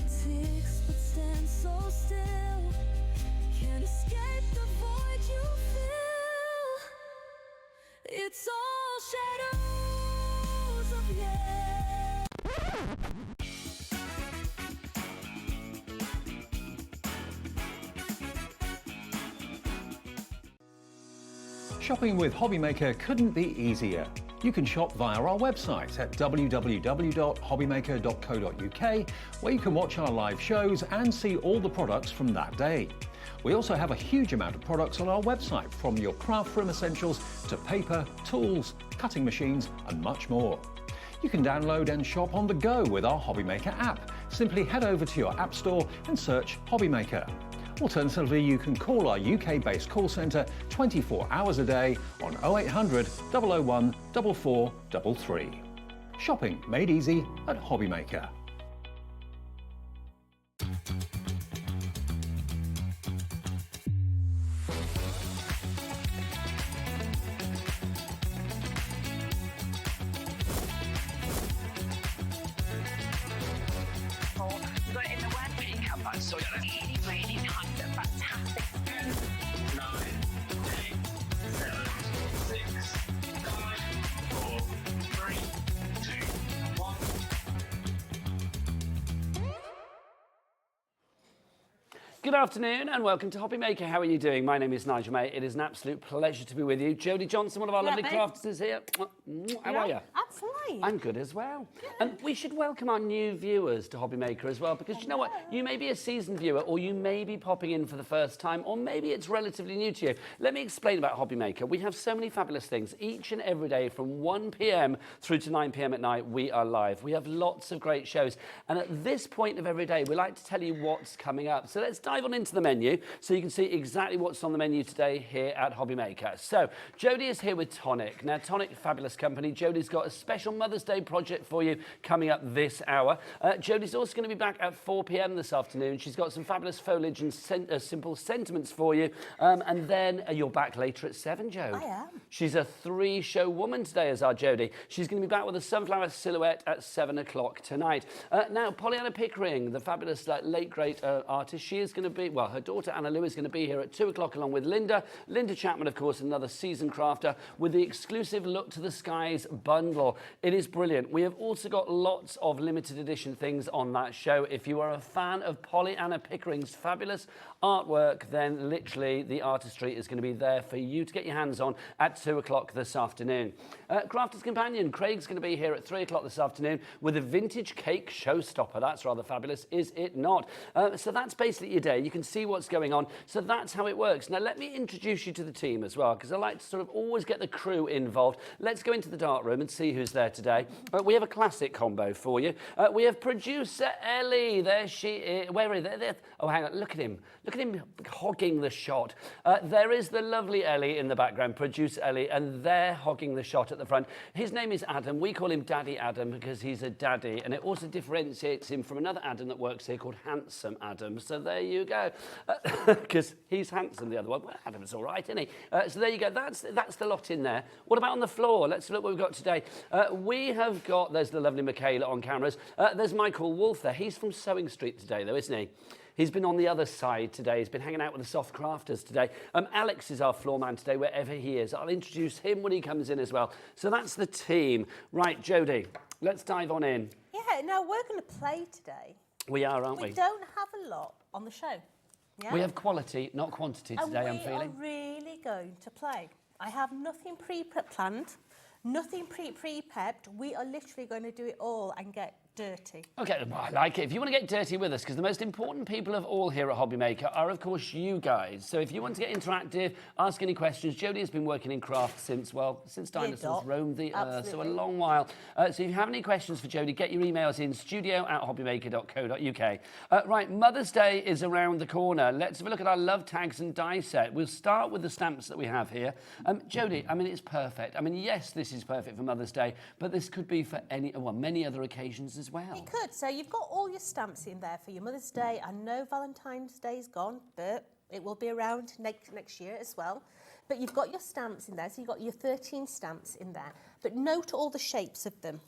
ticks but stand so still. Can't escape the void you feel. It's all shadows of yeah. Shopping with HobbyMaker couldn't be easier. You can shop via our website at www.hobbymaker.co.uk, where you can watch our live shows and see all the products from that day. We also have a huge amount of products on our website, from your craft room essentials to paper, tools, cutting machines and much more. You can download and shop on the go with our HobbyMaker app. Simply head over to your app store and search HobbyMaker. Alternatively, you can call our UK-based call centre 24 hours a day on 0800 001 4433. Shopping made easy at HobbyMaker. But in the word pickup, I saw it really, really nice and fantastic. 9, 8, 7, 6, 5, 4, 3, 2, 1. Good afternoon and welcome to HobbyMaker. How are you doing? My name is Nigel May. It is an absolute pleasure to be with you. Jodie Johnson, one of our lovely crafters here. How are you? I'm fine. I'm good as well. And we should welcome our new viewers to HobbyMaker as well, because you know what? You may be a seasoned viewer, or you may be popping in for the first time, or maybe it's relatively new to you. Let me explain about HobbyMaker. We have so many fabulous things. Each and every day from 1 p.m. through to 9 p.m. at night, we are live. We have lots of great shows. And at this point of every day, we like to tell you what's coming up. So let's dive on into the menu so you can see exactly what's on the menu today here at HobbyMaker. So Jodie is here with Tonic. Now Tonic, fabulous company. Jodie's got a special Mother's Day project for you coming up this hour. Jodie's also going to be back at 4 p.m. this afternoon. She's got some fabulous foliage and simple sentiments for you. And then you're back later at 7, Jodie. I am. She's a 3-show woman today, as our Jodie. She's going to be back with a sunflower silhouette at 7 o'clock tonight. Now, Pollyanna Pickering, the fabulous late great artist, she is going to be, well, her daughter Anna Lou is going to be here at 2 o'clock along with Linda. Linda Chapman, of course, another seasoned crafter with the exclusive Look to the Skies bundle. It is brilliant. We have also got lots of limited edition things on that show. If you are a fan of Pollyanna Pickering's fabulous artwork, then literally the artistry is going to be there for you to get your hands on at 2 o'clock this afternoon. Crafter's Companion, Craig's going to be here at 3 o'clock this afternoon with a vintage cake showstopper. That's rather fabulous, is it not? So that's basically your day. You can see what's going on. So that's how it works. Now let me introduce you to the team as well, because I like to sort of always get the crew involved. Let's go into the dark room and see who's there today. We have a classic combo for you. We have producer Ellie. There she is. Where is there? Oh, hang on. Look at him. Look at him hogging the shot. There is the lovely Ellie in the background, producer Ellie, and they're hogging the shot at the front. His name is Adam. We call him Daddy Adam because he's a daddy, and it also differentiates him from another Adam that works here called Handsome Adam. So there you go. Because he's handsome, the other one. Well, Adam's all right, isn't he? So there you go. That's the lot in there. What about on the floor? Let's look what we've got today. We have got, there's the lovely Michaela on cameras. There's Michael Wolf there. He's from Sewing Street today, though, isn't he? He's been on the other side today. He's been hanging out with the soft crafters today. Alex is our floor man today, wherever he is. I'll introduce him when he comes in as well. So that's the team. Right, Jodie, let's dive on in. Yeah, now we're going to play today. We are, aren't we? We don't have a lot on the show. Yeah? We have quality, not quantity today, I'm feeling. And we are really going to play. I have nothing pre-planned, nothing pre-prepped. We are literally going to do it all and get dirty. Okay, well, I like it. If you want to get dirty with us, because the most important people of all here at HobbyMaker are, of course, you guys. So if you want to get interactive, ask any questions. Jodie has been working in craft since dinosaurs roamed the earth, so a long while. So if you have any questions for Jodie, get your emails in studio@hobbymaker.co.uk. Right, Mother's Day is around the corner. Let's have a look at our love tags and die set. We'll start with the stamps that we have here. Jodie, I mean, it's perfect. I mean, yes, this is perfect for Mother's Day, but this could be for many other occasions as well. It could. So you've got all your stamps in there for your Mother's Day. I know Valentine's Day's gone, but it will be around next year as well. But you've got your stamps in there. So you've got your 13 stamps in there. But note all the shapes of them.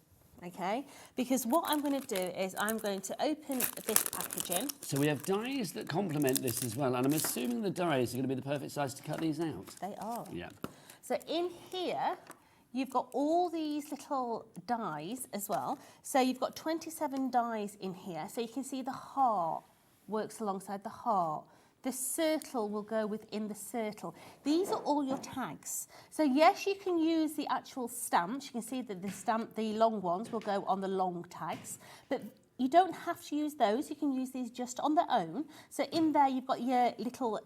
okay? Because what I'm going to do is I'm going to open this packaging. So we have dies that complement this as well, and I'm assuming the dies are going to be the perfect size to cut these out. They are. Yeah. So in here, you've got all these little dies as well. So you've got 27 dies in here. So you can see the heart works alongside the heart. The circle will go within the circle. These are all your tags. So yes, you can use the actual stamps. You can see that the long ones will go on the long tags, but you don't have to use those. You can use these just on their own. So in there, you've got your little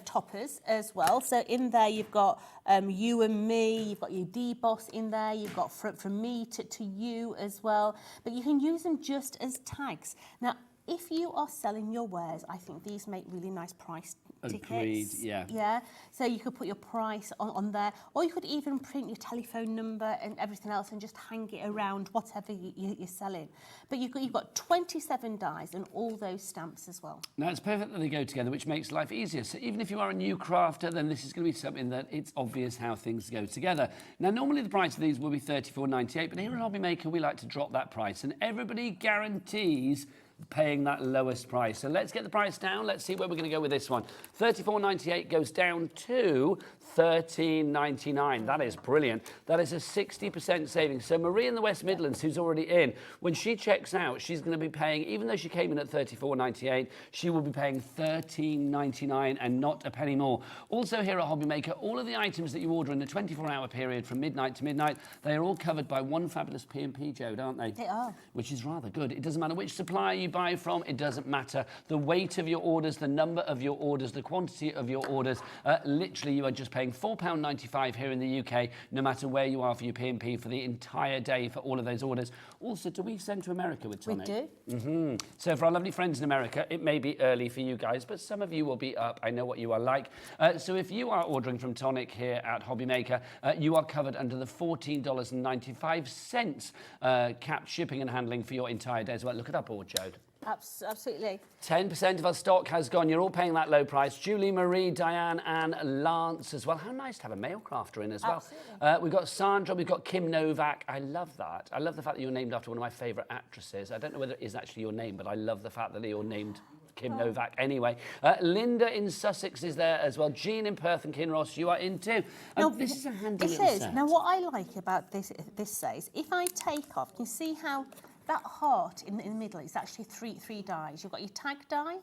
toppers as well. So in there, you've got you and me. You've got your deboss in there. You've got from me to you as well. But you can use them just as tags. Now, if you are selling your wares, I think these make really nice price tickets. Agreed, yeah. Yeah, so you could put your price on there, or you could even print your telephone number and everything else and just hang it around whatever you're selling. But you've got 27 dies and all those stamps as well. Now, it's perfect that they go together, which makes life easier. So even if you are a new crafter, then this is going to be something that it's obvious how things go together. Now, normally the price of these will be $34.98, but here at HobbyMaker, we like to drop that price, and everybody guarantees paying that lowest price. So let's get the price down. Let's see where we're going to go with this one. $34.98 goes down to $13.99. That is brilliant. That is a 60% savings. So Marie in the West Midlands, who's already in, when she checks out, she's going to be paying, even though she came in at $34.98, she will be paying $13.99 and not a penny more. Also here at HobbyMaker, all of the items that you order in the 24-hour period from midnight to midnight, they are all covered by one fabulous P&P, Jode, aren't they? They are. Which is rather good. It doesn't matter which supplier you buy from, it doesn't matter. The weight of your orders, the number of your orders, the quantity of your orders, literally you are just paying £4.95 here in the UK, no matter where you are for your P&P for the entire day for all of those orders. Also, do we send to America with Tonic? We do. So for our lovely friends in America, it may be early for you guys, but some of you will be up. I know what you are like. So if you are ordering from Tonic here at HobbyMaker, you are covered under the $14.95 capped shipping and handling for your entire day as well. Look at that board, Jode. Absolutely. 10% of our stock has gone. You're all paying that low price. Julie, Marie, Diane and Lance as well. How nice to have a male crafter in as well. Absolutely. We've got Sandra, we've got Kim Novak. I love that. I love the fact that you're named after one of my favourite actresses. I don't know whether it is actually your name, but I love the fact that you're named Kim Novak anyway. Linda in Sussex is there as well. Jean in Perth and Kinross, you are in too. Now, this is a handy this little is. set. Now, what I like about this says, if I take off, you can see how that heart in the middle is actually three dies. You've got your tag die,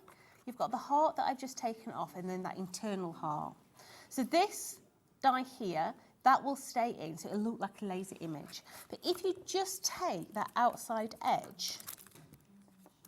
you've got the heart that I've just taken off, and then that internal heart. So this die here, that will stay in, so it'll look like a laser image. But if you just take that outside edge,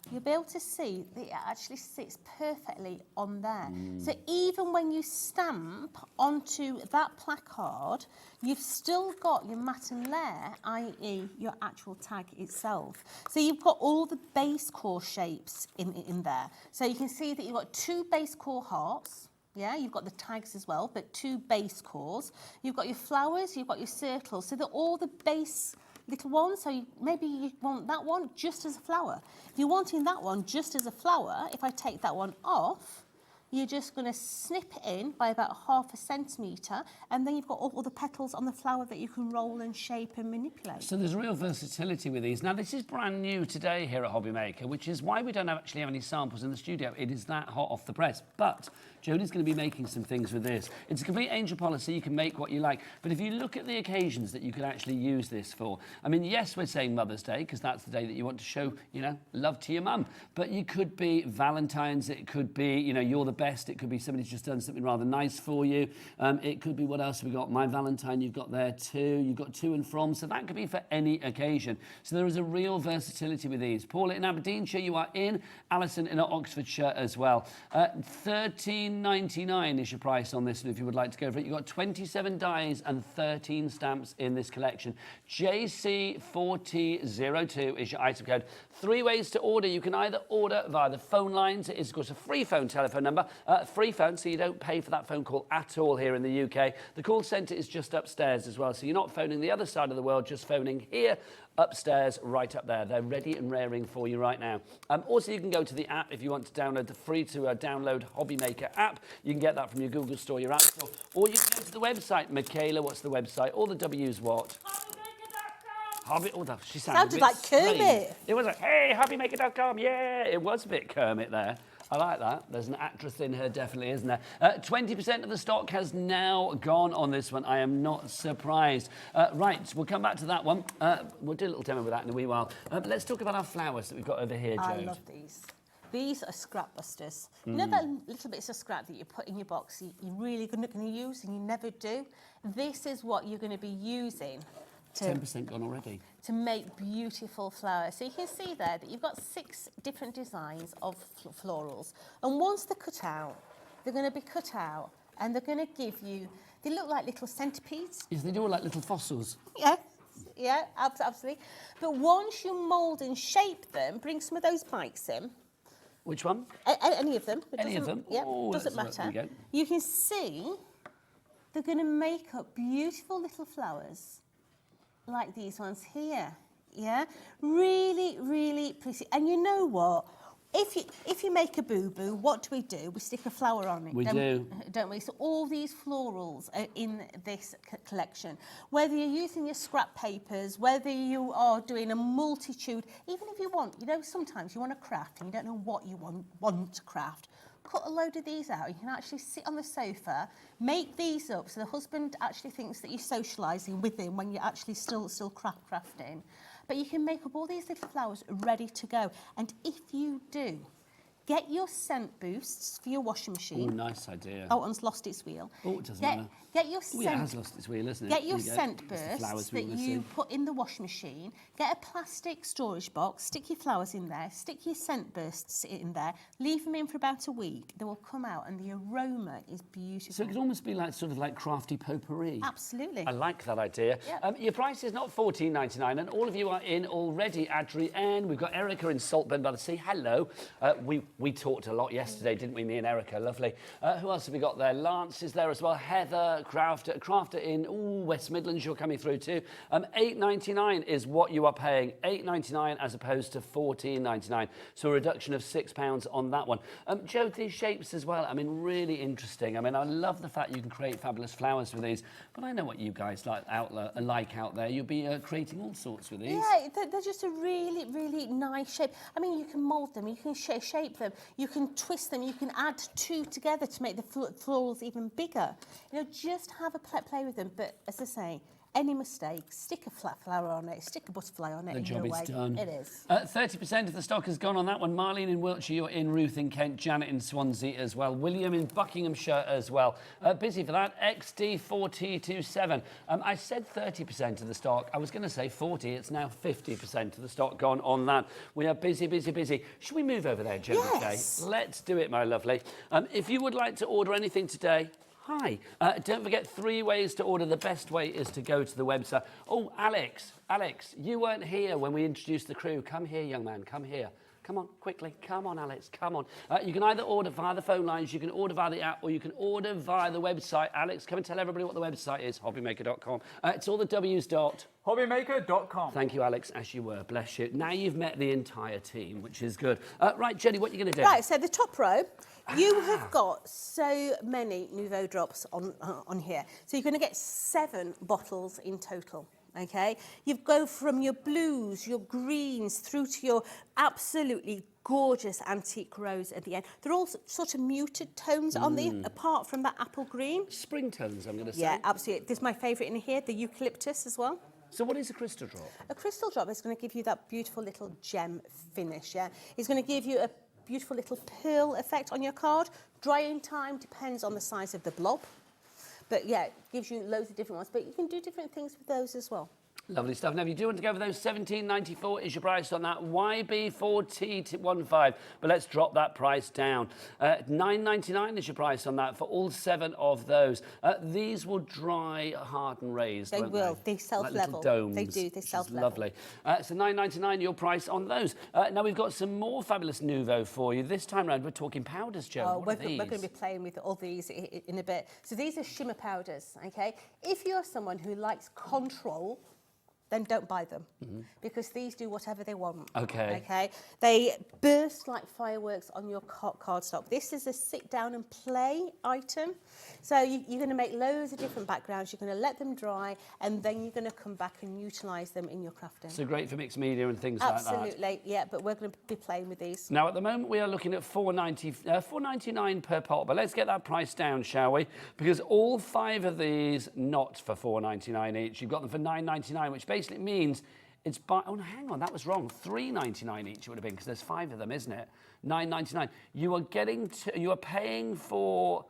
you'll be able to see that it actually sits perfectly on there. So even when you stamp onto that placard, you've still got your matte and layer, i.e. your actual tag itself. So you've got all the base core shapes in there. So you can see that you've got two base core hearts. Yeah, you've got the tags as well, but two base cores. You've got your flowers, you've got your circles. So they're all the base little one, so maybe you want that one just as a flower. If you're wanting that one just as a flower, if I take that one off, you're just going to snip it in by about ½ centimetre, and then you've got all the petals on the flower that you can roll and shape and manipulate. So there's real versatility with these. Now, this is brand new today here at HobbyMaker, which is why we don't actually have any samples in the studio. It is that hot off the press. But Jodie's going to be making some things with this. It's a complete angel policy. You can make what you like. But if you look at the occasions that you could actually use this for, I mean, yes, we're saying Mother's Day, because that's the day that you want to show, you know, love to your mum. But you could be Valentine's. It could be, you know, you're the best. It could be somebody's just done something rather nice for you. It could be, what else have we got? My Valentine, you've got there too. You've got to and from. So that could be for any occasion. So there is a real versatility with these. Paula in Aberdeenshire, you are in. Alison in Oxfordshire as well. $13.99 is your price on this, and if you would like to go for it, you've got 27 dies and 13 stamps in this collection. JC4002 is your item code. 3 ways to order. You can either order via the phone lines. It is, of course, a free phone telephone number. Free phone, so you don't pay for that phone call at all here in the UK. The call centre is just upstairs as well, so you're not phoning the other side of the world, just phoning here upstairs, right up there. They're ready and raring for you right now. Also, you can go to the app if you want to download the free to download HobbyMaker app. You can get that from your Google Store, your App Store, or you can go to the website. Michaela, what's the website? All the W's what? Hobby. Oh, she Sounded a bit like strange. Kermit. It was like, hey, HobbyMaker.com. Yeah, it was a bit Kermit there. I like that. There's an actress in her, definitely, isn't there? 20% of the stock has now gone on this one. I am not surprised. Right, we'll come back to that one. We'll do a little demo with that in a wee while. Let's talk about our flowers that we've got over here, I Jode. love these. These are scrap busters. You know that little bits of scrap that you put in your box you're really going to use and you never do? This is what you're going to be using 10% gone already. to make beautiful flowers. So you can see there that you've got 6 different designs of florals. And once they're cut out, they're going to be cut out and they're going to give you, they look like little centipedes. Yes, they do all like little fossils. Yeah, absolutely. But once you mould and shape them, bring some of those bites in. Which one? Any of them. Any of them? Yeah, Oh, doesn't let's have a look. matter. There You can see they're going to make up beautiful little flowers like these ones here. Yeah, really, really pretty. And you know what? If you make a boo-boo, what do? We stick a flower on it. We do. Don't we? So all these florals are in this collection. Whether you're using your scrap papers, whether you are doing a multitude, even if you want, you know, sometimes you want to craft and you don't know what you want to craft. Cut a load of these out. You can actually sit on the sofa, make these up, so the husband actually thinks that you're socialising with him when you're actually still crafting. But you can make up all these little flowers ready to go. And if you do, get your scent boosts for your washing Oh, machine. nice idea. Oh, and it's lost its wheel. Oh, it doesn't matter. Get your Oh, yeah, it has lost its wheel, isn't it? Get your There you go. scent That's the flowers bursts we that wanna you see. put in the washing machine. Get a plastic storage box, stick your flowers in there, stick your scent bursts in there, leave them in for about a week. They will come out and the aroma is beautiful. So it could almost be like sort of like crafty potpourri. Absolutely. I like that idea. Yep. Your price is not $14.99, and all of you are in already, Adri, and we've got Erica in Saltburn by the Sea. Hello. We talked a lot yesterday, didn't we, me and Erica? Lovely. Who else have we got there? Lance is there as well. Heather, Crafter in West Midlands, you're coming through too. $8.99 is what you are paying. $8.99 as opposed to $14.99. So a reduction of £6 on that one. Joe, these shapes as well, I mean, really interesting. I mean, I love the fact you can create fabulous flowers with these, but I know what you guys like out there. You'll be creating all sorts with these. Yeah, they're just a really, really nice shape. I mean, you can mould them, you can shape them, you can twist them, you can add 2 together to make the florals even bigger. You know, just have a play with them. But as I say, any mistake, stick a flat flower on it, stick a butterfly on it. The job is done. It is. 30% of the stock has gone on that one. Marlene in Wiltshire, you're in. Ruth in Kent, Janet in Swansea as well. William in Buckinghamshire as well. Busy for that. XD4T27. I said 30% of the stock. I was going to say 40. It's now 50% of the stock gone on that. We are busy, busy, busy. Should we move over there, Jodie? Yes. Let's do it, my lovely. If you would like to order anything today, hi. Don't forget 3 ways to order. The best way is to go to the website. Oh, Alex, you weren't here when we introduced the crew. Come here, young man, come here. Come on, quickly. Come on, Alex, come on. You can either order via the phone lines, you can order via the app, or you can order via the website. Alex, come and tell everybody what the website is, hobbymaker.com. It's all the W's dot. HobbyMaker.com. Thank you, Alex, as you were. Bless you. Now you've met the entire team, which is good. Right, Jenny, what are you going to do? Right, so the top row, you have got so many Nouveau drops on here. So you're going to get 7 bottles in total. Okay, you go from your blues, your greens, through to your absolutely gorgeous antique rose at the end. They're all sort of muted tones on the, apart from that apple green. Spring tones, I'm going to say. Yeah, absolutely. This is my favourite in here, the eucalyptus as well. So what is a crystal drop? A crystal drop is going to give you that beautiful little gem finish, yeah? It's going to give you a beautiful little pearl effect on your card. Drying time depends on the size of the blob. But yeah, it gives you loads of different ones. But you can do different things with those as well. Lovely stuff. Now, if you do want to go for those, $17.94 is your price on that YB4T15. But let's drop that price down. $9.99 is your price on that for all 7 of those. These will dry, harden, raised. They will. They Like self-level. little domes. They do. They which is self-level. Lovely. So $9.99 your price on those. Now we've got some more fabulous Nouveau for you. This time round, we're talking powders, Joe. Oh, What are these? we're going to be playing with all these in a bit. So these are shimmer powders, okay? If you're someone who likes control then don't buy them, because these do whatever they want. Okay. Okay. They burst like fireworks on your cardstock. This is a sit down and play item. So you're going to make loads of different backgrounds. You're going to let them dry, and then you're going to come back and utilise them in your crafting. So great for mixed media and things like that. Absolutely, yeah. But we're going to be playing with these. Now, at the moment, we are looking at $4.99 per pot, but let's get that price down, shall we? Because all 5 of these, not for $4.99 each. You've got them for $9.99, which basically means it's oh, no, hang on, that was wrong. $3.99 each it would have been, because there's 5 of them, isn't it? $9.99. You are paying for.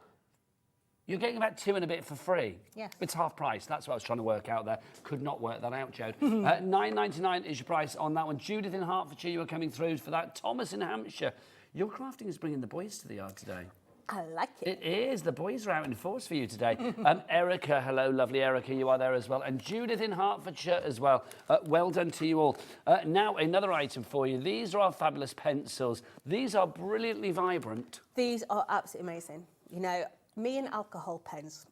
You're getting about 2 and a bit for free. Yes. It's half price. That's what I was trying to work out there. Could not work that out, Jode. $9.99 is your price on that one. Judith in Hertfordshire, you are coming through for that. Thomas in Hampshire. Your crafting is bringing the boys to the yard today. I like it. It is. The boys are out in force for you today. Erica, hello, lovely Erica, you are there as well. And Judith in Hertfordshire as well. Well done to you all. Now, another item for you. These are our fabulous pencils. These are brilliantly vibrant. These are absolutely amazing. You know, me and alcohol pens,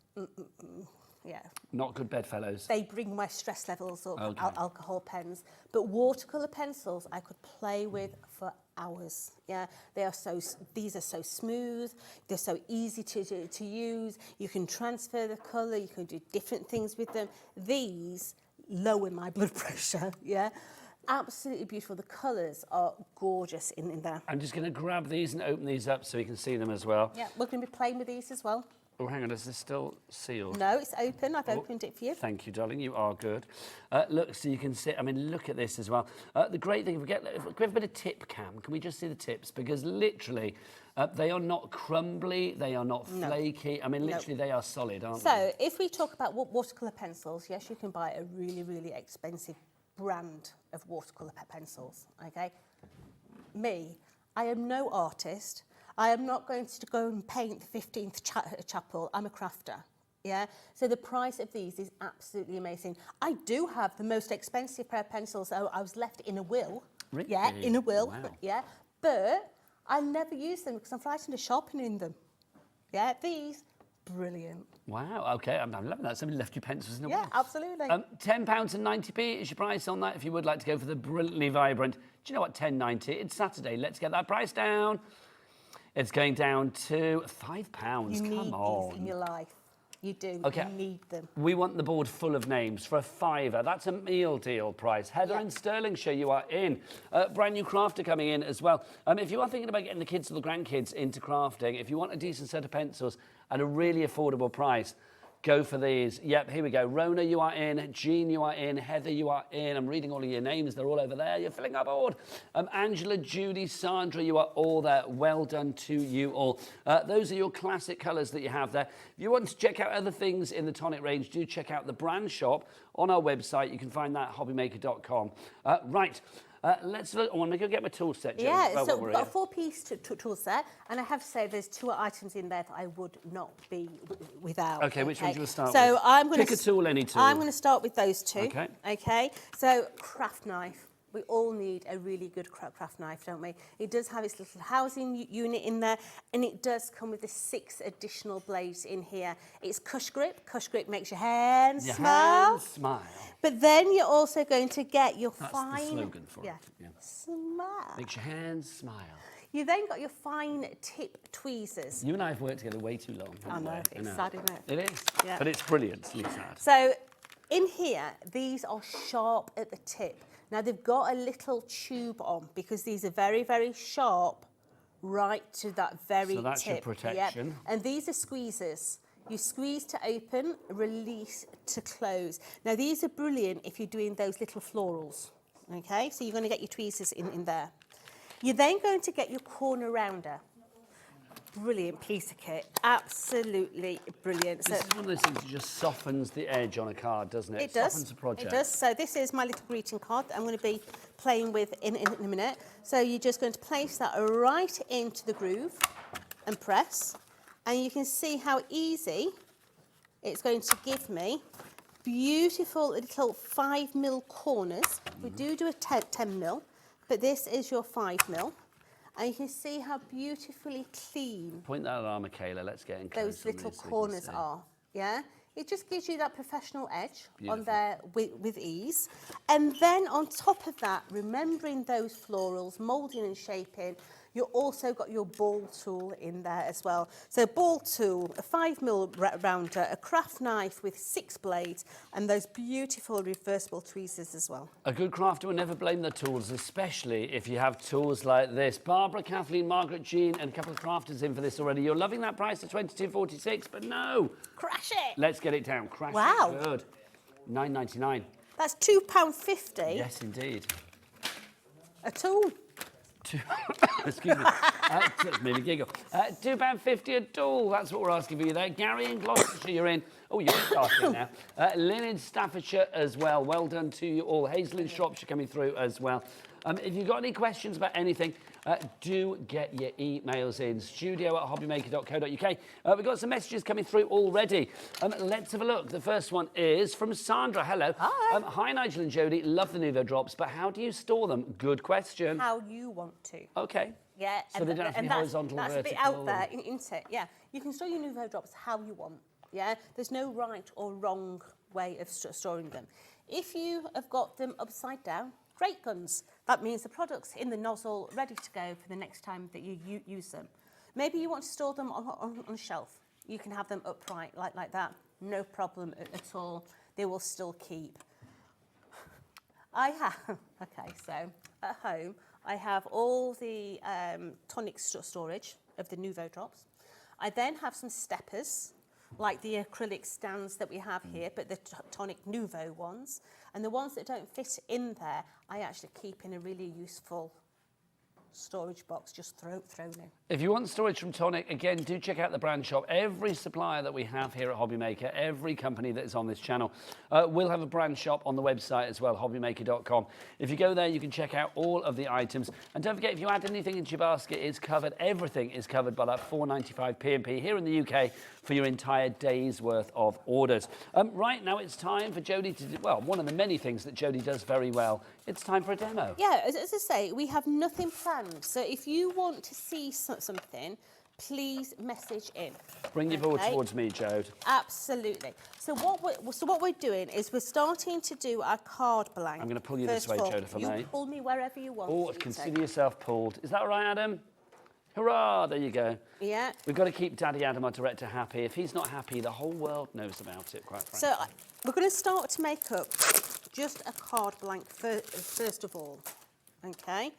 yeah. Not good bedfellows. They bring my stress levels up, Okay. alcohol pens. But watercolour pencils I could play with for hours. Yeah, these are so smooth, they're so easy to use. You can transfer the colour, you can do different things with them. These lower my blood pressure, yeah. Absolutely beautiful. The colours are gorgeous in there. I'm just going to grab these and open these up so you can see them as well. Yeah, we're going to be playing with these as well. Oh, hang on, is this still sealed? No, it's open. I've opened it for you. Thank you, darling. You are good. Look, so you can see, I mean, look at this as well. The great thing, if we have a bit of tip cam, can we just see the tips? Because literally, they are not crumbly, they are not flaky. I mean, literally, they are solid, aren't they? So, if we talk about watercolour pencils, yes, you can buy a really, really expensive brand of watercolour pencils, okay? Me, I am no artist. I am not going to go and paint the 15th chapel. I'm a crafter, yeah? So the price of these is absolutely amazing. I do have the most expensive pair of pencils. I was left in a will. Really? Yeah, in a will, Wow. yeah. But I never use them because I'm frightened of sharpening them. Yeah, these, brilliant. Wow, okay, I'm loving that. Somebody left your pencils in a Yeah, will. absolutely. £10 and 90p is your price on that if you would like to go for the brilliantly vibrant. Do you know what, £10.90? It's Saturday. Let's get that price down. It's going down to £5. You need Come on. these in your life. You do. Okay. You need them. We want the board full of names for a £5. That's a meal deal price. Heather in Stirlingshire, you are in. Brand new crafter coming in as well. If you are thinking about getting the kids or the grandkids into crafting, if you want a decent set of pencils at a really affordable price, go for these. Yep, here we go. Rona, you are in. Jean, you are in. Heather, you are in. I'm reading all of your names. They're all over there. You're filling our board. Angela, Judy, Sandra, you are all there. Well done to you all. Those are your classic colours that you have there. If you want to check out other things in the Tonic range, do check out the brand shop on our website. You can find that at hobbymaker.com. Right. Let's look. I want to go get my tool set, Jodie. Yeah, so we've got a 4-piece tool set, and I have to say there's 2 items in there that I would not be without. Okay, which one do you start so with? I'm going Pick a tool, any tool. I'm going to start with those 2. Okay. Okay. So craft knife. We all need a really good craft knife, don't we? It does have its little housing unit in there, and it does come with the 6 additional blades in here. It's Cush Grip. Cush Grip makes your hands smile. Hands smile. But then you're also going to get your That's fine... the slogan for it. Yeah. Smile. Makes your hands smile. You then got your fine tip tweezers. You and I have worked together way too long. I know, it's sad, isn't it? It is, Yeah. but it's brilliant. It's sad. So in here, these are sharp at the tip. Now they've got a little tube on because these are very, very sharp right to that very tip. So that's your protection. Yep. And these are squeezers. You squeeze to open, release to close. Now these are brilliant if you're doing those little florals. Okay, so you're going to get your tweezers in there. You're then going to get your corner rounder. Brilliant piece of kit, absolutely brilliant. This is one of those things that just softens the edge on a card, doesn't it? It does. Softens a project. It does. So this is my little greeting card that I'm going to be playing with in a minute. So you're just going to place that right into the groove and press. And you can see how easy it's going to give me beautiful little 5mm corners. We do a 10mm, but this is your 5mm. And you can see how beautifully clean Point that at our Michaela. Let's get in close. those little corners are. Yeah? It just gives you that professional edge Beautiful. on there with ease. And then on top of that, remembering those florals, moulding and shaping, you've also got your ball tool in there as well. So ball tool, a 5mm rounder, a craft knife with 6 blades, and those beautiful reversible tweezers as well. A good crafter will never blame the tools, especially if you have tools like this. Barbara, Kathleen, Margaret, Jean, and a couple of crafters in for this already. You're loving that price of $22.46, but no. Crash it! Let's get it down. Crash Wow. it. Good. $9.99. That's £2.50 Yes, indeed. a tool. Excuse me. That's made me giggle. £2.50 a tool. That's what we're asking for you there. Gary in Gloucestershire, you're in. Oh, you're starting now. Lynn in Staffordshire as well. Well done to you all. Hazel in Shropshire coming through as well. If you've got any questions about anything, do get your emails in. studio@hobbymaker.co.uk. We've got some messages coming through already. Let's have a look. The first one is from Sandra. Hello. Hi. Hi, Nigel and Jodie. Love the Nouveau drops, but how do you store them? Good question. How you want to. Okay. Yeah, So they don't have to be horizontal, that's vertical. a bit out there, isn't it? Yeah, you can store your Nouveau drops how you want. Yeah, there's no right or wrong way of storing them. If you have got them upside down, great guns. That means the product's in the nozzle, ready to go for the next time that you use them. Maybe you want to store them on a shelf. You can have them upright like that, no problem at all. They will still keep. I have, okay, so at home, I have all the tonic storage of the Nouveau drops. I then have some steppers, like the acrylic stands that we have here, but the Tonic Nouveau ones. And the ones that don't fit in there, I actually keep in a really useful storage box, just thrown in. If you want storage from Tonic, again, do check out the brand shop. Every supplier that we have here at HobbyMaker, every company that is on this channel, will have a brand shop on the website as well, hobbymaker.com. If you go there, you can check out all of the items. And don't forget, if you add anything into your basket, it's covered. Everything is covered by that $4.95 P&P here in the UK for your entire day's worth of orders. Right now, it's time for Jodie to do, well, one of the many things that Jodie does very well. It's time for a demo. Yeah, as I say, we have nothing planned. So if you want to see something, please message in. Bring your board towards me, Jode. Absolutely. So what we're doing is we're starting to do our card blank. I'm going to pull you this way, Jode, if I may. You pull me wherever you want. Oh, sweetie. consider yourself pulled. Is that right, Adam? Hurrah, there you go. Yeah. We've got to keep Daddy Adam, our director, happy. If he's not happy, the whole world knows about it, quite frankly. So we're going to start to make up just a card blank first of all. Okay.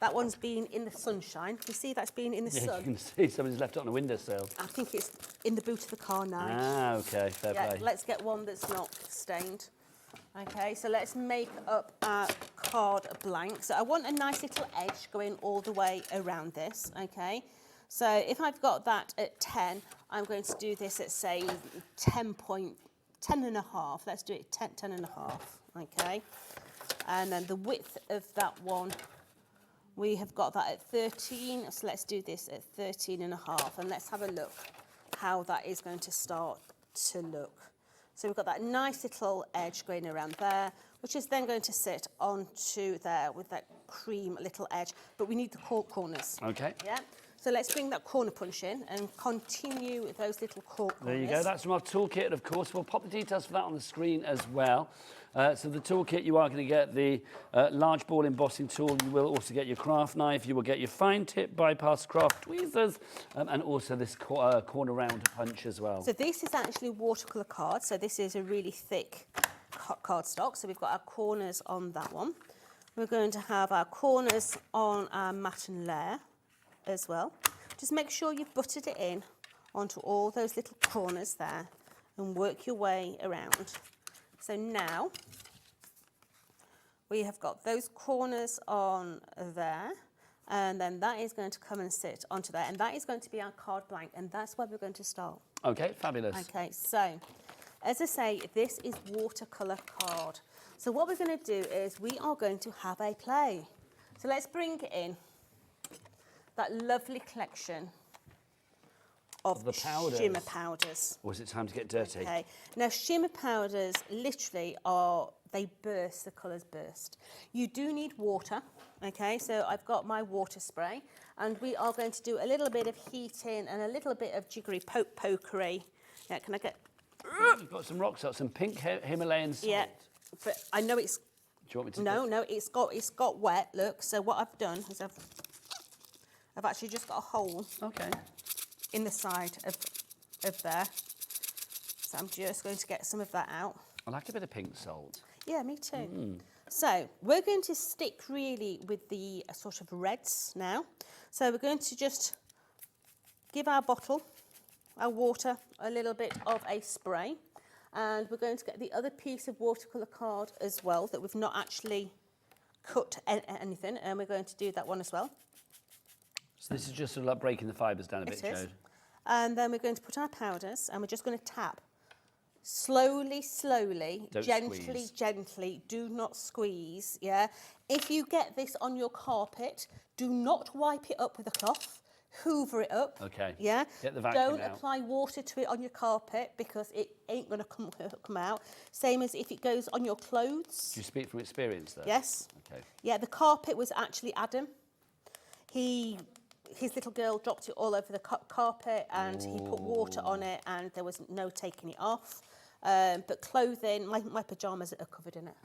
That one's been in the sunshine. You see that's been in the Yeah, sun? you can see somebody's left it on a windowsill. I think it's in the boot of the car now. Ah, okay, fair play. Let's get one that's not stained. Okay, so let's make up our card blank. So I want a nice little edge going all the way around this, okay? So if I've got that at 10, I'm going to do this at, say, 10 and a half. Let's do it 10 and a half, okay? And then the width of that one, we have got that at 13, so let's do this at 13 and a half, and let's have a look how that is going to start to look. So we've got that nice little edge going around there, which is then going to sit onto there with that cream little edge, but we need the corners. Okay. Yeah. So let's bring that corner punch in and continue with those little corners. There you go. That's from our toolkit, and of course, we'll pop the details for that on the screen as well. So the toolkit, you are going to get the large ball embossing tool. You will also get your craft knife. You will get your fine tip bypass craft tweezers, and also this corner round punch as well. So this is actually watercolour card. So this is a really thick cardstock. So we've got our corners on that one. We're going to have our corners on our matte and layer as well. Just make sure you've buttered it in onto all those little corners there and work your way around. So now we have got those corners on there, and then that is going to come and sit onto there, and that is going to be our card blank, and that's where we're going to start. Okay, fabulous. Okay, so as I say, this is watercolour card. So what we're going to do is we are going to have a play. So let's bring in that lovely collection of the powders. shimmer powders. Or is it time to get dirty? Okay. Now, shimmer powders literally they burst, the colours burst. You do need water, okay? So I've got my water spray, and we are going to do a little bit of heating and a little bit of jiggery pokery. Yeah, can I get You've got some rock salt, some pink Himalayan salt. Yeah, but I know it's... Do you want me to? No, it's got wet. Look, so what I've done is I've actually just got a hole Okay. in the side of there. So I'm just going to get some of that out. I like a bit of pink salt. Yeah, me too. So we're going to stick really with the sort of reds now. So we're going to just give our bottle, our water, a little bit of a spray. And we're going to get the other piece of watercolour card as well that we've not actually cut anything. And we're going to do that one as well. So this is just sort of like breaking the fibres down a bit, It is. Jode. And then we're going to put our powders and we're just going to tap. Slowly, slowly, Don't gently, squeeze. gently, do not squeeze, yeah? If you get this on your carpet, do not wipe it up with a cloth, hoover it up, Okay. yeah? Get the vacuum Don't out. apply water to it on your carpet because it ain't going to come out. Same as if it goes on your clothes. Do you speak from experience there? Yes. Okay. Yeah, the carpet was actually Adam. His little girl dropped it all over the carpet and he put water on it and there was no taking it off. But clothing, my pyjamas are covered in it.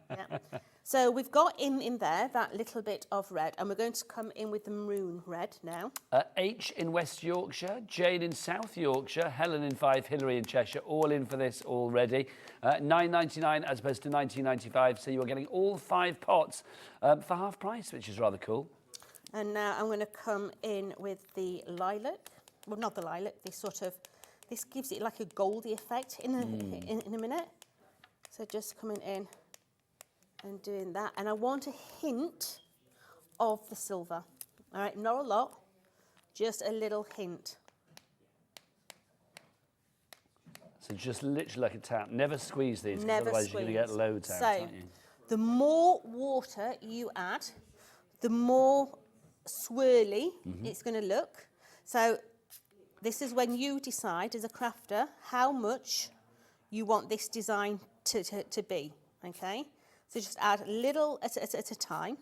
Yeah. So we've got in there that little bit of red and we're going to come in with the maroon red now. H in West Yorkshire, Jane in South Yorkshire, Helen in Fife, Hilary in Cheshire, all in for this already. $9.99 as opposed to $19.95, so you're getting all 5 pots for half price, which is rather cool. And now I'm going to come in with the lilac. Well, not the lilac, this gives it like a goldy effect in a minute. So just coming in and doing that. And I want a hint of the silver. All right, not a lot, just a little hint. So just literally like a tap. Never squeeze these, 'cause Never otherwise squeeze. you're going to get loads out, So, aren't you? the more water you add, the more swirly it's going to look. So this is when you decide as a crafter how much you want this design to be, okay? So just add a little at a time.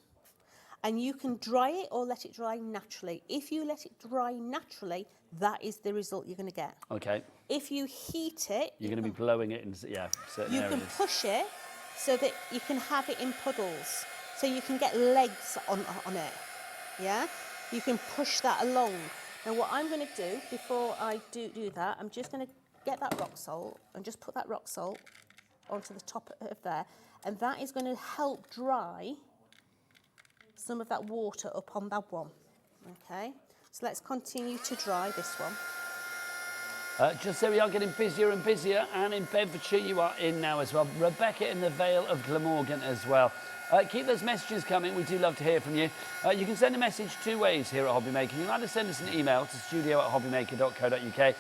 And you can dry it or let it dry naturally. If you let it dry naturally, that is the result you're going to get. Okay. If you heat it, You're going to be blowing it in, yeah, certain you areas. can push it so that you can have it in puddles. So you can get legs on it, yeah? You can push that along. Now what I'm going to do before I do that, I'm just going to get that rock salt and just put that rock salt onto the top of there. And that is going to help dry some of that water up on that one, okay? So let's continue to dry this one. Just so we are getting busier and busier, and in Bedfordshire you are in now as well. Rebecca in the Vale of Glamorgan as well. Keep those messages coming. We do love to hear from you. You can send a message 2 ways here at HobbyMaker. You can either send us an email to studio@hobbymaker.co.uk,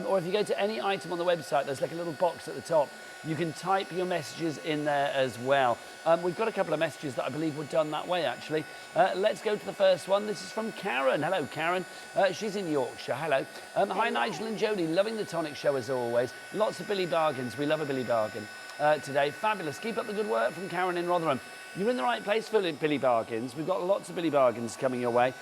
or if you go to any item on the website, there's like a little box at the top. You can type your messages in there as well. We've got a couple of messages that I believe were done that way, actually. Let's go to the first one. This is from Karen. Hello, Karen. She's in Yorkshire. Hello. Hi, Nigel and Jodie. Loving the Tonic Show as always. Lots of Billy bargains. We love a Billy bargain today. Fabulous. Keep up the good work from Karen in Rotherham. You're in the right place for Billy bargains. We've got lots of Billy bargains coming your way.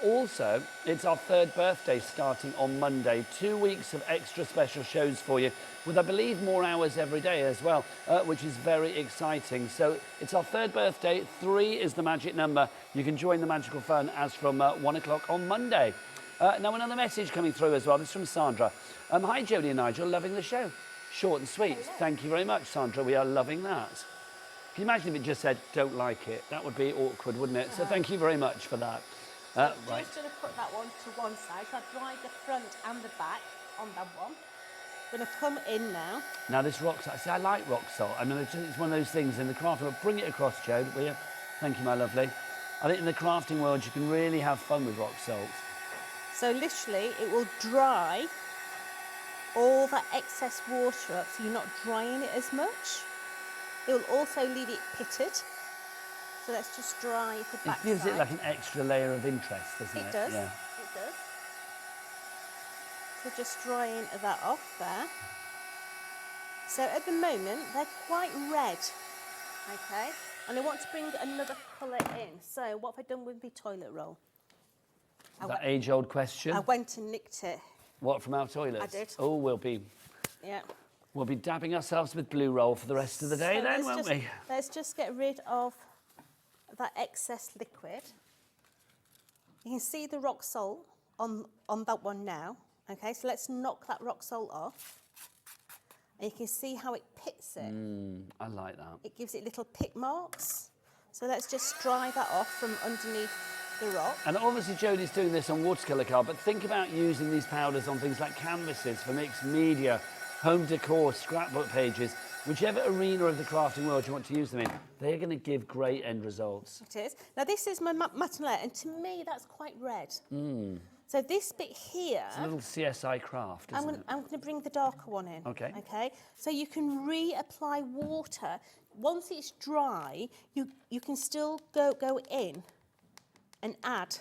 Also, it's our 3rd birthday starting on Monday. 2 weeks of extra special shows for you, with I believe more hours every day as well, which is very exciting. So it's our 3rd birthday. 3 is the magic number. You can join the magical fun as from 1 o'clock on Monday. Now another message coming through as well. This is from Sandra. Hi Jodie and Nigel, loving the show. Short and sweet. Thank you very much, Sandra. We are loving that. Can you imagine if it just said, don't like it? That would be awkward, wouldn't it? So thank you very much for that. I'm Right. just going to put that one to one side. So I've dried the front and the back on that one. Going to come in now. Now this rock salt, see, I like rock salt. I mean, it's one of those things in the craft world. Bring it across, Jode, will you? Thank you, my lovely. I think in the crafting world, you can really have fun with rock salt. So literally, it will dry all that excess water up, so you're not drying it as much. It will also leave it pitted. So let's just dry the back It gives side. it like an extra layer of interest, doesn't it? It does. Yeah. It does. So just drying that off there. So at the moment, they're quite red. Okay. And I want to bring another colour in. So what have I done with my toilet roll? That age-old question. I went and nicked it What, from our toilets? I did. Oh, we'll be dabbing ourselves with blue roll for the rest of the day then, won't we? Let's just get rid of that excess liquid. You can see the rock salt on that one now. Okay, so let's knock that rock salt off. And you can see how it pits it. I like that. It gives it little pit marks. So let's just dry that off from underneath the rock. And obviously Jodie's doing this on watercolour card, but think about using these powders on things like canvases for mixed media, home decor, scrapbook pages, whichever arena of the crafting world you want to use them in, they're going to give great end results. It is. Now this is my matte and layer, and to me that's quite red. So this bit here, It's a little CSI craft, isn't it? I'm going to bring the darker one in. Okay. Okay. So you can reapply water. Once it's dry, you can still go in and add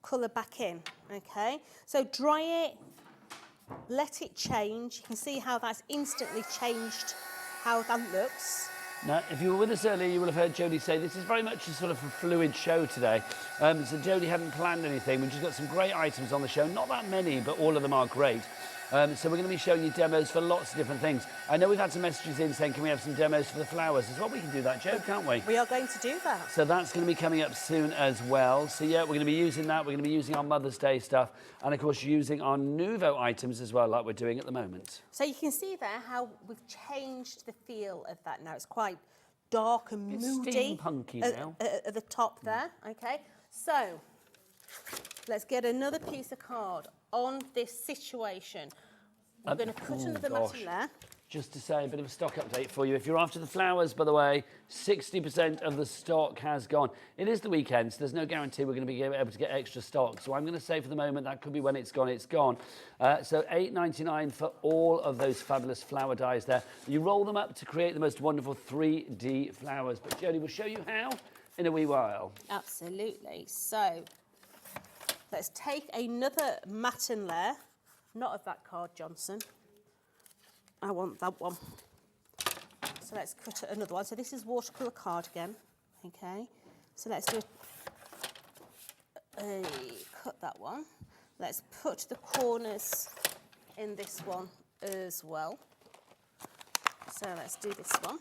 colour back in. Okay. So dry it, let it change. You can see how that's instantly changed how that looks. Now, if you were with us earlier, you will have heard Jodie say this is very much a sort of a fluid show today. So Jodie hadn't planned anything. We've just got some great items on the show. Not that many, but all of them are great. So we're going to be showing you demos for lots of different things. I know we've had some messages in saying, can we have some demos for the flowers as well? We can do that, Jo, can't we? We are going to do that. So that's going to be coming up soon as well. So yeah, we're going to be using that. We're going to be using our Mother's Day stuff. And of course, using our Nouveau items as well, like we're doing at the moment. So you can see there how we've changed the feel of that now. It's quite dark and It's moody steampunky now. at the top there. Okay, so let's get another piece of card on this situation. We're going to put another mat in there. Just to say a bit of a stock update for you. If you're after the flowers, by the way, 60% of the stock has gone. It is the weekend, so there's no guarantee we're going to be able to get extra stock. So I'm going to say for the moment, that could be when it's gone, it's gone. So $8.99 for all of those fabulous flower dies there. You roll them up to create the most wonderful 3D flowers. But Jodie will show you how in a wee while. Absolutely. So let's take another matten layer. Not of that card, Johnson. I want that one. So let's cut another one. So this is watercolour card again. Okay. So let's do cut that one. Let's put the corners in this one as well. So let's do this one.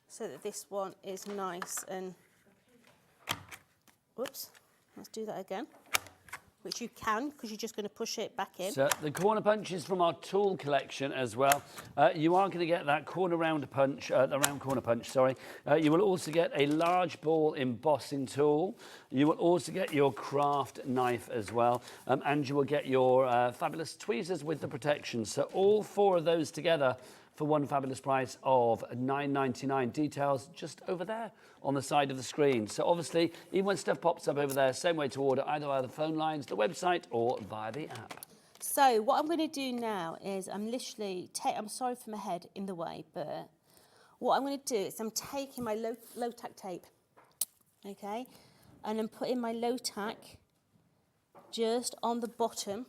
So that this one is nice and... Whoops. Let's do that again. Which you can, because you're just going to push it back in. So the corner punches from our tool collection as well. You are going to get that corner round punch, the round corner punch, sorry. You will also get a large ball embossing tool. You will also get your craft knife as well. And you will get your fabulous tweezers with the protection. So all four of those together for one fabulous price of $9.99. Details just over there on the side of the screen. So obviously, even when stuff pops up over there, same way to order, either via the phone lines, the website, or via the app. So what I'm going to do now is I'm literally, I'm sorry for my head in the way, but what I'm going to do is I'm taking my low tack tape, okay, and I'm putting my low tack just on the bottom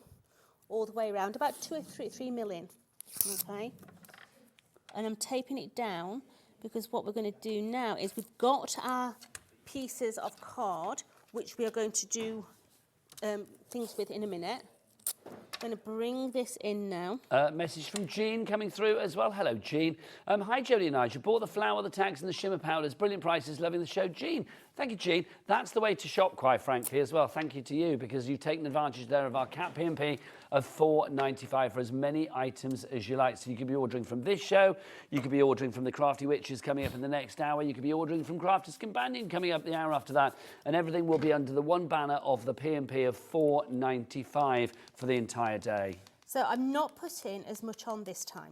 all the way around, about 2 or 3 million, okay. And I'm taping it down because what we're going to do now is we've got our pieces of card, which we are going to do things with in a minute. I'm going to bring this in now. Message from Jean coming through as well. Hello, Jean. Hi, Jodie and Nigel. Bought the flower, the tags and the shimmer powders. Brilliant prices. Loving the show. Jean, thank you, Jean. That's the way to shop, quite frankly, as well. Thank you to you, because you've taken advantage there of our Cat P&P of $4.95 for as many items as you like. So you could be ordering from this show. You could be ordering from the Crafty Witches coming up in the next hour. You could be ordering from Crafter's Companion coming up the hour after that. And everything will be under the one banner of the P&P of $4.95 for the entire day. So I'm not putting as much on this time.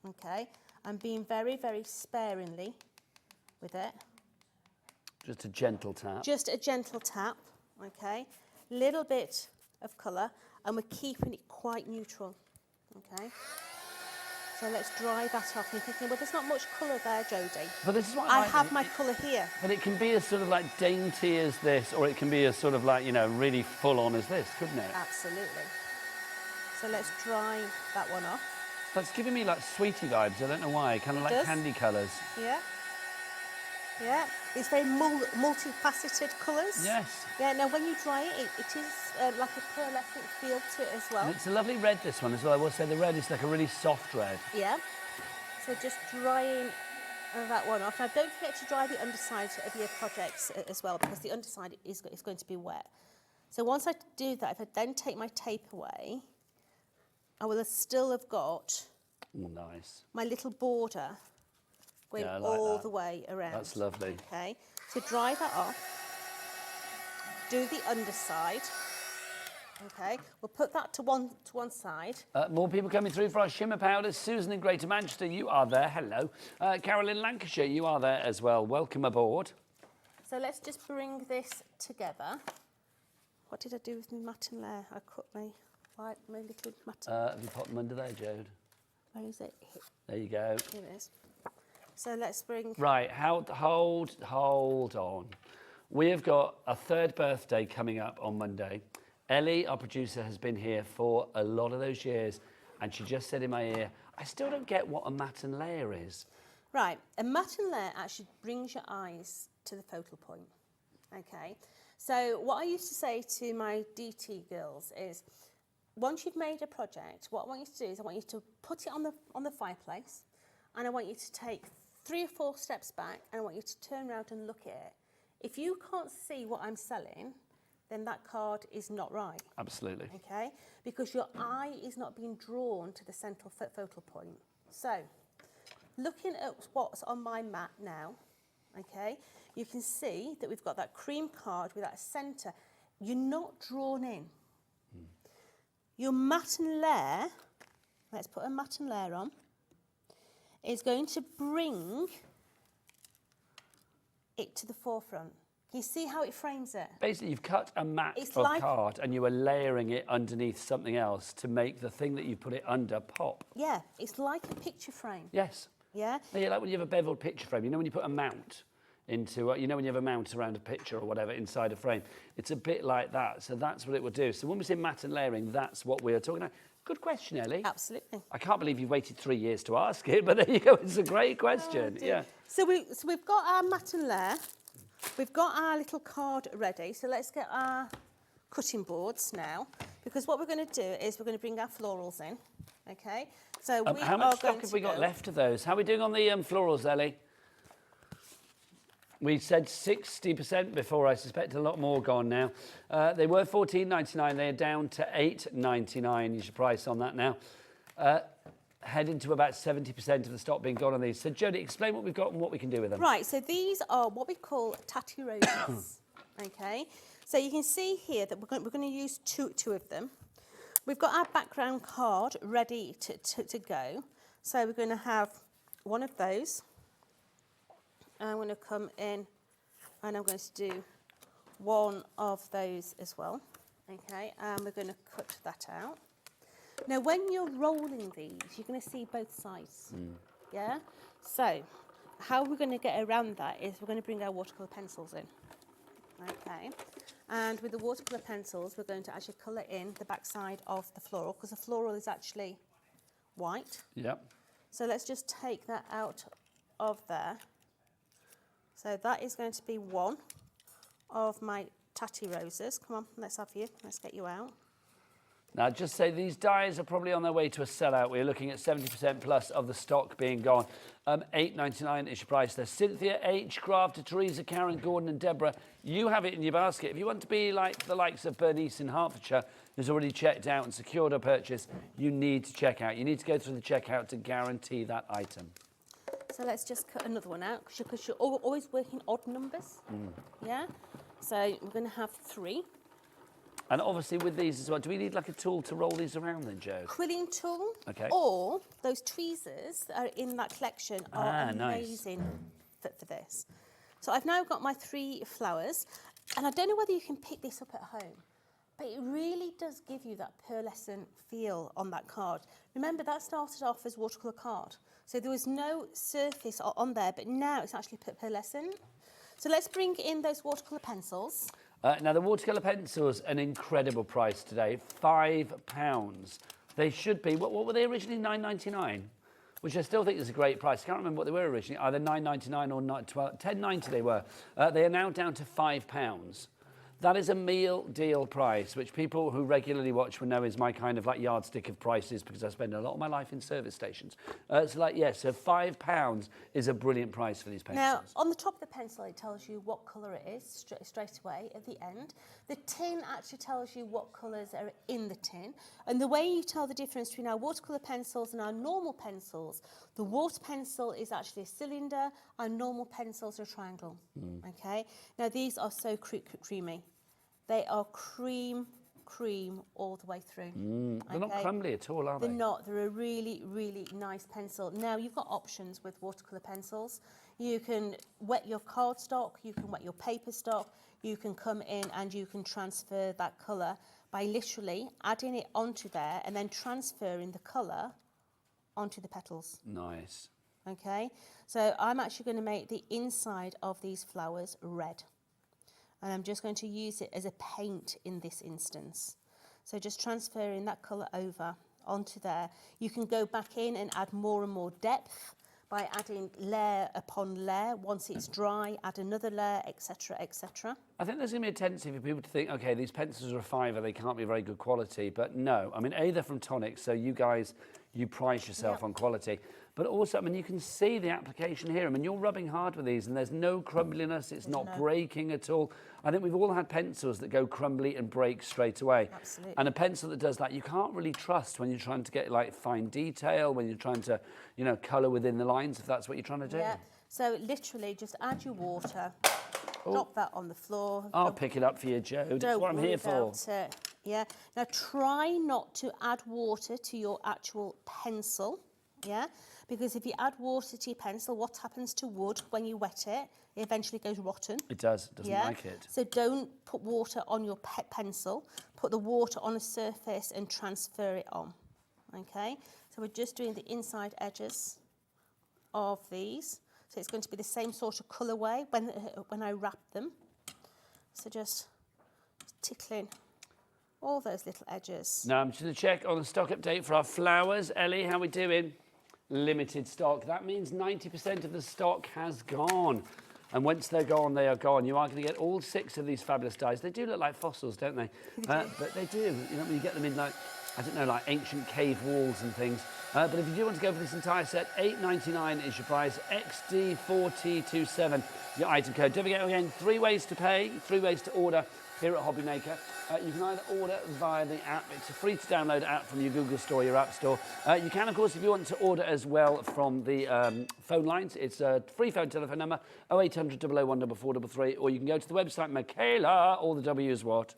Okay, I'm being very, very sparingly with it. Just a gentle tap. Just a gentle tap, okay. Little bit of colour, and we're keeping it quite neutral, okay. So let's dry that off. You're thinking, well, there's not much colour there, Jodie. But this is what I have my colour here. But it can be as sort of like dainty as this, or it can be as sort of like, you know, really full on as this, couldn't it? Absolutely. So let's dry that one off. That's giving me like sweetie vibes. I don't know why. Kind of like does. candy colours. Yeah. Yeah, it's very multifaceted colours. Yes. Yeah, now when you dry it, it is like a pearlescent feel to it as well. And it's a lovely red, this one, as well. I will say the red is like a really soft red. Yeah. So just drying that one off. Now don't forget to dry the underside of your projects as well, because the underside is going to be wet. So once I do that, if I then take my tape away, I will still have got Nice. my little border going Yeah, I like all that. the way around. That's lovely. Okay, so dry that off. Do the underside. Okay, we'll put that to one side. More people coming through for our shimmer powders. Susan in Greater Manchester, you are there. Hello. Carol in Lancashire, you are there as well. Welcome aboard. So let's just bring this together. What did I do with my matten layer? I cut my little matten. Have you put them under there, Jode? Where is it? There you go. Here it is. So let's bring... Right, hold on. We have got a third birthday coming up on Monday. Ellie, our producer, has been here for a lot of those years, and she just said in my ear, I still don't get what a matten layer is. Right, a matten layer actually brings your eyes to the focal point, okay? So what I used to say to my DT girls is, once you've made a project, what I want you to do is I want you to put it on the fireplace, and I want you to take 3 or 4 steps back, and I want you to turn around and look at it. If you can't see what I'm selling, then that card is not right. Absolutely. Okay? Because your eye is not being drawn to the central focal point. So, looking at what's on my mat now, okay, you can see that we've got that cream card with that centre. You're not drawn in. Your matten layer, let's put a matten layer on, is going to bring it to the forefront. Can you see how it frames it? Basically, you've cut a mat It's of like- card and you are layering it underneath something else to make the thing that you put it under pop. Yeah, it's like a picture frame. Yes. Yeah? Yeah, like when you have a beveled picture frame. You know when you put a mount into, you know when you have a mount around a picture or whatever inside a frame. It's a bit like that. So that's what it will do. So when we say mat and layering, that's what we're talking about. Good question, Ellie. Absolutely. I can't believe you've waited 3 years to ask it, but there you go. It's a great question. Yeah. So we've got our matten layer. We've got our little card ready. So let's get our cutting boards now, because what we're going to do is we're going to bring our florals in. Okay. So we How are much going stock have to we got go- left of those? How are we doing on the florals, Ellie? We said 60% before. I suspect a lot more gone now. They were $14.99. They are down to $8.99. You should price on that now. Heading to about 70% of the stock being gone on these. So, Jodie, explain what we've got and what we can do with them. Right, so these are what we call tatty roses. Okay, so you can see here that we're going to use two of them. We've got our background card ready to go. So we're going to have one of those. I'm going to come in and I'm going to do one of those as well. Okay, and we're going to cut that out. Now, when you're rolling these, you're going to see both sides. Yeah? So, how we're going to get around that is we're going to bring our watercolour pencils in. Okay. And with the watercolour pencils, we're going to actually colour in the backside of the floral, because the floral is actually white. Yep. So let's just take that out of there. So that is going to be one of my tatty roses. Come on, let's have you. Let's get you out. Now, just say these dyes are probably on their way to a sellout. We're looking at 70% plus of the stock being gone. $8.99 is your price there. Cynthia H, Crafter, Teresa, Karen, Gordon and Deborah, you have it in your basket. If you want to be like the likes of Bernice in Hertfordshire, who's already checked out and secured her purchase, you need to check out. You need to go through the checkout to guarantee that item. So let's just cut another one out, because you're always working odd numbers. Yeah? So we're going to have 3. And obviously with these as well, do we need like a tool to roll these around then, Jo? Quilling tool, Okay. or those tweezers that are in that collection are nice. amazing for this. So I've now got my 3 flowers, and I don't know whether you can pick this up at home, but it really does give you that pearlescent feel on that card. Remember, that started off as watercolour card, so there was no surface on there, but now it's actually pearlescent. So let's bring in those watercolour pencils. Now, the watercolour pencils, an incredible price today, £5. They should be, what were they originally, $9.99? which I still think is a great price. I can't remember what they were originally, either £9.99 or £10.90 they were. They are now down to £5. That is a meal deal price, which people who regularly watch will know is my kind of like yardstick of prices because I spend a lot of my life in service stations. So like, yes, so £5 is a brilliant price for these pencils. Now, on the top of the pencil, it tells you what colour it is straight away at the end. The tin actually tells you what colours are in the tin. And the way you tell the difference between our watercolour pencils and our normal pencils, the water pencil is actually a cylinder, our normal pencils are a triangle. Okay? Now, these are so creamy. They are cream all the way through. They're not crumbly at all, are they? They're not. They're a really, really nice pencil. Now, you've got options with watercolour pencils. You can wet your cardstock, you can wet your paper stock, you can come in and you can transfer that colour by literally adding it onto there and then transferring the colour onto the petals. Nice. Okay, so I'm actually going to make the inside of these flowers red. And I'm just going to use it as a paint in this instance. So just transferring that colour over onto there. You can go back in and add more and more depth by adding layer upon layer. Once it's dry, add another layer, etc., etc. I think there's going to be a tendency for people to think, okay, these pencils are a £5, they can't be very good quality. But no, I mean, A, they're from Tonic, so you guys, you price yourself on quality. But also, I mean, you can see the application here. I mean, you're rubbing hard with these and there's no crumbliness, it's not breaking at all. I think we've all had pencils that go crumbly and break straight away. Absolutely. And a pencil that does that, you can't really trust when you're trying to get like fine detail, when you're trying to, you know, colour within the lines, if that's what you're trying to do. Yeah, so literally just add your water, drop that on the floor. I'll pick it up for you, Joe. That's what I'm here for. It. Yeah. Now try not to add water to your actual pencil. Yeah, because if you add water to your pencil, what happens to wood when you wet it? It eventually goes rotten. It does. It doesn't like it. So don't put water on your pencil. Put the water on a surface and transfer it on. Okay. So we're just doing the inside edges of these. So it's going to be the same sort of colourway when I wrap them. So just tickling all those little edges. Now I'm just going to check on the stock update for our flowers. Ellie, how we doing? Limited stock. That means 90% of the stock has gone. And once they're gone, they are gone. You are going to get all 6 of these fabulous dies. They do look like fossils, don't they? But they do. You know, when you get them in like, I don't know, like ancient cave walls and things. But if you do want to go for this entire set, $8.99 is your price. XD4T27, your item code. Don't forget, again, 3 ways to pay, 3 ways to order here at HobbyMaker. You can either order via the app. It's a free-to-download app from your Google Store, your App Store. You can, of course, if you want to order as well from the phone lines. It's a free phone telephone number, 0800 001 4433, or you can go to the website, Michaela, all the W is what?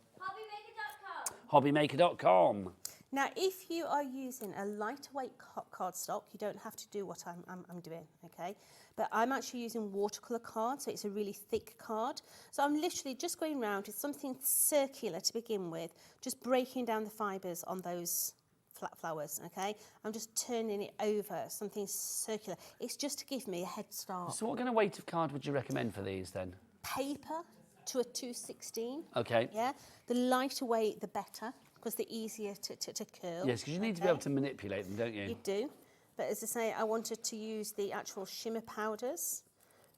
HobbyMaker.com. Now, if you are using a lightweight cardstock, you don't have to do what I'm doing, okay? But I'm actually using watercolour card, so it's a really thick card. So I'm literally just going round with something circular to begin with, just breaking down the fibres on those flat flowers, okay? I'm just turning it over, something circular. It's just to give me a head start. So what kind of weight of card would you recommend for these then? Paper to a 216. Okay. Yeah, the lighter weight, the better, because they're easier to curl. Yes, because you need to be able to manipulate them, don't you? You do. But as I say, I wanted to use the actual shimmer powders.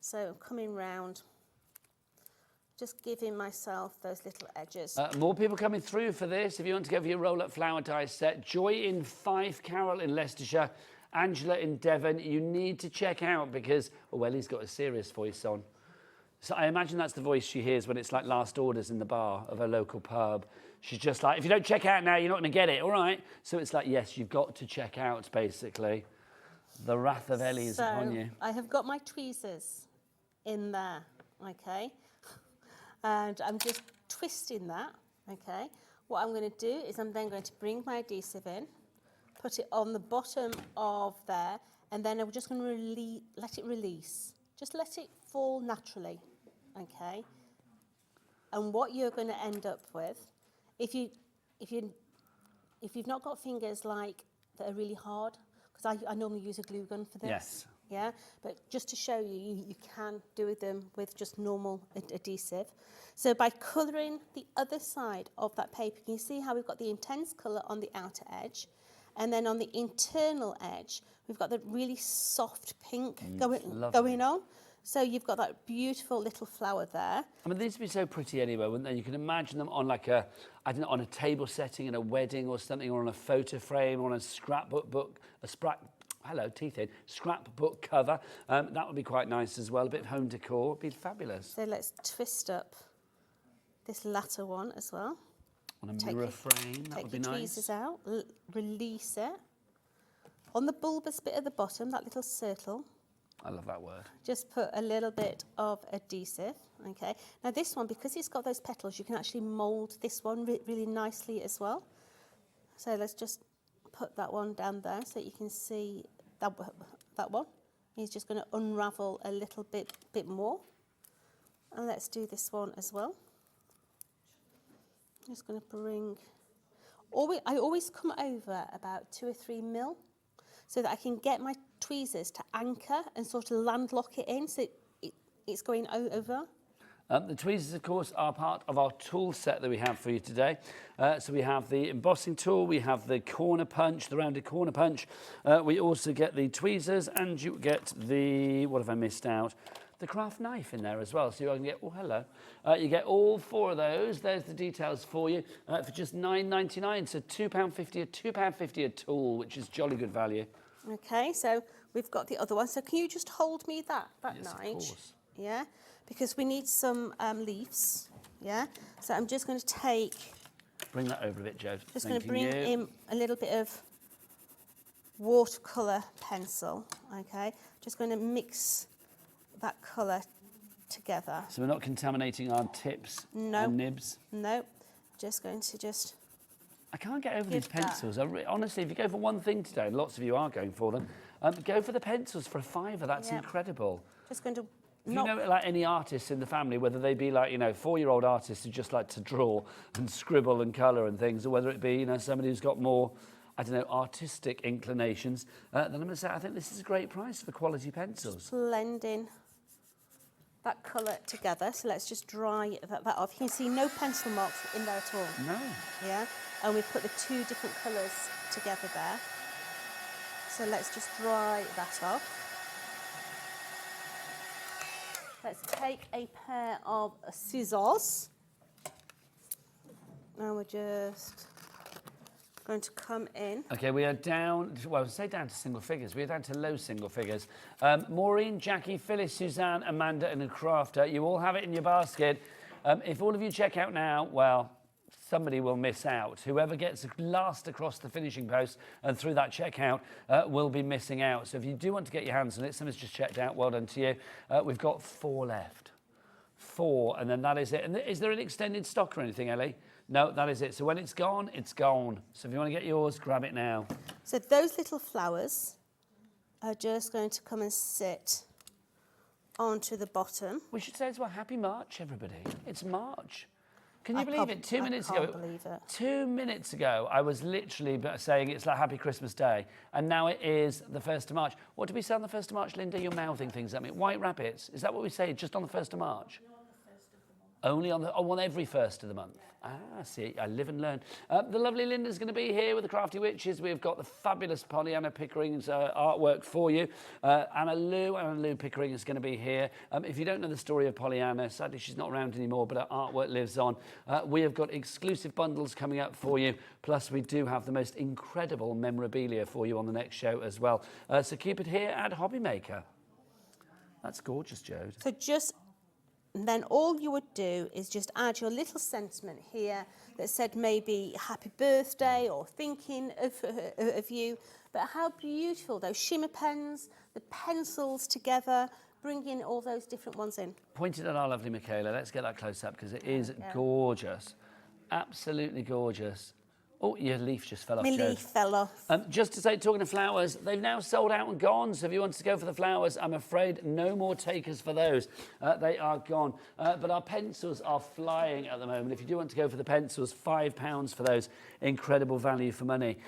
So I'm coming round, just giving myself those little edges. More people coming through for this. If you want to go for your roll-up flower die set, Joy in Fife, Carol in Leicestershire, Angela in Devon, you need to check out because, oh, Ellie's got a serious voice on. So I imagine that's the voice she hears when it's like last orders in the bar of her local pub. She's just like, if you don't check out now, you're not going to get it, all right? So it's like, yes, you've got to check out, basically. The wrath of Ellie is upon you. I have got my tweezers in there, okay? And I'm just twisting that, okay? What I'm going to do is I'm then going to bring my adhesive in, put it on the bottom of there, and then I'm just going to let it release. Just let it fall naturally, okay? And what you're going to end up with, if you've not got fingers like that are really hard, because I normally use a glue gun for this. Yes. Yeah, but just to show you, you can do them with just normal adhesive. So by colouring the other side of that paper, can you see how we've got the intense colour on the outer edge? And then on the internal edge, we've got the really soft pink lovely. going on. So you've got that beautiful little flower there. I mean, these would be so pretty anyway, wouldn't they? You can imagine them on like a, I don't know, on a table setting in a wedding or something, or on a photo frame, or on a scrapbook, scrapbook cover. That would be quite nice as well. A bit of home decor would be fabulous. So let's twist up this latter one as well. On a mirror frame, that would be Take your nice. tweezers out, release it. On the bulbous bit at the bottom, that little circle, I love that word. just put a little bit of adhesive, okay? Now this one, because it's got those petals, you can actually mould this one really nicely as well. So let's just put that one down there so you can see that one. He's just going to unravel a little bit more. And let's do this one as well. I'm just going to bring... I always come over about 2 or 3 mil so that I can get my tweezers to anchor and sort of landlock it in so it's going over. The tweezers, of course, are part of our tool set that we have for you today. So we have the embossing tool, we have the corner punch, the rounded corner punch. We also get the tweezers, and you get the, what have I missed out? The craft knife in there as well. So you can get, oh, hello. You get all 4 of those. There's the details for you for just £9.99. So £2.50, £2.50 a tool, which is jolly good value. Okay, so we've got the other one. So can you just hold me that Yes, of Nige? course. Yeah, because we need some leaves. Yeah, so I'm just going to take... Bring that over a bit, Joe. Just going to bring in a little bit of watercolour pencil, okay? Just going to mix that colour together. So we're not contaminating our tips and nibs? No, just going to just... I can't get over these Give that. pencils. Honestly, if you go for one thing today, and lots of you are going for them, go for the pencils for £5. That's Yeah. incredible. Just going to... If you know, like any artists in the family, whether they be like, 4-year-old artists who just like to draw and scribble and colour and things, or whether it be, somebody who's got more, I don't know, artistic inclinations, then I'm going to say I think this is a great price for quality pencils. blending that colour together. So let's just dry that off. You can see no pencil marks in there at all. No. Yeah, and we've put the 2 different colours together there. So let's just dry that off. Let's take a pair of scissors. Now we're just going to come in. Okay, we are down, well, say down to single figures. We are down to low single figures. Maureen, Jackie, Phyllis, Suzanne, Amanda and a crafter, you all have it in your basket. If all of you check out now, well, somebody will miss out. Whoever gets last across the finishing post and through that checkout will be missing out. So if you do want to get your hands on it, someone's just checked out, well done to you. We've got 4 left. 4, and then that is it. And is there an extended stock or anything, Ellie? No, that is it. So when it's gone, it's gone. So if you want to get yours, grab it now. So those little flowers are just going to come and sit onto the bottom. We should say as well, happy March, everybody. It's March. Can you believe it? 2 minutes ago. I can't believe it. 2 minutes ago, I was literally saying it's like Happy Christmas Day, and now it is the 1st of March. What did we say on the 1st of March, Linda? You're mouthing things at me. White rabbits. Is that what we say? Just on the 1st of March? Only on every 1st of the month. Ah, see, I live and learn. The lovely Linda's going to be here with the Crafty Witches. We've got the fabulous Pollyanna Pickering's artwork for you. Anna Lou Pickering is going to be here. If you don't know the story of Pollyanna, sadly she's not around anymore, but her artwork lives on. We have got exclusive bundles coming up for you. Plus, we do have the most incredible memorabilia for you on the next show as well. So keep it here at HobbyMaker. That's gorgeous, Jode. So just... And then all you would do is just add your little sentiment here that said maybe happy birthday or thinking of you. But how beautiful those shimmer pens, the pencils together, bringing all those different ones in. Pointed at our lovely Michaela. Let's get that close up because it is gorgeous. Absolutely gorgeous. Oh, your leaf just fell off, My Jode. leaf fell off. Just to say, talking of flowers, they've now sold out and gone. So if you want to go for the flowers, I'm afraid no more takers for those. They are gone. But our pencils are flying at the moment. If you do want to go for the pencils, £5 for those. Incredible value for money.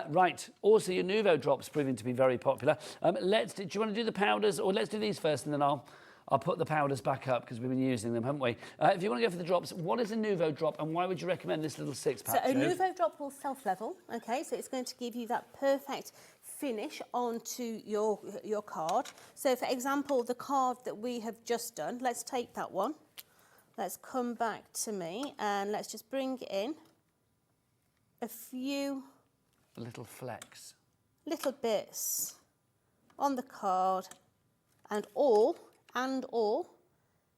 Right. Also, your Nuvo drops proving to be very popular. Do you want to do the powders, or let's do these first, and then I'll I'll put the powders back up because we've been using them, haven't we? If you want to go for the drops, what is a Nouveau drop and why would you recommend this little 6-pack? So a Nouveau drop will self-level, okay? So it's going to give you that perfect finish onto your card. So for example, the card that we have just done, let's take that one. Let's come back to me and let's just bring in a few little flecks. Little bits on the card and all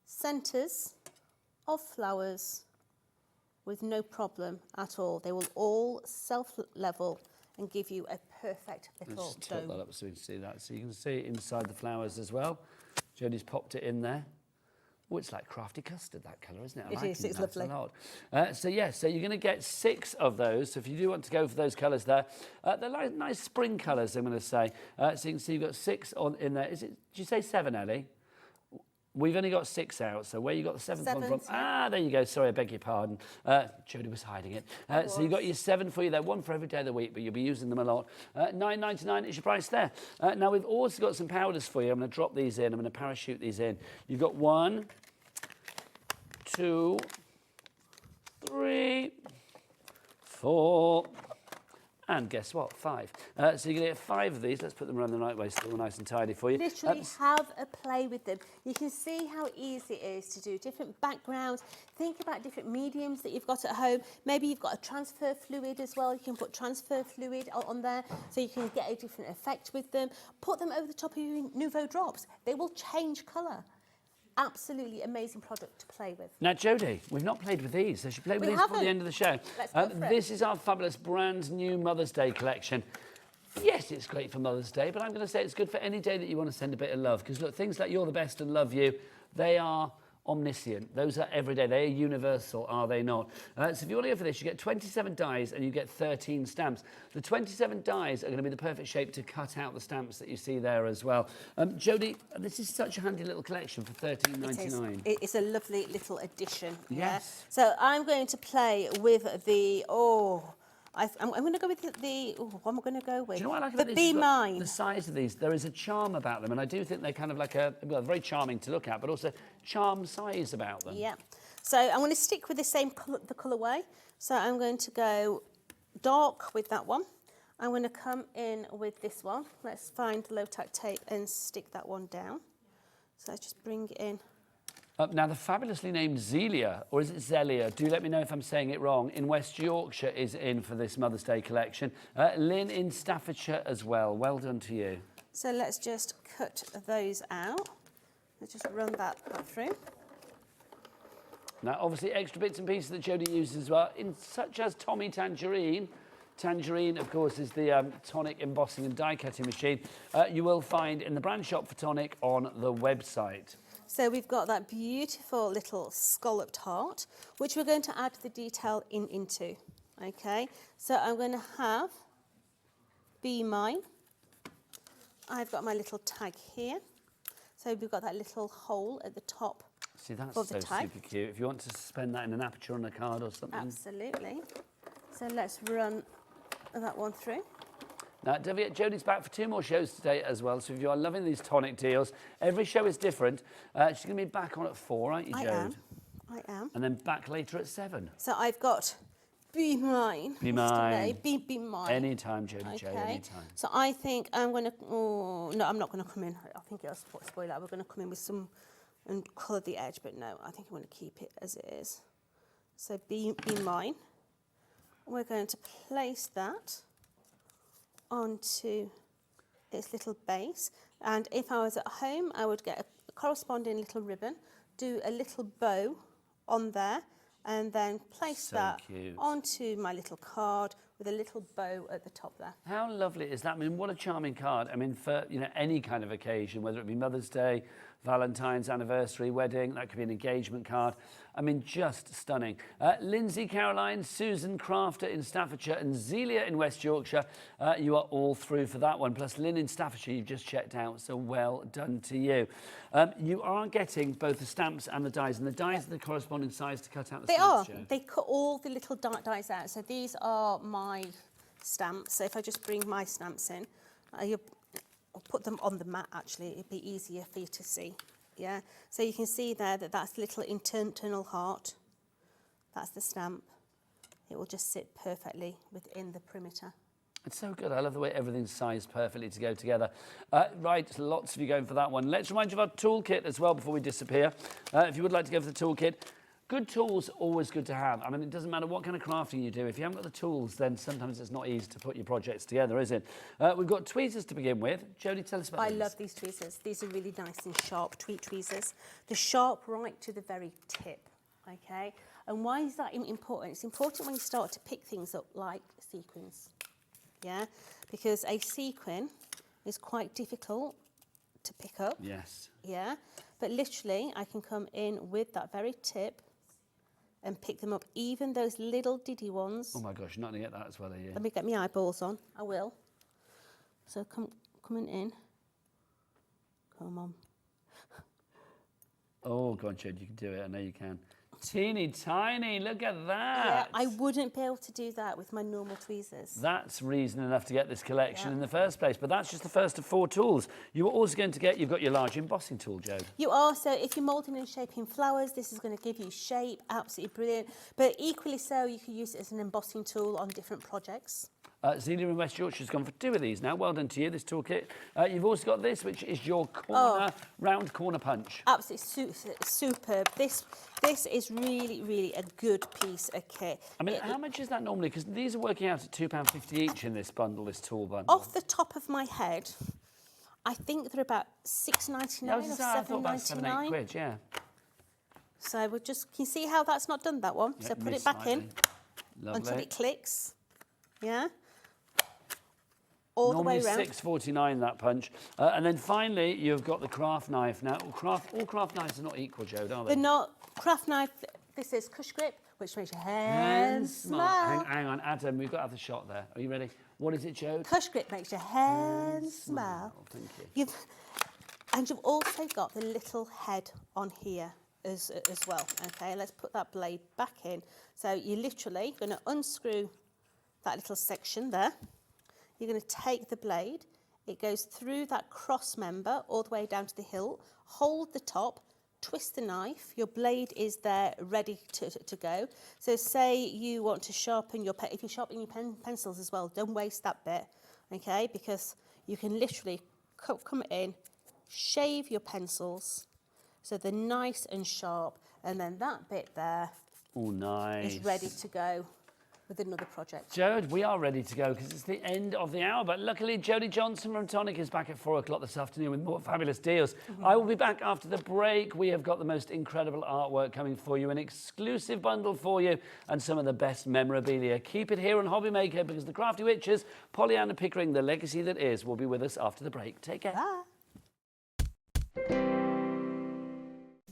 centres of flowers with no problem at all. They will all self-level and give you a perfect little Let's just tilt dome. that up so we can see that. So you can see inside the flowers as well. Jodie's popped it in there. Oh, it's like crafty custard, that colour, isn't it? It is, it's lovely. A lot. So you're going to get 6 of those. So if you do want to go for those colours there, they're like nice spring colours, I'm going to say. So you can see you've got 6 in there. Did you say 7, Ellie? We've only got 6 out, so where you got the 7th one from? Yeah. Ah, there you go. Sorry, I beg your pardon. Jodie was hiding it. So you've got your 7 for you there, 1 for every day of the week, but you'll be using them a lot. $9.99 is your price there. Now, we've also got some powders for you. I'm going to drop these in. I'm going to parachute these in. You've got 1, 2, 3, 4, and guess what? 5. So you're going to get 5 of these. Let's put them around the right way so they're all nice and tidy for you. Literally have a play with them. You can see how easy it is to do different backgrounds. Think about different mediums that you've got at home. Maybe you've got a transfer fluid as well. You can put transfer fluid on there so you can get a different effect with them. Put them over the top of your Nouveau drops. They will change colour. Absolutely amazing product to play with. Now, Jodie, we've not played with these. So should play with these before the end of the show. Let's go for it. This is our fabulous brand new Mother's Day collection. Yes, it's great for Mother's Day, but I'm going to say it's good for any day that you want to send a bit of love. Because look, things like You're the Best and Love You, they are omniscient. Those are everyday. They are universal, are they not? So if you want to go for this, you get 27 dies and you get 13 stamps. The 27 dies are going to be the perfect shape to cut out the stamps that you see there as well. Jodie, this is such a handy little collection for $13.99. It's a lovely little addition. Yes. Yeah? So I'm going to play with the, I'm going to go with what am I going to go with? Do you know what I like the about this? Be Mine. The size of these, there is a charm about them, and I do think they're kind of like very charming to look at, but also charm size about them. Yeah. So I'm going to stick with the same colourway. So I'm going to go dark with that one. I'm going to come in with this one. Let's find the low-tack tape and stick that one down. So let's just bring it in. Now, the fabulously named Zelia, or is it Zelia? Do let me know if I'm saying it wrong. In West Yorkshire is in for this Mother's Day collection. Lynn in Staffordshire as well. Well done to you. So let's just cut those out. Let's just run that through. Now, obviously, extra bits and pieces that Jodie uses as well, such as Tommy Tangerine. Tangerine, of course, is the Tonic embossing and die cutting machine you will find in the brand shop for Tonic on the website. So we've got that beautiful little scalloped heart, which we're going to add the detail into. Okay, so I'm going to have Be Mine. I've got my little tag here. So we've got that little hole at the top. See, that's of the so tag. super cute. If you want to suspend that in an aperture on a card or something. Absolutely. So let's run that one through. Now, don't forget, Jodie's back for 2 more shows today as well. So if you are loving these Tonic deals, every show is different. She's going to be back on at 4, aren't you, Jode? I am. And then back later at 7. So I've got Be Mine. Be Mine. Be Mine. Anytime, Jodie, Jode, anytime. So I think I'm going to... Oh, no, I'm not going to come in. I think it'll spoil that. We're going to come in with some... and colour the edge, but no, I think I'm going to keep it as it is. So Be Mine. We're going to place that onto its little base. And if I was at home, I would get a corresponding little ribbon, do a little bow on there, and then place that onto my little card with a little bow at the top there. How lovely is that? I mean, what a charming card. I mean, for any kind of occasion, whether it be Mother's Day, Valentine's anniversary, wedding, that could be an engagement card. I mean, just stunning. Lindsay, Caroline, Susan Crafter in Staffordshire and Zelia in West Yorkshire, you are all through for that one. Plus Lynn in Staffordshire, you've just checked out, so well done to you. You are getting both the stamps and the dies, and the dies are the corresponding size to cut out the stamps. They are. They cut all the little dies out. So these are my stamps. So if I just bring my stamps in, I'll put them on the mat, actually. It'd be easier for you to see. Yeah, so you can see there that that's the little internal heart. That's the stamp. It will just sit perfectly within the perimeter. It's so good. I love the way everything's sized perfectly to go together. Right, lots of you going for that one. Let's remind you of our toolkit as well before we disappear. If you would like to go for the toolkit, good tools, always good to have. I mean, it doesn't matter what kind of crafting you do. If you haven't got the tools, then sometimes it's not easy to put your projects together, is it? We've got tweezers to begin with. Jodie, tell us about these. I love these tweezers. These are really nice and sharp tweezers. They're sharp right to the very tip, okay? And why is that important? It's important when you start to pick things up like sequins, yeah? Because a sequin is quite difficult to pick up. Yes. Yeah, but literally I can come in with that very tip and pick them up, even those little diddy ones. Oh my gosh, you're not going to get that as well, are you? Let me get my eyeballs on. I will. So coming in. Come on. Oh, go on, Jodie, you can do it. I know you can. Teeny tiny, look at that. Yeah, I wouldn't be able to do that with my normal tweezers. That's reason enough to get this collection in the first place, but that's just the first of 4 tools. You're also going to get, you've got your large embossing tool, Jo. You are, so if you're moulding and shaping flowers, this is going to give you shape, absolutely brilliant. But equally so, you could use it as an embossing tool on different projects. Zelia in West Yorkshire's gone for 2 of these now. Well done to you, this toolkit. You've also got this, which is your corner, round corner punch. Absolutely superb. This is really, really a good piece of kit. I mean, how much is that normally? Because these are working out at £2.50 each in this bundle, this tool bundle. Off the top of my head, I think they're about £6.99 or I thought about 7, 8 £7.99. quid, yeah. So we'll just, can you see how that's not done, that one? Yeah, So put missed it back in Lovely. until it clicks. Yeah. All Normally the way around. £6.49 that punch. And then finally, you've got the craft knife. Now, all craft knives are not equal, Jo, are they? They're not. Craft knife, this is Cush Grip, which makes your hands smile. Hang on, Adam, we've got to have the shot there. Are you ready? What is it, Jo? Cush Grip makes your hands smile. Thank you. You've also got the little head on here as well. Okay, let's put that blade back in. So you're literally going to unscrew that little section there. You're going to take the blade. It goes through that cross member all the way down to the hilt. Hold the top, twist the knife. Your blade is there ready to go. So say you want to sharpen your if you're sharpening your pencils as well, don't waste that bit, okay? Because you can literally come in, shave your pencils so they're nice and sharp, and then that bit there nice. is ready to go with another project. Jode, we are ready to go because it's the end of the hour, but luckily Jodie Johnson from Tonic is back at 4 o'clock this afternoon with more fabulous deals. I will be back after the break. We have got the most incredible artwork coming for you, an exclusive bundle for you, and some of the best memorabilia. Keep it here on HobbyMaker because the crafty witches, Pollyanna Pickering, the legacy that is, will be with us after the break. Take care. Bye.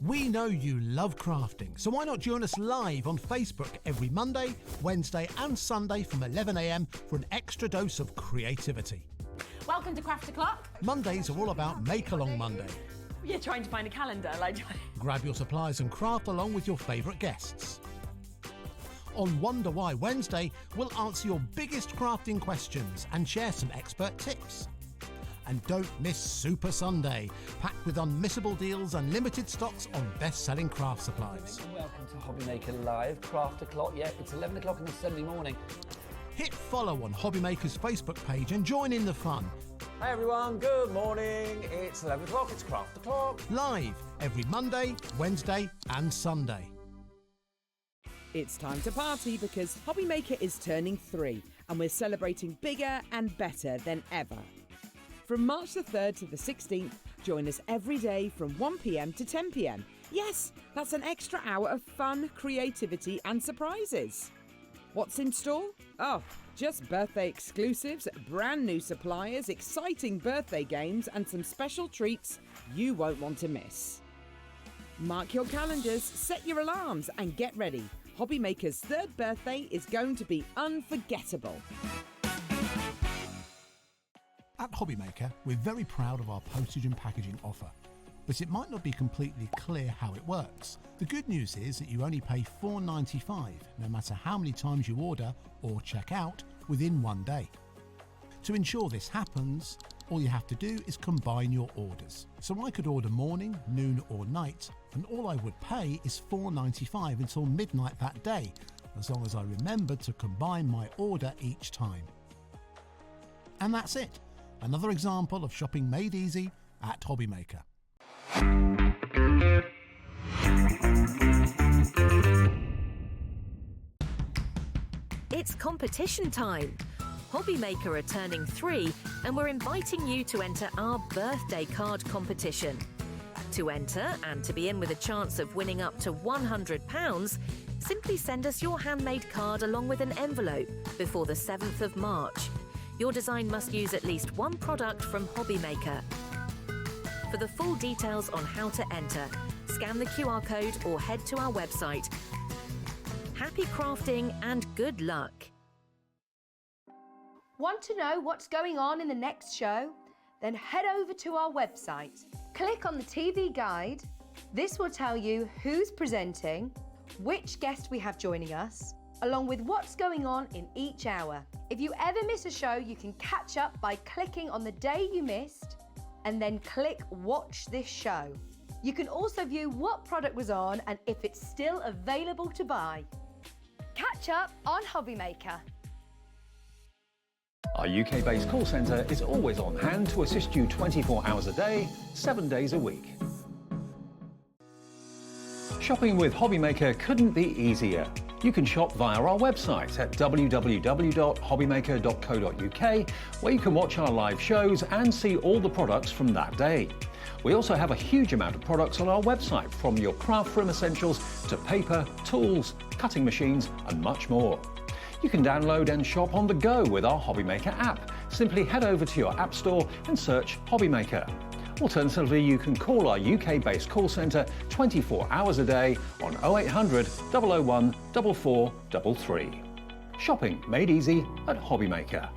We know you love crafting, so why not join us live on Facebook every Monday, Wednesday and Sunday from 11 a.m. for an extra dose of creativity. Welcome to Craft O'Clock. Mondays are all about Make Along Monday. You're trying to find a calendar, like. Grab your supplies and craft along with your favourite guests. On Wonder Why Wednesday, we'll answer your biggest crafting questions and share some expert tips. And don't miss Super Sunday, packed with unmissable deals and limited stocks on best-selling craft supplies. Welcome to HobbyMaker Live, Craft O'Clock. Yeah, it's 11 o'clock on a Sunday morning. Hit follow on HobbyMaker's Facebook page and join in the fun. Hi everyone, good morning. It's 11 o'clock, it's Craft O'Clock. Live every Monday, Wednesday and Sunday. It's time to party because HobbyMaker is turning 3 and we're celebrating bigger and better than ever. From March the 3rd to the 16th, join us every day from 1 p.m. to 10 p.m. Yes, that's an extra hour of fun, creativity and surprises. What's in store? Oh, just birthday exclusives, brand new suppliers, exciting birthday games and some special treats you won't want to miss. Mark your calendars, set your alarms and get ready. HobbyMaker's 3rd birthday is going to be unforgettable. At HobbyMaker, we're very proud of our postage and packaging offer, but it might not be completely clear how it works. The good news is that you only pay $4.95 no matter how many times you order or check out within 1 day. To ensure this happens, All you have to do is combine your orders. So I could order morning, noon or night, and all I would pay is $4.95 until midnight that day, as long as I remembered to combine my order each time. And that's it. Another example of shopping made easy at HobbyMaker. It's competition time. HobbyMaker are turning 3 and we're inviting you to enter our birthday card competition. To enter and to be in with a chance of winning up to £100, simply send us your handmade card along with an envelope before the 7th of March. Your design must use at least one product from HobbyMaker. For the full details on how to enter, scan the QR code or head to our website. Happy crafting and good luck! Want to know what's going on in the next show? Then head over to our website. Click on the TV guide. This will tell you who's presenting, which guest we have joining us, along with what's going on in each hour. If you ever miss a show, you can catch up by clicking on the day you missed and then click Watch This Show. You can also view what product was on and if it's still available to buy. Catch up on HobbyMaker. Our UK-based call centre is always on hand to assist you 24 hours a day, 7 days a week. Shopping with HobbyMaker couldn't be easier. You can shop via our website at www.hobbymaker.co.uk, where you can watch our live shows and see all the products from that day. We also have a huge amount of products on our website, from your craft room essentials to paper, tools, cutting machines and much more. You can download and shop on the go with our HobbyMaker app. Simply head over to your app store and search HobbyMaker. Alternatively, you can call our UK-based call centre 24 hours a day on 0800 001 4433. Shopping made easy at HobbyMaker.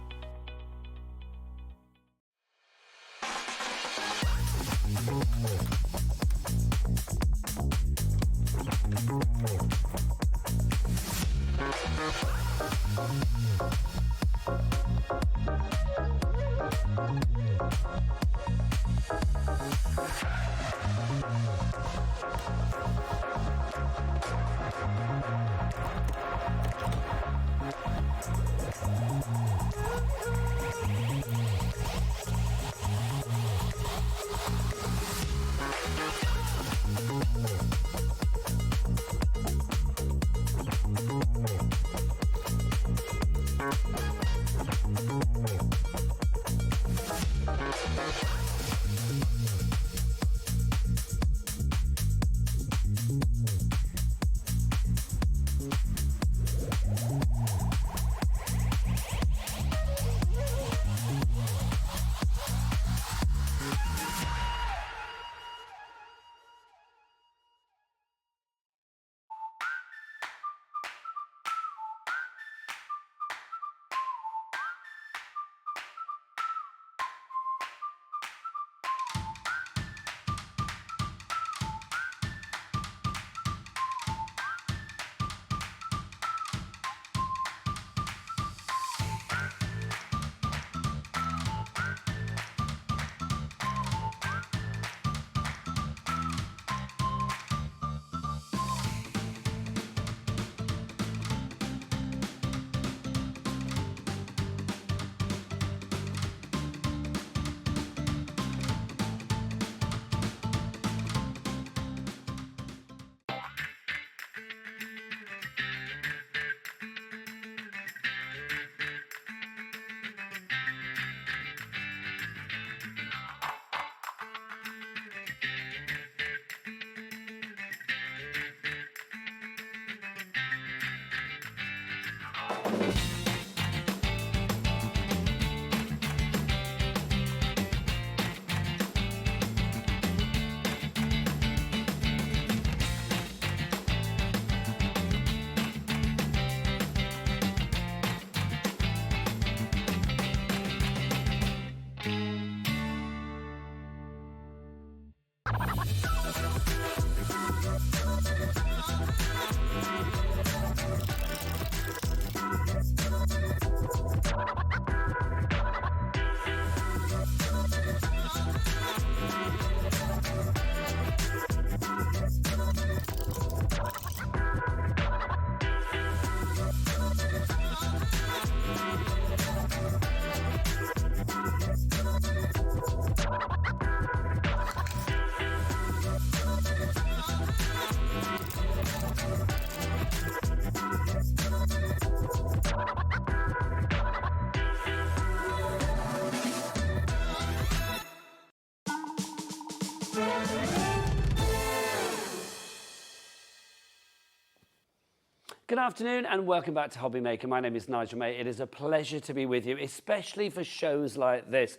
Good afternoon and welcome back to HobbyMaker. My name is Nigel May. It is a pleasure to be with you, especially for shows like this.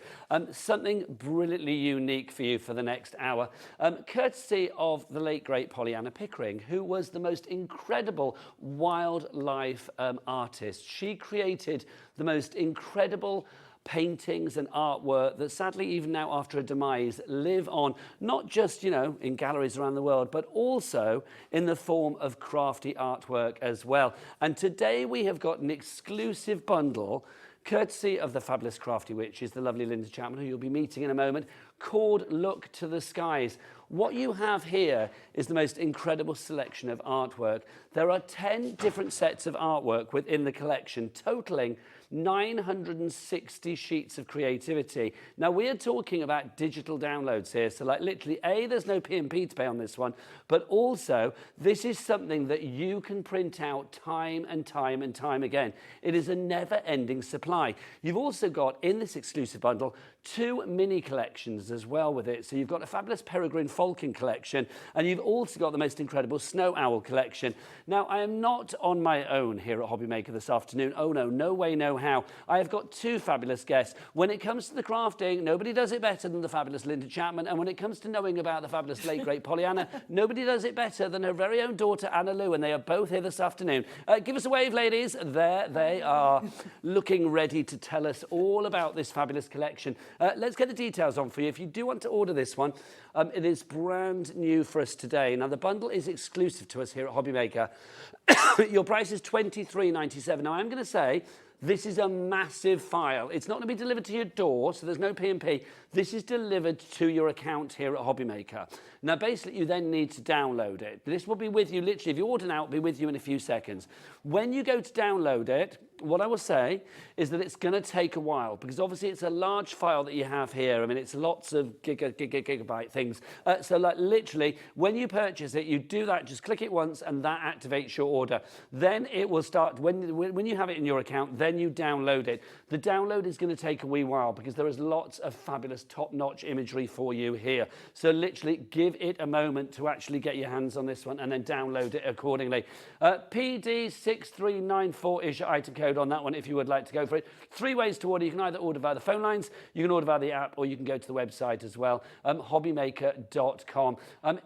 Something brilliantly unique for you for the next hour, courtesy of the late great Pollyanna Pickering, who was the most incredible wildlife artist. She created the most incredible paintings and artwork that sadly even now after her demise live on, not just, you know, in galleries around the world, but also in the form of crafty artwork as well. And today we have got an exclusive bundle courtesy of the fabulous crafty witches, the lovely Linda Chapman, who you'll be meeting in a moment, called Look to the Skies. What you have here is the most incredible selection of artwork. There are 10 different sets of artwork within the collection, totaling 960 sheets of creativity. Now, we are talking about digital downloads here, so like literally, A, there's no P&P to pay on this one, but also this is something that you can print out time and time and time again. It is a never-ending supply. You've also got, in this exclusive bundle, 2 mini collections as well with it. So you've got a fabulous Peregrine Falcon collection, and you've also got the most incredible Snow Owl collection. Now, I am not on my own here at HobbyMaker this afternoon. Oh no, no way, no how. I have got 2 fabulous guests. When it comes to the crafting, nobody does it better than the fabulous Linda Chapman, and when it comes to knowing about the fabulous late great Pollyanna, nobody does it better than her very own daughter Anna Lou, and they are both here this afternoon. Give us a wave, ladies. There they are, looking ready to tell us all about this fabulous collection. Let's get the details on for you. If you do want to order this one, it is brand new for us today. Now, the bundle is exclusive to us here at HobbyMaker. Your price is $23.97. Now, I'm going to say this is a massive file. It's not going to be delivered to your door, so there's no P&P. This is delivered to your account here at HobbyMaker. Now, basically, you then need to download it. This will be with you, literally, if you order now, it'll be with you in a few seconds. When you go to download it, what I will say is that it's going to take a while, because obviously it's a large file that you have here. I mean, it's lots of gigabyte things. So like literally, when you purchase it, you do that, just click it once, and that activates your order. Then it will start, when you have it in your account, then you download it. The download is going to take a wee while, because there is lots of fabulous top-notch imagery for you here. So literally, give it a moment to actually get your hands on this one, and then download it accordingly. PD6394 is your item code on that one if you would like to go for it. 3 ways to order. You can either order via the phone lines, you can order via the app, or you can go to the website as well, hobbymaker.com.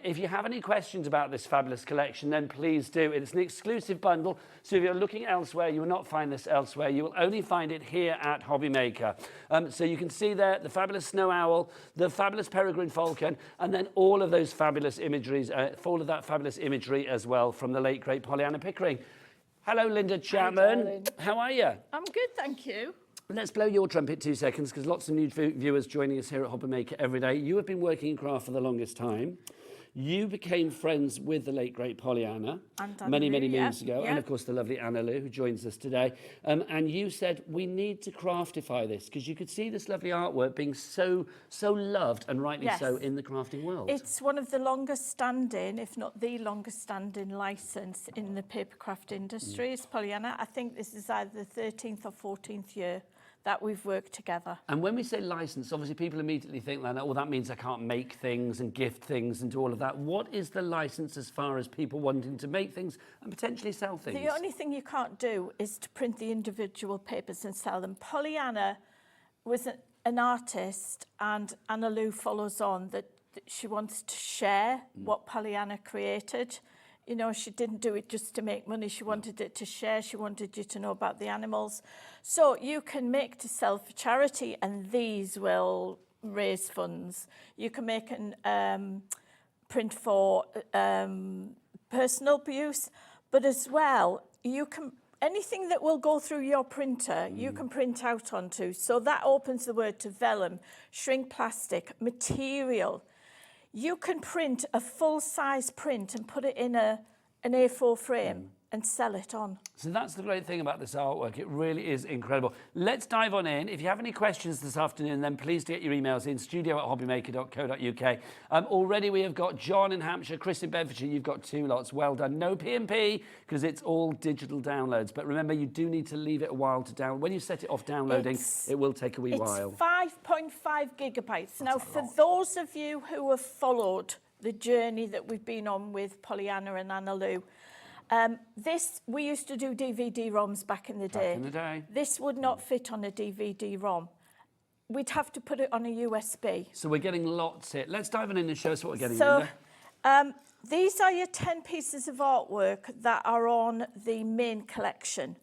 If you have any questions about this fabulous collection, then please do. It's an exclusive bundle, so if you're looking elsewhere, you will not find this elsewhere. You will only find it here at HobbyMaker. So you can see there the fabulous Snow Owl, the fabulous Peregrine Falcon, and then all of those fabulous imageries, all of that fabulous imagery as well from the late great Pollyanna Pickering. Hello, Linda Chapman. How are you? I'm good, thank you. Let's blow your trumpet 2 seconds, because lots of new viewers joining us here at HobbyMaker every day. You have been working in craft for the longest time. You became friends with the late great Pollyanna many moons ago, and of course the lovely Anna Lou, who joins us today. And you said we need to craftify this, because you could see this lovely artwork being so loved, and rightly so, in the crafting world. It's one of the longest standing, if not the longest standing licence in the papercraft industry. It's Pollyanna. I think this is either the 13th or 14th year that we've worked together. And when we say license, obviously people immediately think that, well, that means I can't make things and gift things and do all of that. What is the license as far as people wanting to make things and potentially sell things? The only thing you can't do is to print the individual papers and sell them. Pollyanna was an artist, and Anna Lou follows on that she wants to share what Pollyanna created. You know, she didn't do it just to make money. She wanted it to share. She wanted you to know about the animals. So you can make to sell for charity, and these will raise funds. You can make an print for personal use, but as well, you can anything that will go through your printer, you can print out onto. So that opens the word to vellum, shrink plastic, material. You can print a full-size print and put it in an A4 frame and sell it on. So that's the great thing about this artwork. It really is incredible. Let's dive on in. If you have any questions this afternoon, then please do get your emails in, studio@hobbymaker.co.uk. Already we have got John in Hampshire, Chris in Bedfordshire. You've got 2 lots. Well done. No P&P, because it's all digital downloads. But remember, you do need to leave it a while to download. When you set it off downloading, it will take a wee while. It's 5.5 gigabytes. Now, for those of you who have followed the journey that we've been on with Pollyanna and Anna Lou, This, we used to do DVD-ROMs back in the day. Back in the day. This would not fit on a DVD-ROM. We'd have to put it on a USB. So we're getting lots here. Let's dive in and show us what we're getting, So, Linda. these are your 10 pieces of artwork that are on the main collection.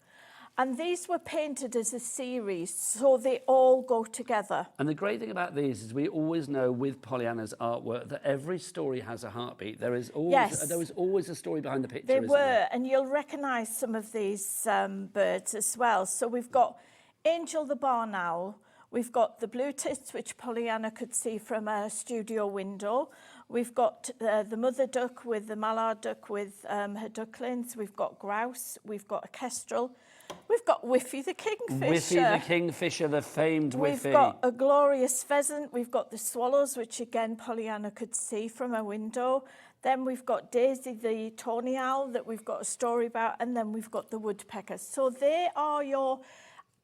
And these were painted as a series, so they all go together. And the great thing about these is we always know with Pollyanna's artwork that every story has a heartbeat. There is always a story behind the picture, isn't there? And you'll recognise some of these birds as well. So we've got Angel the barn owl. We've got the blue tits, which Pollyanna could see from a studio window. We've got the mother duck with the mallard duck with her ducklings. We've got grouse. We've got a kestrel. We've got Whiffy the kingfisher. Whiffy the kingfisher, the famed Whiffy. We've got a glorious pheasant. We've got the swallows, which again Pollyanna could see from her window. Then we've got Daisy the tawny owl that we've got a story about. And then we've got the woodpeckers. So they are your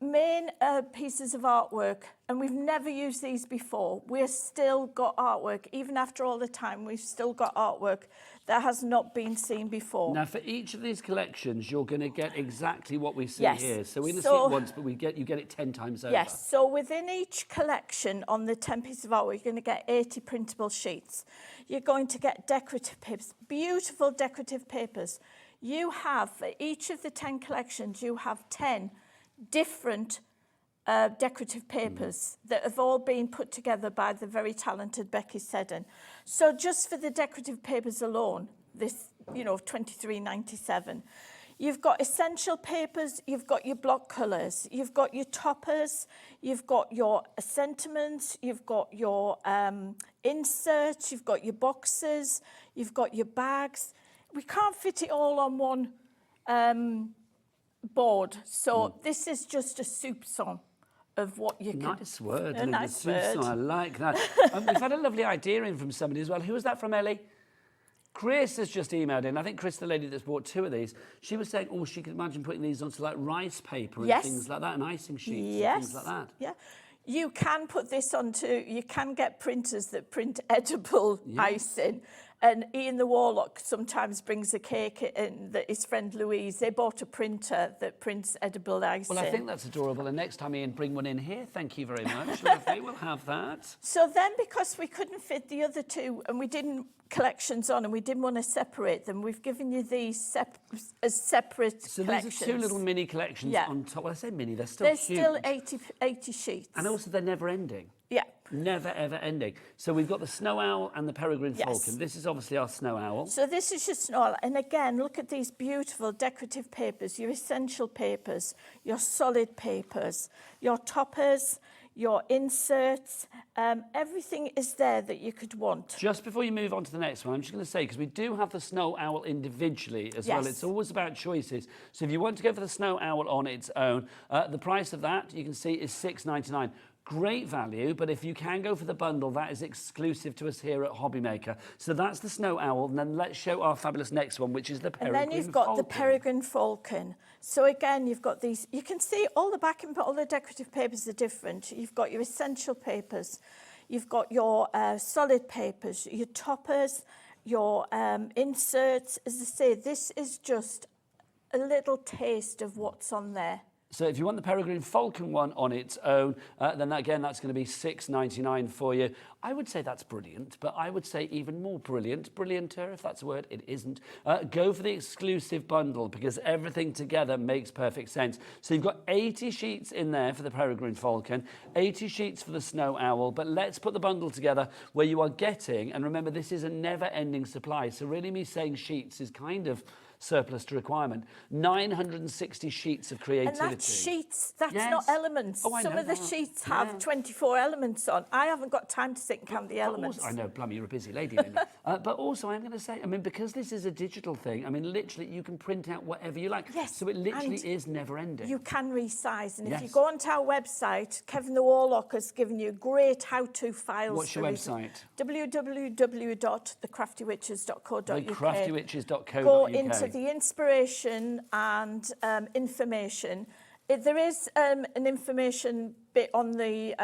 main pieces of artwork, and we've never used these before. We've still got artwork, even after all the time, we've still got artwork that has not been seen before. Now, for each of these collections, you're going to get exactly what we see Yes. here. So we're going to see it once, but you get it 10 times over. Yes, so within each collection on the 10 pieces of artwork, you're going to get 80 printable sheets. You're going to get decorative papers, beautiful decorative papers. You have, for each of the 10 collections, you have 10 different decorative papers that have all been put together by the very talented Becky Seddon. So just for the decorative papers alone, this, you know, £23.97. You've got essential papers, you've got your block colours, you've got your toppers, you've got your sentiments, you've got your inserts, you've got your boxes, you've got your bags. We can't fit it all on one board, so this is just a soupçon of what you can... Nice word, A nice word. I like that. We've had a lovely idea in from somebody as well. Who was that from, Ellie? Chris has just emailed in. I think Chris, the lady that's bought 2 of these, she was saying, oh, she could imagine putting these onto like rice paper and things like that, and icing sheets and things like that. Yeah. You can put this onto, you can get printers that print edible icing. And Ian the Warlock sometimes brings a cake in that his friend Louise, they bought a printer that prints edible icing. Well, I think that's adorable. And next time, Ian, bring one in here. Thank you very much. Lovely, we'll have that. So then, because we couldn't fit the other 2 and we didn't collections on and we didn't want to separate them, we've given you these as separate collections. So these are 2 little mini collections on top. Well, I say mini, they're still huge. They're still 80 sheets. And also, they're never ending. Yeah. Never, ever ending. So we've got the snow owl and the peregrine falcon. This is obviously our snow owl. So this is your snow owl. And again, look at these beautiful decorative papers, your essential papers, your solid papers, your toppers, your inserts, everything is there that you could want. Just before you move on to the next one, I'm just going to say, because we do have the snow owl individually as well. It's always about choices. So if you want to go for the snow owl on its own, the price of that, you can see, is £6.99. Great value, but if you can go for the bundle, that is exclusive to us here at HobbyMaker. So that's the snow owl, and then let's show our fabulous next one, which is the peregrine falcon. And then you've got the peregrine falcon. So again, you've got these, you can see all the backing, all the decorative papers are different. You've got your essential papers, you've got your solid papers, your toppers, your inserts. As I say, this is just a little taste of what's on there. So if you want the peregrine falcon one on its own, then again, that's going to be £6.99 for you. I would say that's brilliant, but I would say even more brillianter, if that's a word, it isn't. Go for the exclusive bundle, because everything together makes perfect sense. So you've got 80 sheets in there for the peregrine falcon, 80 sheets for the snow owl, but let's put the bundle together where you are getting, and remember, this is a never-ending supply, so really me saying sheets is kind of surplus to requirement. 960 sheets of creativity. And that's sheets, that's not elements. Oh, I Some know of the that. sheets have 24 elements on. I haven't got time to sit and count the elements. Also, I know, Plummy, you're a busy lady, Linda. But also, I'm going to say, I mean, because this is a digital thing, I mean, literally, you can print out whatever you like. Yes. So it literally is never-ending. You can resize. And if you go onto our website, Kevin the Warlock has given you great how-to files. What's your website? www.thecraftywitches.co.uk. Thecraftywitches.co.uk. Go into the inspiration and information, There is an information bit on the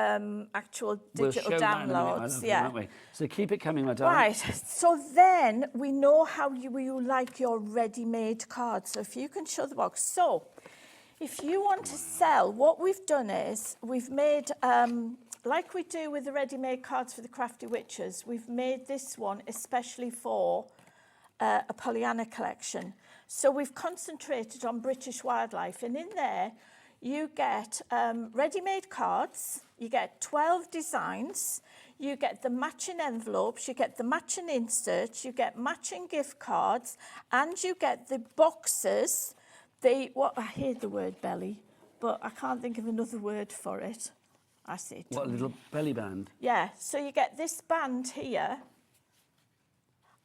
actual digital we'll show that in a minute, my downloads. lovely, Yeah. won't we? So keep it coming, my darling. Right, so then we know how you like your ready-made cards. So if you can show the box. So if you want to sell, what we've done is we've made, like we do with the ready-made cards for the Crafty Witches, we've made this one especially for a Pollyanna collection. So we've concentrated on British wildlife, and in there you get ready-made cards, you get 12 designs, you get the matching envelopes, you get the matching inserts, you get matching gift cards, and you get the boxes. I hate the word belly, but I can't think of another word for it. I say What, a little belly band? Yeah, so you get this band here,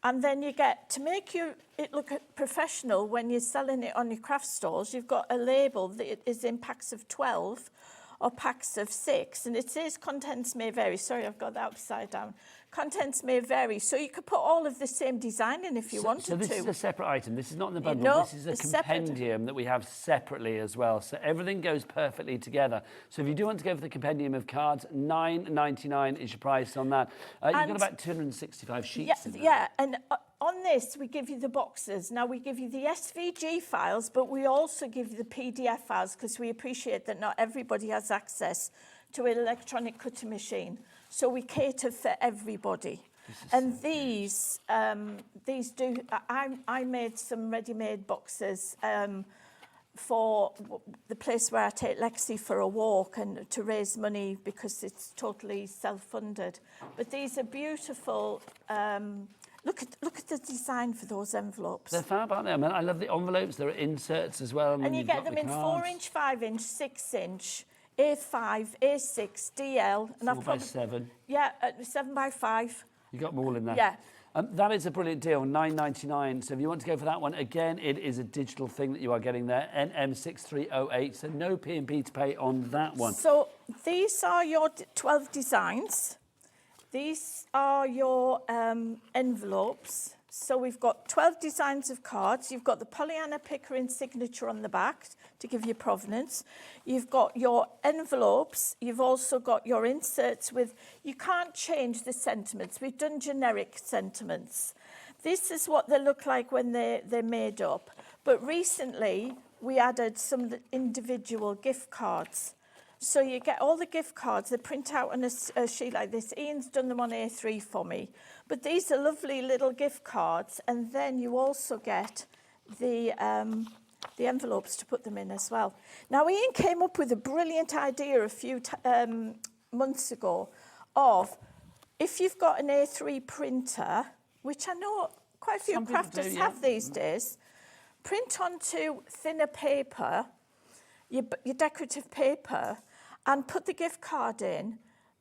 and then you get, to make it look professional when you're selling it on your craft stores, you've got a label that is in packs of 12 or packs of 6, and it says contents may vary. Sorry, I've got that upside down. Contents may vary, so you could put all of the same design in if you wanted to. So this is a separate item. This is not in the bundle. No, this is a it's separate. compendium that we have separately as well. So everything goes perfectly together. So if you do want to go for the compendium of cards, $9.99 is your price on that. You've got about 265 sheets in there. Yeah, and on this, we give you the boxes. Now, we give you the SVG files, but we also give you the PDF files because we appreciate that not everybody has access to an electronic cutting machine. So we cater for everybody. And these do, I made some ready-made boxes for the place where I take Lexi for a walk and to raise money because it's totally self-funded. But these are beautiful. Look at the design for those envelopes. They're fab, aren't they? I mean, I love the envelopes. There are inserts as well. And you get them in 4-inch, 5-inch, 6-inch, A5, A6, DL. And 4 by 7. Yeah, 7 by 5. You got them all in there. Yeah. That is a brilliant deal, $9.99. So if you want to go for that one, again, it is a digital thing that you are getting there, NM6308. So no P&P to pay on that one. So these are your 12 designs. These are your envelopes. So we've got 12 designs of cards. You've got the Pollyanna Pickering signature on the back to give you provenance. You've got your envelopes. You've also got your inserts with, you can't change the sentiments. We've done generic sentiments. This is what they look like when they're made up. But recently, we added some individual gift cards. So you get all the gift cards, they print out on a sheet like this. Ian's done them on A3 for me. But these are lovely little gift cards. And then you also get the envelopes to put them in as well. Now, Ian came up with a brilliant idea a few months ago of, if you've got an A3 printer, which I know quite a few crafters have these days, print onto thinner paper, your decorative paper, and put the gift card in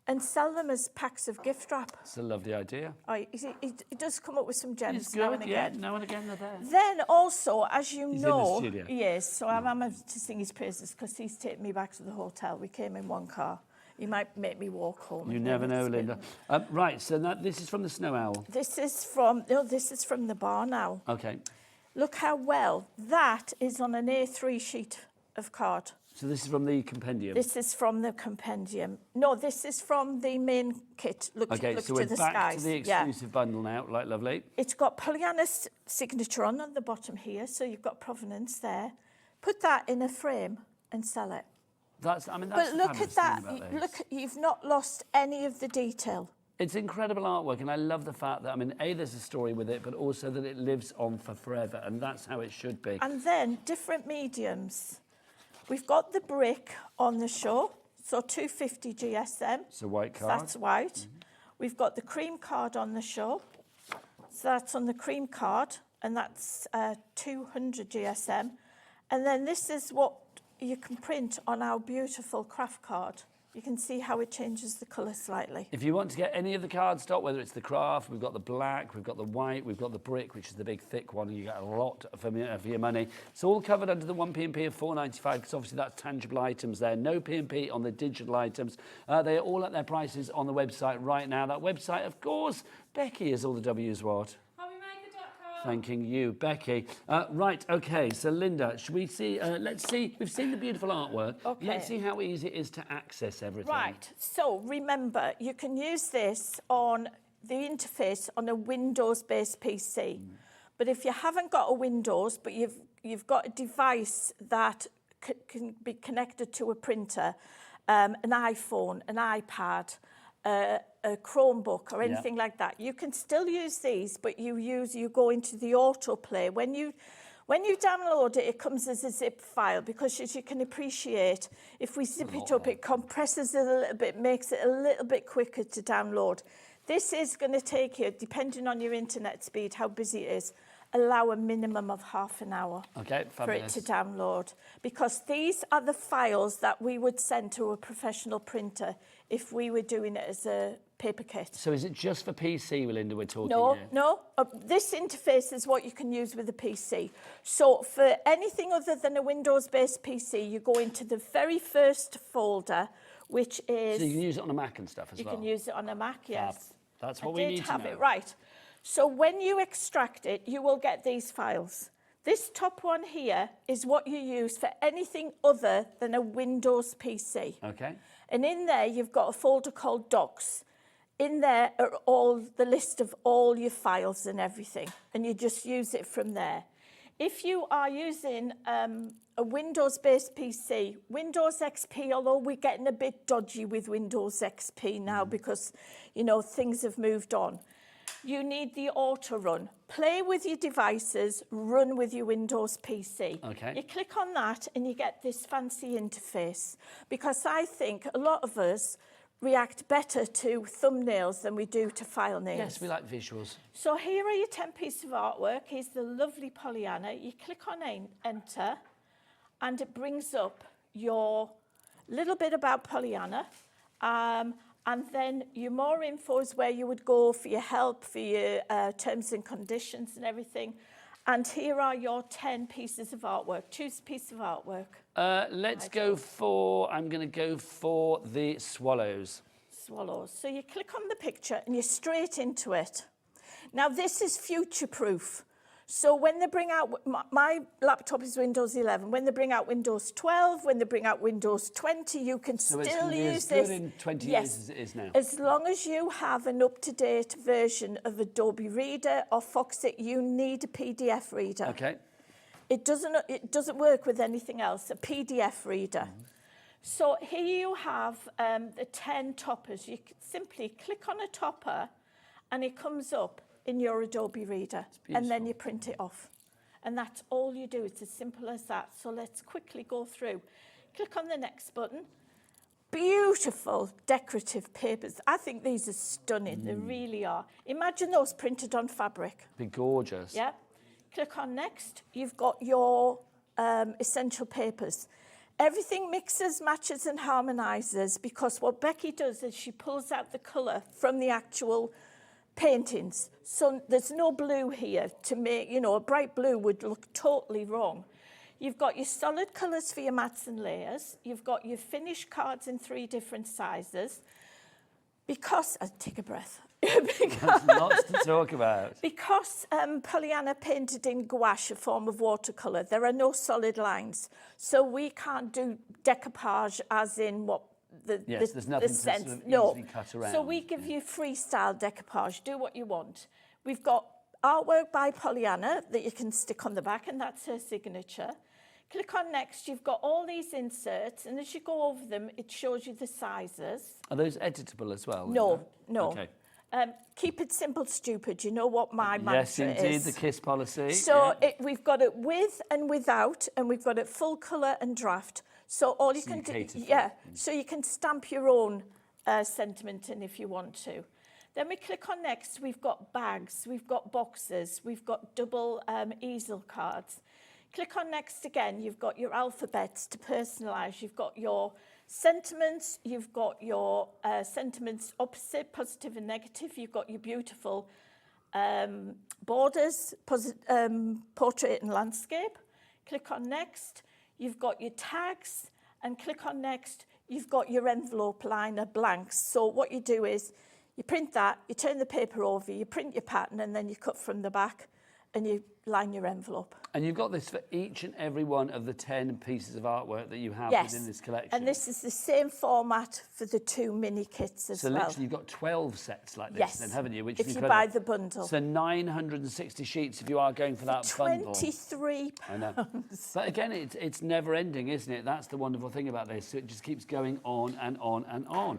and sell them as packs of gift wrap. It's a lovely idea. He does come up with some gems It's good, now and again. Yeah, now and again they're there. Then also, as you He's know, in the studio. yes, so I'm having to sing his praises because he's taken me back to the hotel. We came in one car. He might make me walk home. You never know, Linda. Right, so this is from the Snow Owl. This is from the Barn Owl. Okay. Look how well that is on an A3 sheet of card. So this is from the compendium? This is from the compendium. No, this is from the main kit. Look so to the we're skies. back to the exclusive bundle now. Right, lovely. It's got Pollyanna's signature on the bottom here, so you've got provenance there. Put that in a frame and sell it. That's But the look at fabulous that. thing about this. You've not lost any of the detail. It's incredible artwork, and I love the fact that, A, there's a story with it, but also that it lives on for forever, and that's how it should be. And then different mediums. We've got the brick on the show, so 250 GSM. It's a white So card. that's white. We've got the cream card on the show. So that's on the cream card, and that's 200 GSM. And then this is what you can print on our beautiful craft card. You can see how it changes the colour slightly. If you want to get any of the card stock, whether it's the craft, we've got the black, we've got the white, we've got the brick, which is the big thick one, and you get a lot for your money. It's all covered under the 1 P&P of $4.95, because obviously that's tangible items there. No P&P on the digital items. They are all at their prices on the website right now. That website, of course, Becky is all the W's what? Thanking you, Becky. Right, okay, so Linda, should we see, let's see, we've seen the beautiful artwork. Okay. Let's see how easy it is to access everything. Right, so remember, you can use this on the interface on a Windows-based PC. But if you haven't got a Windows, but you've got a device that can be connected to a printer, an iPhone, an iPad, a Chromebook or anything like that, you can still use these, but you go into the autoplay. When you download it, it comes as a zip file because, as you can appreciate, if we zip it up, it compresses it a little bit, makes it a little bit quicker to download. This is going to take you, depending on your internet speed, how busy it is, allow a minimum of half an hour for it to download. Because these are the files that we would send to a professional printer if we were doing it as a paper kit. So is it just for PC, Linda, we're talking here? No. This interface is what you can use with a PC. So for anything other than a Windows-based PC, you go into the very first folder, which is... So you can use it on a Mac and stuff as well? You can use it on a Mac, yes. That's what we need to know. I did have it, right. So when you extract it, you will get these files. This top one here is what you use for anything other than a Windows PC. Okay. And in there, you've got a folder called Docs. In there are all the list of all your files and everything, and you just use it from there. If you are using a Windows-based PC, Windows XP, although we're getting a bit dodgy with Windows XP now because, you know, things have moved on, you need the auto run. Play with your devices, run with your Windows PC. Okay. You click on that and you get this fancy interface, because I think a lot of us react better to thumbnails than we do to file names. Yes, we like visuals. So here are your 10 pieces of artwork. Here's the lovely Pollyanna. You click on enter and it brings up your little bit about Pollyanna. And then your more info is where you would go for your help, for your terms and conditions and everything. And here are your 10 pieces of artwork. Choose a piece of artwork. Let's go for, I'm going to go for the swallows. Swallows. So you click on the picture and you're straight into it. Now this is future-proof. So when they bring out, my laptop is Windows 11, when they bring out Windows 12, when they bring out Windows 20, you can still use this. As good in 20 years as it is now. As long as you have an up-to-date version of Adobe Reader or Foxit, you need a PDF reader. Okay. It doesn't work with anything else, a PDF reader. So here you have the 10 toppers. You simply click on a topper and it comes up in your Adobe Reader, and then you print it off. And that's all you do. It's as simple as that. So let's quickly go through. Click on the next button. Beautiful decorative papers. I think these are stunning. They really are. Imagine those printed on fabric. Be gorgeous. Yeah. Click on next. You've got your essential papers. Everything mixes, matches and harmonises, because what Becky does is she pulls out the colour from the actual paintings. So there's no blue here to make, you know, a bright blue would look totally wrong. You've got your solid colours for your mats and layers. You've got your finished cards in 3 different sizes. Because, I'll take a breath. There's lots to talk about. Because Pollyanna painted in gouache, a form of watercolour, there are no solid lines. So we can't do decoupage as in what there's nothing to sense. sort of No. easily cut around. So we give you freestyle decoupage. Do what you want. We've got artwork by Pollyanna that you can stick on the back, and that's her signature. Click on next. You've got all these inserts, and as you go over them, it shows you the sizes. Are those editable as well? No. Okay. Keep it simple, stupid. You know what my mantra yes, indeed, is. the KISS policy. So we've got it with and without, and we've got it full colour and draft. So all you can do, so you can stamp your own sentiment in if you want to. Then we click on next. We've got bags, we've got boxes, we've got double easel cards. Click on next again. You've got your alphabets to personalise. You've got your sentiments. You've got your sentiments opposite, positive and negative. You've got your beautiful borders, portrait and landscape. Click on next. You've got your tags, and click on next. You've got your envelope liner blanks. So what you do is you print that, you turn the paper over, you print your pattern, and then you cut from the back. and you line your envelope. And you've got this for each and every one of the 10 pieces of artwork that you have Yes, within this collection. and this is the same format for the 2 mini kits as well. So literally you've got 12 sets like this Yes, then, haven't you? Which if is you incredible. buy the bundle. So 960 sheets if you are going for that bundle. £23. I know. But again, it's never ending, isn't it? That's the wonderful thing about this. So it just keeps going on and on and on.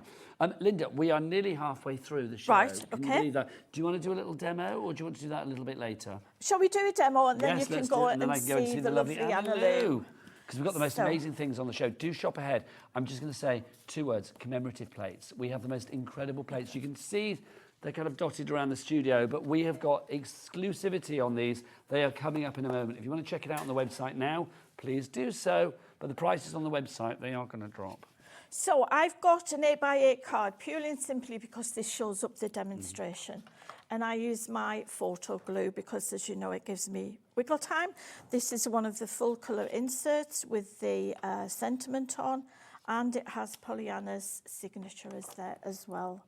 Linda, we are nearly halfway through the show. Right, Can you okay. believe that? Do you want to do a little demo or do you want to do that a little bit later? Shall we do a demo and then Yes, you can let's go do it, and then I can go and see the lovely Anna Lou. Because we've got the most amazing things on the show. Do shop ahead. I'm just going to say 2 words, commemorative plates. We have the most incredible plates. You can see they're kind of dotted around the studio, but we have got exclusivity on these. They are coming up in a moment. If you want to check it out on the website now, please do so. But the prices on the website, they are going to drop. So I've got an 8x8 card purely and simply because this shows up the demonstration. And I use my photo glue because, as you know, it gives me wiggle time. This is one of the full colour inserts with the sentiment on, and it has Pollyanna's signature there as well.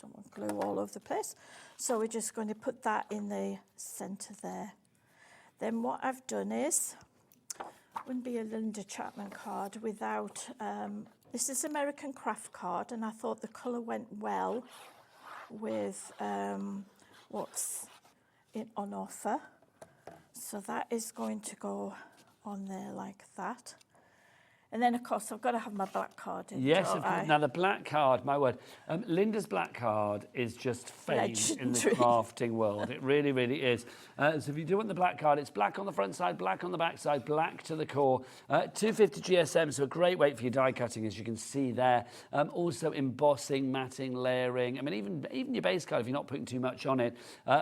Don't want glue all over the place. So we're just going to put that in the centre there. Then what I've done is, wouldn't be a Linda Chapman card without, this is American Craft card, and I thought the colour went well with what's on offer. So that is going to go on there like that. And then, of course, I've got to have my black card in. Yes, of course. Now, the black card, my word. Linda's black card is just fame in the crafting world. It really, really is. So if you do want the black card, it's black on the front side, black on the back side, black to the core. 250 GSM, so a great weight for your die cutting, as you can see there. Also embossing, matting, layering. I mean, even your base card, if you're not putting too much on it,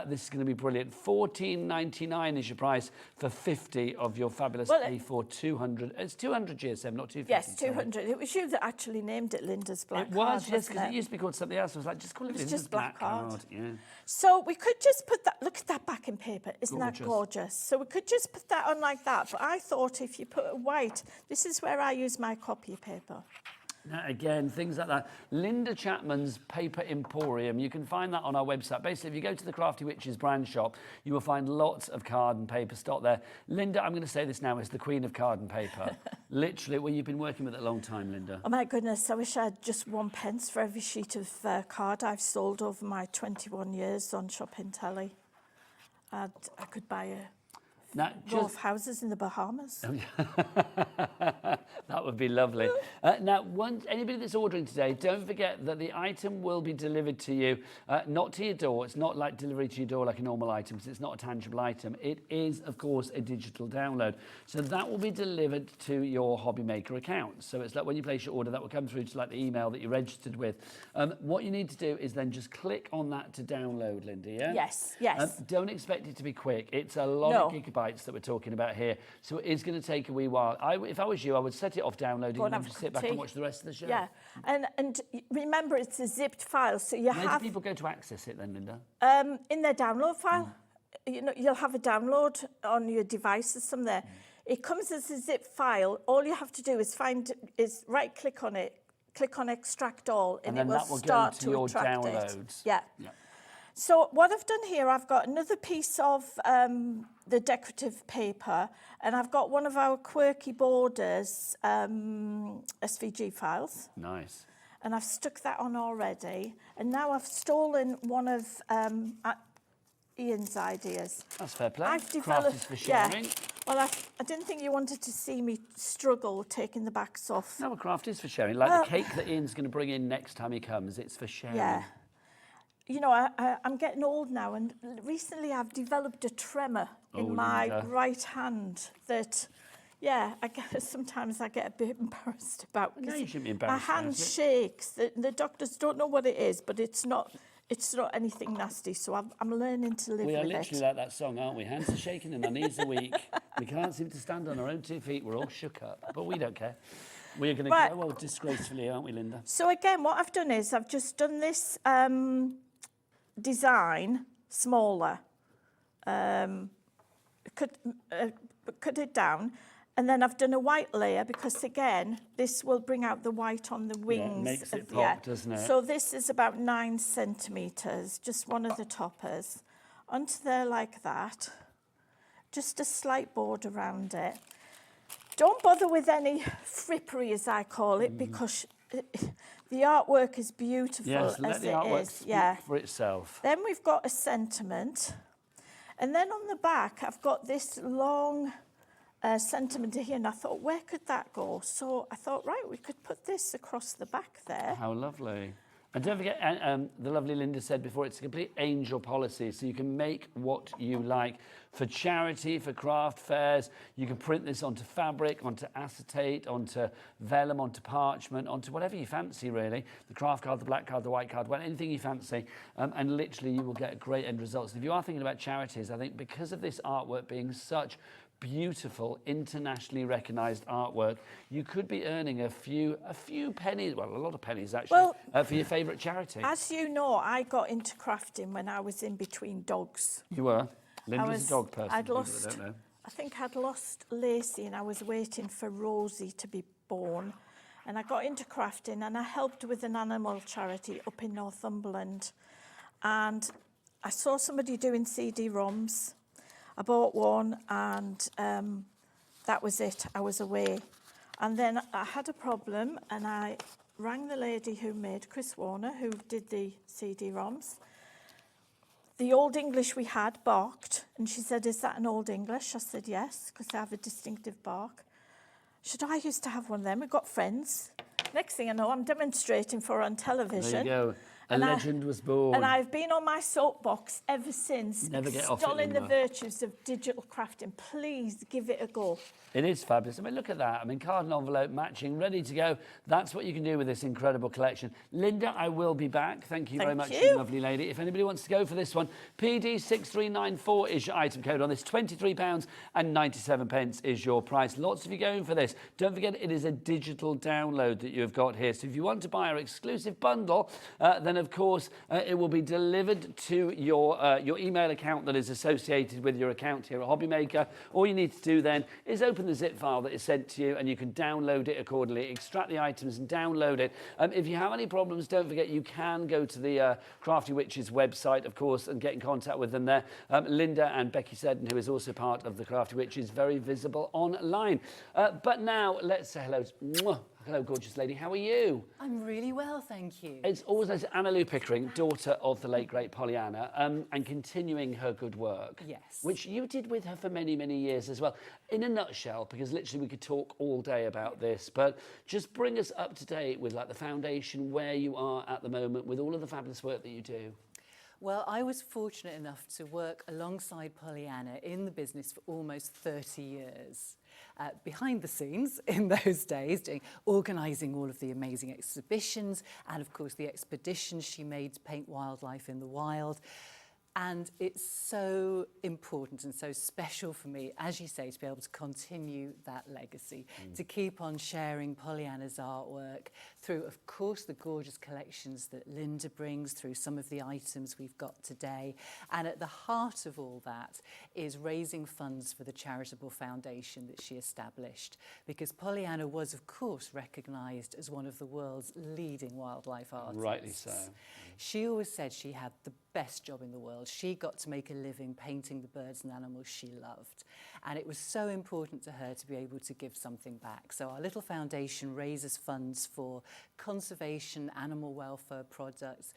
this is going to be brilliant. $14.99 is your price for 50 of your fabulous A4 200. It's 200 GSM. Not 250. Yes, 200. Sorry. It was you that actually named it Linda's black card. It was, yes, because it used to be called something else. I was like, just call it Linda's just black card. Yeah. So we could just put that, look at that backing paper, isn't Gorgeous. that gorgeous? So we could just put that on like that, but I thought if you put a white, this is where I use my copy paper. Now, again, things like that. Linda Chapman's Paper Emporium, you can find that on our website. Basically, if you go to the Crafty Witches brand shop, you will find lots of card and paper stock there. Linda, I'm going to say this now, is the queen of card and paper. Literally, well, you've been working with it a long time, Linda. Oh my goodness, I wish I had just 1 pence for every sheet of card I've sold over my 21 years on Shopping Telly. I could buy a row of houses in the Bahamas. That would be lovely. Now, anybody that's ordering today, don't forget that the item will be delivered to you, not to your door. It's not like delivery to your door like a normal item, because it's not a tangible item. It is, of course, a digital download. So that will be delivered to your HobbyMaker account. So it's like when you place your order, that will come through to like the email that you're registered with. What you need to do is then just click on that to download, Linda, yeah? Yes, yes. Don't expect it to be quick. It's a lot of gigabytes that we're talking about here. So it is going to take a wee while. If I was you, I would set it off downloading and then just sit back and watch the rest of the show. Yeah, and remember, it's a zipped file, so you Where do people go to access it then, Linda? In their download file. You know, you'll have a download on your devices somewhere. It comes as a zip file. All you have to do is right-click on it, click on Extract All, and it will start to your attract downloads. it. Yeah. So what I've done here, I've got another piece of the decorative paper, and I've got one of our Quirky Borders SVG files. Nice. And I've stuck that on already. And now I've stolen one of Ian's ideas. That's fair play. I've developed, Craft is for sharing. Yeah. Well, I didn't think you wanted to see me struggle taking the backs off. No, craft is for sharing. Like the cake that Ian's going to bring in next time he comes, it's for sharing. Yeah. You know, I'm getting old now, and recently I've developed a tremor in my right hand that, sometimes I get a bit embarrassed about. No, you shouldn't be embarrassed. My hand shakes. The doctors don't know what it is, but it's not anything nasty, so I'm learning to live with it. We are literally like that song, aren't we? Hands are shaking and our knees are weak. We can't seem to stand on our own 2 feet. We're all shook up, but we don't care. We're going to go disgracefully, aren't we, Linda? So again, what I've done is I've just done this design smaller, cut it down, and then I've done a white layer because again this will bring out the white on the wings. Yeah, it makes it pop, doesn't it? So this is about 9 centimetres, just one of the toppers, onto there like that. just a slight border around it. Don't bother with any frippery, as I call it, because the artwork is beautiful Yes, let as the it artwork is. speak for itself. Then we've got a sentiment. And then on the back, I've got this long sentiment here, and I thought, where could that go? So I thought, right, we could put this across the back there. How lovely. And don't forget, the lovely Linda said before, it's a complete angel policy, so you can make what you like. For charity, for craft fairs, you can print this onto fabric, onto acetate, onto vellum, onto parchment, onto whatever you fancy, really. The craft card, the black card, the white card, well, anything you fancy. And literally, you will get great end results. If you are thinking about charities, I think because of this artwork being such beautiful, internationally recognised artwork, you could be earning a few pennies, well, a lot of pennies actually, for your favourite charity. As you know, I got into crafting when I was in between dogs. You were? Linda's a dog person. I think I'd lost Lacey and I was waiting for Rosie to be born. And I got into crafting and I helped with an animal charity up in Northumberland. And I saw somebody doing CD-ROMs. I bought one and that was it. I was away. And then I had a problem and I rang the lady who made Chris Warner, who did the CD-ROMs. The Old English we had barked, and she said, is that an Old English? I said, yes, because they have a distinctive bark. She said, I used to have one of them. We got friends. Next thing I know, I'm demonstrating for her on television. There you go. A legend was born. And I've been on my soapbox ever since, Never get off it extolling the anymore. virtues of digital crafting. Please give it a go. It is fabulous. I mean, look at that. I mean, card and envelope matching, ready to go. That's what you can do with this incredible collection. Linda, I will be back. Thank you very much, you lovely lady. If anybody wants to go for this one, PD6394 is your item code on this. £23.97 is your price. Lots of you going for this. Don't forget, it is a digital download that you've got here. So if you want to buy our exclusive bundle, then of course it will be delivered to your email account that is associated with your account here at HobbyMaker. All you need to do then is open the zip file that is sent to you and you can download it accordingly, extract the items and download it. If you have any problems, don't forget you can go to the Crafty Witches website, of course, and get in contact with them there. Linda and Becky Seddon, who is also part of the Crafty Witches, very visible online. But now let's say hello to... Hello, gorgeous lady. How are you? I'm really well, thank you. It's always nice. Anna Pickering, daughter of the late, great Pollyanna, and continuing her good work. Yes. Which you did with her for many, many years as well. In a nutshell, because literally we could talk all day about this, but just bring us up to date with like the foundation, where you are at the moment, with all of the fabulous work that you do. Well, I was fortunate enough to work alongside Pollyanna in the business for almost 30 years. Behind the scenes in those days, organising all of the amazing exhibitions and, of course, the expeditions she made to paint wildlife in the wild. And it's so important and so special for me, as you say, to be able to continue that legacy, to keep on sharing Pollyanna's artwork through, of course, the gorgeous collections that Linda brings, through some of the items we've got today. And at the heart of all that is raising funds for the charitable foundation that she established, because Pollyanna was, of course, recognised as one of the world's leading wildlife artists. Rightly so. She always said she had the best job in the world. She got to make a living painting the birds and animals she loved. And it was so important to her to be able to give something back. So our little foundation raises funds for conservation, animal welfare projects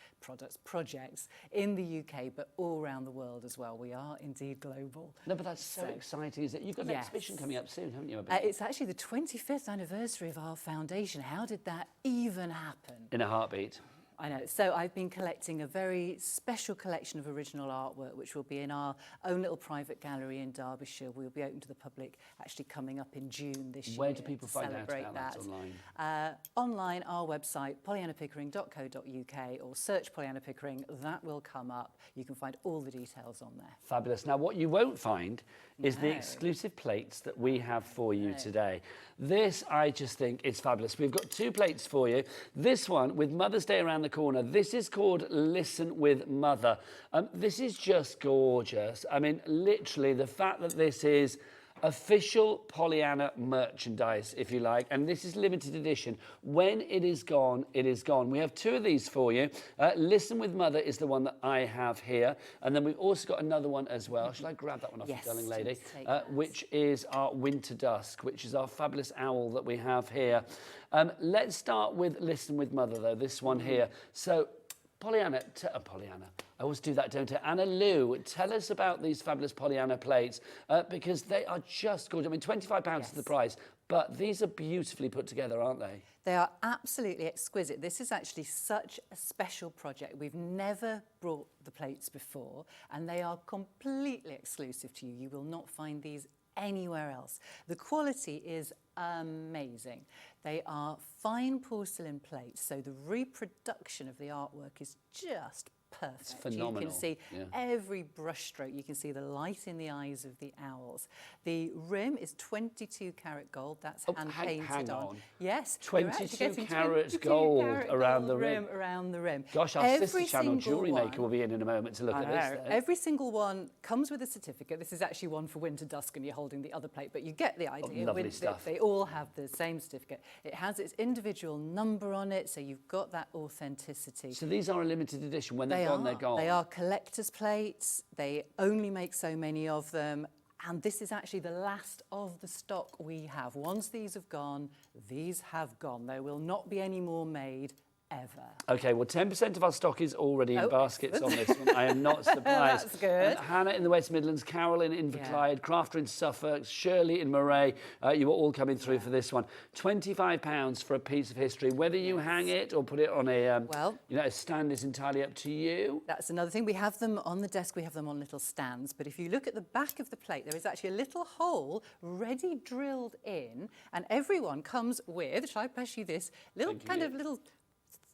in the UK, but all around the world as well. We are indeed global. No, but that's so exciting, isn't it? You've got an exhibition coming up soon, haven't you? It's actually the 25th anniversary of our foundation. How did that even happen? In a heartbeat. I know. So I've been collecting a very special collection of original artwork, which will be in our own little private gallery in Derbyshire. We'll be open to the public actually coming up in June this year. Where do people find out about that online? Online, our website, pollyannapickering.co.uk, or search Pollyanna Pickering. That will come up. You can find all the details on there. Fabulous. Now, what you won't find is the exclusive plates that we have for you today. This, I just think, is fabulous. We've got two plates for you. This one, with Mother's Day around the corner, this is called Listen with Mother. This is just gorgeous. I mean, literally, the fact that this is Official Pollyanna merchandise, if you like, and this is limited edition. When it is gone, it is gone. We have 2 of these for you. Listen with Mother is the one that I have here, and then we've also got another one as well. Shall I grab that one off you, darling lady? Which is our Winter Dusk, which is our fabulous owl that we have here. Let's start with Listen with Mother, though, this one here. So, Pollyanna, I always do that, don't I? Anna Lou, tell us about these fabulous Pollyanna plates, because they are just gorgeous. I mean, £25 is the price, but these are beautifully put together, aren't they? They are absolutely exquisite. This is actually such a special project. We've never brought the plates before, and they are completely exclusive to you. You will not find these anywhere else. The quality is amazing. They are fine porcelain plates, so the reproduction of the artwork is just perfect. It's phenomenal. You can see every brushstroke. You can see the light in the eyes of the owls. The rim is 22 karat gold. That's hand painted hang on. Yes, 22 karat gold around the rim. Around the rim. Gosh, our sister channel Jewellery Maker will be in a moment to look at this. Then. Every single one comes with a certificate. This is actually one for Winter Dusk, and you're holding the other plate, but you get the idea. Lovely stuff. They all have the same certificate. It has its individual number on it, so you've got that authenticity. So these are a limited edition. When they're gone, they're gone. They are collector's plates. They only make so many of them. And this is actually the last of the stock we have. Once these have gone, these have gone. There will not be any more made ever. OK, well, 10% of our stock is already in baskets on this one. I am not surprised. That's good. Hannah in the West Midlands, Carolyn in Inverclyde, Crafter in Suffolk, Shirley in Moray, you are all coming through for this one. £25 for a piece of history. Whether you hang it or put it on a, a stand is entirely up to you. That's another thing. We have them on the desk. We have them on little stands. But if you look at the back of the plate, there is actually a little hole ready drilled in, and everyone comes with, shall I pass you this, little little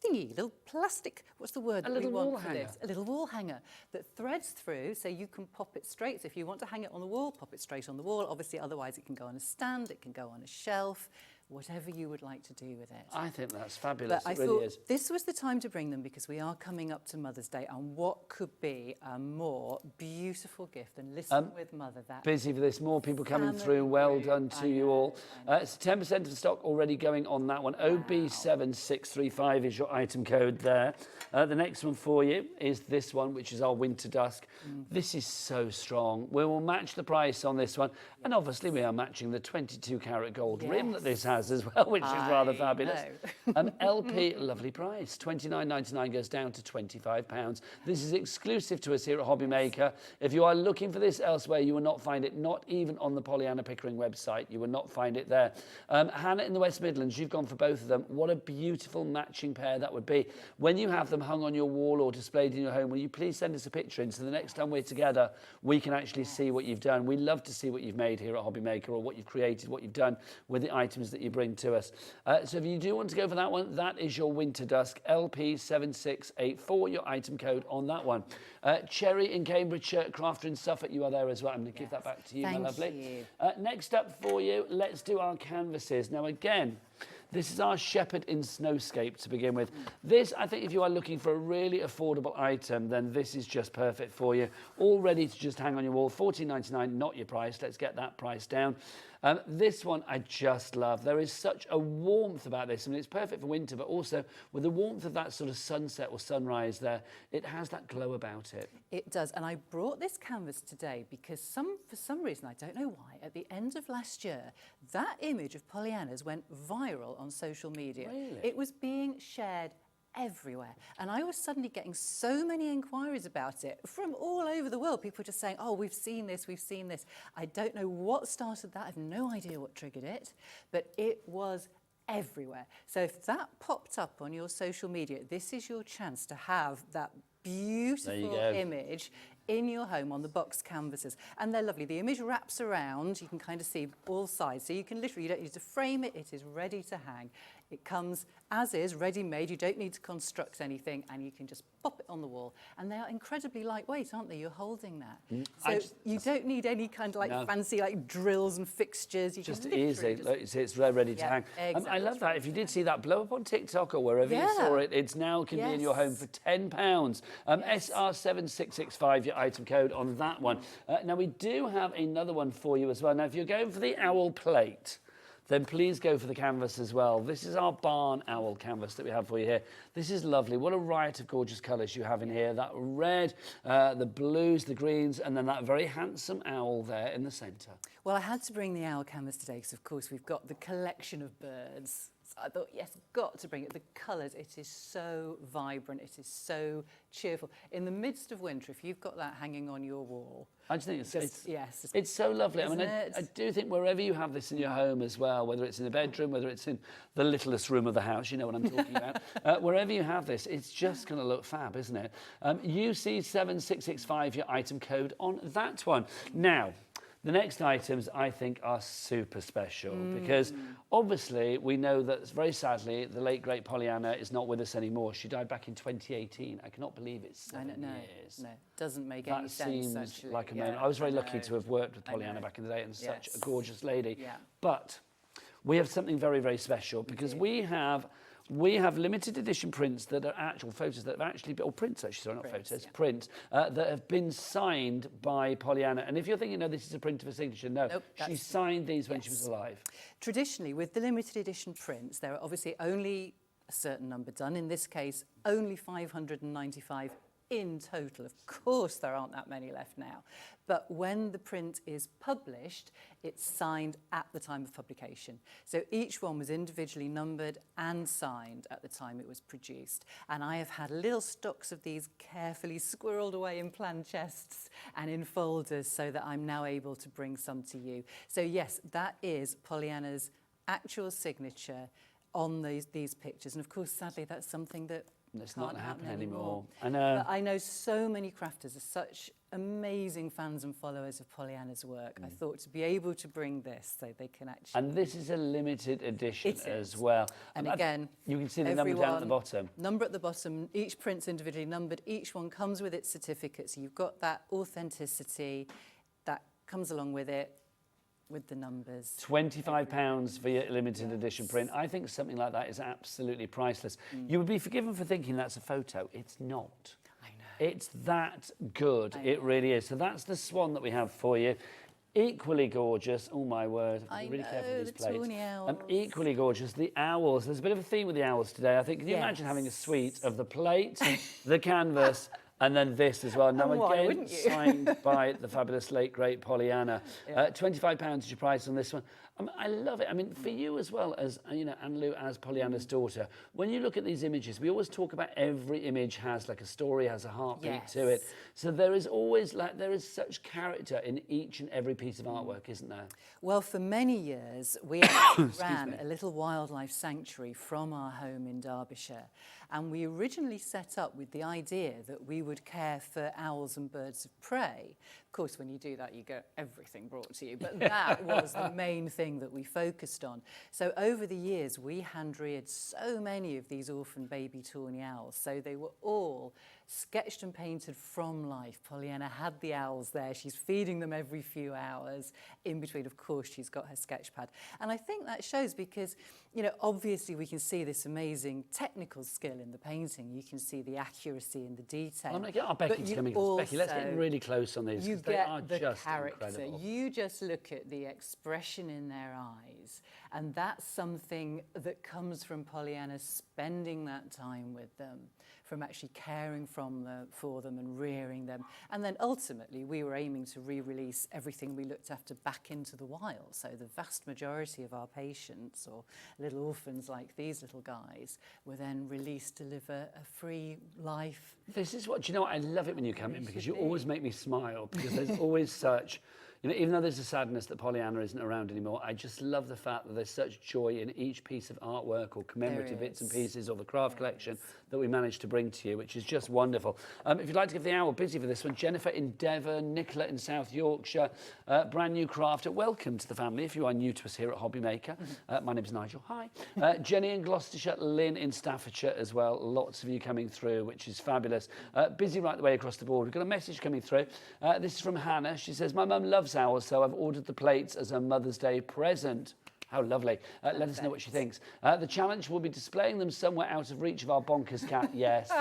thingy, little plastic, what's the word? A little wall hanger. A little wall hanger that threads through, so you can pop it straight. So if you want to hang it on the wall, pop it straight on the wall. Obviously, otherwise it can go on a stand, it can go on a shelf, whatever you would like to do with it. I think that's fabulous. But it really is. This was the time to bring them because we are coming up to Mother's Day, and what could be a more beautiful gift than Listen with Mother? That busy for this. More people coming through. Well done to you all. It's 10% of the stock already going on that one. OB7635 is your item code there. The next one for you is this one, which is our Winter Dusk. This is so strong. We will match the price on this one. And obviously we are matching the 22 karat gold rim that this has as well, which is rather fabulous. LP, lovely price. $29.99 goes down to £25. This is exclusive to us here at HobbyMaker. If you are looking for this elsewhere, you will not find it, not even on the Pollyanna Pickering website. You will not find it there. Hannah in the West Midlands, you've gone for both of them. What a beautiful matching pair that would be. When you have them hung on your wall or displayed in your home, will you please send us a picture in so the next time we're together, we can actually see what you've done. We love to see what you've made here at HobbyMaker, or what you've created, what you've done with the items that you bring to us. So if you do want to go for that one, that is your Winter Dusk, LP7684, your item code on that one. Cherry in Cambridgeshire, Crafter in Suffolk, you are there as well. I'm going to give that back to you, my lovely. Next up for you, let's do our canvases. Now again, this is our Shepherd in Snowscape to begin with. This, I think, if you are looking for a really affordable item, then this is just perfect for you. All ready to just hang on your wall. $14.99, not your price. Let's get that price down. This one I just love. There is such a warmth about this. I mean, it's perfect for winter, but also with the warmth of that sort of sunset or sunrise there, it has that glow about it. It does. And I brought this canvas today because for some reason, I don't know why, at the end of last year, that image of Pollyanna's went viral on social media. Really? It was being shared everywhere. And I was suddenly getting so many inquiries about it from all over the world. People just saying, oh, we've seen this, we've seen this. I don't know what started that. I have no idea what triggered it, but it was everywhere. So if that popped up on your social media, this is your chance to have that beautiful image in your home on the box canvases. And they're lovely. The image wraps around. You can kind of see all sides. So you can literally, you don't need to frame it. It is ready to hang. It comes as is, ready-made. You don't need to construct anything, and you can just pop it on the wall. And they are incredibly lightweight, aren't they? You're holding that. I So you don't need any kind of like No. fancy like drills and fixtures. You Just can literally easy. Like, it's ready to Yeah, hang. exactly. I love that. If you did see that blow up on TikTok or wherever you saw it, it's now can be in your home for £10. SR7665, your item code on that one. Now, we do have another one for you as well. Now, if you're going for the owl plate, then please go for the canvas as well. This is our barn owl canvas that we have for you here. This is lovely. What a riot of gorgeous colours you have in here. That red, the blues, the greens, and then that very handsome owl there in the centre. Well, I had to bring the owl canvas today because, of course, we've got the collection of birds. So I thought, yes, got to bring it. The colours, it is so vibrant. It is so cheerful. In the midst of winter, if you've got that hanging on your wall... I just think yes, it's so lovely. I mean, isn't I do think wherever you have this in your home as well, whether it's in the bedroom, whether it's in the littlest room of the house, you know what I'm talking about, wherever you have this, it's just going to look fab, isn't it? UC7665, your item code on that one. Now, the next items, I think, are super special because obviously we know that, very sadly, the late, great Pollyanna is not with us anymore. She died back in 2018. I cannot believe it's 7 years. No, doesn't make any sense, That seems actually. like a moment. I was very lucky to have worked with Pollyanna back in the day and such a gorgeous lady. Yeah. But we have something very, very special because we have limited edition prints that are actual photos that have actually been, or prints actually, sorry, not photos, prints that have been signed by Pollyanna. And if you're thinking, no, this is a print of a signature, no, Nope, she signed these when she was alive. Traditionally, with the limited edition prints, there are obviously only a certain number done. In this case, only 595 in total. Of course, there aren't that many left now. But when the print is published, it's signed at the time of publication. So each one was individually numbered and signed at the time it was produced. And I have had little stocks of these carefully squirreled away in planned chests and in folders so that I'm now able to bring some to you. So yes, that is Pollyanna's actual signature on these pictures. And of course, sadly, that's something that it's not happening anymore. I know. But I know so many crafters are such amazing fans and followers of Pollyanna's work. I thought to be able to bring this so they can actually... And this is a limited edition as well. And again, you can see the number down at the bottom. Number at the bottom. Each print's individually numbered. Each one comes with its certificate. So you've got that authenticity that comes along with it, with the numbers. £25 for your limited edition print. I think something like that is absolutely priceless. You would be forgiven for thinking that's a photo. It's not. I know. It's that good. It really is. So that's the swan that we have for you. Equally gorgeous. Oh, my word. I Be really know, careful with these the plates. tawny owls. Equally gorgeous. The owls. There's a bit of a theme with the owls today. I think, can you imagine having a suite of the plate, the canvas, and then this as well. Now, why again, wouldn't you? signed by the fabulous late, great Pollyanna. £25 is your price on this one. I love it. I mean, for you as well as, you know, Anne-Lou as Pollyanna's daughter, when you look at these images, we always talk about every image has like a story, has a heartbeat to it. So there is always there is such character in each and every piece of artwork, isn't there? Well, for many years, we actually ran a little wildlife sanctuary from our home in Derbyshire. And we originally set up with the idea that we would care for owls and birds of prey. Of course, when you do that, you get everything brought to you. But that was the main thing that we focused on. So over the years, we hand-reared so many of these orphan baby tawny owls. So they were all sketched and painted from life. Pollyanna had the owls there. She's feeding them every few hours. In between, of course, she's got her sketch pad. And I think that shows because, you know, obviously we can see this amazing technical skill in the painting. You can see the accuracy and the detail. I'm going to get our Becky to come in. Becky, let's get really close on these. You They are get the just character. incredible. You just look at the expression in their eyes, and that's something that comes from Pollyanna spending that time with them, from actually caring for them and rearing them. And then ultimately, we were aiming to re-release everything we looked after back into the wild. So the vast majority of our patients, or little orphans like these little guys, were then released to live a free life. This is what, do you know what? I love it when you come in because you always make me smile because there's always such, You know, even though there's a sadness that Pollyanna isn't around anymore, I just love the fact that there's such joy in each piece of artwork or commemorative bits and pieces or the craft collection that we managed to bring to you, which is just wonderful. If you'd like to give the hour busy for this one, Jennifer in Devon, Nicola in South Yorkshire, brand new crafter. Welcome to the family if you are new to us here at HobbyMaker. My name's Nigel. Hi. Jenny in Gloucestershire, Lynn in Staffordshire as well. Lots of you coming through, which is fabulous. Busy right the way across the board. We've got a message coming through. This is from Hannah. She says, my mum loves owls, so I've ordered the plates as a Mother's Day present. How lovely. Let us know what she thinks. The challenge will be displaying them somewhere out of reach of our bonkers cat. Yes.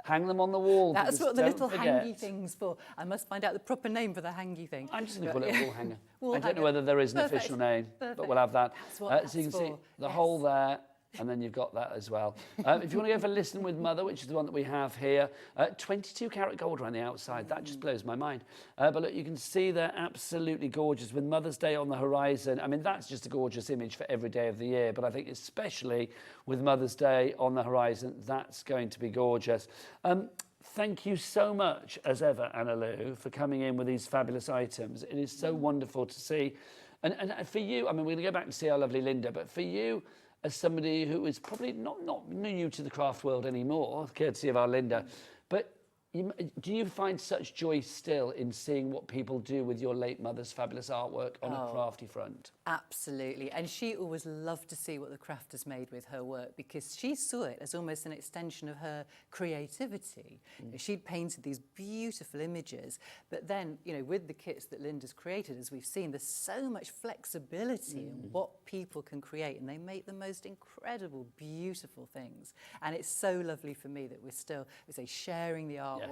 Hang them on the wall. That's what the little hangy thing's for. I must find out the proper name for the hangy thing. I'm just going to call it a wall hanger. I don't know whether there is an official name, but we'll have that. So you can see the hole there. And then you've got that as well. If you want to go for Listen with Mother, which is the one that we have here, 22 karat gold around the outside. That just blows my mind. But look, you can see they're absolutely gorgeous with Mother's Day on the horizon. I mean, that's just a gorgeous image for every day of the year. But I think especially with Mother's Day on the horizon, that's going to be gorgeous. Thank you so much, as ever, Anna Lou, for coming in with these fabulous items. It is so wonderful to see. And for you, I mean, we're going to go back and see our lovely Linda, but for you, as somebody who is probably not new to the craft world anymore, courtesy of our Linda, but do you find such joy still in seeing what people do with your late mother's fabulous artwork on a crafty front? Absolutely. And she always loved to see what the crafters made with her work because she saw it as almost an extension of her creativity. She'd painted these beautiful images, but then, you know, with the kits that Linda's created, as we've seen, there's so much flexibility in what people can create, and they make the most incredible, beautiful things. And it's so lovely for me that we're still, sharing the artwork,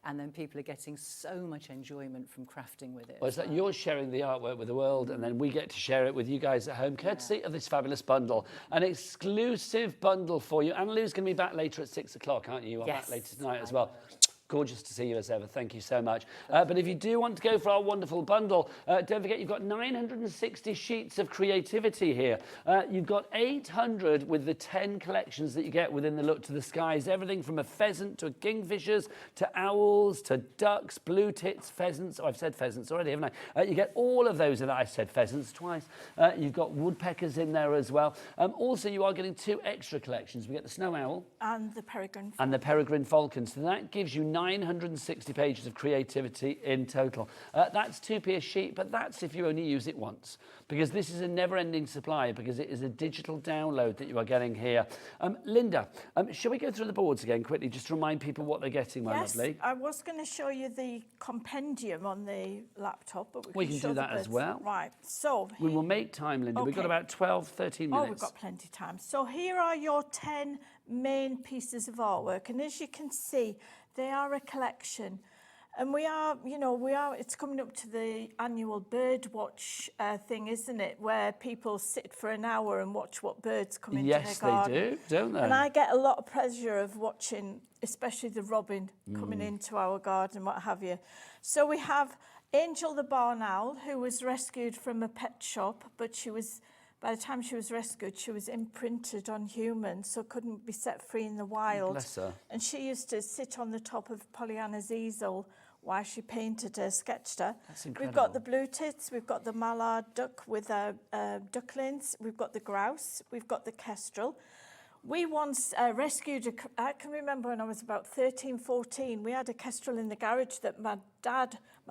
and then people are getting so much enjoyment from crafting with it. Well, it's like you're sharing the artwork with the world, and then we get to share it with you guys at home, courtesy of this fabulous bundle. An exclusive bundle for you. Anna Lou's going to be back later at 6 o'clock, aren't you? You are back later tonight as well. Gorgeous to see you as ever. Thank you so much. But if you do want to go for our wonderful bundle, don't forget you've got 960 sheets of creativity here. You've got 800 with the 10 collections that you get within the Look to the Skies. Everything from a pheasant to a kingfishers to owls to ducks, blue tits, pheasants. Oh, I've said pheasants already, haven't I? You get all of those in that. I said pheasants twice. You've got woodpeckers in there as well. Also, you are getting 2 extra collections. We get the snow owl. And the peregrine. And the peregrine falcon. So that gives you 960 pages of creativity in total. That's 2p a sheet, but that's if you only use it once, because this is a never-ending supply, because it is a digital download that you are getting here. Linda, shall we go through the boards again quickly, just to remind people what they're getting, my lovely? I was going to show you the compendium on the laptop, but we can do that as well. Right, so... We will make time, Linda. We've got about 12, 13 minutes. Oh, we've got plenty of time. So here are your 10 main pieces of artwork, and as you can see, they are a collection, and it's coming up to the annual bird watch thing, isn't it, where people sit for an hour and watch what birds come into their garden. Yes, they do, don't they? And I get a lot of pleasure of watching, especially the robin coming into our garden, what have you. So we have Angel the barn owl, who was rescued from a pet shop, but by the time she was rescued, she was imprinted on humans, so couldn't be set free in the wild. Bless her. And she used to sit on the top of Pollyanna's easel while she painted her, sketched her. That's incredible. We've got the blue tits, we've got the mallard duck with ducklings, we've got the grouse, we've got the kestrel. We once rescued, I can remember when I was about 13, 14, we had a kestrel in the garage that my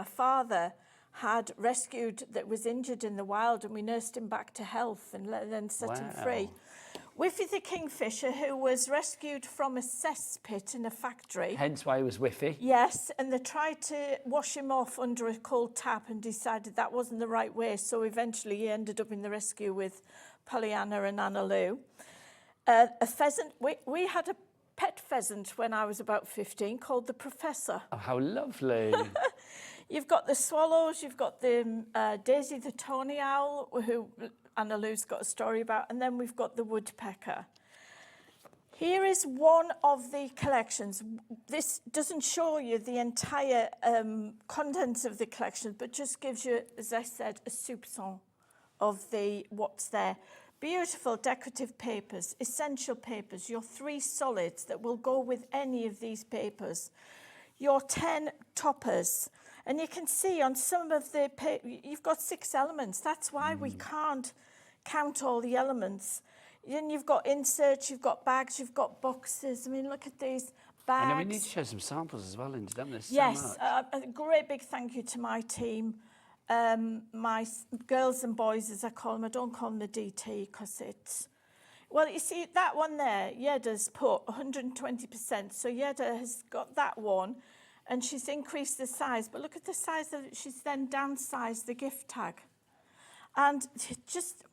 father, had rescued that was injured in the wild, and we nursed him back to health and then set him free. Whiffy the kingfisher, who was rescued from a cesspit in a factory. Hence why he was Whiffy. Yes, and they tried to wash him off under a cold tap and decided that wasn't the right way, so eventually he ended up in the rescue with Pollyanna and Anna Lou. A pheasant, we had a pet pheasant when I was about 15 called the Professor. Oh, how lovely. You've got the swallows, you've got the Daisy the tawny owl, who Anna Lou's got a story about, and then we've got the woodpecker. Here is one of the collections. This doesn't show you the entire contents of the collection, but just gives you, as I said, a soupçon of what's there. Beautiful decorative papers, essential papers, your 3 solids that will go with any of these papers, your 10 toppers. And you can see on some of the, you've got 6 elements. That's why we can't count all the elements. Then you've got inserts, you've got bags, you've got boxes. I mean, look at these bags. And then we need to show some samples as well, Linda, don't there? So Yes, much. a great big thank you to my team. My girls and boys, as I call them. I don't call them the DT because it's... Well, you see, that one there, Yeda's put 120%. So Yeda has got that one, and she's increased the size. But look at the size of it. She's then downsized the gift tag. And just,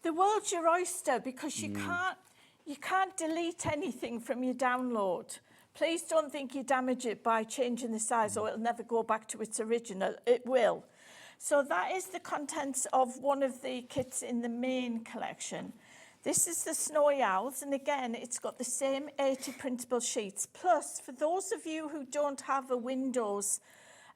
the world's your oyster, because you can't delete anything from your download. Please don't think you damage it by changing the size, or it'll never go back to its original. It will. So that is the contents of one of the kits in the main collection. This is the Snowy Owls, and again, it's got the same 80 printable sheets. Plus, for those of you who don't have a Windows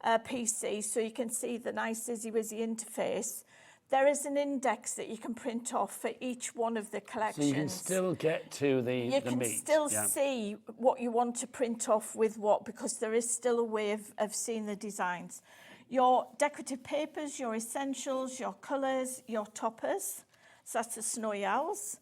PC, so you can see the nice izzy-wizzy interface, there is an index that you can print off for each one of the collections. So you can still get to the You can meat. still see what you want to print off with what, because there is still a way of seeing the designs. Your decorative papers, your essentials, your colours, your toppers. So that's the Snowy Owls.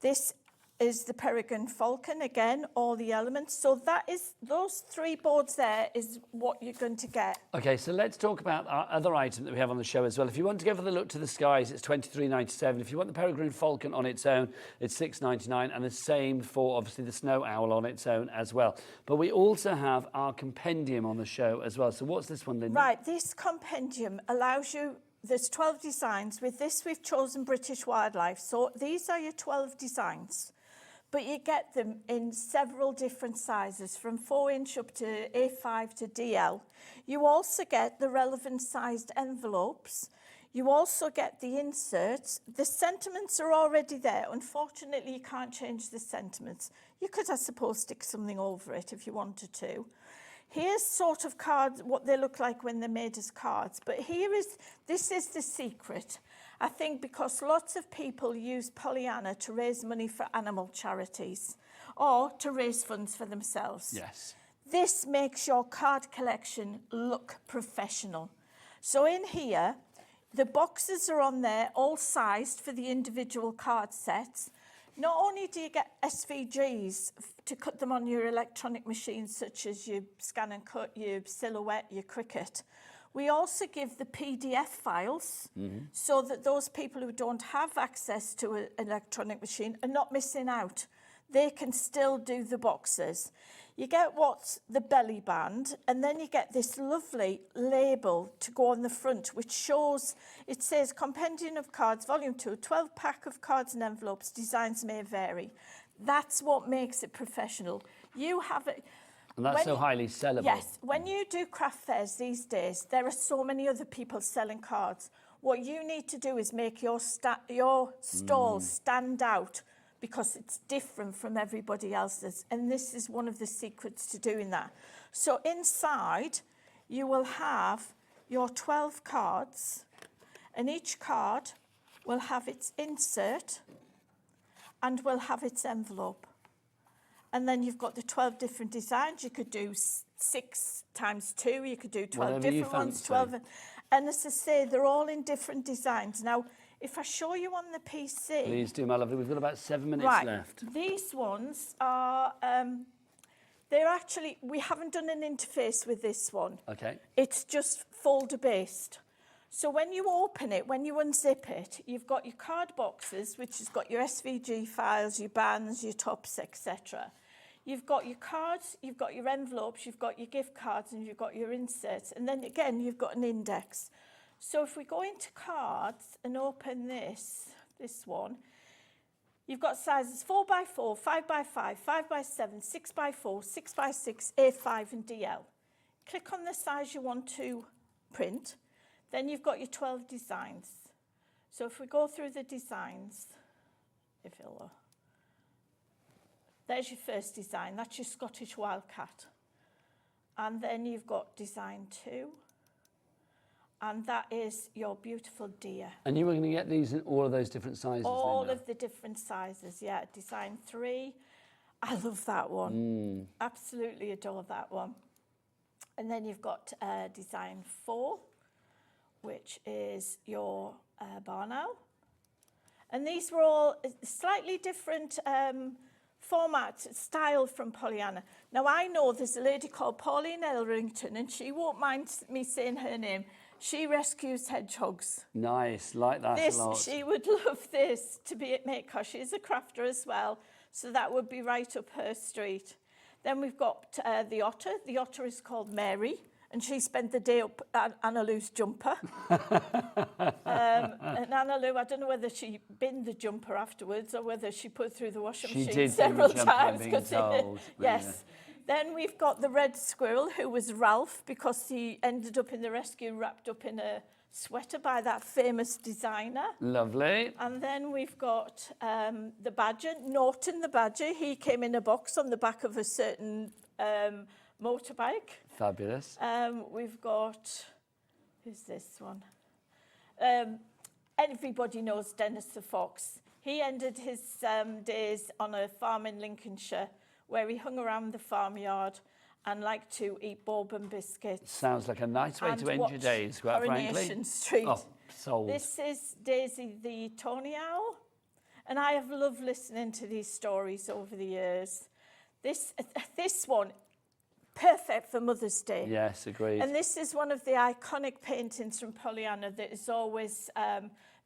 This is the Peregrine Falcon, again, all the elements. So that is, those 3 boards there is what you're going to get. Okay, so let's talk about our other item that we have on the show as well. If you want to go for the Look to the Skies, it's $23.97. If you want the Peregrine Falcon on its own, it's $6.99, and the same for, obviously, the Snow Owl on its own as well. But we also have our compendium on the show as well. So what's this one, Linda? Right, this compendium allows you... There's 12 designs. With this, we've chosen British wildlife. So these are your 12 designs. But you get them in several different sizes, from 4-inch up to A5 to DL. You also get the relevant sized envelopes. You also get the inserts. The sentiments are already there. Unfortunately, you can't change the sentiments. You could, I suppose, stick something over it if you wanted to. Here's sort of cards, what they look like when they're made as cards. But this is the secret. I think because lots of people use Pollyanna to raise money for animal charities or to raise funds for themselves. Yes. This makes your card collection look professional. So in here, the boxes are on there, all sized for the individual card sets. Not only do you get SVGs to cut them on your electronic machines, such as your Scan and Cut, your Silhouette, your Cricut, we also give the PDF files so that those people who don't have access to an electronic machine are not missing out. They can still do the boxes. You get what's the belly band, and then you get this lovely label to go on the front, which shows, it says Compendium of Cards, Volume 2, 12 pack of cards and envelopes, designs may vary. That's what makes it professional. You have it. And that's so highly sellable. Yes, when you do craft fairs these days, there are so many other people selling cards. What you need to do is make your stall stand out, because it's different from everybody else's. And this is one of the secrets to doing that. So inside, you will have your 12 cards, and each card will have its insert and will have its envelope. And then you've got the 12 different designs. You could do 6 times 2. You could do 12 Whatever different ones. 12. And as I say, they're all in different designs. Now, if I show you on the PC... Please do, my lovely. We've got about 7 minutes left. These ones are... they're actually... We haven't done an interface with this one. Okay. It's just folder-based. So when you open it, when you unzip it, you've got your card boxes, which has got your SVG files, your bands, your tops, etc. You've got your cards, you've got your envelopes, you've got your gift cards, and you've got your inserts. And then again, you've got an index. So if we go into cards and open this one, you've got sizes 4x4, 5x5, 5x7, 6x4, 6x6, A5 and DL. Click on the size you want to print. Then you've got your 12 designs. So if we go through the designs, there's your first design. That's your Scottish Wildcat. And then you've got design 2. And that is your beautiful deer. And you were going to get these in all of those different sizes, All Linda? of the different sizes, yeah. Design 3. I love that one. Absolutely adore that one. And then you've got design 4, which is your barn owl. And these were all slightly different format, style from Pollyanna. Now, I know there's a lady called Pauline Elrington, and she won't mind me saying her name. She rescues hedgehogs. Nice, like that a lot. She would love this to be make, because she's a crafter as well, so that would be right up her street. Then we've got the otter. The otter is called Mary, and she spent the day up Anna Lou's jumper. And Anna Lou, I don't know whether she binned the jumper afterwards or whether she put it through the washing machine several times. Yes. Then we've got the red squirrel, who was Ralph, because he ended up in the rescue wrapped up in a sweater by that famous designer. Lovely. And then we've got the badger, Norton the badger. He came in a box on the back of a certain motorbike. Fabulous. We've got, who's this one? Everybody knows Dennis the fox. He ended his days on a farm in Lincolnshire where he hung around the farmyard and liked to eat bourbon biscuits. Sounds like a nice way to end your days, quite frankly. Coronation Street. Oh, sold. This is Daisy the tawny owl, and I have loved listening to these stories over the years. This one, perfect for Mother's Day. Yes, agreed. And this is one of the iconic paintings from Pollyanna that is always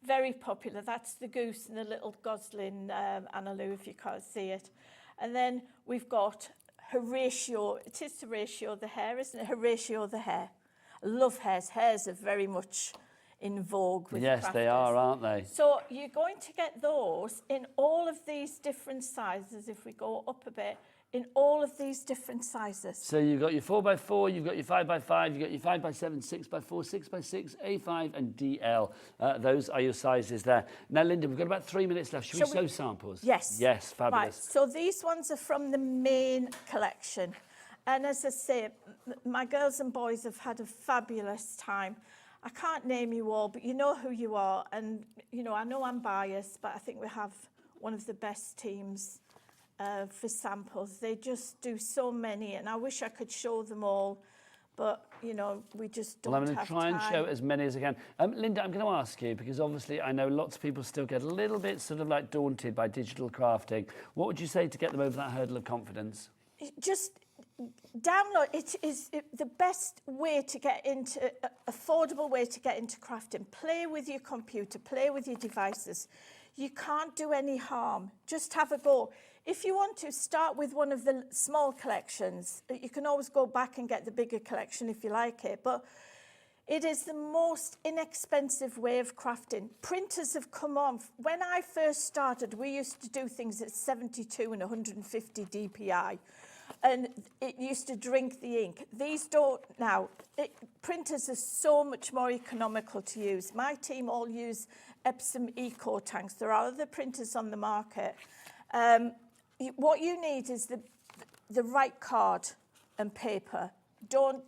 very popular. That's the goose and the little gosling, Anna Lou, if you can't see it. And then we've got Horatio. It is Horatio the hare, isn't it? Horatio the hare. I love hares. Hares are very much in vogue with Yes, crafters. they are, aren't they? So you're going to get those in all of these different sizes, if we go up a bit, in all of these different sizes. So you've got your 4x4, you've got your 5x5, you've got your 5x7, 6x4, 6x6, A5 and DL. Those are your sizes there. Now, Linda, we've got about 3 minutes left. Should we sew samples? Yes. Yes, fabulous. Right, so these ones are from the main collection. And as I say, my girls and boys have had a fabulous time. I can't name you all, but you know who you are. And, you know, I know I'm biased, but I think we have one of the best teams for samples. They just do so many, and I wish I could show them all, but, you know, we just don't have time. Well, I'm going to try and show as many as I can. Linda, I'm going to ask you, because obviously I know lots of people still get a little bit sort of like daunted by digital crafting. What would you say to get them over that hurdle of confidence? Just download. It is the best way to get into, affordable way to get into crafting. Play with your computer, play with your devices. You can't do any harm. Just have a go. If you want to start with one of the small collections, you can always go back and get the bigger collection if you like it, but it is the most inexpensive way of crafting. Printers have come on. When I first started, we used to do things at 72 and 150 DPI, and it used to drink the ink. These don't now. Printers are so much more economical to use. My team all use Epsom Eco tanks. There are other printers on the market. What you need is the right card and paper. Don't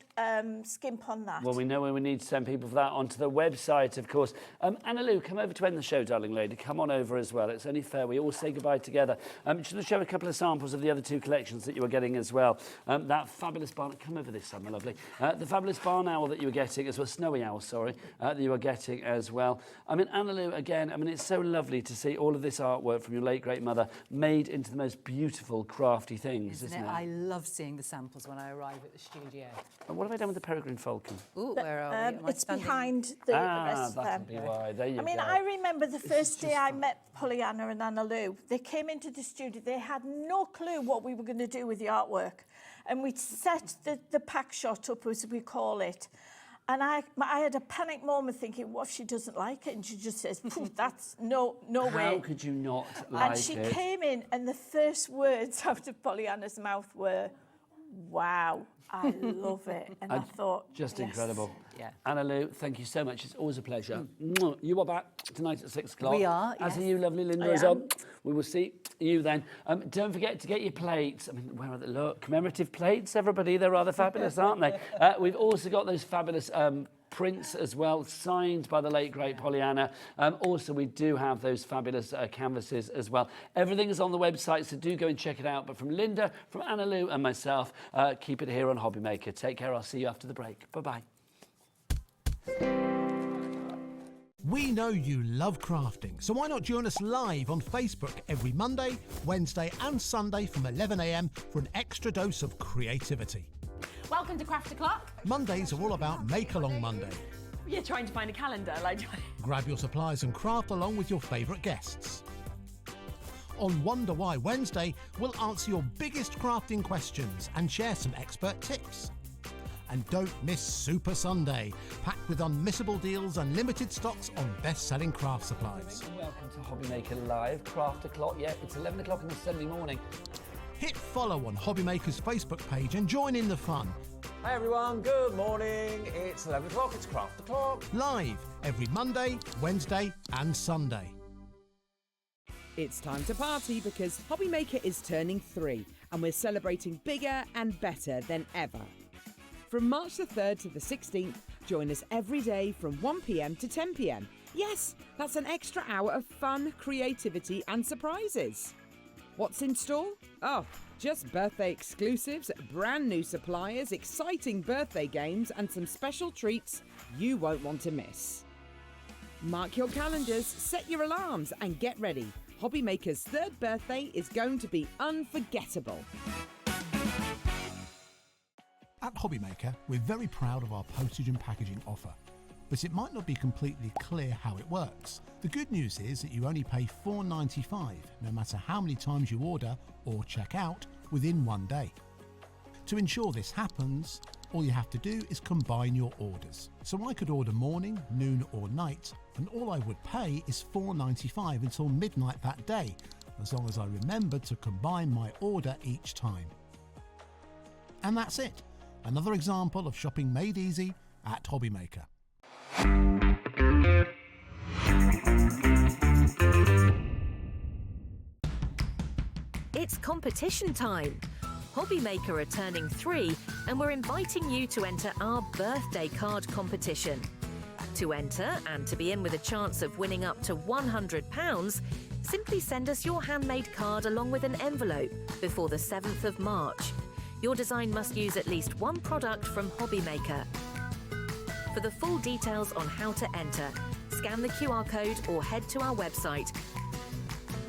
skimp on that. Well, we know where we need to send people for that onto the website, of course. Anna Lou, come over to end the show, darling lady. Come on over as well. It's only fair. We all say goodbye together. Should I show a couple of samples of the other two collections that you were getting as well? That fabulous barn... Come over this side, my lovely. The fabulous barn owl that you were getting as well. Snowy owl, sorry, that you were getting as well. I mean, Anna Lou, again, I mean, it's so lovely to see all of this artwork from your late, great mother made into the most beautiful, crafty things, isn't it? I love seeing the samples when I arrive at the studio. And what have I done with the Peregrine Falcon? Ooh, where are we? It's behind the rest of them. That'll be why. There you go. I mean, I remember the first day I met Pollyanna and Anna Lou. They came into the studio. They had no clue what we were going to do with the artwork. And we'd set the pack shot up, as we call it. And I had a panic moment thinking, what if she doesn't like it? And she just says, that's no way. How could you not like it? And she came in, and the first words out of Pollyanna's mouth were, wow, I love it. And I thought, just yes. Incredible. Yeah. Anna Lou, thank you so much. It's always a pleasure. You are back tonight at 6 o'clock. We are, As yes. are you, lovely Linda, as well. We will see you then. Don't forget to get your plates. I mean, where are they? Look, commemorative plates, everybody. They're rather fabulous, aren't they? We've also got those fabulous prints as well, signed by the late, great Pollyanna. Also, we do have those fabulous canvases as well. Everything is on the website, so do go and check it out. But from Linda, from Anna Lou and myself, keep it here on HobbyMaker. Take care. I'll see you after the break. Bye-bye. We know you love crafting, so why not join us live on Facebook every Monday, Wednesday and Sunday from 11 a.m. for an extra dose of creativity. Welcome to Craft O'Clock. Mondays are all about Make Along Monday. You're trying to find a calendar, like. Grab your supplies and craft along with your favourite guests. On Wonder Why Wednesday, we'll answer your biggest crafting questions and share some expert tips. And don't miss Super Sunday, packed with unmissable deals and limited stocks on best-selling craft supplies. Welcome to HobbyMaker Live, Craft O'Clock. Yeah, it's 11 o'clock on a Sunday morning. Hit follow on HobbyMaker's Facebook page and join in the fun. Hi everyone, good morning. It's 11 o'clock, it's Craft O'Clock. Live every Monday, Wednesday and Sunday. It's time to party because HobbyMaker is turning 3 and we're celebrating bigger and better than ever. From March the 3rd to the 16th, join us every day from 1 p.m. to 10 p.m. Yes, that's an extra hour of fun, creativity and surprises. What's in store? Oh, just birthday exclusives, brand new suppliers, exciting birthday games and some special treats you won't want to miss. Mark your calendars, set your alarms and get ready. HobbyMaker's 3rd birthday is going to be unforgettable. At HobbyMaker, we're very proud of our postage and packaging offer, but it might not be completely clear how it works. The good news is that you only pay $4.95 no matter how many times you order or check out within 1 day. To ensure this happens, all you have to do is combine your orders. So I could order morning, noon or night, and all I would pay is $4.95 until midnight that day, as long as I remembered to combine my order each time. And that's it. Another example of shopping made easy at HobbyMaker. It's competition time. HobbyMaker are turning 3 and we're inviting you to enter our birthday card competition. To enter and to be in with a chance of winning up to £100, simply send us your handmade card along with an envelope before the 7th of March. Your design must use at least one product from HobbyMaker. For the full details on how to enter, scan the QR code or head to our website.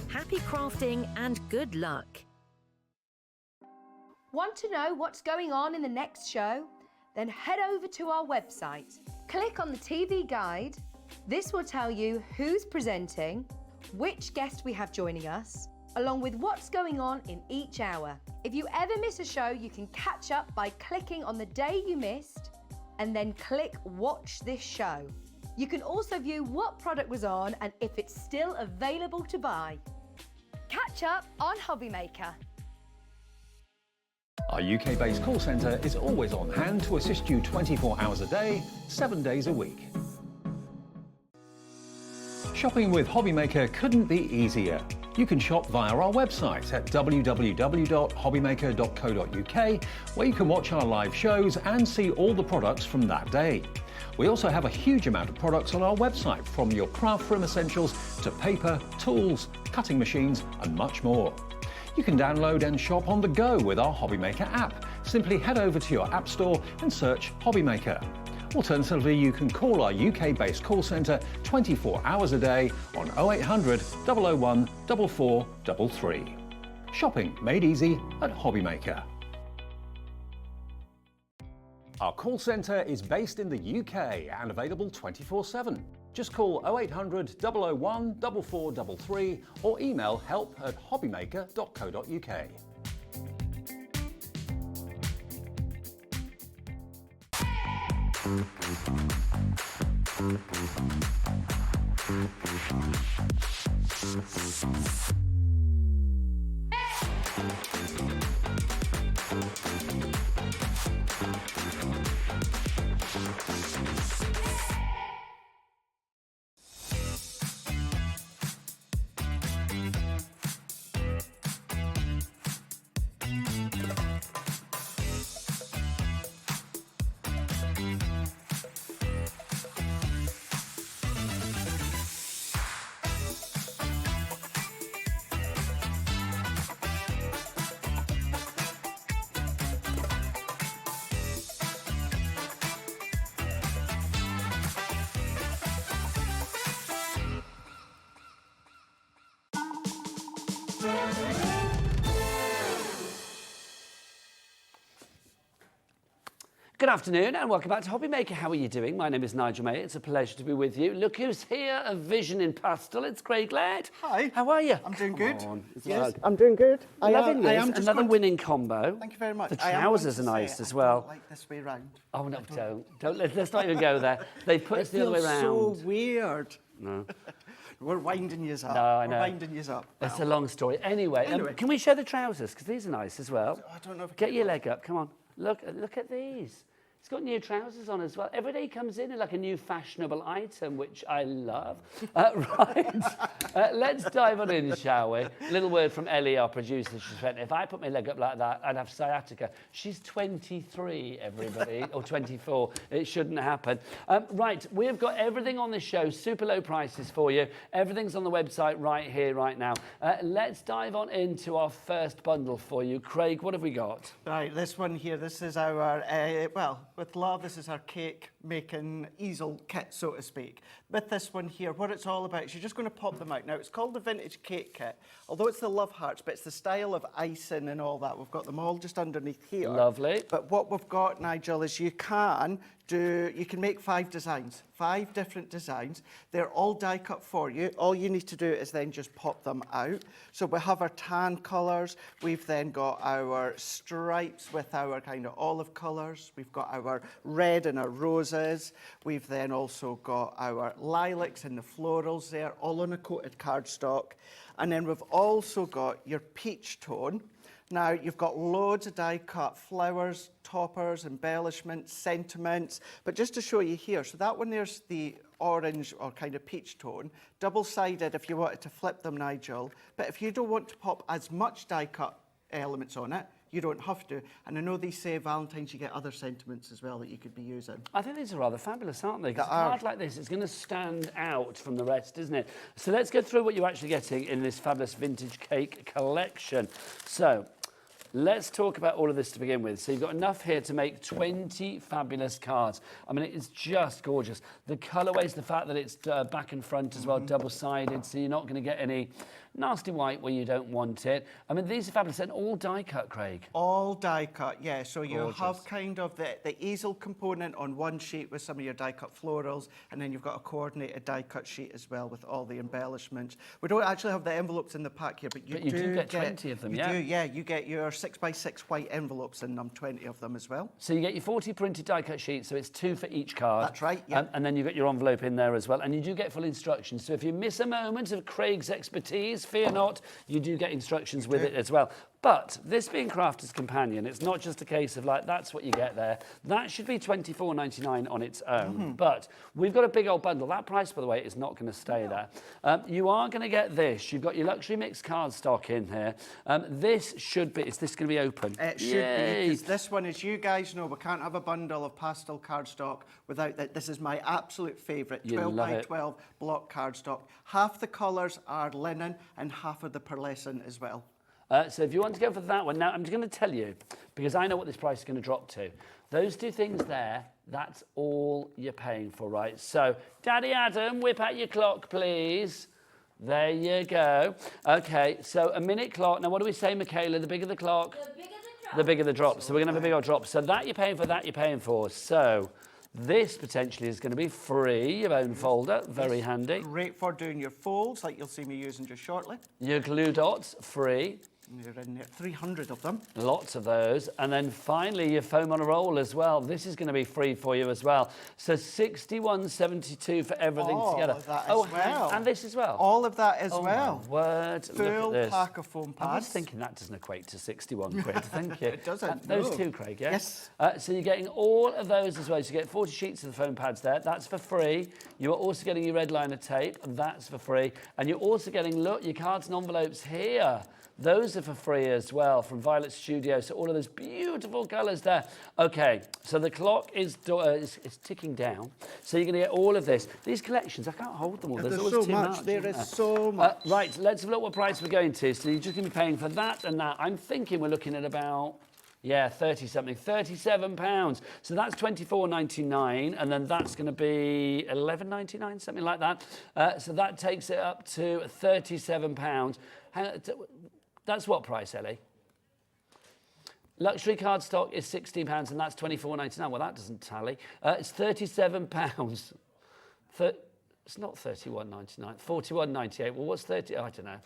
Happy crafting and good luck. Want to know what's going on in the next show? Then head over to our website. Click on the TV guide. This will tell you who's presenting, which guest we have joining us, along with what's going on in each hour. If you ever miss a show, you can catch up by clicking on the day you missed and then click Watch This Show. You can also view what product was on and if it's still available to buy. Catch up on HobbyMaker. Our UK-based call centre is always on hand to assist you 24 hours a day, 7 days a week. Shopping with HobbyMaker couldn't be easier. You can shop via our website at www.hobbymaker.co.uk, where you can watch our live shows and see all the products from that day. We also have a huge amount of products on our website, from your craft room essentials to paper, tools, cutting machines and much more. You can download and shop on the go with our HobbyMaker app. Simply head over to your app store and search HobbyMaker. Alternatively, you can call our UK-based call centre 24 hours a day on 0800 001 4433. Shopping made easy at HobbyMaker. Our call centre is based in the UK and available 24/7. Just call 0800 001 4433 or email help@hobbymaker.co.uk. Good afternoon and welcome back to HobbyMaker. How are you doing? My name is Nigel May. It's a pleasure to be with you. Look who's here, a vision in pastel. It's Craig Laird. Hi. How are you? I'm doing good. Yes, I'm doing good. Loving I this. am just Another winning combo. Thank you very much. The trousers are nice as well. I don't like this way round. Oh, no, don't. Let's not even go there. They've put us the other way round. It feels so weird. No. We're winding you up. No, I know. We're winding you up. It's a long story. Anyway, can we show the trousers? Because these are nice as well. I don't know if Get your leg up. Come on. Look at these. It's got new trousers on as well. Every day comes in like a new fashionable item, which I love. Let's dive on in, shall we? Little word from Ellie, our producer. She said, if I put my leg up like that, I'd have sciatica. She's 23, everybody, or 24. It shouldn't happen. Right, we've got everything on this show, super low prices for you. Everything's on the website right here, right now. Let's dive on into our first bundle for you. Craig, what have we got? Right, this one here, this is our, with love, this is our cake making easel kit, so to speak. With this one here, what it's all about is you're just going to pop them out. Now, it's called the Vintage Cake Kit, although it's the love hearts, but it's the style of icing and all that. We've got them all just underneath here. Lovely. But what we've got, Nigel, is you can make 5 designs, 5 different designs. They're all die cut for you. All you need to do is then just pop them out. So we have our tan colours. We've then got our stripes with our kind of olive colours. We've got our red and our roses. We've then also got our lilacs and the florals there, all on a coated cardstock. And then we've also got your peach tone. Now, you've got loads of die-cut flowers, toppers, embellishments, sentiments, but just to show you here, so that one there's the orange or kind of peach tone, double-sided if you wanted to flip them, Nigel, but if you don't want to pop as much die-cut elements on it, you don't have to. And I know they say Valentine's, you get other sentiments as well that you could be using. I think these are rather fabulous, aren't they? Because a card like this is going to stand out from the rest, isn't it? So let's go through what you're actually getting in this fabulous vintage cake collection. So let's talk about all of this to begin with. So you've got enough here to make 20 fabulous cards. I mean, it is just gorgeous. The colourways, the fact that it's back and front as well, double-sided, so you're not going to get any nasty white where you don't want it. I mean, these are fabulous and all die-cut, Craig. All die-cut, yeah. So you Gorgeous. have kind of the easel component on one sheet with some of your die-cut florals, and then you've got a coordinated die-cut sheet as well with all the embellishments. We don't actually have the envelopes in the pack here, but you do get 20 of them, You do, yeah. You get your 6x6 white envelopes in them, 20 of them as well. So you get your 40 printed die-cut sheets, so it's 2 for each card. That's right, yeah. And then you get your envelope in there as well, and you do get full instructions. So if you miss a moment of Craig's expertise, fear not, you do get instructions with it as well. But this being Crafter's Companion, it's not just a case of like, that's what you get there. That should be £24.99 on its own. But we've got a big old bundle. That price, by the way, is not going to stay there. You are going to get this. You've got your luxury mixed card stock in here. This should be, is this going to be open? It should be, because this one, as you guys know, we can't have a bundle of pastel cardstock without that. This is my absolute favourite, 12 by 12 block cardstock. Half the colours are linen and half of the pearlescent as well. So if you want to go for that one, now I'm just going to tell you, because I know what this price is going to drop to. Those 2 things there, that's all you're paying for, right? So, Daddy Adam, whip out your clock, please. There you go. Okay, so a minute clock. Now, what do we say, Michaela? The bigger the clock? The bigger the drop. The bigger the drop. So we're going to have a big old drop. So that you're paying for, that you're paying for. So this potentially is going to be free, your own folder, very handy. Great for doing your folds, like you'll see me using just shortly. Your glue dots, free. You're in there, 300 of them. Lots of those. And then finally, your foam on a roll as well. This is going to be free for you as well. So £61.72 for everything together. That as well. And this as well. All of that as well. My word. Full Look at this. pack of foam pads. I was thinking that doesn't equate to 61 quid. Thank you. It doesn't. Those no. 2, Craig, yeah? Yes. So you're getting all of those as well. So you get 40 sheets of the foam pads there. That's for free. You are also getting your red liner tape. That's for free. And you're also getting, look, your cards and envelopes here. Those are for free as well from Violet Studio. So all of those beautiful colours there. Okay, so the clock is ticking down. So you're going to get all of this. These collections, I can't hold them all. There's always so too much. There is so much. Right, let's have a look what price we're going to. So you're just going to be paying for that and that. I'm thinking we're looking at about... Yeah, 30-something, £37. So that's £24.99, and then that's going to be £11.99, something like that. So that takes it up to £37. hang on, that's what price, Ellie? Luxury cardstock is £16 and that's £24.99. Well, that doesn't tally. It's £37. It's not £31.99, £41.98. Well, what's 30? I don't know.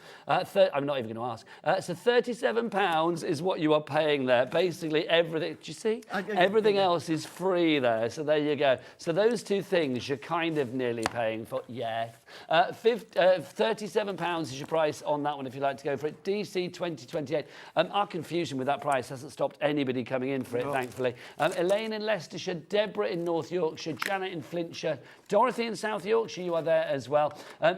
I'm not even going to ask. So £37 is what you are paying there. Basically, everything. Do you see? Everything else is free there. So there you go. So those two things you're kind of nearly paying for. Yes. £37 is your price on that one if you'd like to go for it. DC 2028. Our confusion with that price hasn't stopped anybody coming in for it, thankfully. Elaine in Leicestershire, Deborah in North Yorkshire, Janet in Flintshire, Dorothy in South Yorkshire, you are there as well.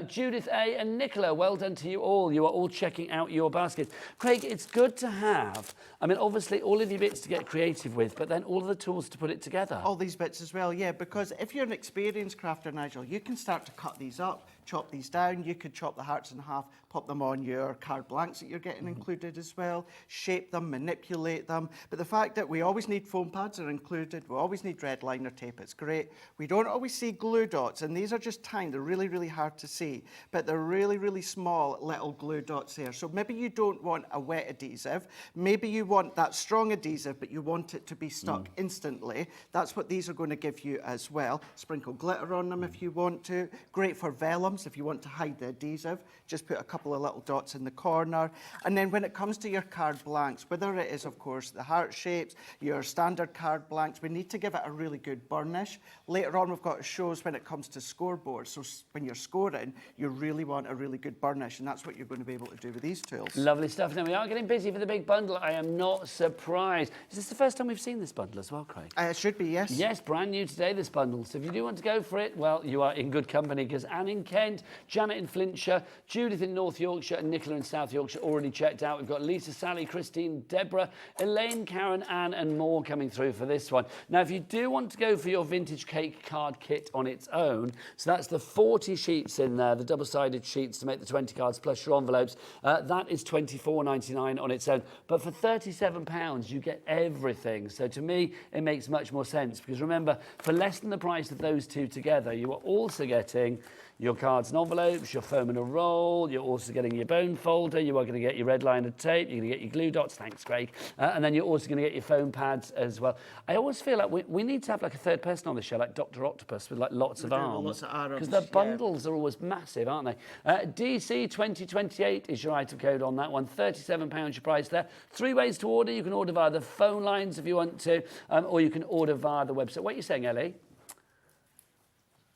Judith A and Nicola, well done to you all. You are all checking out your baskets. Craig, it's good to have, I mean, obviously all of your bits to get creative with, but then all of the tools to put it together. All these bits as well, yeah, because if you're an experienced crafter, Nigel, you can start to cut these up, chop these down. You could chop the hearts in half, pop them on your card blanks that you're getting included as well, shape them, manipulate them. But the fact that we always need foam pads are included, we always need red liner tape, it's great. We don't always see glue dots, and these are just tiny, they're really, really hard to see, but they're really, really small little glue dots there. So maybe you don't want a wet adhesive, maybe you want that strong adhesive, but you want it to be stuck instantly. That's what these are going to give you as well. Sprinkle glitter on them if you want to. Great for vellums if you want to hide the adhesive. Just put a couple of little dots in the corner. And then when it comes to your card blanks, whether it is, of course, the heart shapes, your standard card blanks, we need to give it a really good burnish. Later on, we've got shows when it comes to scoreboards. So when you're scoring, you really want a really good burnish, and that's what you're going to be able to do with these tools. Lovely stuff. Now, we are getting busy for the big bundle. I am not surprised. Is this the first time we've seen this bundle as well, Craig? It should be, yes. Yes, brand new today, this bundle. So if you do want to go for it, well, you are in good company, because Anne in Kent, Janet in Flintshire, Judith in North Yorkshire, and Nicola in South Yorkshire already checked out. We've got Lisa, Sally, Christine, Deborah, Elaine, Karen, Anne, and more coming through for this one. Now, if you do want to go for your vintage cake card kit on its own, so that's the 40 sheets in there, the double-sided sheets to make the 20 cards plus your envelopes, that is £24.99 on its own. But for £37, you get everything. So to me, it makes much more sense, because remember, for less than the price of those two together, you are also getting your cards and envelopes, your foam and a roll, you're also getting your bone folder, you are going to get your red liner tape, you're going to get your glue dots, thanks Craig, and then you're also going to get your foam pads as well. I always feel like we need to have like a third person on the show, like Dr. Octopus, with like lots of arms, because the bundles are always massive, aren't they? DC 2028 is your item code on that one, £37 your price there. 3 ways to order. You can order via the phone lines if you want to, or you can order via the website. What are you saying, Ellie?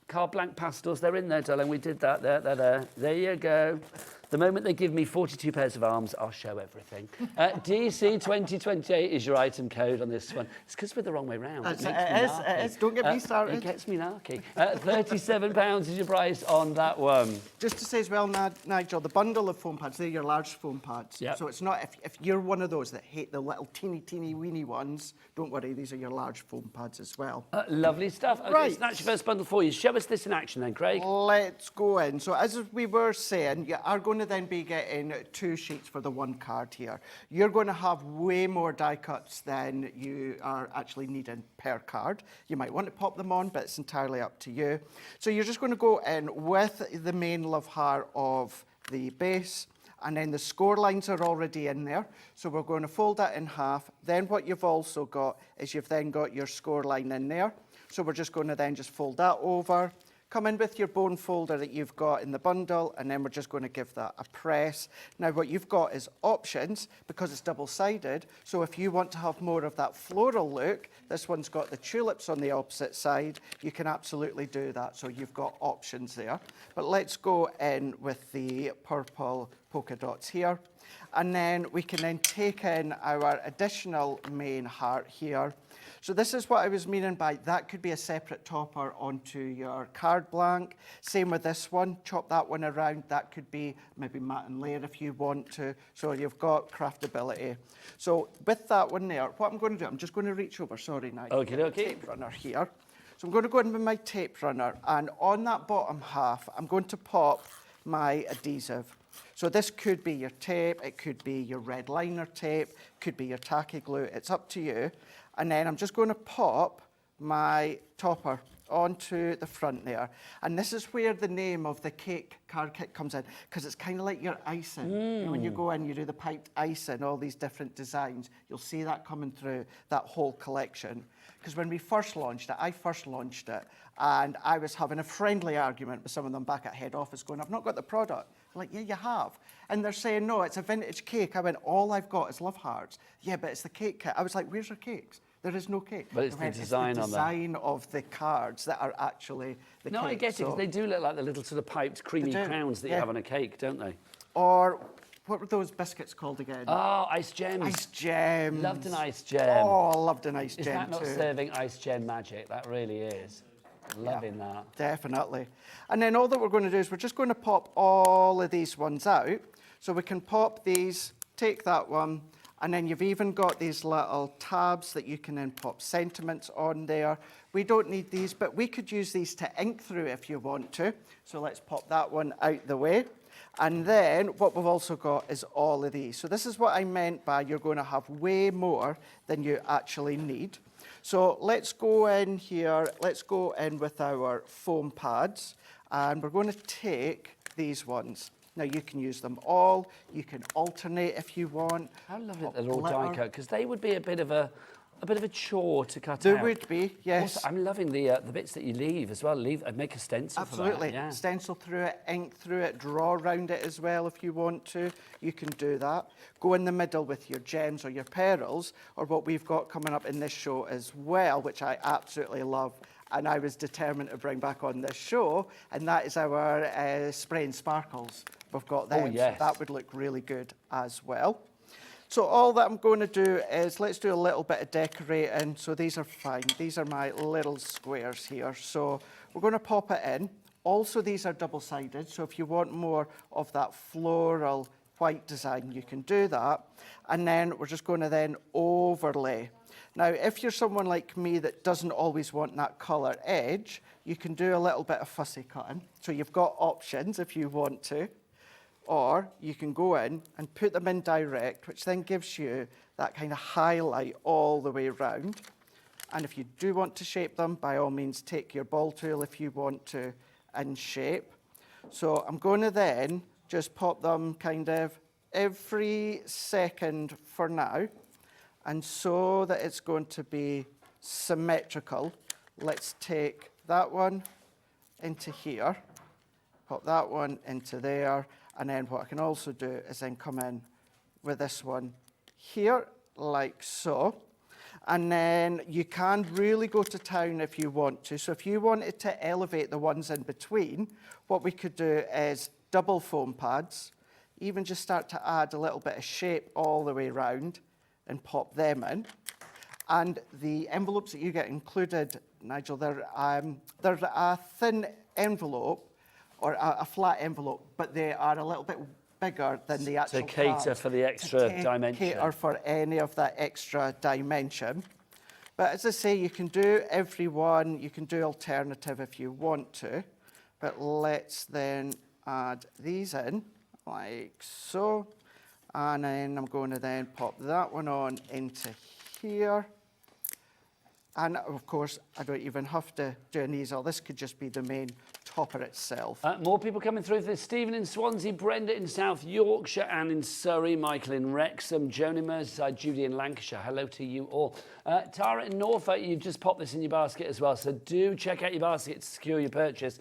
Card blank pastels, they're in there, darling. We did that. There. There you go. The moment they give me 42 pairs of arms, I'll show everything. DC 2028 is your item code on this one. It's because we're the wrong way round. It is. Don't get me started. It gets me narky. £37 is your price on that one. Just to say as well, Nigel, the bundle of foam pads, they're your large foam pads. Yep. So it's not, if you're one of those that hate the little teeny weeny ones, don't worry, these are your large foam pads as well. Lovely stuff. Okay, right. So that's your first bundle for you. Show us this in action then, Craig. Let's go in. So as we were saying, you are going to then be getting 2 sheets for the 1 card here. You're going to have way more die cuts than you are actually needing per card. You might want to pop them on, but it's entirely up to you. So you're just going to go in with the main love heart of the base, and then the score lines are already in there. So we're going to fold that in half. Then what you've also got is you've then got your score line in there. So we're just going to then just fold that over, come in with your bone folder that you've got in the bundle, and then we're just going to give that a press. Now what you've got is options, because it's double-sided, so if you want to have more of that floral look, this one's got the tulips on the opposite side, you can absolutely do that, so you've got options there. But let's go in with the purple polka dots here, and then we can then take in our additional main heart here. So this is what I was meaning by that could be a separate topper onto your card blank. Same with this one, chop that one around. That could be maybe matte and layer if you want to. So you've got craftability. So with that one there, what I'm going to do, I'm just going to reach over, sorry, now. Okay. Tape runner here. So I'm going to go in with my tape runner, and on that bottom half, I'm going to pop my adhesive. So this could be your tape, it could be your red liner tape, could be your tacky glue, it's up to you. And then I'm just going to pop my topper onto the front there. And this is where the name of the cake card kit comes in, because it's kind of like your icing. You know, when you go in, you do the piped icing, all these different designs. You'll see that coming through that whole collection. Because when we first launched it, I first launched it, and I was having a friendly argument with some of them back at head office going, I've not got the product. I'm like, yeah, you have. And they're saying, no, it's a vintage cake. I went, all I've got is love hearts. Yeah, but it's the cake kit. I was like, where's your cakes? There is no cake. But it's the design on them. It's the design of the cards that are actually the cake. No, I get it, because they do look like the little sort of piped creamy crowns that you have on a cake, don't they? Or what were those biscuits called again? Oh, ice gems. Ice gems. Loved an ice gem. Oh, I loved an ice gem too. Is that not too. serving ice gem magic? That really is. Loving that. Definitely. And then all that we're going to do is we're just going to pop all of these ones out. So we can pop these, take that one, and then you've even got these little tabs that you can then pop sentiments on there. We don't need these, but we could use these to ink through if you want to. So let's pop that one out the way. And then what we've also got is all of these. So this is what I meant by you're going to have way more than you actually need. So let's go in here, let's go in with our foam pads, and we're going to take these ones. Now you can use them all, you can alternate if you want. How lovely that they're all die cut, because they would be a bit of a chore to cut out. There would be, yes. Also, I'm loving the bits that you leave as well. Make a stencil for that. Absolutely. Yeah. Stencil through it, ink through it, draw around it as well if you want to. You can do that. Go in the middle with your gems or your pearls, or what we've got coming up in this show as well, which I absolutely love, and I was determined to bring back on this show, and that is our spray and sparkles. We've got them, Oh, yes. so that would look really good as well. So all that I'm going to do is, let's do a little bit of decorating. So these are fine. These are my little squares here. So we're going to pop it in. Also, these are double-sided. So if you want more of that floral white design, you can do that. And then we're just going to then overlay. Now, if you're someone like me that doesn't always want that colour edge, you can do a little bit of fussy cutting. So you've got options if you want to. Or you can go in and put them in direct, which then gives you that kind of highlight all the way around. And if you do want to shape them, by all means, take your ball tool if you want to and shape. So I'm going to then just pop them kind of every second for now. And so that it's going to be symmetrical, let's take that one into here, pop that one into there. And then what I can also do is then come in with this one here, like so. And then you can really go to town if you want to. So if you wanted to elevate the ones in between, what we could do is double foam pads, even just start to add a little bit of shape all the way around and pop them in. And the envelopes that you get included, Nigel, they're a thin envelope, or a flat envelope, but they are a little bit bigger than the actual To cater card, for the extra dimension. Cater for any of that extra dimension. But as I say, you can do every one, you can do alternative if you want to. But let's then add these in, like so. And then I'm going to then pop that one on into here. And of course, I don't even have to do an easel. This could just be the main topper itself. More people coming through. There's Stephen in Swansea, Brenda in South Yorkshire, Anne in Surrey, Michael in Wrexham, Joan in Merseyside, Judy in Lancashire. Hello to you all. Tara in Norfolk, you've just popped this in your basket as well, so do check out your basket to secure your purchase.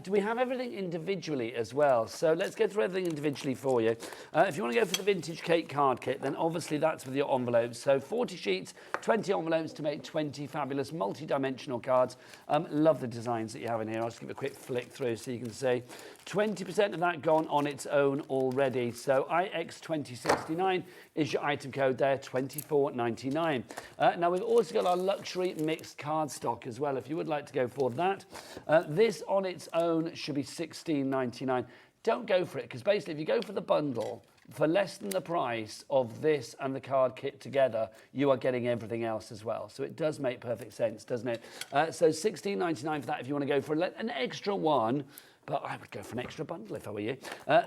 Do we have everything individually as well? So let's go through everything individually for you. If you want to go for the vintage cake card kit, then obviously that's with your envelopes. So 40 sheets, 20 envelopes to make 20 fabulous multi-dimensional cards. Love the designs that you have in here. I'll just give a quick flick through so you can see 20% of that gone on its own already. So IX2069 is your item code there, $24.99. Now we've also got our luxury mixed card stock as well, if you would like to go for that. This on its own should be $16.99. Don't go for it, because basically if you go for the bundle, for less than the price of this and the card kit together, you are getting everything else as well. So it does make perfect sense, doesn't it? So $16.99 for that if you want to go for an extra one. but I would go for an extra bundle if I were you.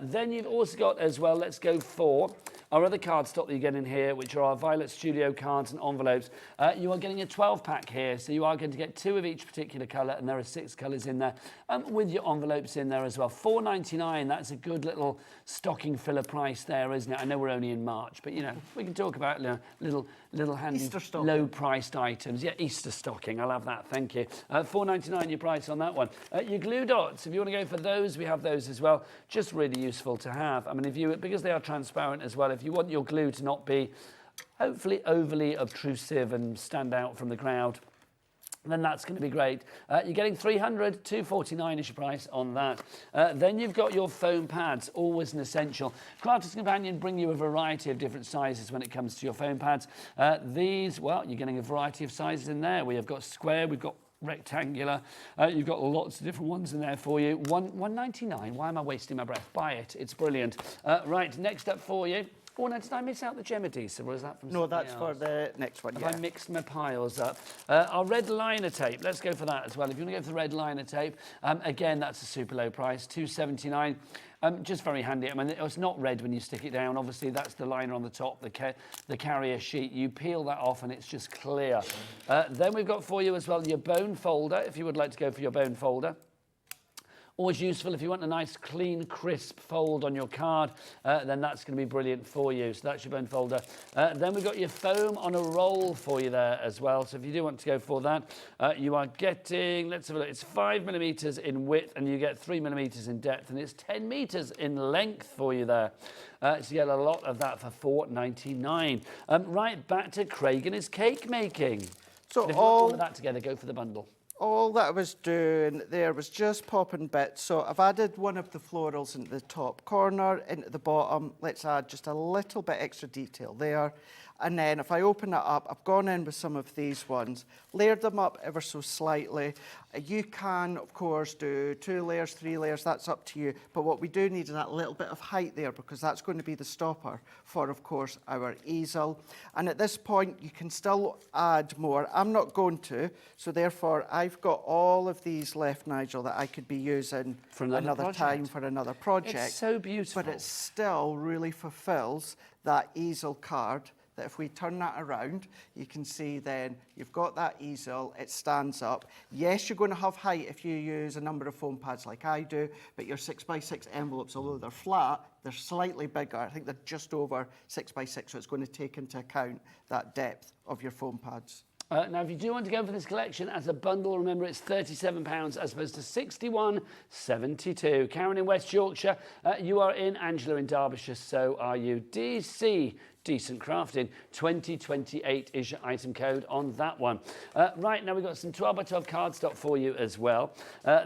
Then you've also got as well, let's go for our other card stock that you get in here, which are our Violet Studio cards and envelopes. You are getting a 12-pack here, so you are going to get 2 of each particular colour, and there are 6 colours in there, with your envelopes in there as well. $4.99, that's a good little stocking filler price there, isn't it? I know we're only in March, but, you know, we can talk about little handy, low-priced items. Yeah, Easter stocking, I'll have that, thank you. $4.99 your price on that one. Your glue dots, if you want to go for those, we have those as well. Just really useful to have. I mean, if you, because they are transparent as well, if you want your glue to not be hopefully overly obtrusive and stand out from the crowd, then that's going to be great. You're getting 300, $2.49 is your price on that. Then you've got your foam pads, always an essential. Crafter's Companion bring you a variety of different sizes when it comes to your foam pads. These, well, you're getting a variety of sizes in there. We have got square, we've got rectangular. You've got lots of different ones in there for you. $1.99. Why am I wasting my breath? Buy it. It's brilliant. Right, next up for you. Oh, no, did I miss out the gem adhesive, or is that from No, something that's else? for the next one, Have I mixed my piles up? Our red liner tape, let's go for that as well. If you want to go for the red liner tape, again, that's a super low price, $2.79. Just very handy. I mean, it's not red when you stick it down. Obviously, that's the liner on the top, the carrier sheet. You peel that off and it's just clear. Then we've got for you as well your bone folder, if you would like to go for your bone folder. Always useful if you want a nice, clean, crisp fold on your card, then that's going to be brilliant for you. So that's your bone folder. Then we've got your foam on a roll for you there as well. So if you do want to go for that, you are getting, let's have a look, it's 5mm in width and you get 3mm in depth, and it's 10 metres in length for you there. So you get a lot of that for $4.99. Right, back to Craig and his cake making. So if you want all of that together, go for the bundle. All that I was doing there was just popping bits. So I've added one of the florals into the top corner, into the bottom. Let's add just a little bit extra detail there. And then if I open it up, I've gone in with some of these ones, layered them up ever so slightly. You can, of course, do 2 layers, 3 layers, that's up to you. But what we do need is that little bit of height there, because that's going to be the stopper for, of course, our easel. And at this point, you can still add more. I'm not going to, so therefore, I've got all of these left, Nigel, that I could be using for another time for another project. It's so beautiful. But it still really fulfills that easel card, that if we turn that around, you can see then you've got that easel, it stands up. Yes, you're going to have height if you use a number of foam pads like I do, but your 6x6 envelopes, although they're flat, they're slightly bigger. I think they're just over 6x6, so it's going to take into account that depth of your foam pads. Now, if you do want to go for this collection as a bundle, remember it's £37 as opposed to £61.72. Karen in West Yorkshire, you are in. Angela in Derbyshire, so are you. DC, Decent Crafting, 2028 is your item code on that one. Right, now we've got some 12x12 cardstock for you as well.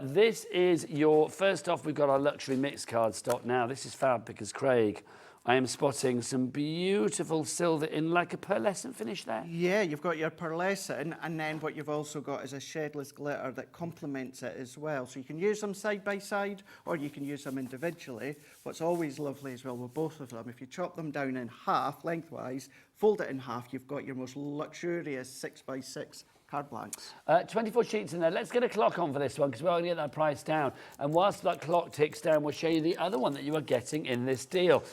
This is your, first off, we've got our luxury mix cardstock. Now, this is fab because Craig, I am spotting some beautiful silver in like a pearlescent finish there. Yeah, you've got your pearlescent, and then what you've also got is a shedless glitter that complements it as well. So you can use them side by side, or you can use them individually. What's always lovely as well with both of them, if you chop them down in half lengthwise, fold it in half, you've got your most luxurious 6x6 card blanks. 24 sheets in there. Let's get a clock on for this one because we're going to get that price down. And whilst that clock ticks down, we'll show you the other one that you are getting in this deal.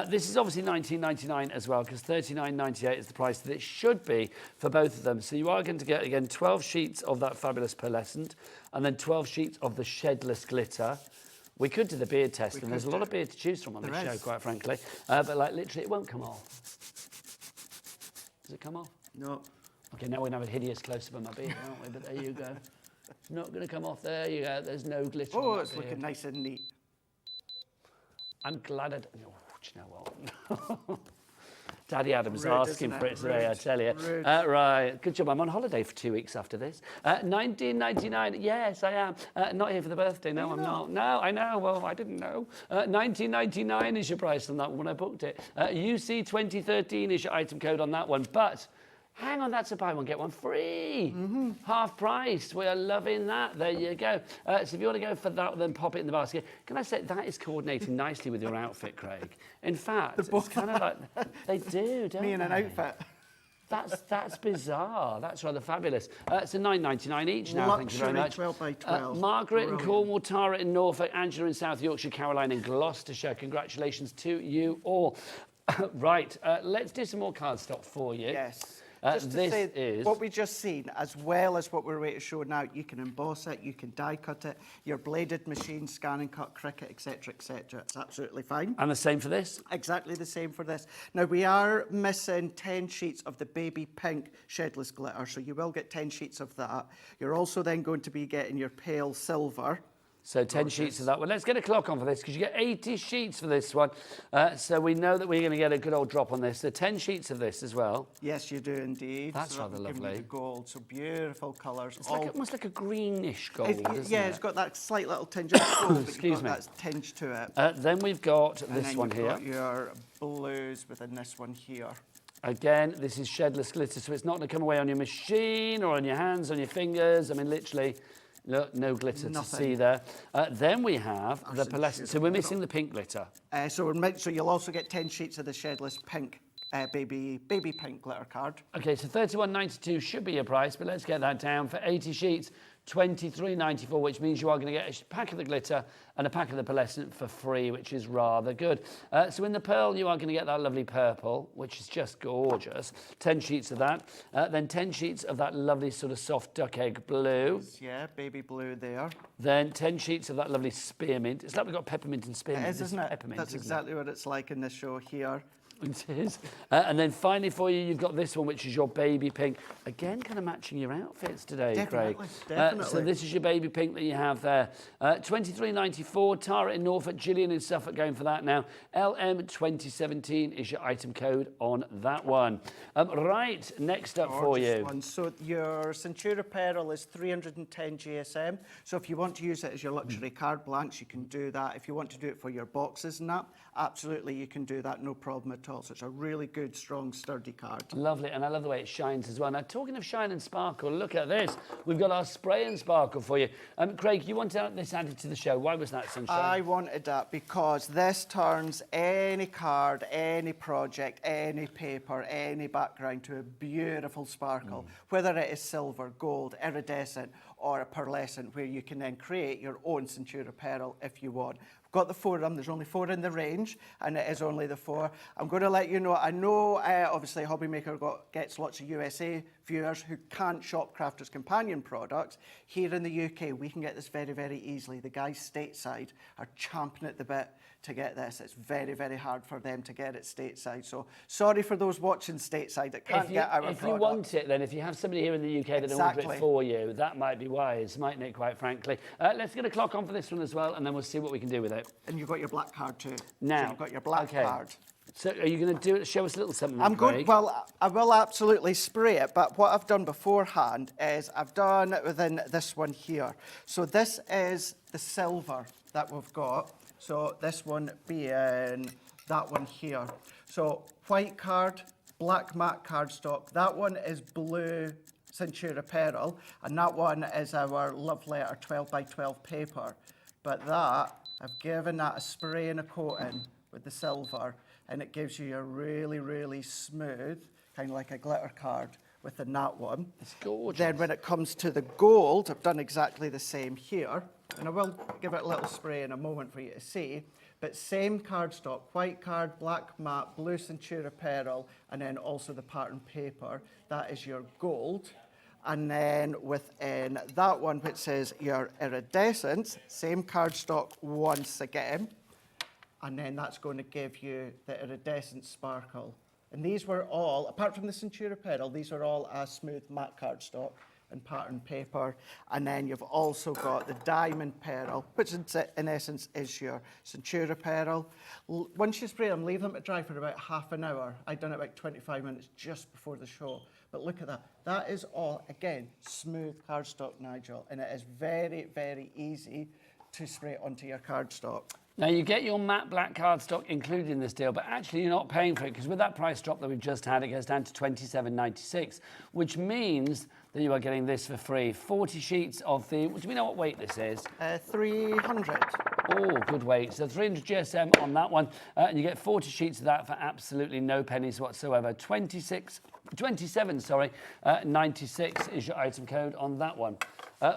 This is obviously $19.99 as well because $39.98 is the price that it should be for both of them. So you are going to get, again, 12 sheets of that fabulous pearlescent and then 12 sheets of the shedless glitter. We could do the beard test, and there's a lot of beard to choose from on this show, quite frankly. But like literally, it won't come off. Does it come off? No. Okay, now we're going to have a hideous close-up of my beard, aren't we? But there you go. It's not going to come off. There you go. There's no glitter on Oh, that it's beard. looking nice and neat. I'm glad I... Oh, do you know what? Daddy Adam's Rude, asking isn't for it? it today, I Rude. tell you. Rude. Right, good job. I'm on holiday for 2 weeks after this. $19.99. Yes, I am. Not here for the birthday. No, I'm not. No, I know. Well, I didn't know. $19.99 is your price on that one when I booked it. UC 2013 is your item code on that one. But hang on, that's a buy one, get one free. Half price. We are loving that. There you go. So if you want to go for that, then pop it in the basket. Can I say that is coordinating nicely with your outfit, Craig? In fact, it's kind of like they do, don't Me in an they? outfit. That's bizarre. That's rather fabulous. It's a £9.99 each now. Thank you very much. 12 by 12. Margaret in Cornwall, Tara in Norfolk, Angela in South Yorkshire, Caroline in Gloucestershire. Congratulations to you all. Right, let's do some more cardstock for you. Yes. Just to This say, is what we just seen, as well as what we're ready to show now, you can emboss it, you can die cut it, your bladed machine, scan and cut, Cricut, etc., etc. It's absolutely fine. And the same for this? Exactly the same for this. Now, we are missing 10 sheets of the baby pink shedless glitter, so you will get 10 sheets of that. You're also then going to be getting your pale silver. So 10 sheets of that one. Let's get a clock on for this because you get 80 sheets for this one. So we know that we're going to get a good old drop on this. So 10 sheets of this as well. Yes, you do indeed. That's so rather that'll give you lovely. the gold, so beautiful colours. It's like, almost like a greenish gold, isn't yeah, it? it's got that slight little tinge of gold, but Excuse you've got that tinge to it. Then we've got And this then one you've here. got your blues within this one here. Again, this is shedless glitter, so it's not going to come away on your machine or on your hands, on your fingers. I mean, literally, look, no glitter to see there. Then we have the pearlescent. So we're missing the pink glitter. So you'll also get 10 sheets of the shedless pink, baby pink glitter card. Okay, so £31.92 should be your price, but let's get that down for 80 sheets. £23.94, which means you are going to get a pack of the glitter and a pack of the pearlescent for free, which is rather good. So in the pearl, you are going to get that lovely purple, which is just gorgeous. 10 sheets of that. Then 10 sheets of that lovely sort of soft duck egg blue. Yeah, baby blue there. Then 10 sheets of that lovely spearmint. It's like we've got peppermint and spearmint. It is, isn't it? Peppermint, That's exactly what it's like in this show here. It is. And then finally for you, you've got this one, which is your baby pink. Again, kind of matching your outfits today, Definitely, Craig. definitely. So this is your baby pink that you have there. £23.94. Tara in Norfolk, Gillian in Suffolk going for that now. LM2017 is your item code on that one. Right, next up for you. One. So your Centura Pearl is 310 GSM. So if you want to use it as your luxury card blanks, you can do that. If you want to do it for your boxes and that, absolutely you can do that, no problem at all. So it's a really good, strong, sturdy card. Lovely, and I love the way it shines as well. Now, talking of shine and sparkle, look at this. We've got our spray and sparkle for you. Craig, you wanted this added to the show. Why was that, Sunshine? I wanted that because this turns any card, any project, any paper, any background to a beautiful sparkle, whether it is silver, gold, iridescent, or a pearlescent, where you can then create your own Centura Pearl if you want. Got the 4 of them. There's only 4 in the range, and it is only the 4. I'm going to let you know. I know, obviously, HobbyMaker gets lots of USA viewers who can't shop Crafters Companion products. Here in the UK, we can get this very, very easily. The guys stateside are champing at the bit to get this. It's very, very hard for them to get it stateside. So sorry for those watching stateside that can't get our product. If you want it, then if you have somebody here in the UK that can order it for you, that might be wise, mightn't it, quite frankly. Let's get a clock on for this one as well, and then we'll see what we can do with it. And you've got your black card too. Now, so you've got your black card. So are you going to do it? Show us a little something. I'm going. Craig? Well, I will absolutely spray it. But what I've done beforehand is I've done it within this one here. So this is the silver that we've got. So this one being that one here. So white card, black matte cardstock. That one is blue Centura Pearl, and that one is our love letter 12 by 12 paper. But that, I've given that a spray and a coating with the silver, and it gives you a really, really smooth, kind of like a glitter card within that one. It's gorgeous. Then when it comes to the gold, I've done exactly the same here, and I will give it a little spray in a moment for you to see. But same cardstock, white card, black matte, blue Centura Pearl, and then also the pattern paper. That is your gold. And then within that one, which says your iridescence, same cardstock once again. And then that's going to give you the iridescent sparkle. And these were all, apart from the Centura Pearl, these are all a smooth matte cardstock and pattern paper. And then you've also got the diamond pearl, which in essence is your Centura Pearl. Once you spray them, leave them to dry for about half an hour. I've done it about 25 minutes just before the show. But look at that. That is all, again, smooth cardstock, Nigel. And it is very, very easy to spray onto your cardstock. Now, you get your matte black cardstock included in this deal, but actually you're not paying for it because with that price drop that we've just had, it goes down to $27.96, which means that you are getting this for free. 40 sheets of the, do we know what weight this is? 300. Oh, good weight. So 300 GSM on that one, and you get 40 sheets of that for absolutely no pennies whatsoever. 26 27, sorry, 96 is your item code on that one.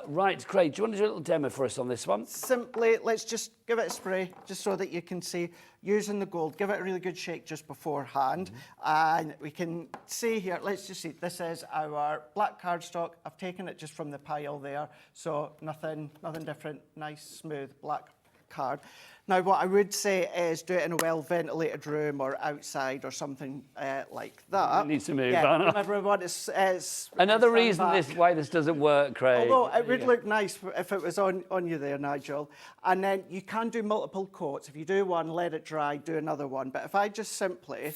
Right, Craig, do you want to do a little demo for us on this one? Simply, let's just give it a spray, just so that you can see, using the gold, give it a really good shake just beforehand. And we can see here, let's just see, this is our black cardstock. I've taken it just from the pile there, so nothing different, nice, smooth, black card. Now, what I would say is do it in a well-ventilated room or outside or something like that. It needs to move, yeah, Anna. everyone is Another reason why this doesn't work, Craig. Although it would look nice if it was on you there, Nigel. And then you can do multiple coats. If you do one, let it dry, do another one. But if I just simply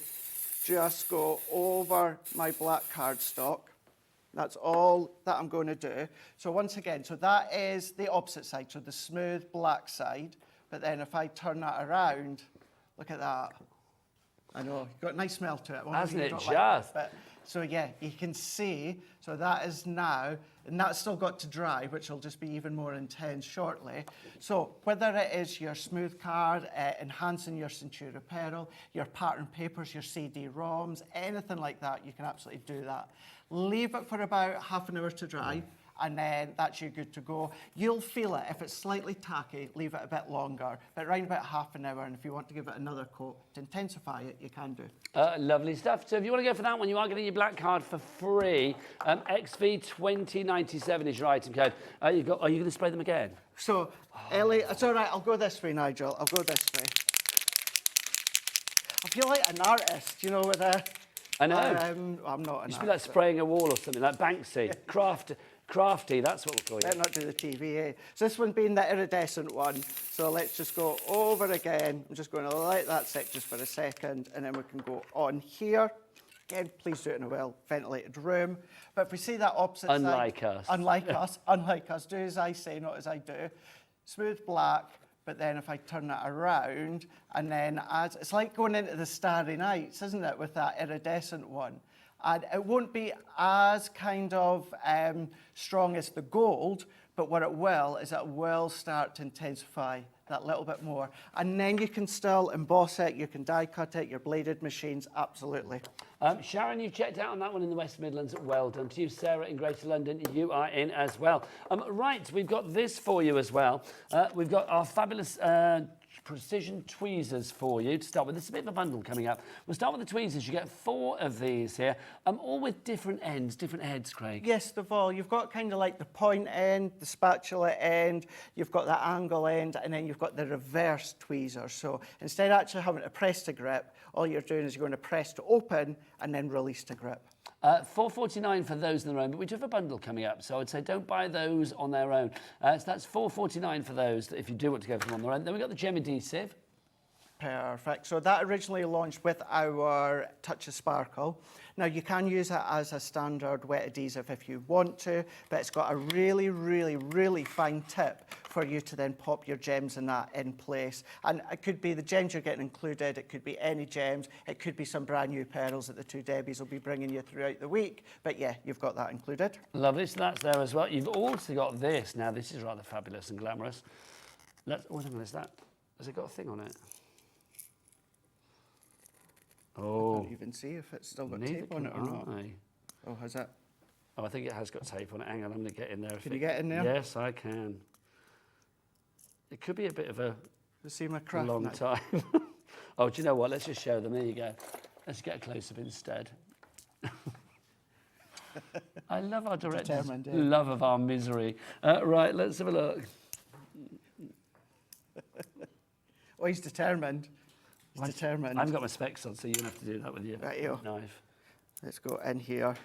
just go over my black cardstock, that's all that I'm going to do. So once again, so that is the opposite side, so the smooth black side. But then if I turn that around, look at that. I know, you've got a nice smell to it. Hasn't it just? just? But, so yeah, you can see, so that is now, and that's still got to dry, which will just be even more intense shortly. So whether it is your smooth card, enhancing your Centura Apparel, your pattern papers, your CD-ROMs, anything like that, you can absolutely do that. Leave it for about half an hour to dry, and then that's you good to go. You'll feel it. If it's slightly tacky, leave it a bit longer, but around about half an hour, and if you want to give it another coat to intensify it, you can do. Lovely stuff. So if you want to go for that one, you are getting your black card for free. XV2097 is your item code. Are you going to spray them again? So, Ellie, it's all right, I'll go this way, Nigel. I'll go this way. I feel like an artist, you know, with a... I know. I'm not an You should be like spraying a wall or something, like Banksy. Crafty, that's what we'll call you. Better not do the TV, eh? So this one being the iridescent one. So let's just go over again. I'm just going to let that sit just for a second, and then we can go on here. Again, please do it in a well-ventilated room. But if we see that opposite side... Unlike us, do as I say, not as I do. Smooth black, but then if I turn that around, and then it's like going into the Starry Nights, isn't it, with that iridescent one? And it won't be as kind of strong as the gold, but what it will is it will start to intensify that little bit more. And then you can still emboss it, you can die cut it, your bladed machines, absolutely. Sharon, you've checked out on that one in the West Midlands. Well done to you. Sarah in Greater London, you are in as well. Right, we've got this for you as well. We've got our fabulous precision tweezers for you to start with. This is a bit of a bundle coming up. We'll start with the tweezers. You get 4 of these here, all with different ends, different heads, Craig. Yes, they've all. You've got kind of like the point end, the spatula end, you've got the angle end, and then you've got the reverse tweezer. So instead of actually having to press to grip, all you're doing is you're going to press to open and then release to grip. $4.49 for those on their own, but we do have a bundle coming up, so I'd say don't buy those on their own. So that's $4.49 for those if you do want to go for them on their own. Then we've got the gem adhesive. Perfect. So that originally launched with our Touch of Sparkle. Now you can use it as a standard wet adhesive if you want to, but it's got a really, really, really fine tip for you to then pop your gems in that in place. And it could be the gems you're getting included, it could be any gems, it could be some brand new pearls that the 2 Debbies will be bringing you throughout the week. But yeah, you've got that included. Lovely, so that's there as well. You've also got this. Now this is rather fabulous and glamorous. What is that? Has it got a thing on it? Oh. I can't even see if it's still got tape on it or not. Oh, has that? Oh, I think it has got tape on it. Hang on, I'm going to get in there. Can you get in there? Yes, I can. It could be a bit of a long time. Oh, do you know what? Let's just show them. There you go. Let's get a close-up instead. I love our director's love of our misery. Right, let's have a look. Oh, he's determined. He's determined. I've got my specs on, so you're going to have to do that with your knife. Let's go in here.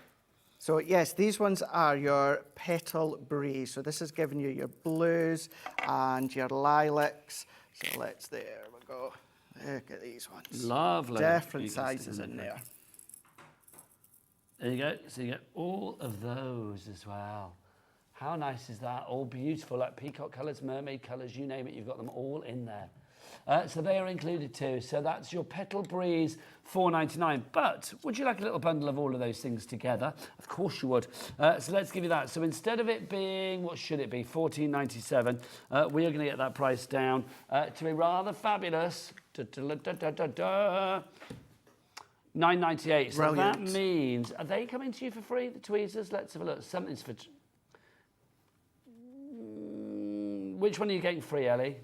So yes, these ones are your Petal Breeze. So this is giving you your blues and your lilacs. So there we go. Look at these ones. Lovely. Different sizes in there. There you go. So you get all of those as well. How nice is that? All beautiful, like peacock colours, mermaid colours, you name it, you've got them all in there. So they are included too. So that's your Petal Breeze, $4.99. But would you like a little bundle of all of those things together? Of course you would. So let's give you that. So instead of it being, what should it be, $14.97, we are going to get that price down to a rather fabulous £9.98. So that Brilliant. means, are they coming to you for free, the tweezers? Let's have a look. Something's for... Which one are you getting free, Ellie?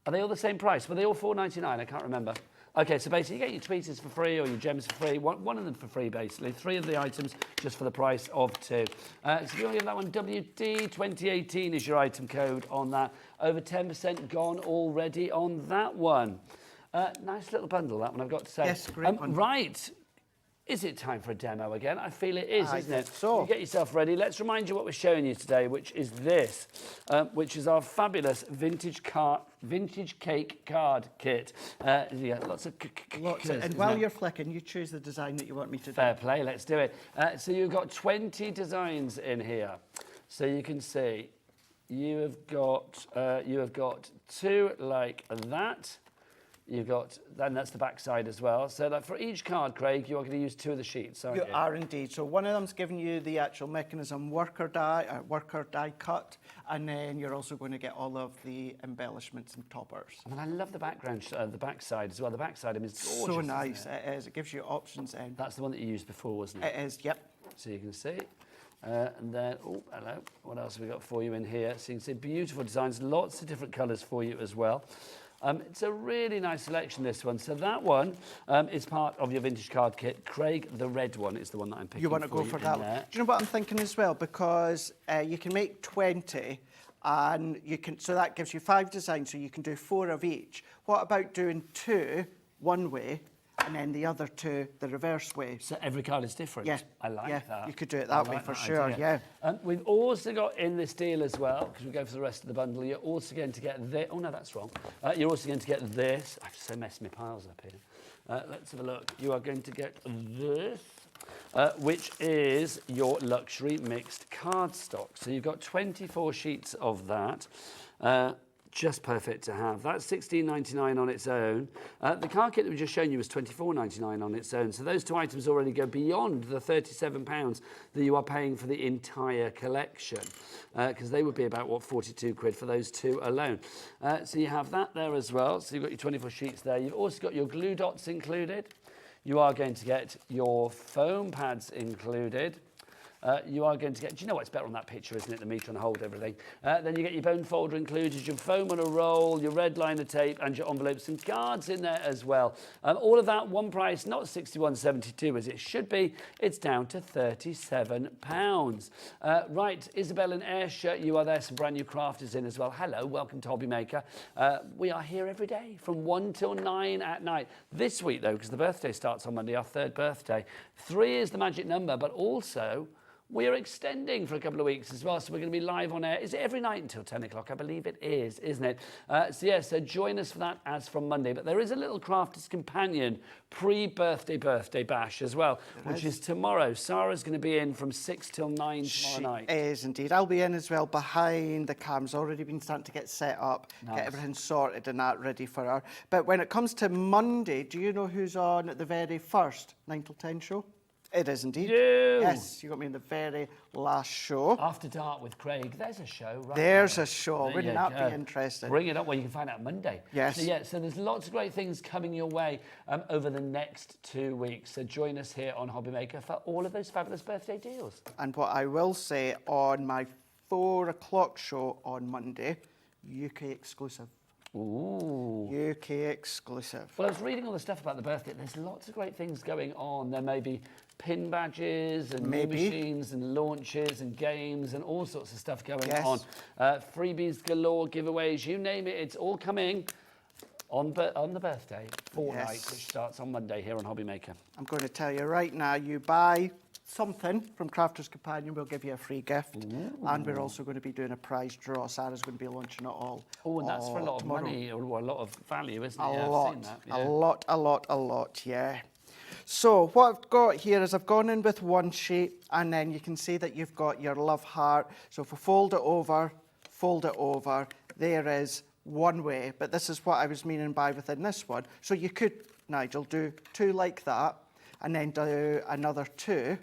Are they all the same price? Were they all £4.99? I can't remember. Okay, so basically you get your tweezers for free or your gems for free. One of them for free, basically. 3 of the items just for the price of 2. So if you want to give that one, WD 2018 is your item code on that. Over 10% gone already on that one. Nice little bundle, that one, I've got to say. Yes, great one. Right. Is it time for a demo again? I feel it is, isn't it? So. You get yourself ready. Let's remind you what we're showing you today, which is this, which is our fabulous vintage cake card kit. Yeah, lots of And while you're flicking, you choose the design that you want me to do. Fair play, let's do it. So you've got 20 designs in here. So you can see you have got 2 like that. You've got, then that's the back side as well. So like for each card, Craig, you are going to use 2 of the sheets, aren't you? You are indeed. So one of them's giving you the actual mechanism worker die cut, and then you're also going to get all of the embellishments and toppers. And I love the background, the back side as well. The back side is gorgeous. So nice, it is. It gives you options in. That's the one that you used before, wasn't it? It is, yep. So you can see. And then, oh, hello. What else have we got for you in here? So you can see beautiful designs, lots of different colours for you as well. It's a really nice selection, this one. So that one is part of your vintage card kit. Craig, the red one is the one that I'm picking. You want to go for that one? Do you know what I'm thinking as well? Because you can make 20, and you can. So that gives you 5 designs. So you can do 4 of each. What about doing 2 one way, and then the other 2 the reverse way? So every card is different. Yeah, I like that. You could do it that way for sure. Idea. Yeah. We've also got in this deal as well, because we go for the rest of the bundle. You're also going to get this. Oh no, that's wrong. You're also going to get this. I've so messed my piles up here. Let's have a look. You are going to get this, which is your luxury mixed cardstock. So you've got 24 sheets of that. Just perfect to have. That's $16.99 on its own. The card kit that we just shown you was $24.99 on its own. So those 2 items already go beyond the £37 that you are paying for the entire collection, because they would be about, what, 42 quid for those 2 alone. So you have that there as well. So you've got your 24 sheets there. You've also got your glue dots included. You are going to get your foam pads included. You are going to get, do you know what's better on that picture, isn't it? The meter and hold everything. Then you get your bone folder included, your foam on a roll, your red liner tape, and your envelopes and cards in there as well. All of that, one price, not £61.72 as it should be. It's down to £37. Right, Isabel and Ayrshire, you are there. Some brand new crafters in as well. Hello, welcome to HobbyMaker. We are here every day from 1 till 9 at night. This week, though, because the birthday starts on Monday, our 3rd birthday, 3 is the magic number, but also we are extending for a couple of weeks as well, so we're going to be live on air. Is it every night until 10 o'clock? I believe it is, isn't it? So join us for that as from Monday. But there is a little Crafters Companion pre-birthday bash as well, which is tomorrow. Sarah's going to be in from 6 till 9 tomorrow night. She is indeed. I'll be in as well behind the cams. Already been starting to get set up, get everything sorted and that ready for her. But when it comes to Monday, do you know who's on at the very first 9 till 10 show? It is indeed. Yes, you got me in the very last show. After Dark with Craig. There's a show, right? There's a show. There Wouldn't that be interesting? Bring it up. Well, you can find out Monday. Yes. So there's lots of great things coming your way over the next 2 weeks. So join us here on HobbyMaker for all of those fabulous birthday deals. And what I will say on my 4 o'clock show on Monday, UK exclusive. Ooh. UK exclusive. Well, I was reading all the stuff about the birthday. There's lots of great things going on. There may be pin badges and new machines and launches and games and all sorts of stuff going on. Freebies galore, giveaways, you name it. It's all coming on the birthday fortnight, which starts on Monday here on HobbyMaker. I'm going to tell you right now, you buy something from Crafters Companion, we'll give you a free gift. And we're also going to be doing a prize draw. Sarah's going to be launching it all. Oh, and that's for a lot of money or a lot of value, isn't it? A lot, yeah. So what I've got here is I've gone in with one sheet, and then you can see that you've got your love heart. So if we fold it over, there is one way, but this is what I was meaning by within this one. So you could, Nigel, do 2 like that, and then do another 2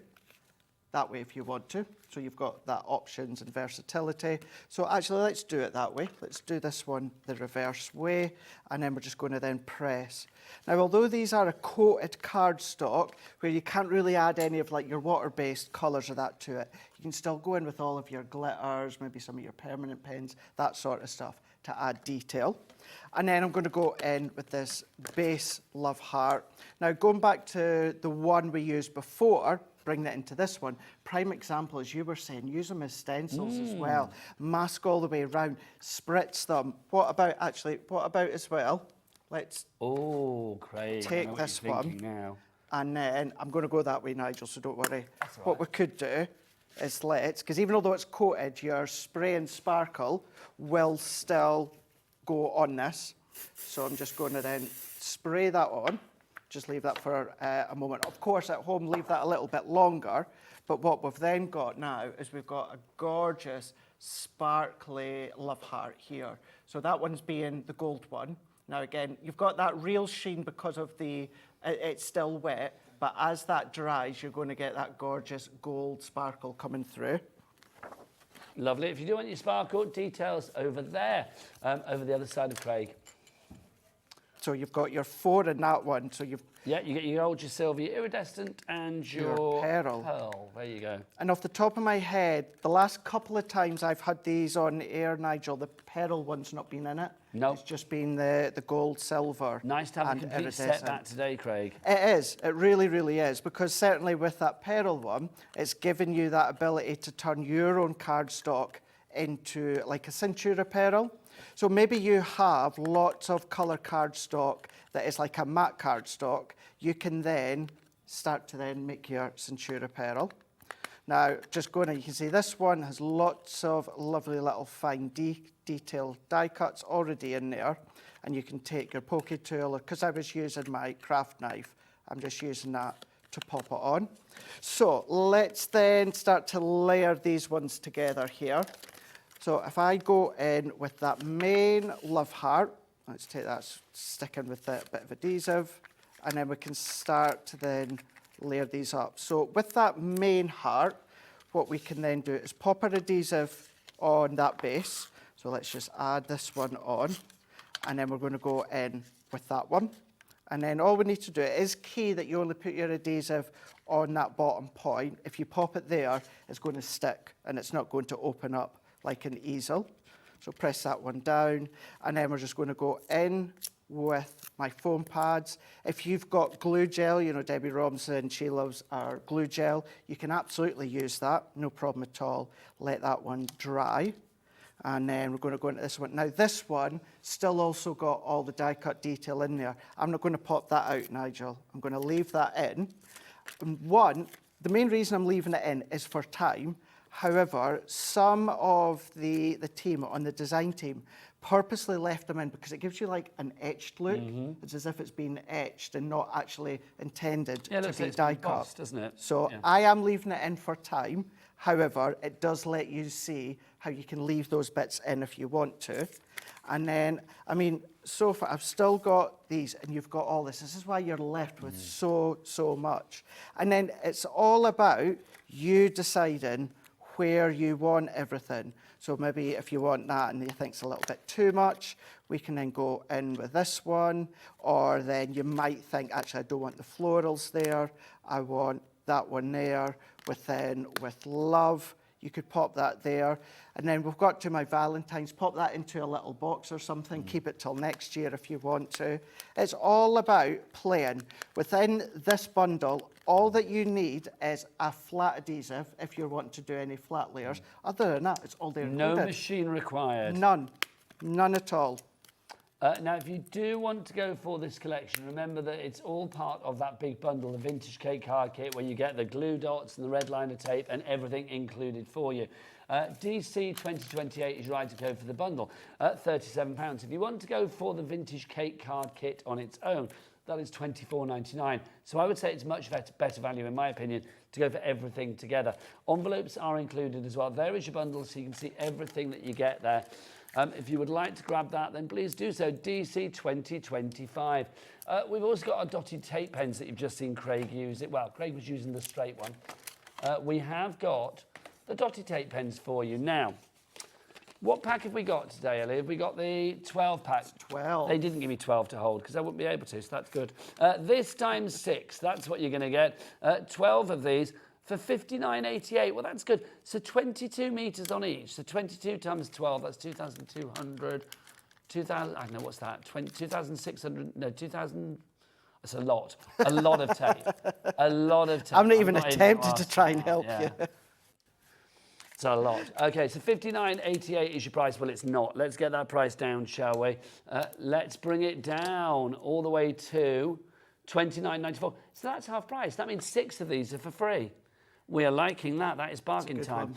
that way if you want to. So you've got that options and versatility. So actually, let's do it that way. Let's do this one the reverse way, and then we're just going to then press. Now, although these are a coated cardstock, where you can't really add any of like your water-based colours or that to it, you can still go in with all of your glitters, maybe some of your permanent pens, that sort of stuff to add detail. And then I'm going to go in with this base love heart. Now, going back to the one we used before, bring that into this one. Prime example, as you were saying, use them as stencils as well. Mask all the way around, spritz them. What about as well? Let's Craig, take this one. Now. And then I'm going to go that way, Nigel, so don't worry. What we could do is because even though it's coated, your spray and sparkle will still go on this. So I'm just going to then spray that on. Just leave that for a moment. Of course, at home, leave that a little bit longer. But what we've then got now is we've got a gorgeous, sparkly love heart here. So that one's being the gold one. Now, again, you've got that real sheen because of it's still wet. But as that dries, you're going to get that gorgeous gold sparkle coming through. Lovely. If you do want your sparkle, details over there, over the other side of Craig. So you've got your 4 in that one. So you've you get your gold, your silver, your iridescent, and your pearl. There you go. And off the top of my head, the last couple of times I've had these on air, Nigel, the pearl one's not been in it. No. It's just been the gold, silver. Nice to have a complete set back today, Craig. It is. It really, really is. Because certainly with that pearl one, it's given you that ability to turn your own cardstock into like a Centura pearl. So maybe you have lots of colour cardstock that is like a matte cardstock. You can then start to then make your Centura pearl. Now, just going, you can see this one has lots of lovely little fine detailed die cuts already in there. And you can take your poke tool, because I was using my craft knife, I'm just using that to pop it on. So let's then start to layer these ones together here. So if I go in with that main love heart, let's take that, stick in with a bit of adhesive, and then we can start to then layer these up. So with that main heart, what we can then do is pop our adhesive on that base. So let's just add this one on, and then we're going to go in with that one. And then all we need to do, it is key that you only put your adhesive on that bottom point. If you pop it there, it's going to stick, and it's not going to open up like an easel. So press that one down, and then we're just going to go in with my foam pads. If you've got glue gel, you know, Debbie Robinson, she loves our glue gel, you can absolutely use that, no problem at all. Let that one dry. And then we're going to go into this one. Now this one still also got all the die cut detail in there. I'm not going to pop that out, Nigel. I'm going to leave that in. And the main reason I'm leaving it in is for time. However, some of the team on the design team purposely left them in because it gives you like an etched look. It's as if it's been etched and not actually intended to be die cut, doesn't it? So I am leaving it in for time. However, it does let you see how you can leave those bits in if you want to. And then, I mean, so far I've still got these, and you've got all this. This is why you're left with so much. And then it's all about you deciding where you want everything. So maybe if you want that and you think it's a little bit too much, we can then go in with this one. Or then you might think, actually, I don't want the florals there. I want that one there. With love, you could pop that there. And then we've got to my Valentine's. Pop that into a little box or something. Keep it till next year if you want to. It's all about playing. Within this bundle, all that you need is a flat adhesive if you want to do any flat layers. Other than that, it's all there. No machine required. None at all. Now, if you do want to go for this collection, remember that it's all part of that big bundle, the Vintage Cake Card Kit, where you get the glue dots and the red liner tape and everything included for you. DC 2028 is your item code for the bundle at £37. If you want to go for the Vintage Cake Card Kit on its own, that is £24.99. So I would say it's much better value, in my opinion, to go for everything together. Envelopes are included as well. There is your bundle, so you can see everything that you get there. If you would like to grab that, then please do so. DC 2025. We've also got our dotted tape pens that you've just seen Craig use. Well, Craig was using the straight one. we have got the dotty tape pens for you. Now, what pack have we got today, Ellie? Have we got the 12 pack? 12. They didn't give me 12 to hold because I wouldn't be able to, so that's good. This times 6, that's what you're going to get. 12 of these for $59.88. Well, that's good. So 22 metres on each. So 22 times 12, that's 2,200. 2,000, I don't know, what's that? 2,600, no, 2,000. It's a lot of tape. A lot of tape. I'm not even attempted to try and help you. It's a lot. Okay, so $59.88 is your price. Well, it's not. Let's get that price down, shall we? Let's bring it down all the way to $29.94. So that's half price. That means 6 of these are for free. We are liking that. That is bargain time.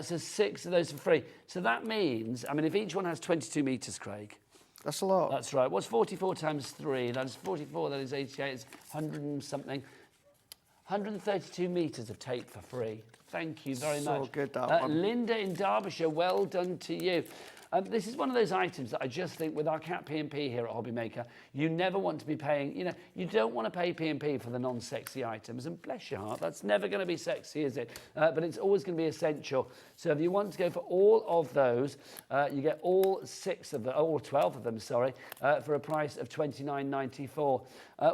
So 6 of those for free. So that means, I mean, if each one has 22 metres, Craig. That's a lot. That's right. What's 44 times 3? That is 44. That is 88. It's 100 and something. 132 metres of tape for free. Thank you very much. So good, that one. Linda in Derbyshire, well done to you. This is one of those items that I just think with our Cat P&P here at HobbyMaker, you never want to be paying, you know, you don't want to pay P&P for the non-sexy items, and bless your heart, that's never going to be sexy, is it? But it's always going to be essential. So if you want to go for all of those, you get all 6 of them, all 12 of them, sorry, for a price of $29.94.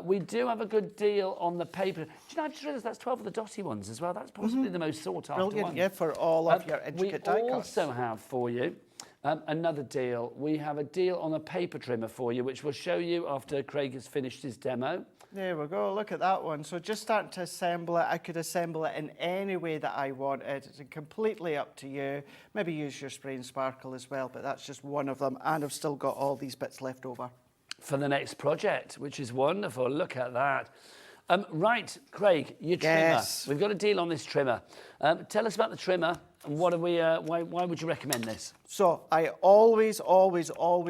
We do have a good deal on the paper. Do you know, I just realised that's 12 of the dotty ones as well. That's possibly the most sought after one. Brilliant, yeah, for all of your intricate die cuts. We also have for you another deal. We have a deal on a paper trimmer for you, which we'll show you after Craig has finished his demo. There we go, look at that one. So just starting to assemble it, I could assemble it in any way that I wanted. It's completely up to you. Maybe use your spray and sparkle as well, but that's just one of them. And I've still got all these bits left over. For the next project, which is wonderful. Look at that. Right, Craig, your trimmer. Yes. We've got a deal on this trimmer. Tell us about the trimmer and what are we? Why would you recommend this? So I always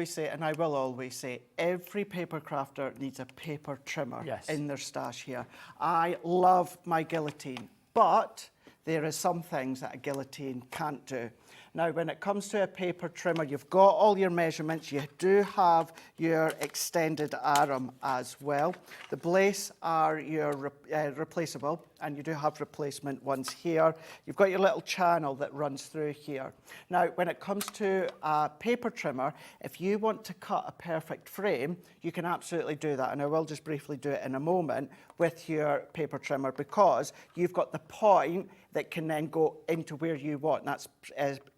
say, and I will always say, every paper crafter needs a paper trimmer in their stash here. I love my guillotine, but there are some things that a guillotine can't do. Now, when it comes to a paper trimmer, you've got all your measurements. You do have your extended arm as well. The blades are your replaceable, and you do have replacement ones here. You've got your little channel that runs through here. Now, when it comes to a paper trimmer, if you want to cut a perfect frame, you can absolutely do that. And I will just briefly do it in a moment with your paper trimmer, because you've got the point that can then go into where you want. That's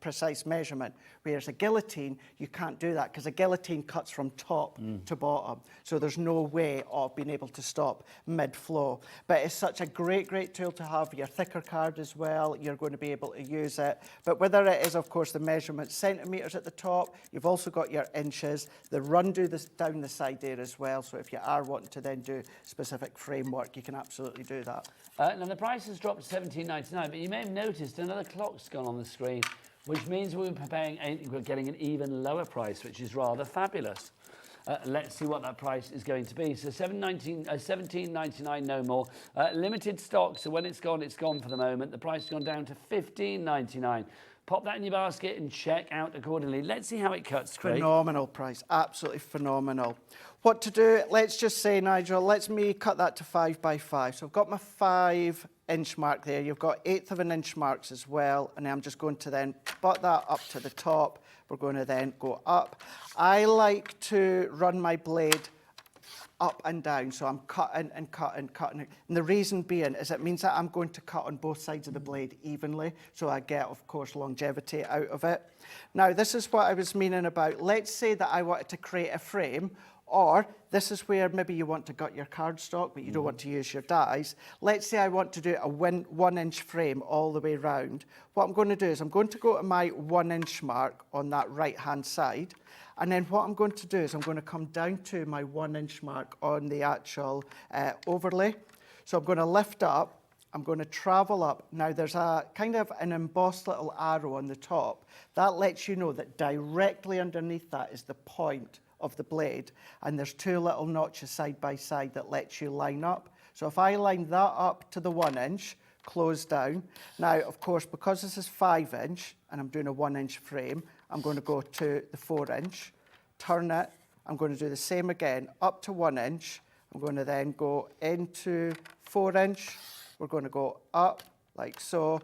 precise measurement. Whereas a guillotine, you can't do that, because a guillotine cuts from top to bottom. So there's no way of being able to stop mid-flow. But it's such a great tool to have. Your thicker card as well, you're going to be able to use it. But whether it is, of course, the measurement centimetres at the top, you've also got your inches. The run down the side there as well. So if you are wanting to then do specific framework, you can absolutely do that. Now the price has dropped to $17.99, but you may have noticed another clock's gone on the screen, which means we're getting an even lower price, which is rather fabulous. Let's see what that price is going to be. So $17.99, no more. Limited stock, so when it's gone for the moment. The price has gone down to $15.99. Pop that in your basket and check out accordingly. Let's see how it cuts, Craig. Phenomenal price, absolutely phenomenal. What to do, let's just say, Nigel, let me cut that to 5 by 5. So I've got my 5-inch mark there. You've got 1/8 of an inch marks as well. And I'm just going to then butt that up to the top. We're going to then go up. I like to run my blade up and down, so I'm cutting and cutting. And the reason being is it means that I'm going to cut on both sides of the blade evenly, so I get, of course, longevity out of it. Now, this is what I was meaning about. Let's say that I wanted to create a frame, or this is where maybe you want to gut your cardstock, but you don't want to use your dies. Let's say I want to do a 1-inch frame all the way round. What I'm going to do is I'm going to go to my 1-inch mark on that right-hand side. And then what I'm going to do is I'm going to come down to my 1-inch mark on the actual overlay. So I'm going to lift up, I'm going to travel up. Now there's a kind of an embossed little arrow on the top. That lets you know that directly underneath that is the point of the blade. And there's 2 little notches side by side that lets you line up. So if I line that up to the 1-inch, close down. Now, of course, because this is 5-inch and I'm doing a 1-inch frame, I'm going to go to the 4-inch, turn it. I'm going to do the same again, up to 1-inch. I'm going to then go into 4-inch. We're going to go up like so,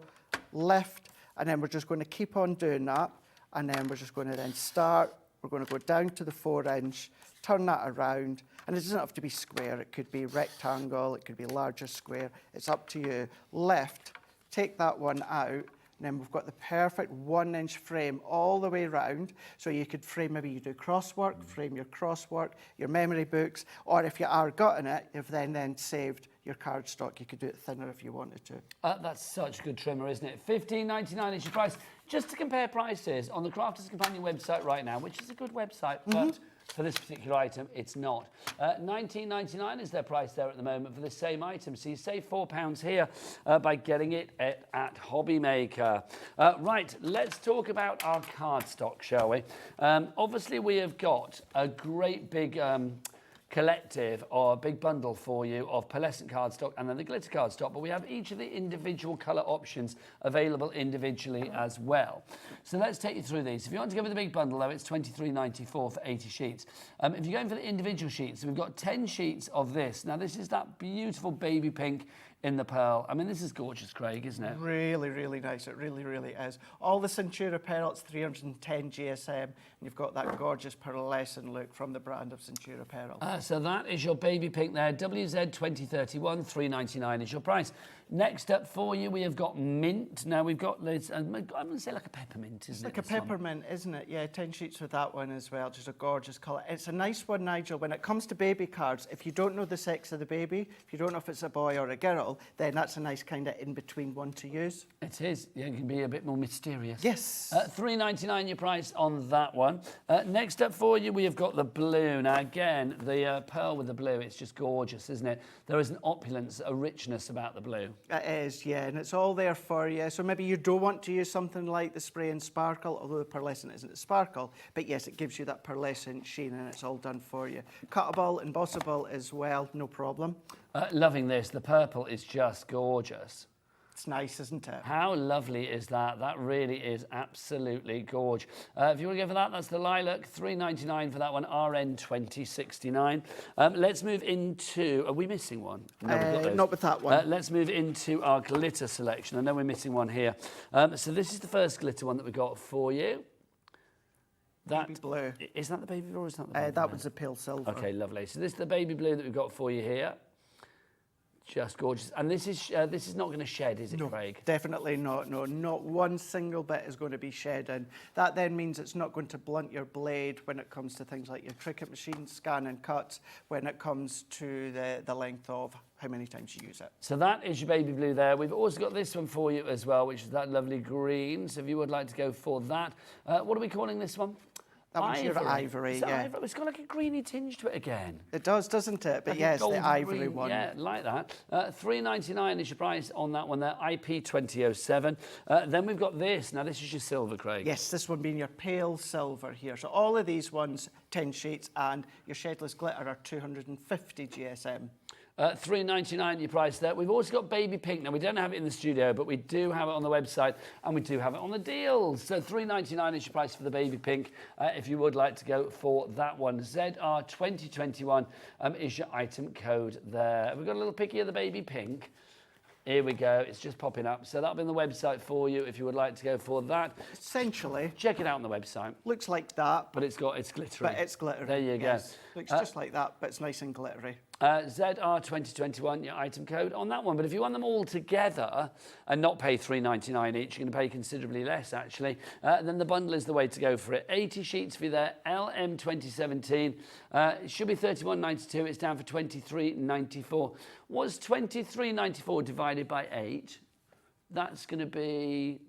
lift, and then we're just going to keep on doing that, and then we're just going to then start, we're going to go down to the 4-inch, turn that around, and it doesn't have to be square, it could be rectangle, it could be larger square, it's up to you. Lift, take that one out, and then we've got the perfect 1-inch frame all the way round. So you could frame, maybe you do crosswork, frame your crosswork, your memory books, or if you are gutting it, you've then saved your cardstock. You could do it thinner if you wanted to. That's such a good trimmer, isn't it? $15.99 is your price. Just to compare prices, on the Crafters Companion website right now, which is a good website, but for this particular item, it's not. $19.99 is their price there at the moment for the same item. So you save £4 here by getting it at HobbyMaker. Right, let's talk about our cardstock, shall we? Obviously, we have got a great big collective or a big bundle for you of pearlescent cardstock and then the glitter cardstock, but we have each of the individual colour options available individually as well. So let's take you through these. If you want to go with the big bundle though, it's $23.94 for 80 sheets. If you're going for the individual sheets, we've got 10 sheets of this. Now this is that beautiful baby pink in the pearl. I mean, this is gorgeous, Craig, isn't it? Really, really nice. It really, really is. All the Centura pearl, it's 310 GSM, and you've got that gorgeous pearlescent look from the brand of Centura pearl. So that is your baby pink there. WZ2031, $3.99 is your price. Next up for you, we have got mint. Now we've got this, I'm going to say like a peppermint, isn't it? It's like a peppermint, isn't it? Yeah, 10 sheets with that one as well. Just a gorgeous colour. It's a nice one, Nigel. When it comes to baby cards, if you don't know the sex of the baby, if you don't know if it's a boy or a girl, then that's a nice kind of in-between one to use. It is. Yeah, it can be a bit more mysterious. Yes. $3.99 your price on that one. Next up for you, we have got the blue. Now again, the pearl with the blue, it's just gorgeous, isn't it? There is an opulence, a richness about the blue. It is, yeah, and it's all there for you. So maybe you don't want to use something like the spray and sparkle, although the pearlescent isn't a sparkle, but yes, it gives you that pearlescent sheen and it's all done for you. Cuttable, embossable as well, no problem. Loving this. The purple is just gorgeous. It's nice, isn't it? How lovely is that? That really is absolutely gorgeous. If you want to go for that, that's the lilac, $3.99 for that one, RN 2069. Let's move into, are we missing one? No, we've got those. Not with that one. Let's move into our glitter selection. I know we're missing one here. So this is the first glitter one that we've got for you. Baby blue. Is that the baby blue or is that the baby that blue? one's a pale silver. Okay, lovely. So this is the baby blue that we've got for you here. Just gorgeous. And this is not going to shed, is it, Craig? Definitely not. No, not one single bit is going to be shedding. That then means it's not going to blunt your blade when it comes to things like your Cricut machine, scan and cuts, when it comes to the length of how many times you use it. So that is your baby blue there. We've also got this one for you as well, which is that lovely green. So if you would like to go for that. What are we calling this one? That one's your ivory, yeah. Ivory? It's got like a greeny tinge to it again. It does, doesn't it? But like yes, the ivory green, one. Yeah, like that. $3.99 is your price on that one there, IP 2007. Then we've got this. Now, this is your silver, Craig. Yes, this one being your pale silver here. So all of these ones, 10 sheets, and your shedless glitter are 250 GSM. $3.99 your price there. We've also got baby pink. Now, we don't have it in the studio, but we do have it on the website, and we do have it on the deals. So $3.99 is your price for the baby pink. If you would like to go for that one, ZR2021 is your item code there. We've got a little picky of the baby pink. Here we go. It's just popping up. So that'll be on the website for you if you would like to go for that. Essentially. Check it out on the website. Looks like that. But it's glittery. But it's glittery. There you go. Looks just like that, but it's nice and glittery. ZR2021, your item code on that one. But if you want them all together and not pay $3.99 each, you're going to pay considerably less, actually. Then the bundle is the way to go for it. 80 sheets for you there, LM 2017. It should be $31.92. It's down for $23.94. Was $23.94 divided by 8? That's going to be...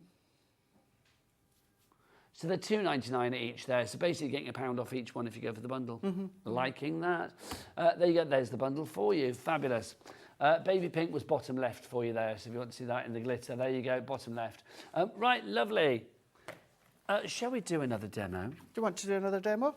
So they're $2.99 each there. So basically getting £1 off each one if you go for the bundle. Liking that. There you go. There's the bundle for you. Fabulous. Baby pink was bottom left for you there. So if you want to see that in the glitter, there you go. Bottom left. Right, lovely. Shall we do another demo? Do you want to do another demo?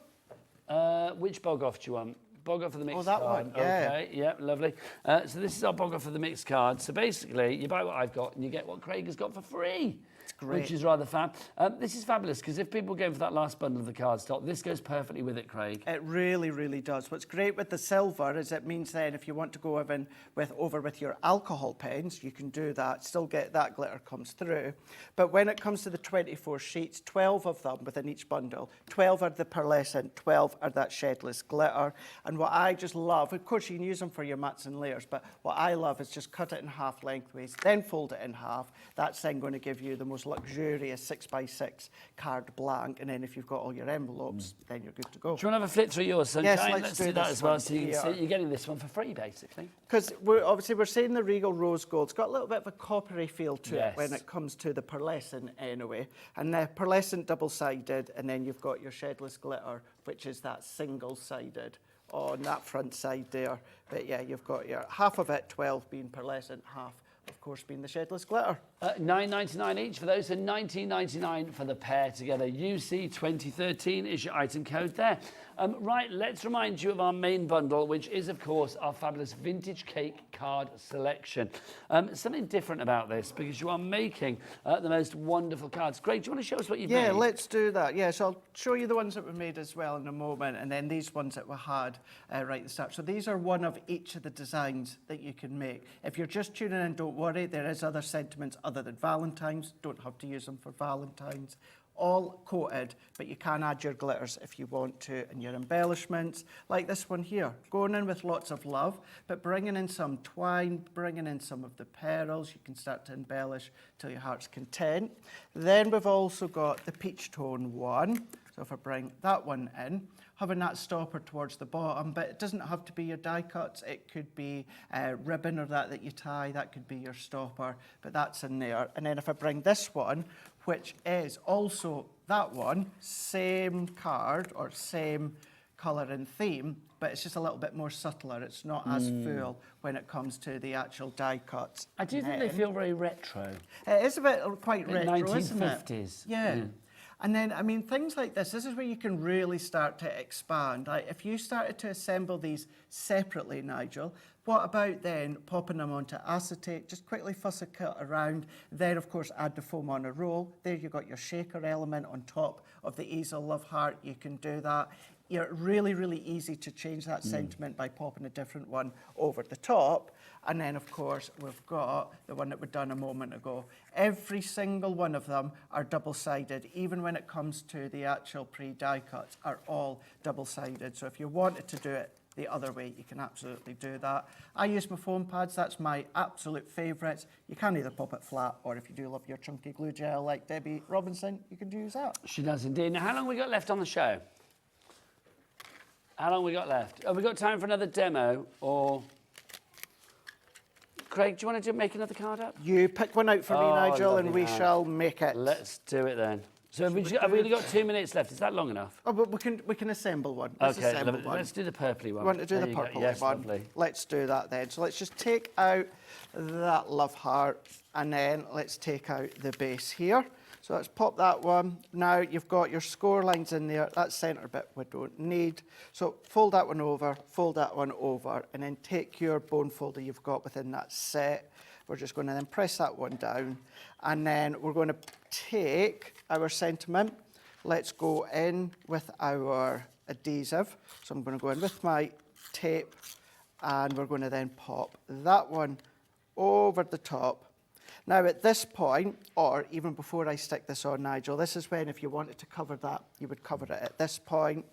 Which bog off do you want? Bogger for the mixed that card. one, yeah. Okay, yeah, lovely. So this is our Bogger for the mixed card. So basically, you buy what I've got and you get what Craig has got for free. It's great. Which is rather fab. This is fabulous because if people go for that last bundle of the card stock, this goes perfectly with it, Craig. It really, really does. What's great with the silver is it means then if you want to go over with your alcohol pens, you can do that, still get that glitter comes through. But when it comes to the 24 sheets, 12 of them within each bundle, 12 are the pearlescent, 12 are that shedless glitter. And what I just love, of course you can use them for your mats and layers, but what I love is just cut it in half lengthways, then fold it in half. That's then going to give you the most luxurious 6x6 card blank, and then if you've got all your envelopes, then you're good to go. Do you want to have a flip through yours, Sunshine? Yes, let's do that this as well, one so you can here. see you're getting this one for free, basically. Because we're saying the Regal Rose Gold's got a little bit of a coppery feel to it when it comes to the pearlescent anyway. And the pearlescent double-sided, and then you've got your shedless glitter, which is that single-sided on that front side there. But yeah, you've got your half of it, 12 being pearlescent, half of course being the shedless glitter. $9.99 each for those, and $19.99 for the pair together. UC 2013 is your item code there. Right, let's remind you of our main bundle, which is, of course, our fabulous vintage cake card selection. Something different about this, because you are making the most wonderful cards. Greg, do you want to show us what you've made? Yeah, let's do that. Yeah, so I'll show you the ones that we made as well in a moment, and then these ones that we had right at the start. So these are one of each of the designs that you can make. If you're just tuning in, don't worry, there is other sentiments other than Valentine's. Don't have to use them for Valentine's. All coated, but you can add your glitters if you want to, and your embellishments, like this one here, going in with lots of love, but bringing in some twine, bringing in some of the pearls. You can start to embellish till your heart's content. Then we've also got the peach tone one. So if I bring that one in, having that stopper towards the bottom, but it doesn't have to be your die cuts. It could be ribbon or that you tie. That could be your stopper, but that's in there. And then if I bring this one, which is also that one, same card or same colour and theme, but it's just a little bit more subtler. It's not as full when it comes to the actual die cuts. I do think they feel very retro. It is a bit quite retro, 1950s. isn't it? Yeah. And then, I mean, things like this is where you can really start to expand. Like if you started to assemble these separately, Nigel, what about then popping them onto acetate, just quickly fuss a cut around, then of course add the foam on a roll. There you've got your shaker element on top of the easel love heart. You can do that. You're really, really easy to change that sentiment by popping a different one over the top. And then, of course, we've got the one that we've done a moment ago. Every single one of them are double-sided, even when it comes to the actual pre-die cuts, are all double-sided. So if you wanted to do it the other way, you can absolutely do that. I use my foam pads. That's my absolute favourites. You can either pop it flat, or if you do love your chunky glue gel like Debbie Robinson, you can use that. She does indeed. Now, how long have we got left on the show? How long have we got left? Have we got time for another demo, or... Craig, do you want to make another card up? You pick one out for me, Nigel, and we shall make it. Let's do it then. So have we only got 2 minutes left? Is that long enough? Oh, but we can assemble one. Let's do the purpley one. You want to do the purple yes, one? Lovely. Let's do that then. So let's just take out that love heart, and then let's take out the base here. So let's pop that one. Now you've got your score lines in there. That centre bit we don't need. So fold that one over, and then take your bone folder you've got within that set. We're just going to then press that one down, and then we're going to take our sentiment. Let's go in with our adhesive. So I'm going to go in with my tape, and we're going to then pop that one over the top. Now at this point, or even before I stick this on, Nigel, this is when if you wanted to cover that, you would cover it at this point.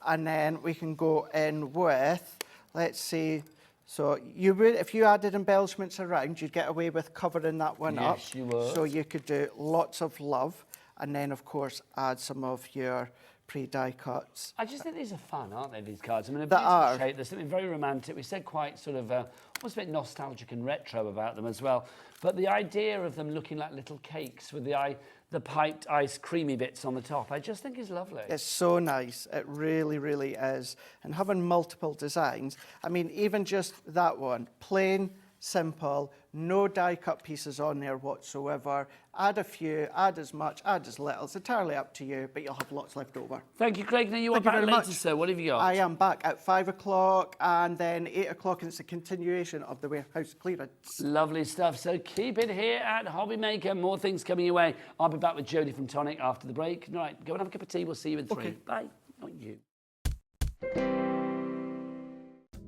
And then we can go in with, let's see, so you would, if you added embellishments around, you'd get away with covering that one up. Yes, you would. So you could do lots of love, and then of course add some of your pre-die cuts. I just think these are fun, aren't they, these cards? I mean, They are. shape. There's something very romantic. We said quite sort of almost a bit nostalgic and retro about them as well. But the idea of them looking like little cakes with the piped ice creamy bits on the top, I just think is lovely. It's so nice. It really, really is. And having multiple designs, I mean, even just that one, plain, simple, No die cut pieces on there whatsoever. Add a few, add as much, add as little. It's entirely up to you, but you'll have lots left over. Thank you, Craig. Now you are Thank you back very later, much. so what have you got? I am back at 5 o'clock and then 8 o'clock, and it's a continuation of the warehouse clearance. Lovely stuff. So keep it here at HobbyMaker. More things coming your way. I'll be back with Jodie from Tonic after the break. Right, go and have a cup of tea. We'll see you in 3. Okay. Bye. Not you.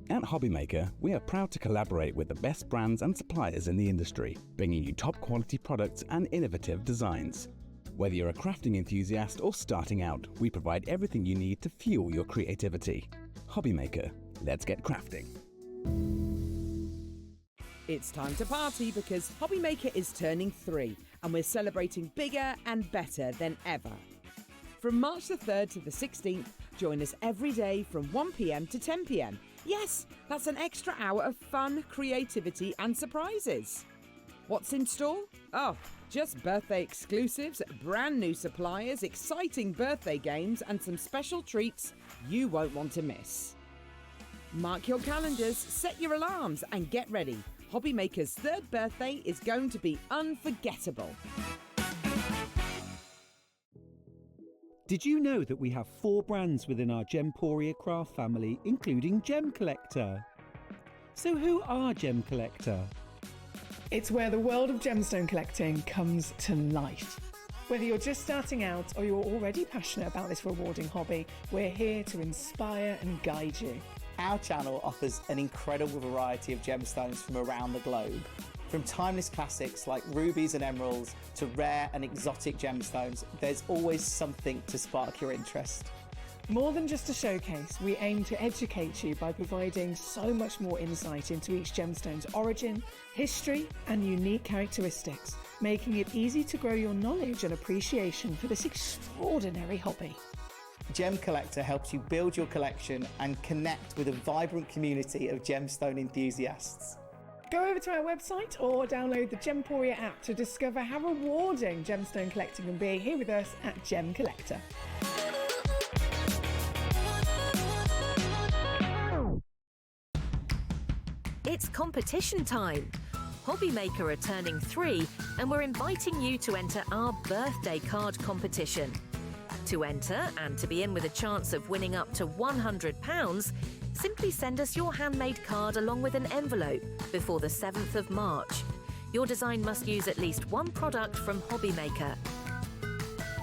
At HobbyMaker, we are proud to collaborate with the best brands and suppliers in the industry, bringing you top quality products and innovative designs. Whether you're a crafting enthusiast or starting out, we provide everything you need to fuel your creativity. HobbyMaker, let's get crafting. It's time to party because HobbyMaker is turning 3 and we're celebrating bigger and better than ever. From March the 3rd to the 16th, join us every day from 1 p.m. to 10 p.m. Yes, that's an extra hour of fun, creativity and surprises. What's in store? Oh, just birthday exclusives, brand new suppliers, exciting birthday games and some special treats you won't want to miss. Mark your calendars, set your alarms and get ready. HobbyMaker's 3rd birthday is going to be unforgettable. Did you know that we have 4 brands within our Gemporia craft family, including Gem Collector? So who are Gem Collector? It's where the world of gemstone collecting comes to life. Whether you're just starting out or you're already passionate about this rewarding hobby, we're here to inspire and guide you. Our channel offers an incredible variety of gemstones from around the globe. From timeless classics like rubies and emeralds to rare and exotic gemstones, there's always something to spark your interest. More than just a showcase, we aim to educate you by providing so much more insight into each gemstone's origin, history, and unique characteristics, making it easy to grow your knowledge and appreciation for this extraordinary hobby. Gem Collector helps you build your collection and connect with a vibrant community of gemstone enthusiasts. Go over to our website or download the Gemporia app to discover how rewarding gemstone collecting can be here with us at Gem Collector. It's competition time. HobbyMaker are turning 3 and we're inviting you to enter our birthday card competition. To enter and to be in with a chance of winning up to £100, simply send us your handmade card along with an envelope before the 7th of March. Your design must use at least 1 product from HobbyMaker.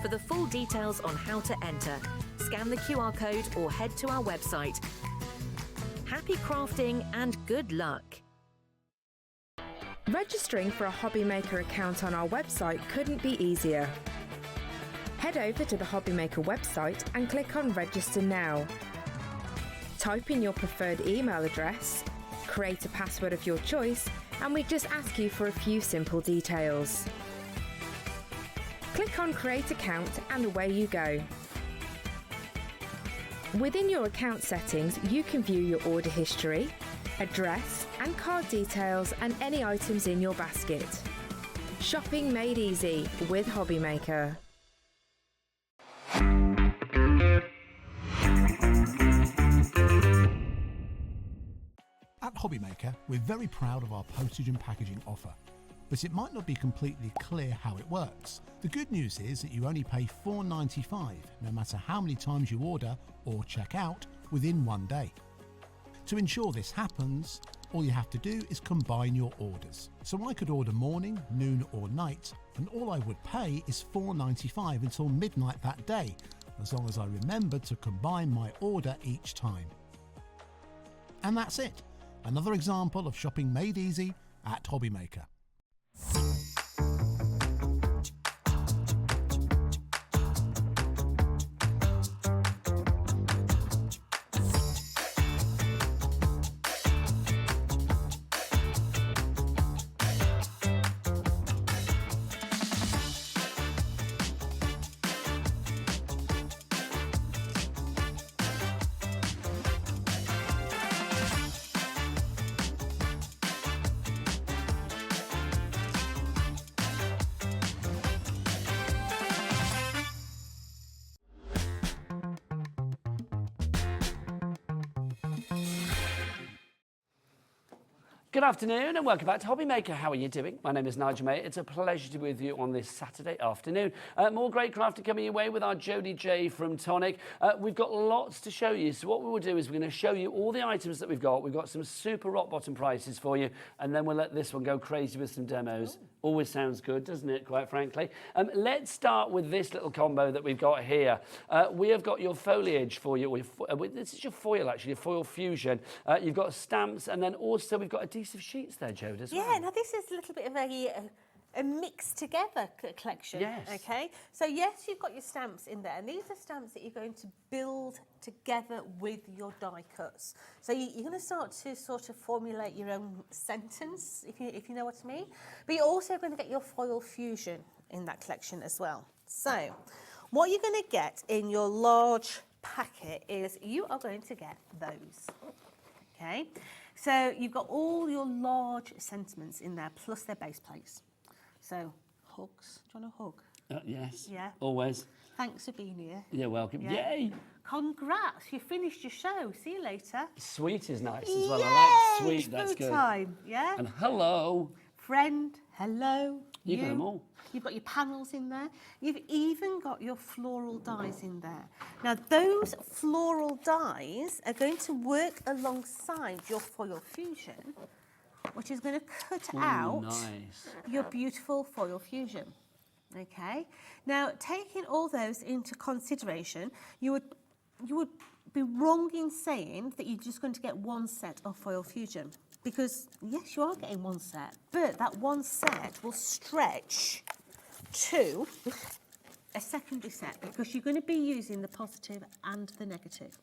For the full details on how to enter, scan the QR code or head to our website. Happy crafting and good luck. Registering for a HobbyMaker account on our website couldn't be easier. Head over to the HobbyMaker website and click on Register Now. Type in your preferred email address, create a password of your choice, and we just ask you for a few simple details. Click on Create Account and away you go. Within your account settings, you can view your order history, address and card details and any items in your basket. Shopping made easy with HobbyMaker. At HobbyMaker, we're very proud of our postage and packaging offer, but it might not be completely clear how it works. The good news is that you only pay $4.95 no matter how many times you order or check out within 1 day. To ensure this happens, all you have to do is combine your orders. So I could order morning, noon or night, and all I would pay is $4.95 until midnight that day, as long as I remember to combine my order each time. And that's it. Another example of shopping made easy at HobbyMaker. Good afternoon and welcome back to HobbyMaker. How are you doing? My name is Nigel May. It's a pleasure to be with you on this Saturday afternoon. More great crafting coming your way with our Jodie J from Tonic. We've got lots to show you. So what we will do is we're going to show you all the items that we've got. We've got some super rock bottom prices for you, and then we'll let this one go crazy with some demos. Always sounds good, doesn't it, quite frankly? Let's start with this little combo that we've got here. We have got your foliage for you. This is your foil, actually, your foil fusion. You've got stamps, and then also we've got adhesive sheets there, Jodie, as well. Yeah, now this is a little bit of a mixed together collection. Yes. Okay, so yes, you've got your stamps in there, and these are stamps that you're going to build together with your die cuts. So you're going to start to sort of formulate your own sentence, if you know what I mean. But you're also going to get your foil fusion in that collection as well. So what you're going to get in your large packet is you are going to get those. Okay, so you've got all your large sentiments in there, plus their base plates. So, hugs. Do you want a hug? Yes. Yeah. Always. Thanks for being here. You're welcome. Yeah. Yay! Congrats, you finished your show. See you later. Sweet is nice as well. Yay! I like sweet. That's Food good. time. Yeah. And hello. Friend, hello. You got them all. You've got your panels in there. You've even got your floral dies in there. Now, those floral dies are going to work alongside your foil fusion, which is going to cut out your beautiful foil fusion. Okay. Now, taking all those into consideration, you would be wrong in saying that you're just going to get one set of foil fusion. Because, yes, you are getting one set, but that one set will stretch to a secondary set because you're going to be using the positive and the negative.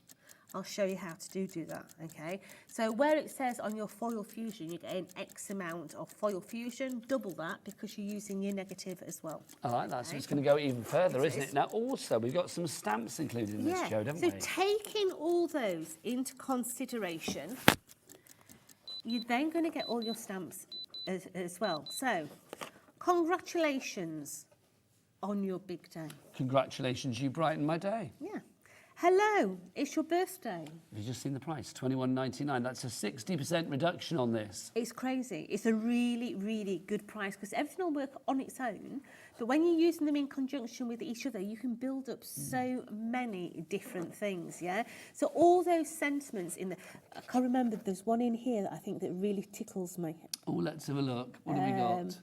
I'll show you how to do that, okay? So where it says on your foil fusion, you're getting X amount of foil fusion, double that because you're using your negative as well. I like that, so it's going to go even further, isn't it? Now, also, we've got some stamps included in this, Jo, don't we? So taking all those into consideration, you're then going to get all your stamps as well. So, congratulations on your big day. Congratulations, you brightened my day. Yeah. Hello, it's your birthday. Have you just seen the price? $21.99. That's a 60% reduction on this. It's crazy. It's a really, really good price because everything will work on its own. But when you're using them in conjunction with each other, you can build up so many different things, yeah? So all those sentiments in there. I can't remember, there's one in here that I think that really tickles me. Oh, let's have a look. What have we got?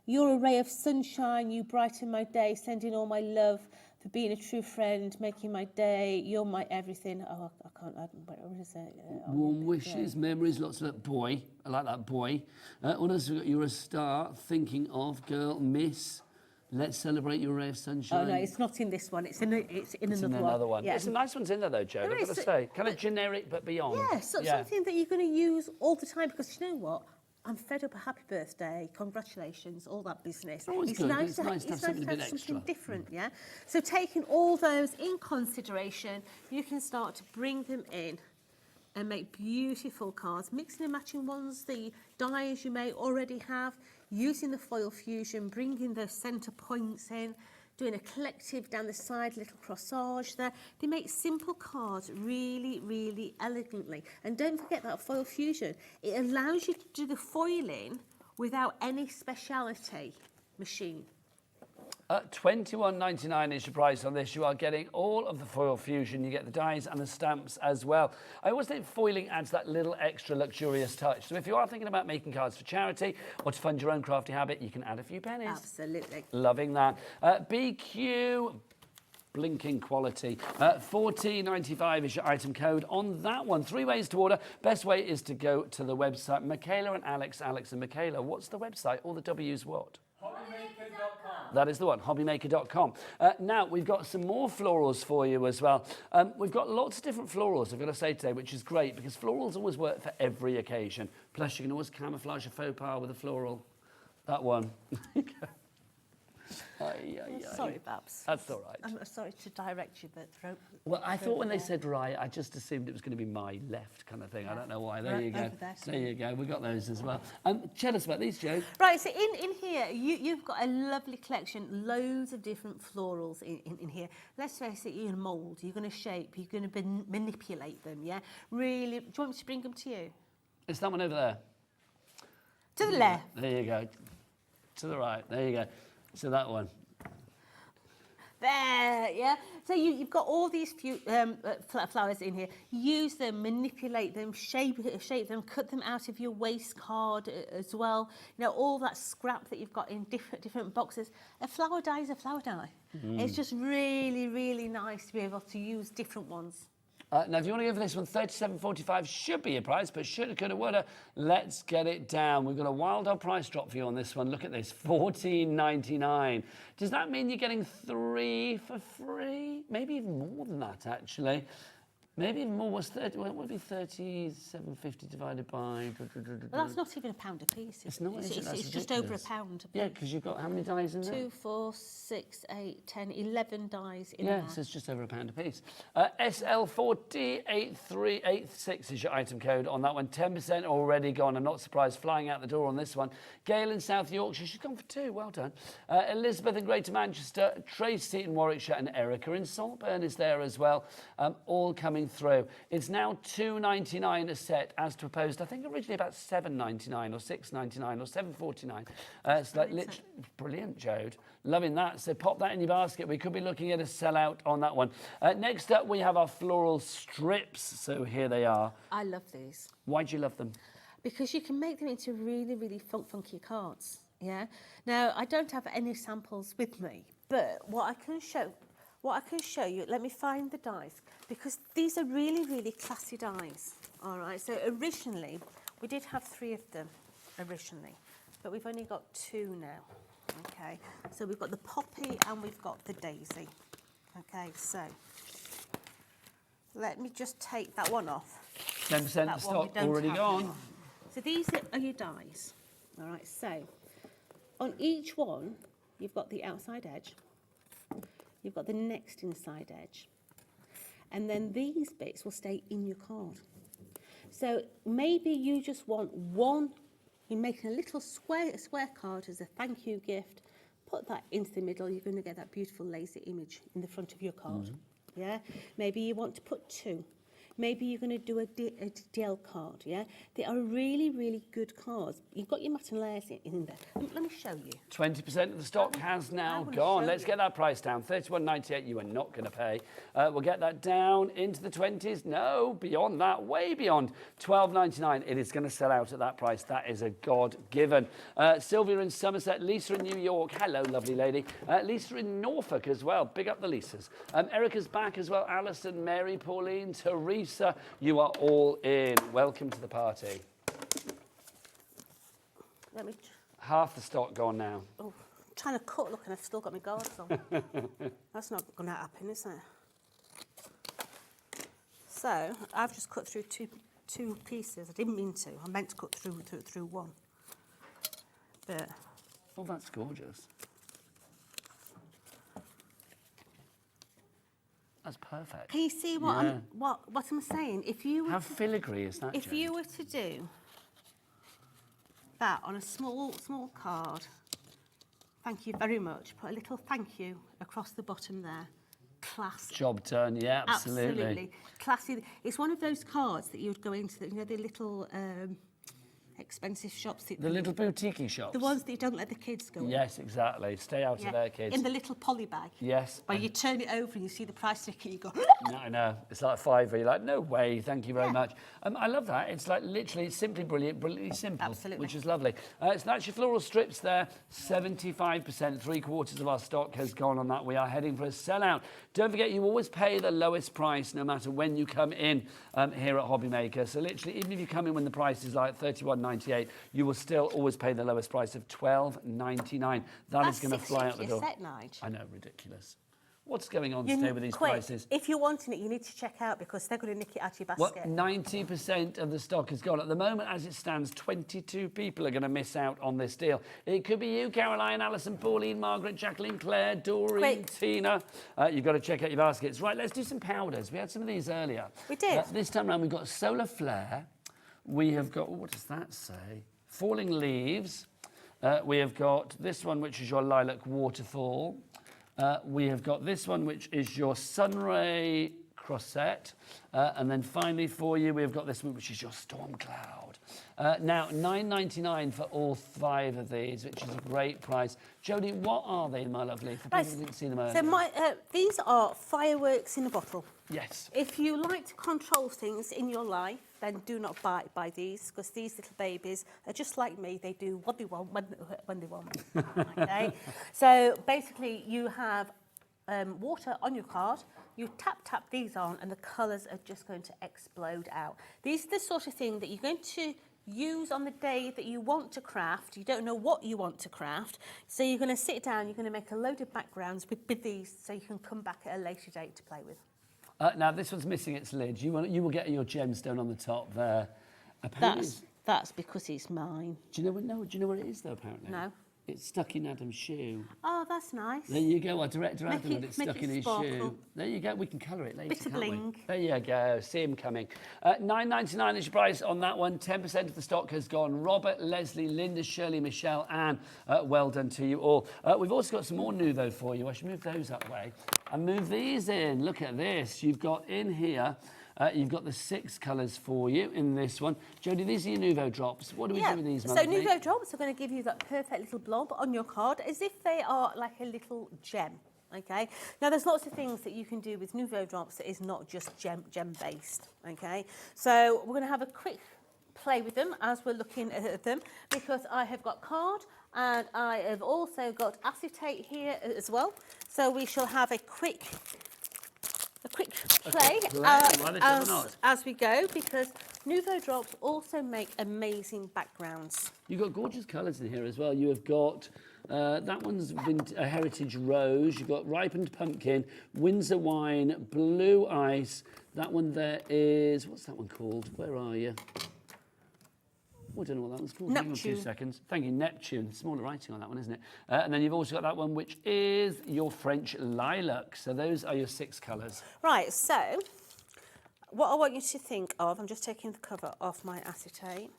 You're a ray of sunshine, you brighten my day, sending all my love for being a true friend, making my day, you're my everything. Oh, I can't, what is it? Warm wishes, memories, lots of that. Boy, I like that boy. What else have we got? You're a star, thinking of, girl, miss. Let's celebrate your ray of sunshine. Oh no, it's not in this one. It's in another one. Yeah. There's some nice ones in there though, Jo. I've got to say, kind of generic but beyond. Yeah, something that you're going to use all the time because you know what? I'm fed up. A happy birthday, congratulations, all that business. It's good. Nice to have something a bit something extra. different, yeah. So taking all those in consideration, you can start to bring them in and make beautiful cards, mixing and matching ones, the dies you may already have, using the foil fusion, bringing those centre points in, doing a collective down the side, little corsage there. They make simple cards really, really elegantly. And don't forget that foil fusion. It allows you to do the foiling without any speciality machine. $21.99 is your price on this. You are getting all of the foil fusion. You get the dies and the stamps as well. I always think foiling adds that little extra luxurious touch. So if you are thinking about making cards for charity or to fund your own crafty habit, you can add a few pennies. Absolutely. Loving that. BQ, blinking quality. $14.95 is your item code on that one. 3 ways to order. Best way is to go to the website. Michaela and Alex and Michaela. What's the website? All the W's what? HobbyMaker.com. That is the one, HobbyMaker.com. Now, we've got some more florals for you as well. We've got lots of different florals, I've got to say today, which is great because florals always work for every occasion. Plus, you can always camouflage a faux pas with a floral. That one. Sorry, Babs. That's all right. I'm sorry to direct you, but throw. Well, I thought when they said right, I just assumed it was going to be my left kind of thing. Yeah. I don't know why. There you go. There you go. We've got those as well. Tell us about these, Jo. Right, so in here, you've got a lovely collection, loads of different florals in here. Let's face it, you're going to mould, you're going to shape, you're going to manipulate them, yeah? Really, do you want me to bring them to you? It's that one over there. To the left. There you go. To the right. There you go. So that one. There, yeah. So you've got all these few flowers in here. Use them, manipulate them, shape them, cut them out of your waste card as well. You know, all that scrap that you've got in different boxes. A flower die is a flower die. It's just really, really nice to be able to use different ones. Now, if you want to go for this one, $37.45 should be your price, but shoulda, coulda, woulda. Let's get it down. We've got a wild old price drop for you on this one. Look at this, $14.99. Does that mean you're getting 3 for free? Maybe even more than that, actually. Maybe even more. What's 30? Well, it would be $37.50 divided by. Well, that's not even £1 a piece. It's not. It's just over £1 a piece. Yeah, because you've got how many dies in there? 2, 4, 6, 8, 10, 11 dies in yeah, there. so it's just over £1 a piece. SL408386 is your item code on that one. 10% already gone. I'm not surprised. Flying out the door on this one. Gail in South Yorkshire. She's gone for 2. Well done. Elizabeth in Greater Manchester. Tracy in Warwickshire. And Erica in Saltburn is there as well. All coming through. It's now $2.99 a set as proposed. I think originally about $7.99 or $6.99 or $7.49. It's like literally brilliant, Jode. Loving that. So pop that in your basket. We could be looking at a sellout on that one. Next up, we have our floral strips. So here they are. I love these. Why do you love them? Because you can make them into really, really funky cards. Yeah. Now, I don't have any samples with me, but what I can show you, let me find the dies, because these are really, really classy dies. All right, so originally, we did have 3 of them originally, but we've only got 2 now. Okay, so we've got the poppy and we've got the daisy. Okay, so let me just take that one off. 10% of stock already gone. So these are your dies. All right, so on each one, you've got the outside edge. You've got the next inside edge. And then these bits will stay in your card. So maybe you just want one, you're making a little square card as a thank you gift. Put that into the middle, you're going to get that beautiful laser image in the front of your card. Yeah? Maybe you want to put 2. Maybe you're going to do a DL card, yeah? They are really, really good cards. You've got your matte and layers in there. Let me show you. 20% of the stock has now gone. Let's get that price down. $31.98 you are not going to pay. We'll get that down into the 20s. No, beyond that, way beyond. $12.99. It is going to sell out at that price. That is a God-given. Sylvia in Somerset. Lisa in New York. Hello, lovely lady. Lisa in Norfolk as well. Big up the Lisas. Erica's back as well. Alison, Mary, Pauline, Teresa. You are all in. Welcome to the party. Let me... Half the stock gone now. Oh, I'm trying to cut, look, and I've still got my guards on. That's not going to happen, is it? So, I've just cut through two pieces. I didn't mean to. I meant to cut through one. But... Oh, that's gorgeous. That's perfect. Can you see what I'm saying? If you were How filigree is that? If you were to do that on a small card, thank you very much. Put a little thank you across the bottom there. Classy. Job done. Yeah, absolutely. Absolutely. Classy. It's one of those cards that you would go into, the little expensive shops. The little boutique shops. The ones that you don't let the kids go in. Yes, exactly. Stay out of there, kids. In the little poly bag. Yes. Where you turn it over and you see the price ticket, you go... No. It's like $5. You're like, no way, thank you very much. I love that. It's like literally simply brilliant, brilliantly simple. Absolutely. Which is lovely. So that's your floral strips there. 75%, 3/4 of our stock has gone on that. We are heading for a sellout. Don't forget, you always pay the lowest price no matter when you come in here at HobbyMaker. So literally, even if you come in when the price is like $31.98, you will still always pay the lowest price of $12.99. That's going to fly out the door. Set, Nige. I know, ridiculous. What's going on today with these prices? If you're wanting it, you need to check out because they're going to nick it out of your Well, basket. 90% of the stock is gone. At the moment, as it stands, 22 people are going to miss out on this deal. It could be you, Caroline, Alison, Pauline, Margaret, Jacqueline, Claire, Doreen, Tina. You've got to check out your baskets. Right, let's do some powders. We had some of these earlier. We did. This time around, we've got Solar Flare. We have got, what does that say? Falling Leaves. We have got this one, which is your Lilac Waterfall. We have got this one, which is your Sunray Crosset. And then finally for you, we've got this one, which is your Storm Cloud. Now, $9.99 for all 5 of these, which is a great price. Jodie, what are they, my lovely, for people who didn't see them earlier? So these are fireworks in a bottle. Yes. If you like to control things in your life, then do not buy these, because these little babies are just like me. They do what they want when they want. Okay. So basically, you have water on your card. You tap these on, and the colours are just going to explode out. These are the sort of thing that you're going to use on the day that you want to craft. You don't know what you want to craft, so you're going to sit down. You're going to make a load of backgrounds with these, so you can come back at a later date to play with. Now, this one's missing its lid. You will get your gemstone on the top there. That's because it's mine. Do you know what it is, though, apparently? No. It's stuck in Adam's shoe. Oh, that's nice. There you go. Our director Adam had it stuck in his sparkle. shoe. There you go. We can colour it later. Bit of can't we? bling. There you go. See him coming. $9.99 is your price on that one. 10% of the stock has gone. Robert, Leslie, Linda, Shirley, Michelle, Anne. Well done to you all. We've also got some more Nouveau for you. I should move those that way and move these in. Look at this. You've got in here. You've got the 6 colours for you in this one. Jodie, these are your Nouveau drops. What do we do with these, So Nouveau drops are going to give you that perfect little blob on your card, as if they are like a little gem. Okay. Now, there's lots of things that you can do with Nouveau drops that is not just gem based. Okay. So we're going to have a quick play with them as we're looking at them, because I have got card and I have also got acetate here as well. So we shall have a quick play as we go, because Nouveau drops also make amazing backgrounds. You've got gorgeous colours in here as well. You have got, that one's a heritage rose. You've got ripened pumpkin, Windsor wine, blue ice. That one there is, what's that one called? Where are you? Oh, I don't know what that one's called. Hang on 2 seconds. Thank you, Neptune. Smaller writing on that one, isn't it? And then you've also got that one, which is your French lilac. So those are your 6 colours. Right, so what I want you to think of, I'm just taking the cover off my acetate.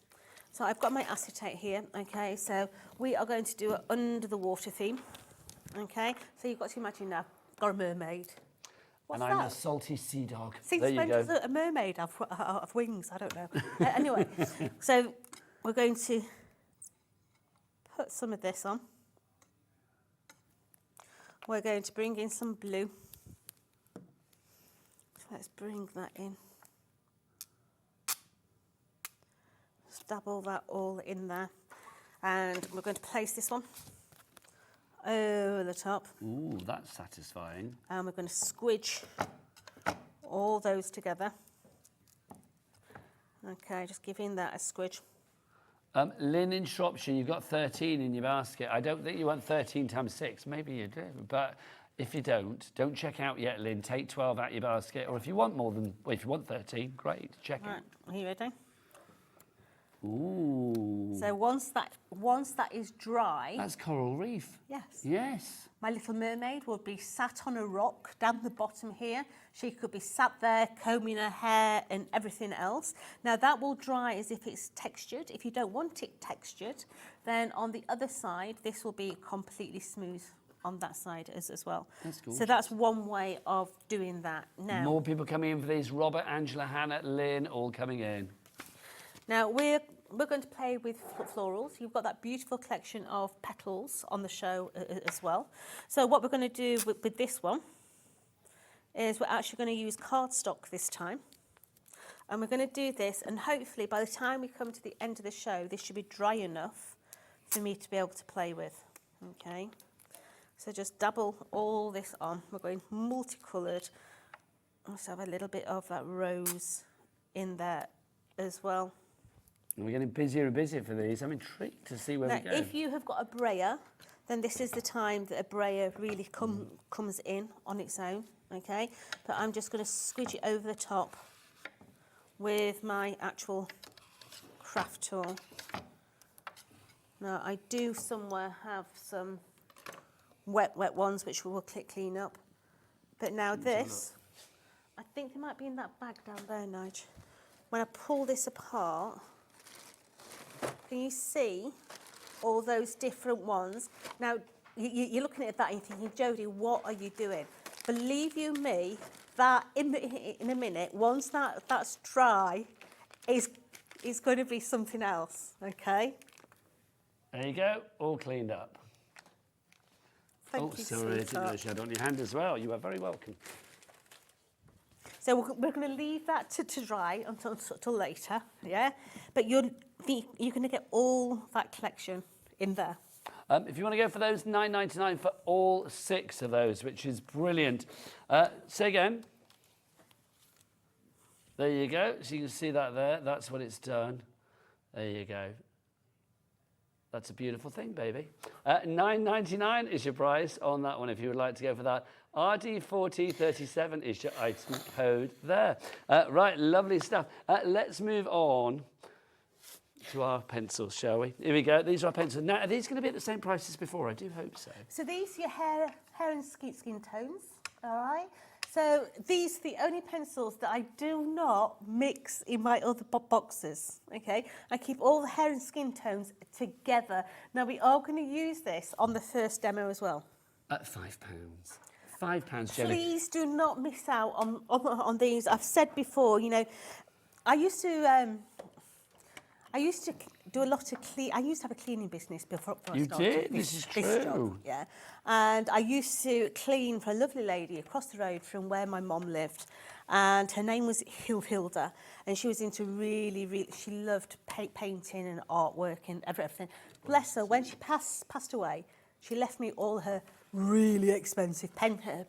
So I've got my acetate here, okay? So we are going to do it under the water theme, okay? So you've got to imagine now, got a mermaid. What's and I'm that? a salty sea dog. Since there you when go. does a mermaid have wings? I don't know. Anyway, so we're going to put some of this on. We're going to bring in some blue. So let's bring that in. Dabble that all in there. And we're going to place this one over the top. Ooh, that's satisfying. And we're going to squidge all those together. Okay, just giving that a squidge. Lynn in Shropshire, you've got 13 in your basket. I don't think you want 13 times 6. Maybe you do, but if you don't check out yet, Lynn. Take 12 out your basket, or if you want more than, well, if you want 13, great, check it. Right, are you ready? Ooh. So once that is dry... That's coral reef. Yes. Yes. My little mermaid will be sat on a rock down the bottom here. She could be sat there combing her hair and everything else. Now that will dry as if it's textured. If you don't want it textured, then on the other side, this will be completely smooth on that side as well. That's gorgeous. So that's one way of doing that. Now, more people coming in for these. Robert, Angela, Hannah, Lynn, all coming in. Now we're going to play with florals. You've got that beautiful collection of petals on the show as well. So what we're going to do with this one is we're actually going to use cardstock this time. And we're going to do this, and hopefully by the time we come to the end of the show, this should be dry enough for me to be able to play with. Okay. So just dabble all this on. We're going multicoloured. Let's have a little bit of that rose in there as well. We're getting busier and busier for these. I'm intrigued to see where now, we go. if you have got a brayer, then this is the time that a brayer really comes in on its own, okay? But I'm just going to squidge it over the top with my actual craft tool. Now, I do somewhere have some wet ones, which we will clean up. But now this, I think they might be in that bag down there, Nige. When I pull this apart, can you see all those different ones? Now, you're looking at that and you're thinking, Jodie, what are you doing? Believe you me, that in a minute, once that's dry, is is going to be something else, okay? There you go, all cleaned up. Thank you, sorry, I didn't know sweetheart. you had on your hand as well. You are very welcome. So we're going to leave that to dry until later, yeah? But you're going to get all that collection in there. If you want to go for those, $9.99 for all 6 of those, which is brilliant. Say again. There you go. So you can see that there. That's what it's done. There you go. That's a beautiful thing, baby. $9.99 is your price on that one if you would like to go for that. RD4037 is your item code there. Right, lovely stuff. Let's move on to our pencils, shall we? Here we go. These are our pencils. Now, are these going to be at the same price as before? I do hope so. So these are your hair and skin tones, all right? So these are the only pencils that I do not mix in my other boxes, okay? I keep all the hair and skin tones together. Now, we are going to use this on the first demo as well. At £5. £5, Jodie. Please do not miss out on these. I've said before, you know, I used to do a lot of I used to have a cleaning business before I started. You did? This is true. Job, yeah. And I used to clean for a lovely lady across the road from where my mum lived. And her name was Hilda. And she was into really, she loved painting and artwork and everything. Bless her, when she passed away, she left me all her really expensive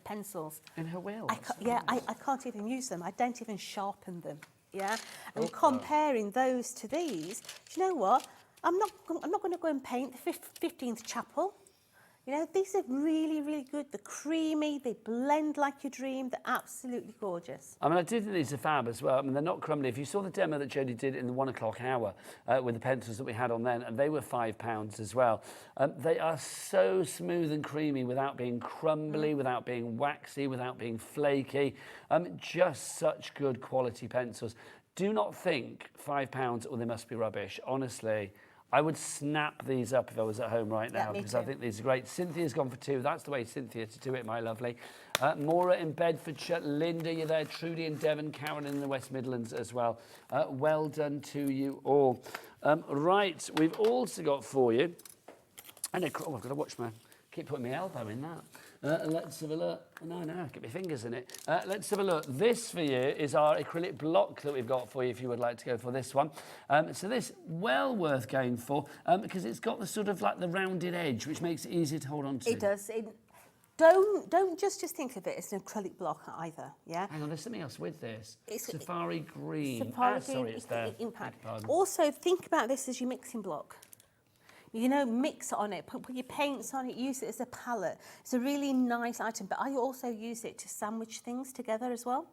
pencils. In her will? I can't even use them. I don't even sharpen them. Yeah, and comparing those to these, do you know what? I'm not going to go and paint the 15th chapel. You know, these are really good. They're creamy. They blend like your dream. They're absolutely gorgeous. I mean, I do think these are fab as well. I mean, they're not crumbly. If you saw the demo that Jodie did in the 1 o'clock hour with the pencils that we had on then, and they were £5 as well. They are so smooth and creamy without being crumbly, without being waxy, without being flaky. Just such good quality pencils. Do not think £5, oh, they must be rubbish. Honestly, I would snap these up if I was at home right now because I think these are great. Cynthia's gone for 2. That's the way, Cynthia, to do it, my lovely. Maura in Bedfordshire, Linda, you're there, Trudy in Devon, Karen in the West Midlands as well. Well done to you all. Right, we've also got for you, and I've got to watch keep putting my elbow in that. Let's have a look. No, get my fingers in it. Let's have a look. This for you is our acrylic block that we've got for you if you would like to go for this one. So this, well worth going for because it's got the sort of like the rounded edge, which makes it easier to hold on to. It does. Don't just think of it as an acrylic block either, yeah? Hang on, there's something else with this. It's Safari Green. Sorry, it's there. Impact. Also, think about this as your mixing block. You know, mix on it, put your paints on it, use it as a palette. It's a really nice item, but I also use it to sandwich things together as well.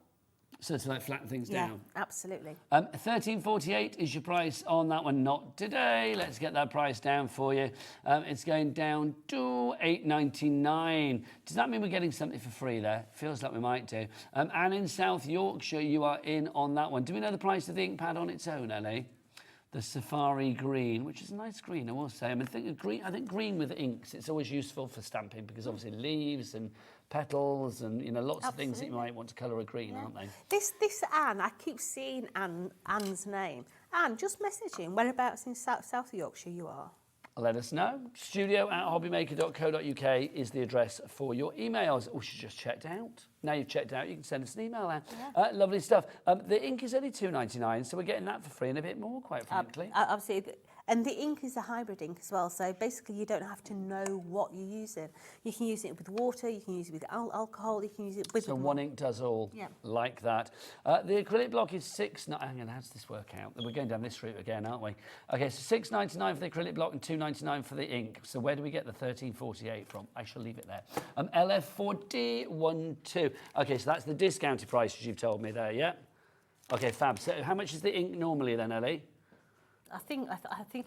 So to like flatten things down? Yeah, absolutely. $13.48 is your price on that one. Not today. Let's get that price down for you. It's going down to $8.99. Does that mean we're getting something for free there? Feels like we might do. And in South Yorkshire, you are in on that one. Do we know the price of the ink pad on its own, Ellie? The Safari Green, which is a nice green, I will say. I mean, I think green with inks, it's always useful for stamping because obviously leaves and petals and, you know, lots of things that you might want to colour a green, aren't they? This Anne, I keep seeing Anne's name. Anne, just messaging whereabouts in South Yorkshire you are. Let us know. studio@hobbymaker.co.uk is the address for your emails. Oh, she just checked out. Now you've checked out, you can send us an email now. Yeah. Lovely stuff. The ink is only $2.99, so we're getting that for free and a bit more, quite frankly. Absolutely. And the ink is a hybrid ink as well, so basically you don't have to know what you're using. You can use it with water, you can use it with alcohol, you can use it with... So one ink does all, like that. The acrylic block is hang on, how does this work out? We're going down this route again, aren't we? Okay, so $6.99 for the acrylic block and $2.99 for the ink. So where do we get the $13.48 from? I shall leave it there. LF4012. Okay, so that's the discounted price, as you've told me there, yeah? Okay, fab. So how much is the ink normally then, Ellie? I think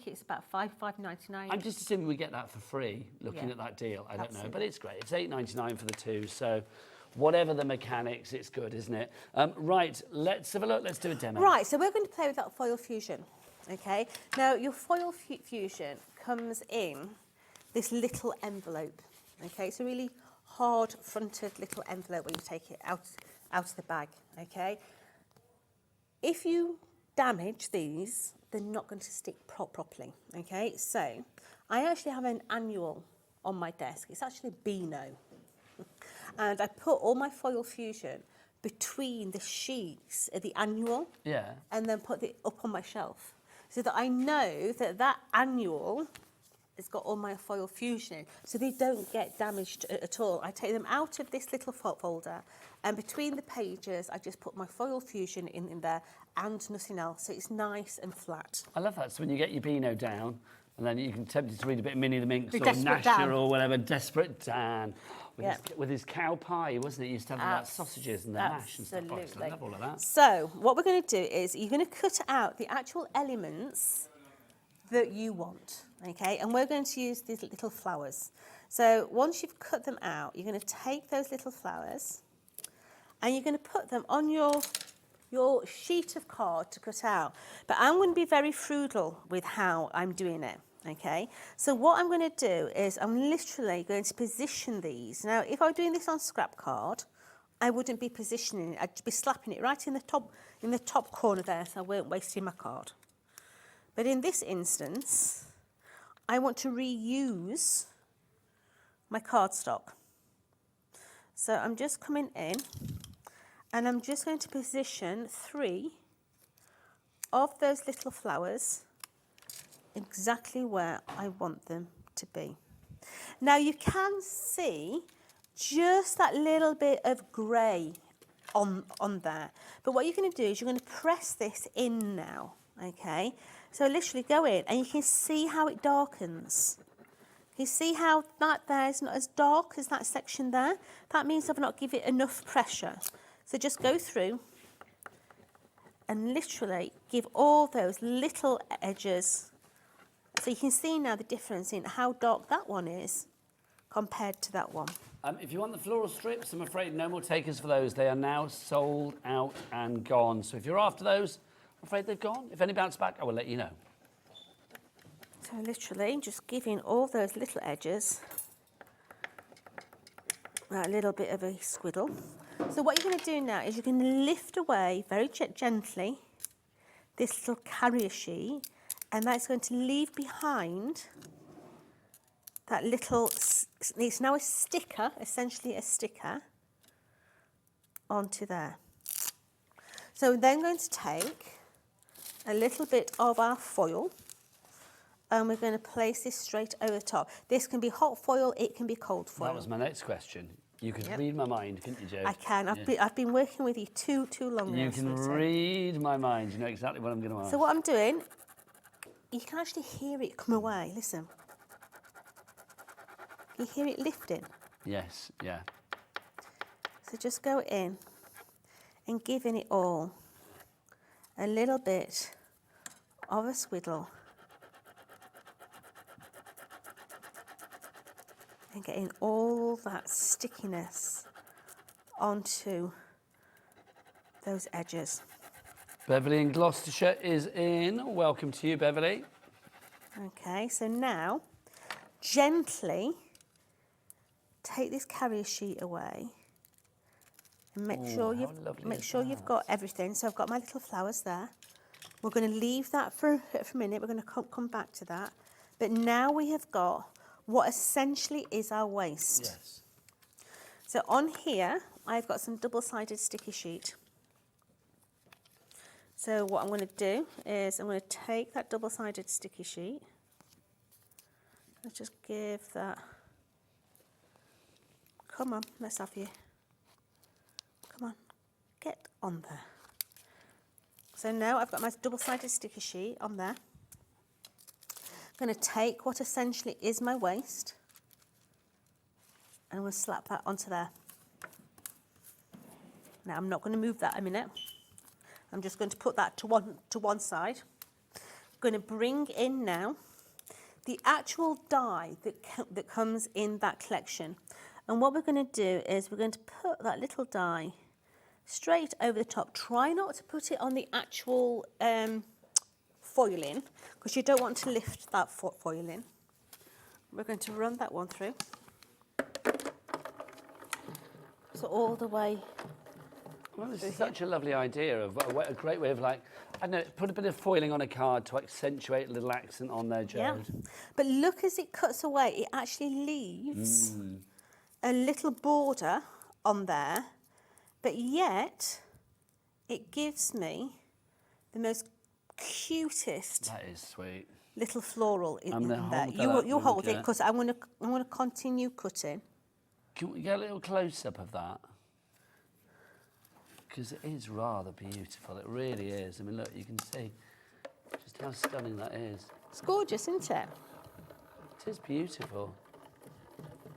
it's about $5.99. I'm just assuming we get that for free, looking at that deal. I don't know, but it's great. It's $8.99 for the 2, so whatever the mechanics, it's good, isn't it? Right, let's have a look. Let's do a demo. Right, so we're going to play with that foil fusion, okay? Now, your foil fusion comes in this little envelope, okay? It's a really hard-fronted little envelope when you take it out of the bag, okay? If you damage these, they're not going to stick properly. Okay, so I actually have an annual on my desk. It's actually Beano. And I put all my foil fusion between the sheets of the annual, and then put it up on my shelf, so that I know that that annual has got all my foil fusion in, so they don't get damaged at all. I take them out of this little folder, and between the pages, I just put my foil fusion in there and nothing else, so it's nice and flat. I love that. So when you get your Beano down, and then you can tempt you to read a bit of Minnie the Minx or Desperate Nasher Dan. or whatever, Desperate Dan. With his cow pie, wasn't it? He used to have about sausages and the mash and stuff. I love all of that. So what we're going to do is you're going to cut out the actual elements that you want, okay? And we're going to use these little flowers. So once you've cut them out, you're going to take those little flowers and you're going to put them on your sheet of card to cut out. But I'm going to be very frugal with how I'm doing it. Okay, so what I'm going to do is I'm literally going to position these. Now, if I were doing this on scrap card, I wouldn't be positioning it. I'd be slapping it right in the top corner there, so I weren't wasting my card. But in this instance, I want to reuse my cardstock. So I'm just coming in, and I'm just going to position 3 of those little flowers exactly where I want them to be. Now you can see just that little bit of grey on there, but what you're going to do is you're going to press this in now, okay? So literally go in and you can see how it darkens. You see how that there is not as dark as that section there? That means I've not given it enough pressure. So just go through and literally give all those little edges. So you can see now the difference in how dark that one is compared to that one. If you want the floral strips, I'm afraid no more takers for those. They are now sold out and gone. So if you're after those, I'm afraid they've gone. If any bounce back, I will let you know. So literally just giving all those little edges a little bit of a squiddle. So what you're going to do now is you're going to lift away very gently this little carrier sheet, and that's going to leave behind that little, it's now a sticker, essentially a sticker, onto there. So we're then going to take a little bit of our foil, and we're going to place this straight over the top. This can be hot foil, it can be cold foil. That was my next question. You could read my mind, couldn't you, Jo? I can. I've been working with you too long now. You can read my mind. You know exactly what I'm going to ask. So what I'm doing, you can actually hear it come away. Listen. You hear it lifting? Yes, yeah. So just go in and giving it all a little bit of a squiddle. And getting all that stickiness onto those edges. Beverly in Gloucestershire is in. Welcome to you, Beverly. Okay, so now gently take this carrier sheet away and make sure you've got everything. So I've got my little flowers there. We're going to leave that for a minute. We're going to come back to that. But now we have got what essentially is our waist. Yes. So on here, I've got some double-sided sticky sheet. So what I'm going to do is I'm going to take that double-sided sticky sheet. Let's just give that. Come on, let's have you. Come on, get on there. So now I've got my double-sided sticky sheet on there. I'm going to take what essentially is my waist and I'm going to slap that onto there. Now I'm not going to move that a minute. I'm just going to put that to one side. I'm going to bring in now the actual die that comes in that collection. And what we're going to do is we're going to put that little die straight over the top. Try not to put it on the actual foil in, because you don't want to lift that foil in. We're going to run that one through. So all the way Well, this is such a lovely idea of a great way of, like, I don't know, put a bit of foiling on a card to accentuate a little accent on there, Jode. Yeah. But look, as it cuts away, it actually leaves a little border on there, but yet it gives me the most cutest. That is sweet. Little floral in there. Hold You hold it, because I'm gonna continue cutting. Can we get a little close up of that? Because it is rather beautiful. It really is. I mean, look, you can see just how stunning that is. It's gorgeous, isn't it? It is beautiful.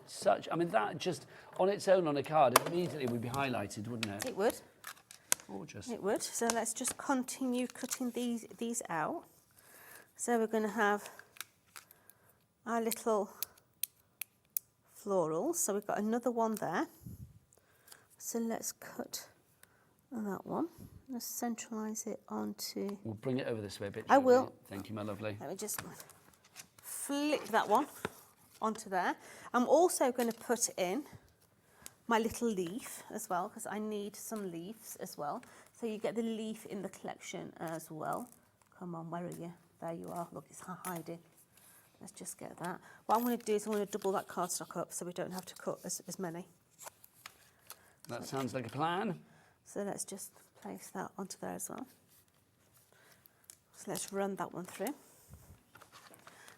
Such. I mean, that just on its own on a card immediately would be highlighted, wouldn't it? It would. Gorgeous. It would. So let's just continue cutting these out. So we're going to have our little florals. So we've got another one there. So let's cut that one. Let's centralise it onto... We'll bring it over this way a bit. I will. Thank you, my lovely. Let me just flip that one onto there. I'm also going to put in my little leaf as well, because I need some leaves as well. So you get the leaf in the collection as well. Come on, where are you? There you are. Look, it's hiding. Let's just get that. What I'm going to do is I'm going to double that cardstock up so we don't have to cut as many. That sounds like a plan. So let's just place that onto there as well. So let's run that one through.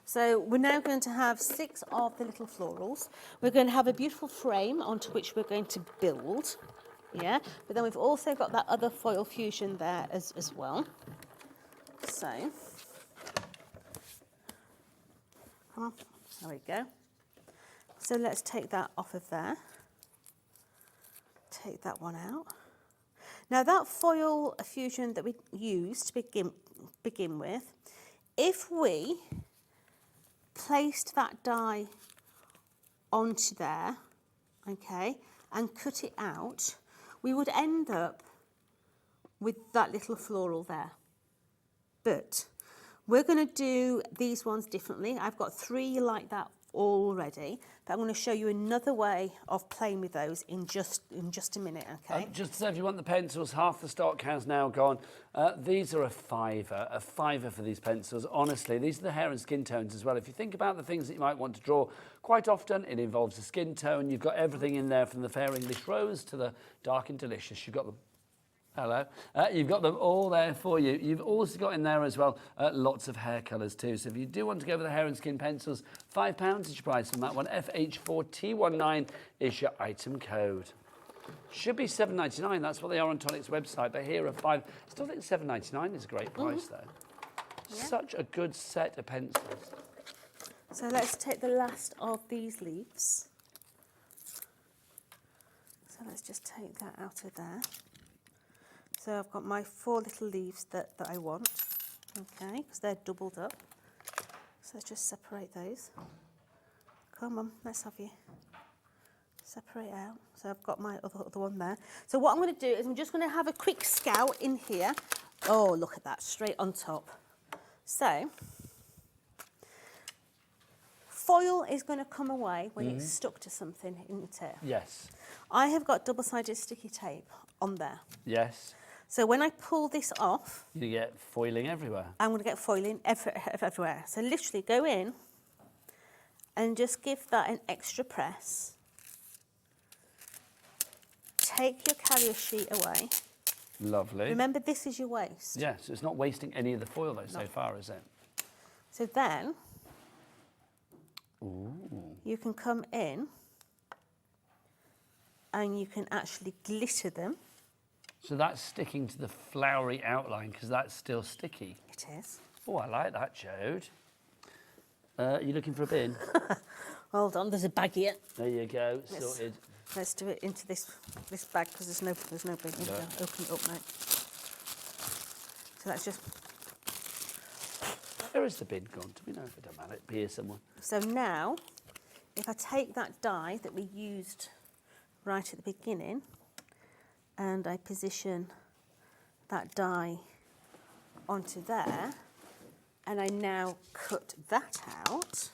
So we're now going to have 6 of the little florals. We're going to have a beautiful frame onto which we're going to build. Yeah, but then we've also got that other foil fusion there as well. So, come on, there we go. So let's take that off of there. Take that one out. Now that foil fusion that we used to begin with, if we placed that die onto there, okay, and cut it out, we would end up with that little floral there. But we're going to do these ones differently. I've got 3 like that already, but I'm going to show you another way of playing with those in just a minute, okay? Just to say, if you want the pencils, half the stock has now gone. These are a fiver for these pencils. Honestly, these are the hair and skin tones as well. If you think about the things that you might want to draw, quite often it involves a skin tone. You've got everything in there from the Fair English Rose to the Dark and Delicious. You've got them. Hello. You've got them all there for you. You've also got in there as well lots of hair colours too. So if you do want to go for the hair and skin pencils, £5 is your price on that one. FH4T19 is your item code. Should be $7.99. That's what they are on Tonic's website. But here are 5. I still think $7.99 is a great price though. Yeah. Such a good set of pencils. So let's take the last of these leaves. So let's just take that out of there. So I've got my 4 little leaves that I want, okay, because they're doubled up. So let's just separate those. Come on, let's have you. Separate out. So I've got my other one there. So what I'm going to do is I'm just going to have a quick scout in here. Oh, look at that, straight on top. So, foil is going to come away when it's stuck to something, isn't it? Yes. I have got double-sided sticky tape on there. Yes. So when I pull this off... You get foiling everywhere. I'm going to get foiling everywhere. So literally go in and just give that an extra press. Take your carrier sheet away. Lovely. Remember, this is your waste. Yes, so it's not wasting any of the foil though so far, is it? So then you can come in and you can actually glitter them. So that's sticking to the flowery outline because that's still sticky. It is. Oh, I like that, Jode. You looking for a bin? Hold on, there's a bag here. There you go, sorted. Let's do it into this bag because there's no bin. Here we go. Open it up now. So that's just... Where is the bin gone? Do we know if it doesn't matter? It'd be here somewhere. So now, if I take that die that we used right at the beginning and I position that die onto there and I now cut that out,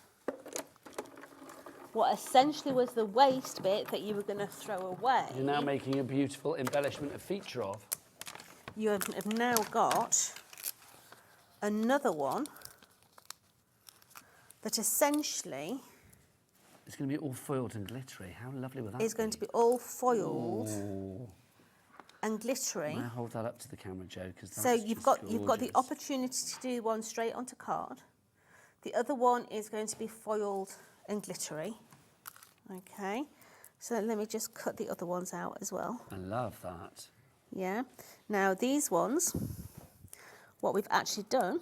what essentially was the waste bit that you were going to throw away. You're now making a beautiful embellishment, a feature of. You have now got another one that essentially It's going to be all foiled and glittery. How lovely would that is going to be all foiled and glittery. Can I hold that up to the camera, Jo? So you've got the opportunity to do one straight onto card. The other one is going to be foiled and glittery. Okay, so let me just cut the other ones out as well. I love that. Yeah. Now these ones, what we've actually done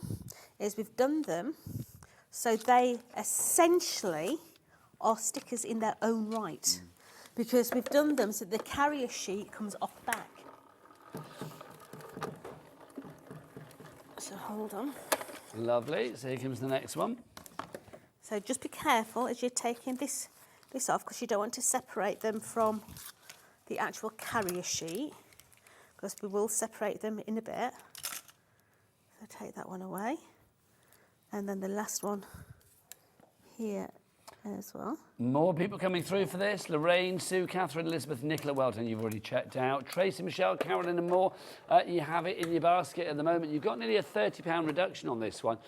is we've done them so they essentially are stickers in their own right, because we've done them so the carrier sheet comes off the back. So hold on. Lovely. So here comes the next one. So just be careful as you're taking this off, because you don't want to separate them from the actual carrier sheet, because we will separate them in a bit. So take that one away. And then the last one here as well. More people coming through for this. Lorraine, Sue, Catherine, Elizabeth, Nicola, well done, you've already checked out. Tracy, Michelle, Carolyn and more. You have it in your basket at the moment. You've got nearly a £30 reduction on this one.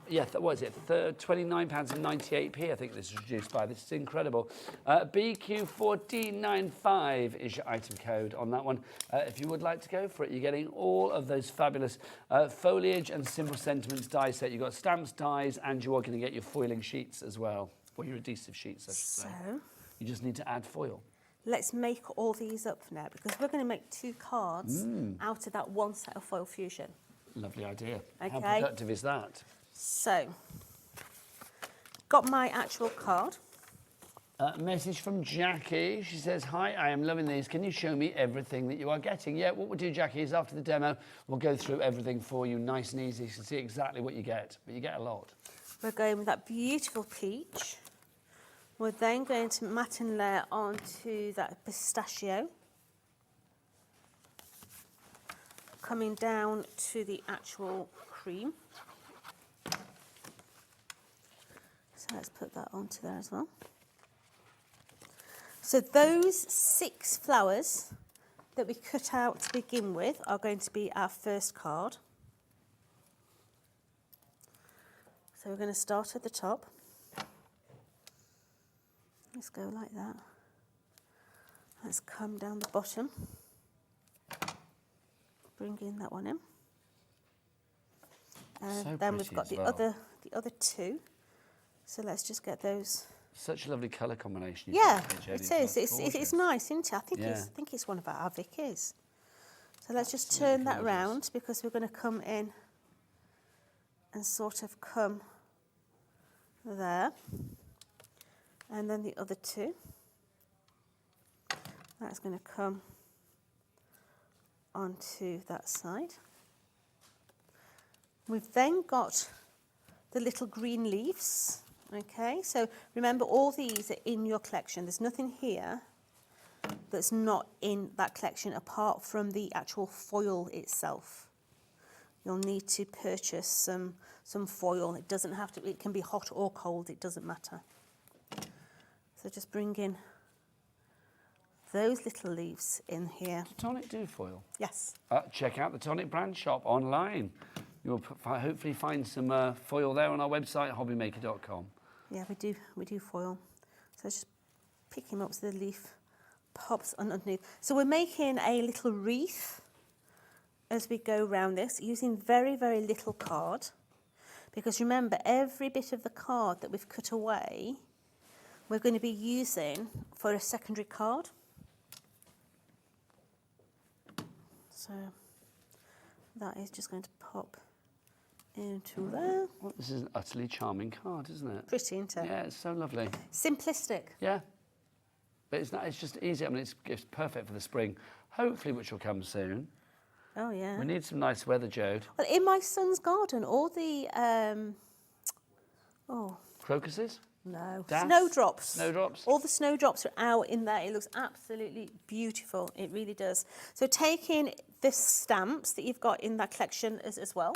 Yeah, what is it? £29.98p, I think this is reduced by. This is incredible. BQ1495 is your item code on that one. If you would like to go for it, you're getting all of those fabulous foliage and simple sentiments die set. You've got stamps, dies, and you are going to get your foiling sheets as well. Or your adhesive sheets, I should say. So you just need to add foil. let's make all these up now, because we're going to make 2 cards out of that one set of foil fusion. Lovely idea. Okay. How productive is that? So, got my actual card. Message from Jackie. She says, hi, I am loving these. Can you show me everything that you are getting? Yeah, what we'll do, Jackie, is after the demo, we'll go through everything for you nice and easy. You can see exactly what you get, but you get a lot. We're going with that beautiful peach. We're then going to matte and layer onto that pistachio. Coming down to the actual cream. So let's put that onto there as well. So those 6 flowers that we cut out to begin with are going to be our first card. So we're going to start at the top. Let's go like that. Let's come down the bottom. Bring in that one in. And So then we've pretty got as the well. other 2. So let's just get those. Such a lovely colour combination. Yeah, got there, it Jodie. is. That's It's gorgeous. nice, isn't it? I think Yeah. it's one of our Vickies. So let's just turn that round, because we're going to come in and sort of come there. And then the other 2. That's going to come onto that side. We've then got the little green leaves. Okay, so remember, all these are in your collection. There's nothing here that's not in that collection apart from the actual foil itself. You'll need to purchase some foil. It doesn't have to, it can be hot or cold, it doesn't matter. So just bring in those little leaves in here. Does Tonic do foil? Yes. Check out the Tonic brand shop online. You'll hopefully find some foil there on our website, hobbymaker.com. Yeah, we do foil. So just pick him up so the leaf pops underneath. So we're making a little wreath as we go around this, using very, very little card. Because remember, every bit of the card that we've cut away, we're going to be using for a secondary card. So that is just going to pop into there. Well, this is an utterly charming card, isn't it? Pretty, isn't it? Yeah, it's so lovely. Simplistic. Yeah. But it's not, it's just easy. I mean, it's perfect for the spring, hopefully, which will come soon. Oh, yeah. We need some nice weather, Jode. Well, in my son's garden, all the, Crocuses? no, Das? snowdrops. Snowdrops? All the snowdrops are out in there. It looks absolutely beautiful. It really does. So taking the stamps that you've got in that collection as well.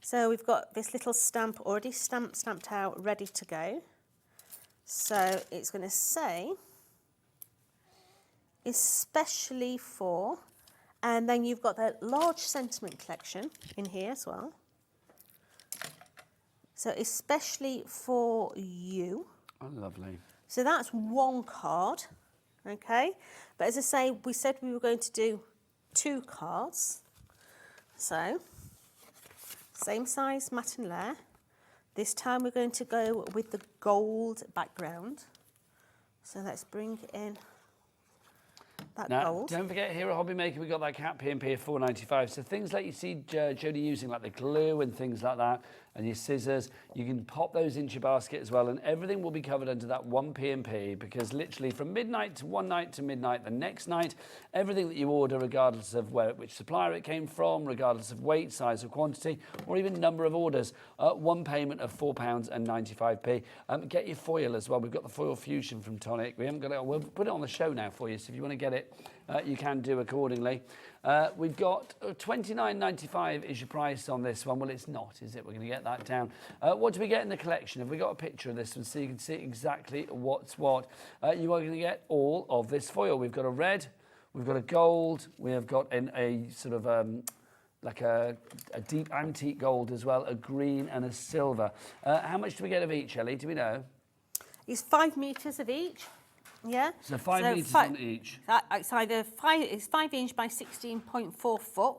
So we've got this little stamp already stamped out, ready to go. So it's going to say, especially for, and then you've got the large sentiment collection in here as well. So especially for you. Oh, lovely. So that's one card, okay? But as I say, we said we were going to do 2 cards. So, same size mat and layer. This time we're going to go with the gold background. So let's bring in that Now, gold. don't forget, here at HobbyMaker, we've got that cat P&P of $4.95. So things like you see Jodie using, like the glue and things like that, and your scissors, you can pop those into your basket as well, and everything will be covered under that one P&P, because literally from midnight to one night to midnight the next night, everything that you order, regardless of which supplier it came from, regardless of weight, size or quantity, or even number of orders, one payment of £4.95. Get your foil as well. We've got the foil fusion from Tonic. We haven't got it. We'll put it on the show now for you, so if you want to get it, you can do accordingly. We've got $29.95 is your price on this one. Well, it's not, is it? We're going to get that down. What do we get in the collection? Have we got a picture of this one so you can see exactly what's what? You are going to get all of this foil. We've got a red, we've got a gold, we have got a sort of like a deep antique gold as well, a green and a silver. How much do we get of each, Ellie? Do we know? It's 5 metres of each. Yeah. So 5 metres on each. It's either 5 inch by 16.4 foot,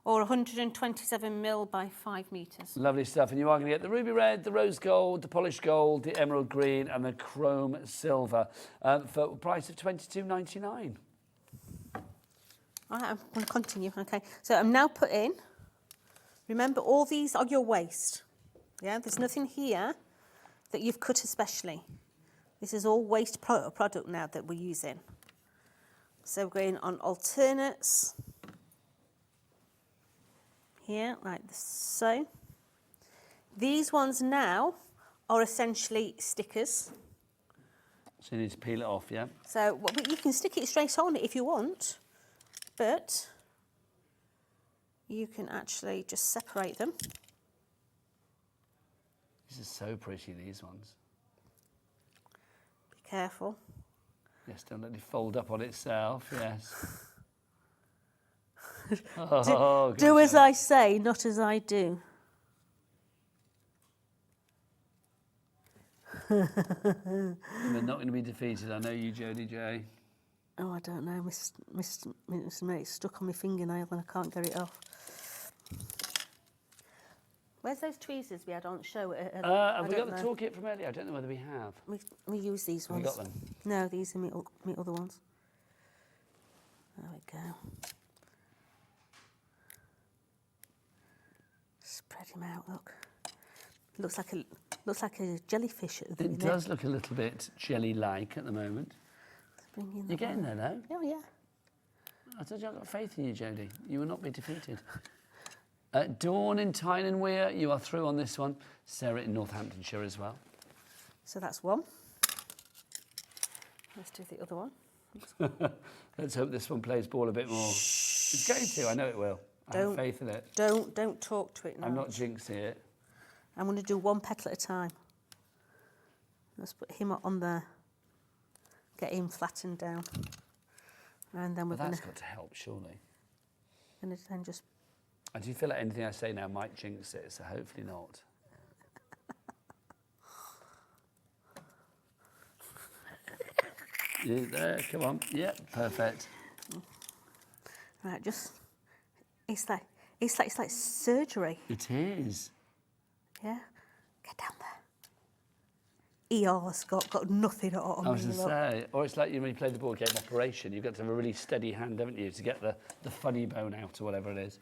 or 127 mil by 5 metres. Lovely stuff. And you are going to get the ruby red, the rose gold, the polished gold, the emerald green, and the chrome silver for a price of $22.99. All right, I'm going to continue. Okay. So I'm now putting. Remember, all these are your waste. Yeah. There's nothing here that you've cut especially. This is all waste product now that we're using. So we're going on alternates here, like so. These ones now are essentially stickers. So you need to peel it off, yeah? So you can stick it straight on if you want, but you can actually just separate them. This is so pretty, these ones. Careful. Yes, don't let it fold up on itself, yes. Do as I say, not as I do. We're not going to be defeated, I know you, Jodie J. Oh, I don't know. It's stuck on my fingernail and I can't get it off. Where's those tweezers we had on show? Have we got the toolkit from earlier? I don't know whether we have. We use these ones. We got them? No, these are my other ones. There we go. Spread him out. Look. Looks like a jellyfish at the minute. It does look a little bit jelly-like at the moment. You're getting there, though. Oh yeah. I told you I've got faith in you, Jodie. You will not be defeated. Dawn in Tyne and Weir, you are through on this one. Sarah in Northamptonshire as well. So that's one. Let's do the other one. Let's hope this one plays ball a bit more. It's going to, I know it will. I have faith in it. Don't talk to it now. I'm not jinxing it. I'm going to do one petal at a time. Let's put him on there. Get him flattened down. And then we're going to... That's got to help, surely. Going to then just... I do feel like anything I say now might jinx it, so hopefully not. There, come on. Yeah, perfect. Right, just... It's like surgery. It is. Yeah? Get down there. ER's got nothing on me. I was going to say, or it's like when you play the board game Operation, you've got to have a really steady hand, haven't you, to get the funny bone out or whatever it is.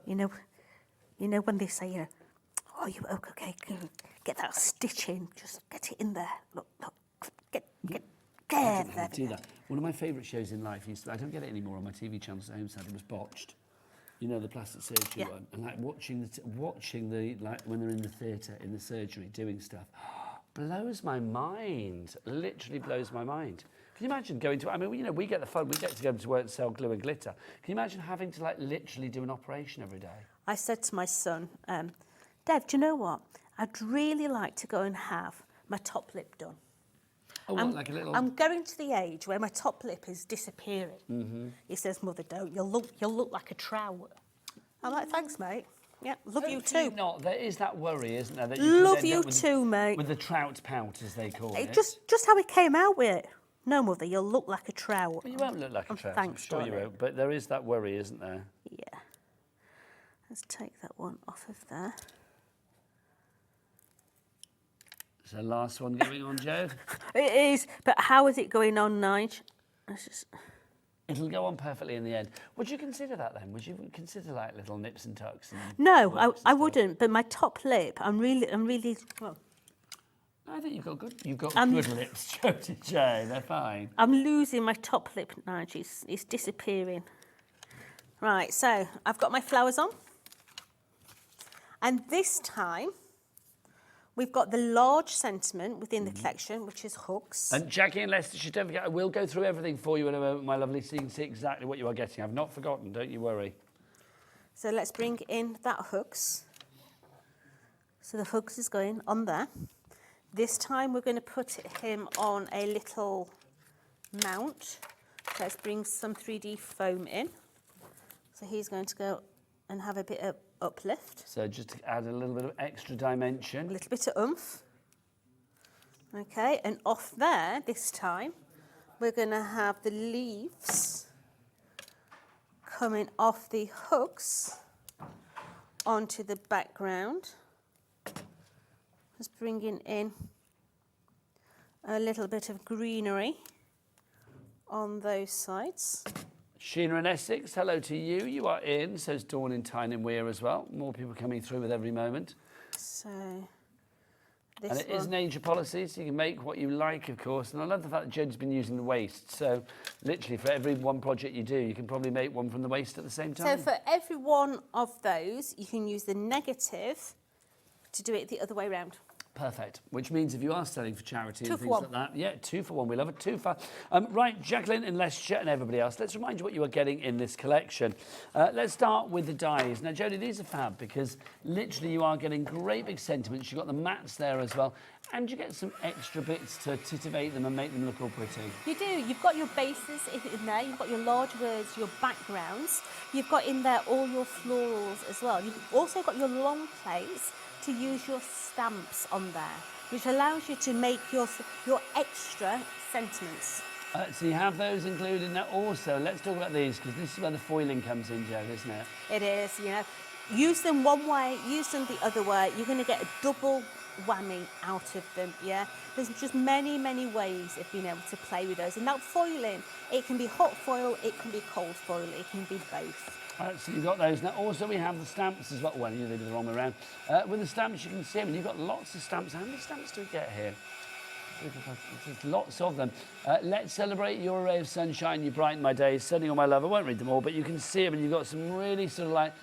You know when they say, oh, you okay, get that stitch in, just get it in there. Look, get there. Do that. One of my favourite shows in life used to, I don't get it anymore on my TV channels at home, sadly, was Botched. You know, the plastic surgery one, and like watching the like when they're in the theatre in the surgery doing stuff, blows my mind. Literally blows my mind. Can you imagine going to? I mean, you know, we get the fun. We get to go to work and sell glue and glitter. Can you imagine having to like literally do an operation every day? I said to my son, Dev, do you know what? I'd really like to go and have my top lip done. Oh, what, like a little... I'm going to the age where my top lip is disappearing. Mm-hmm. He says, Mother, don't. You'll look like a trout. I'm like, thanks, mate. Yeah, love you too. Not. There is that worry, isn't there? That Love could end you up with, too, mate. With the trout pout, as they call it. Just how it came out with it. No, Mother, you'll look like a trout. Well, you won't look like a trout. Thanks, I'm sure you won't. But there is that worry, isn't there? Yeah. Let's take that one off of there. So last one going on, Joe. It is, but how is it going on, Nige? It'll go on perfectly in the end. Would you consider that then? Would you consider like little nips and tucks? And No, I wouldn't. But my top lip, I'm really. Well, I think you've got good lips, Jodie J. They're fine. I'm losing my top lip, Nige. It's disappearing. Right, so I've got my flowers on, and this time. We've got the large sentiment within the collection, which is hooks. And Jackie and Lester, just don't forget, I will go through everything for you in a moment, my lovely, so you can see exactly what you are getting. I've not forgotten, don't you worry. So let's bring in that hooks. So the hooks is going on there. This time we're going to put him on a little mount. Let's bring some 3D foam in. So he's going to go and have a bit of uplift. So just to add a little bit of extra dimension. A little bit of oomph. Okay, and off there, this time, we're going to have the leaves coming off the hooks onto the background. Just bringing in a little bit of greenery on those sides. Sheena and Essex, hello to you. You are in, says Dawn in Tyne and Weir as well. More people coming through with every moment. So, this and it is an age of policy, so you can make what you like, of course. And I love the fact that Jed's been using the waste. So, literally, for every one project you do, you can probably make one from the waste at the same time. So, for every one of those, you can use the negative to do it the other way around. Perfect. Which means if you are selling for charity Two and for things one. like that, yeah, 2 for 1. We love it. 2 for. Right, Jacqueline and Lester and everybody else. Let's remind you what you are getting in this collection. Let's start with the dies. Now, Jodie, these are fab because literally you are getting great big sentiments. You've got the mats there as well, and you get some extra bits to titivate them and make them look all pretty. You do. You've got your bases in there. You've got your large words, your backgrounds. You've got in there all your florals as well. You've also got your long plates to use your stamps on there, which allows you to make your extra sentiments. So you have those included now. Also, let's talk about these because this is where the foiling comes in, Jo, isn't it? It is, you know. Use them one way, use them the other way. You're going to get a double whammy out of them, yeah? There's just many, many ways of being able to play with those. And that foiling, it can be hot foil, it can be cold foil, it can be both. So you've got those. Now, also, we have the stamps as well. Well, you did it the wrong way around. With the stamps, you can see them. You've got lots of stamps. How many stamps do we get here? There's lots of them. Let's celebrate your ray of sunshine. You brighten my days. Sunny on my love. I won't read them all, but you can see them. And you've got some really sort of like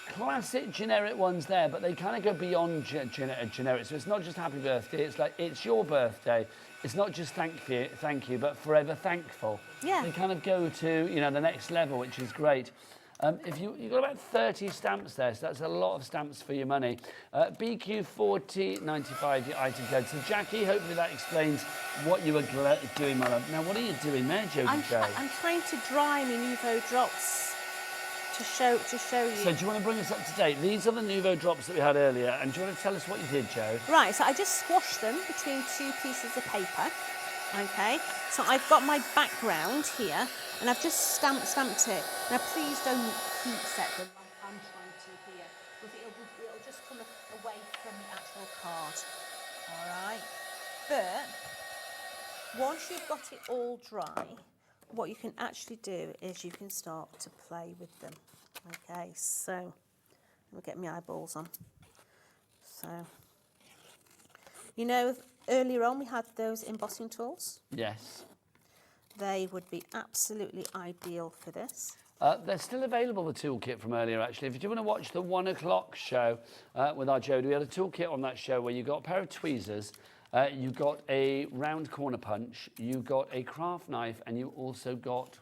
classic generic ones there, but they kind of go beyond generic. So it's not just happy birthday. It's like, it's your birthday. It's not just thank you, but forever thankful. Yeah. They kind of go to, you know, the next level, which is great. If you've got about 30 stamps there, so that's a lot of stamps for your money. BQ4095, your item code. So, Jackie, hopefully that explains what you were doing, my love. Now, what are you doing there, Jodie? I'm trying to dry my Nuvo drops to show you. So, do you want to bring us up to date? These are the Nuvo drops that we had earlier, and do you want to tell us what you did, Jo? Right, so I just squashed them between 2 pieces of paper. Okay, so I've got my background here, and I've just stamped it. Now, please don't heat set them like I'm trying to here, because it'll just come away from the actual card. All right, but once you've got it all dry, what you can actually do is you can start to play with them. Okay, so let me get my eyeballs on. So, you know, earlier on we had those embossing tools. Yes. They would be absolutely ideal for this. They're still available, the toolkit from earlier, actually. If you do want to watch the 1 o'clock show with our Jodie, we had a toolkit on that show where you got a pair of tweezers, you got a round corner punch, you got a craft knife, and you also got...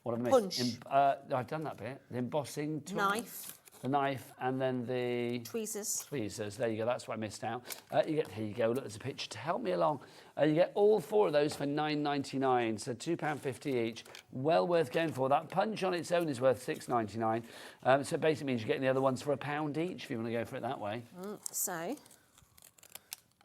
What have I missed? Punch. I've done that bit. The embossing tool. Knife. the knife, and then the tweezers. Tweezers. There you go. That's what I missed out. Here you go. Look, there's a picture to help me along. You get all 4 of those for £9.99, so £2.50 each. Well worth going for. That punch on its own is worth £6.99. So it basically means you're getting the other ones for £1 each if you want to go for it that way. So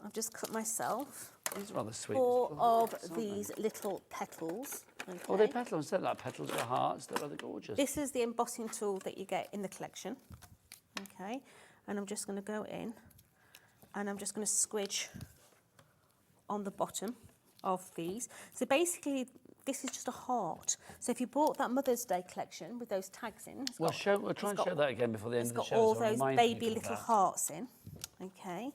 I've just cut myself These are rather sweet. 4 of these little petals. Okay. Oh, they're petals. Instead of like petals or hearts, they're rather gorgeous. This is the embossing tool that you get in the collection. Okay, and I'm just going to go in and I'm just going to squidge on the bottom of these. So basically, this is just a heart. So if you bought that Mother's Day collection with those tags in, We'll try and show that again before the end of the show. It's got all so I'll those remind baby people of little that. hearts in. Okay.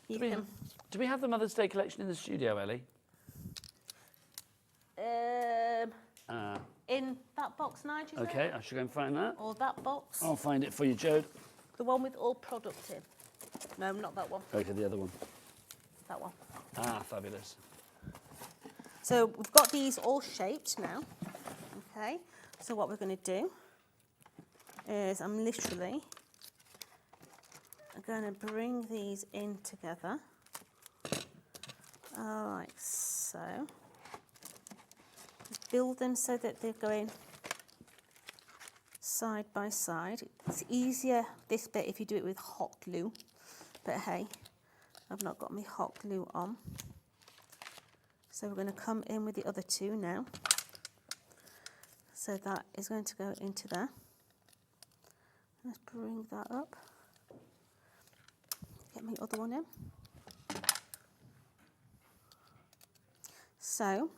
Do we have the Mother's Day collection in the studio, Ellie? In that box, Nigel. Okay, I should go and find that. Or that box. I'll find it for you, Jode. The one with all product in. No, not that one. Okay, the other one. That one. Ah, fabulous. So we've got these all shaped now. Okay. So what we're going to do is I'm literally going to bring these in together. Like so. Build them so that they're going side by side. It's easier this bit if you do it with hot glue, but hey, I've not got my hot glue on. So we're going to come in with the other 2 now. So that is going to go into there. Let's bring that up. Get my other one in. So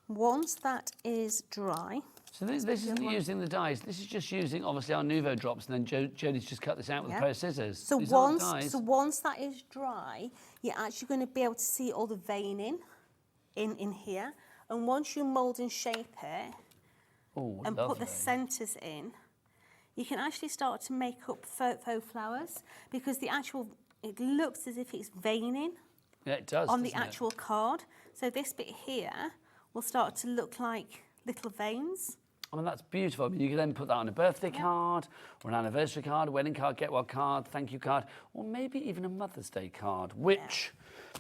once that is dry. So this isn't using the dies. This is just using obviously our Nuvo drops, and then Jodie's just cut this out with a pair of scissors. So These aren't dies. once that is dry, you're actually going to be able to see all the veining in here. And once you mould and shape it and put the centres in, you can actually start to make up faux flowers, because it looks as if it's veining. Yeah, it does. On the actual card. So this bit here will start to look like little veins. I mean, that's beautiful. I mean, you can then put that on a birthday card, or an anniversary card, a wedding card, get well card, thank you card, or maybe even a Mother's Day card, which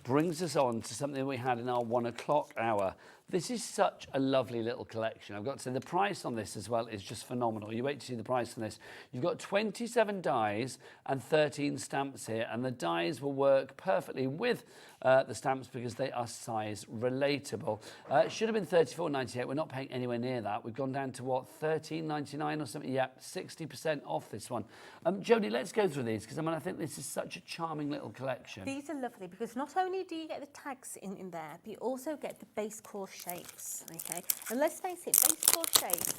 brings us on to something we had in our 1 o'clock hour. This is such a lovely little collection. I've got to say the price on this as well is just phenomenal. You wait to see the price on this. You've got 27 dies and 13 stamps here, and the dies will work perfectly with the stamps because they are size relatable. It should have been $34.98. We're not paying anywhere near that. We've gone down to what, $13.99 or something? Yep, 60% off this one. Jodie, let's go through these, because I mean, I think this is such a charming little collection. These are lovely because not only do you get the tags in there, but you also get the base course shapes. Okay, and let's face it, base course shapes,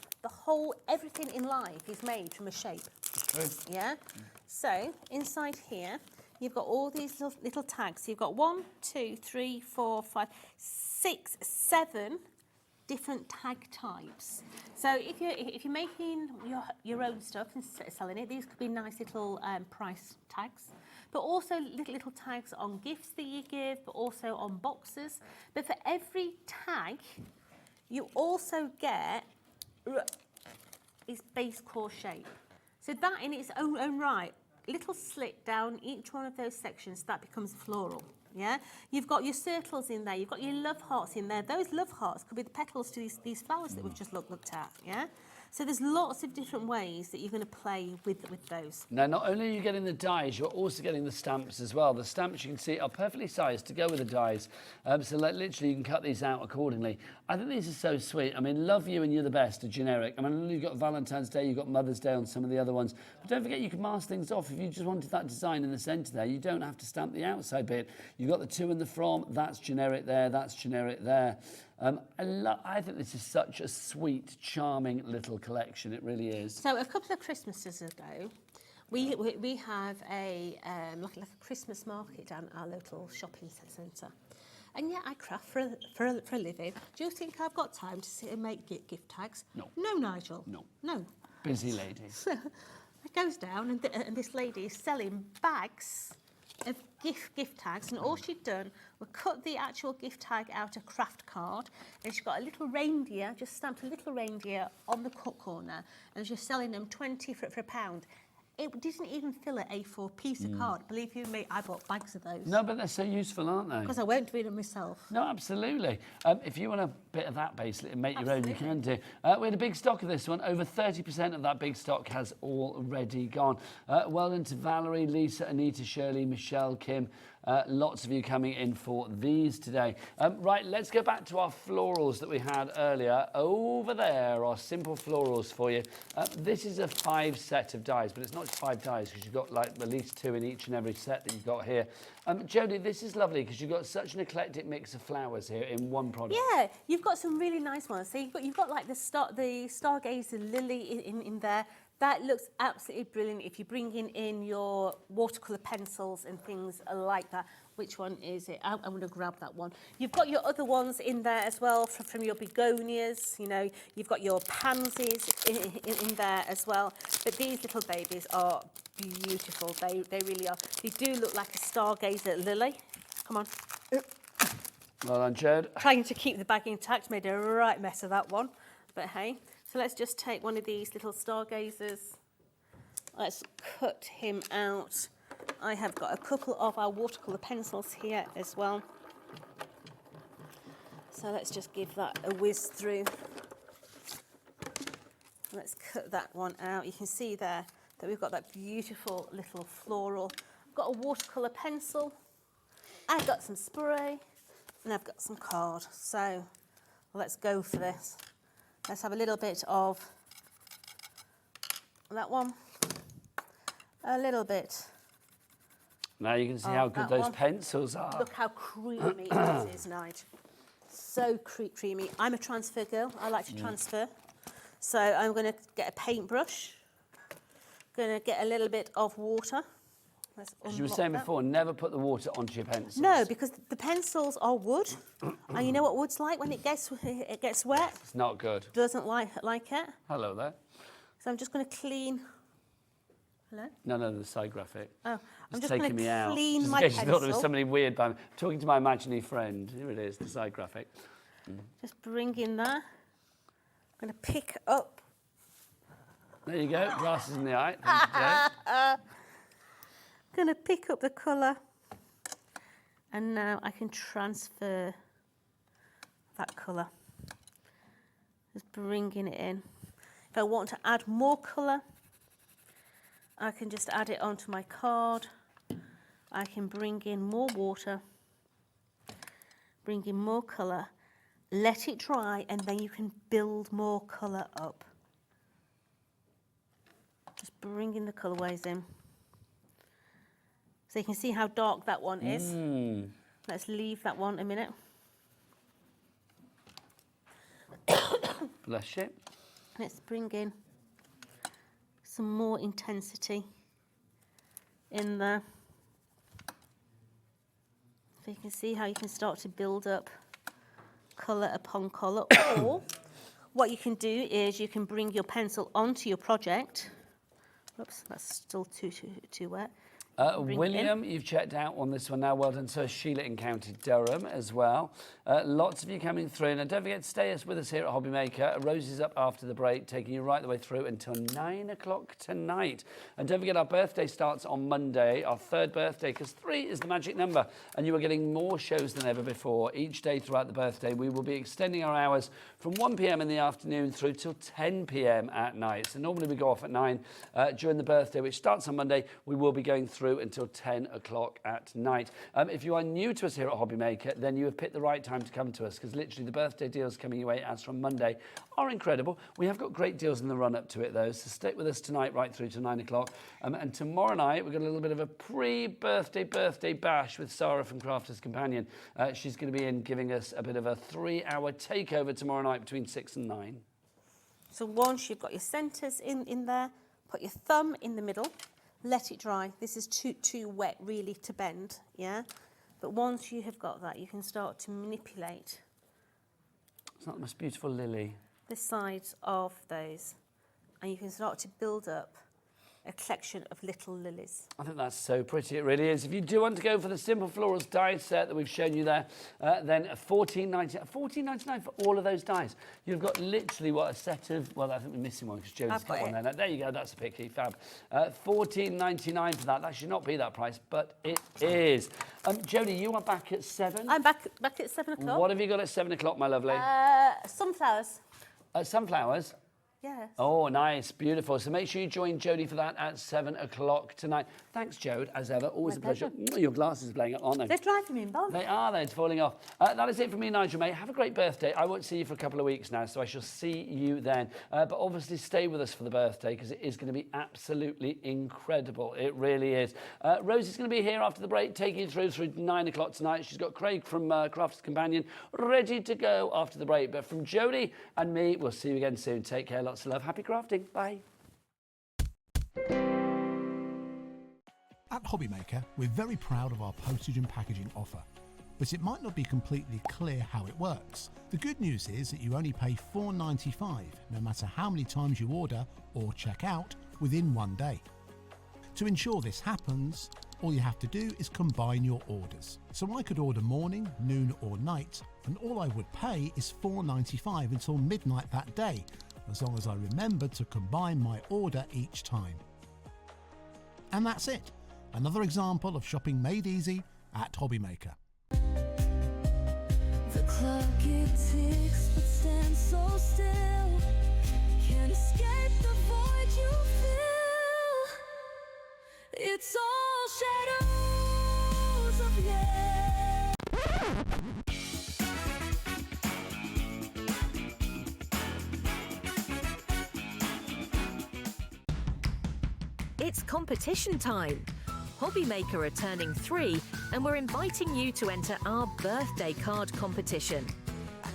everything in life is made from a shape. True. Yeah. So inside here, you've got all these little tags. You've got 1, 2, 3, 4, 5, 6, 7 different tag types. So if you're making your own stuff and selling it, these could be nice little price tags. But also little tags on gifts that you give, but also on boxes. But for every tag, you also get its base core shape. So that in its own right, little slit down each one of those sections, that becomes floral. Yeah, you've got your circles in there, you've got your love hearts in there. Those love hearts could be the petals to these flowers that we've just looked at. Yeah. So there's lots of different ways that you're going to play with those. Now, not only are you getting the dies, you're also getting the stamps as well. The stamps, you can see, are perfectly sized to go with the dies. So literally, you can cut these out accordingly. I think these are so sweet. I mean, Love You and You're the Best are generic. I mean, you've got Valentine's Day, you've got Mother's Day on some of the other ones. But don't forget, you can mask things off. If you just wanted that design in the centre there, you don't have to stamp the outside bit. You've got the to and the from, that's generic there, that's generic there. I think this is such a sweet, charming little collection. It really is. So a couple of Christmases ago, we have a like a Christmas market down our local shopping centre, and yeah, I craft for a living. Do you think I've got time to sit and make gift tags? No. No, Nigel. No. Busy lady. So it goes down, and this lady is selling bags of gift tags, and all she'd done was cut the actual gift tag out a craft card, and she's got a little reindeer, just stamped a little reindeer on the cut corner, and she's selling them 20 for £1. It didn't even fill an A4 piece of card. Believe you me, I bought bags of those. No, but they're so useful, aren't they? Because I won't do them myself. No, absolutely. If you want a bit of that, basically, and make your own, you can do. We had a big stock of this one. Over 30% of that big stock has already gone. Well done to Valerie, Lisa, Anita, Shirley, Michelle, Kim. Lots of you coming in for these today. Right, let's go back to our florals that we had earlier. Over there, our simple florals for you. This is a 5 set of dies, but it's not just 5 dies because you've got like at least 2 in each and every set that you've got here. Jodie, this is lovely because you've got such an eclectic mix of flowers here in one product. Yeah, you've got some really nice ones. So you've got like the Stargazer lily in there. That looks absolutely brilliant if you're bringing in your watercolour pencils and things like that. Which one is it? I'm going to grab that one. You've got your other ones in there as well from your begonias. You know, you've got your pansies in there as well. But these little babies are beautiful. They really are. They do look like a Stargazer lily. Come on. Well done, Jod. Trying to keep the bag intact, made a right mess of that one. But hey. So let's just take one of these little Stargazers. Let's cut him out. I have got a couple of our watercolour pencils here as well. So let's just give that a whiz through. Let's cut that one out. You can see there that we've got that beautiful little floral. I've got a watercolour pencil. I've got some spray and I've got some card. So let's go for this. Let's have a little bit of that one, a little bit. Now you can see how good those pencils are. Look how creamy it is, Nige. So creamy. I'm a transfer girl. I like to transfer. So I'm going to get a paintbrush. Going to get a little bit of water. As you were saying before, never put the water onto your pencils. No, because the pencils are wood, and you know what wood's like when it gets wet. It's not good. Doesn't like it. Hello there. So I'm just going to clean. Hello. No, the side graphic. Oh, I'm just taking going me out. to clean Just my in case pencil. you thought there was somebody weird by me. Talking to my imaginary friend. Here it is, the side graphic. Just bring in there. I'm going to pick up. There you go. Glasses in the eye. Thank you, Jane. Going to pick up the colour, and now I can transfer that colour. Just bringing it in. If I want to add more colour, I can just add it onto my card. I can bring in more water, bring in more colour, let it dry, and then you can build more colour up. Just bring in the colourways in. So you can see how dark that one is. Let's leave that one a minute. Bless you. Let's bring in some more intensity in there. So you can see how you can start to build up colour upon colour. Or what you can do is you can bring your pencil onto your project. Oops, that's still too wet. William, you've checked out on this one now. Well done. So Sheila in County Durham as well. Lots of you coming through. And don't forget to stay with us here at HobbyMaker. Rosie's up after the break, taking you right the way through until 9 o'clock tonight. And don't forget our birthday starts on Monday, our 3rd birthday, because 3 is the magic number. And you are getting more shows than ever before. Each day throughout the birthday, we will be extending our hours from 1 p.m. in the afternoon through till 10 p.m. at night. So normally we go off at 9 during the birthday, which starts on Monday. We will be going through until 10 o'clock at night. If you are new to us here at HobbyMaker, then you have picked the right time to come to us, because literally the birthday deals coming your way as from Monday are incredible. We have got great deals in the run-up to it, though, so stick with us tonight right through to 9 o'clock. And tomorrow night, we've got a little bit of a pre-birthday bash with Sarah from Crafter's Companion. She's going to be in giving us a bit of a 3-hour takeover tomorrow night between 6 and 9. So once you've got your centres in there, put your thumb in the middle, let it dry. This is too wet really to bend, yeah? But once you have got that, you can start to manipulate. It's not the most beautiful lily. The sides of those. And you can start to build up a collection of little lilies. I think that's so pretty, it really is. If you do want to go for the Simple Florals die set that we've shown you there, then $14.99 for all of those dies. You've got literally, what, a set of... Well, I think we're missing one because Jodie's got one there. Now, there you go, that's a picky, fab. $14.99 for that. That should not be that price, but it is. Jodie, you are back at 7? I'm back at 7 o'clock. What have you got at 7 o'clock, my lovely? Sunflowers. Sunflowers? Yes. Oh, nice, beautiful. So make sure you join Jodie for that at 7 o'clock tonight. Thanks, Jode, as ever. Always a pleasure. Your glasses are playing up, aren't they? They're driving me both. They are, they're falling off. That is it from me, Nigel, mate. Have a great birthday. I won't see you for a couple of weeks now, so I shall see you then. But obviously stay with us for the birthday because it is going to be absolutely incredible. It really is. Rosie's going to be here after the break, taking you through 9 o'clock tonight. She's got Craig from Crafter's Companion ready to go after the break. But from Jodie and me, we'll see you again soon. Take care, lots of love. Happy crafting. Bye. At HobbyMaker, we're very proud of our postage and packaging offer, but it might not be completely clear how it works. The good news is that you only pay $4.95 no matter how many times you order or check out within one day. To ensure this happens, all you have to do is combine your orders. So I could order morning, noon or night, and all I would pay is $4.95 until midnight that day, as long as I remembered to combine my order each time. And that's it. Another example of shopping made easy at HobbyMaker. The clock it ticks but stands so still. Can't escape the void you feel. It's all shadows of yeah. It's competition time. HobbyMaker are turning 3 and we're inviting you to enter our birthday card competition.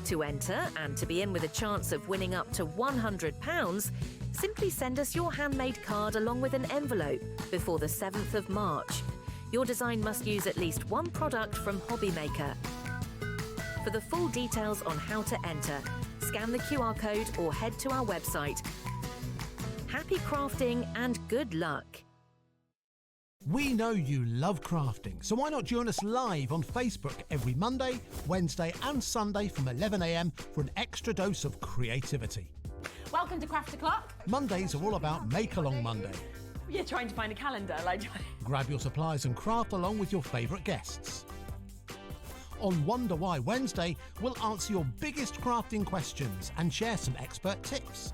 To enter and to be in with a chance of winning up to £100, simply send us your handmade card along with an envelope before the 7th of March. Your design must use at least one product from HobbyMaker. For the full details on how to enter, scan the QR code or head to our website. Happy crafting and good luck. We know you love crafting, so why not join us live on Facebook every Monday, Wednesday and Sunday from 11 a.m. for an extra dose of creativity. Welcome to Craft O'Clock. Mondays are all about Make Along Monday. You're trying to find a calendar, like... Grab your supplies and craft along with your favourite guests. On Wonder Why Wednesday, we'll answer your biggest crafting questions and share some expert tips.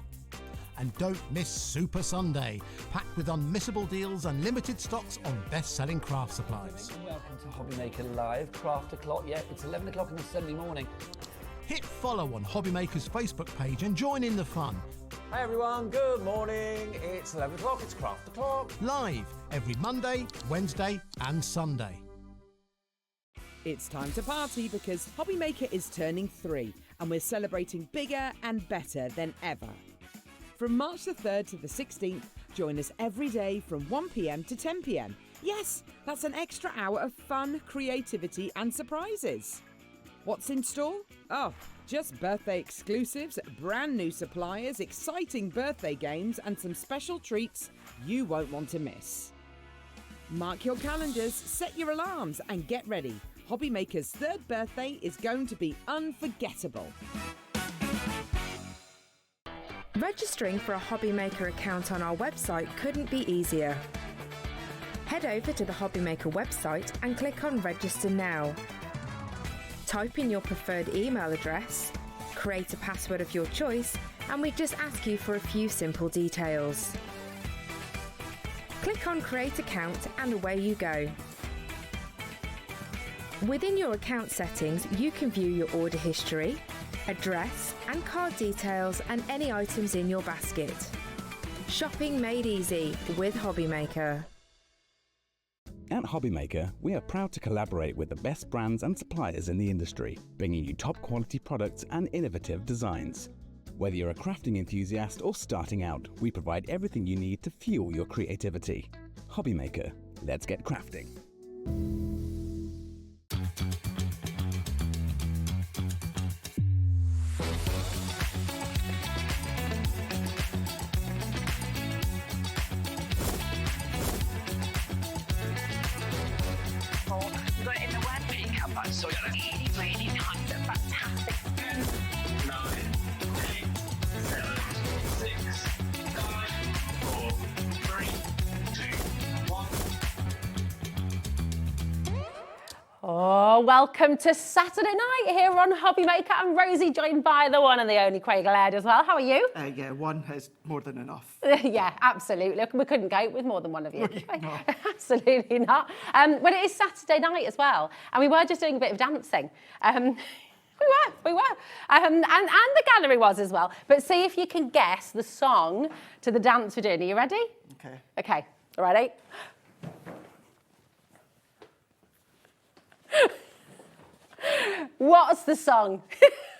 And don't miss Super Sunday, packed with unmissable deals and limited stocks on best-selling craft supplies. Welcome to HobbyMaker Live, Craft O'Clock. Yeah, it's 11 o'clock on a Sunday morning. Hit follow on HobbyMaker's Facebook page and join in the fun. Hi everyone, good morning. It's 11 o'clock, it's Craft O'Clock. Live every Monday, Wednesday and Sunday. It's time to party because HobbyMaker is turning 3 and we're celebrating bigger and better than ever. From March the 3rd to the 16th, join us every day from 1 p.m. to 10 p.m. Yes, that's an extra hour of fun, creativity and surprises. What's in store? Oh, just birthday exclusives, brand new suppliers, exciting birthday games and some special treats you won't want to miss. Mark your calendars, set your alarms and get ready. HobbyMaker's 3rd birthday is going to be unforgettable. Registering for a HobbyMaker account on our website couldn't be easier. Head over to the HobbyMaker website and click on Register Now. Type in your preferred email address, create a password of your choice, and we just ask you for a few simple details. Click on Create Account and away you go. Within your account settings, you can view your order history, address and card details and any items in your basket. Shopping made easy with HobbyMaker. At HobbyMaker, we are proud to collaborate with the best brands and suppliers in the industry, bringing you top quality products and innovative designs. Whether you're a crafting enthusiast or starting out, we provide everything you need to fuel your creativity. HobbyMaker, let's get crafting. Oh, welcome to Saturday night here on HobbyMaker. I'm Rosie, joined by the one and the only Craig Laird as well. How are you? Yeah, one is more than enough. Yeah, absolutely. We couldn't go with more than one of you. No. Absolutely not. Well, it is Saturday night as well, and we were just doing a bit of dancing. We were. And the gallery was as well. But see if you can guess the song to the dance we're doing. Are you ready? Okay. Okay, ready? What's the song?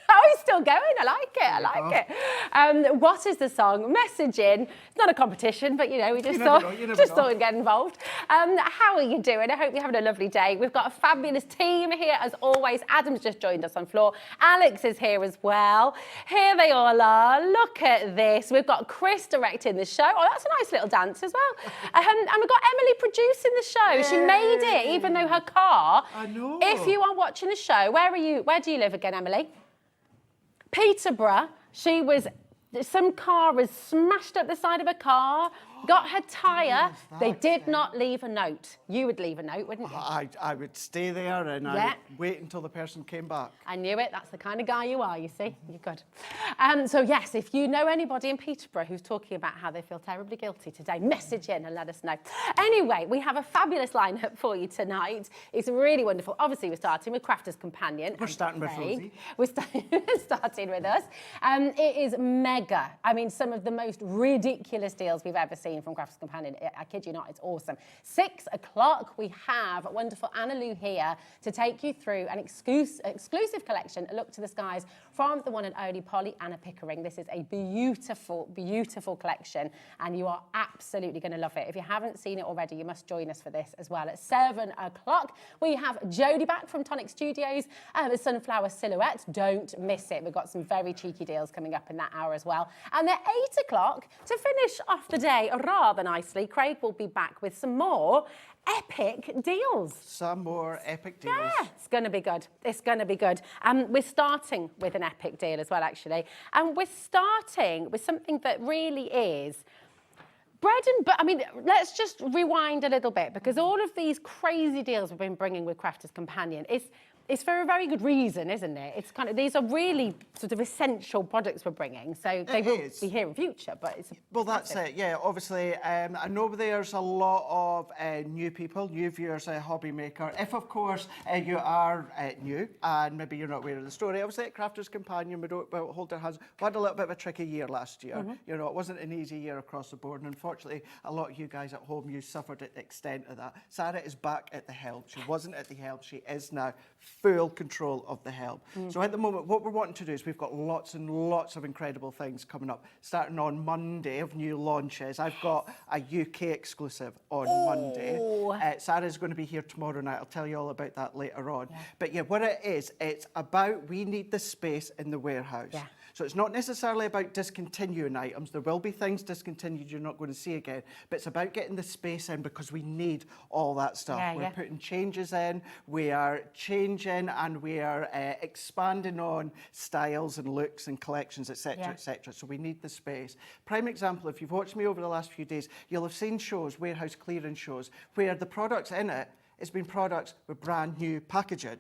Oh, he's still going. I like it. I like it. What is the song? Message in. It's not a competition, but you know, we just thought we'd get involved. How are you doing? I hope you're having a lovely day. We've got a fabulous team here as always. Adam's just joined us on floor. Alex is here as well. Here they all are. Look at this. We've got Chris directing the show. Oh, that's a nice little dance as well. And we've got Emily producing the show. Yay. She made it, even though her car. I know. If you are watching the show, where do you live again, Emily? Peterborough. Some car was smashed up the side of a car, got her tyre. They did not leave a note. You would leave a note, wouldn't you? I would stay there and I would wait until the person came back. I knew it. That's the kind of guy you are, you see. You're good. So, yes, if you know anybody in Peterborough who's talking about how they feel terribly guilty today, message in and let us know. Anyway, we have a fabulous lineup for you tonight. It's really wonderful. Obviously, we're starting with Crafter's Companion. We're starting with Rosie. We're starting with us. It is mega. I mean, some of the most ridiculous deals we've ever seen from Crafter's Companion. I kid you not, it's awesome. 6 o'clock, we have wonderful Anna Lou here to take you through an exclusive collection, A Look to the Skies, from the one and only Pollyanna Pickering. This is a beautiful, beautiful collection, and you are absolutely going to love it. If you haven't seen it already, you must join us for this as well. At 7 o'clock, we have Jodie back from Tonic Studios, the Sunflower Silhouette. Don't miss it. We've got some very cheeky deals coming up in that hour as well. And at 8 o'clock, to finish off the day rather nicely, Craig will be back with some more epic deals. Some more epic deals. Yeah, it's going to be good. It's going to be good. We're starting with an epic deal as well, actually. And we're starting with something that really is bread and butter. I mean, let's just rewind a little bit, because all of these crazy deals we've been bringing with Crafter's Companion it's for a very good reason, isn't it? It's kind of, these are really sort of essential products we're bringing, so they will be here in future, but it's... Well, that's it, yeah. Obviously, I know there's a lot of new people, new viewers at HobbyMaker. If, of course, you are new and maybe you're not aware of the story, obviously at Crafter's Companion, we don't hold our hands. We had a little bit of a tricky year last year. You know, it wasn't an easy year across the board, and unfortunately, a lot of you guys at home, you suffered at the extent of that. Sarah is back at the helm. She wasn't at the helm, she is now full control of the helm. So at the moment, what we're wanting to do is we've got lots and lots of incredible things coming up. Starting on Monday of new launches, I've got a UK exclusive on Monday. Sarah's going to be here tomorrow night. I'll tell you all about that later on. But yeah, what it is, it's about we need the space in the warehouse. So it's not necessarily about discontinuing items. There will be things discontinued you're not going to see again, but it's about getting the space in because we need all that stuff. We're putting changes in, we are changing, and we are expanding on styles and looks and collections, etc., etc. So we need the space. Prime example, if you've watched me over the last few days, you'll have seen shows, warehouse clearance shows, where the products in it has been products with brand new packaging.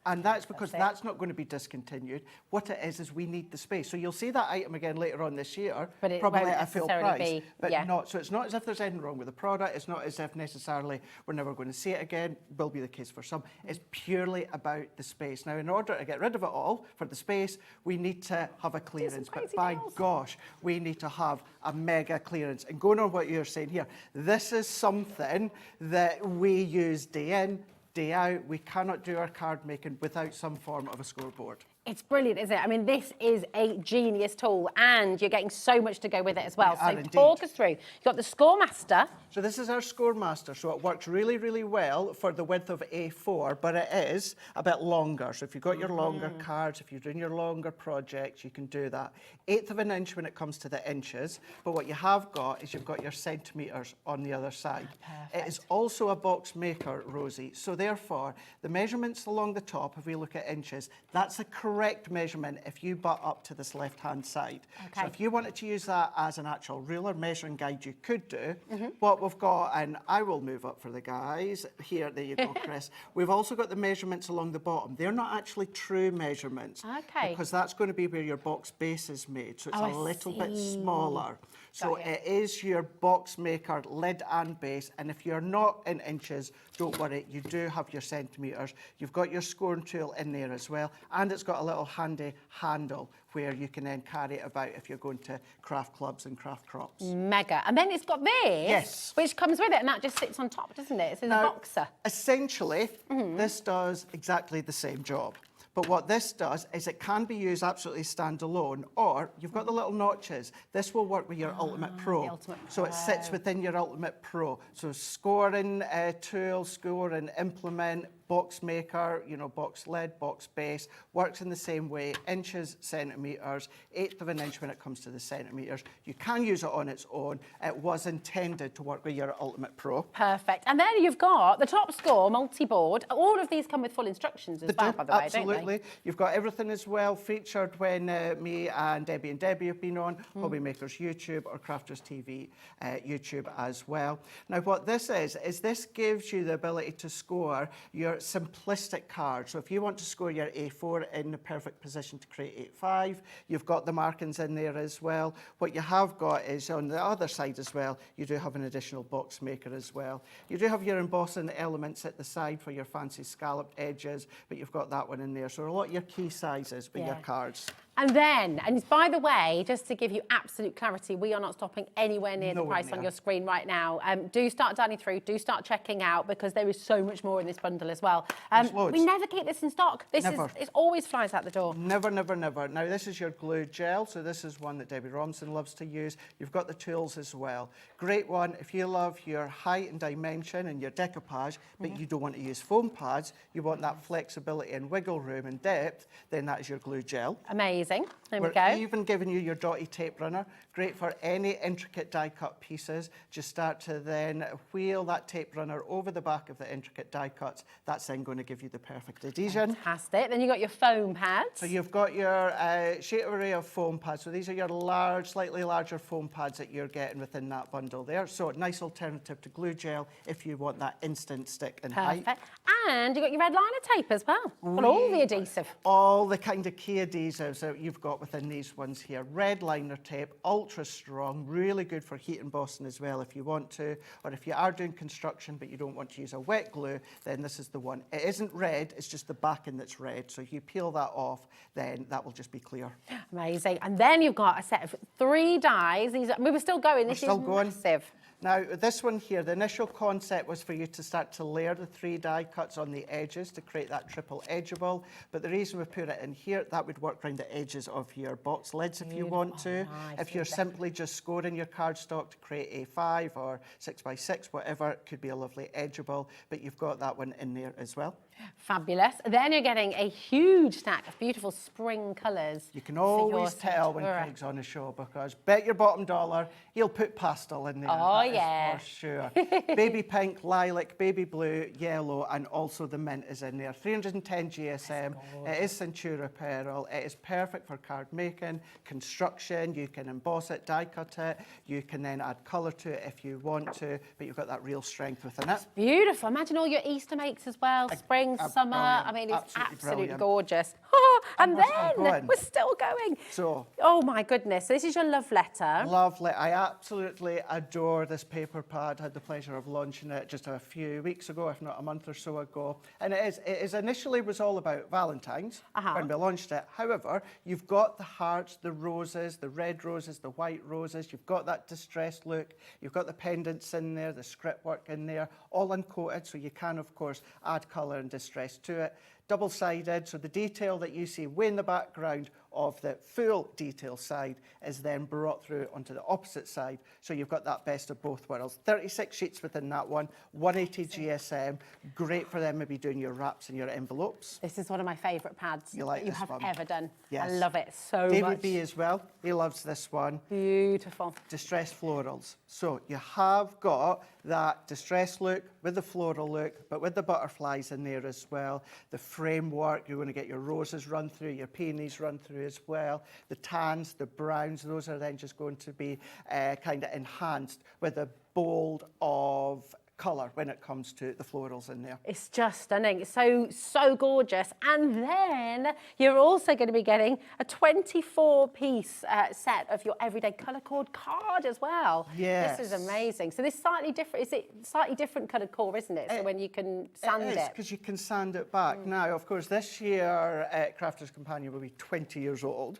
And that's because that's not going to be discontinued. What it is we need the space. So you'll see that item again later on this year, but it probably won't at a full necessarily price. But not, so it's not as if there's anything wrong with the product. It's not as if necessarily we're never going to see it again. Will be the case for some. It's purely about the space. Now, in order to get rid of it all for the space, we need to have a clearance. But by gosh, we need to have a mega clearance. And going on what you're saying here, this is something that we use day in, day out. We cannot do our card making without some form of a scoreboard. It's brilliant, isn't it? I mean, this is a genius tool, and you're getting so much to go with it as well. So talk us through. You've got the Scoremaster. So this is our Scoremaster. So it works really, really well for the width of A4, but it is a bit longer. So if you've got your longer cards, if you're doing your longer projects, you can do that. 1/8 of an inch when it comes to the inches, but what you have got is you've got your centimetres on the other side. It is also a box maker, Rosie. So therefore, the measurements along the top, if we look at inches, that's a correct correct measurement if you butt up to this left-hand side. Okay. So if you wanted to use that as an actual ruler measuring guide, you could do. Mm-hmm. What we've got, and I will move up for the guys. Here, there you go, Chris. We've also got the measurements along the bottom. They're not actually true measurements. Okay. Because that's going to be where your box base is made. So it's Oh, a I little bit see. smaller. So Got you. it is your box maker lid and base. And if you're not in inches, don't worry, you do have your centimetres. You've got your scoring tool in there as well. And it's got a little handy handle where you can then carry it about if you're going to craft clubs and craft crops. Mega. And then it's got this, Yes. which comes with it, and that just sits on top, doesn't it? It's in the boxer. Essentially, this does exactly the same job. But what this does is it can be used absolutely standalone, or you've got the little notches. This will work with your Ultimate Pro. Ultimate So it sits Pro. within your Ultimate Pro. So scoring tool, scoring implement, box maker, you know, box lid, box base, works in the same way, inches, centimetres, 1/8 of an inch when it comes to the centimetres. You can use it on its own. It was intended to work with your Ultimate Pro. Perfect. And then you've got the top score multi-board. All of these come with full instructions as well, by the way, Absolutely. don't they? You've got everything as well featured when me and Debbie have been on HobbyMaker's YouTube or Crafters TV YouTube as well. Now what this is this gives you the ability to score your simplistic card. So if you want to score your A4 in the perfect position to create 8-5, you've got the markings in there as well. What you have got is on the other side as well, you do have an additional box maker as well. You do have your embossing elements at the side for your fancy scalloped edges, but you've got that one in there. So a lot of your key sizes with your cards. And then, and by the way, just to give you absolute clarity, we are not stopping anywhere near the Nowhere price near. on your screen right now. Do start dialing through, do start checking out, because there is so much more in this bundle as well. There's loads. We never keep this in stock. This Never. is, it always flies out the door. Never, never, never. Now, this is your glue gel, so this is one that Debbie Robinson loves to use. You've got the tools as well. Great one if you love your height and dimension and your decoupage, but you don't want to use foam pads, you want that flexibility and wiggle room and depth, then that is your glue gel. Amazing. There we We're go. even giving you your dotty tape runner. Great for any intricate die cut pieces. Just start to then wheel that tape runner over the back of the intricate die cuts. That's then going to give you the perfect adhesion. Fantastic. Then you've got your foam pads. So you've got your sheet array of foam pads. So these are your large, slightly larger foam pads that you're getting within that bundle there. So nice alternative to glue gel if you want that instant stick and height. Perfect. And you've got your red liner tape as well. Got all the adhesive. All the kind of key adhesives that you've got within these ones here. Red liner tape, ultra strong, really good for heat embossing as well if you want to. Or if you are doing construction but you don't want to use a wet glue, then this is the one. It isn't red, it's just the backing that's red. So if you peel that off, then that will just be clear. Amazing. And then you've got a set of 3 dies. These are, we were still going. This still is going. massive. Now, this one here, the initial concept was for you to start to layer the 3 die cuts on the edges to create that triple edgeable. But the reason we put it in here, that would work around the edges of your box lids if you want to. Nice. If you're simply just scoring your cardstock to create A5 or 6x6, whatever, it could be a lovely edgeable. But you've got that one in there as well. Fabulous. Then you're getting a huge stack of beautiful spring colours. You can always tell when Craig's on the show because bet your bottom dollar he'll put pastel in there. Oh, that is yeah. for sure. Baby pink, lilac, baby blue, yellow, and also the mint is in there. 310 GSM. It is Centura Pearl. It is perfect for card making, construction. You can emboss it, die cut it. You can then add colour to it if you want to, but you've got that real strength within it. Beautiful. Imagine all your Easter makes as well. Spring, summer. brilliant. I mean, it's absolutely brilliant. gorgeous. Oh, and we're still then going. we're still going. So, oh my goodness. So this is your love letter. lovely. I absolutely adore this paper pad. I had the pleasure of launching it just a few weeks ago, if not a month or so ago. And it is initially was all about Valentine's when we launched it. However, you've got the hearts, the roses, the red roses, the white roses. You've got that distressed look. You've got the pendants in there, the script work in there, all uncoated. So you can, of course, add colour and distress to it. Double-sided, so the detail that you see way in the background of the full detail side is then brought through onto the opposite side. So you've got that best of both worlds. 36 sheets within that one, 180 GSM. Great for them maybe doing your wraps and your envelopes. This is one of my favourite pads You like that you this have one? ever done. Yes. I love it so David much. B as well, he loves this one. Beautiful. Distressed florals. So you have got that distressed look with the floral look, but with the butterflies in there as well. The framework. You're going to get your roses run through, your peonies run through as well. The tans, the browns, those are then just going to be kind of enhanced with a bold of colour when it comes to the florals in there. It's just stunning. It's so gorgeous. And then you're also going to be getting a 24-piece set of your everyday colour cord card as well. Yes. This is amazing. So this slightly different, is it slightly different coloured core, isn't it? So when you can sand it. It is, because you can sand it back. Now, of course, this year Crafter's Companion will be 20 years old,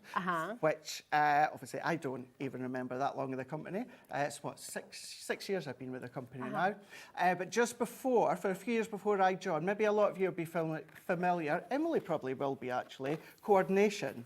which obviously I don't even remember that long in the company. It's what, six years I've been with the company now. But just before, for a few years before I joined, maybe a lot of you will be familiar, Emily probably will be actually, coordination.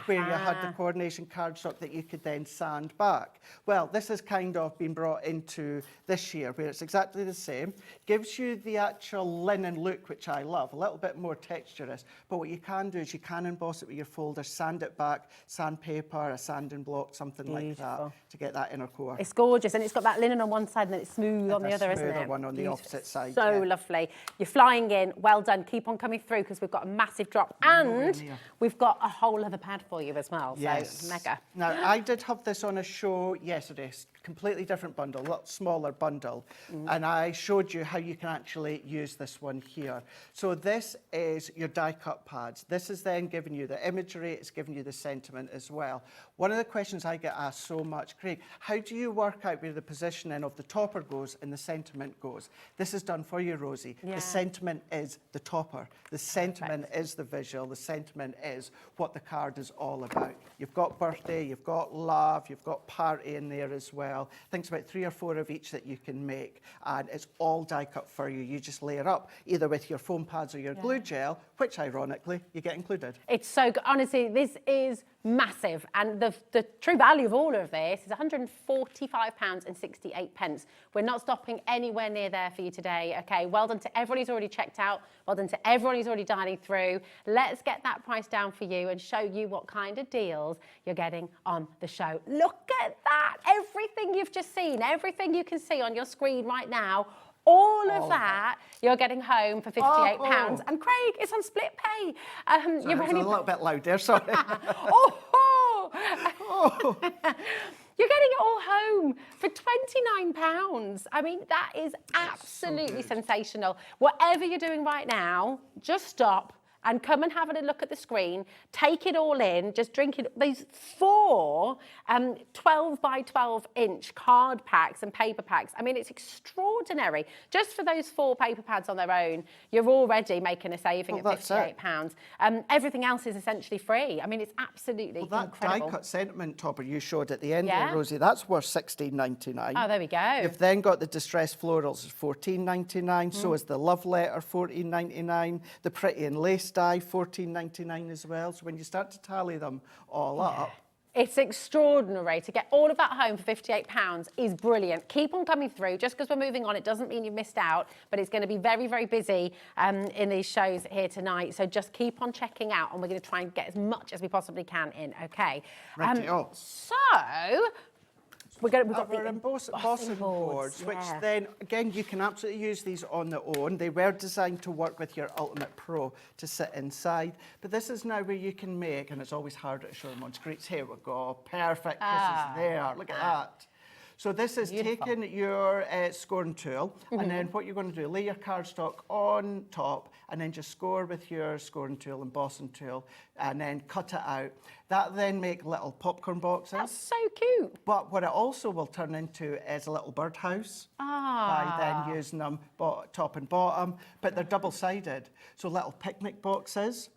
Where you had the coordination cardstock that you could then sand back. Well, this has kind of been brought into this year where it's exactly the same. Gives you the actual linen look, which I love, a little bit more texturous. But what you can do is you can emboss it with your folder, sand it back, sandpaper, a sanding block, something like that to get that inner core. It's gorgeous, and it's got that linen on one side and then it's smooth on the other, isn't it? Smoother one on the opposite side. So lovely. You're flying in. Well done. Keep on coming through because we've got a massive drop and we've got a whole other pad for you as well. Yes. So mega. Now, I did have this on a show yesterday, completely different bundle, a lot smaller bundle, and I showed you how you can actually use this one here. So this is your die cut pads. This is then giving you the imagery, it's giving you the sentiment as well. One of the questions I get asked so much, Craig, how do you work out where the positioning of the topper goes and the sentiment goes? This is done for you, Rosie. The sentiment is the topper. The sentiment is the visual. The sentiment is what the card is all about. You've got birthday, you've got love, you've got party in there as well. I think it's about 3 or 4 of each that you can make, and it's all die cut for you. You just layer up either with your foam pads or your glue gel, which ironically you get included. It's so good. Honestly, this is massive, and the true value of all of this is £145.68. We're not stopping anywhere near there for you today. Okay, well done to everyone who's already checked out. Well done to everyone who's already dialing through. Let's get that price down for you and show you what kind of deals you're getting on the show. Look at that! Everything you've just seen, everything you can see on your screen right now, all of that you're getting home for £58. And Craig, it's on split pay. Sorry, you're a little bit loud there, sorry. You're getting it all home for £29. I mean, that is absolutely sensational. Whatever you're doing right now, just stop and come and have a look at the screen, take it all in, just drink it. These 4 12 by 12 inch card packs and paper packs. I mean, it's extraordinary. Just for those 4 paper pads on their own, you're already making a saving at £58. Everything else is essentially free. I mean, it's absolutely incredible. That die-cut sentiment topper you showed at the end there, Rosie, that's worth $16.99. Oh, there we go. You've then got the distressed florals, $14.99. So is the love letter, $14.99. The pretty and lace die, $14.99 as well. So when you start to tally them all up, it's extraordinary. To get all of that home for £58 is brilliant. Keep on coming through. Just because we're moving on, it doesn't mean you've missed out, but it's going to be very, very busy in these shows here tonight. So just keep on checking out, and we're going to try and get as much as we possibly can in, okay? So we've got our embossing boards, which then, again, you can absolutely use these on their own. They were designed to work with your Ultimate Pro to sit inside. But this is now where you can make, and it's always harder to show them on screens. Here we go. Perfect. This is there. Look at that. So this is taking your scoring tool, and then what you're going to do, lay your cardstock on top, and then just score with your scoring tool, embossing tool, and then cut it out. That then make little popcorn boxes. That's so cute. But what it also will turn into is a little birdhouse by then using them top and bottom, but they're double-sided. So little picnic boxes.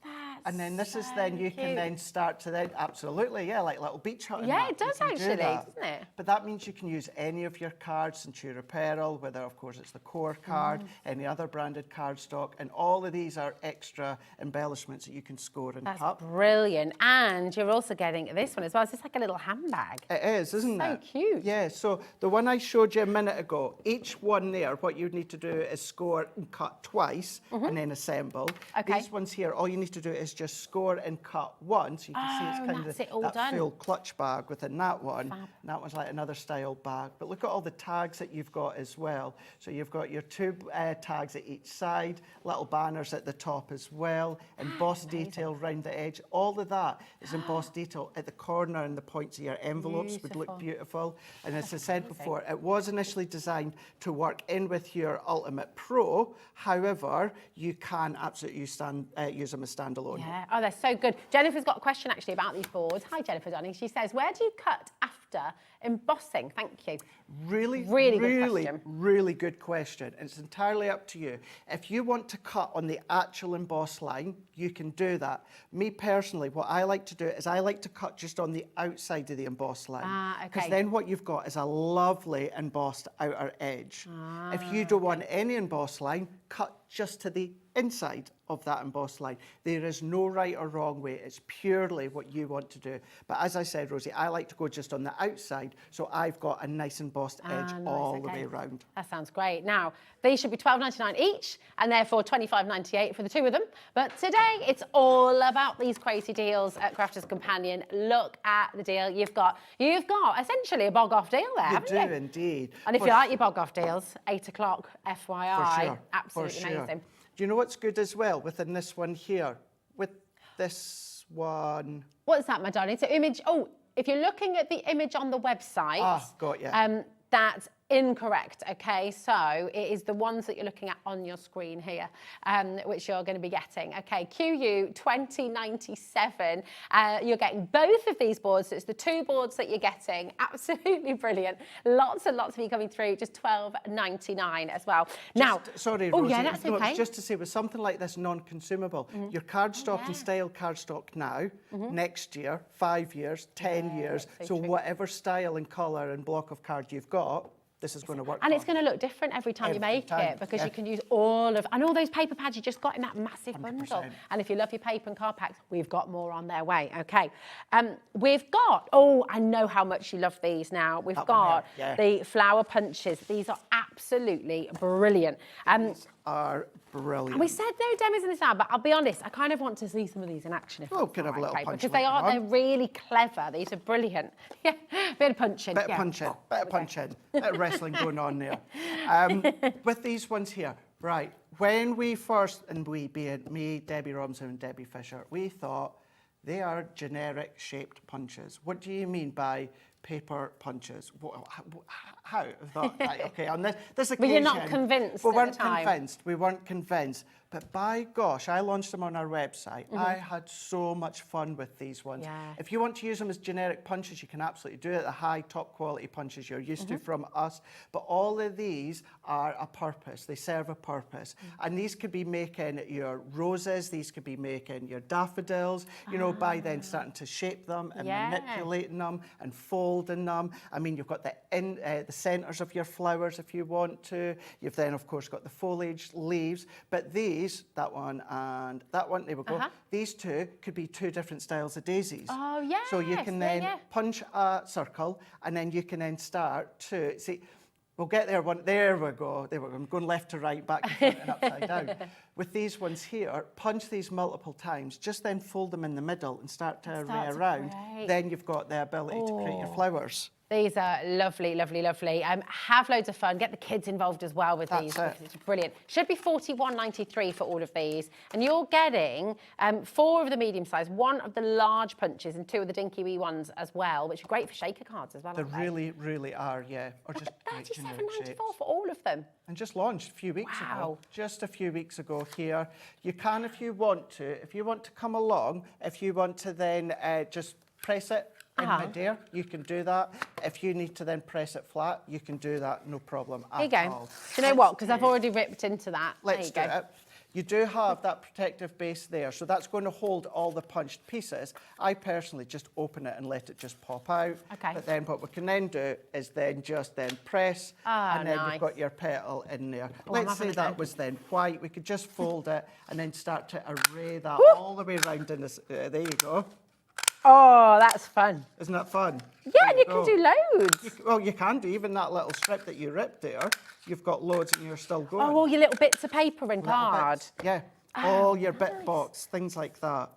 And then this is then you can then start to then, absolutely, like little beach hut. Yeah, it does actually, doesn't it? But that means you can use any of your cards, Centura Apparel, whether of course it's the core card, any other branded cardstock, and all of these are extra embellishments that you can score and cut. That's brilliant. And you're also getting this one as well. It's just like a little handbag. It is, isn't it? So cute. Yeah, so the one I showed you a minute ago, each one there, what you need to do is score and cut twice and then assemble. Okay. These ones here, all you need to do is just score and cut once. You can see it's kind that's of it all that done. full clutch bag within that one. Fab. And that one's like another style bag. But look at all the tags that you've got as well. So you've got your two tags at each side, little banners at the top as well, embossed detail round the edge. All of that is embossed detail at the corner and the points of your envelopes would look beautiful. And as I said before, it was initially designed to work in with your Ultimate Pro. However, you can absolutely use them as standalone. Yeah, oh, they're so good. Jennifer's got a question actually about these boards. Hi, Jennifer, darling. She says, where do you cut after embossing? Thank you. Really good question. It's entirely up to you. If you want to cut on the actual emboss line, you can do that. Me personally, what I like to do is I like to cut just on the outside of the emboss line. Because then what you've got is a lovely embossed outer edge. If you don't want any emboss line, cut just to the inside of that embossed line. There is no right or wrong way. It's purely what you want to do. But as I said, Rosie, I like to go just on the outside, so I've got a nice embossed edge all the way around. That sounds great. Now, these should be $12.99 each, and therefore $25.98 for the two of them. But today, it's all about these crazy deals at Crafter's Companion. Look at the deal you've got. You've got essentially a bog-off deal there, haven't you? You do indeed. And if you like your bog-off deals, 8 o'clock, FYI. For sure. Absolutely amazing. Do you know what's good as well within this one here? With this one. What's that, my darling? It's an image. Oh, if you're looking at the image on the website, got you. That's incorrect, okay? So it is the ones that you're looking at on your screen here, which you're going to be getting. Okay, QU 2097. You're getting both of these boards. So it's the two boards that you're getting. Absolutely brilliant. Lots and lots of you coming through. Just $12.99 as well. Now, sorry, oh Rosie. yeah, that's okay. Just to say, with something like this non-consumable, your cardstock and style cardstock now, next year, 5 years, 10 years, so whatever style and colour and block of card you've got, this is going to work. And it's going to look different every time you make it, because you can use all those paper pads you just got in that massive 100%. Bundle. And if you love your paper and card packs, we've got more on their way. Okay, we've got. Oh, I know how much you love these now. We've got the flower punches. These are absolutely brilliant. These are brilliant. And we said no demos in this hour, but I'll be honest, I kind of want to see some of these in action. If can have a little punch. Because they're really clever. These are brilliant. Yeah, bit of punching. Bit of punching. Bit of punching. Bit of wrestling going on there. With these ones here, right, when we first, and we, being me, Debbie Robinson and Debbie Fisher, we thought they are generic shaped punches. What do you mean by paper punches? How? I thought, right, okay, on this occasion... But you're not convinced We weren't convinced. But by gosh, I launched them on our website. I had so much fun with these ones. Yeah. If you want to use them as generic punches, you can absolutely do it. The high, top quality punches you're used to from us. But all of these are a purpose. They serve a purpose. And these could be making your roses. These could be making your daffodils. You know, by then starting to shape them and manipulating them and folding them. I mean, you've got the centres of your flowers if you want to. You've then, of course, got the foliage, leaves. But these, that one and that one, there we go. These two could be two different styles of daisies. Oh, yes. So you can then punch a circle and then you can then start to, see, we'll get there one, there we go. I'm going left to right, back to front and upside down. With these ones here, punch these multiple times, just then fold them in the middle and start to array around. Then you've got the ability to create your flowers. These are lovely, lovely, lovely. Have loads of fun. Get the kids involved as well with these. It's brilliant. Should be $41.93 for all of these. And you're getting 4 of the medium size, 1 of the large punches and 2 of the dinky wee ones as well, which are great for shaker cards as well. They really, really are, yeah. Or just $37.94 for all of them. And just launched a few weeks ago. Just a few weeks ago here. You can, if you want to come along, if you want to then just press it in mid-air, you can do that. If you need to then press it flat, you can do that, no problem at all. There you go. Do you know what? Because I've already ripped into that. Let's do it. You do have that protective base there, so that's going to hold all the punched pieces. I personally just open it and let it just pop out. Okay. But then what we can then do is then press, and then you've got your petal in there. Let's say that was then white. We could just fold it and then start to array that all the way around in this. There you go. Oh, that's fun. Isn't that fun? Yeah, and you can do loads. You can do. Even that little strip that you ripped there, you've got loads and you're still going. Oh, all your little bits of paper and card. Yeah, all your bit box, things like that.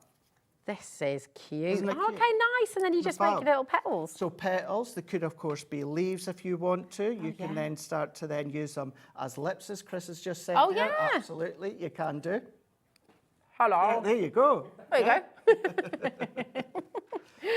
This is cute. Isn't it cute? Okay, nice. And then you just make little petals. So petals, they could of course be leaves if you want to. You can then start to then use them as lips, as Chris has just said. Oh, there. yeah. Absolutely, you can do. Hello. Yeah, there you go. There you go.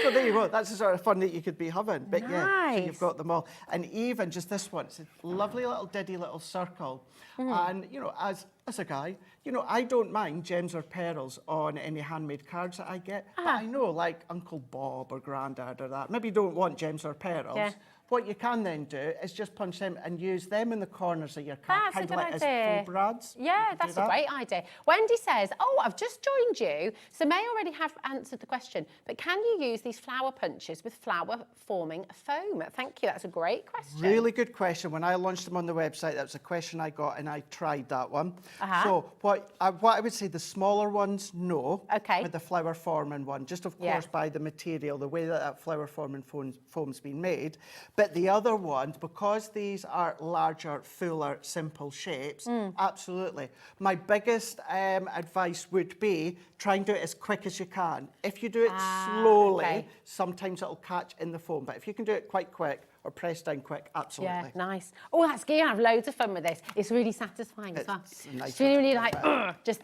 So there you go. That's the sort of fun that you could be having. But yeah, so Nice. you've got them all. And even just this one, it's a lovely little diddy little circle. And, you know, as a guy, you know, I don't mind gems or pearls on any handmade cards that I get. But I know, like Uncle Bob or Grandad or that, maybe don't want gems or pearls. Yeah. What you can then do is just punch them and use them in the corners of your card, That's a kind of good like as idea. faux brads. Yeah, You that's do a that. great idea. Wendy says, oh, I've just joined you, so may already have answered the question, but can you use these flower punches with flower-forming foam? Thank you, that's a great question. Really good question. When I launched them on the website, that was a question I got, and I tried that one. So what I would say, the smaller ones, no. Okay. But the flower forming one, just of course by the material, the way that that flower forming foam's been made. But the other ones, because these are larger, fuller, simple shapes, absolutely. My biggest advice would be try and do it as quick as you can. If you do it slowly, sometimes it'll catch in the foam. But if you can do it quite quick or press down quick, absolutely. Yeah, nice. Oh, that's good. I have loads of fun with this. It's really satisfying as well. It's a nice It's really like, just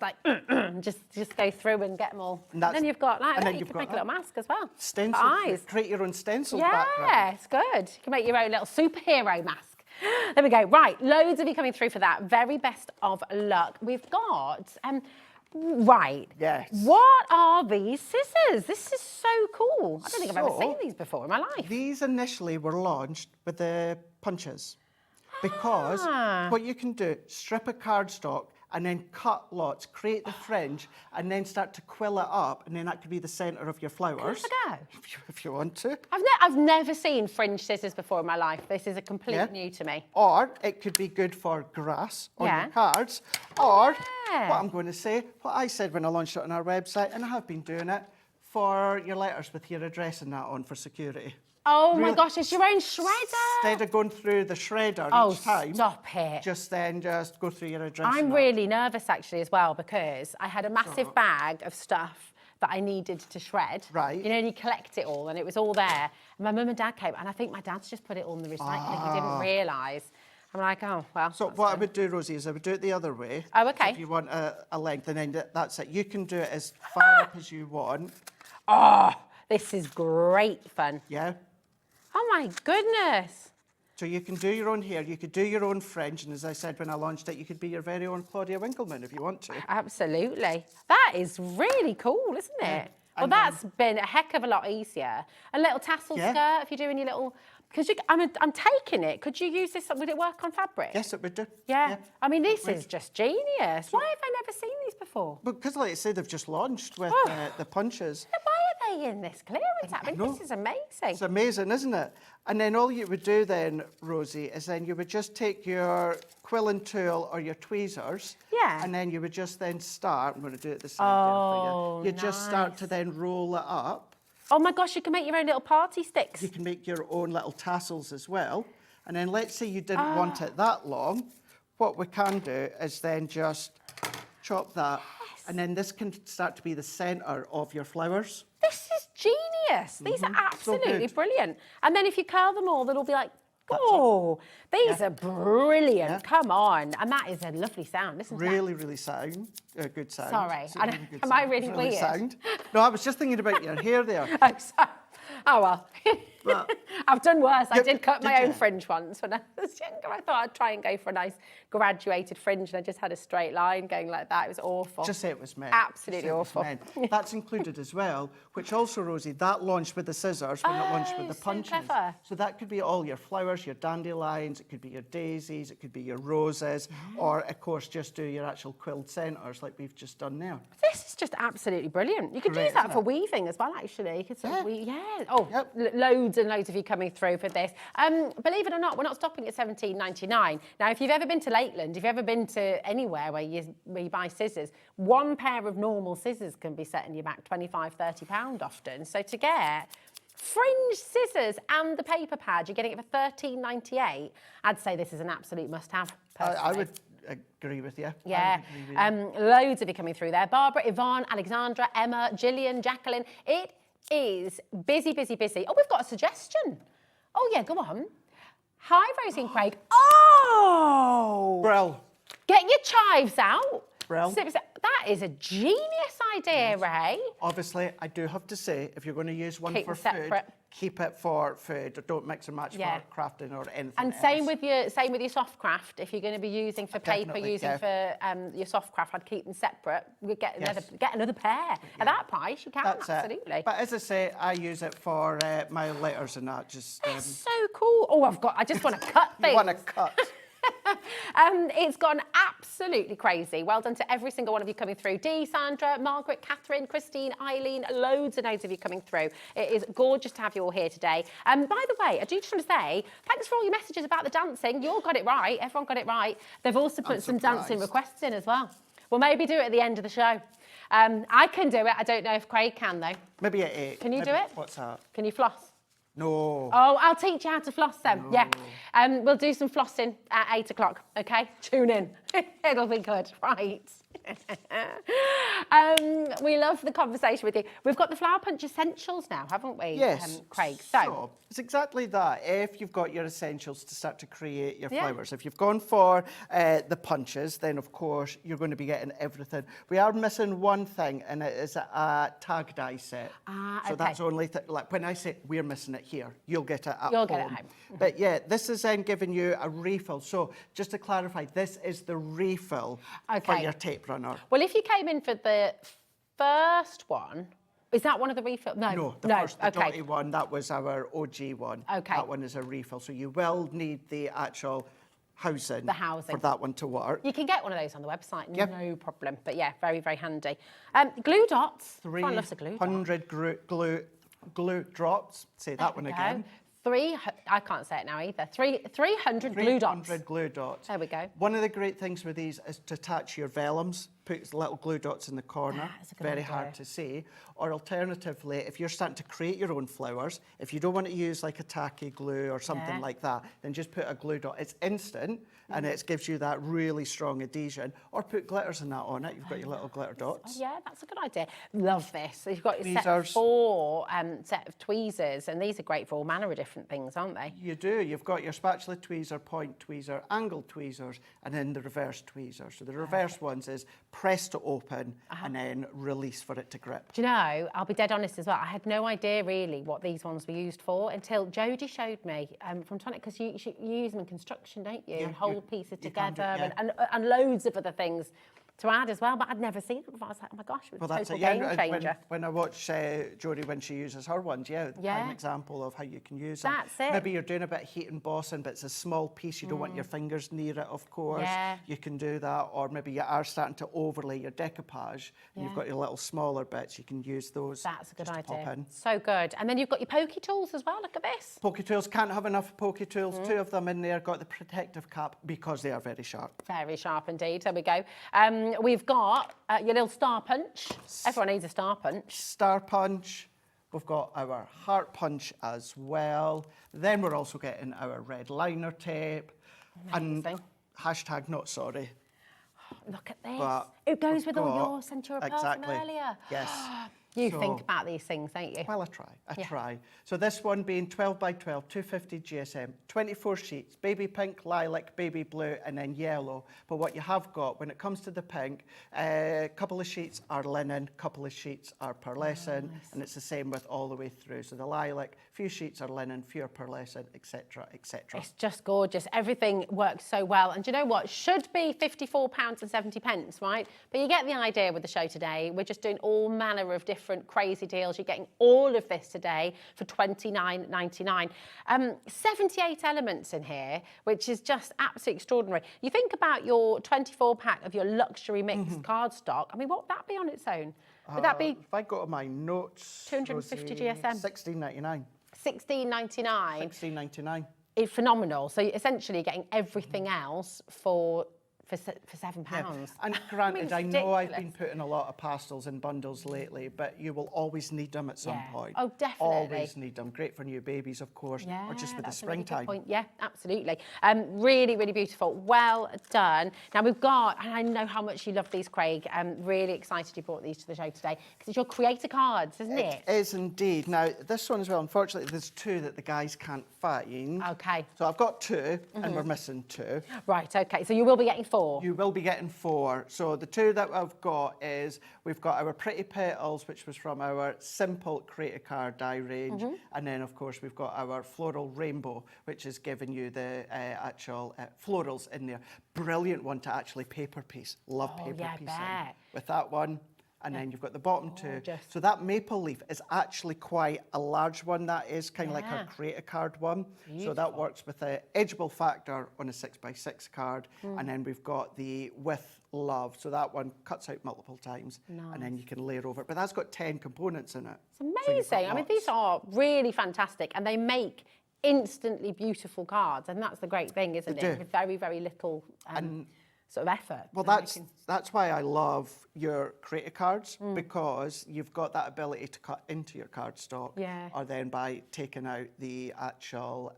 go through and get them all. And then you've got that. and then You you've can got make a little mask as well. Stencil, Eyes. create your own stencil Yeah, background. it's good. You can make your own little superhero mask. There we go. Right, loads of you coming through for that. Very best of luck. We've got, right. Yes. What are these scissors? This is so cool. I don't think I've ever seen these before in my life. These initially were launched with the punches because what you can do, strip a cardstock and then cut lots, create the fringe, and then start to quill it up, and then that could be the centre of your flowers. Can I go? If you want to. I've never seen fringe scissors before in my life. This is a complete new to me. Or it could be good for grass on Yeah. your cards. Or yeah. what I'm going to say, what I said when I launched it on our website, and I have been doing it, for your letters with your address and that on for security. Oh my gosh, it's your own shredder. Instead of going through the shredder each time, stop it. Just go through your address. I'm and that. really nervous actually as well because I had a massive bag of stuff that I needed to shred. Right. You know, and you collect it all and it was all there. And my mum and dad came and I think my dad's just put it all in the recycling. He didn't realise. I'm like, oh, well. So what I would do, Rosie, is I would do it the other way. Oh, okay. So if you want a length, and then that's it. You can do it as far up as you want. Oh, this is great fun. Yeah. Oh my goodness. So you can do your own hair, you could do your own fringe, and as I said when I launched it, you could be your very own Claudia Winkleman if you want to. Absolutely. That is really cool, isn't it? Well, And that's been a heck of a lot easier. A little tassel skirt if you're doing your little... Because I'm taking it. Could you use this? Would it work on fabric? Yes, it would do. Yeah. I mean, this is just genius. Why have I never seen these before? Because, like I said, they've just launched with the punches. Why are they in this clearance? I mean, this is amazing. It's amazing, isn't it? And then all you would do then, Rosie, is then you would just take your quilling tool or your tweezers. Yeah. And then you would just then start, I'm going to do it the same for you. You just start to nice. then roll it up. Oh my gosh, you can make your own little party sticks. You can make your own little tassels as well. And then let's say you didn't want it that long. What we can do is then just chop that. And then this can start to be the centre of your flowers. This is genius. These are absolutely good. brilliant. And then if you curl them all, they'll be like, oh, these are brilliant. Come on. And that is a lovely sound, isn't it? Really, really sound. Good sound. Sorry. It's a really good Am I sound. really It's weird? Sound. No, I was just thinking about your hair there. Oh, well. I've done worse. I did cut my did own you? fringe once when I was younger. I thought I'd try and go for a nice graduated fringe and I just had a straight line going like that. It was awful. Just say it was meant. Absolutely Just say it was awful. meant. That's included as well, which also, Rosie, that launched with the scissors when it launched with the so punches. clever. So that could be all your flowers, your dandelions, it could be your daisies, it could be your roses, or, of course, just do your actual quilled centres like we've just done there. This is just absolutely brilliant. You could Great, use that isn't for it? weaving as well, actually. You could sort of Oh, loads and loads of you coming through for this. Believe it or not, we're not stopping at $17.99. Now, if you've ever been to Lakeland, if you've ever been to anywhere where you buy scissors, one pair of normal scissors can be setting you back £25, £30 often. So to get fringe scissors and the paper pad, you're getting it for $13.98. I'd say this is an absolute must-have. I would agree with you. Yeah, I would agree with you. loads of you coming through there. Barbara, Yvonne, Alexandra, Emma, Gillian, Jacqueline. It is busy, busy, busy. Oh, we've got a suggestion. Oh, yeah, go on. Hi, Rosie and Craig. Oh! Brill. Get your chives out. Brill. That is a genius idea, Ray. Obviously, I do have to say, if you're going to use one Keep for them food, separate. keep it for food. Don't mix and match Yeah. for crafting or anything And else. same with your soft craft. If you're going to be using for paper, Definitely, using yeah. for your soft craft, I'd keep them separate. We get Yes. another pair at that price. You can That's absolutely. it. But as I say, I use it for my letters and that. Just So cool. Oh, I just want to cut things. you want to cut. It's gone absolutely crazy. Well done to every single one of you coming through. Dee, Sandra, Margaret, Catherine, Christine, Eileen, loads and loads of you coming through. It is gorgeous to have you all here today. By the way, I do just want to say, thanks for all your messages about the dancing. You all got it right. Everyone got it right. They've also put some dancing requests in as well. We'll maybe do it at the end of the show. I can do it. I don't know if Craig can, though. Maybe at 8. Can you do Maybe- it? What's that? Can you floss? No. Oh, I'll teach you how to floss then. Yeah. We'll do some flossing at 8 o'clock, okay? Tune in. It'll be good, right? We love the conversation with you. We've got the Flower Punch Essentials now, haven't we, Yes. Craig? So it's exactly that. If you've got your essentials to start to create your Yeah. flowers, if you've gone for the punches, then of course you're going to be getting everything. We are missing one thing, and it is a tag die set. So that's only like when I say we're missing it here, you'll get it at You'll home. get it at home. But yeah, this is then giving you a refill. So just to clarify, this is the refill for Okay. your tape runner. Well, if you came in for the first one, is that one of the refills? No, The first, the dotty one, that was our OG one. Okay. That one is a refill. So you will need the actual housing, The housing. for that one to work. You can get one of those on the website, Yep. no problem. But yeah, very, very handy. Glue dots. Everyone loves a glue dot. 300 glue drops. Say that one There we again. go. I can't say it now either. 300 glue dots. 300 glue dots. There we go. One of the great things with these is to attach your vellums. Put little glue dots in the corner. That's a good Very idea. hard to see. Or alternatively, if you're starting to create your own flowers, if you don't want to use like a tacky glue or something Yeah. like that, then just put a glue dot. It's instant and it gives you that really strong adhesion. Or put glitters and that on it. You've got your little glitter dots. Yeah, that's a good idea. Love this. You've got your set Tweezers. 4 set of tweezers, and these are great for all manner of different things, aren't they? You do. You've got your spatula tweezer, point tweezer, angle tweezers, and then the reverse tweezer. So the reverse ones is press to open and then release for it to grip. Do you know, I'll be dead honest as well, I had no idea really what these ones were used for until Jodie showed me from Tonic, because you use them in construction, don't you? Yeah, and hold pieces you can together do, yeah. and loads of other things to add as well, but I'd never seen it before. I was like, oh my gosh, it was Well, a that's total it. game Yeah, changer. when I watch Jodie when she uses her ones, yeah, Yeah. an example of how you can use them. That's it. Maybe you're doing a bit of heat embossing, but it's a small piece. You don't want your fingers near it, of course. Yeah. You can do that. Or maybe you are starting to overlay your decoupage, and you've Yeah. got your little smaller bits. You can use those. That's a good just to pop idea. in. So good. And then you've got your pokey tools as well. Look at this. Pokey tools, can't have enough pokey tools. 2 of them in there, got the protective cap because they are very sharp. Very sharp indeed. There we go. We've got your little star punch. Everyone needs a star punch. Star punch. We've got our heart punch as well. Then we're also getting our red liner tape. Amazing. And hashtag not sorry. Look at this. But It goes we've with all got- your Centura exactly. perfume earlier. Yes. You So- think about these things, don't you? Well, I try. I Yeah. try. So this one being 12 by 12, 250 GSM, 24 sheets, baby pink, lilac, baby blue, and then yellow. But what you have got, when it comes to the pink, a couple of sheets are linen, couple of sheets are pearlescent, and it's the same with all the way through. So the lilac, few sheets are linen, few are pearlescent, etc., etc. It's just gorgeous. Everything works so well. And do you know what? Should be £54.70, right? But you get the idea with the show today. We're just doing all manner of different crazy deals. You're getting all of this today for $29.99. 78 elements in here, which is just absolutely extraordinary. You think about your 24-pack of your luxury mixed cardstock. I mean, what would that be on its own? Would that be If I go to my notes, 250 Rosie, GSM? $16.99. $16.99? $16.99. It's phenomenal. So you're essentially getting everything else for for £7. Yeah. And granted, I know I've been putting a lot of pastels in bundles lately, but you will always need them at some point. Oh, definitely. Always need them. Great for new babies, of course, or just for the springtime. Point. Yeah, absolutely. Really, really beautiful. Well done. Now we've got, and I know how much you love these, Craig. I'm really excited you brought these to the show today because it's your creator cards, isn't it? It is indeed. Now, this one as well, unfortunately, there's two that the guys can't find. Okay. So I've got two, and we're missing two. Right, okay. So you will be getting 4. You will be getting 4. So the two that I've got is, we've got our Pretty Petals, which was from our simple creator card die range. And then, of course, we've got our Floral Rainbow, which is giving you the actual florals in there. Brilliant one to actually paper piece. Love paper piecing. With that one. And then you've got the bottom two. So that maple leaf is actually quite a large one. That is kind of like our creator card one. So that works with the edgeable factor on a 6x6 card. And then we've got the with love. So that one cuts out multiple times. And then you can layer over it. But that's got 10 components in it. It's amazing. I mean, these are really fantastic. And they make instantly beautiful cards. And that's the great thing, isn't it? With very, very little sort of effort. Well, that's why I love your creator cards, because you've got that ability to cut into your cardstock, or then by taking out the actual.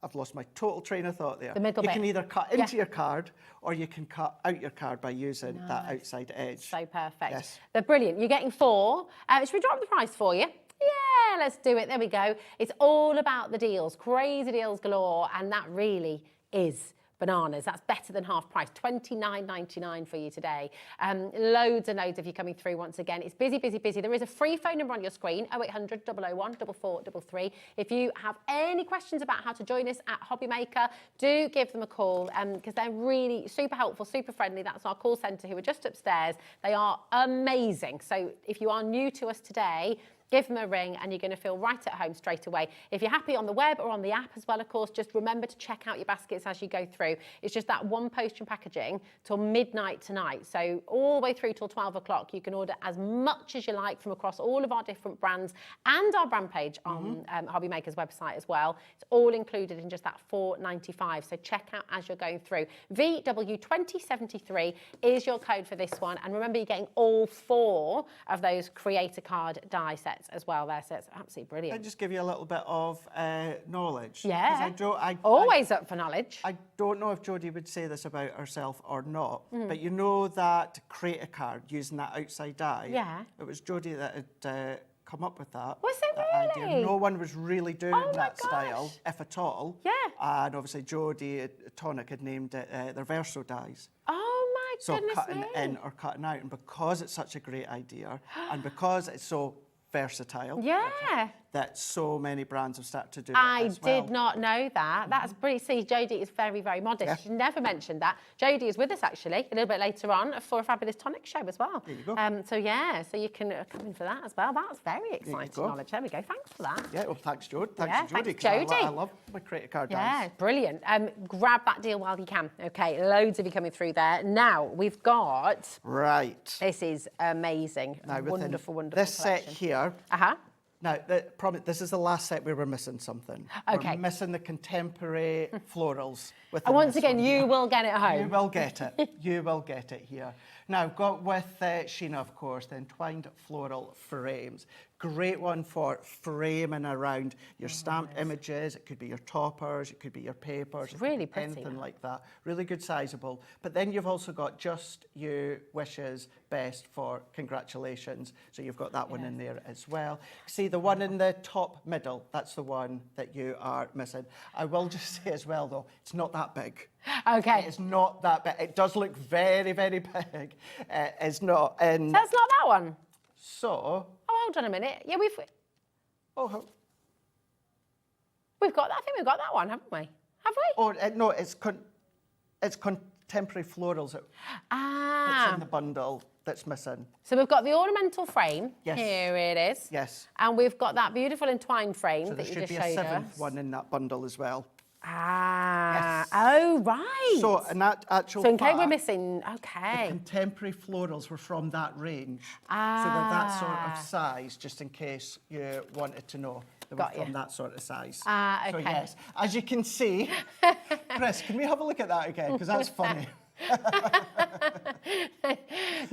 I've lost my total train of thought there. The middle bit. You can either cut into your card, or you can cut out your card by using that outside edge. So perfect. Yes. They're brilliant. You're getting 4. Should we drop the price for you? Yeah, let's do it. There we go. It's all about the deals. Crazy deals galore, and that really is bananas. That's better than half price. $29.99 for you today. Loads and loads of you coming through once again. It's busy, busy, busy. There is a free phone number on your screen, 0800 001 4433. If you have any questions about how to join us at HobbyMaker, do give them a call because they're really super helpful, super friendly. That's our call centre who are just upstairs. They are amazing. So if you are new to us today, give them a ring and you're going to feel right at home straight away. If you're happy on the web or on the app as well, of course, just remember to check out your baskets as you go through. It's just that one post and packaging till midnight tonight. So all the way through till 12 o'clock, you can order as much as you like from across all of our different brands and our brand page on HobbyMaker's website as well. It's all included in just that $4.95. So check out as you're going through. VW2073 is your code for this one. And remember, you're getting all 4 of those creator card die sets as well there, so it's absolutely brilliant. I'll just give you a little bit of knowledge. Yeah, always up for knowledge. I don't know if Jodie would say this about herself or not, but you know that creator card using that outside die? Yeah. It was Jodie that had come up with that. Was it really? Idea. No one was really doing that style, if at all. Yeah. And obviously Jodie, Tonic had named it their Verso dies. Oh my goodness me. So cutting in or cutting out, and because it's such a great idea, and because it's so versatile. Yeah. That so many brands have started to do I did not know that. That's brilliant. See, Jodie is very, very modest. She never mentioned that. Jodie is with us, actually, a little bit later on for a fabulous Tonic show as well. There you go. So, yeah, so you can come in for that as well. That's very exciting knowledge. There we go. Thanks for that. Yeah, well, thanks, Jodie. Thanks, Jodie. Thanks, Jodie. I love my creator card dice. Yeah, brilliant. Grab that deal while you can. Okay, loads of you coming through there. Now, we've got... Right. This is amazing. Now, wonderful, wonderful this collection. set here... Now, this is the last set we were missing something. Okay. We're missing the contemporary florals. And once again, you will get it home. You will get it. You will get it here. Now, I've got with Sheena, of course, the entwined floral frames. Great one for framing around your stamped images. It could be your toppers, it could be your papers. It's really pretty. Anything like that. Really good sizable. But then you've also got just you wishes best for congratulations. So you've got that one in there as well. See, the one in the top middle, that's the one that you are missing. I will just say as well, though, it's not that big. Okay. It's not that big. It does look very, very big. It's not. And so it's not that one? So... Oh, hold on a minute. Yeah, we've... Oh, we've got that. I think we've got that one, haven't we? Have we? Oh, no, it's contemporary florals that's in the bundle that's missing. So we've got the ornamental frame. Yes. Here it is. Yes. And we've got that beautiful entwined frame So that you just showed us. there should be a 7th one in that bundle as well. Ah, oh, right. So, in that actual So in case we're fact, missing, the okay. contemporary florals were from that range. Ah. So they're that sort of size, just in case you wanted to know. They were Got you. from that sort of size. Ah, okay. So yes, as you can see, Chris, can we have a look at that again? Because that's funny.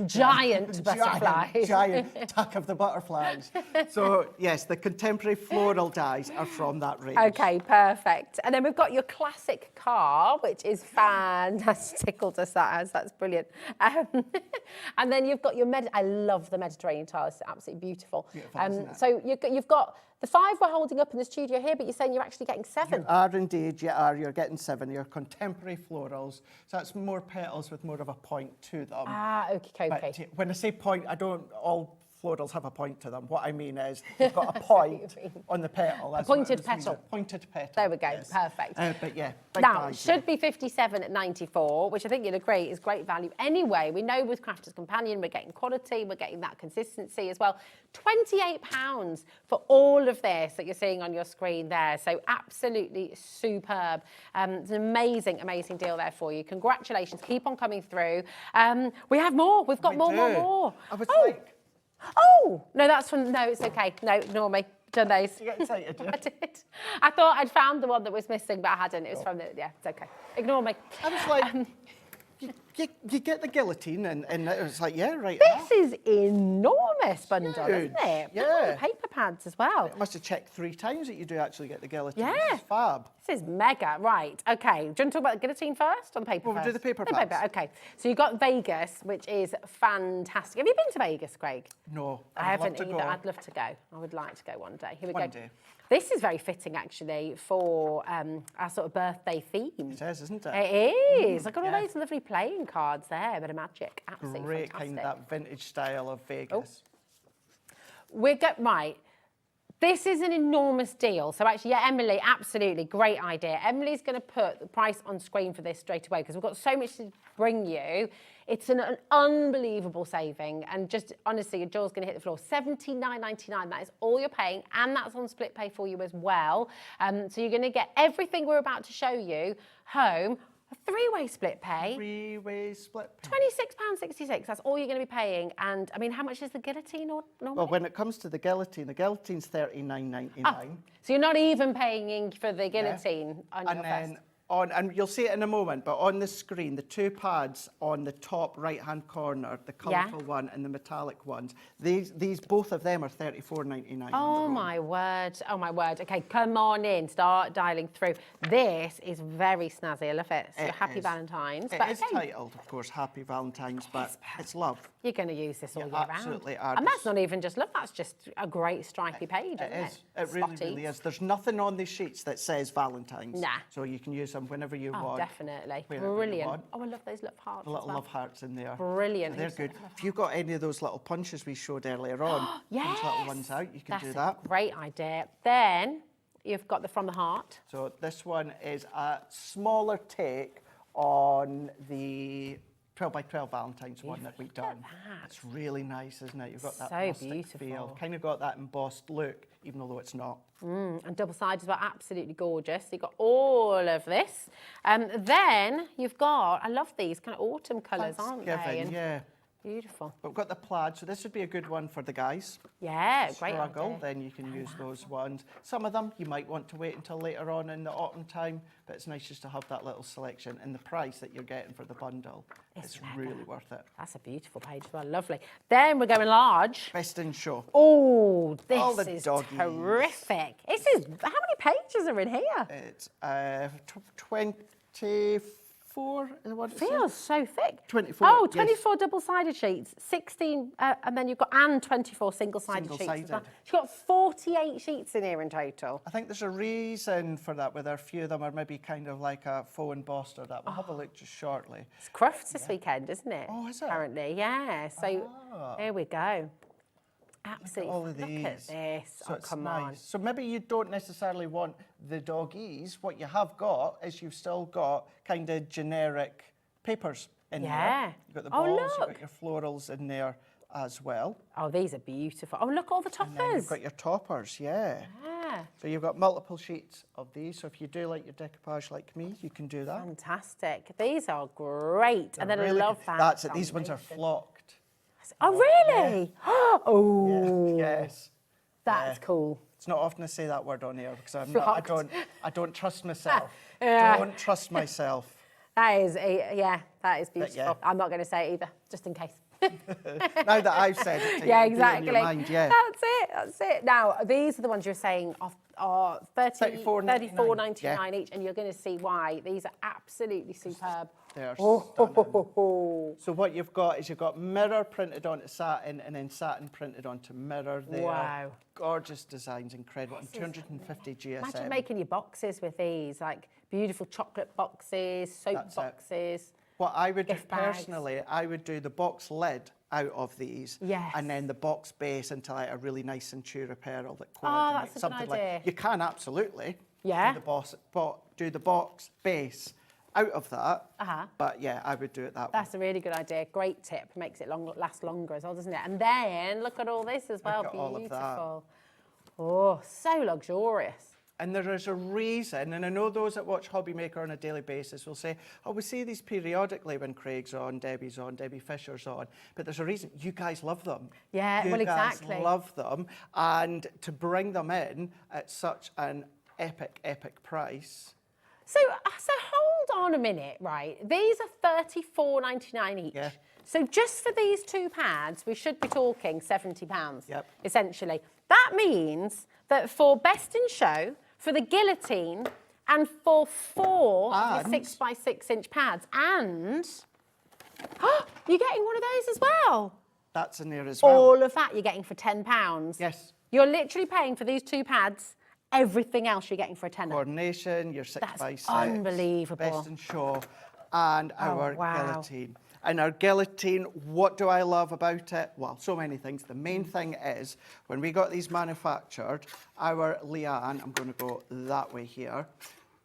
Giant butterflies. Giant tuck of the butterflies. So yes, the contemporary floral dies are from that range. Okay, perfect. And then we've got your classic car, which is fantastic. Tickled us that as, that's brilliant. And then you've got your I love the Mediterranean tile, it's absolutely beautiful. Beautiful, isn't it? So you've got the 5 we're holding up in the studio here, but you're saying you're actually getting 7. You are indeed, you are. You're getting 7. You're contemporary florals. So that's more petals with more of a point to them. Ah, okay. But when I say point, I don't all florals have a point to them. What I mean is they've got a point on the petal. A pointed petal. Pointed petal. There we go, yes. perfect. But yeah, big Now, dies, should be 57 at 94, which I think you'd agree is great value. Anyway, we know with Crafter's Companion, we're getting quality, we're getting that consistency as well. £28 for all of this that you're seeing on your screen there. So absolutely superb. It's an amazing, amazing deal there for you. Congratulations. Keep on coming through. We have more. We've got more. I was like... Oh, no, that's from... No, it's okay. No, ignore me. Done those. Did you get excited? I did. I thought I'd found the one that was missing, but I hadn't. It was from the... Yeah, it's okay. Ignore me. I was like... You get the guillotine and it's like, yeah, right. This is enormous bundle, Huge. isn't it? Yeah. Look at all the paper pads as well. I must have checked 3 times that you do actually get the guillotine. Yeah. This is fab. This is mega. Right, okay. Do you want to talk about the guillotine first or the paper Well, we'll first? do the paper The pads. paper, okay. So you've got Vegas, which is fantastic. Have you been to Vegas, Craig? No, I I'd love haven't to either. go. I'd love to go. I would like to go one day. Here we One go. day. This is very fitting, actually, for our sort of birthday theme. It is, isn't it? It is. Look at all yeah. those lovely playing cards there. A bit of magic. Absolutely Great fantastic. kind of that vintage style of Vegas. Right. This is an enormous deal. So actually, yeah, Emily, absolutely, great idea. Emily's going to put the price on screen for this straight away because we've got so much to bring you. It's an unbelievable saving. And just honestly, your jaw's going to hit the floor. $79.99, that is all you're paying. And that's on split pay for you as well. So you're going to get everything we're about to show you home. A 3-way split pay. 3-way split pay. £26.66, that's all you're going to be paying. And, I mean, how much is the guillotine normally? Well, when it comes to the guillotine, the guillotine's $39.99. Oh, so you're not even paying for the guillotine on your first. And you'll see it in a moment, but on the screen, the 2 pads on the top right-hand corner, the colourful one and the metallic ones, these both of them are $34.99. Oh my word, oh my word. Okay, come on in, start dialing through. This is very snazzy, I love it. So Happy Valentine's. It is titled, of course, Happy Valentine's, but it's love. You're going to use this all year round. Absolutely are. And that's not even just love, that's just a great stripy page, isn't it? It really is. There's nothing on these sheets that says Valentine's. Nah. So you can use them whenever you want. Definitely. Whenever you Brilliant. want. Oh, I love those love hearts. The little love hearts in there. Brilliant. They're good. If you've got any of those little punches we showed earlier on, yes. those little ones out, you can That's do that. A great idea. Then you've got the From the Heart. So this one is a smaller take on the 12 by 12 Valentine's one that we've done. It's really nice, isn't it? You've got that So rustic beautiful. feel. Kind of got that embossed look, even though it's not. And double-sided as well, absolutely gorgeous. You've got all of this. Then you've got, I love these kind of autumn colours, aren't they? Thanksgiving, yeah. Beautiful. But we've got the plaid, so this would be a good one for the guys. Yeah, great Struggle, idea. then you can use those ones. Some of them you might want to wait until later on in the autumn time, but it's nice just to have that little selection. And the price that you're getting for the bundle, it's really worth it. That's a beautiful page as well, lovely. Then we're going large. Best in show. Oh, this All the is doggies. terrific. This is, how many pages are in here? It's 24. Feels so thick. 24. Oh, 24 double-sided sheets, 16, and then you've got 24 single-sided sheets. As well. You've got 48 sheets in here in total. I think there's a reason for that, where a few of them are maybe kind of like a faux embossed or that. We'll have a look just shortly. It's Crufts this weekend, isn't it? Oh, is it? Apparently, yeah. So here we go. Absolutely. All of these. Look at this. So oh, it's come nice. on. So maybe you don't necessarily want the doggies. What you have got is you've still got kind of generic papers in there. You've got the balls, you've got your florals in there as well. Oh, these are beautiful. Oh, look, all the toppers. And then you've got your toppers, yeah. Yeah. So you've got multiple sheets of these. So if you do like your decoupage like me, you can do that. Fantastic. These are great. And then Really I love good. that. That's it. These ones are flocked. Oh, really? Oh. Yes. That's cool. It's not often I say that word on air because Flocked. I don't trust myself. Yeah. Don't trust myself. That is, that is beautiful. yeah. I'm not going to say it either, just in case. Now that I've said it, to Yeah, you, do it in exactly. your mind, yeah. That's it. Now, these are the ones you're saying are $34.99 each, and you're going to see why. These are absolutely superb. They are stunning. So what you've got is you've got mirror printed onto satin and then satin printed onto mirror. They are gorgeous designs, incredible, and 250 GSM. Imagine making your boxes with these, like beautiful chocolate boxes, soap boxes. What I would do gift bags. personally, I would do the box lid out of these, and then the box base into like a really nice Centura pearl that coordinates that's a good something idea. like. You can absolutely Yeah. do the box base out of that. But yeah, I would do it that way. That's a really good idea. Great tip. Makes it last longer as well, doesn't it? And then look at all this as well. Look at all of that. Beautiful. Oh, so luxurious. And there is a reason, and I know those that watch HobbyMaker on a daily basis will say, oh, we see these periodically when Craig's on, Debbie's on, Debbie Fisher's on, but there's a reason. You guys love them. Yeah, you well, guys exactly. love them, and to bring them in at such an epic price. So hold on a minute, right? These are $34.99 each. Yeah. So just for these two pads, we should be talking £70, Yep. essentially. That means that for Best in Show, for the guillotine, and for four of the 6x6 inch pads, and you're getting one of those as well. That's in there as well. All of that you're getting for £10. Yes. You're literally paying for these two pads. Everything else you're getting for a tenner. Coordination, your 6x6. Unbelievable. Best in Show, and our wow. guillotine. And our guillotine, what do I love about it? Well, so many things. The main thing is, when we got these manufactured, our liane, I'm going to go that way here,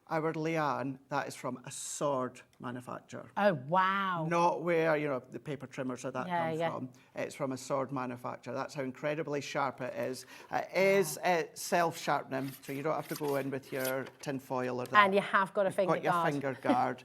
our liane, that is from a sword manufacturer. Oh, wow. Not where, you know, the paper trimmers or that come yeah. from. It's from a sword manufacturer. That's how incredibly sharp it is. It is self-sharpening, so you don't have to go in with your tin foil or that. And you have got a finger You've got guard. your finger guard.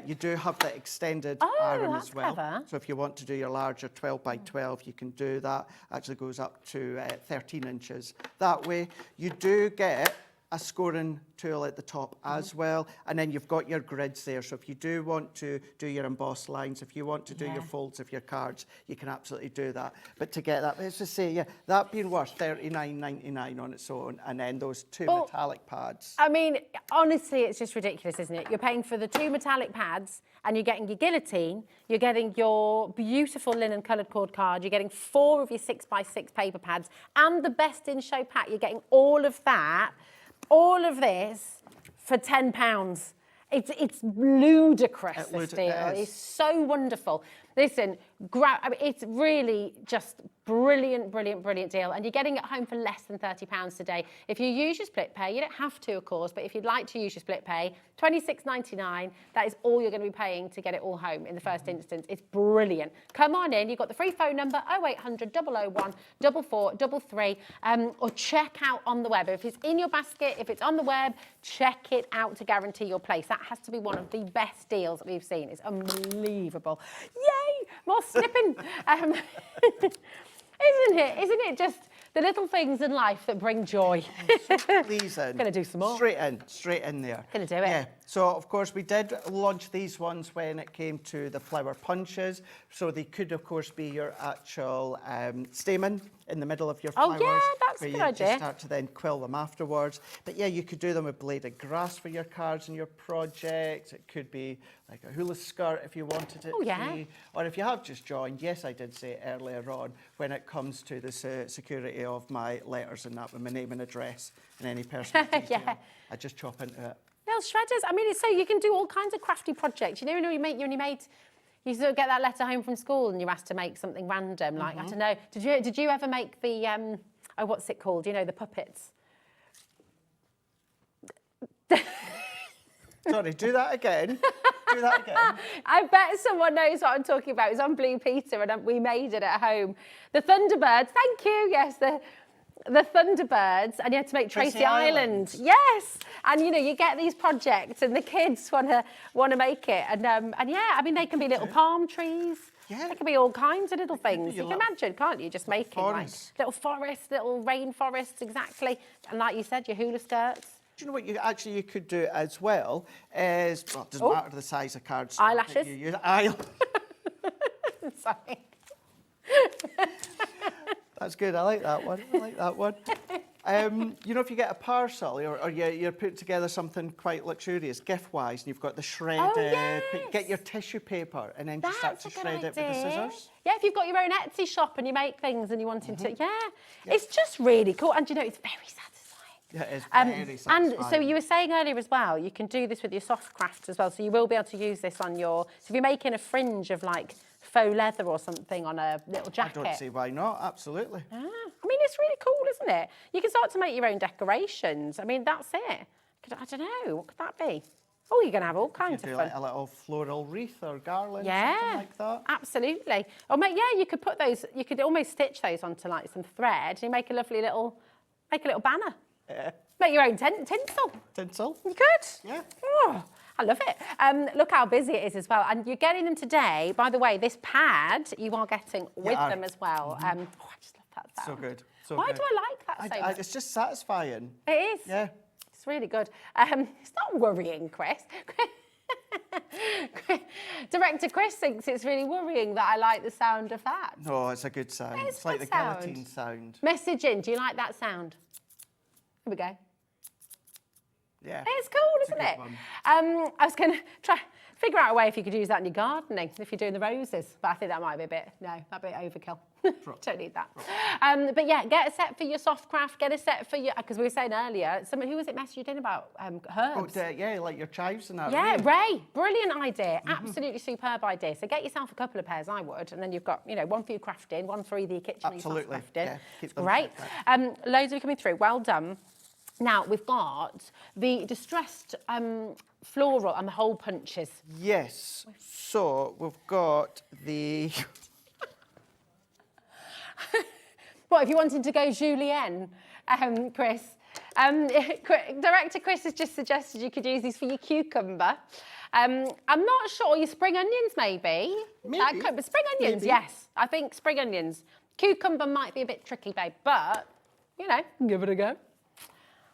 You do have the extended arm that's as well. clever. So if you want to do your larger 12 by 12, you can do that. Actually goes up to 13 inches. That way, you do get a scoring tool at the top as well, and then you've got your grids there. So if you do want to do your embossed lines, if you want to do your folds of your cards, you can absolutely do that. But to get that, let's just say, that being worth $39.99 on its own, and then those two metallic pads. I mean, honestly, it's just ridiculous, isn't it? You're paying for the two metallic pads, and you're getting your guillotine, you're getting your beautiful linen coloured cord card, you're getting four of your 6x6 paper pads, and the Best in Show pack. You're getting all of that. All of this for £10. It's ludicrous, this deal. It's so wonderful. Listen, I mean, it's really just brilliant deal. And you're getting it home for less than £30 today. If you use your split pay, you don't have to, of course, but if you'd like to use your split pay, $26.99, that is all you're going to be paying to get it all home in the first instance. It's brilliant. Come on in. You've got the free phone number, 0800 001 4433, or check out on the web. If it's in your basket, if it's on the web, check it out to guarantee your place. That has to be one of the best deals that we've seen. It's unbelievable. Yay! More snipping. Isn't it just the little things in life that bring joy? Pleasing. Gonna do some more. Straight in there. Gonna do it. Yeah. So of course we did launch these ones when it came to the flower punches. So they could of course be your actual stamen in the middle of your flowers. Oh yeah, that's a where good you idea. just start to then quill them afterwards. But yeah, you could do them with blade of grass for your cards and your projects. It could be like a hula skirt if you wanted it to be. Or if you have just joined, yes, I did say earlier on, when it comes to the security of my letters and that with my name and address and any personal detail, I just chop into it. Little shredders. I mean, it's so you can do all kinds of crafty projects. You know, when you sort of get that letter home from school and you're asked to make something random, like, I don't know, did you ever make the, what's it called? You know, the puppets? Sorry, do that again. Do that again. I bet someone knows what I'm talking about. It was on Blue Peter and we made it at home. The Thunderbirds, thank you. Yes, the Thunderbirds, and you had to make Tracy Island. Yes, and you know, you get these projects, and the kids want to make it, and yeah, I mean, they can be little palm trees. Yeah. They can be all kinds of little things. You can imagine, can't you? Just making like little forests, little rainforests, exactly. And like you said, your hula skirts. Do you know what you could do as well is, well, it doesn't matter the size of cards. Eyelashes. You use Sorry. That's good. I like that one. I like that one. You know, if you get a parcel or you're putting together something quite luxurious, gift-wise, and you've got the shredded, get your tissue paper and then just start to shred it with the scissors. Yeah, if you've got your own Etsy shop and you make things and you wanted to, it's just really cool. And you know, it's very satisfying. Yeah, it is very satisfying. And so you were saying earlier as well, you can do this with your soft crafts as well. So you will be able to use this on your, so if you're making a fringe of like faux leather or something on a little jacket. I don't see why not, absolutely. I mean, it's really cool, isn't it? You can start to make your own decorations. I mean, that's it. I don't know, what could that be? Oh, you're going to have all kinds of fun. Like a little floral wreath or garland, something like that. Absolutely. Or you could put those, you could almost stitch those onto like some thread and you make a lovely little, banner. Yeah. Make your own tinsel. Tinsel? You could? Yeah. Oh, I love it. Look how busy it is as well. And you're getting them today. By the way, this pad you are getting with them as well. I just love that sound. So good. So Why good. do I like that so much? It's just satisfying. It is. Yeah. It's really good. It's not worrying, Chris. Director Chris thinks it's really worrying that I like the sound of that. No, it's a good sound. It's like the guillotine sound. Message in. Do you like that sound? Here we go. Yeah. It's cool, isn't it? I was going to try figure out a way if you could use that in your gardening, if you're doing the roses. But I think that might be a bit, that'd be overkill. Don't need that. But yeah, get a set for your soft craft, get a set for your, because we were saying earlier, who was it messaged in about herbs? Oh, yeah, like your chives and that. Yeah, Ray, brilliant idea. Absolutely superb idea. So get yourself a couple of pairs, I would, and then you've got, one for your crafting, one for either your kitchen or your soft crafting. Yeah, it's great. Loads of you coming through. Well done. Now, we've got the distressed floral and the hole punches. Yes. So, we've got the... What, if you wanted to go julienne, Chris? Director Chris has just suggested you could use these for your cucumber. I'm not sure, your spring onions maybe? Maybe. But spring onions, yes. I think spring onions. Cucumber might be a bit tricky, babe, but, give it a go.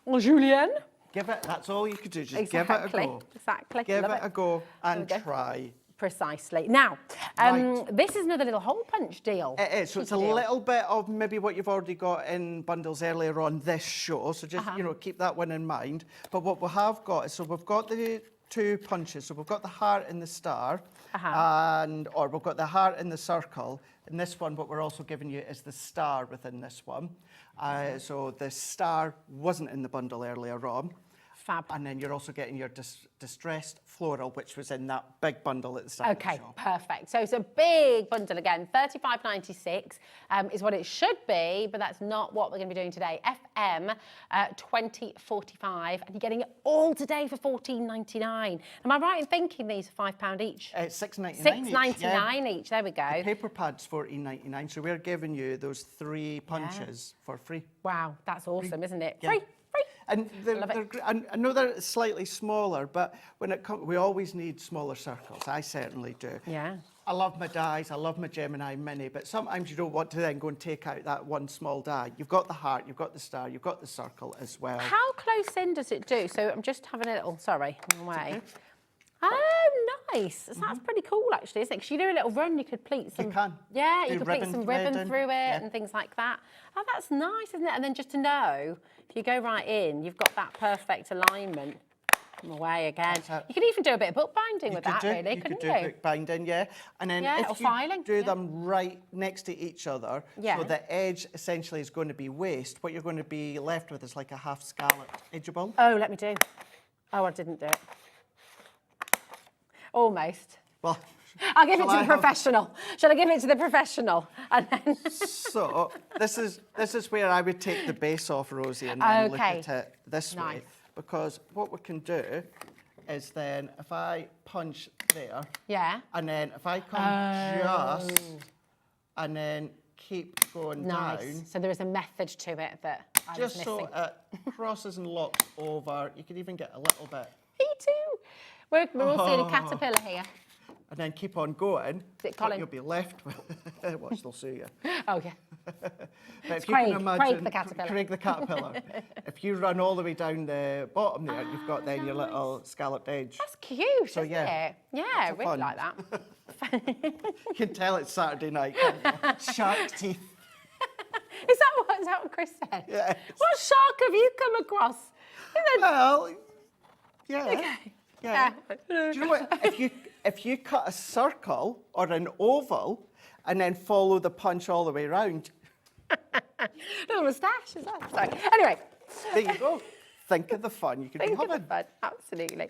Or julienne. Give it, that's all you could do, just give it a go. Exactly. Give it a go and try. Precisely. Now, this is another little hole punch deal. It is, so it's a little bit of maybe what you've already got in bundles earlier on this show, so just, keep that one in mind. But what we have got is, so we've got the two punches, so we've got the heart and the star, or we've got the heart and the circle, and this one, what we're also giving you is the star within this one. So the star wasn't in the bundle earlier on. Fab. And then you're also getting your distressed floral, which was in that big bundle at the start of the shop. Perfect. So it's a big bundle again. $35.96 is what it should be, but that's not what we're going to be doing today. FM 2045, and you're getting it all today for $14.99. Am I right in thinking these are £5 each? $6.99 $6.99 each. There we go. The paper pad's $14.99, so we're giving you those 3 punches for free. Wow, that's awesome, isn't it? Yeah. Free. And I know they're slightly smaller, but when it comes, we always need smaller circles. I certainly do. Yeah. I love my dies, I love my Gemini Mini, but sometimes you don't want to then go and take out that one small die. You've got the heart, you've got the star, you've got the circle as well. How close in does it do? So I'm just having a little, sorry, I'm away. Okay. Oh, nice. So that's pretty cool, actually, isn't it? Because you do a little run, you could pleat some... You can. Yeah, you could pleat some ribbon through it and things like that. Oh, that's nice, isn't it? And then just to know, if you go right in, you've got that perfect alignment. I'm away again. You could even do a bit of bookbinding with that, really, couldn't you? You could do bookbinding, yeah. And then if you do them right next to each other, so the edge essentially is going to be waste, what you're going to be left with is like a half scallop edgeable. Oh, let me do. Oh, I didn't do it. Almost. Well, I'll give it to the professional. Shall I give it to the professional? And then So this is where I would take the base off, Rosie, and then look at it this way. Because what we can do is then if I punch there, and then if I come just and then keep going Nice. down. So there is a method to it that I was Just missing. so it crosses and locks over. You could even get a little bit. Me too. We're all seeing a caterpillar here. And then keep on going. Is it Colin? What you'll be left with. Watch, they'll sue you. Oh, yeah. But It's if you can Craig. imagine, Craig the caterpillar. Craig the caterpillar. If you run all the way down the bottom there, you've got then your little scalloped edge. That's cute, So, isn't yeah, it? Yeah, lots of really fun. like that. You can tell it's Saturday night, can't you? Shark teeth. Is that what Chris said? Yes. What shark have you come across? Well, yeah. Okay. Yeah. Do you know what? If you cut a circle or an oval and then follow the punch all the way around. Little moustache as well. Sorry. Anyway. There you go. Think of the fun you could be Think of having. the fun, absolutely.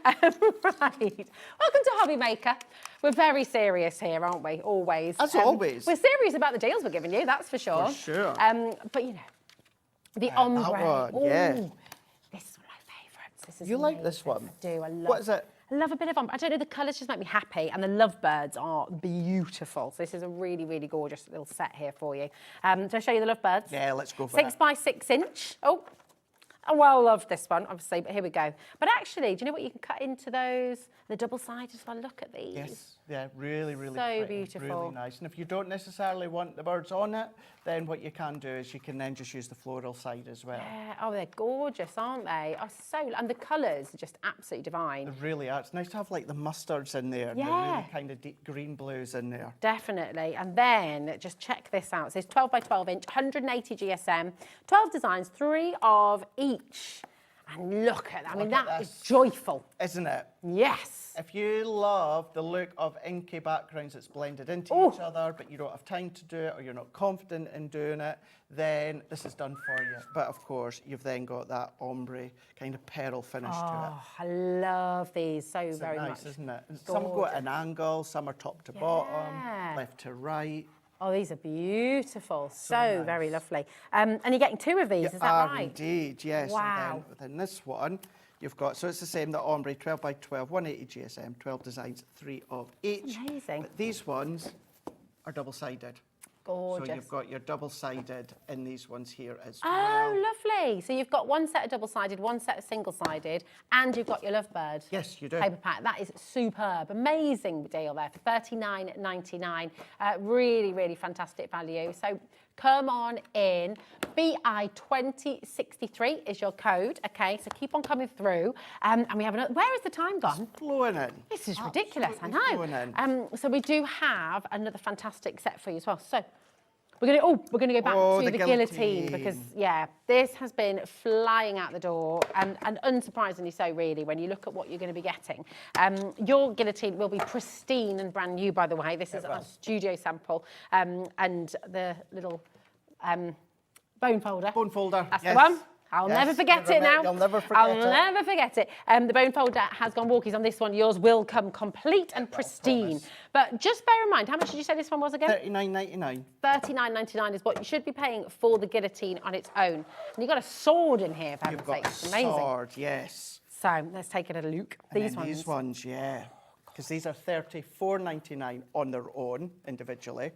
Right. Welcome to HobbyMaker. We're very serious here, aren't we? Always. As always. We're serious about the deals we're giving you, that's for sure. For sure. But you know, the ombre. That one, yeah. Ooh, this is one of my favourites. This is You like this one? I do. I love. What is it? I love a bit of ombre. I don't know, the colours just make me happy, and the lovebirds are beautiful. So this is a really, really gorgeous little set here for you. So I'll show you the lovebirds. Yeah, let's go for 6 by 6 inch. Oh, I well love this one, obviously, but here we go. But actually, do you know what you can cut into those? The double sided as well. Look at these. Yes, yeah, really, really So pretty, beautiful. really nice. And if you don't necessarily want the birds on it, then what you can do is you can then just use the floral side as well. Yeah. Oh, they're gorgeous, aren't they? Oh, so, and the colours are just absolutely divine. They really are. It's nice to have like the mustards in there and the Yeah. really kind of deep green blues in there. Definitely. And then just check this out. So it's 12 by 12 inch, 180 GSM, 12 designs, 3 of each. And look at that. I mean, Look at that is this. joyful. Isn't it? Yes. If you love the look of inky backgrounds that's blended into each other, but you don't have time to do it or you're not confident in doing it, then this is done for you. But of course, you've then got that ombre kind of pearl finish to it. Oh, I love these so It's very nice, much. isn't it? Some go at an angle, some are top to bottom, left to right. Oh, these are beautiful. So nice. very lovely. And you're getting 2 of these, You is that are right? indeed, yes. Wow. And then within this one, you've got, so it's the same, the ombre, 12 by 12, 180 GSM, 12 designs, 3 of each. Amazing. But these ones are double-sided. Gorgeous. So you've got your double-sided in these ones here as Oh, well. lovely. So you've got 1 set of double-sided, 1 set of single-sided, and you've got your lovebird. Yes, you do. Paper pack. That is superb. Amazing deal there for $39.99. Really, really fantastic value. So come on in. BI2063 is your code. Okay, so keep on coming through. And we have another. Where is the time gone? It's flowing in. This is ridiculous. I Absolutely know. flowing in. So we do have another fantastic set for you as well. So we're gonna go back to the the guillotine guillotine. because this has been flying out the door and unsurprisingly so really when you look at what you're going to be getting. Your guillotine will be pristine and brand new, by the way. This is a studio sample and the little bone folder. Bone folder. That's yes. the one. I'll Yes, never forget it now. You'll never forget I'll it. never forget it. The bone folder has gone walkies on this one. Yours will come complete and pristine. But just bear in mind, how much did you say this one was again? $39.99. $39.99 is what you should be paying for the guillotine on its own. And you've got a sword in here, for heaven's You've got sake. It's amazing. sword, yes. So let's take it at a look. And These then ones. these ones, yeah. Because these are $34.99 on their own, individually.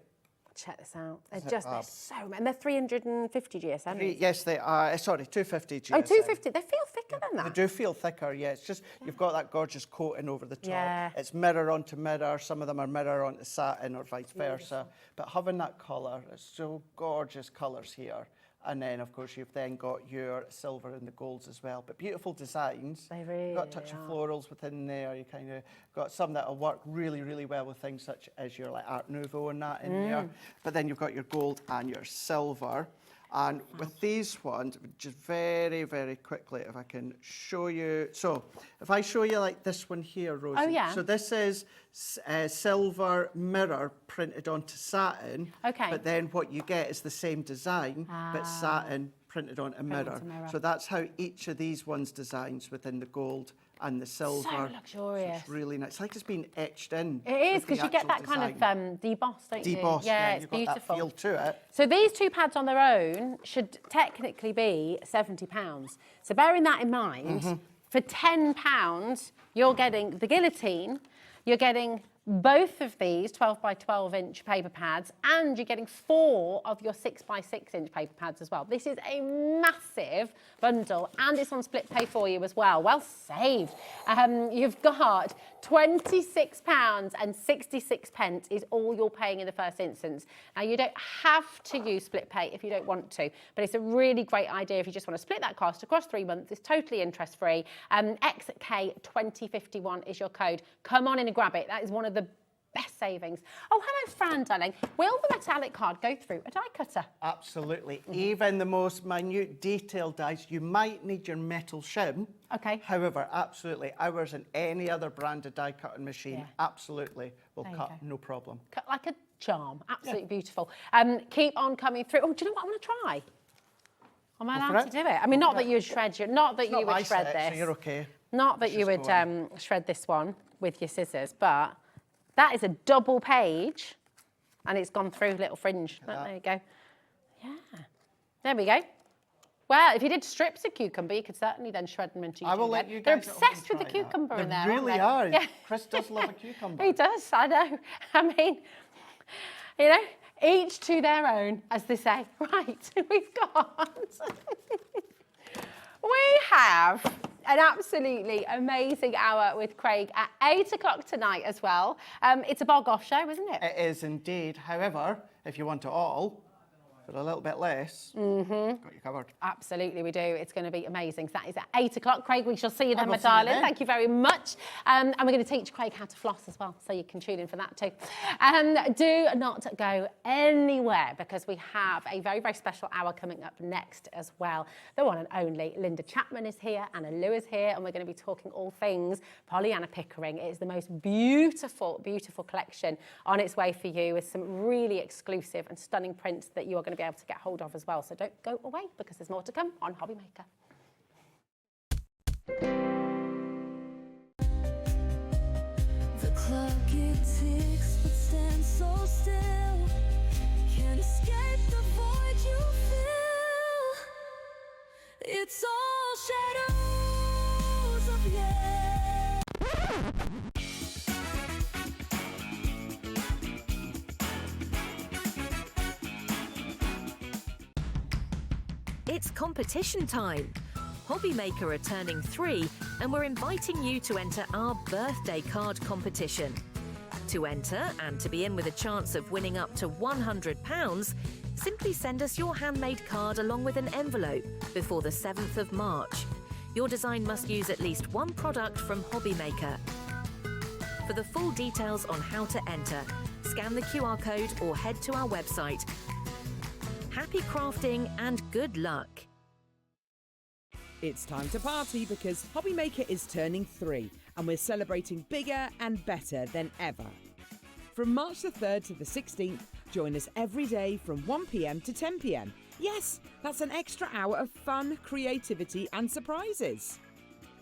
Check this out. They're Isn't it just, they're fab? so, and they're 350 GSM. Yes, they are. Sorry, 250 GSM. Oh, 250. They feel thicker than They that. do feel thicker, yeah. It's just, you've got that gorgeous coating over the top. Yeah. It's mirror onto mirror. Some of them are mirror onto satin or vice versa. But having that colour, it's so gorgeous colours here. And then, of course, you've then got your silver and the golds as well. But beautiful designs. They really got a touch of florals within there. You kind of got some that will work really, really well with things such as your like Art Nouveau and that in there. But then you've got your gold and your silver. And with these ones, just very, very quickly, if I can show you. So if I show you like this one here, Rosie. Oh, yeah. So this is silver mirror printed onto satin. Okay. But then what you get is the same design, but satin printed onto mirror. onto mirror. So that's how each of these ones designs within the gold and the silver. So luxurious. It's really nice. It's like it's been etched in. It is, with the because you get that actual kind design. of debossed, don't you? Debossed, yeah, it's you've got beautiful. that feel to it. So these 2 pads on their own should technically be £70. So bearing that in mind, for £10, you're getting the guillotine, you're getting both of these 12 by 12 inch paper pads, and you're getting 4 of your 6 by 6 inch paper pads as well. This is a massive bundle, and it's on split pay for you as well. Well saved. You've got £26.66 is all you're paying in the first instance. Now, you don't have to use split pay if you don't want to, but it's a really great idea if you just want to split that cost across 3 months. It's totally interest free. XK2051 is your code. Come on in and grab it. That is one of the best savings. Oh, hello, Fran, darling. Will the metallic card go through a die cutter? Absolutely. Even the most minute detailed dies, you might need your metal shim. Okay. However, absolutely, ours and any other branded die cutting machine, absolutely, will cut, no problem. Cut like a charm. Absolutely beautiful. Keep on coming through. Oh, do you know what I'm going to try? Am I allowed to do it? I mean, not that you would shred your, not that you would shred this. So you're okay. Not that you would shred this one with your scissors, but that is a double page, and it's gone through little fringe. There you go. Yeah. There we go. Well, if you did strips of cucumber, you could certainly then shred them into your I will let you They're guys obsessed with the cucumber in there, They really aren't they? are. Yeah. Chris does love a cucumber. He does, I know. I mean, you know, each to their own, as they say. Right, we've got... We have an absolutely amazing hour with Craig at 8 o'clock tonight as well. It's a bog-off show, isn't it? It is indeed. However, if you want it all for a little bit less, got you covered. Absolutely, we do. It's going to be amazing. So that is at 8 o'clock. Craig, we shall see you then, my will see you darling. then. Thank you very much. And we're going to teach Craig how to floss as well, so you can tune in for that too. Do not go anywhere, because we have a very, very special hour coming up next as well. The one and only Linda Chapman is here, Anna Lou is here, and we're going to be talking all things Pollyanna Pickering. It is the most beautiful, beautiful collection on its way for you, with some really exclusive and stunning prints that you are going to be able to get hold of as well. So don't go away, because there's more to come on HobbyMaker. The clock it ticks, but stands so still. Can't escape the void you feel. It's all shadows of yeah. It's competition time. HobbyMaker are turning 3, and we're inviting you to enter our birthday card competition. To enter, and to be in with a chance of winning up to £100, simply send us your handmade card along with an envelope before the 7th of March. Your design must use at least one product from HobbyMaker. For the full details on how to enter, scan the QR code or head to our website. Happy crafting and good luck. It's time to party, because HobbyMaker is turning 3, and we're celebrating bigger and better than ever. From March the 3rd to the 16th, join us every day from 1 p.m. to 10 p.m. Yes, that's an extra hour of fun, creativity and surprises.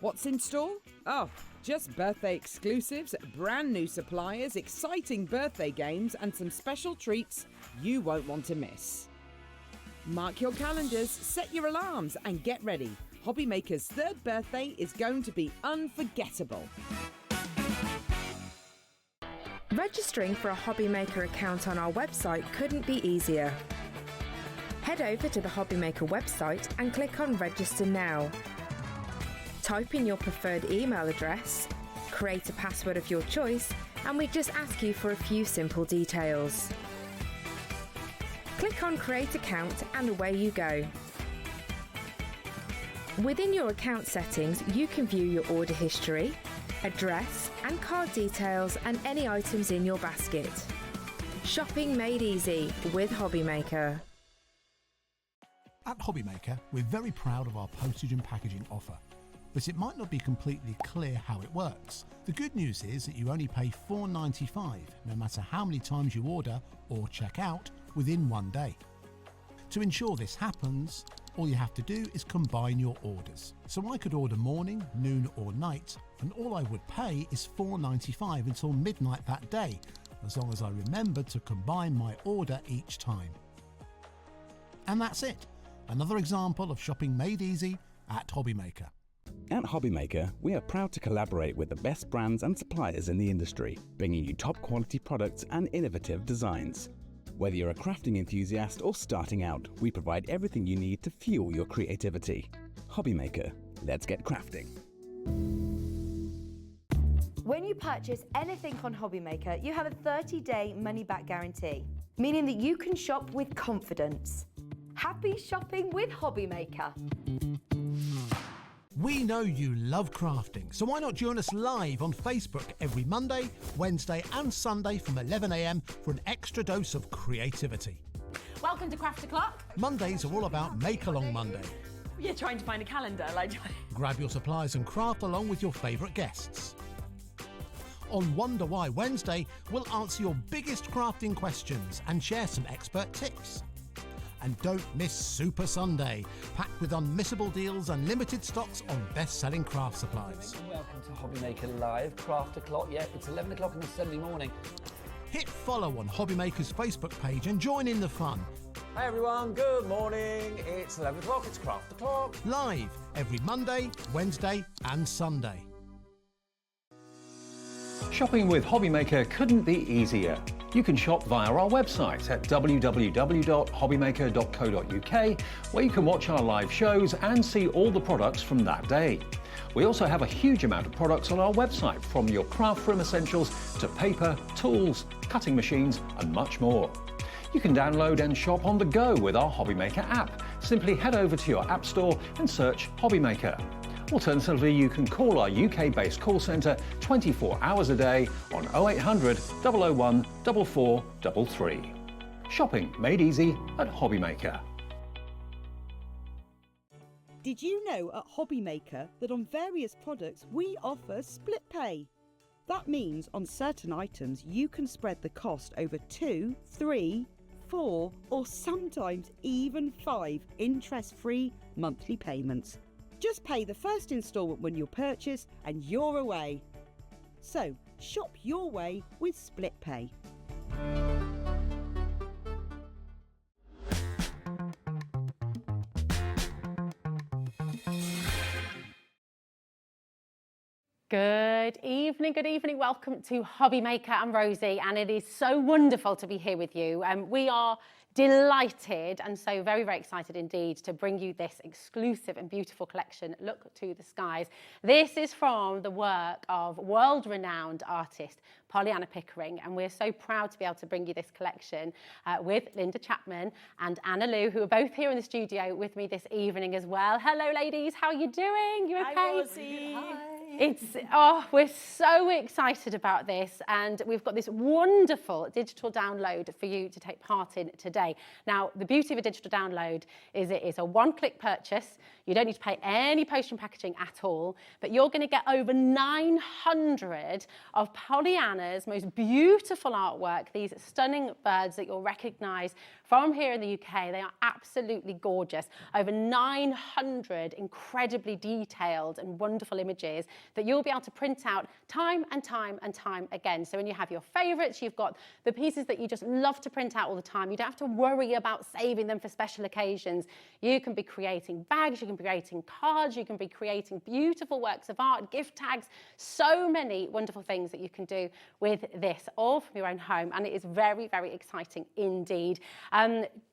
What's in store? Oh, just birthday exclusives, brand new suppliers, exciting birthday games and some special treats you won't want to miss. Mark your calendars, set your alarms and get ready. HobbyMaker's 3rd birthday is going to be unforgettable. Registering for a HobbyMaker account on our website couldn't be easier. Head over to the HobbyMaker website and click on Register Now. Type in your preferred email address, create a password of your choice, and we just ask you for a few simple details. Click on Create Account and away you go. Within your account settings, you can view your order history, address and card details and any items in your basket. Shopping made easy with HobbyMaker. At HobbyMaker, we're very proud of our postage and packaging offer, but it might not be completely clear how it works. The good news is that you only pay $4.95 no matter how many times you order or check out within 1 day. To ensure this happens, all you have to do is combine your orders. So I could order morning, noon or night, and all I would pay is $4.95 until midnight that day, as long as I remembered to combine my order each time. And that's it. Another example of shopping made easy at HobbyMaker. At HobbyMaker, we are proud to collaborate with the best brands and suppliers in the industry, bringing you top quality products and innovative designs. Whether you're a crafting enthusiast or starting out, we provide everything you need to fuel your creativity. HobbyMaker, let's get crafting. When you purchase anything on HobbyMaker, you have a 30-day money-back guarantee, meaning that you can shop with confidence. Happy shopping with HobbyMaker. We know you love crafting, so why not join us live on Facebook every Monday, Wednesday and Sunday from 11 a.m. for an extra dose of creativity. Welcome to Craft O'Clock. Mondays are all about Make Along Monday. You're trying to find a calendar, like... Grab your supplies and craft along with your favourite guests. On Wonder Why Wednesday, we'll answer your biggest crafting questions and share some expert tips. And don't miss Super Sunday, packed with unmissable deals and limited stocks on best-selling craft supplies. Welcome to HobbyMaker Live, Craft O'Clock. Yeah, it's 11 o'clock on a Sunday morning. Hit follow on HobbyMaker's Facebook page and join in the fun. Hey everyone, good morning. It's 11 o'clock, it's Craft O'Clock. Live every Monday, Wednesday and Sunday. Shopping with HobbyMaker couldn't be easier. You can shop via our website at www.hobbymaker.co.uk, where you can watch our live shows and see all the products from that day. We also have a huge amount of products on our website, from your craft room essentials to paper, tools, cutting machines and much more. You can download and shop on the go with our HobbyMaker app. Simply head over to your app store and search HobbyMaker. Alternatively, you can call our UK-based call centre 24 hours a day on 0800 001 4433. Shopping made easy at HobbyMaker. Did you know at HobbyMaker that on various products we offer split pay? That means on certain items you can spread the cost over 2, 3, 4 or sometimes even 5 interest-free monthly payments. Just pay the first instalment when you purchase and you're away. So, shop your way with split pay. Good evening, good evening. Welcome to HobbyMaker. I'm Rosie, and it is so wonderful to be here with you. We are delighted and so very, very excited indeed to bring you this exclusive and beautiful collection, Look to the Skies. This is from the work of world-renowned artist Pollyanna Pickering, and we're so proud to be able to bring you this collection with Linda Chapman and Anna Lou, who are both here in the studio with me this evening as well. Hello, ladies. How are you doing? You okay? Hi, Rosie. We're so excited about this, and we've got this wonderful digital download for you to take part in today. Now, the beauty of a digital download is it is a one-click purchase. You don't need to pay any postage and packaging at all, but you're going to get over 900 of Pollyanna's most beautiful artwork, these stunning birds that you'll recognise from here in the UK. They are absolutely gorgeous. Over 900 incredibly detailed and wonderful images that you'll be able to print out time and time and time again. So when you have your favourites, you've got the pieces that you just love to print out all the time. You don't have to worry about saving them for special occasions. You can be creating bags, you can be creating cards, you can be creating beautiful works of art, gift tags, so many wonderful things that you can do with this, all from your own home. And it is very, very exciting indeed.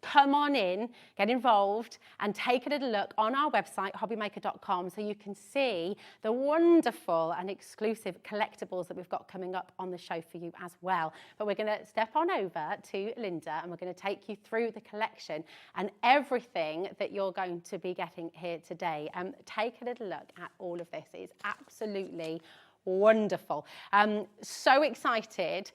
Come on in, get involved and take a little look on our website, hobbymaker.com, so you can see the wonderful and exclusive collectibles that we've got coming up on the show for you as well. But we're going to step on over to Linda and we're going to take you through the collection and everything that you're going to be getting here today. Take a little look at all of this. It's absolutely wonderful. So excited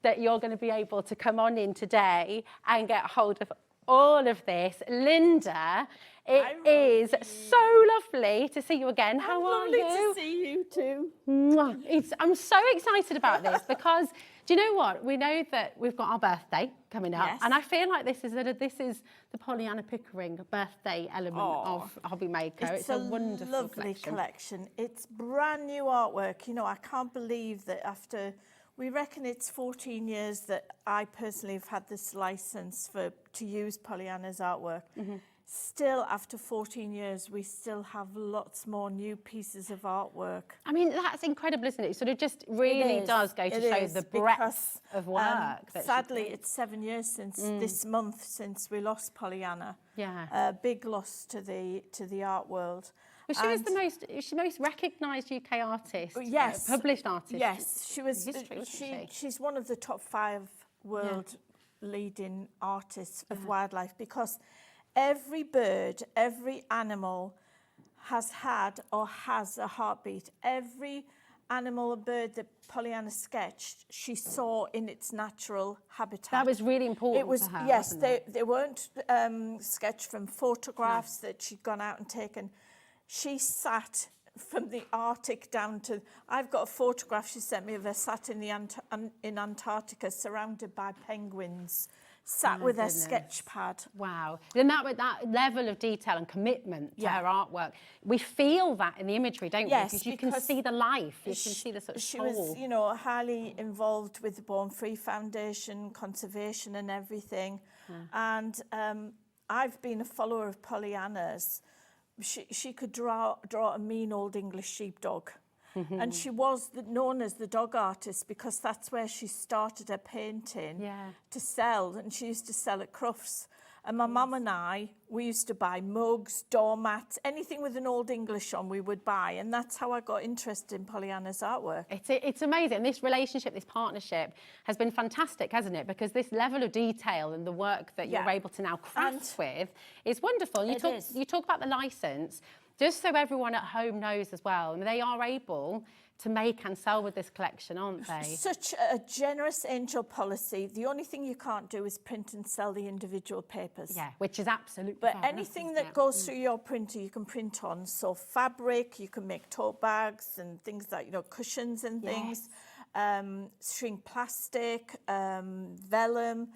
that you're going to be able to come on in today and get hold of all of this. Linda, it is so lovely to see you again. How are you? Lovely to see you too. I'm so excited about this because, do you know what? We know that we've got our birthday coming up, and I feel like this is the Pollyanna Pickering birthday element of HobbyMaker. It's a wonderful lovely collection. It's brand new artwork. You know, I can't believe that after... We reckon it's 14 years that I personally have had this license to use Pollyanna's artwork. still, after 14 years, we still have lots more new pieces of artwork. I mean, that's incredible, isn't it? It sort of just really does go to show the breadth of work. That Sadly, it's 7 years since this month since we lost Pollyanna. Yeah. A big loss to the art world. Well, she was the most recognised UK artist. Yes. Published artist. Yes, she was. History, wasn't she? She's one of the top 5 world leading artists of wildlife, because every bird, every animal has had or has a heartbeat. Every animal or bird that Pollyanna sketched, she saw in its natural habitat. That was really important. It was, for her, yes, wasn't it? they weren't sketched from photographs that she'd gone out and taken. She sat from the Arctic down to, I've got a photograph she sent me of her sat in in Antarctica surrounded by penguins, sat with her sketch pad. Wow. And that level of detail and commitment to her artwork, we feel that in the imagery, don't we? Because you can see the life, you can see the sort of She soul. was, you know, highly involved with the Born Free Foundation, conservation and everything. And I've been a follower of Pollyanna's. She could draw a mean old English sheepdog. And she was known as the dog artist because that's where she started her painting to sell. And she used to sell at Crufts. And my mum and I, we used to buy mugs, doormats, anything with an old English on we would buy. And that's how I got interested in Pollyanna's artwork. It's amazing. This relationship, this partnership has been fantastic, hasn't it? Because this level of detail and the work that you're able to now craft with is wonderful. You talk about the licence, just so everyone at home knows as well. I mean, they are able to make and sell with this collection, aren't they? Such a generous angel policy. The only thing you can't do is print and sell the individual papers. Yeah, which is absolutely But fair anything that goes through your printer, you can print on. So fabric, you can make tote bags and things like, you know, cushions and things. Shrink plastic, vellum.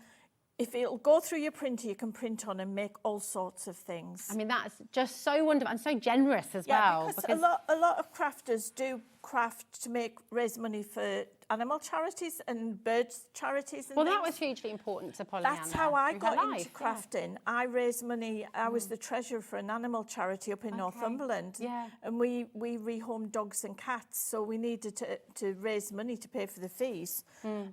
If it'll go through your printer, you can print on and make all sorts of things. I mean, that's just so wonderful and so generous as well. Because a lot of crafters do craft to raise money for animal charities and birds charities and Well, things. that was hugely important to Pollyanna. That's how I through got her into life, crafting. I raised money. I was the treasurer for an animal charity up in Northumberland. And we rehomed dogs and cats, so we needed to raise money to pay for the fees.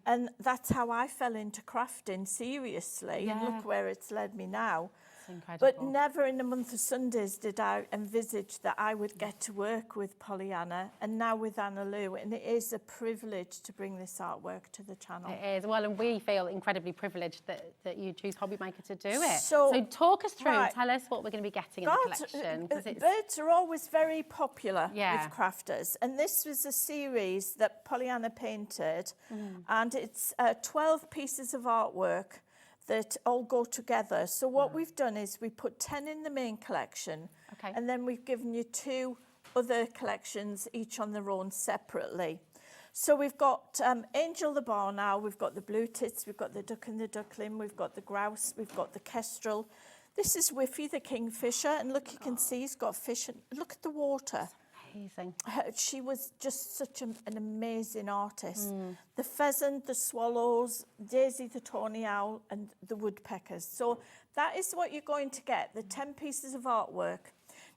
And that's how I fell into crafting seriously. And look where it's led me now. Incredible. But never in the month of Sundays did I envisage that I would get to work with Pollyanna and now with Anna Lou. And it is a privilege to bring this artwork to the channel. It is. Well, and we feel incredibly privilleged that you choose HobbyMaker to do it. So talk us through, tell us what we're going to be getting in the collection. Birds are always very popular with crafters. And this was a series that Pollyanna painted. And it's 12 pieces of artwork that all go together. So what we've done is we put 10 in the main collection, and then we've given you 2 other collections, each on their own separately. So we've got Angel the Barn Owl, we've got the blue tits, we've got the duck and the duckling, we've got the grouse, we've got the kestrel. This is Whiffy the kingfisher, and look, you can see he's got fish, and look at the water. Amazing. She was just such an amazing artist. The pheasant, the swallows, Daisy the tawny owl, and the woodpeckers. So that is what you're going to get, the 10 pieces of artwork.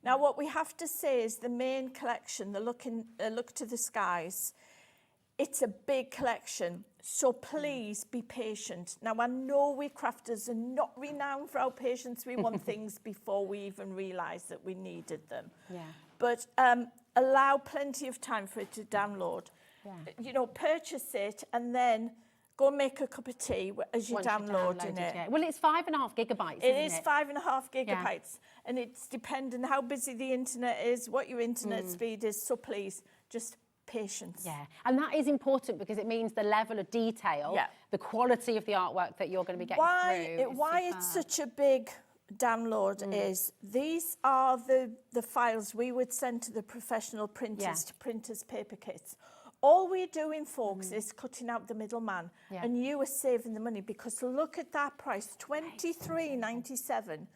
Now, what we have to say is the main collection, the Look to the Skies, it's a big collection, so please be patient. Now, I know we crafters are not renowned for our patience. We want things before we even realise that we needed them. But allow plenty of time for it to download. You know, purchase it and then go and make a cup of tea as you're downloading it. Well, it's 5.5 gigabytes, It is 5.5 gigabytes. And it's dependent how busy the internet is, what your internet speed is. So please, just patience. Yeah, and that is important because it means the level of detail, the quality of the artwork that you're going to be getting through. Why it's such a big download is these are the files we would send to the professional printers to print as paper kits. All we're doing, folks, is cutting out the middleman, and you are saving the money because look at that price, $23.97.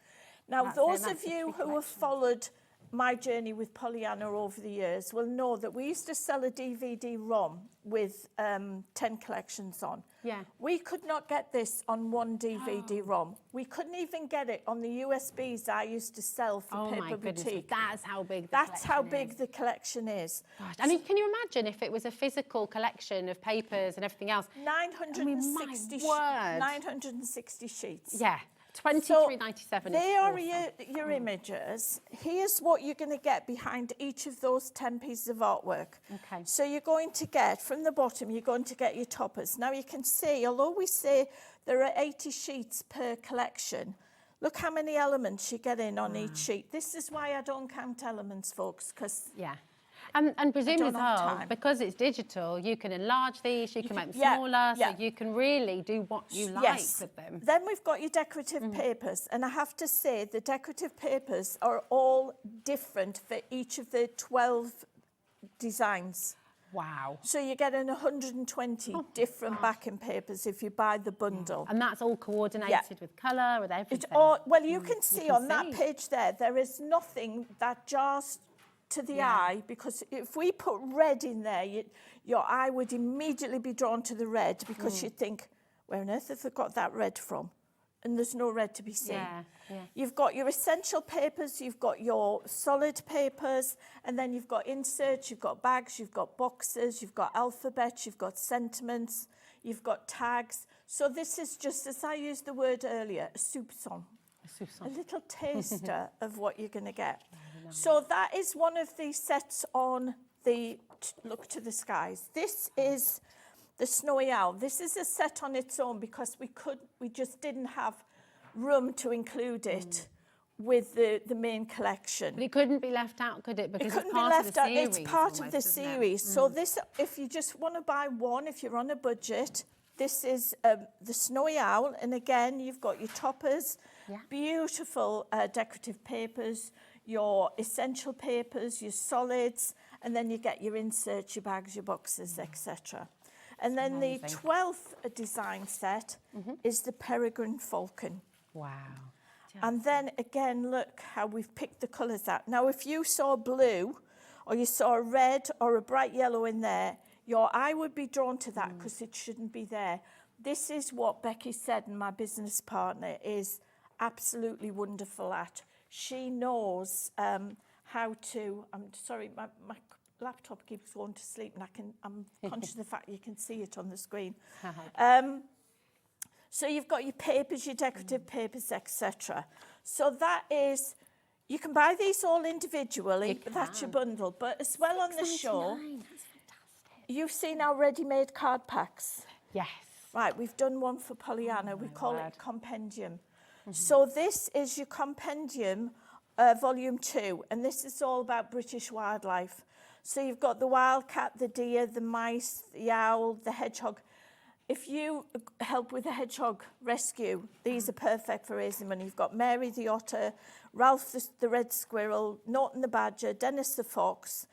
Now, those of you who have followed my journey with Pollyanna over the years will know that we used to sell a DVD-ROM with 10 collections on. Yeah. We could not get this on one DVD-ROM. We couldn't even get it on the USBs I used to sell for Paper my goodness, Boutique. that's how big That's how big the collection is. Gosh, I mean, can you imagine if it was a physical collection of papers and everything else? 960, my word. 960 sheets. Yeah. 23.97. They are your images. Here's what you're going to get behind each of those 10 pieces of artwork. Okay. So you're going to get, from the bottom, you're going to get your toppers. Now you can see, although we say there are 80 sheets per collection, look how many elements you get in on each sheet. This is why I don't count elements, folks, because... Yeah. And presumably as don't have well, time. because it's digital, you can enlarge these, you can make them smaller, so you can really do what you like with them. Then we've got your decorative papers, and I have to say the decorative papers are all different for each of the 12 designs. Wow. So you're getting 120 different backing papers if you buy the bundle. And that's all coordinated with colour, with everything. It's all, well, you can see on that page there is nothing that jars to the eye, because if we put red in there, your eye would immediately be drawn to the red, because you'd think, where on earth have they got that red from? And there's no red to be seen. Yeah, yeah. You've got your essential papers, you've got your solid papers, and then you've got inserts, you've got bags, you've got boxes, you've got alphabets, you've got sentiments, you've got tags. So this is just, as I used the word earlier, a soupçon. A little taster of what you're going to get. So that is one of the sets on the Look to the Skies. This is the Snowy Owl. This is a set on its own because we just didn't have room to include it with the main collection. But it couldn't be left out, could it? Because it couldn't it's part be left of the out. series. It's part of almost, the isn't it? series. So this, if you just want to buy one, if you're on a budget, this is the Snowy Owl. And again, you've got your toppers, beautiful decorative papers, your essential papers, your solids, and then you get your inserts, your bags, your boxes, etc. And then the 12th design set is the Peregrine Falcon. Wow. And then again, look how we've picked the colours out. Now, if you saw blue, or you saw a red or a bright yellow in there, your eye would be drawn to that because it shouldn't be there. This is what Becky said, and my business partner is absolutely wonderful at. She knows how to, I'm sorry, my laptop keeps going to sleep, and I'm conscious of the fact you can see it on the screen. So you've got your papers, your decorative papers, etc. So that is, you can buy these all individually, but that's your bundle. But as well on the show, you've seen our ready-made card packs. Yes. Right, we've done one for Pollyanna. We call it Compendium. So this is your Compendium Volume 2, and this is all about British wildlife. So you've got the wildcat, the deer, the mice, the owl, the hedgehog. If you help with the hedgehog rescue, these are perfect for raising money. You've got Mary the otter, Ralph the red squirrel, Norton the badger, Dennis the fox,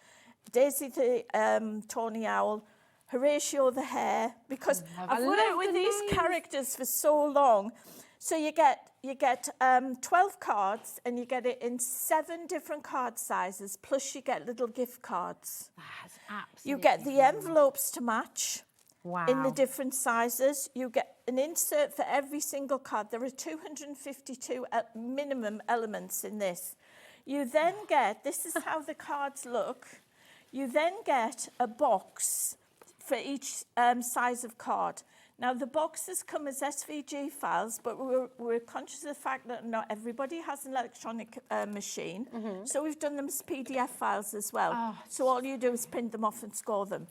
Daisy the tawny owl, Horatio the hare, because I've worked with these characters for so long. So you get 12 cards, and you get it in 7 different card sizes, plus you get little gift cards. That's absolutely You get the envelopes to match. Wow. In the different sizes. You get an insert for every single card. There are 252 minimum elements in this. You then get, this is how the cards look, you then get a box for each size of card. Now, the boxes come as SVG files, but we're conscious of the fact that not everybody has an electronic machine, so we've done them as PDF files as well. So all you do is print them off and score them.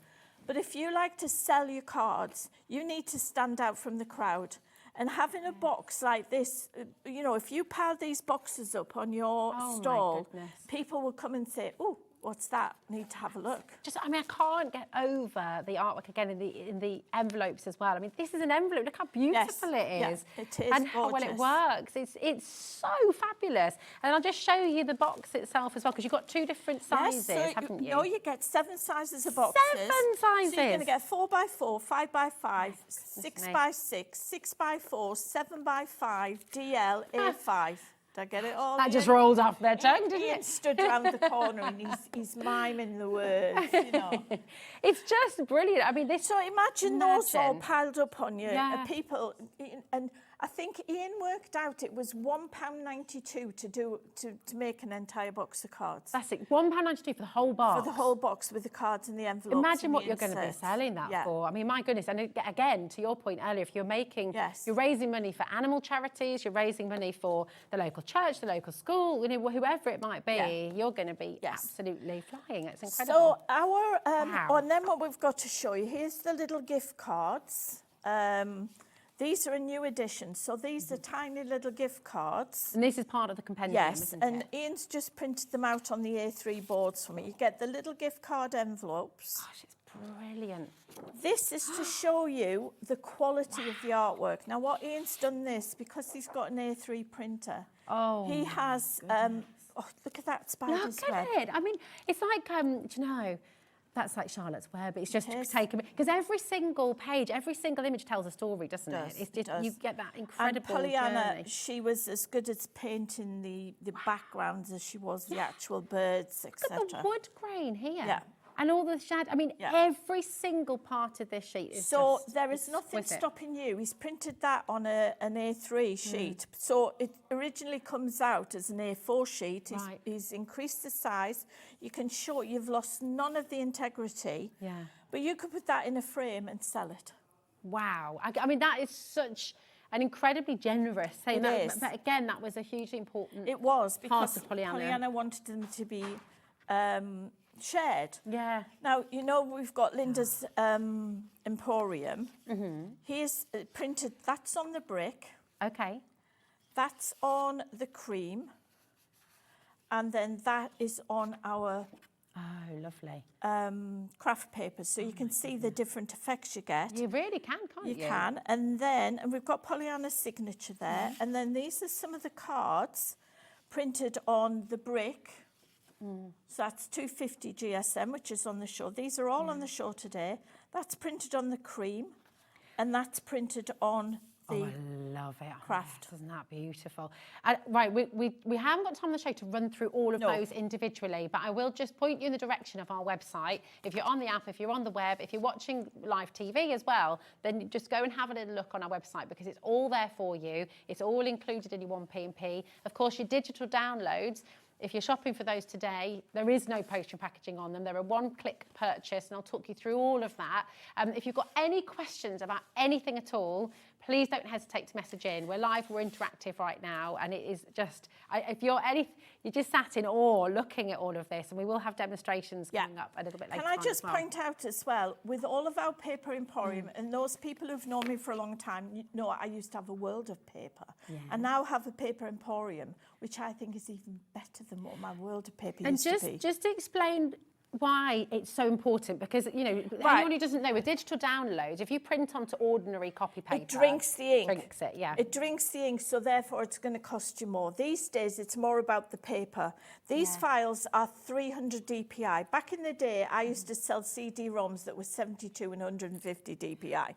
But if you like to sell your cards, you need to stand out from the crowd. And having a box like this, you know, if you pile these boxes up on your stall, people will come and say, oh, what's that? Need to have a look. Just, I mean, I can't get over the artwork again in the envelopes as well. I mean, this is an envelope. Look how beautiful it is. Yeah, it is and how well it works. It's so fabulous. And I'll just show you the box itself as well, because you've got 2 different sizes, haven't you? No, you get 7 sizes of boxes. 7 sizes. So you're going to get 4x4, 5x5, 6x6, 6x4, 7x5, DL, A5. Did I get it all? That just Ian? rolled off their tongue, didn't Ian it? stood round the corner and he's miming the words, you know. It's just brilliant. I mean, this. So imagine those all piled up on you. Yeah. People, and I think Ian worked out it was £1.92 to make an entire box of cards. That's it. £1.92 for the whole box. For the whole box with the cards and the envelopes. Imagine and what the you're going to be inserts. selling that Yeah. for. I mean, my goodness. And again, to your point earlier, if you're making, you're raising money for animal charities, you're raising money for the local church, the local school, you know, whoever it might be, you're going to be absolutely flying. It's incredible. So our, and then what we've got to show you, here's the little gift cards. These are a new edition. So these are tiny little gift cards. And this is part of the compendium, isn't and it? Ian's just printed them out on the A3 boards for me. You get the little gift card envelopes. Gosh, it's brilliant. This is to show you the quality of the artwork. Now, what Ian's done this, because he's got an A3 printer, he has, look at that spider's Look web. at it. I mean, it's like, do you know, that's like Charlotte's Web. It's just taken, because every single page, every single image tells a story, doesn't it? It's just, you get that incredible And Pollyanna, journey. she was as good at painting the backgrounds as she was the actual birds, etc. Look at the wood grain here. Yeah. And all the shadow. I mean, every single part of this sheet is So just there is nothing exquisite. stopping you. He's printed that on an A3 sheet. So it originally comes out as an A4 sheet. He's increased the size. You can show you've lost none of the integrity. Yeah. But you could put that in a frame and sell it. Wow. I mean, that is such an incredibly generous thing. It is. But again, that was a hugely important It was, part because of Pollyanna. Pollyanna wanted them to be shared. Yeah. Now, you know, we've got Linda's Emporium. Here's printed, that's on the brick. Okay. That's on the cream. And then that is on our Oh, lovely. craft paper. So you can see the different effects you get. You really can, can't you? You can. And then, and we've got Pollyanna's signature there. And then these are some of the cards printed on the brick. So that's 250 GSM, which is on the show. These are all on the show today. That's printed on the cream, and that's printed on the I love it. craft. Isn't that beautiful? Right, we haven't got time on the show to run through all of those individually, but I will just point you in the direction of our website. If you're on the app, if you're on the web, if you're watching live TV as well, then just go and have a little look on our website, because it's all there for you. It's all included in your 1P&P. Of course, your digital downloads, if you're shopping for those today, there is no postage packaging on them. They're a one-click purchase, and I'll talk you through all of that. If you've got any questions about anything at all, please don't hesitate to message in. We're live, we're interactive right now, and it is just, if you're just sat in awe looking at all of this, and we will have demonstrations coming up a little bit later. Can I just point out as well, with all of our paper emporium, and those people who've known me for a long time, you know I used to have a world of paper. I now have a paper emporium, which I think is even better than what my world of paper used to be. And just to explain why it's so important, because, you know, anyone who doesn't know, with digital downloads, if you print onto ordinary copy paper, it drinks the ink. Drinks it, yeah. It drinks the ink, so therefore it's going to cost you more. These days, it's more about the paper. These files are 300 DPI. Back in the day, I used to sell CD-ROMs that were 72 and 150 DPI.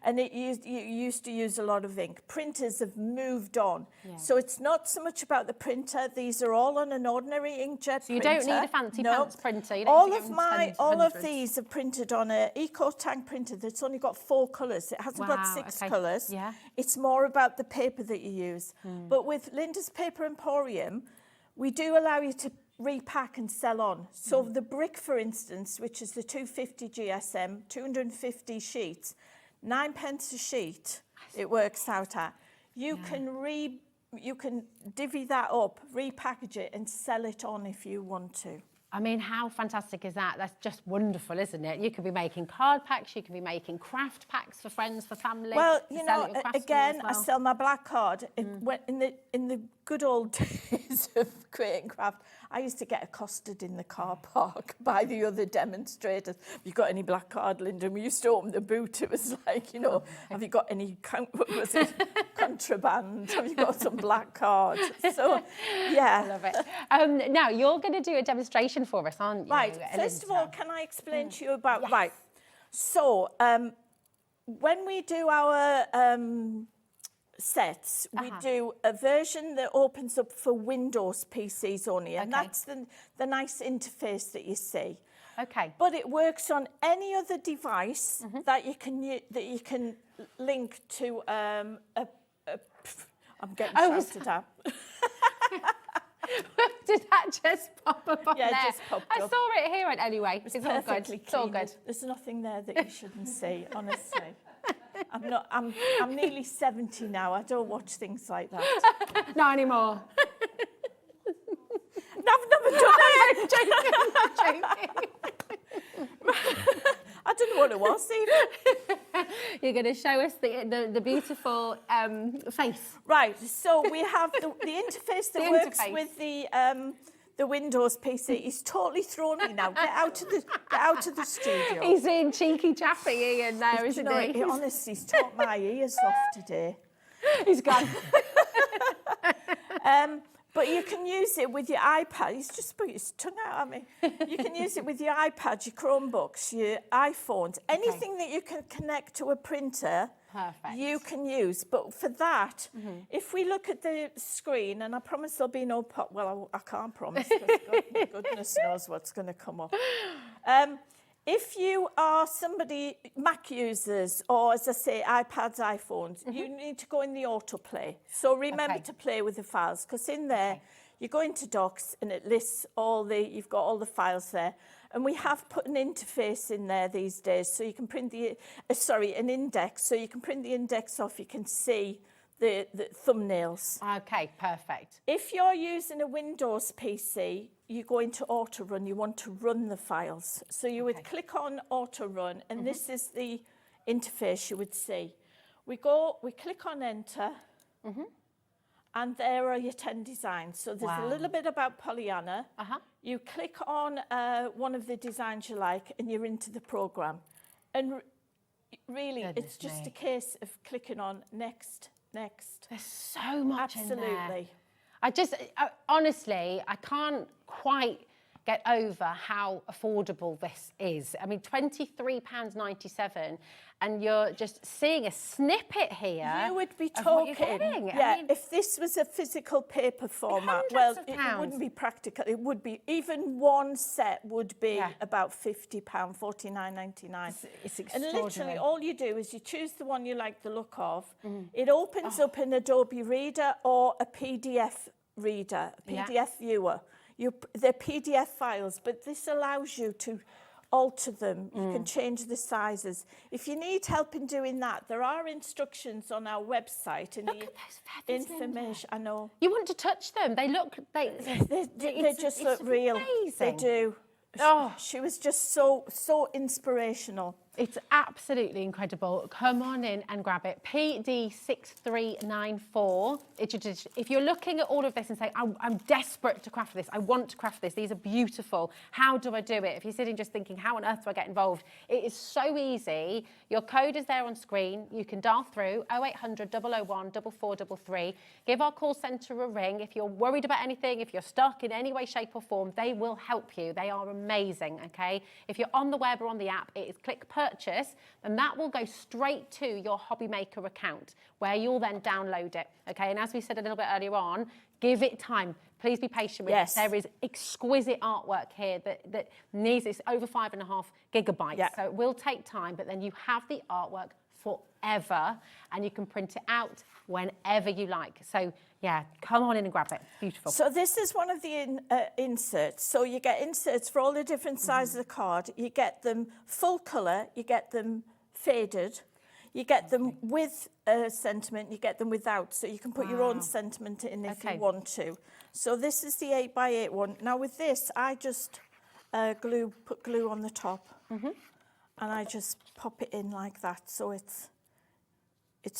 And you used to use a lot of ink. Printers have moved on. So it's not so much about the printer. These are all on an ordinary inkjet So you printer. don't need a fancy pants printer. You don't All of these are printed on an EcoTank printer that's only got 4 colours. It hasn't got 6 colours. Yeah. It's more about the paper that you use. But with Linda's Paper Emporium, we do allow you to repack and sell on. So the brick, for instance, which is the 250 GSM, 250 sheets, 9 pence a sheet, it works out at. You can divvy that up, repackage it and sell it on if you want to. I mean, how fantastic is that? That's just wonderful, isn't it? You could be making card packs, you could be making craft packs for friends, for family. Well, you know, again, I sell my black card. In the good old days of creating craft, I used to get accosted in the car park by the other demonstrators. Have you got any black card, Linda? We used to open the boot. It was like, you know, have you got any contraband? Have you got some black cards? So, yeah. I love it. Now, you're going to do a demonstration for us, aren't you? Right. First of all, can I explain to you about... Right. So, when we do our sets, we do a version that opens up for Windows PCs only, and that's the nice interface that you see. Okay. But it works on any other device that you can link to I'm getting shouted at. Did that just pop up on Yeah, it there? just popped I up. saw it here. Anyway, it's all good. Perfectly It's all clean. good. There's nothing there that you shouldn't see, honestly. I'm nearly 70 now. I don't watch things like that. Not anymore. I've never done it. I'm joking. I don't know what it was even. You're going to show us the beautiful face. Right. So we have the interface that works with the Windows PC. He's totally thrown me now. Get out of the studio. He's in cheeky Chappie Ian there, isn't he? Honestly, he's taught my ears off today. He's gone. But you can use it with your iPad. He's just put his tongue out at me. You can use it with your iPad, your Chromebooks, your iPhones, anything that you can connect to a printer. Perfect. You can use. But for that, if we look at the screen, and I promise there'll be no pop. Well, I can't promise. Because goodness knows what's going to come up. If you are somebody, Mac users, or as I say, iPads, iPhones, you need to go in the autoplay. So remember to play with the files, because in there, you go into Docs and it lists you've got all the files there. And we have put an interface in there these days, so you can print an index, so you can print the index off, you can see the thumbnails. Okay, perfect. If you're using a Windows PC, you go into auto run, you want to run the files. So you would click on auto run, and this is the interface you would see. We click on enter, and there are your 10 designs. So there's a little bit about Pollyanna. You click on one of the designs you like, and you're into the program. And really, it's just a case of clicking on next. There's so much in there. Absolutely. Honestly, I can't quite get over how affordable this is. I mean, £23.97, and you're just seeing a snippet here. You would be of what you're talking, getting. yeah, I mean, if this was a physical paper format, well, it wouldn't be practical. It would be, even one set would be about £50, $49.99. It's and literally extraordinary. all you do is you choose the one you like the look of. It opens up an Adobe Reader or a PDF reader, a PDF viewer. They're PDF files, but this allows you to alter them. You can change the sizes. If you need help in doing that, there are instructions on our website. And the information, I know. You want to touch them. They look, they just look real. Amazing. They do. Oh, she was just so inspirational. It's absolutely incredible. Come on in and grab it. PD6394. If you're looking at all of this and saying, I'm desperate to craft this, I want to craft this, these are beautiful, how do I do it? If you're sitting just thinking, how on earth do I get involved? It is so easy. Your code is there on screen. You can dial through 0800 001 4433. Give our call centre a ring. If you're worried about anything, if you're stuck in any way, shape or form, they will help you. They are amazing, okay? If you're on the web or on the app, it is click purchase, and that will go straight to your HobbyMaker account, where you'll then download it, okay? And as we said a little bit earlier on, give it time. Please be patient with it. There is exquisite artwork here that needs, it's over 5.5 gigabytes, so it will take time, but then you have the artwork forever, and you can print it out whenever you like. So yeah, come on in and grab it. Beautiful. So this is one of the inserts. So you get inserts for all the different sizes of the card. You get them full colour, you get them faded, you get them with sentiment, you get them without. So you can put your own sentiment in if you want to. So this is the 8x8 one. Now with this, I just put glue on the top, and I just pop it in like that, so it's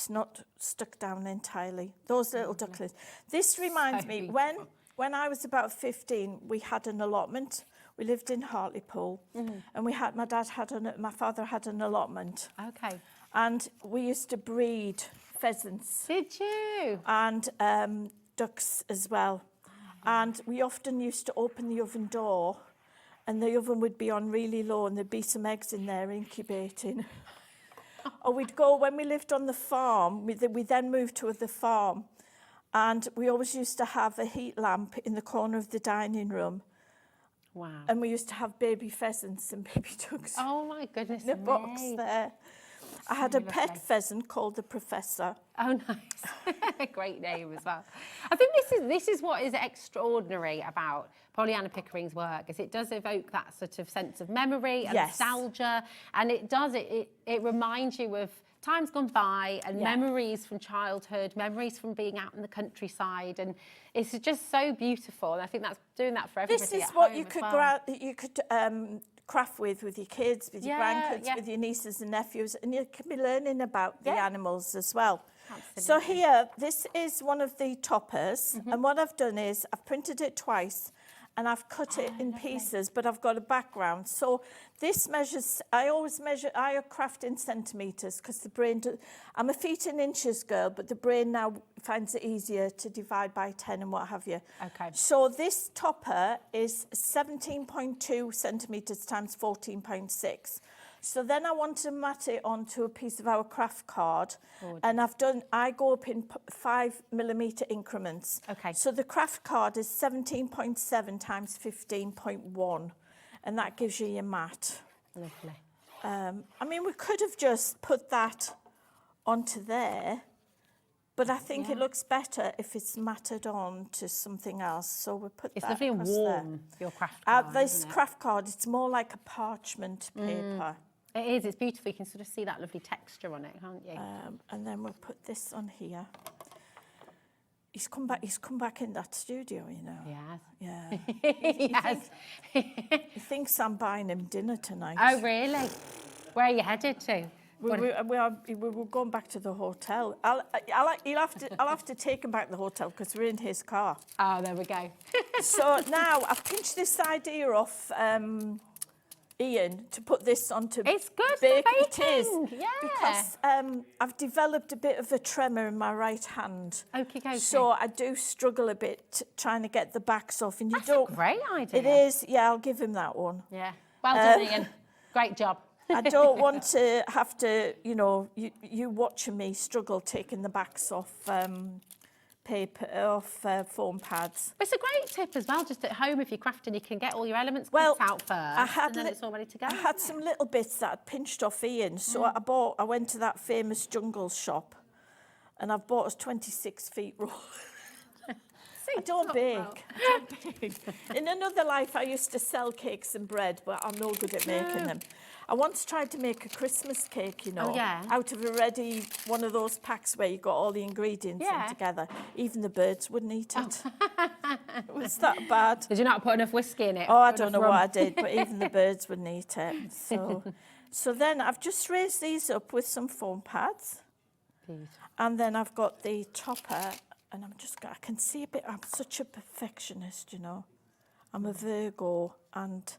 not stuck down entirely. Those little ducklings. This reminds me, when I was about 15, we had an allotment. We lived in Hartlepool, and my father had an allotment. Okay. And we used to breed pheasants. Did you? And ducks as well. And we often used to open the oven door, and the oven would be on really low, and there'd be some eggs in there incubating. Or we'd go, when we lived on the farm, we then moved to the farm, and we always used to have a heat lamp in the corner of the dining room. Wow. And we used to have baby pheasants and baby ducks. Oh my goodness in a box me. there. I had a pet pheasant called the Professor. Oh, nice. Great name as well. I think this is what is extraordinary about Pollyanna Pickering's work, is it does evoke that sort of sense of memory and nostalgia, and it reminds you of times gone by and memories from childhood, memories from being out in the countryside, and it's just so beautiful. And I think that's doing that for everybody. This is at what home you as could well. craft with your kids, with your grandkids, with your nieces and nephews, and you can be learning about the animals as well. Absolutely. So here, this is one of the toppers, and what I've done is I've printed it twice, and I've cut it in pieces, but I've got a background. So this measures, I craft in centimetres, because the brain, I'm a feet and inches girl, but the brain now finds it easier to divide by 10 and what have you. Okay. So this topper is 17.2 centimetres times 14.6. So then I want to mat it onto a piece of our craft card, and I go up in 5mm increments. Okay. So the craft card is 17.7 times 15.1, and that gives you your mat. Lovely. I mean, we could have just put that onto there, but I think it looks better if it's matted on to something else. So we'll put It's that lovely and across warm, there. your craft card, This isn't it? craft card, it's more like a parchment paper. It is, it's beautiful. You can sort of see that lovely texture on it, can't you? And then we'll put this on here. He's come back in that studio, you know. Yes. Yeah. He thinks I'm buying him dinner tonight. Oh, really? Where are you headed to? We're going back to the hotel. I'll have to take him back to the hotel because we're in his car. Oh, there we go. So now I've pinched this idea off Ian to put this onto. It's good for It baking. is, Yeah. because I've developed a bit of a tremor in my right hand. Okay. So I do struggle a bit trying to get the backs off, and That's a great idea. It is. Yeah, I'll give him that one. Yeah. Well done, Ian. Great job. I don't want to have to, you watching me struggle taking the backs off foam pads. It's a great tip as well, just at home if you're crafting, you can get all your elements cut out first, and then it's all ready to go. I had some little bits that I'd pinched off Ian, so I went to that famous jungle shop, and I've bought us 26 feet roll. I don't bake. In another life, I used to sell cakes and bread, but I'm no good at making them. I once tried to make a Christmas cake, out of a ready, one of those packs where you got all the ingredients in together. Even the birds wouldn't eat it. It was that bad. Did you not put enough whiskey in it? Oh, I don't know what I did, but even the birds wouldn't eat it. So then I've just raised these up with some foam pads. And then I've got the topper, and I can see a bit, I'm such a perfectionist, I'm a Virgo, and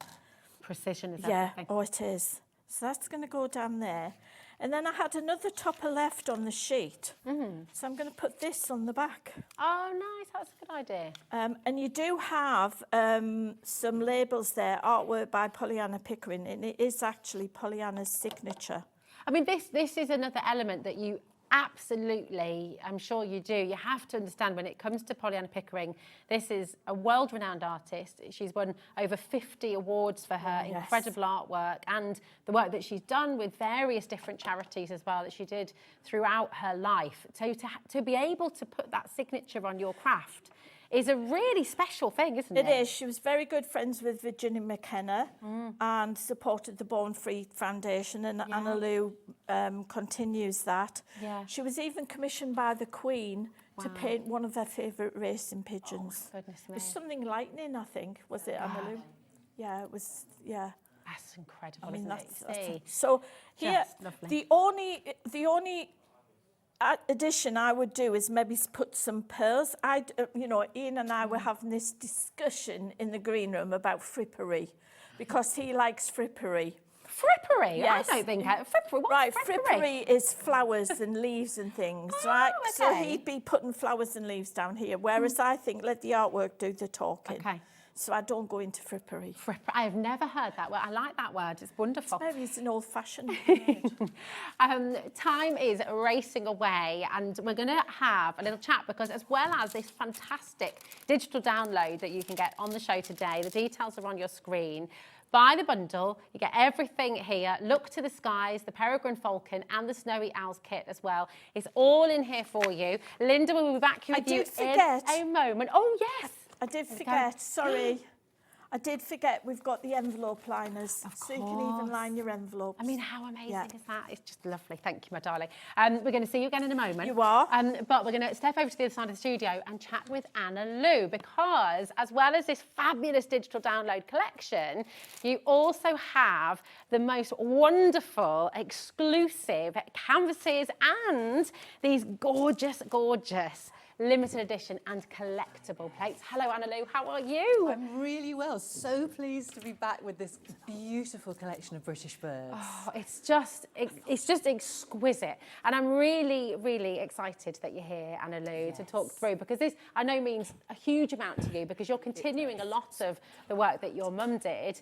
precision is everything. Oh, it is. So that's going to go down there. And then I had another topper left on the sheet. So I'm going to put this on the back. Oh, nice. That's a good idea. And you do have some labels there, artwork by Pollyanna Pickering, and it is actually Pollyanna's signature. I mean, this is another element that you absolutely, I'm sure you do. You have to understand when it comes to Pollyanna Pickering, this is a world-renowned artist. She's won over 50 awards for her incredible artwork and the work that she's done with various different charities as well that she did throughout her life. So to be able to put that signature on your craft is a really special thing, isn't it? It is. She was very good friends with Virginia McKenna and supported the Born Free Foundation, and Anna Lou continues that. Yeah. She was even commissioned by the Queen to paint one of her favourite racing pigeons. Oh, goodness me. It was something lightning, I think, was it, Anna Lou? Yeah, it was, That's incredible, I mean, isn't it? So here, lovely. the only addition I would do is maybe put some pearls. Ian and I were having this discussion in the green room about frippery, because he likes frippery. Frippery? Yes. I don't think frippery. What's Frippery is flowers and leaves and things, right? Okay. So he'd be putting flowers and leaves down here, whereas I think let the artwork do the talking. Okay. so I don't go into frippery. I've never heard that word. I like that word. It's wonderful. Maybe it's an old-fashioned word. Time is racing away, and we're going to have a little chat because, as well as this fantastic digital download that you can get on the show today, the details are on your screen. Buy the bundle, you get everything here. Look to the skies, the Peregrine Falcon and the Snowy Owls kit as well. It's all in here for you. Linda will be back with you in a moment. Oh, yes. I did forget, sorry. I did forget we've got the envelope liners, so you can even line your envelopes. I mean, how amazing is that? It's just lovely. Thank you, my darling. We're going to see you again in a moment. You are. But we're going to step over to the other side of the studio and chat with Anna Lou, because as well as this fabulous digital download collection, you also have the most wonderful, exclusive canvases and these gorgeous, gorgeous limited edition and collectible plates. Hello, Anna Lou, how are you? I'm really well. So pleased to be back with this beautiful collection of British birds. Oh, it's just exquisite. And I'm really, really excited that you're here, Anna Lou, to talk through, because this, I know, means a huge amount to you, because you're continuing a lot of the work that your mum did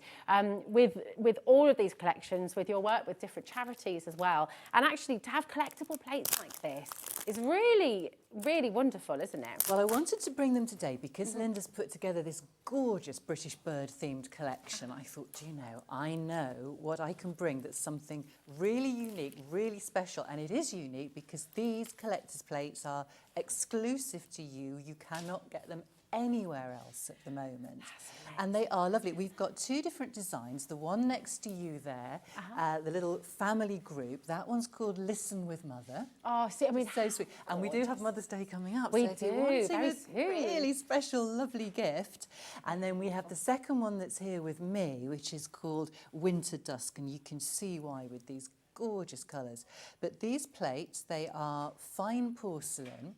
with all of these collections, with your work with different charities as well. And actually, to have collectible plates like this is really, really wonderful, isn't it? Well, I wanted to bring them today because Linda's put together this gorgeous British bird-themed collection. I thought, do you know, I know what I can bring that's something really unique, really special, and it is unique because these collector's plates are exclusive to you. You cannot get them anywhere else at the moment. And they are lovely. We've got two different designs. The one next to you there, the little family group, that one's called Listen with Mother. Oh, see, I mean, so sweet. And we do have Mother's Day coming up. We so if do, you want very a really special, lovely gift. And then we have the second one that's here with me, which is called Winter Dusk. And you can see why with these gorgeous colours. But these plates, they are fine porcelain.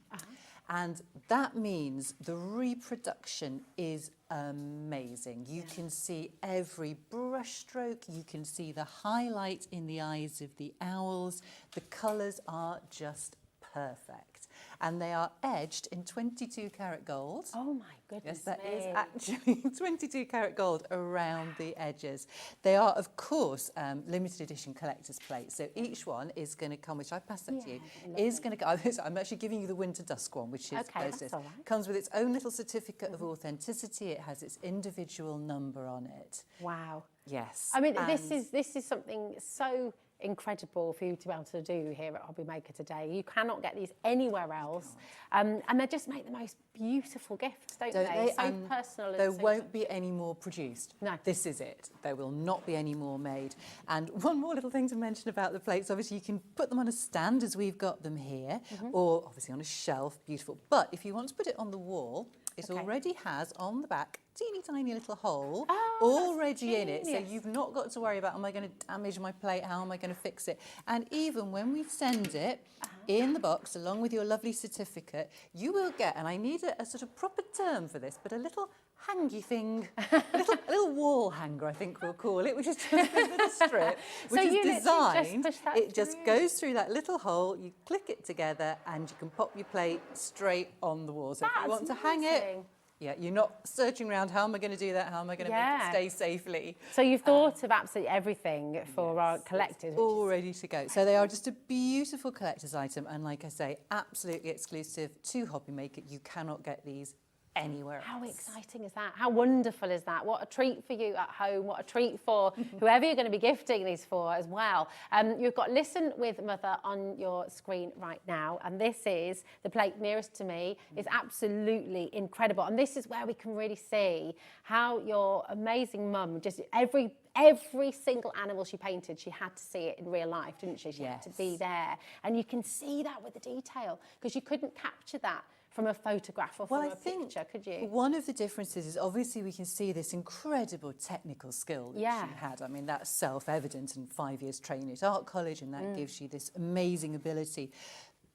And that means the reproduction is amazing. You can see every brush stroke, you can see the highlight in the eyes of the owls. The colours are just perfect. And they are edged in 22 karat gold. Oh my goodness. Yes, that is actually 22 karat gold around the edges. They are, of course, limited edition collector's plates. So each one is going to come, which I passed that to you, is going to go. I'm actually giving you the Winter Dusk one, which is closest. Comes with its own little certificate of authenticity. It has its individual number on it. Wow. Yes. I mean, this is something so incredible for you to be able to do here at HobbyMaker today. You cannot get these anywhere else. And they just make the most beautiful gifts, don't they? So personal. There won't be any more produced. No. This is it. There will not be any more made. And one more little thing to mention about the plates. Obviously, you can put them on a stand as we've got them here, or obviously on a shelf. Beautiful. But if you want to put it on the wall, it already has on the back teeny tiny little hole already in it, so you've not got to worry about, am I going to damage my plate, how am I going to fix it? And even when we send it in the box along with your lovely certificate, you will get, and I need a sort of proper term for this, but a little hangy thing, a little wall hanger, I think we'll call it, which is just a little strip, which is designed, it just goes through that little hole, you click it together and you can pop your plate straight on the wall. So if you want to hang it, you're not searching around, how am I going to do that, how am I going to make it stay safely? So you've thought of absolutely everything for our collectors. All ready to go. So they are just a beautiful collector's item, and like I say, absolutely exclusive to HobbyMaker. You cannot get these anywhere else. How exciting is that? How wonderful is that? What a treat for you at home, what a treat for whoever you're going to be gifting these for as well. You've got Listen with Mother on your screen right now, and this is the plate nearest to me. It's absolutely incredible, and this is where we can really see how your amazing mum, just every single animal she painted, she had to see it in real life, didn't she? She had to be there, and you can see that with the detail, because you couldn't capture that from a photograph or from a picture, could you? One of the differences is obviously we can see this incredible technical skill that she had. I mean, that's self-evident, and 5 years training at art college, and that gives you this amazing ability.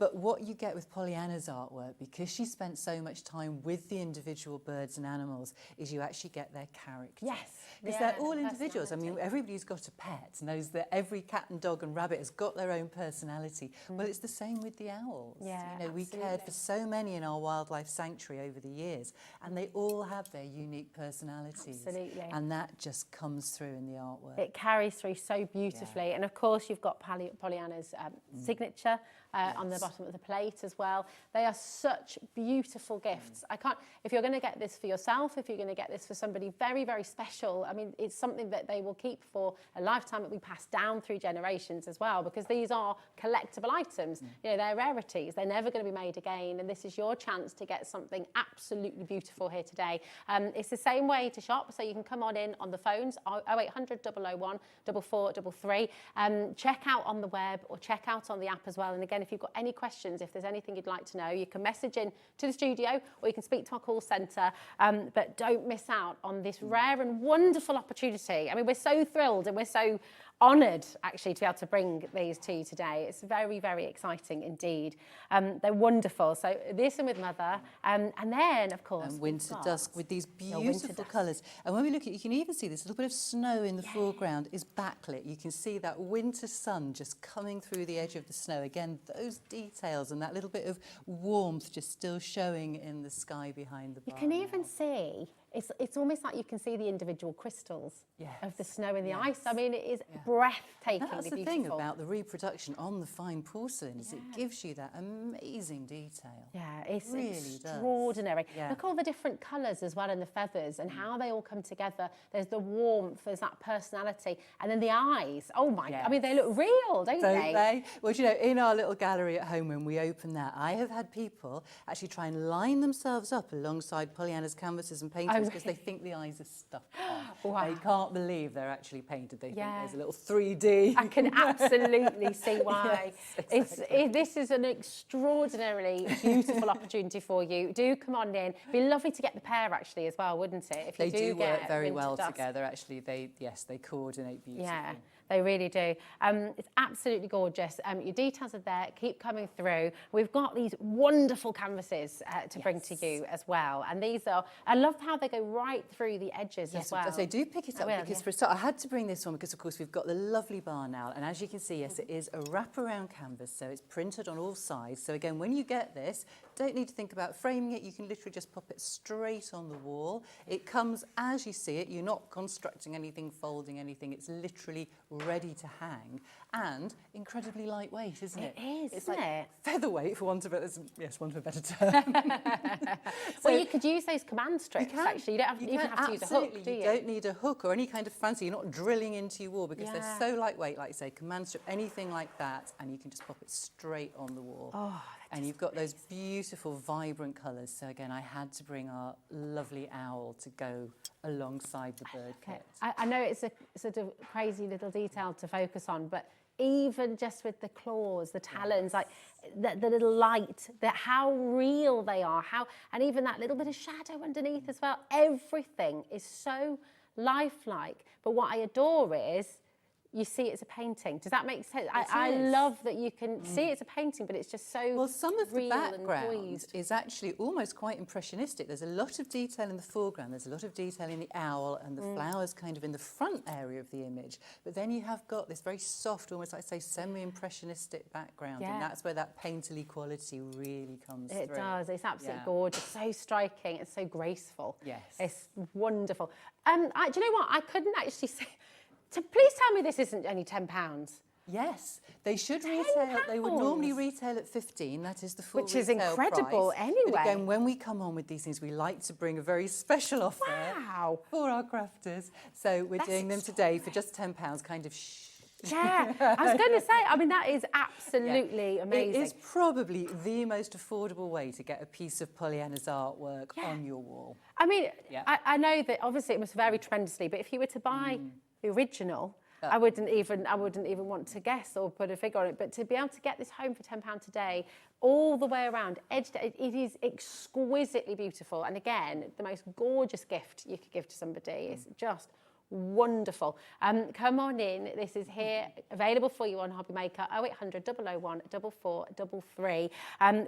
But what you get with Pollyanna's artwork, because she spent so much time with the individual birds and animals, is you actually get their character. Yes. Because they're all individuals. I mean, everybody's got a pet, knows that every cat and dog and rabbit has got their own personality. Well, it's the same with the owls. Yeah, you know, we cared for so many in our wildlife sanctuary over the years, and they all have their unique personalities. Absolutely. And that just comes through in the artwork. It carries through so beautifully. And of course, you've got Pollyanna's signature on the bottom of the plate as well. They are such beautiful gifts. I can't, if you're going to get this for yourself, if you're going to get this for somebody very, very special, I mean, it's something that they will keep for a lifetime, that we pass down through generations as well, because these are collectible items. You know, they're rarities. They're never going to be made again. And this is your chance to get something absolutely beautiful here today. It's the same way to shop. So you can come on in on the phones, 0800 001 4433. Check out on the web or check out on the app as well. And again, if you've got any questions, if there's anything you'd like to know, you can message in to the studio or you can speak to our call centre. But don't miss out on this rare and wonderful opportunity. I mean, we're so thrilled and we're so honoured actually to be able to bring these to you today. It's very, very exciting indeed. They're wonderful. So this and with Mother, and then of course Winter Dusk with these beautiful colours. And when we look at it, you can even see this little bit of snow in the foreground is backlit. You can see that winter sun just coming through the edge of the snow. Again, those details and that little bit of warmth just still showing in the sky behind the barn. You can even see, it's almost like you can see the individual crystals of the snow and the ice. I mean, it is breathtakingly That's the beautiful. thing about the reproduction on the fine porcelain, is it gives you that amazing detail. Yeah, it's really extraordinary. Does. Yeah. Look at all the different colours as well, and the feathers and how they all come together. There's the warmth, there's that personality, and then the eyes. Oh my, I mean, they look real, don't they? Well, you know, in our little gallery at home when we open that, I have had people actually try and line themselves up alongside Pollyanna's canvases and paintings because they think the eyes are stuck on. Wow. They can't believe they're actually painted. They think there's a little 3D. I can absolutely see why. Yes, exactly. This is an extraordinarily beautiful opportunity for you. Do come on in. It'd be lovely to get the pair actually as well, wouldn't it? If They you do get work very Winter well Dusk. together. Actually, they coordinate beautifully. Yeah, they really do. It's absolutely gorgeous. Your details are there. Keep coming through. We've got these wonderful canvases to bring to you as well. And these are, I love how they go right through the edges as well. Yes, they do pick it up because for a start, I had to bring this one because, of course, we've got the lovely barn owl. And as you can see, yes, it is a wraparound canvas, so it's printed on all sides. So again, when you get this, don't need to think about framing it. You can literally just pop it straight on the wall. It comes as you see it. You're not constructing anything, folding anything. It's literally ready to hang and incredibly lightweight, isn't it? It is, it's isn't like it? featherweight, for want of a better term. Well, you could use those command strips, actually. You don't even have to use a hook, do you? You don't need a hook or any kind of fancy. You're not drilling into your wall because they're so lightweight, like you say, command strip, anything like that, and you can just pop it straight on the wall. Oh, and you've got those beautiful, vibrant colours. So again, I had to bring our lovely owl to go alongside the bird kit. I know it's a sort of crazy little detail to focus on, but even just with the claws, the talons, like the little light, how real they are, and even that little bit of shadow underneath as well. Everything is so lifelike. But what I adore is you see it's a painting. Does that make sense? I love that you can see it's a painting, but it's just so well, some of the real background and poised. is actually almost quite impressionistic. There's a lot of detail in the foreground. There's a lot of detail in the owl and the flowers kind of in the front area of the image. But then you have got this very soft, almost like I say, semi-impressionistic background. Yeah. And that's where that painterly quality really comes through. It does. It's absolutely gorgeous. So striking. It's so graceful. Yes. It's wonderful. Do you know what? I couldn't actually say... So please tell me this isn't only £10. Yes, they should retail. They would normally retail at 15. That is the full Which is retail incredible price. anyway. But again, when we come on with these things, we like to bring a very special offer for our crafters. So we're doing them today for just £10, kind of Yeah, I was going to say, I mean, that is absolutely amazing. It is probably the most affordable way to get a piece of Pollyanna's artwork on your wall. I mean, I know that obviously it must vary tremendously, but if you were to buy the original, I wouldn't even want to guess or put a figure on it. But to be able to get this home for £10 today, all the way around, edge to edge, it is exquisitely beautiful. And again, the most gorgeous gift you could give to somebody. It's just wonderful. Come on in. This is here, available for you on HobbyMaker, 0800 001 4433.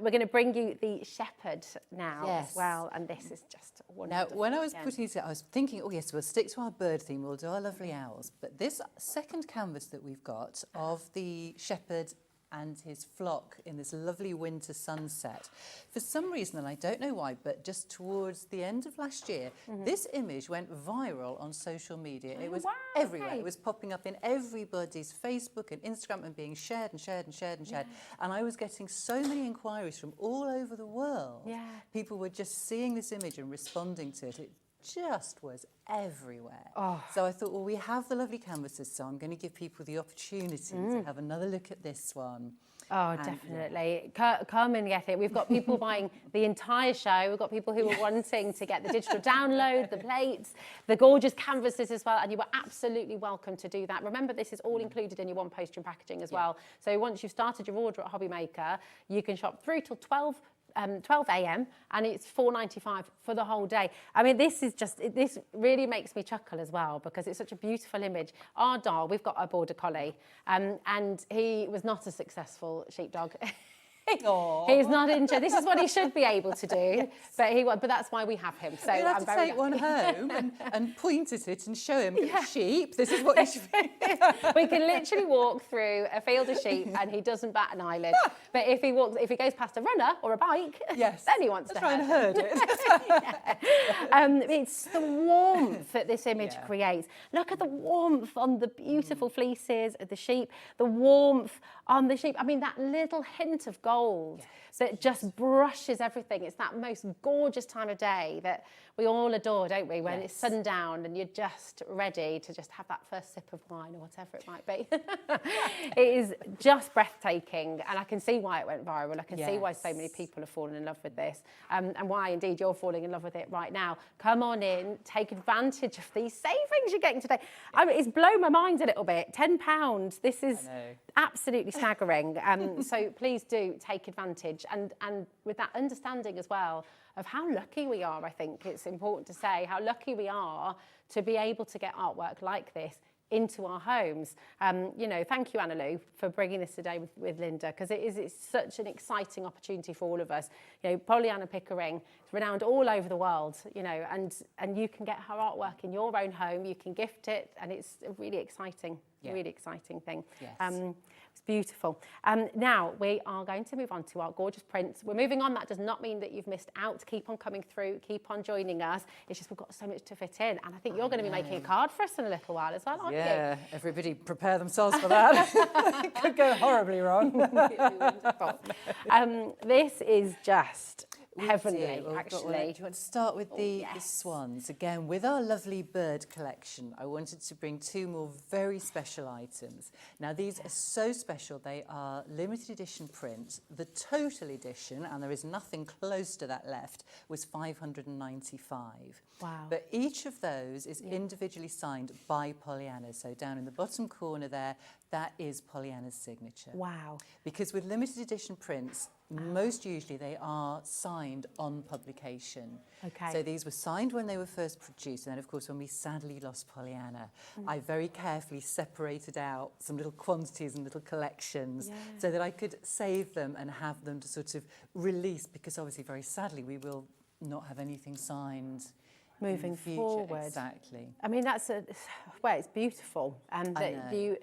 We're going to bring you the shepherd now as well, and this is just wonderful. Now, when I was putting it, I was thinking, oh yes, we'll stick to our bird theme, we'll do our lovely owls. But this second canvas that we've got of the shepherd and his flock in this lovely winter sunset. For some reason, and I don't know why, but just towards the end of last year, this image went viral on social media. It was everywhere. It was popping up in everybody's Facebook and Instagram and being shared and shared and shared and shared. And I was getting so many inquiries from all over the world. People were just seeing this image and responding to it. It just was everywhere. So I thought, well, we have the lovely canvases, so I'm going to give people the opportunity to have another look at this one. Oh, definitely. Come and get it. We've got people buying the entire show. We've got people who are wanting to get the digital download, the plates, the gorgeous canvases as well, and you are absolutely welcome to do that. Remember, this is all included in your one postage and packaging as well. So once you've started your order at HobbyMaker, you can shop through till 12 a.m. and it's $4.95 for the whole day. I mean, this really makes me chuckle as well because it's such a beautiful image. Our dog, we've got a border collie, and he was not a successful sheepdog. He's not interested. This is what he should be able to do, but that's why we have him. So you'll have to take one home and point at it and show him sheep. This is what you should be. We can literally walk through a field of sheep and he doesn't bat an eyelid. But if he goes past a runner or a bike, then he wants to try and herd it. It's the warmth that this image creates. Look at the warmth on the beautiful fleeces of the sheep, the warmth on the sheep. I mean, that little hint of gold that just brushes everything. It's that most gorgeous time of day that we all adore, don't we? When it's sundown and you're just ready to just have that first sip of wine or whatever it might be. It is just breathtaking, and I can see why it went viral. I can see why so many people have fallen in love with this, and why indeed you're falling in love with it right now. Come on in, take advantage of these savings you're getting today. I mean, it's blown my mind a little bit. £10. This is absolutely staggering. So please do take advantage, and with that understanding as well of how lucky we are. I think it's important to say how lucky we are to be able to get artwork like this into our homes. You know, thank you, Anna Lou, for bringing this today with Linda, because it's such an exciting opportunity for all of us. You know, Pollyanna Pickering is renowned all over the world, you know, and you can get her artwork in your own home, you can gift it, and it's a really exciting thing. It's beautiful. Now we are going to move on to our gorgeous prints. We're moving on. That does not mean that you've missed out. Keep on coming through, keep on joining us. It's just we've got so much to fit in, and I think you're going to be making a card for us in a little while as well, aren't you? Yeah, everybody prepare themselves for that. It could go horribly wrong. This is just heavenly, actually. Do you want to start with the swans? Again, with our lovely bird collection, I wanted to bring two more very special items. Now, these are so special. They are limited edition prints. The total edition, and there is nothing close to that left, was $595. Wow. But each of those is individually signed by Pollyanna. So down in the bottom corner there, that is Pollyanna's signature. Wow. Because with limited edition prints, most usually they are signed on publication. Okay. So these were signed when they were first produced, and then of course when we sadly lost Pollyanna, I very carefully separated out some little quantities and little collections so that I could save them and have them to sort of release, because obviously very sadly we will not have anything signed moving forward. Exactly. I mean, it's beautiful, and that you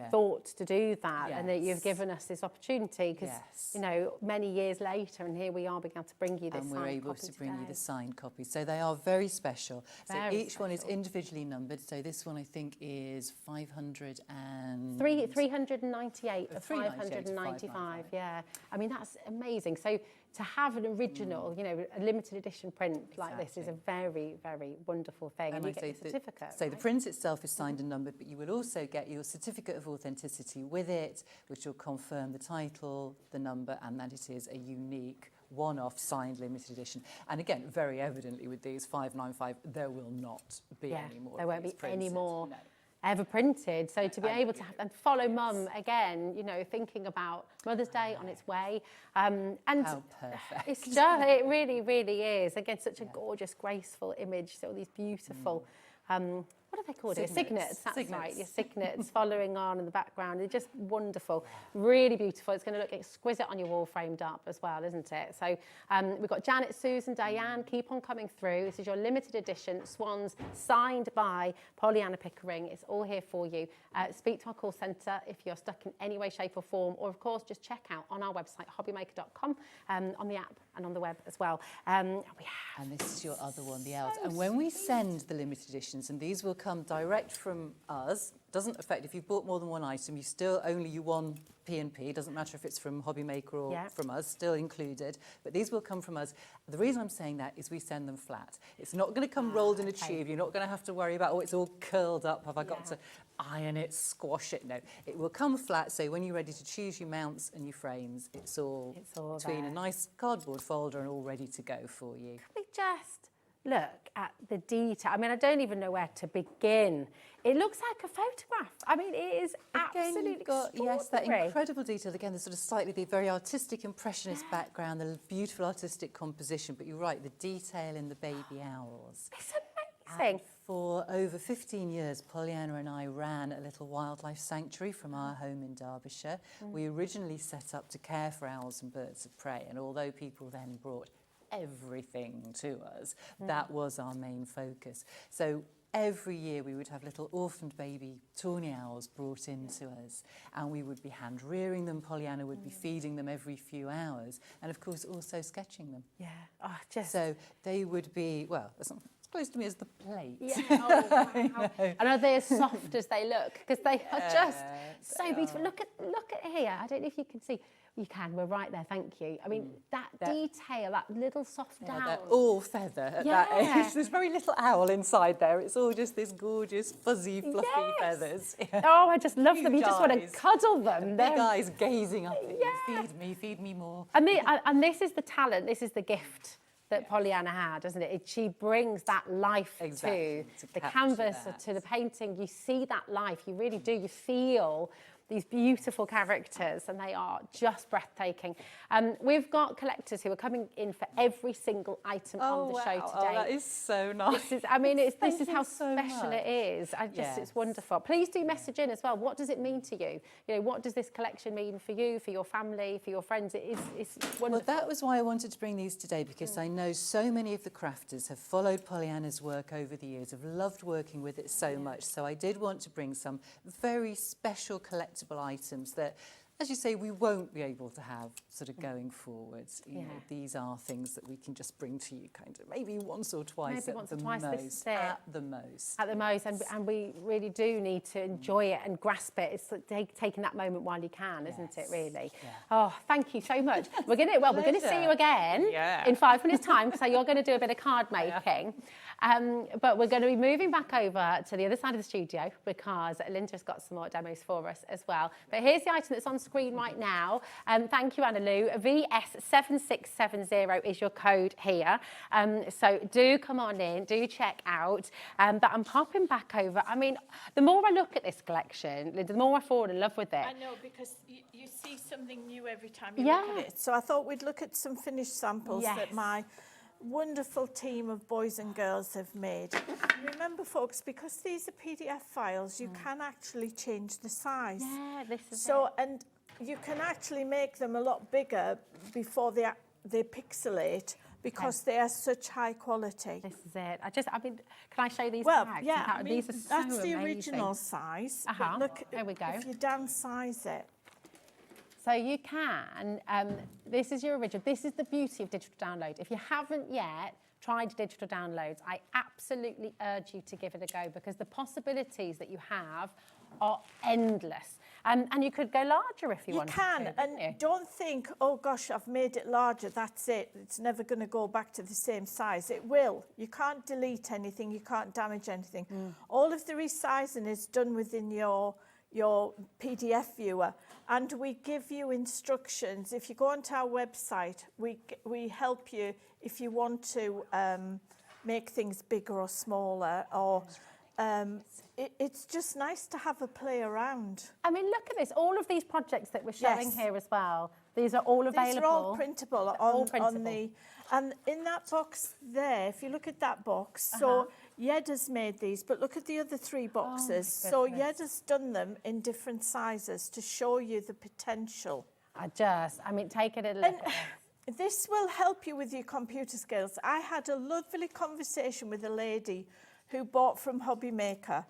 thought to do that, and that you've given us this opportunity, because you know, many years later, and here we are being able to bring you this and signed we're able copy to bring today. you the signed copy. So they are very special. Very so each one is special. individually numbered. So this one I think is 398 of 595. Yeah, I mean, that's amazing. So to have an original, you know, a limited edition print like this is a very, very wonderful thing, and you get a certificate. So the print itself is signed and numbered, but you will also get your certificate of authenticity with it, which will confirm the title, the number, and that it is a unique one-off signed limited edition. And again, very evidently with these 595, there will not be any more. There won't be printed. any more ever printed. So to be able to have and follow Mum again, you know, thinking about Mother's Day on its way, and how perfect. It's just, it really, really is. Again, such a gorgeous, graceful image. So all these beautiful. What what are they called? Signets. Signets, that's Signets. right. Your signets following on in the background. They're just wonderful, really beautiful. It's going to look exquisite on your wall framed up as well, isn't it? So we've got Janet, Susan, Diane, keep on coming through. This is your limited edition Swans signed by Pollyanna Pickering. It's all here for you. Speak to our call centre if you're stuck in any way, shape or form, or of course just check out on our website hobbymaker.com, on the app and on the web as well. And this is your other one, the Owls. And when we send the limited editions, and these will come direct from us, doesn't affect if you've bought more than one item, you still only you one P&P, doesn't matter if it's from HobbyMaker or from us, still included, but these will come from us. The reason I'm saying that is we send them flat. It's not going to come rolled in a tube. You're not going to have to worry about, oh, it's all curled up. Have I got to iron it, squash it? No, it will come flat. So when you're ready to choose your mounts and your frames, it's all between a nice cardboard folder and all ready to go for you. Can we just look at the detail? I mean, I don't even know where to begin. It looks like a photograph. I mean, it is absolutely you've got, yes, that incredible detail. Again, the sort of slightly, the very artistic impressionist background, the beautiful artistic composition. But you're right, the detail in the baby owls. It's amazing. And for over 15 years, Pollyanna and I ran a little wildlife sanctuary from our home in Derbyshire. We originally set up to care for owls and birds of prey, and although people then brought everything to us, that was our main focus. So every year we would have little orphaned baby tawny owls brought in to us, and we would be hand rearing them. Pollyanna would be feeding them every few hours, and of course also sketching them. Yeah, oh, just so they would be, well, as close to me as the plate. Yeah, oh, wow. And are they as soft as they look? Because they are just so beautiful. Look at here. I don't know if you can see. You can, we're right there, thank you. I mean, that detail, that little soft down. They're all feather at that age. There's very little owl inside there. It's all just this gorgeous, fuzzy, fluffy feathers. Yeah. Oh, I just love them. You Huge just want to eyes. cuddle them. Big eyes gazing up at you. Feed me more. And this is the talent, this is the gift that Pollyanna had, isn't it? She brings that life to the canvas, to the painting. You see that life, you really do. You feel these beautiful characters, and they are just breathtaking. We've got collectors who are coming in for every single item on the show today. Oh, that is so nice. This is how special it is. It's wonderful. Please do message in as well. What does it mean to you? You know, what does this collection mean for you, for your family, for your friends? It's wonderful. Well, that was why I wanted to bring these today, because I know so many of the crafters have followed Pollyanna's work over the years, have loved working with it so much. So I did want to bring some very special collectible items that, as you say, we won't be able to have sort of going forwards. You know, these are things that we can just bring to you kind of maybe once or twice at the most. At the most. At the most, and we really do need to enjoy it and grasp it. It's taking that moment while you can, isn't it, really? Yeah. Oh, thank you so much. We're going to see you again in 5 minutes' time, so you're going to do a bit of card making. But we're going to be moving back over to the other side of the studio because Linda's got some more demos for us as well. But here's the item that's on screen right now. Thank you, Annalou. VS7670 is your code here. So do come on in, do check out. But I'm popping back over. I mean, the more I look at this collection, Linda, the more I fall in love with it. I know, because you see something new every time you look at it. So I thought we'd look at some finished samples that my wonderful team of boys and girls have made. Remember, folks, because these are PDF files, you can actually change the size. Yeah, this is so, and you can actually make them a lot bigger before they pixelate, because they are such high quality. This is it. I mean, can I show these bags? Yeah, I mean, these are so that's the amazing. original size. But look, there we go. If you downsize it. So you can, this is your original. This is the beauty of digital download. If you haven't yet tried digital downloads, I absolutely urge you to give it a go, because the possibilities that you have are endless. And you could go larger if you wanted to. You can, and don't think, oh gosh, I've made it larger, that's it. It's never going to go back to the same size. It will. You can't delete anything, you can't damage anything. All of the resizing is done within your PDF viewer, and we give you instructions. If you go onto our website, we help you if you want to make things bigger or smaller, or it's just nice to have a play around. I mean, look at this, all of these projects that we're showing here as well, these are all available. These are all printable, on the, and in that box there, if you look at that box, so Yeda's made these, but look at the other 3 boxes. So Yeda's done them in different sizes to show you the potential. I mean, take it a look. This will help you with your computer skills. I had a lovely conversation with a lady who bought from HobbyMaker,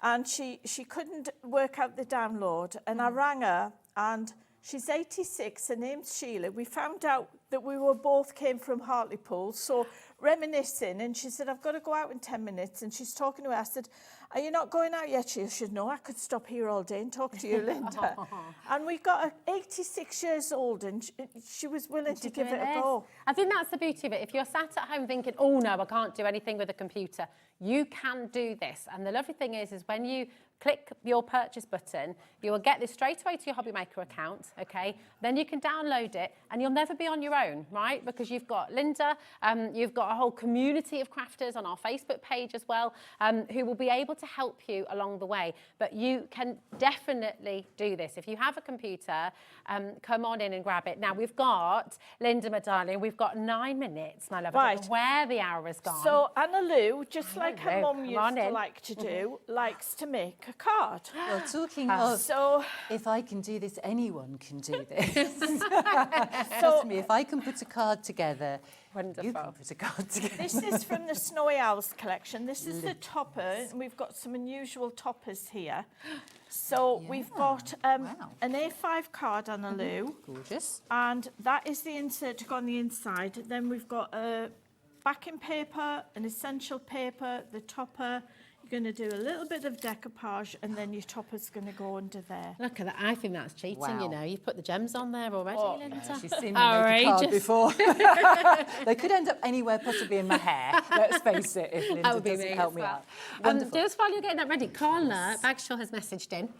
and she couldn't work out the download, and I rang her, and she's 86, her name's Sheila. We found out that we both came from Hartlepool, so reminiscing, and she said, I've got to go out in 10 minutes, and she's talking to her. I said, are you not going out yet? She said, no, I could stop here all day and talk to you, Linda. And we got her 86 years old, and she was willing to give it a go. I think that's the beauty of it. If you're sat at home thinking, oh no, I can't do anything with a computer, you can do this. And the lovely thing is when you click your purchase button, you will get this straight away to your HobbyMaker account, okay? Then you can download it, and you'll never be on your own, right? Because you've got Linda, you've got a whole community of crafters on our Facebook page as well, who will be able to help you along the way. But you can definitely do this. If you have a computer, come on in and grab it. Now, we've got, Linda, my darling, we've got 9 minutes, my love. I don't know where the hour has gone. So Anna Lou, just like her mum used to like to do, likes to make a card. Well, talking of, if I can do this, anyone can do this. Trust me, if I can put a card together, you can put a card together. This is from the Snowy Owls collection. This is the topper, and we've got some unusual toppers here. So we've got an A5 card, Anna Lou. Gorgeous. And that is the insert to go on the inside. Then we've got a backing paper, an essential paper, the topper. You're going to do a little bit of decoupage, and then your topper's going to go under there. Look at that. I think that's cheating, you know. You've put the gems on there already, Linda. She's seen me make a card before. They could end up anywhere, possibly in my hair. Let's face it, if Linda doesn't help me out. Just while you're getting that ready, Carla Bagshaw has messaged in.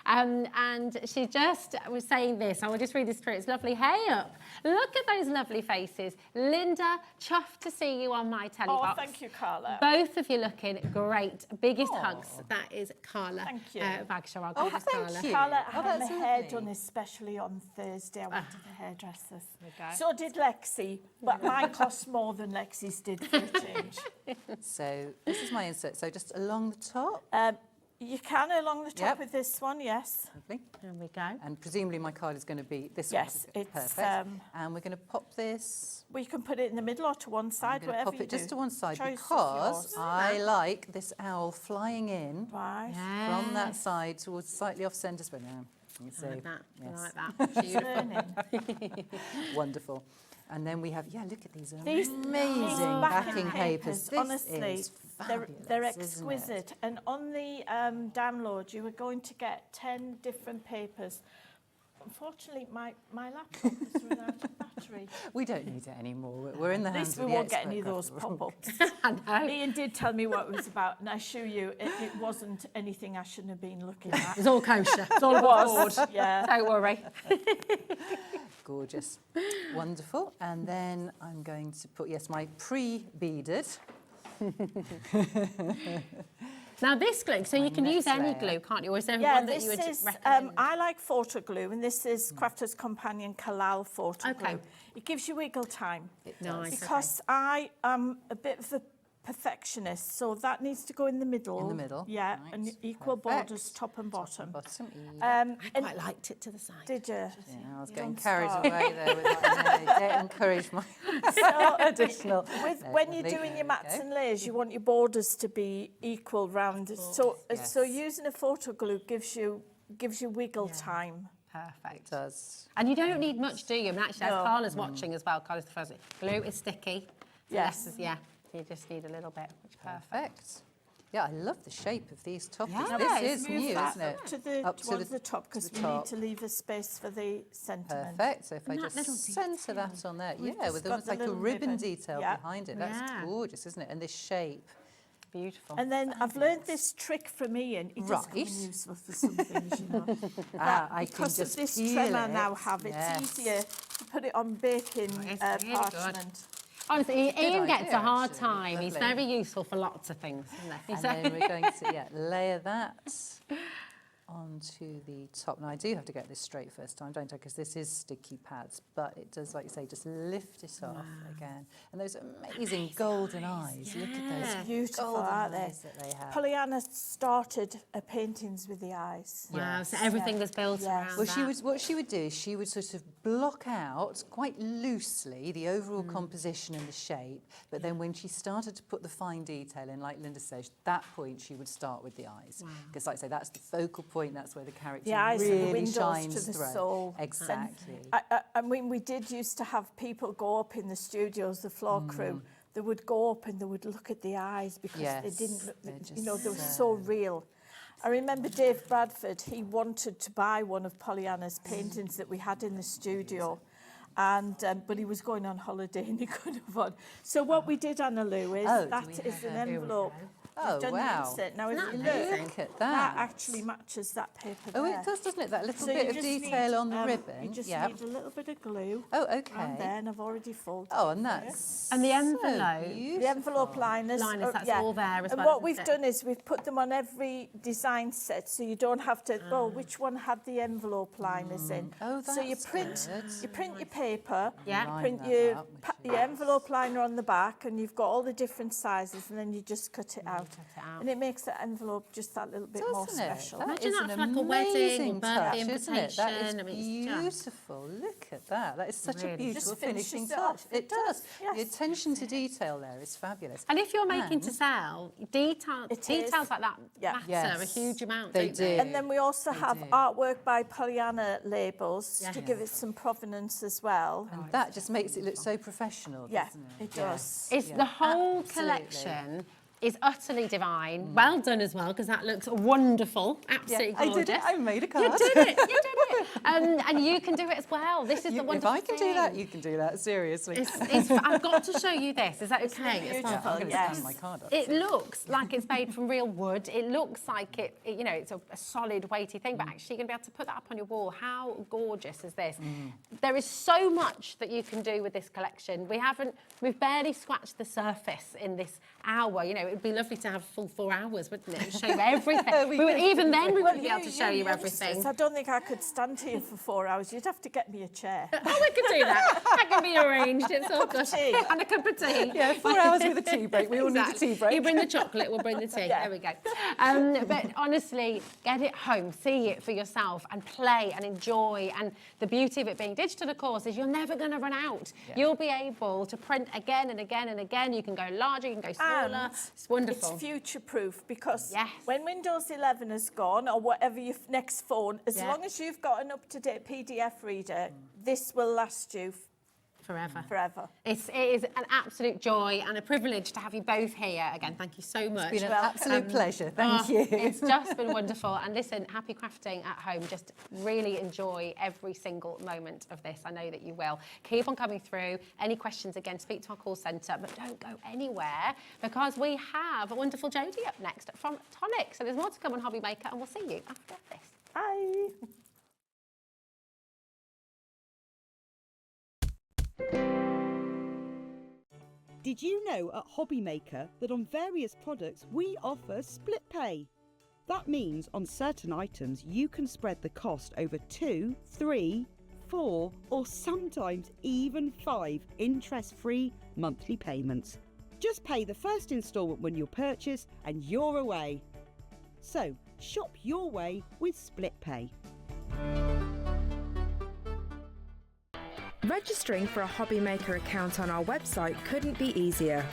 And she just was saying this. I will just read this through. It's lovely. Hey up. Look at those lovely faces. Linda, chuffed to see you on my telly box. Oh, thank you, Carla. Both of you looking great. Biggest hugs. That is Carla. Thank you. Bagshaw. Oh, thank Carla. you. Carla, I had my hair done especially on Thursday. I went to the hairdressers. So did Lexi, but mine cost more than Lexi's did for a change. So this is my insert. So just along the top. You can along the top with this one, yes. Lovely. There we go. And presumably my card is going to be this one. Yes, it's perfect. And we're going to pop this. We can put it in the middle or to one side, whatever pop you it do. just to one side Choice because I like this owl flying in from that side towards slightly off centre. But now you see, I like that. Yes. I like that. Beautiful. Wonderful. And then we have, look at these amazing backing papers. This honestly, is fabulous, they're exquisite. And on the download, you were going to get 10 different papers. Unfortunately, my laptop has run out of battery. We don't need it anymore. We're in the hands of the At least we won't get any of those pop-ups. Ian did tell me what it was about, and I assure you, it wasn't anything I shouldn't have been looking at. It's all kosher. It's all above board. Yeah. Don't worry. Gorgeous. Wonderful. And then I'm going to put, my pre-beaded. Now this glue, so you can use any glue, can't you? Or is there one that you would recommend? I like photo glue, and this is Crafter's Companion Kalal photo glue. It gives you wiggle time. It does. Because I am a bit of a perfectionist, so that needs to go in the middle. In the middle. Yeah, and equal borders, top and bottom. I quite liked it to the side. Did you? Yeah, I was getting carried away there with that. Don't encourage my additional. When you're doing your mats and layers, you want your borders to be equal round. So using a photo glue gives you wiggle time. Perfect. It does. And you don't need much, do you? And actually, as Carla's watching as well, Carla's the first. Glue is sticky. So yes. You just need a little bit. Which perfect. Yeah, I love the shape of these toppers. Yeah, this is new, isn't it? Towards the top, because we need to leave a space for the sentiment. Perfect. So if I just centre that on there, with almost like a ribbon detail behind it. That's gorgeous, isn't it? And this shape. Beautiful. And then I've learned this trick from Ian. It does come in useful for some things, you know. Because of this trim I now have, it's easier to put it on baking parchment. Honestly, Ian gets a hard time. He's very useful for lots of things, isn't he? And then we're going to layer that onto the top. Now I do have to get this straight first time, don't I? Because this is sticky pads, but it does, like you say, just lift it off again. And those amazing golden eyes. Look at those Beautiful, golden aren't they? eyes that they have. Pollyanna started her paintings with the eyes. Wow, so everything was built around Well, that. what she would do is she would sort of block out quite loosely the overall composition and the shape, but then when she started to put the fine detail in, like Linda says, at that point she would start with the eyes. Because like I say, that's the focal point, that's where the character The eyes really and the windows shines to the through. soul. Exactly. I mean, we did used to have people go up in the studios, the floor crew. They would go up and they would look at the eyes because they didn't, you know, they were so real. I remember Dave Bradford, he wanted to buy one of Pollyanna's paintings that we had in the studio. And but he was going on holiday and he couldn't afford. So what we did, Anna Lou, is that is an envelope. Oh, We've done wow. the insert. Now, if you Look at that. actually matches that paper Oh, there. it does, doesn't it? That little So bit you of just detail need, on the ribbon. You just Yep. need a little bit of glue. Oh, okay. And then I've already folded. Oh, and that's And the so envelope. The envelope liners. That's all there as And well, what isn't we've it? done is we've put them on every design set, so you don't have to. Oh, which one had the envelope liners in? Oh, so you that's print. good. You print your paper. Yeah. You Line print that your up, your envelope liner on the back, and you've got all the different sizes, and then you just cut it out. And it makes the envelope just that little bit more Doesn't it? special. That Imagine is that an for like a wedding or amazing birthday touch, isn't it? That is invitation. I mean, it's just- beautiful. Look at that. That is such a Really. beautiful Just finishes finishing it touch. off. It does. Yes. The attention to detail there is fabulous. And if you're making to And- sell, details like that matter Yes. a huge amount, They don't they? do. And then we also have artwork by Pollyanna labels to give it some provenance as well. And that just makes it look so professional, Yeah, doesn't it? it does. It's Yeah. the whole Absolutely. collection is utterly divine. Well done as well, because that looks wonderful. Absolutely I gorgeous. did it. I made a card. You did it. You did it. And you can do it as well. This is the If wonderful I can do thing. that, you can do that. Seriously. I've got to show you this. Is that okay? As well? I'm going to stand my card up. It looks like it's made from real wood. It looks like you know, it's a solid, weighty thing, but actually you're going to be able to put that up on your wall. How gorgeous is this? There is so much that you can do with this collection. We've barely scratched the surface in this hour. You know, it would be lovely to have full 4 hours, wouldn't it? Show you everything. Even then we wouldn't be able to show you everything. I don't think I could stand here for 4 hours. You'd have to get me a chair. Oh, we can do that. That can be arranged. It's all good. tea. And a cup of tea. Yeah, 4 hours with a tea break. We all need a tea break. You bring the chocolate, we'll bring the tea. Yeah. There we go. But honestly, get it home, see it for yourself and play and enjoy. And the beauty of it being digital, of course, is you're never going to run out. Yeah. You'll be able to print again and again and again. You can go larger, you can go smaller. And it's wonderful. It's future-proof because when Windows 11 is gone or whatever your next phone, as long as you've got an up-to-date PDF reader, this will last you forever. It is an absolute joy and a privilege to have you both here. Again, thank you so much. It's been an absolute pleasure. Thank you. It's just been wonderful. And listen, happy crafting at home. Just really enjoy every single moment of this. I know that you will. Keep on coming through. Any questions, again, speak to our call centre. But don't go anywhere because we have a wonderful Jodie up next from Tonic. So there's more to come on HobbyMaker and we'll see you after this. Bye. Did you know at HobbyMaker that on various products we offer split pay? That means on certain items you can spread the cost over 2, 3, 4 or sometimes even 5 interest-free monthly payments. Just pay the first instalment when you purchase and you're away. So shop your way with split pay. Registering for a HobbyMaker account on our website couldn't be easier.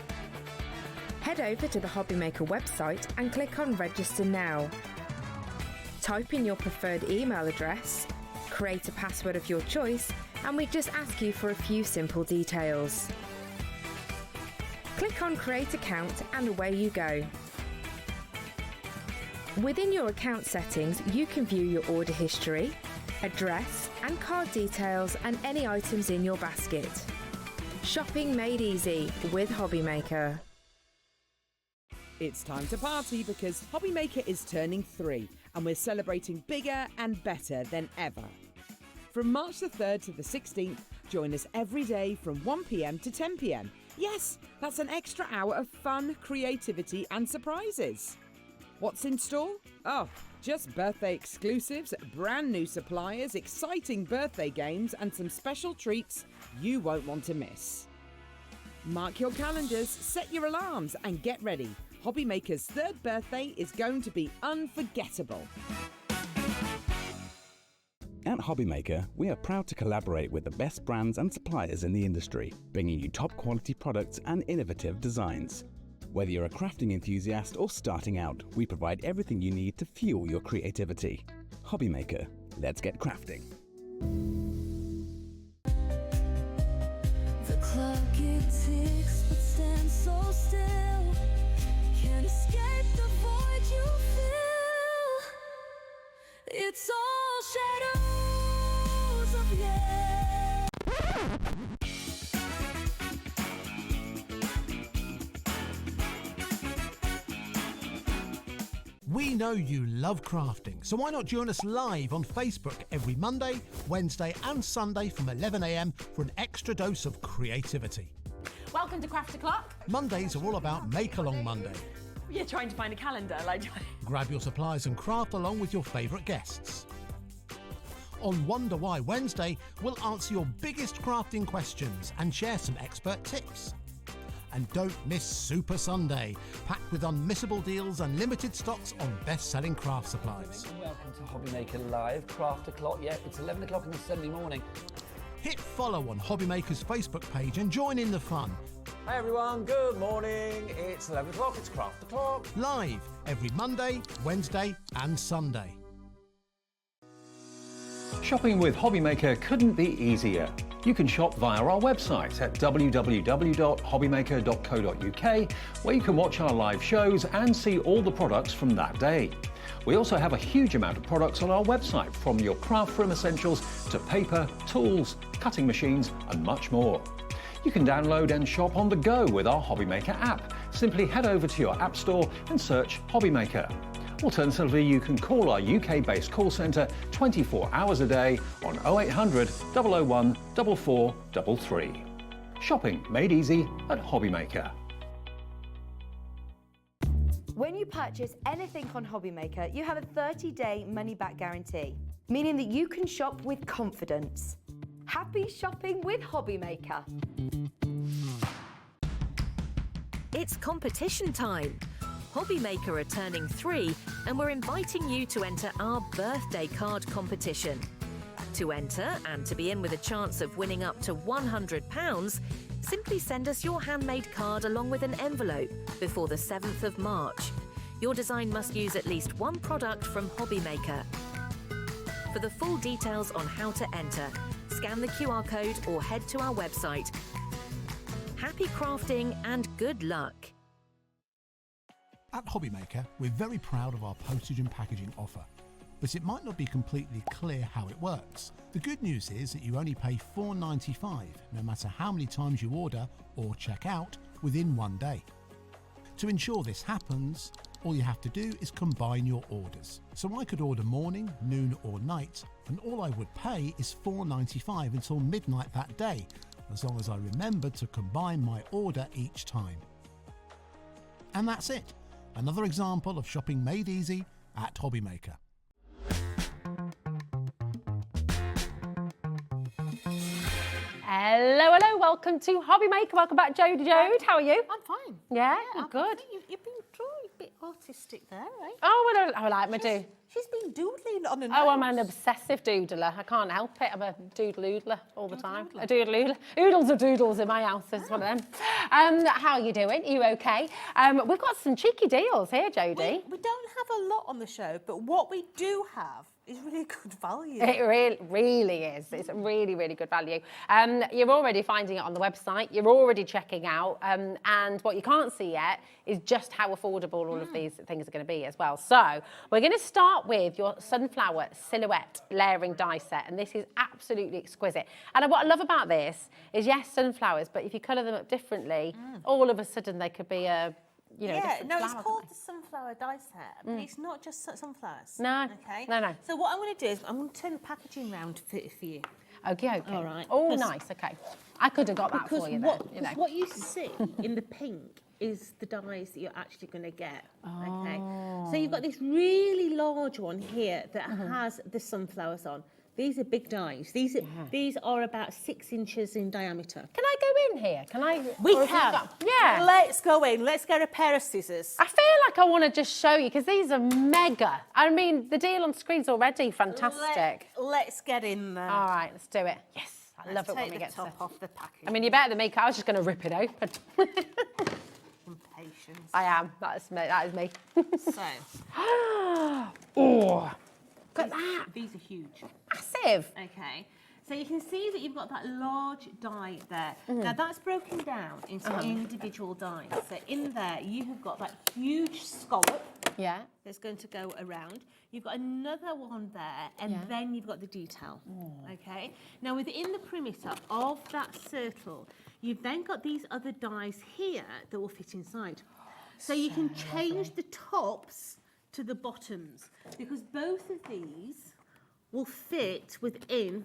Head over to the HobbyMaker website and click on Register Now. Type in your preferred email address, create a password of your choice, and we just ask you for a few simple details. Click on Create Account and away you go. Within your account settings, you can view your order history, address and card details and any items in your basket. Shopping made easy with HobbyMaker. It's time to party because HobbyMaker is turning 3 and we're celebrating bigger and better than ever. From March the 3rd to the 16th, join us every day from 1 p.m. to 10 p.m. Yes, that's an extra hour of fun, creativity and surprises. What's in store? Oh, Just birthday exclusives, brand new suppliers, exciting birthday games, and some special treats you won't want to miss. Mark your calendars, set your alarms, and get ready. HobbyMaker's third birthday is going to be unforgettable. At HobbyMaker, we are proud to collaborate with the best brands and suppliers in the industry, bringing you top quality products and innovative designs. Whether you're a crafting enthusiast or starting out, we provide everything you need to fuel your creativity. HobbyMaker, let's get crafting. The clock it ticks but stands so still. Can't escape the void you feel. It's all shadows of yeah. We know you love crafting, so why not join us live on Facebook every Monday, Wednesday and Sunday from 11 a.m. for an extra dose of creativity. Welcome to Craft O'Clock. Mondays are all about Make Along Monday. You're trying to find a calendar, like. Grab your supplies and craft along with your favourite guests. On Wonder Why Wednesday, we'll answer your biggest crafting questions and share some expert tips. And don't miss Super Sunday, packed with unmissable deals and limited stocks on best-selling craft supplies. Welcome to HobbyMaker Live, Craft O'Clock. Yeah, it's 11 o'clock on the Sunday morning. Hit follow on HobbyMaker's Facebook page and join in the fun. Hey everyone, good morning. It's 11 o'clock, it's Craft O'Clock. Live every Monday, Wednesday and Sunday. Shopping with HobbyMaker couldn't be easier. You can shop via our website at www.hobbymaker.co.uk, where you can watch our live shows and see all the products from that day. We also have a huge amount of products on our website, from your craft room essentials to paper, tools, cutting machines and much more. You can download and shop on the go with our HobbyMaker app. Simply head over to your app store and search HobbyMaker. Alternatively, you can call our UK-based call centre 24 hours a day on 0800 001 4433. Shopping made easy at HobbyMaker. When you purchase anything on HobbyMaker, you have a 30-day money-back guarantee, meaning that you can shop with confidence. Happy shopping with HobbyMaker. It's competition time. HobbyMaker are turning 3 and we're inviting you to enter our birthday card competition. To enter and to be in with a chance of winning up to £100, simply send us your handmade card along with an envelope before the 7th of March. Your design must use at least one product from HobbyMaker. For the full details on how to enter, scan the QR code or head to our website. Happy crafting and good luck. At HobbyMaker, we're very proud of our postage and packaging offer, but it might not be completely clear how it works. The good news is that you only pay $4.95 no matter how many times you order or check out within one day. To ensure this happens, all you have to do is combine your orders. So I could order morning, noon or night, and all I would pay is $4.95 until midnight that day, as long as I remembered to combine my order each time. And that's it. Another example of shopping made easy at HobbyMaker. Hello, welcome to HobbyMaker. Welcome back, Jodie. How are you? I'm fine. Yeah, I'm good. I think you've been drawing a bit artistic there, right? Oh, well, I like my do. She's been doodling on a Oh, I'm an obsessive doodler. I can't help it. I'm a doodle-oodler all the time. A doodle-oodler. Oodles of doodles in my house. This is one of them. How are you doing? Are you okay? We've got some cheeky deals here, Jodie. We don't have a lot on the show, but what we do have is really good value. It really is. It's really, really good value. You're already finding it on the website. You're already checking out. And what you can't see yet is just how affordable all of these things are going to be as well. So we're going to start with your sunflower silhouette layering die set. And this is absolutely exquisite. And what I love about this is, yes, sunflowers, but if you colour them up differently, all of a sudden they could be a... it's called the sunflower die set, but it's not just sunflowers. No. Okay. No. So what I'm going to do is I'm going to turn the packaging round for you. Okay, okay. All right. Oh, 'Cause- nice, okay. I could have got that Because for you what, there, you know. what you see in the pink is the dies that you're actually going to get. Okay. So you've got this really large one here that has the sunflowers on. These are big dies. These are about 6 inches in diameter. Can I go in here? Can I? We or have you can. got- Yeah. Let's go in. Let's get a pair of scissors. I feel like I want to just show you because these are mega. I mean, the deal on screen's already fantastic. Let's get in there. All right, let's do it. Yes, I love it when Take we the get top to. off the package. I mean, you're better than me. 'Cause I was just going to rip it open. Impatience. I am. That is me. That is me. So. Oh, look at that. These are huge. Massive. Okay. So you can see that you've got that large die there. Now that's broken down into individual dies. So in there you have got that huge scallop. Yeah. That's going to go around. You've got another one there, and then you've got the detail. Okay. Now within the perimeter of that circle, you've then got these other dies here that will fit inside. So you can change the tops to the bottoms because both of these will fit within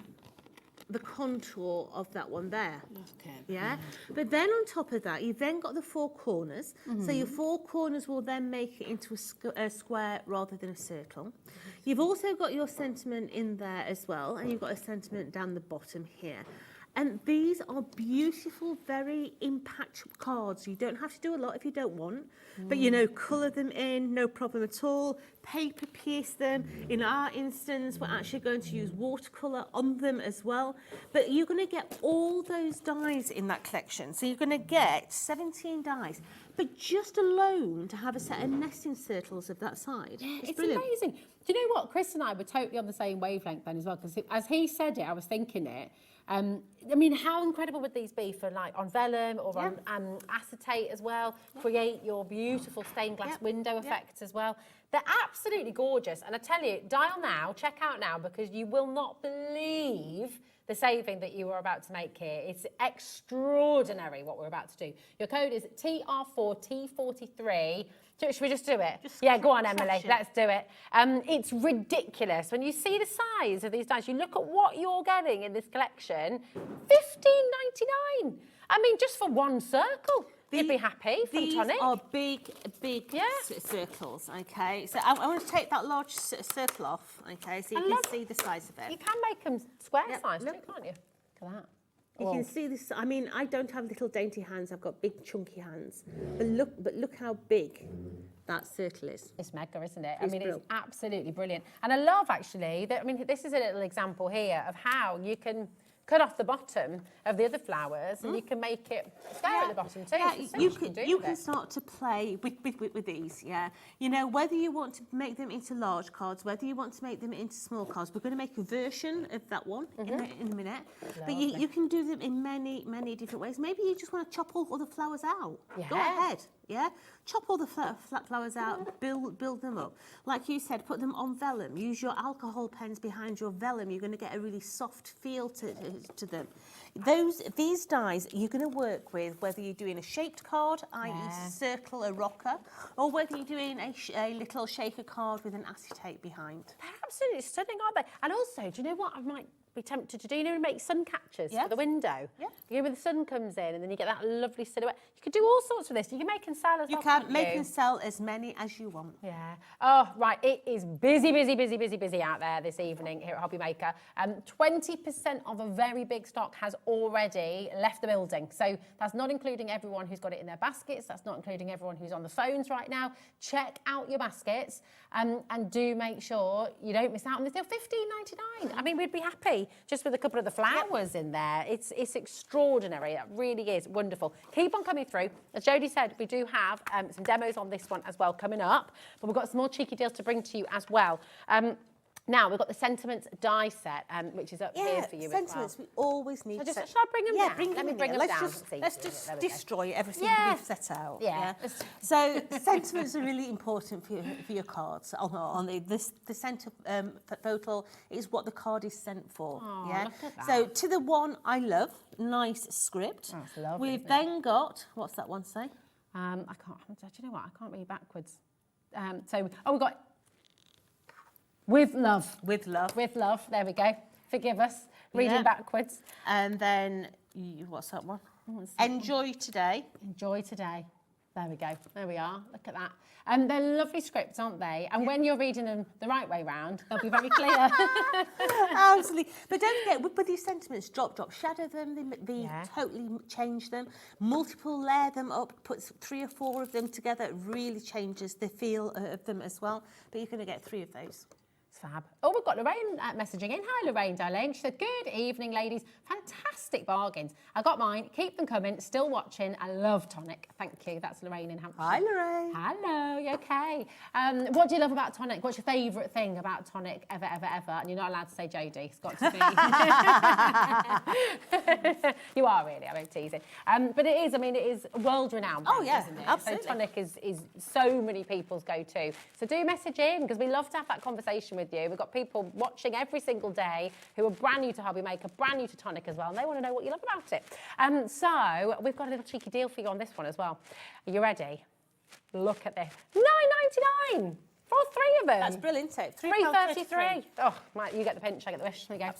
the contour of that one there. Okay. Yeah. But then on top of that, you've then got the 4 corners. So your 4 corners will then make it into a square rather than a circle. You've also got your sentiment in there as well, and you've got a sentiment down the bottom here. And these are beautiful, very impactful cards. You don't have to do a lot if you don't want, but you know, colour them in, no problem at all. Paper pierce them. In our instance, we're actually going to use watercolour on them as well. But you're going to get all those dies in that collection. So you're going to get 17 dies. But just alone to have a set of nesting circles of that side. It's brilliant. amazing. Do you know what? Chris and I were totally on the same wavelength then as well, because as he said it, I was thinking it. I mean, how incredible would these be for like on vellum or on acetate as well? Create your beautiful stained glass window effects as well. They're absolutely gorgeous. And I tell you, dial now, check out now, because you will not believe the saving that you are about to make here. It's extraordinary what we're about to do. Your code is TR4T43. Should we just do it? Yeah, go on, Emily. Let's do it. It's ridiculous. When you see the size of these dies, you look at what you're getting in this collection, $15.99. I mean, just for one circle. You'd be happy from These Tonic. are big circles, okay? So I want to take that large circle off, okay, so you can see the size of it. You can make them square size too, can't you? Look at that. You can see this. I mean, I don't have little dainty hands. I've got big chunky hands. But look how big that circle is. It's mega, isn't it? It's I mean, brilliant. it's absolutely brilliant. And I love actually that. I mean, this is a little example here of how you can cut off the bottom of the other flowers and you can make it square at the bottom too. Yeah, There's so you much can, do you with can it. start to play with these, yeah. You know, whether you want to make them into large cards, whether you want to make them into small cards, we're going to make a version of that one in a minute. But you can do them in many, many different ways. Maybe you just want to chop all the flowers out. Go ahead, yeah. Chop all the flowers out, build them up. Like you said, put them on vellum. Use your alcohol pens behind your vellum. You're going to get a really soft feel to them. These dies you're going to work with whether you're doing a shaped card, i.e. circle, a rocker, or whether you're doing a little shaker card with an acetate behind. They're absolutely stunning, aren't they? And also, do you know what I might be tempted to do? You know, make sun catchers for the window. Yeah. You know, when the sun comes in and then you get that lovely silhouette. You could do all sorts with this. You can make and sell as well. You can make and sell as many as you want. Yeah. Oh, right. It is busy out there this evening here at HobbyMaker. 20% of a very big stock has already left the building. So that's not including everyone who's got it in their baskets. That's not including everyone who's on the phones right now. Check out your baskets and do make sure you don't miss out on this deal. $15.99. I mean, we'd be happy just with a couple of the flowers in there. It's extraordinary. It really is wonderful. Keep on coming through. As Jodie said, we do have some demos on this one as well coming up, but we've got some more cheeky deals to bring to you as well. Now, we've got the Sentiments die set, which is up here for you Sentiments, as well. we always need Shall I bring them down? Let me bring them down. Let's just destroy everything we've set out. Yeah. So sentiments are really important for your cards. On the centre photo is what the card is sent for. Oh, yeah. look at that. So to the one I love, nice script. That's lovely, We've isn't it? then got, what's that one say? I can't, do you know what? I can't read backwards. We've got With Love. With Love. With Love, there we go. Forgive us, reading Yeah. backwards. And then, what's that one? Enjoy today. Enjoy today. There we go. There we are. Look at that. They're lovely scripts, aren't they? And when you're reading them the right way round, they'll be very clear. Absolutely. But don't forget, with these sentiments, drop, shadow them, they totally change them. Multiple layer them up, put 3 or 4 of them together, it really changes the feel of them as well. But you're going to get 3 of those. It's fab. Oh, we've got Lorraine messaging in. Hi, Lorraine, darling. She said, good evening, ladies. Fantastic bargains. I got mine. Keep them coming. Still watching. I love Tonic. Thank you. That's Lorraine in Hampshire. Hi, Lorraine. Hello. You okay? What do you love about Tonic? What's your favourite thing about Tonic ever? And you're not allowed to say Jodie. It's got to be. You are really. I'm teasing. But it is. I mean, it is world-renowned. Oh, yeah. Isn't it? Absolutely. So Tonic is so many people's go-to. So do message in because we love to have that conversation with you. We've got people watching every single day who are brand new to HobbyMaker, brand new to Tonic as well, and they want to know what you love about it. So we've got a little cheeky deal for you on this one as well. Are you ready? Look at this. £9.99 for all 3 of them. That's brilliant, isn't it? £3.33. Oh, Mike, you get the pinch, I get the wish. There we go.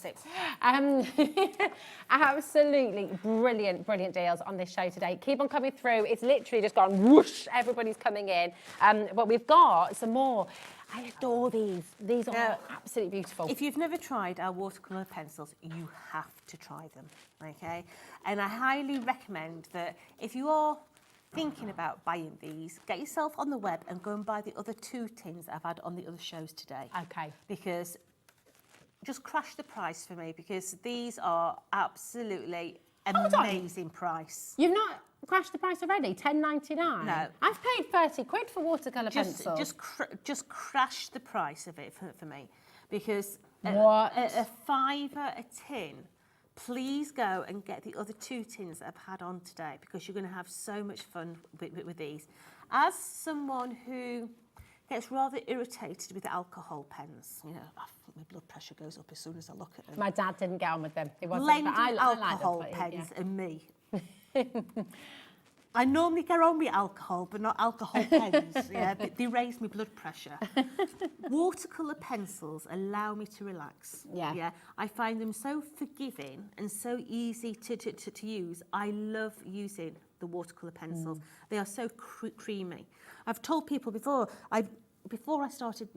Absolutely brilliant deals on this show today. Keep on coming through. It's literally just gone whoosh. Everybody's coming in. But we've got some more. I adore these. These are absolutely beautiful. If you've never tried our watercolour pencils, you have to try them, okay? And I highly recommend that if you are thinking about buying these, get yourself on the web and go and buy the other 2 tins I've had on the other shows today. Okay. Because just crash the price for me because these are absolutely amazing price. You've not crashed the price already? £10.99? No. I've paid 30 quid for watercolour pencils. Just crash the price of it for me because What? a £5 a tin. Please go and get the other 2 tins that I've had on today because you're going to have so much fun with these. As someone who gets rather irritated with alcohol pens, you know, my blood pressure goes up as soon as I look at them. My dad didn't get on with them. He wasn't, Blended but I like them, alcohol but pens and me. I normally get on with alcohol, but not alcohol pens. Yeah, but they raise my blood pressure. Watercolour pencils allow me to relax. Yeah. I find them so forgiving and so easy to use. I love using the watercolour pencils. They are so creamy. I've told people before I started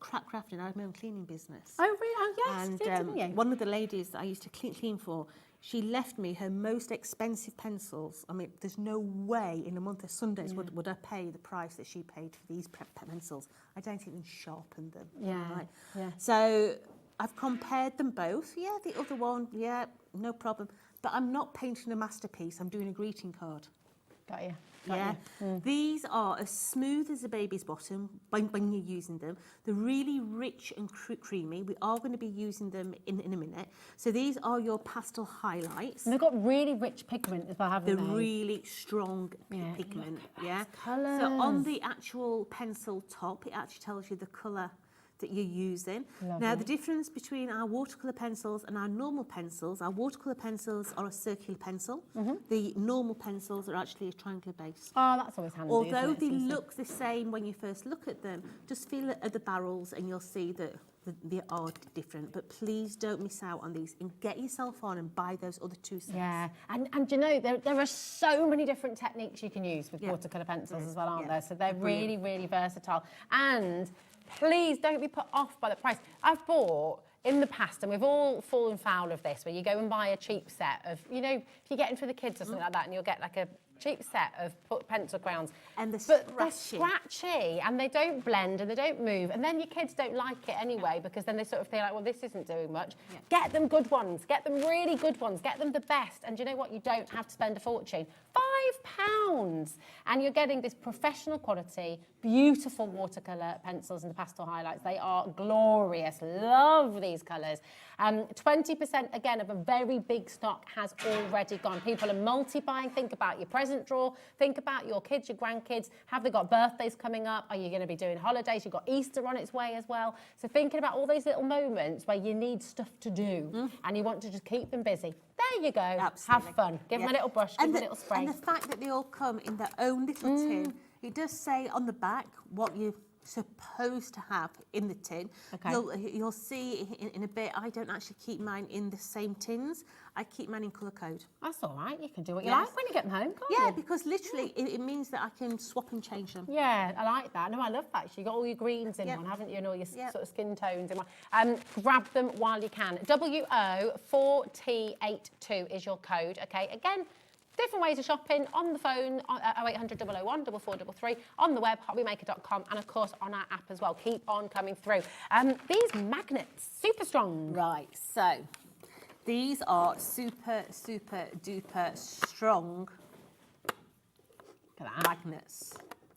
crafting, I had my own cleaning business. Oh, really? Oh, yes, And didn't you? one of the ladies that I used to clean for, she left me her most expensive pencils. I mean, there's no way in a month of Sundays would I pay the price that she paid for these pencils. I don't even sharpen them. Yeah, Right? yeah. So I've compared them both. Yeah, the other one, yeah, no problem. But I'm not painting a masterpiece. I'm doing a greeting card. Got you. Yeah, these are as smooth as a baby's bottom when you're using them. They're really rich and creamy. We are going to be using them in a minute. So these are your pastel highlights. And they've got really rich pigment as well, haven't They're they? really strong pigment. Yeah. colours. So on the actual pencil top, it actually tells you the colour that you're using. Lovely. Now, the difference between our watercolour pencils and our normal pencils, our watercolour pencils are a circular pencil. The normal pencils are actually a triangular base. Oh, that's always handy. Although isn't it? they It's easy. look the same when you first look at them, just feel at the barrels and you'll see that they are different. But please don't miss out on these and get yourself on and buy those other 2 sets. Yeah, and you know, there are so many different techniques you can use with watercolour pencils as well, aren't there? So they're really, really versatile. And please don't be put off by the price. I've bought in the past, and we've all fallen foul of this, where you go and buy a cheap set of, you know, if you're getting for the kids or something like that, and you'll get like a cheap set of pencil crayons. And they're scratchy, and they don't blend, and they don't move, and then your kids don't like it anyway, because then they sort of feel like, well, this isn't doing much. Get them good ones. Get them really good ones. Get them the best. And you know what? You don't have to spend a fortune. £5, and you're getting this professional quality, beautiful watercolour pencils and the pastel highlights. They are glorious. Love these colours. 20% again of a very big stock has already gone. People are multi-buying. Think about your present drawer. Think about your kids, your grandkids. Have they got birthdays coming up? Are you going to be doing holidays? You've got Easter on its way as well. So thinking about all those little moments where you need stuff to do and you want to just keep them busy. There you go. Absolutely. Have fun. Give them a little brush, give them a little spray. And the fact that they all come in their own little tin, it does say on the back what you supposed to have in the tin. Okay. You'll see in a bit, I don't actually keep mine in the same tins. I keep mine in colour code. That's all right. You can do what you Yes. like when you get them home, can't Yeah, you? because literally it means that I can swap and change them. Yeah, I like that. No, I love that. You've got all your greens in Yep. one, haven't you? And all your Yep. sort of skin tones in one. Grab them while you can. WO4T82 is your code, okay? Again, different ways of shopping on the phone, 0800 001 4433, on the web, hobbymaker.com, and of course on our app as well. Keep on coming through. These magnets, super strong. Right, so these are super, super duper strong magnets.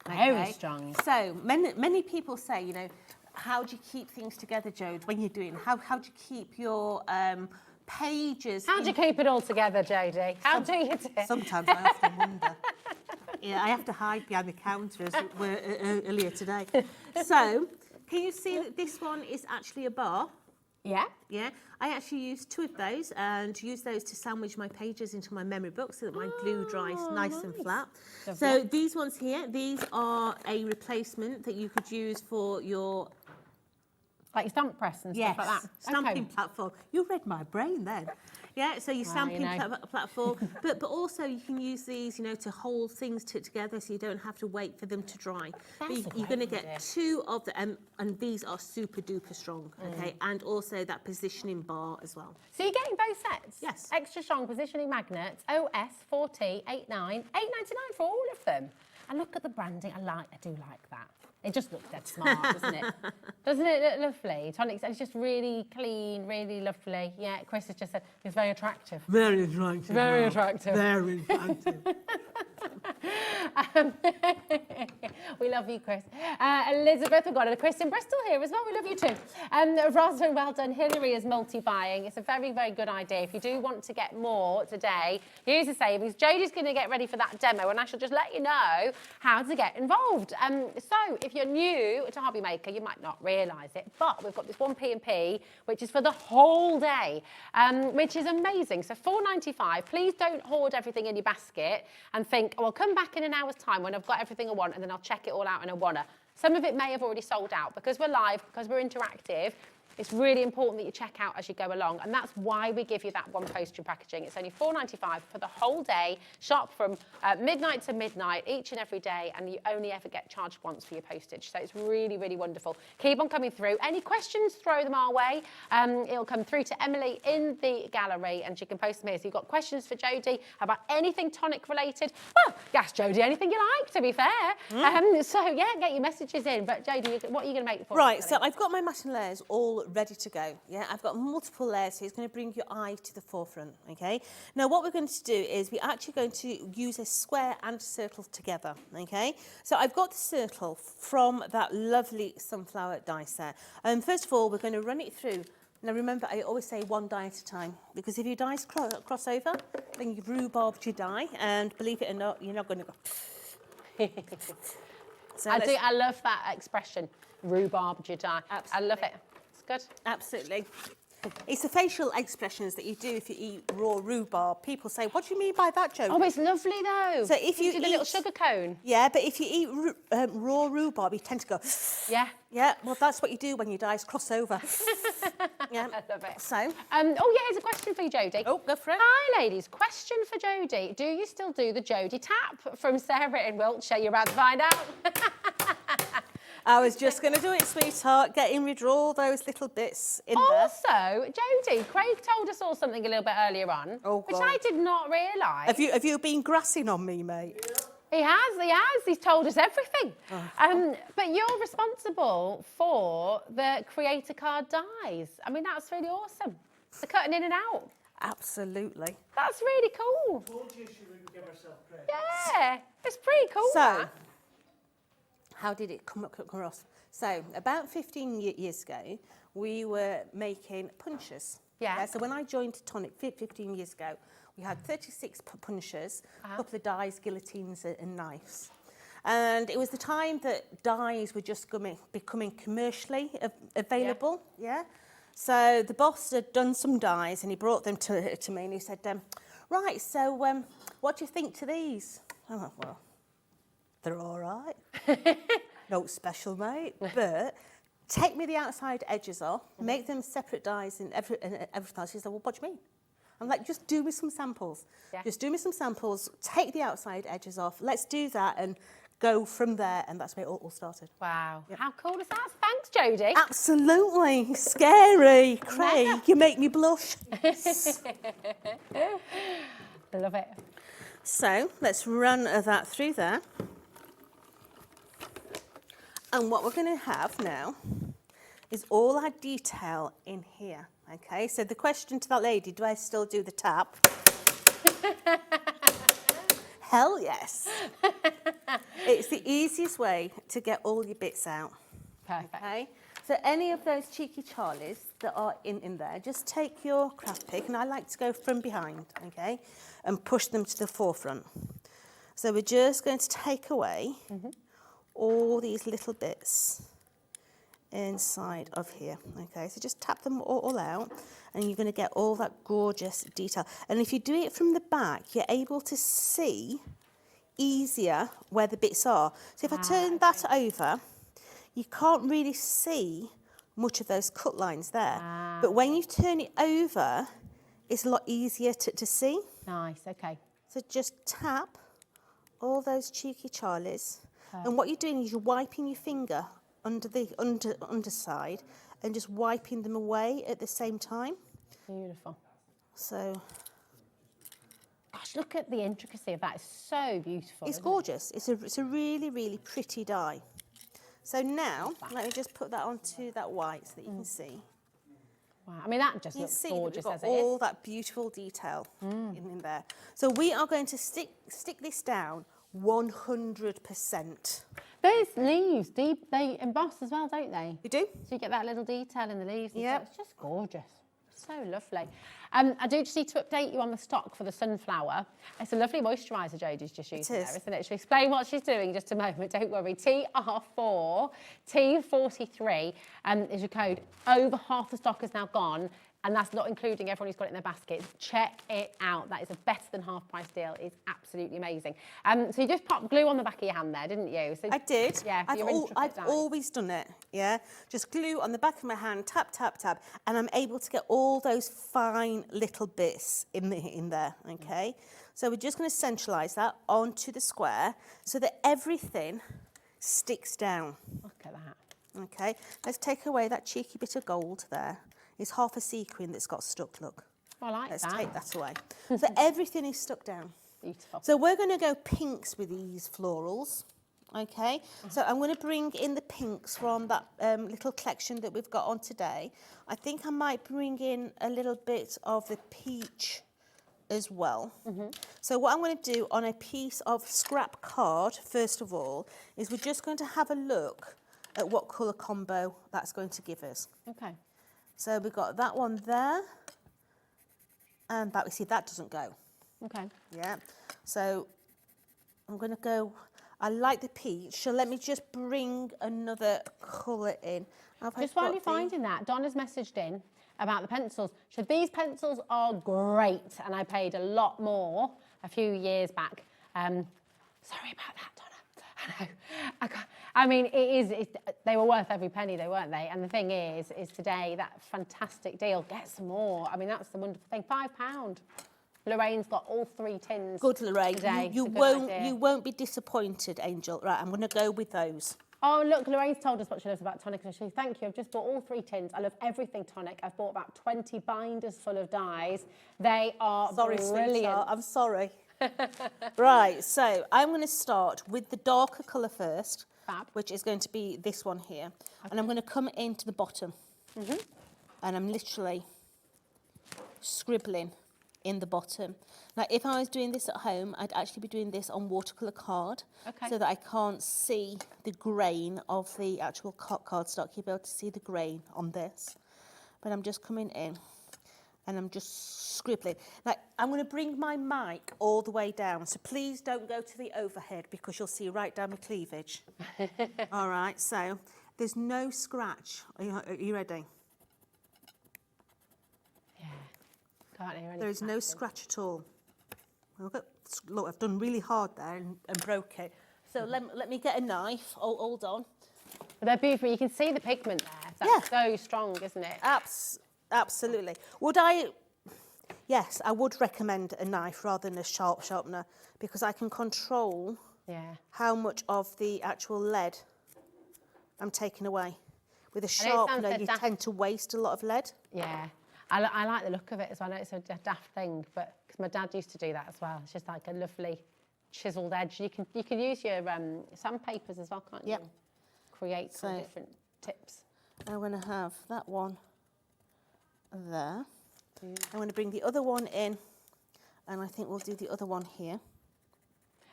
Very strong. So many people say, you know, how do you keep things together, Jode, when you're doing? How do you keep your pages? How do you keep it all together, Jodie? How do you do it? Sometimes I often wonder. Yeah, I have to hide behind the counter as it were earlier today. So, can you see that this one is actually a bar? Yeah. Yeah. I actually use 2 of those and use those to sandwich my pages into my memory book so that my glue dries nice and flat. Lovely. So these ones here, these are a replacement that you could use for your like your stamp press and stuff like that. Stamping platform. You read my brain then. Yeah, so your stamping platform, but also you can use these, you know, to hold things together so you don't have to wait for them to dry. You're going to get 2 of them, and these are super duper strong, okay? And also that positioning bar as well. So you're getting both sets? Yes. Extra strong positioning magnets, OS4T89, $8.99 for all of them. And look at the branding. I do like that. It just looks dead smart, doesn't it? Doesn't it look lovely? Tonic, it's just really clean, really lovely. Yeah, Chris has just said it's very attractive. Very attractive. Very attractive. Very attractive. We love you, Chris. Elizabeth, we've got a Chris in Bristol here as well. We love you too. Rosalind, well done. Hilary is multi-buying. It's a very, very good idea. If you do want to get more today, use the savings. Jodie's going to get ready for that demo, and I shall just let you know how to get involved. So, if you're new to HobbyMaker, you might not realise it, but we've got this 1P&P, which is for the whole day, which is amazing. So $4.95. Please don't hoard everything in your basket and think, oh, I'll come back in an hour's time when I've got everything I want, and then I'll check it all out in a wanna. Some of it may have already sold out. Because we're live, because we're interactive, it's really important that you check out as you go along, and that's why we give you that one postage packaging. It's only $4.95 for the whole day. Shop from midnight to midnight each and every day, and you only ever get charged once for your postage. So it's really, really wonderful. Keep on coming through. Any questions, throw them our way. It'll come through to Emily in the gallery, and she can post them here. So you've got questions for Jodie about anything tonic related. Well, ask Jodie anything you like, to be fair. So yeah, get your messages in. But Jodie, what are you going to make for us? Right, so I've got my matte and layers all ready to go. Yeah, I've got multiple layers, so it's going to bring your eye to the forefront. Okay. Now, what we're going to do is we're actually going to use a square and a circle together. Okay. So I've got the circle from that lovely sunflower die set. First of all, we're going to run it through. Now, remember, I always say one die at a time, because if your dies cross over, then you've rhubarbed your die, and believe it or not, you're not going to go. So I love that expression, rhubarb Jedi. I love it. It's good. Absolutely. It's the facial expressions that you do if you eat raw rhubarb. People say, what do you mean by that, Jodie? Oh, it's lovely, though. So if you do eat the little sugar cone. Yeah, but if you eat raw rhubarb, you tend to go... Yeah. Yeah, well, that's what you do when your dies cross over. Yeah. I love it. So... oh, yeah, here's a question for you, Jodie. Oh, go for it. Hi, ladies. Question for Jodie. Do you still do the Jodie tap? From Sarah in Wiltshire. You're about to find out. I was just going to do it, sweetheart, getting rid of all those little bits in there. Also, Jodie, Craig told us all something a little bit earlier on, which I did not realise. Have you been grassing on me, mate? He has. He's told us everything. But you're responsible for the creator card dies. I mean, that's really awesome. The cutting in and out. Absolutely. That's really cool. Told you she wouldn't give herself credit. Yeah, it's pretty cool. So, how did it come across? So, about 15 years ago, we were making punches. Yeah. So when I joined Tonic 15 years ago, we had 36 punches, a couple of dies, guillotines and knives. And it was the time that dies were just becoming commercially available. Yeah. So the boss had done some dies and he brought them to me and he said, right, so what do you think to these? I went, well, they're all right. No special, mate. But take me the outside edges off, make them separate dies and everything else. She said, well, what do you mean? I'm like, just do me some samples. Yeah. Just do me some samples, take the outside edges off. Let's do that and go from there. And that's where it all started. Wow. How cool is that? Thanks, Jodie. Absolutely. Scary. Craig, you make me blush. Love it. So let's run that through there. And what we're going to have now is all our detail in here. Okay, so the question to that lady, do I still do the tap? Hell yes. It's the easiest way to get all your bits out. Perfect. Okay, so any of those cheeky Charlies that are in there, just take your craft pick, and I like to go from behind, okay, and push them to the forefront. So we're just going to take away all these little bits inside of here. Okay, so just tap them all out and you're going to get all that gorgeous detail. And if you do it from the back, you're able to see easier where the bits are. So if I turn that over, you can't really see much of those cut lines there. But when you turn it over, it's a lot easier to see. Nice, okay. So just tap all those cheeky Charlies. And what you're doing is you're wiping your finger under the underside and just wiping them away at the same time. Beautiful. So, gosh, look at the intricacy of that. It's so beautiful. It's gorgeous. It's a really, really pretty die. So now, let me just put that onto that white so that you can see. Wow, I mean, that just You looks see gorgeous that as we've it got is. all that beautiful detail in there. So we are going to stick this down 100%. Those leaves, they emboss as well, don't they? You do. So you get that little detail in the leaves. Yeah. It's just gorgeous. So lovely. I do just need to update you on the stock for the sunflower. It's a lovely moisturiser Jodie's just using there, isn't it? She'll explain what she's doing in just a moment, don't worry. TR4, T43 is your code. Over half the stock is now gone. And that's not including everyone who's got it in their basket. Check it out. That is a better than half price deal. It's absolutely amazing. So you just popped glue on the back of your hand there, didn't you? So, I did. Yeah, I've always done it, yeah? Just glue on the back of my hand, tap, tap, tap, and I'm able to get all those fine little bits in there, okay? So we're just going to centralise that onto the square so that everything sticks down. Look at that. Okay, let's take away that cheeky bit of gold there. It's half a sequin that's got stuck, look. I like Let's that. take that away. So everything is stuck down. Beautiful. So we're going to go pinks with these florals, okay? So I'm going to bring in the pinks from that little collection that we've got on today. I think I might bring in a little bit of the peach as well. So what I'm going to do on a piece of scrap card, first of all, is we're just going to have a look at what colour combo that's going to give us. Okay. So we've got that one there, and that, we see that doesn't go. Okay. Yeah, so I'm going to go, I like the peach, so let me just bring another colour in. Just while you're finding that, Donna's messaged in about the pencils. So these pencils are great, and I paid a lot more a few years back. Sorry about that, Donna. I know. I mean, they were worth every penny, though, weren't they? And the thing is today, that fantastic deal, get some more. I mean, that's the wonderful thing, £5. Lorraine's got all 3 tins. Good, Lorraine. Today. You won't be disappointed, Angel. Right, I'm going to go with those. Oh, look, Lorraine's told us what she loves about Tonic. She says, thank you, I've just bought all 3 tins. I love everything Tonic. I've bought about 20 binders full of dyes. They are brilliant. Sweetheart, I'm sorry. Right, so I'm going to start with the darker colour first, which is going to be this one here. Okay. And I'm going to come into the bottom. And I'm literally scribbling in the bottom. Now, if I was doing this at home, I'd actually be doing this on watercolour card, so that I can't see the grain of the actual cardstock. You'll be able to see the grain on this. But I'm just coming in and I'm just scribbling. Now, I'm going to bring my mic all the way down, so please don't go to the overhead because you'll see right down my cleavage. All right, so there's no scratch. Are you ready? Can't hear any There is no scratch at all. Look, I've done really hard there and broke it. So let me get a knife. Oh, hold on. But they're beautiful. You can see the pigment there. That's so strong, isn't it? Absolutely. Would I? Yes, I would recommend a knife rather than a sharpener because I can control how much of the actual lead I'm taking away. With a sharpener, you tend to waste a lot of lead. Yeah. I like the look of it as well. I know it's a daft thing, but because my dad used to do that as well. It's just like a lovely chiselled edge. You can use your sandpapers as well, can't you? Create some different tips. I'm going to have that one there. I'm going to bring the other one in, and I think we'll do the other one here.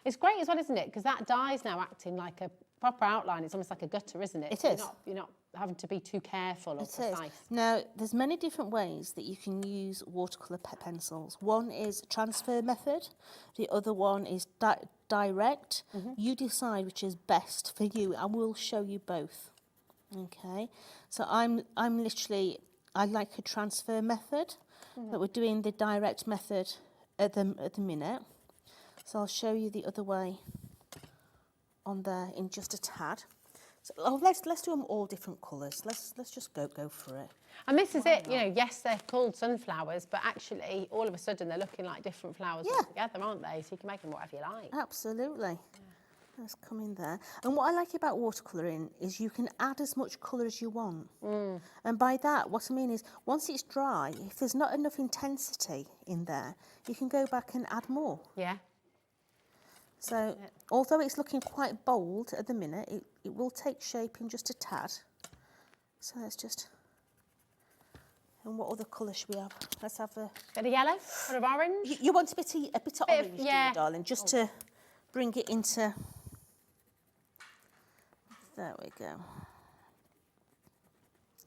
It's great as well, isn't it? Because that dye's now acting like a proper outline. It's almost like a gutter, isn't it? It is. You're not having to be too careful or precise. Now, there's many different ways that you can use watercolour pencils. One is transfer method. The other one is direct. You decide which is best for you, and we'll show you both. Okay. So I'm literally, I like a transfer method, but we're doing the direct method at the minute. So I'll show you the other way on there in just a tad. So let's do them all different colours. Let's just go for it. And this is it, you know, yes, they're called sunflowers, but actually all of a sudden they're looking like different flowers together, aren't they? So you can make them whatever you like. Absolutely. Let's come in there. And what I like about watercolouring is you can add as much colour as you want. And by that, what I mean is, once it's dry, if there's not enough intensity in there, you can go back and add more. Yeah. So, although it's looking quite bold at the minute, it will take shape in just a tad. So let's just... And what other colour should we have? Let's have a... Bit of yellow, bit of orange. You want a bit of orange, do you, darling? Just to bring it into... There we go.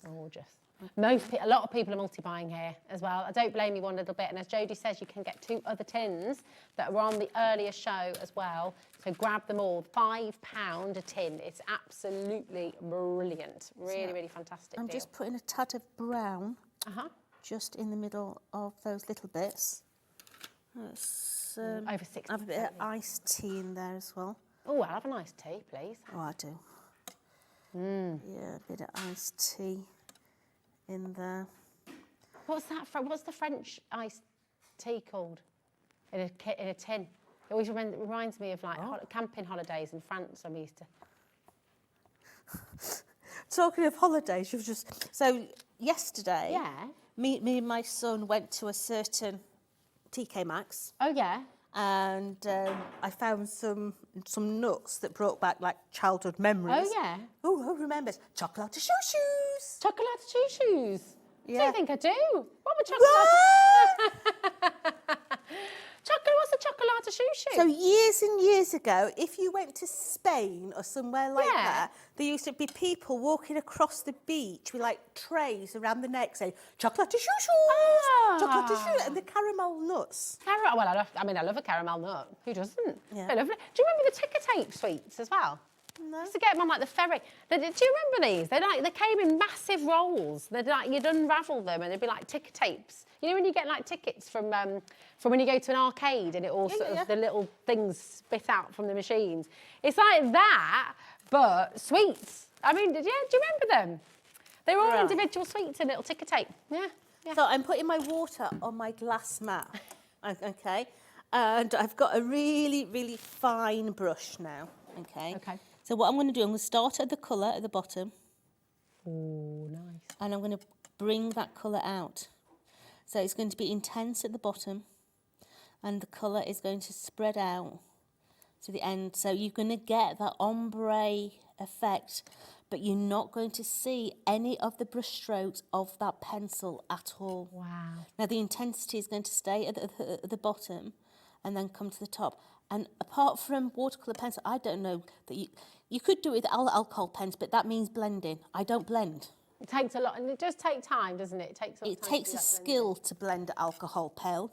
Gorgeous. A lot of people are multi-buying here as well. I don't blame you one little bit. And as Jodie says, you can get 2 other tins that were on the earlier show as well. So grab them all. £5 a tin. It's absolutely brilliant. Really, really fantastic. I'm just putting a tad of brown just in the middle of those little bits. Let's over 60. have a bit of iced tea in there as well. Oh, I'll have an iced tea, please. Oh, I do. Yeah, a bit of iced tea in there. What's that? What's the French iced tea called? In a tin. It always reminds me of like camping holidays in France. I'm used to. Talking of holidays, you've just yesterday. Me and my son went to a certain TK Maxx. Oh yeah. And I found some nuts that brought back like childhood memories. Oh yeah. Oh, who remembers? Chocolate shoes. Chocolate shoes. Yeah. Do you think I do? What were chocolate? What's a chocolate shoe? So years and years ago, if you went to Spain or somewhere like that, there used to be people walking across the beach with like trays around the neck saying chocolate shoes, chocolate shoes, and the caramel nuts. Well, I love a caramel nut. Who doesn't? Yeah. I love it. Do you remember the ticker tape sweets as well? No. Used to get them on like the ferry. Do you remember these? They came in massive rolls. You'd unravel them and they'd be like ticker tapes. You know when you get like tickets from when you go to an arcade and it all the little things spit out from the machines. It's like that, but sweets. I mean, do you remember them? They were all individual sweets and little ticker tape. Yeah. So I'm putting my water on my glass mat, okay? And I've got a really, really fine brush now, okay? Okay. So what I'm going to do, I'm going to start at the colour at the bottom. Oh, nice. And I'm going to bring that colour out. So it's going to be intense at the bottom and the colour is going to spread out to the end. So you're going to get that ombre effect, but you're not going to see any of the brush strokes of that pencil at all. Wow. Now the intensity is going to stay at the bottom and then come to the top. And apart from watercolour pencil, I don't know that you could do it with alcohol pens, but that means blending. I don't blend. It takes a lot, and it does take time, doesn't it? It takes a skill to blend alcohol pen.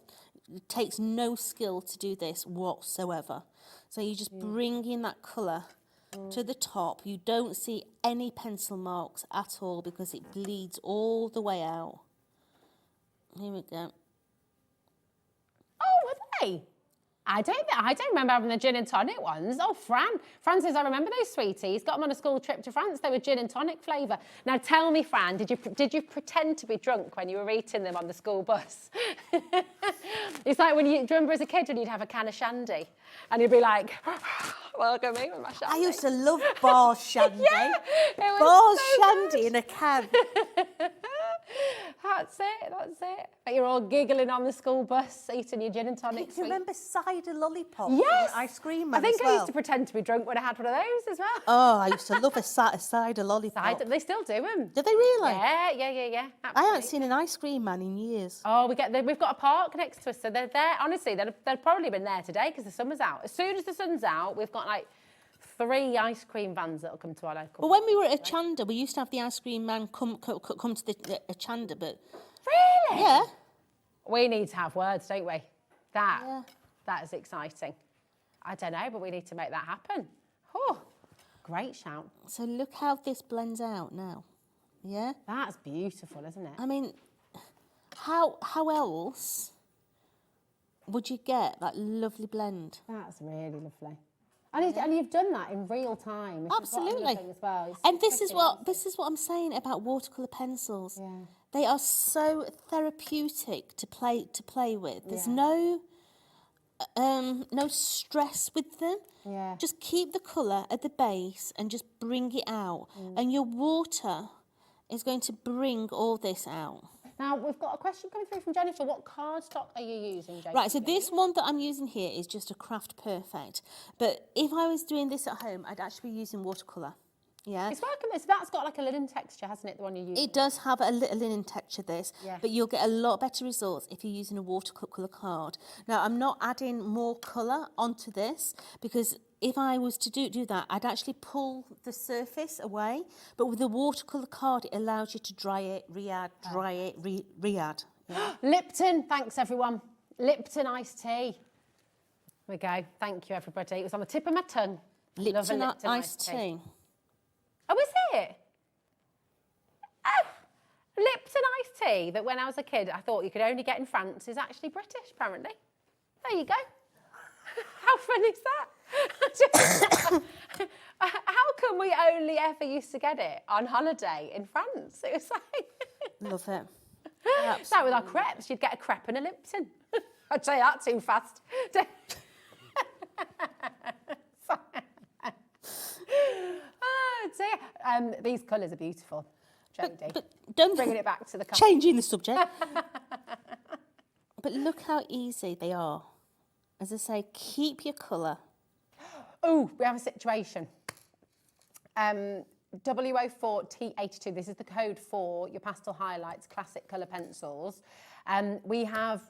It takes no skill to do this whatsoever. So you just bring in that colour to the top. You don't see any pencil marks at all because it bleeds all the way out. Here we go. Oh, are they? I don't remember having the gin and tonic ones. Oh, Fran says, I remember those sweeties. Got them on a school trip to France. They were gin and tonic flavour. Now tell me, Fran, did you pretend to be drunk when you were eating them on the school bus? It's like do you remember as a kid when you'd have a can of shandy and you'd be like, welcome me with my shandy. I used to love bar shandy. Yeah, it was bar so shandy good. in a can. That's it. But you're all giggling on the school bus, eating your gin and tonic. Do you remember cider lollipops? Yes. Ice cream man I think as well. I used to pretend to be drunk when I had one of those as well. Oh, I used to love a cider lollipop. They still do them. Do they really? Yeah. I Absolutely. haven't seen an ice cream man in years. Oh, we've got a park next to us, so they're there. Honestly, they've probably been there today because the summer's out. As soon as the sun's out, we've got like 3 ice cream vans that'll come to our local. But when we were at Achanda, we used to have the ice cream man come to the Achanda, but... Really? Yeah. We need to have words, don't we? That is exciting. I don't know, but we need to make that happen. Oh, great shout. So look how this blends out now. Yeah? That's beautiful, isn't it? I mean, how else would you get that lovely blend? That's really lovely. And you've done that in real time. Absolutely. As well. And this is what I'm saying about watercolour pencils. Yeah. They are so therapeutic to play with. There's no stress with them. Yeah. Just keep the colour at the base and just bring it out. And your water is going to bring all this out. Now, we've got a question coming through from Jennifer. What cardstock are you using, Jennifer? Right, so this one that I'm using here is just a Craft Perfect. But if I was doing this at home, I'd actually be using watercolour. Yeah. It's working. So that's got like a linen texture, hasn't it, the one you're using? It does have a little linen texture, this, Yeah. but you'll get a lot better results if you're using a watercolour card. Now, I'm not adding more colour onto this because if I was to do that, I'd actually pull the surface away. But with the watercolour card, it allows you to dry it, re-add, dry it, re-add. Yeah. Lipton, thanks everyone. Lipton iced tea. There we go. Thank you, everybody. It was on the tip of my tongue. Love a Lipton Lipton iced tea. Oh, is it? Oh, Lipton iced tea that when I was a kid I thought you could only get in France is actually British, apparently. There you go. How fun is that? How come we only ever used to get it on holiday in France? It was like... Love it. It's like with our crepes, you'd get a crepe and a Lipton. I'd say that too fast. Oh dear. These colours are beautiful, Jodie. But don't bringing it back to the colour. Changing the subject. But look how easy they are. As I say, keep your colour. Oh, we have a situation. W04T82, this is the code for your pastel highlights, classic colour pencils. We're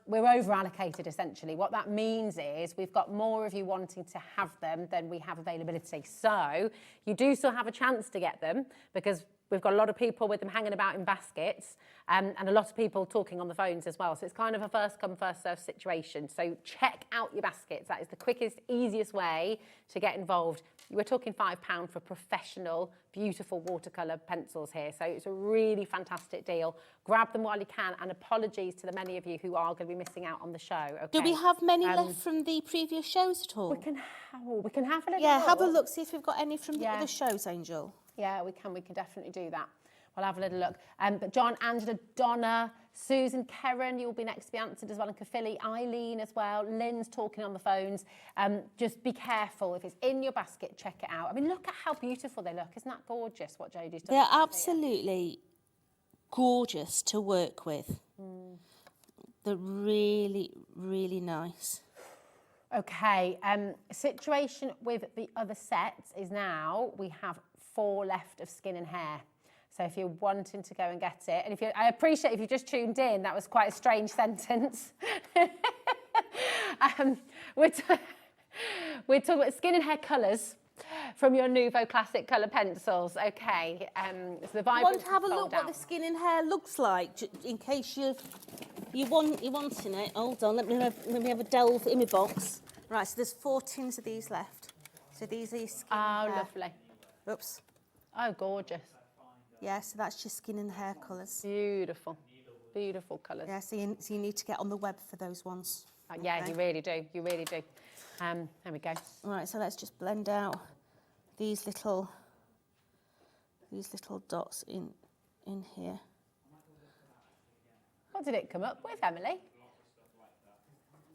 over allocated essentially. What that means is we've got more of you wanting to have them than we have availability. So you do still have a chance to get them because we've got a lot of people with them hanging about in baskets and a lot of people talking on the phones as well. So it's kind of a first come, first served situation. So check out your baskets. That is the quickest, easiest way to get involved. We're talking £5 for professional, beautiful watercolour pencils here. So it's a really fantastic deal. Grab them while you can. And apologies to the many of you who are going to be missing out on the show. Okay? Do we have many left from the previous shows at all? We can have a little Yeah, look. have a look, see if we've got any from the other shows, Angel. Yeah, we can definitely do that. We'll have a little look. But John, Angela, Donna, Susan, Karen, you'll be next to be answered as well, and Kafili, Eileen as well. Lynn's talking on the phones. Just be careful. If it's in your basket, check it out. I mean, look at how beautiful they look. Isn't that gorgeous, what Jodie's done? They're absolutely gorgeous to work with. They're really, really nice. Okay, situation with the other sets is now we have 4 left of skin and hair. So if you're wanting to go and get it, and I appreciate if you just tuned in, that was quite a strange sentence. We're talking about skin and hair colours from your Nouveau Classic Colour pencils. Okay, so the vibrant. Want to have a look what the skin and hair looks like, in case you're wanting it. Hold on, let me have a delve in my box. Right, so there's 4 tins of these left. So these are your skin and hair. Lovely. Oops. Oh, gorgeous. Yeah, so that's your skin and hair colours. Beautiful, beautiful colours. Yeah, so you need to get on the web for those ones. Yeah, Okay. you really do. You really do. There we go. Right, so let's just blend out these little dots in here. What did it come up with, Emily?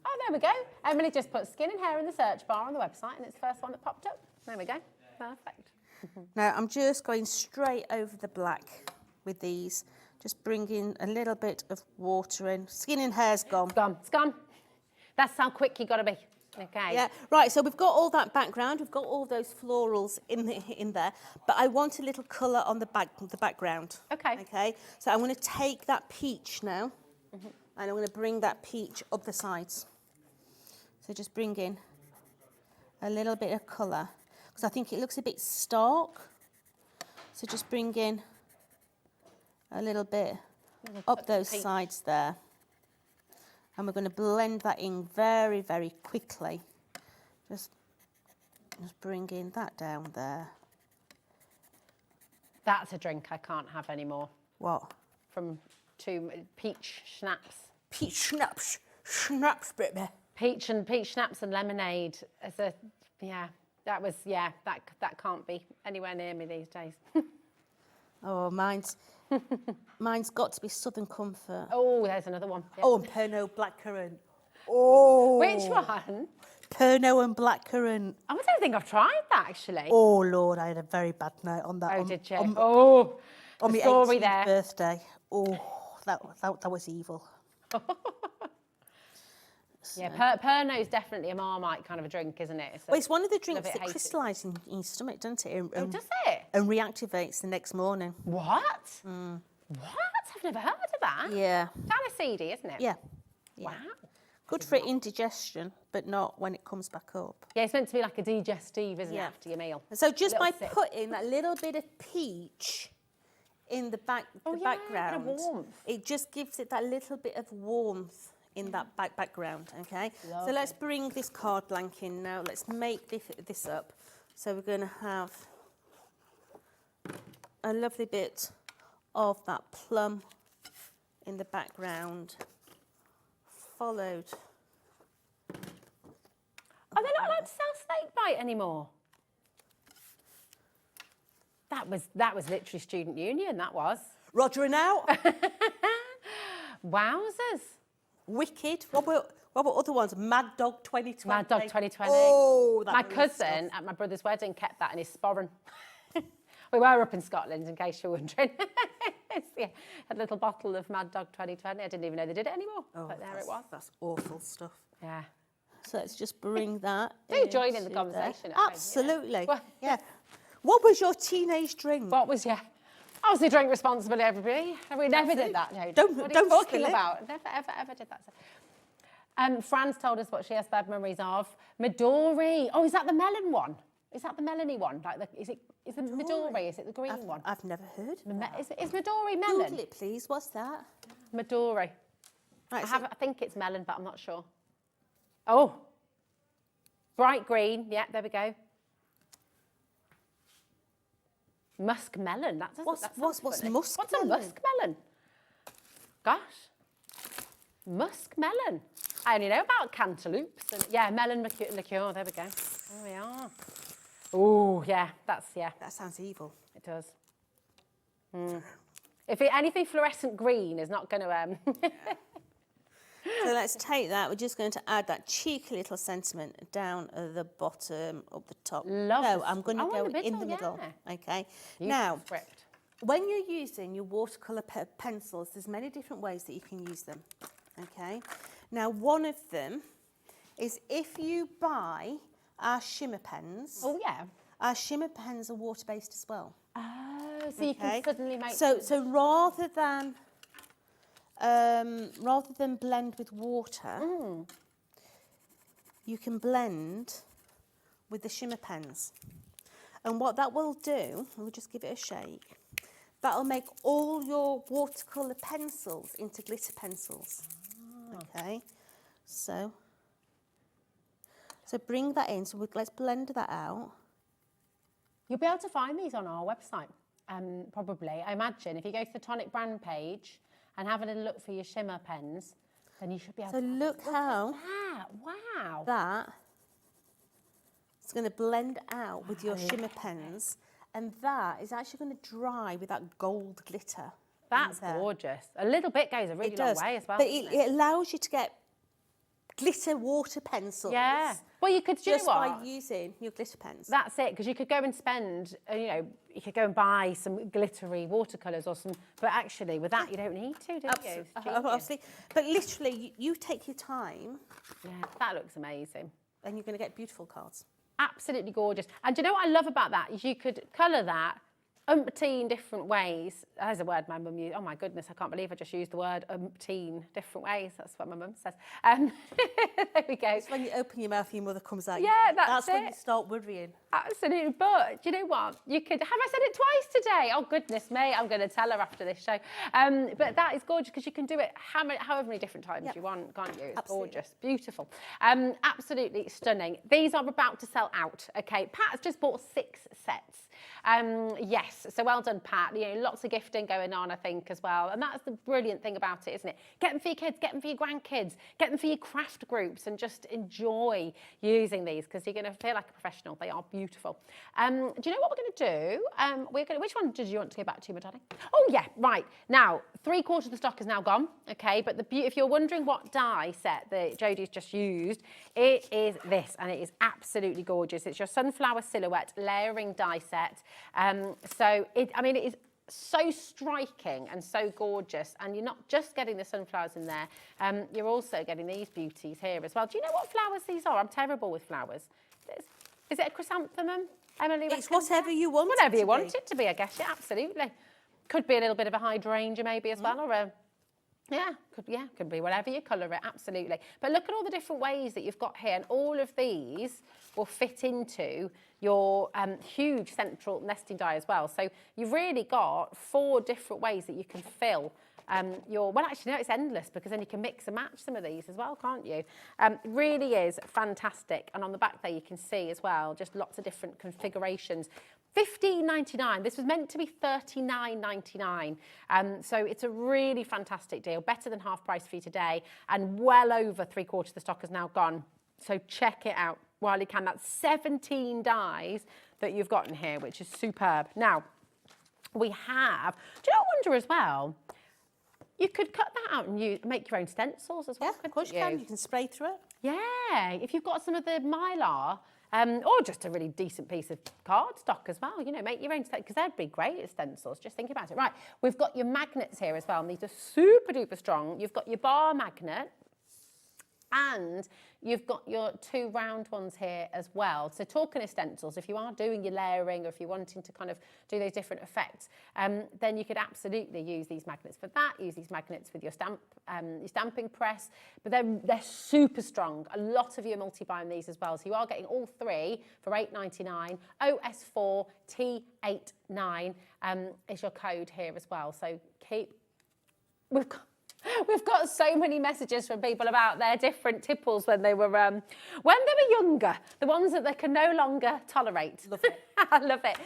Oh, there we go. Emily just put skin and hair in the search bar on the website, and it's the first one that popped up. There we go. Perfect. Now I'm just going straight over the black with these. Just bringing a little bit of water in. Skin and hair's gone. It's gone. That's how quick you got to be. Okay. Yeah, right, so we've got all that background, we've got all those florals in there, but I want a little colour on the background. Okay. Okay, so I'm going to take that peach now, and I'm going to bring that peach up the sides. So just bring in a little bit of colour, because I think it looks a bit stark. So just bring in a little bit up those sides there. And we're going to blend that in very, very quickly. Just bringing that down there. That's a drink I can't have anymore. What? From peach schnapps. Peach schnapps. Schnapps, baby. Peach schnapps and lemonade. As a, that can't be anywhere near me these days. Oh, mine's got to be Southern Comfort. Oh, there's another one. Yeah. Oh, and Pernod Blackcurrant. Oh. Which one? Pernod and Blackcurrant. I don't think I've tried that, actually. Oh, Lord, I had a very bad night on that. Oh, did you? On the my story 18th there. birthday. Oh, that was evil. Yeah, Pernod's definitely a Marmite kind of a drink, isn't it? Well, it's one of the love drinks it, that hate it. crystallises in your stomach, doesn't it? Oh, does it? And reactivates the next morning. What? What? I've never heard of that. Yeah. Kind of seedy, isn't it? Yeah. Wow. Good for indigestion, but not when it comes back up. Yeah, it's meant to be like a digestive, isn't it, after your meal? So just by Little sip. putting that little bit of peach in the background, bit of warmth. it just gives it that little bit of warmth in that background, okay? Lovely. So let's bring this card blank in now. Let's make this up. So we're going to have a lovely bit of that plum in the background, followed. Are they not allowed to sell snake bite anymore? That was literally student union, that was. Roger and out. Wowzers. Wicked. What about other ones? Mad Dog 2020. Mad Dog 2020. Oh, that my was cousin at my brother's wedding kept that in his sporran. We were up in Scotland, in case you're wondering. Yeah, had a little bottle of Mad Dog 2020. I didn't even know they did it anymore, but there it was. That's awful stuff. Yeah. So let's just bring that. Do join in the into conversation. there. at home, Absolutely. Well, Yeah. What was your teenage drink? What was obviously drink responsibly, everybody. We never did that. No. Don't what are don't you talking spill it. about? Never, ever did that. Fran's told us what she has bad memories of. Midori. Oh, is that the melon one? Is that the melony one? Is the Midori? Is it the green one? I've never heard. Is Midori melon? Google it, please. What's that? Midori. Right, I think it's melon, but I'm not sure. Oh, bright green. Yeah, there we go. Musk melon. That doesn't. What's funny. musk What's melon? a musk melon? Gosh, musk melon. I only know about cantaloupes and melon liqueur. There we go. There we are. Oh yeah, that sounds evil. It does. If anything fluorescent green is not going to So let's take that. We're just going to add that cheeky little sentiment down at the bottom, up the top. No, I'm going to go in the middle. Okay. Now, when you're using your watercolour pencils, there's many different ways that you can use them. Okay. Now, one of them is if you buy our shimmer pens. Oh yeah. Our shimmer pens are water-based as well. Oh, so you can suddenly make. So rather than blend with water, you can blend with the shimmer pens. And what that will do, we'll just give it a shake, that'll make all your watercolour pencils into glitter pencils. Okay, so bring that in, let's blend that out. You'll be able to find these on our website, probably. I imagine if you go to the Tonic brand page and have a little look for your shimmer pens, then you should be able So to... look how wow. that is going to blend out with your shimmer pens, and that is actually going to dry with that gold glitter. That's gorgeous. A little bit goes a really long way as well. But it allows you to get glitter water pencils. Yeah. Well, you could do just what? by using your glitter pens. That's it, because you could go and spend, you could go and buy some glittery watercolours or some, but actually with that you don't need to, do you? Obviously. But literally, you take your time. Yeah, that looks amazing. And you're going to get beautiful cards. Absolutely gorgeous. And do you know what I love about that is you could colour that umpteen different ways. There's a word my mum used. Oh my goodness, I can't believe I just used the word umpteen different ways. That's what my mum says. There we go. It's when you open your mouth and your mother comes out. Yeah, that's when you start worrying. Absolutely. But do you know what? You could, have I said it twice today? Oh goodness me, I'm going to tell her after this show. But that is gorgeous because you can do it however many different times you want, can't you? It's gorgeous. Beautiful. Absolutely stunning. These are about to sell out. Okay, Pat has just bought 6 sets. Yes, so well done, Pat. Lots of gifting going on, I think, as well. And that's the brilliant thing about it, isn't it? Get them for your kids, get them for your grandkids, get them for your craft groups, and just enjoy using these because you're going to feel like a professional. They are beautiful. Do you know what we're going to do? Which one did you want to go back to, my darling? Oh, yeah, right. Now, 3/4 of the stock is now gone, okay? But if you're wondering what die set that Jodie's just used, it is this, and it is absolutely gorgeous. It's your sunflower silhouette layering die set. So it is so striking and so gorgeous, and you're not just getting the sunflowers in there, you're also getting these beauties here as well. Do you know what flowers these are? I'm terrible with flowers. Is it a chrysanthemum, Emily? It's whatever you want. Whatever you want it to be, I guess. Yeah, absolutely. Could be a little bit of a hydrangea maybe as well, or a could be whatever you colour it, absolutely. But look at all the different ways that you've got here, and all of these will fit into your huge central nesting die as well. So you've really got 4 different ways that you can fill it's endless, because then you can mix and match some of these as well, can't you? Really is fantastic. And on the back there you can see as well, just lots of different configurations. $15.99. This was meant to be $39.99. So it's a really fantastic deal, better than half price for you today, and well over 3/4 of the stock has now gone. So check it out while you can. That's 17 dies that you've got in here, which is superb. Now, we have, do you know, I wonder as well, you could cut that out and make your own stencils as well. Yeah, of course you can. You can spray through it. Yeah, if you've got some of the Mylar, or just a really decent piece of cardstock as well, make your own, because they'd be great as stencils. Just think about it. Right, we've got your magnets here as well, and these are super duper strong. You've got your bar magnet, and you've got your 2 round ones here as well. So talking of stencils, if you are doing your layering, or if you're wanting to kind of do those different effects, then you could absolutely use these magnets for that. Use these magnets with your stamping press. But they're super strong. A lot of you are multi-buying these as well. So you are getting all 3 for $8.99. OS4T89 is your code here as well. So We've got so many messages from people about their different tipples when they were younger, the ones that they can no longer tolerate. Love it. I love it.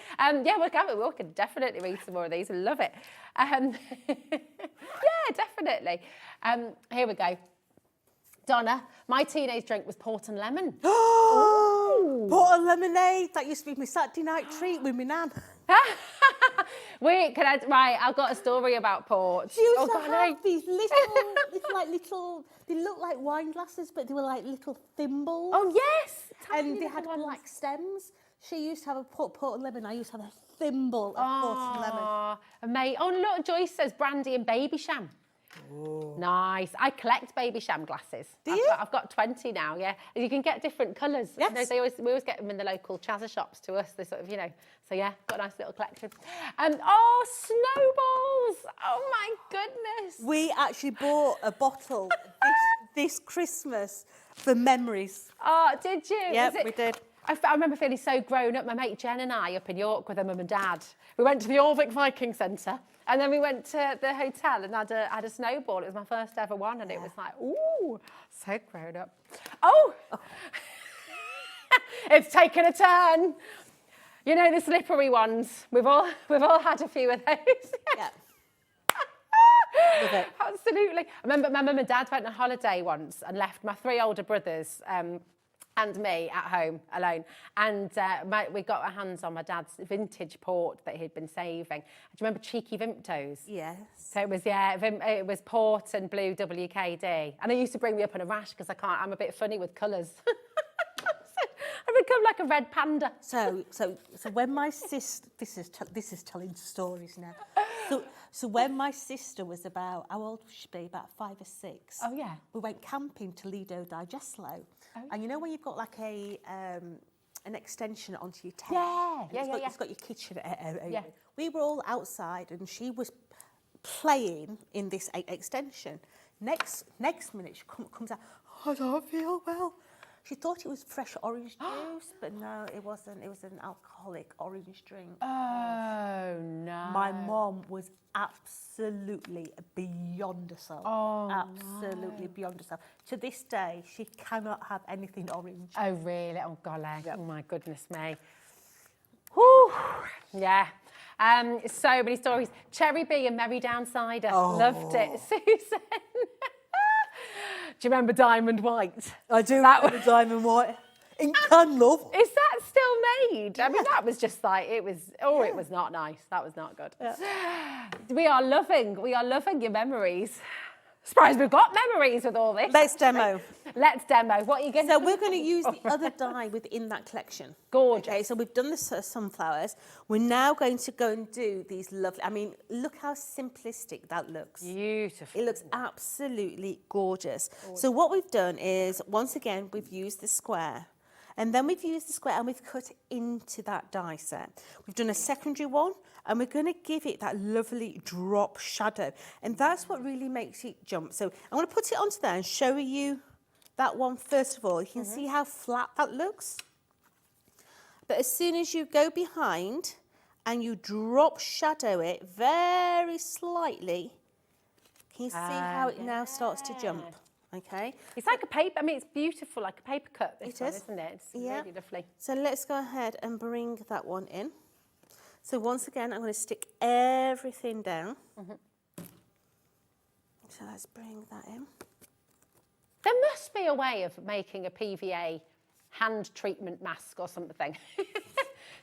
We can definitely read some more of these. Love it. Yeah, definitely. Here we go. Donna, my teenage drink was port and lemon. Port and lemonade. That used to be my Saturday night treat with my nan. I've got a story about port. She used to have these little, they look like wine glasses, but they were like little thimbles. Oh, yes. And they had like stems. She used to have a port and lemon. I used to have a thimble of port and lemon. Mate. Oh, look, Joyce says brandy and baby sham. Oh. Nice. I collect baby sham glasses. Do you? I've got 20 now, yeah. And you can get different colours. Yes. We always get them in the local chazza shops to us. They sort of, So yeah, got a nice little collection. Snowballs! Oh my goodness! We actually bought a bottle this Christmas for memories. Oh, did you? Yep, we did. I remember feeling so grown up. My mate Jen and I up in York with her mum and dad. We went to the Orvik Viking Centre, and then we went to the hotel and had a snowball. It was my first ever one, and it was like, ooh, so grown up. Oh. It's taken a turn. The slippery ones. We've all had a few of those. Yeah. with it. Absolutely. I remember my mum and dad went on holiday once and left my 3 older brothers and me at home alone. And we got our hands on my dad's vintage port that he'd been saving. Do you remember Cheeky Vimtos? Yes. So it was, it was port and blue WKD. And it used to bring me up in a rash because I'm a bit funny with colours. I become like a red panda. So when my sister, this is telling stories now. So when my sister was about, how old would she be? About 5 or 6. Oh yeah. We went camping to Lido di Jesolo. Oh. And you know when you've got like an extension onto your tent? It's got your kitchen area. Yeah. We were all outside and she was playing in this extension. Next minute she comes out, I don't feel well. She thought it was fresh orange juice, but no, it wasn't. It was an alcoholic orange drink. Oh, no. My mom was absolutely beyond herself. Oh, absolutely beyond herself. To this day, she cannot have anything orange. Oh, really? Oh, golly. Yep. Oh, my goodness me. Whew. Yeah. So many stories. Cherry Bee and Merry Downsider. Loved it. Susan. Do you remember Diamond White? I do remember Diamond White. In can, love. Is that still made? I mean, that was just like, it was not nice. That was not good. Yeah. We are loving your memories. Surprised we've got memories with all this. Let's demo. Let's demo. What are you going to do? So we're going to use the other dye within that collection. Gorgeous. Okay, so we've done the sunflowers. We're now going to go and do these lovely, I mean, look how simplistic that looks. Beautiful. It looks absolutely gorgeous. So what we've done is, once again, we've used the square. And then we've used the square and we've cut into that die set. We've done a secondary one and we're going to give it that lovely drop shadow. And that's what really makes it jump. So I'm going to put it onto there and show you that one first of all. You can see how flat that looks. But as soon as you go behind and you drop shadow it very slightly, can you see how it now starts to jump? Okay. It's like a paper, I mean, it's beautiful, like a paper cut, this one, isn't it? It's Yeah. really lovely. So let's go ahead and bring that one in. So once again, I'm going to stick everything down. So let's bring that in. There must be a way of making a PVA hand treatment mask or something.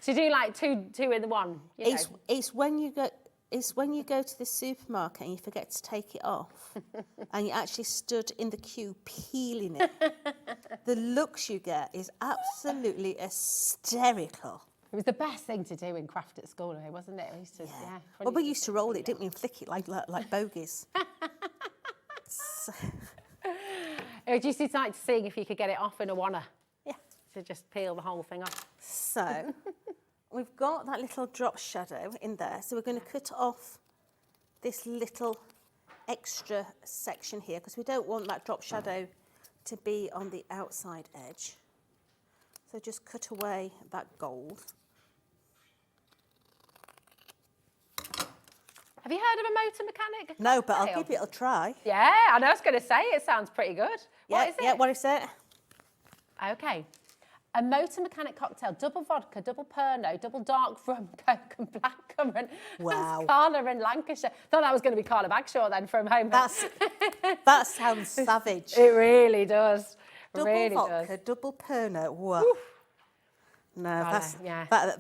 So you do like two in one. You know. It's when you go. It's when you go to the supermarket and you forget to take it off and you actually stood in the queue peeling it. The looks you get is absolutely hysterical. It was the best thing to do in craft at school, wasn't it? We used to, Well, we used to roll it, didn't we, and flick it like bogies. It used to like seeing if you could get it off in a wanna. Yeah. To just peel the whole thing off. So we've got that little drop shadow in there. So we're going to cut off this little extra section here because we don't want that drop shadow to be on the outside edge. So just cut away that gold. Have you heard of a motor mechanic? No, but I'll give it a try. Yeah, I know, I was going to say, it sounds pretty good. What is it? Yeah, what is it? Okay. A motor mechanic cocktail, double vodka, double Pernod, double dark rum, Coke and blackcurrant. Wow. Carla in Lancashire. Thought that was going to be Carla Bagshaw then from home. That sounds savage. It really does. Double really vodka, does. double Pernod. Wow. No,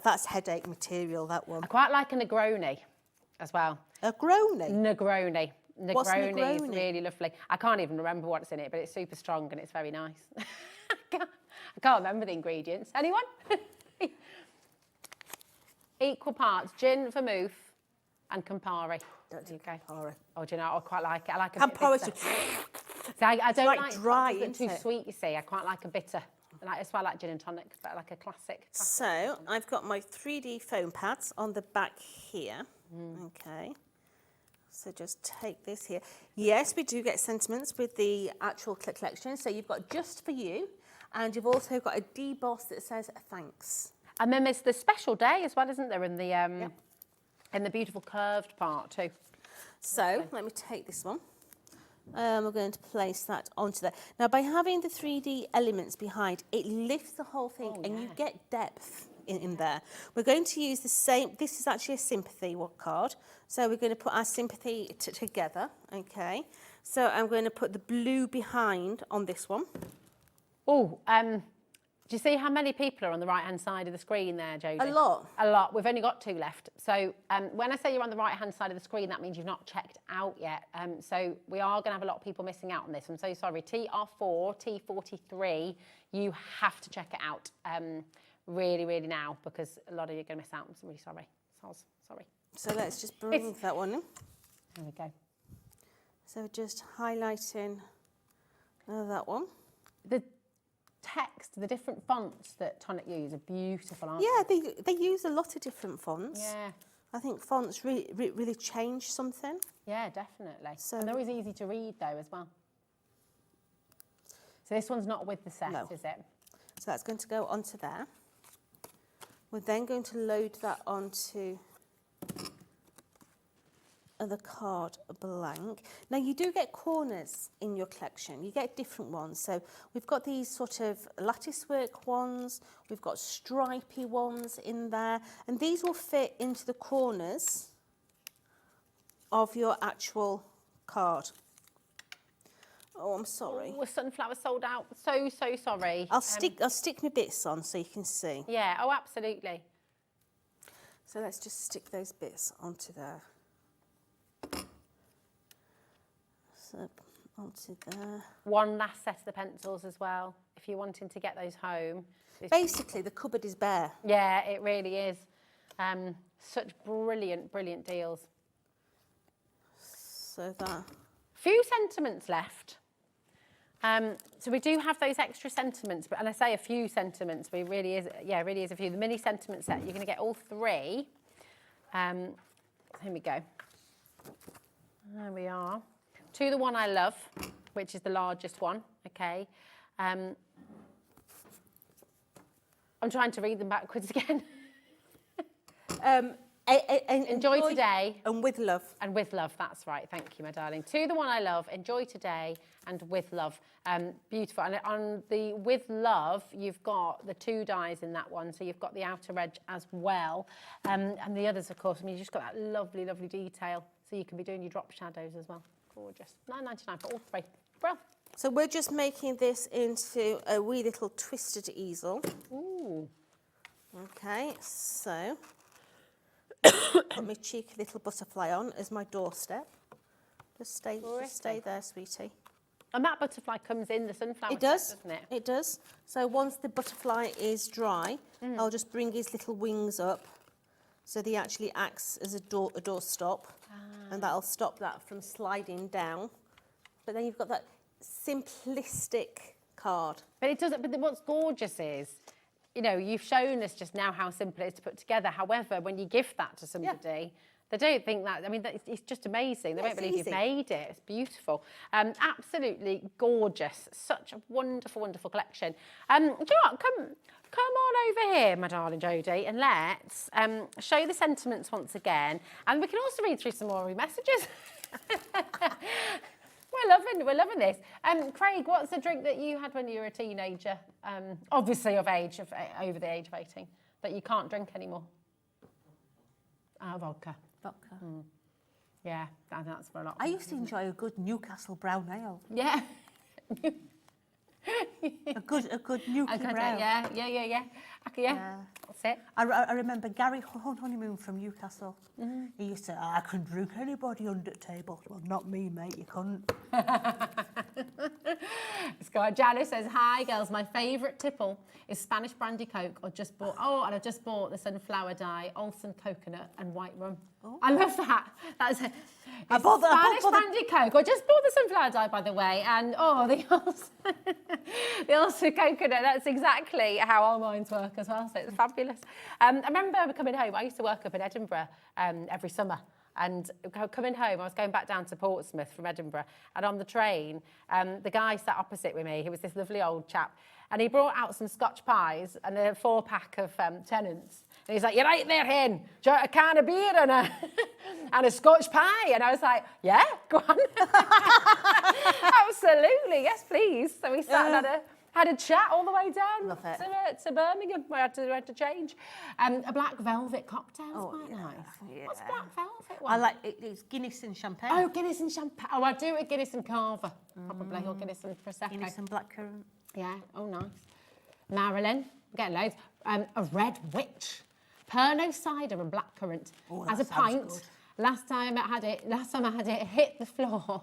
that's headache material, that one. I quite like a Negroni as well. A Negroni? Negroni. What's Negroni is Negroni? really lovely. I can't even remember what's in it, but it's super strong and it's very nice. I can't remember the ingredients. Anyone? Equal parts gin, vermouth, and Campari. Don't do Campari. Oh, do you know? I quite like it. I like a Campari's bit bitter. So I don't like dry, cocktails that are isn't too it? sweet. You see, I quite like a bitter. That's why I like gin and tonic, but like a classic. So I've got my 3D foam pads on the back here. Okay. So just take this here. Yes, we do get sentiments with the actual collection. So you've got just for you. And you've also got a deboss that says thanks. And then there's the special day as well, isn't there, in the beautiful curved part too. So let me take this one. We're going to place that onto there. Now, by having the 3D elements behind, it lifts the whole thing and you get depth in there. We're going to use the same, this is actually a sympathy card. So we're going to put our sympathy together, okay? So I'm going to put the blue behind on this one. Oh, do you see how many people are on the right-hand side of the screen there, Jodie? A lot. A lot. We've only got 2 left. So when I say you're on the right-hand side of the screen, that means you've not checked out yet. So we are going to have a lot of people missing out on this. I'm so sorry. TR4, T43, you have to check it out really, really now, because a lot of you are going to miss out. I'm really sorry. Sorry. So let's just bring that one in. There we go. So just highlighting that one. The text, the different fonts that Tonic use are beautiful, aren't they? Yeah, they use a lot of different fonts. Yeah. I think fonts really change something. Yeah, definitely. So, and they're always easy to read though as well. So this one's not with the set, is it? So that's going to go onto there. We're then going to load that onto the card blank. Now you do get corners in your collection, you get different ones. So we've got these sort of lattice work ones, we've got stripy ones in there, and these will fit into the corners of your actual card. Oh, I'm sorry. Oh, sunflower sold out. So sorry. I'll stick my bits on so you can see. Yeah, oh absolutely. So let's just stick those bits onto there. So onto there. One last set of the pencils as well, if you're wanting to get those home. Basically, the cupboard is bare. Yeah, it really is. Such brilliant deals. So that. Few sentiments left. So we do have those extra sentiments, and I say a few sentiments, but it really is a few. The mini sentiment set, you're going to get all 3. Here we go. There we are. To the one I love, which is the largest one, okay. I'm trying to read them backwards again. Enjoy today. And with love. And with love, that's right. Thank you, my darling. To the one I love, enjoy today and with love. Beautiful. And on the with love, you've got the 2 dies in that one. So you've got the outer edge as well. And the others, of course, I mean, you've just got that lovely detail. So you can be doing your drop shadows as well. Gorgeous. £9.99 for all 3. Well. So we're just making this into a wee little twisted easel. Ooh. Okay, so put my cheeky little butterfly on as my doorstep. Just stay there, sweetie. And that butterfly comes in the sunflower It does, set, doesn't it? It does. So once the butterfly is dry, I'll just bring his little wings up so that he actually acts as a door stop, and that'll stop that from sliding down. But then you've got that simplistic card. But it doesn't. But what's gorgeous is, you know, you've shown us just now how simple it is to put together. However, when you give that to somebody, they don't think that. I mean, it's just amazing. They won't believe you've made it. It's beautiful. Absolutely gorgeous. Such a wonderful collection. Do you know what? Come on over here, my darling Jodie, and let's show the sentiments once again. And we can also read through some more of your messages. We're loving this. Craig, what's the drink that you had when you were a teenager? Obviously over the age of 18, that you can't drink anymore. Vodka. Vodka. Yeah, that's for a lot. I used to enjoy a good Newcastle brown ale. Yeah. a good Newcastle brown. Yeah. That's it. I remember Gary Honeymoon from Newcastle. He used to say, I can drink anybody under the table. Well, not me, mate, you couldn't. Scott Janice says, hi girls, my favourite tipple is Spanish brandy Coke, and I just bought the sunflower dye, Olsen coconut and white rum. Oh. I love that. That's it. Spanish brandy Coke. I just bought the sunflower dye, by the way, and the Olsen coconut. That's exactly how our minds work as well. So it's fabulous. I remember coming home. I used to work up in Edinburgh every summer. And coming home, I was going back down to Portsmouth from Edinburgh, and on the train, the guy sat opposite with me. He was this lovely old chap, and he brought out some Scotch pies and a 4-pack of Tennants. And he's like, "You're right there, hen. Do you want a can of beer and a Scotch pie?" And I was like, "Yeah, go on." Absolutely, yes, please. So we sat and Had a chat all the way down Love it. to Birmingham, where I had to change. A black velvet cocktail's quite nice. Yeah. What's black velvet one? I like it's Guinness and champagne. Oh, Guinness and champagne. Oh, I do a Guinness and Carver, probably, or Guinness and Prosecco. Guinness and blackcurrant. Yeah, oh nice. Marilyn, I'm getting loads. A red witch. Pernod cider and blackcurrant Oh, as that a sounds pint. good. Last time I had it hit the floor.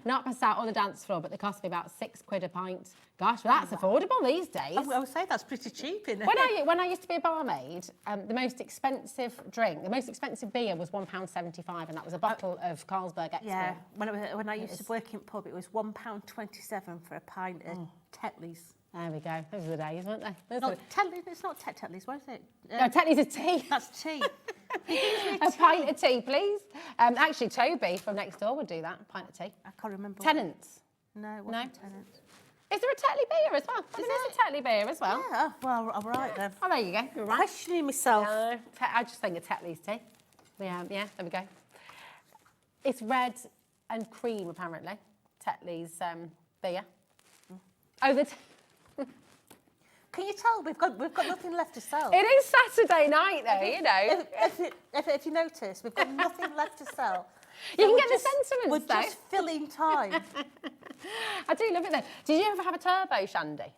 Not passed out on the dance floor, but they cost me about £6 a pint. Gosh, that's affordable these days. I would say that's pretty cheap, isn't it? When I used to be a barmaid, the most expensive drink, the most expensive beer was £1.75, and that was a bottle of Carlsberg Export. Yeah, when I used to work in pub, it was £1.27 for a pint of Tetley's. There we go. Those are the days, weren't they? No, Tetley's, it's not Tetley's, what is it? No, Tetley's is tea. That's tea. A pint of tea, please. Actually, Toby from next door would do that. A pint of tea. I can't remember. Tenants. No, it wasn't Tenants. Is there a Tetley beer as well? There's a Tetley beer as well. Yeah, well, all right then. Oh, there you go. You're right. Questioning myself. No, I just think of Tetley's tea. Yeah, there we go. It's red and cream, apparently. Tetley's beer. Oh, Can you tell we've got nothing left to sell? It is Saturday night, though, you know. If you notice, we've got nothing left to sell. You So can get the sentiments, We're though. just filling time. I do love it, though. Did you ever have a turbo shandy?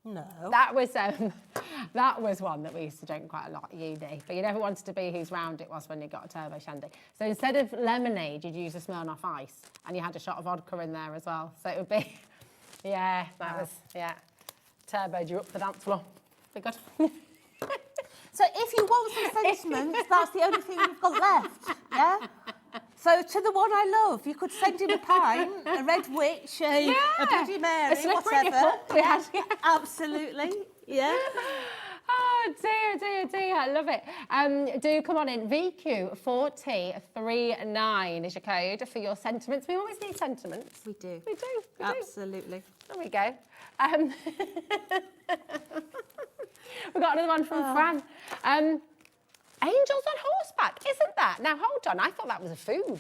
No. That was one that we used to drink quite a lot at uni, but you never wanted to be whose round it was when you got a turbo shandy. So instead of lemonade, you'd use a Smirnoff Ice, and you had a shot of vodka in there as well. So it would be, yeah, that was, yeah. Turboed you up the dance floor. Be good. So if you want some sentiments, that's the only thing we've got left, yeah? So to the one I love, you could send him a pint, a red witch, a Bloody Mary, A slippery whatever. nipple. Yeah, absolutely, yeah. Oh dear, I love it. Do come on in. VQ4039 is your code for your sentiments. We always need sentiments. We do. We do. Absolutely. There we go. We've got another one from Fran. Angels on horseback, isn't that? Now hold on, I thought that was a food.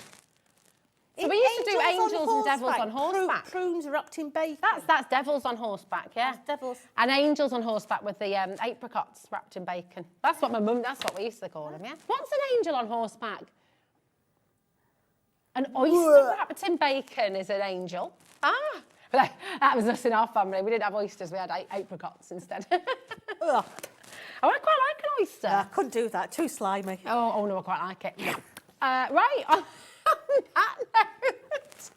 So we used to do angels and devils on horseback. Prunes wrapped in bacon. That's devils on horseback, yeah. That's devils. And angels on horseback with the apricots wrapped in bacon. That's what we used to call them, yeah. What's an angel on horseback? An oyster wrapped in bacon is an angel. Ah, that was us in our family. We didn't have oysters, we had apricots instead. Ugh. Oh, I quite like an oyster. I couldn't do that, too slimy. Oh no, I quite like it. Right, on that note,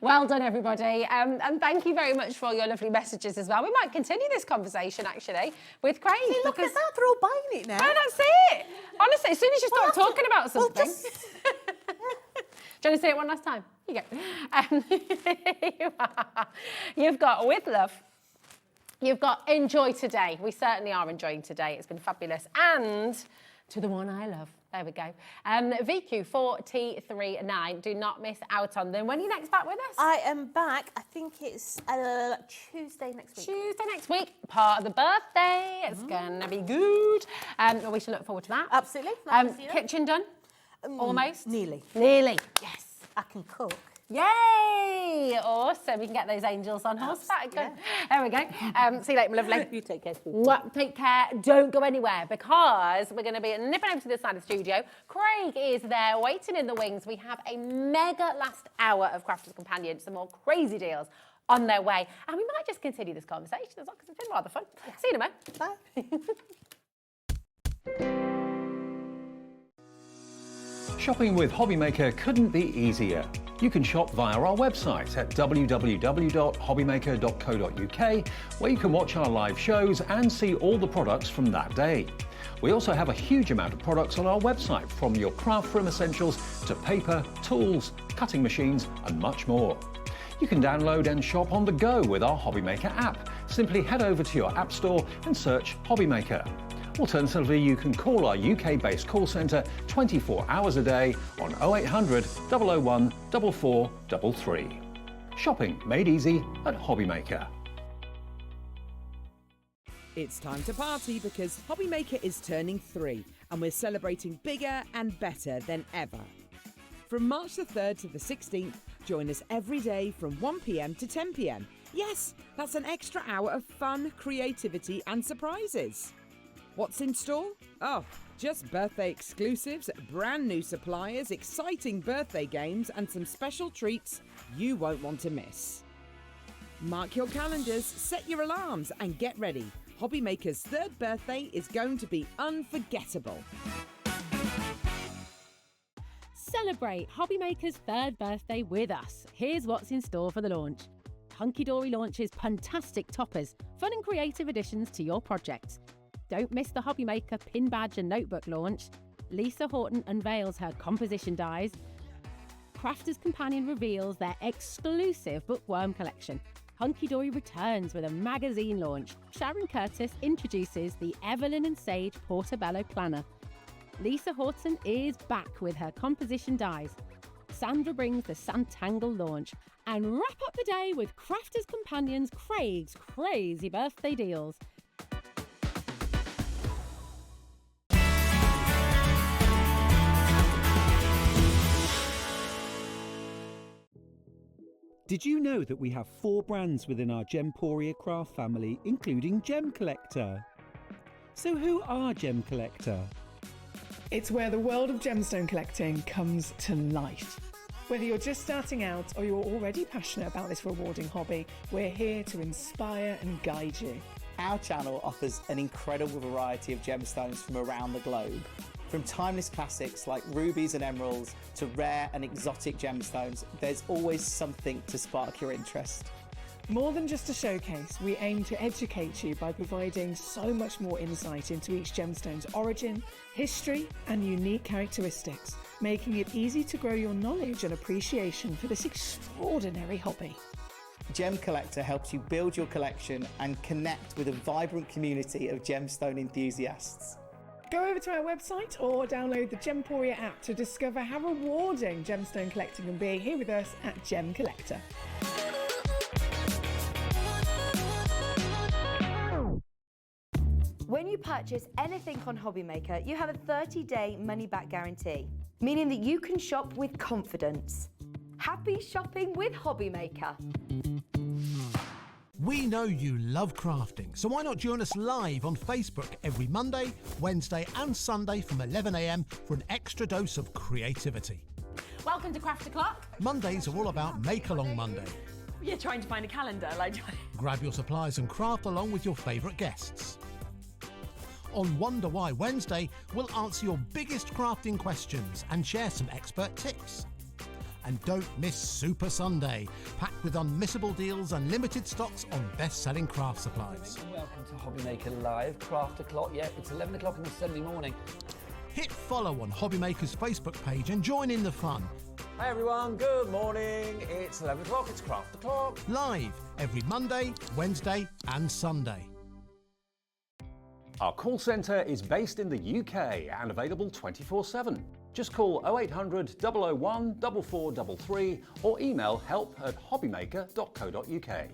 well done everybody, and thank you very much for all your lovely messages as well. We might continue this conversation actually with Craig. See, look at that, they're all buying it now. Oh, that's it. Honestly, as soon as you start talking about something. Do you want to say it one last time? You go. You've got with love. You've got enjoy today. We certainly are enjoying today. It's been fabulous. And to the one I love. There we go. VQ4T39. Do not miss out on them. When are you next back with us? I am back. I think it's Tuesday next week. Tuesday next week. Part of the birthday. It's going to be good. We should look forward to that. Absolutely. Kitchen done? Almost? Nearly. Nearly. Yes. I can cook. Yay! Awesome. We can get those angels on horseback. Good. There we go. See you later, my lovely. You take care. Take care. Don't go anywhere because we're going to be nipping over to this side of the studio. Craig is there waiting in the wings. We have a mega last hour of Crafters Companion. Some more crazy deals on their way. And we might just continue this conversation as well because it's been rather fun. Yeah. See you in a moment. Bye. Shopping with HobbyMaker couldn't be easier. You can shop via our website at www.hobbymaker.co.uk, where you can watch our live shows and see all the products from that day. We also have a huge amount of products on our website, from your craft room essentials to paper, tools, cutting machines and much more. You can download and shop on the go with our HobbyMaker app. Simply head over to your app store and search HobbyMaker. Alternatively, you can call our UK-based call centre 24 hours a day on 0800 001 4433. Shopping made easy at HobbyMaker. It's time to party because HobbyMaker is turning 3 and we're celebrating bigger and better than ever. From March the 3rd to the 16th, join us every day from 1 p.m. to 10 p.m. Yes, that's an extra hour of fun, creativity and surprises. What's in store? Oh, just birthday exclusives, brand new suppliers, exciting birthday games and some special treats you won't want to miss. Mark your calendars, set your alarms and get ready. HobbyMaker's 3rd birthday is going to be unforgettable. Celebrate HobbyMaker's 3rd birthday with us. Here's what's in store for the launch. Hunky Dory launches fantastic toppers, fun and creative additions to your projects. Don't miss the HobbyMaker pin badge and notebook launch. Lisa Horton unveils her composition dies. Crafter's Companion reveals their exclusive bookworm collection. Hunky Dory returns with a magazine launch. Sharon Curtis introduces the Evelyn and Sage Portobello Planner. Lisa Horton is back with her composition dies. Sandra brings the Santangle launch. And wrap up the day with Crafter's Companion's Craig's crazy birthday deals. Did you know that we have 4 brands within our Gemporia craft family, including Gem Collector? So who are Gem Collector? It's where the world of gemstone collecting comes to life. Whether you're just starting out or you're already passionate about this rewarding hobby, we're here to inspire and guide you. Our channel offers an incredible variety of gemstones from around the globe. From timeless classics like rubies and emeralds to rare and exotic gemstones, there's always something to spark your interest. More than just a showcase, we aim to educate you by providing so much more insight into each gemstone's origin, history, and unique characteristics, making it easy to grow your knowledge and appreciation for this extraordinary hobby. Gem Collector helps you build your collection and connect with a vibrant community of gemstone enthusiasts. Go over to our website or download the Gemporia app to discover how rewarding gemstone collecting can be here with us at Gem Collector. When you purchase anything on HobbyMaker, you have a 30-day money-back guarantee, meaning that you can shop with confidence. Happy shopping with HobbyMaker. We know you love crafting, so why not join us live on Facebook every Monday, Wednesday and Sunday from 11 a.m. for an extra dose of creativity. Welcome to Craft O'Clock. Mondays are all about Make Along Monday. You're trying to find a calendar, like. Grab your supplies and craft along with your favourite guests. On Wonder Why Wednesday, we'll answer your biggest crafting questions and share some expert tips. And don't miss Super Sunday, packed with unmissable deals and limited stocks on best-selling craft supplies. Welcome to HobbyMaker Live, Craft O'Clock. Yeah, it's 11 o'clock on a Sunday morning. Hit follow on HobbyMaker's Facebook page and join in the fun. Hey everyone, good morning. It's 11 o'clock, it's Craft O'Clock. Live every Monday, Wednesday and Sunday. Our call centre is based in the UK and available 24/7. Just call 0800 001 4433 or email help@hobbymaker.co.uk.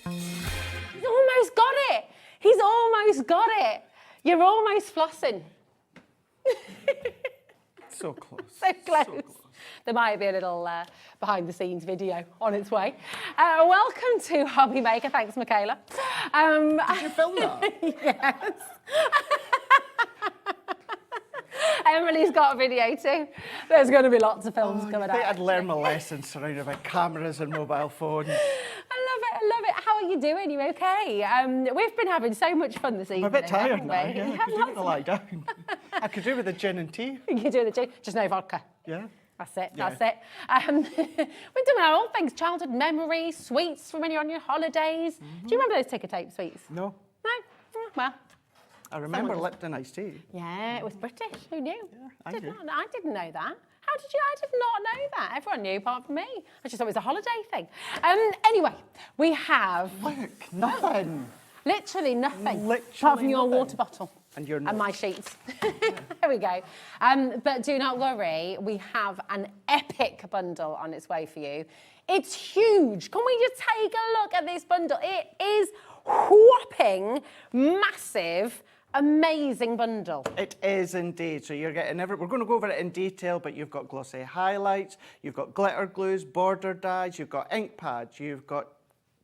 He's almost got it. He's almost got it. You're almost flossing. So close. So close. There might be a little behind-the-scenes video on its way. Welcome to HobbyMaker. Thanks, Michaela. Did you film that? Yes. Emily's got a video too. There's going to be lots of films coming out. I'd learn my lessons surrounded by cameras and mobile phones. I love it. How are you doing? You okay? We've been having so much fun this evening. I'm a bit tired haven't now. we? Yeah, I could do with a lie down. I could do with a gin and tea. You could do the gin, just no vodka. Yeah. That's it, Yeah. that's it. We're doing all things, childhood memories, sweets from when you're on your holidays. Do you remember those ticker tape sweets? No. No? Oh, well. I remember Someone- Lipton iced tea. Yeah, it was British. Who knew? I I did. didn't know that. How did you? I did not know that. Everyone knew apart from me. I just thought it was a holiday thing. Anyway, we have... Look, nothing. Literally nothing. Literally apart from your nothing. water bottle. And your And my sheets. There we go. But do not worry, we have an epic bundle on its way for you. It's huge. Can we just take a look at this bundle? It is whopping massive amazing bundle. It is indeed. So you're getting we're going to go over it in detail, but you've got glossy highlights, you've got glitter glues, border dyes, you've got ink pads, you've got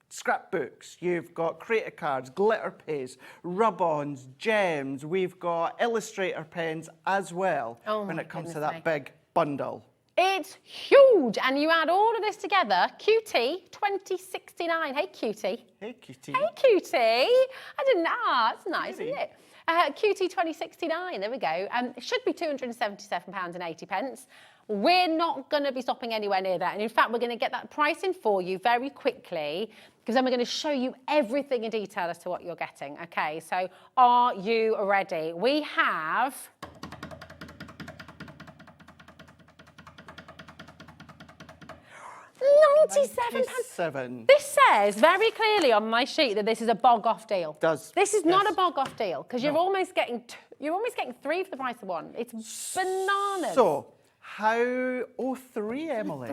scrapbooks, you've got creator cards, glitter paste, rub-ons, gems, we've got illustrator pens as well when it comes to that big bundle. It's huge, and you add all of this together. QT 2069. Hey, Cutie. Hey, Cutie. Hey, Cutie. I didn't. That's nice, isn't it? QT 2069. There we go. It should be £277.80. We're not going to be stopping anywhere near that, and in fact, we're going to get that pricing for you very quickly, because then we're going to show you everything in detail as to what you're getting. Okay, so are you ready? We have. £97. This says very clearly on my sheet that this is a bog-off deal. This is not a bog-off deal, because you're almost getting three for the price of one. It's bananas. So how? Oh, three, Emily.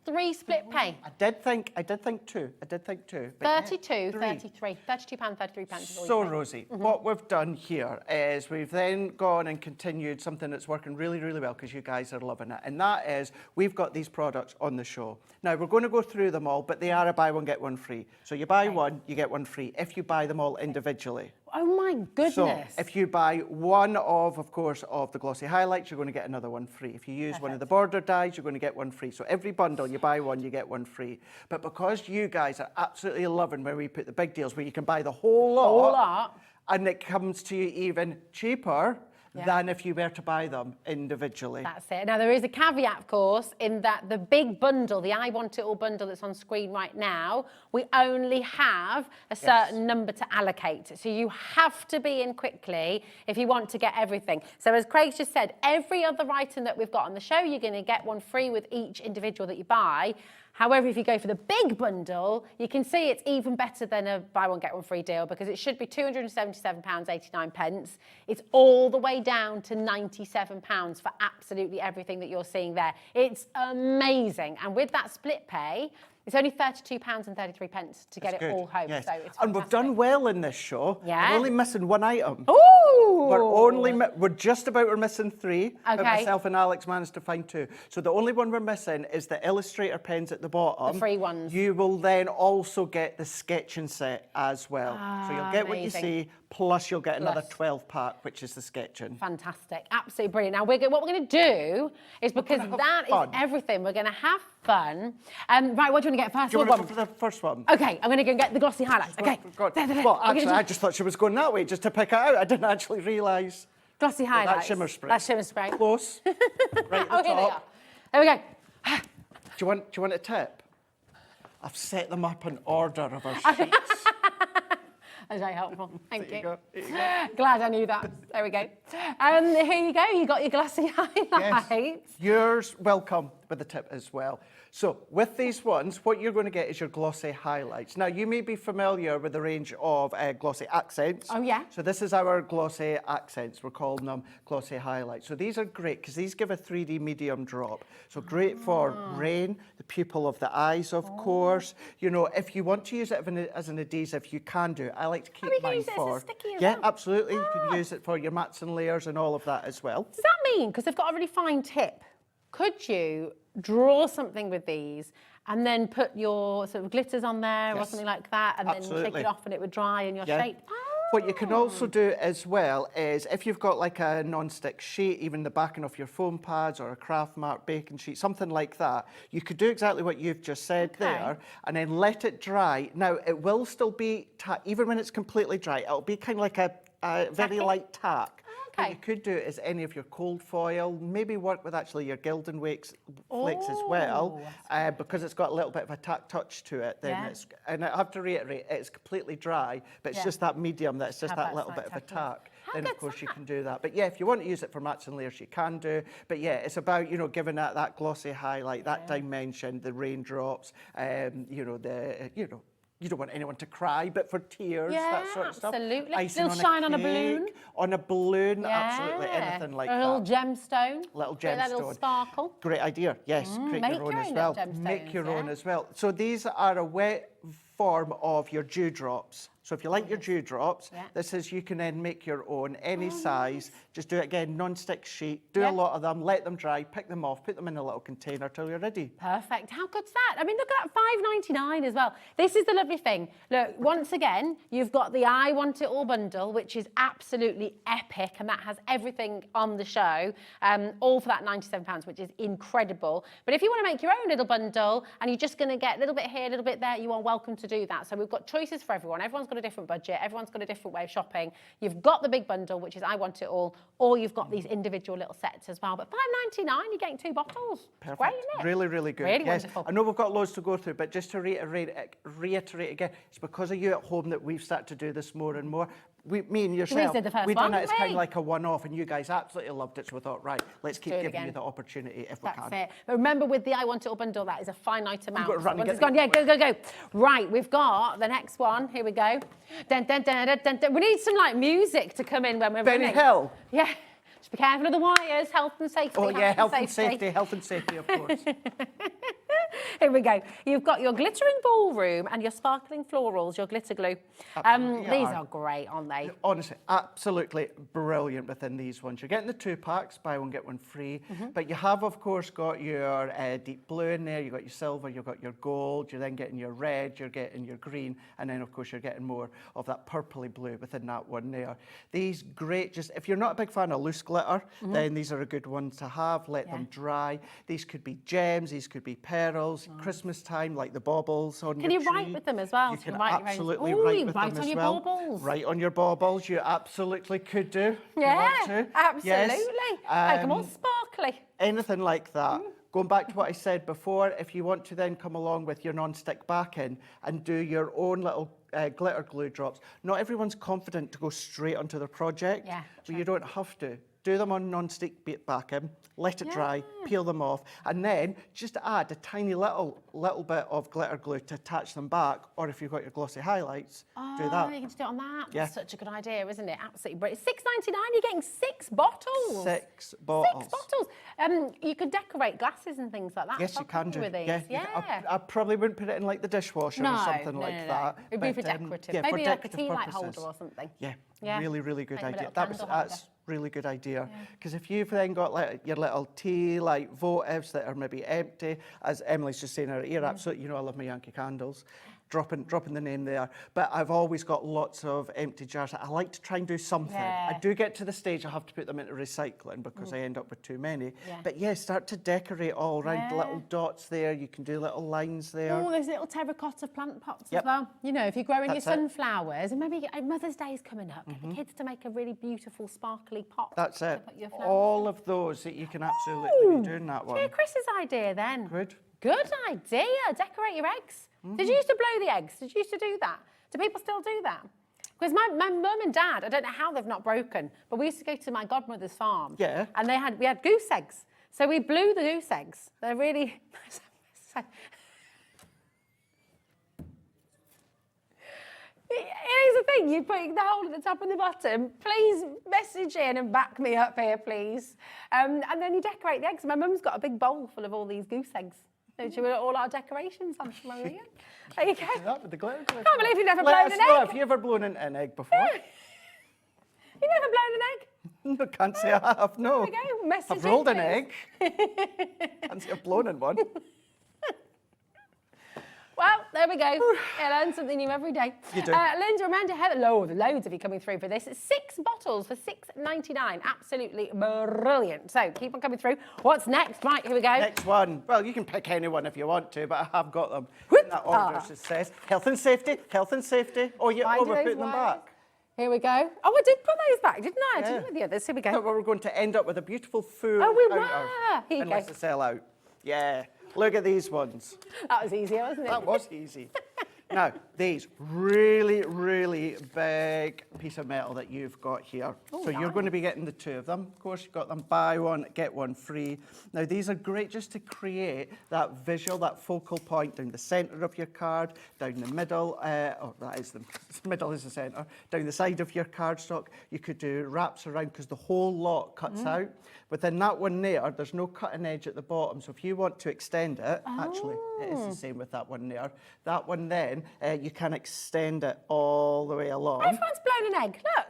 Three split pay. I did think two. But 32, 33, £32.33. So, Rosie, what we've done here is we've then gone and continued something that's working really, really well, because you guys are loving it. And that is, we've got these products on the show. Now, we're going to go through them all, but they are a buy one, get one free. So you buy one, you get one free, if you buy them all individually. Oh my goodness. So if you buy one of course, of the glossy highlights, you're going to get another one free. If you use one of the border dyes, you're going to get one free. So every bundle, you buy one, you get one free. But because you guys are absolutely loving where we put the big deals, where you can buy the whole lot, and it comes to you even cheaper than if you were to buy them individually. That's it. Now, there is a caveat, of course, in that the big bundle, the I Want It All bundle that's on screen right now, we only have a certain number to allocate. So you have to be in quickly if you want to get everything. So as Craig just said, every other item that we've got on the show, you're going to get one free with each individual that you buy. However, if you go for the big bundle, you can see it's even better than a buy one, get one free deal, because it should be £277.89. It's all the way down to £97 for absolutely everything that you're seeing there. It's amazing. And with that split pay, it's only £32.33 to get it all home. Yes. So it's and we've done well in this show. Yeah. We're only missing one item. Ooh! We're just about, we're missing three. But Okay. myself and Alex managed to find two. So the only one we're missing is the illustrator pens at the bottom. The free ones. You will then also get the sketching set as well. So you'll get what you Amazing. see, plus you'll get another 12-pack, which is the sketching. Fantastic, absolutely brilliant. Now, what we're going to do is, because that is everything, we're going to have fun. Right, what do you want to get first? Do you want to go for the first one? Okay, I'm going to go get the glossy highlights. Okay. Well, actually, I just thought she was going that way just to pick it out. I didn't actually realise. Glossy That highlights. shimmer spray. That shimmer spray. Close. Right at the Oh, here they top. are. There we go. Do you want a tip? I've set them up in order of our sheets. That's very helpful. Thank you. There you go. Glad I knew that. There we go. Here you go. You got your glossy highlights. Yes. Yours will come with a tip as well. So with these ones, what you're going to get is your glossy highlights. Now, you may be familiar with the range of glossy accents. Oh, yeah. So this is our glossy accents. We're calling them glossy highlights. So these are great because these give a 3D medium drop. So great for rain, the pupil of the eyes, of course. You know, if you want to use it as an adhesive, you can do. I like to keep we can mine use it as a sticky as yeah, well? absolutely. You can use it for your mats and layers and all of that as well. Does that mean, because they've got a really fine tip, could you draw something with these and then put your sort of glitters on there or something like that, and then take absolutely. it off and it would dry in your shape? What you can also do as well is, if you've got like a non-stick sheet, even the backing of your foam pads or a craft mark baking sheet, something like that, you could do exactly what you've just said there, and then let it dry. Now, it will still be, even when it's completely dry, it'll be kind of like a very light tack. What you could do is any of your cold foil, maybe work with actually your Gildan flakes as well, because it's got a little bit of a tack touch to it. Then and I have to reiterate, it's completely dry, but it's just that medium that's just that little bit of a tack. Then of course you can do that. But yeah, if you want to use it for mats and layers, you can do. But yeah, it's about, you know, giving that glossy highlight, that dimension, the raindrops, you know, you don't want anyone to cry, but for tears, that sort of stuff. Absolutely. Icing Little shine on a balloon. On a balloon, absolutely, anything like that. A little gemstone. Little Get that gemstone. little sparkle. Great idea, yes. Create make your own your as own well. little gemstones, Make your own as well. So these are a wet form of your dewdrops. So if you like your dewdrops, this is, you can then make your own, any size. Just do it again, non-stick sheet, do a lot of them, let them dry, pick them off, put them in a little container till you're ready. Perfect. How good's that? I mean, look at that, $5.99 as well. This is the lovely thing. Look, once again, you've got the I Want It All bundle, which is absolutely epic, and that has everything on the show, all for that £97, which is incredible. But if you want to make your own little bundle and you're just going to get a little bit here, a little bit there, you are welcome to do that. So we've got choices for everyone. Everyone's got a different budget. Everyone's got a different way of shopping. You've got the big bundle, which is I Want It All, or you've got these individual little sets as well. But $5.99, you're getting 2 bottles. Perfect. Great, isn't it? Really, really good. Really yes. wonderful. I know we've got loads to go through, but just to reiterate again, it's because of you at home that we've started to do this more and more. Me and yourself, did the first we've done one, it as kind of like a one-off, and you guys absolutely loved it, so we thought, right, let's keep giving you the opportunity if we can. That's it. But remember, with the I Want It All bundle, that is a finite amount. Got to run and Once get it's gone, yeah, go. Right, we've got the next one. Here we go. Dun, dun, dun, dun, dun, dun. We need some like music to come in when we're Benny running. Hill. Yeah. Just be careful of the wires, health and safety. Oh yeah, health and safety, of course. Here we go. You've got your glittering ballroom and your sparkling florals, your glitter glue. These are great, aren't they? Honestly, absolutely brilliant within these ones. You're getting the 2 packs, buy one, get one free. But you have, of course, got your deep blue in there, you've got your silver, you've got your gold, you're then getting your red, you're getting your green, and then, of course, you're getting more of that purpley blue within that one there. These great, just if you're not a big fan of loose glitter, then these are a good one to have. Let them dry. These could be gems, these could be pearls, Christmas time, like the baubles on Can your you tree. write with them as well? You can write absolutely your own... write with write them on as your well. baubles. Write on your baubles, you absolutely could do. Yeah, you want to. absolutely. Yes. Make them all sparkly. Anything like that. Going back to what I said before, if you want to then come along with your non-stick backing and do your own little glitter glue drops, not everyone's confident to go straight onto their project, but you don't have to. Do them on non-stick backing, let it dry, peel them off, and then just add a tiny little bit of glitter glue to attach them back, or if you've got your glossy highlights, do that. You can just do it on that. Yeah. That's such a good idea, isn't it? Absolutely brilliant. $6.99, you're getting 6 bottles. 6 bottles. 6 bottles. You could decorate glasses and things like that. Yes, you can do. With these. Yeah. I probably wouldn't put it in like the dishwasher or something like that. It'd be for decorative. Maybe like a tea light holder or something. Yeah. Really good Make idea. a little That's really good idea. Because if you've then got like your little tea light votives that are maybe empty, as Emily's just saying in her ear, absolutely, you know I love my Yankee candles. Dropping the name there. But I've always got lots of empty jars. I like to try and do something. I do get to the stage I have to put them into recycling because I end up with too many. But start to decorate all around, little dots there. You can do little lines there. Oh, there's little terracotta plant pots as well. You know, if you're growing your sunflowers, and maybe Mother's Day is coming up, get the kids to make a really beautiful, sparkly pot. That's it. Put your all of those that you can absolutely be doing that one. Hear Chris's idea then. Good idea. Decorate your eggs. Did you used to blow the eggs? Did you used to do that? Do people still do that? Because my mum and dad, I don't know how they've not broken, but we used to go to my godmother's farm. Yeah. And we had goose eggs. So we blew the goose eggs. They're really... Here's the thing, you put the hole at the top and the bottom. Please message in and back me up here, please. And then you decorate the eggs. My mum's got a big bowl full of all these goose eggs. So she put all our decorations on tomorrow. There you go. That with the glitter glue. I can't believe you've never blown an egg. Have you ever blown an egg before? You've never blown an egg? No, can't say I have, no. There you go, message I've rolled in, an egg. Can't say I've blown in one. Well, there we go. You learn something new every day. You do. Linda, Amanda, Heather, loads of you coming through for this. 6 bottles for $6.99. Absolutely brilliant. So keep on coming through. What's next? Right, here we go. Next one. Well, you can pick any one if you want to, but I have got them in that order, as it says. Health and safety, health and safety. Oh, we're putting them back. Here we go. Oh, I did put those back, didn't I? I didn't with the others. Here we go. But we're going to end up with a beautiful full Oh, we counter, were. Here you unless go. they sell out. Yeah. Look at these ones. That was easy, wasn't it? That was easy. Now, these really, really big piece of metal that you've got here. Oh, so you're going to be getting the 2 of them. Of course, you've got them buy one, get one free. Now, these are great just to create that visual, that focal point down the centre of your card, down the middle, that is the middle is the centre, down the side of your cardstock. You could do wraps around because the whole lot cuts out. Within that one there's no cutting edge at the bottom. So if you want to extend it, actually, it is the same with that one there. That one then then you can extend it all the way along. Everyone's blown an egg. Look,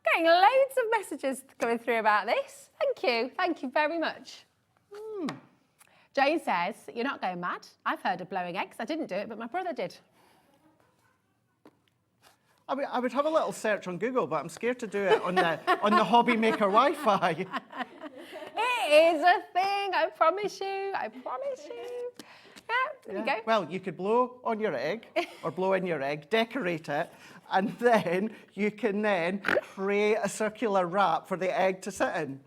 getting loads of messages coming through about this. Thank you very much. Jane says, you're not going mad. I've heard of blowing eggs. I didn't do it, but my brother did. I would have a little search on Google, but I'm scared to do it on the HobbyMaker Wi-Fi. It is a thing, I promise you. Yeah, there you go. Well, you could blow on your egg, or blow in your egg, decorate it, and then you can then create a circular wrap for the egg to sit in.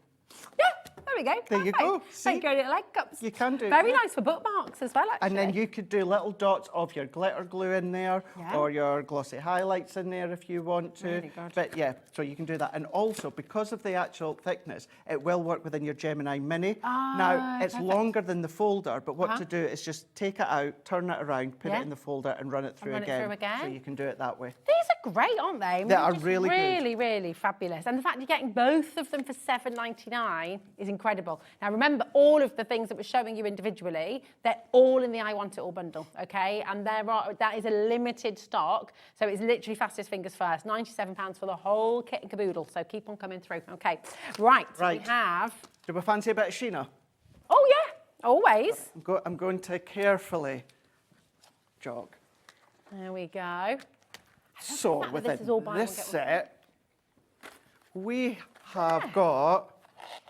Yeah, there we go. There you go. See? Like your little egg cups. You can do. Very nice for bookmarks as well, actually. And then you could do little dots of your glitter glue in there, or your glossy highlights in there if you want to. Really good. But yeah, so you can do that. And also, because of the actual thickness, it will work within your Gemini Mini. Now, it's longer than the folder, but what to do is just take it out, turn it around, put it in the folder, and run it through again. So you can do it that way. These are great, aren't they? They are really good. Really fabulous. And the fact you're getting both of them for $7.99 is incredible. Now, remember, all of the things that we're showing you individually, they're all in the I Want It All bundle, okay? And that is a limited stock, so it's literally fastest fingers first. £97 for the whole kit and caboodle, so keep on coming through, okay? Right. We have... Do we fancy a bit of Sheena? Oh, yeah, always. I'm going to carefully jog. There we go. So, within this set, we have got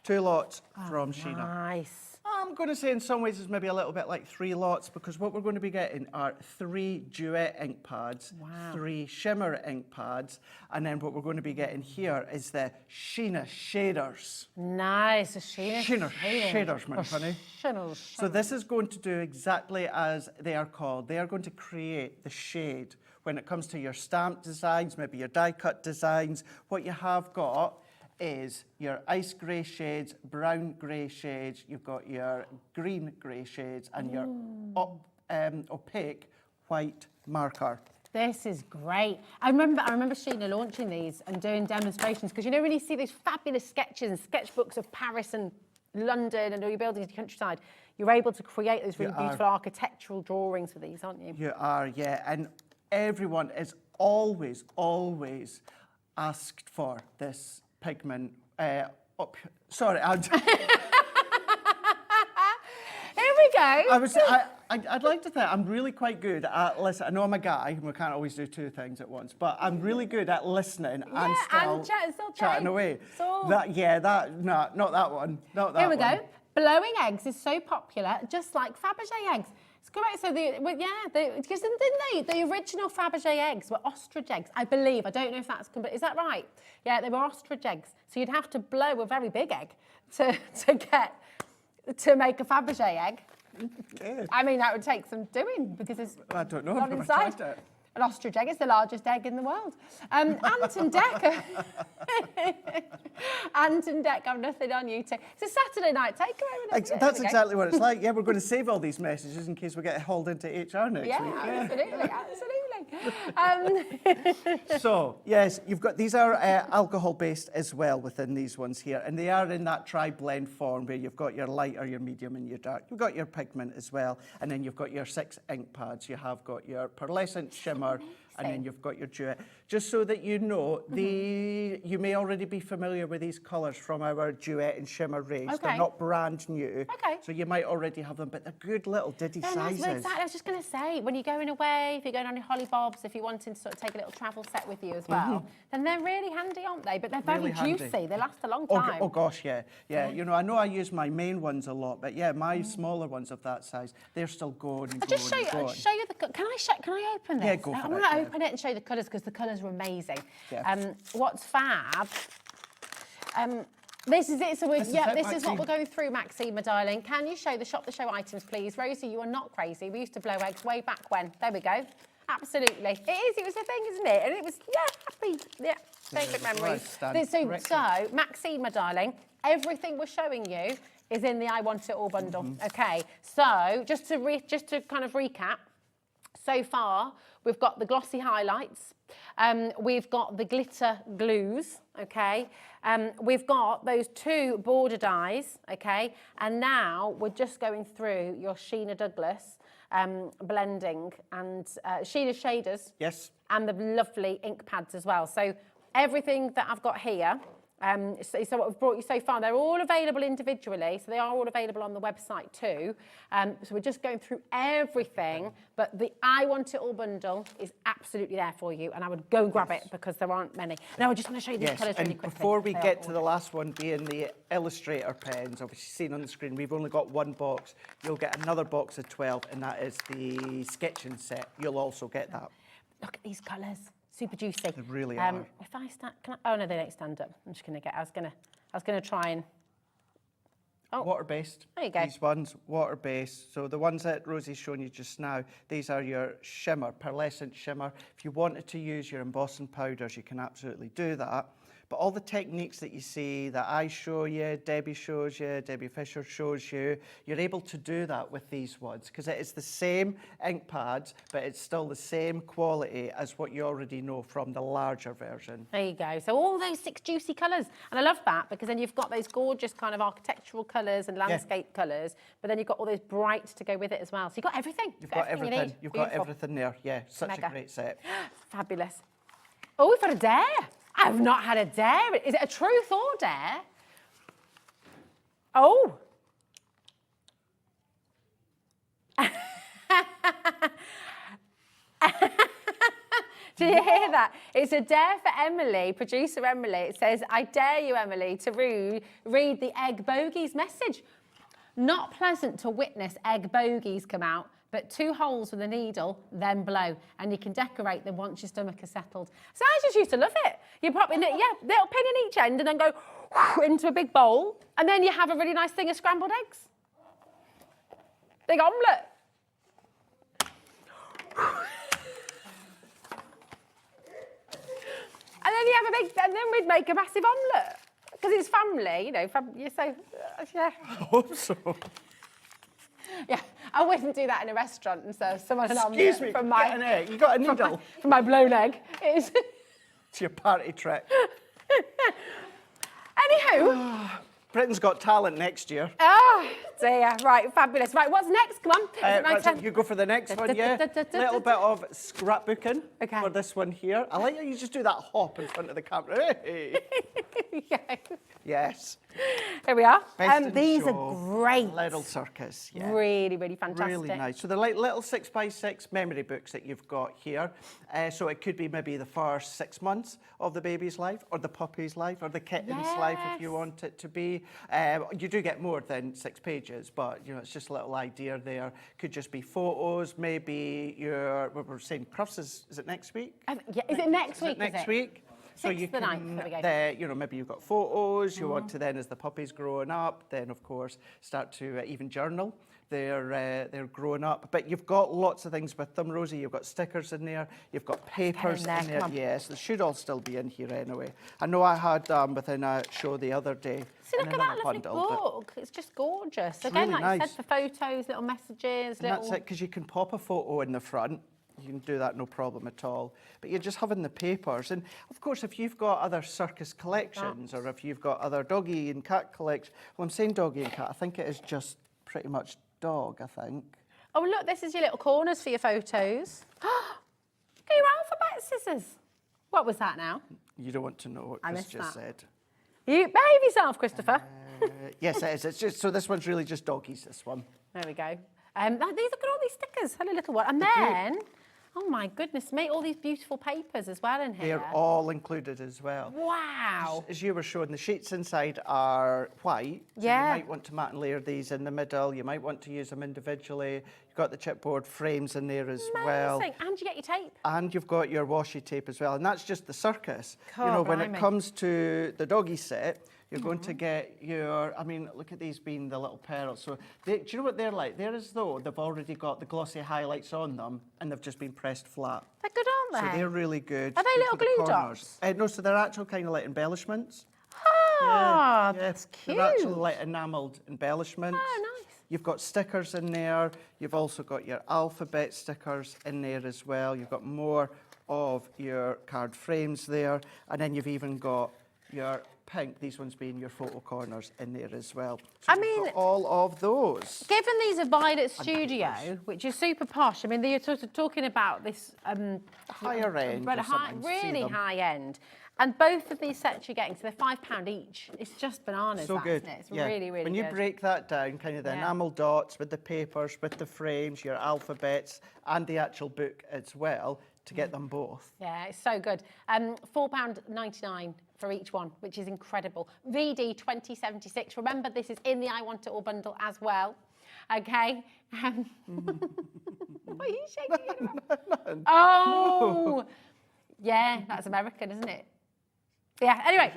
2 lots from Sheena. Nice. I'm going to say in some ways it's maybe a little bit like 3 lots, because what we're going to be getting are 3 duet ink pads, 3 shimmer ink pads, and then what we're going to be getting here is the Sheena shaders. Nice, the Sheena shaders, my honey. So this is going to do exactly as they are called. They are going to create the shade. When it comes to your stamp designs, maybe your die cut designs, what you have got is your ice grey shades, brown grey shades, you've got your green grey shades, and your opaque white marker. This is great. I remember Sheena launching these and doing demonstrations, because you know when you see these fabulous sketches and sketchbooks of Paris and London and all your buildings in the countryside, you're able to create those really beautiful architectural drawings for these, aren't you? You are, yeah. And everyone is always asked for this pigment. Sorry, Here we go. I'd like to think I'm really quite good at listening. I know I'm a guy and we can't always do 2 things at once, but I'm really good at listening and still chatting away. So... Not that one. Not that Here we one. go. Blowing eggs is so popular, just like Fabergé eggs. It's correct. So because didn't they? The original Fabergé eggs were ostrich eggs, I believe. I don't know if that's complete. Is that right? Yeah, they were ostrich eggs. So you'd have to blow a very big egg to make a Fabergé egg. Yeah. I mean, that would take some doing because it's I don't know. not inside. An ostrich egg is the largest egg in the world. Ant and Dec have nothing on you. It's a Saturday night takeaway. That's exactly what it's like. Yeah, we're going to save all these messages in case we get hauled into HR next week. Yeah, absolutely. So, yes, you've got, these are alcohol-based as well within these ones here, and they are in that tri-blend form where you've got your lighter, your medium, and your dark. You've got your pigment as well, and then you've got your 6 ink pads. You have got your pearlescent shimmer, and then you've got your duet. Just so that you know, you may already be familiar with these colours from our duet and shimmer range. They're not brand new, so you might already have them, but they're good little ditty sizes. Exactly. I was just going to say, when you're going away, if you're going on your holly bobs, if you're wanting to sort of take a little travel set with you as well, then they're really handy, aren't they? But they're very juicy. They last a long time. Oh gosh, yeah. You know, I know I use my main ones a lot, but yeah, my smaller ones of that size, they're still going and going and going. Show you the. Can I open this? Yeah, go for it. I'm going to open it and show you the colours because the colours are amazing. Yeah. What's fab? This is it. So this is what we're going through, Maxine, my darling. Can you show the shop the show items, please? Rosie, you are not crazy. We used to blow eggs way back when. There we go. Absolutely. It is. It was a thing, isn't it? And it was, happy. Yeah, very good memories. So, Maxine, my darling, everything we're showing you is in the I Want It All bundle. Okay. So, just to kind of recap, so far, we've got the glossy highlights, we've got the glitter glues, okay, We've got those 2 border dies, okay? And now we're just going through your Sheena Douglas blending and Sheena shaders. Yes. And the lovely ink pads as well. So everything that I've got here, so what we've brought you so far, they're all available individually, so they are all available on the website too. So we're just going through everything, but the I Want It All bundle is absolutely there for you, and I would go and grab it because there aren't many. Now I just want to show you these colours really quickly. Before we get to the last one being the Illustrator pens, obviously seen on the screen, we've only got 1 box. You'll get another box of 12, and that is the sketching set. You'll also get that. Look at these colours. Super juicy. They really are. If I stand, oh no, they don't stand up. I'm just gonna get. I was gonna try and. Oh, water-based. There you go. These ones, water-based. So the ones that Rosie's shown you just now, these are your shimmer, pearlescent shimmer. If you wanted to use your embossing powders, you can absolutely do that. But all the techniques that you see, that I show you, Debbie shows you, Debbie Fisher shows you, you're able to do that with these ones because it is the same ink pads, but it's still the same quality as what you already know from the larger version. There you go. So all those 6 juicy colours. And I love that because then you've got those gorgeous kind of architectural colours and landscape colours, but then you've got all those bright to go with it as well. So you've got everything. You've got everything. You need. You've Beautiful. got everything there. Yeah, such Mega. a great set. Fabulous. Oh, we've got a dare. I've not had a dare. Is it a truth or dare? Oh. Do you hear that? It's a dare for Emily, producer Emily. It says, I dare you, Emily, to read the egg bogies message. Not pleasant to witness egg bogies come out, but 2 holes with a needle, then blow. And you can decorate them once your stomach is settled. So I just used to love it. You pop in, little pin in each end and then go into a big bowl. And then you have a really nice thing of scrambled eggs. Big omelette. And then you have and then we'd make a massive omelette. Because it's family, you know, yeah. I hope so. Yeah, I wouldn't do that in a restaurant and serve someone an omelette Excuse me, from my... get an egg. You got a needle? From my blown egg. It's your party trick. Anywho... Britain's Got Talent next year. Oh, dear. Right, fabulous. Right, what's next? Come on. Is it my turn? You go for the next one, yeah? Little bit of scrapbooking for this one here. I like how you just do that hop in front of the camera. Hey. Yeah. Yes. Here we are. Best in These show. are great. Little circus, yeah. Really, really fantastic. Really nice. So they're like little 6x6 memory books that you've got here. So it could be maybe the first 6 months of the baby's life, or the puppy's life, or the kitten's life, if you want it to be. You do get more than 6 pages, but you know it's just a little idea there. Could just be photos, maybe what we're saying, Crufts is it next week? Yeah, is it next week? Next week? So you can, you know, maybe you've got photos, you want to then, as the puppy's growing up, then of course start to even journal. They're growing up, but you've got lots of things with them, Rosie. You've got stickers in there, you've got papers in there. Yes, they should all still be in here anyway. I know I had within a show the other day. See, look at that lovely book. It's just gorgeous. It's Again, really like nice. you said, for photos, little messages. And that's it, because you can pop a photo in the front. You can do that no problem at all. But you're just having the papers. And of course, if you've got other circus collections or if you've got other doggy and cat collections, well, I'm saying doggy and cat, I think it is just pretty much dog, I think. Oh, look, this is your little corners for your photos. Look at your alphabet scissors. What was that now? You don't want to know what Chris just said. You behave yourself, Christopher. Yes, it is. It's just, so this one's really just doggies, this one. There we go. These, look at all these stickers. Hello, little one. And then, oh my goodness me, all these beautiful papers as well in here. They're all included as well. Wow. As you were showing, the sheets inside are white. So you might want to mat and layer these in the middle. You might want to use them individually. You've got the chipboard frames in there as well. And you get your tape. And you've got your washi tape as well. And that's just the circus. God, you know, when it blimey. comes to the doggy set, you're going to get your, I mean, look at these being the little pearls. So, do you know what they're like? They're as though they've already got the glossy highlights on them and they've just been pressed flat. They're good, aren't they? So they're really good. Are they little Good for glue the corners. dots? No, so they're actual kind of like embellishments. Ah, that's cute. They're actually like enamelled embellishments. Oh, nice. You've got stickers in there. You've also got your alphabet stickers in there as well. You've got more of your card frames there. And then you've even got your pink, these ones being your photo corners in there as well. So I you've mean, got all of those. Given these are Violet Studio, which is super posh, I mean, you're sort of talking about this higher end, or something, really see them. high end. And both of these sets you're getting, so they're £5 each. It's just bananas, So good. isn't it? It's really, really when good. you break that down, kind of the enamel dots with the papers, with the frames, your alphabets, and the actual book as well, to get them both. Yeah, it's so good. £4.99 for each one, which is incredible. VD 2076. Remember, this is in the I Want It All bundle as well. Okay. What are you shaking it about? Oh, yeah, that's American, isn't it? Yeah. Anyway,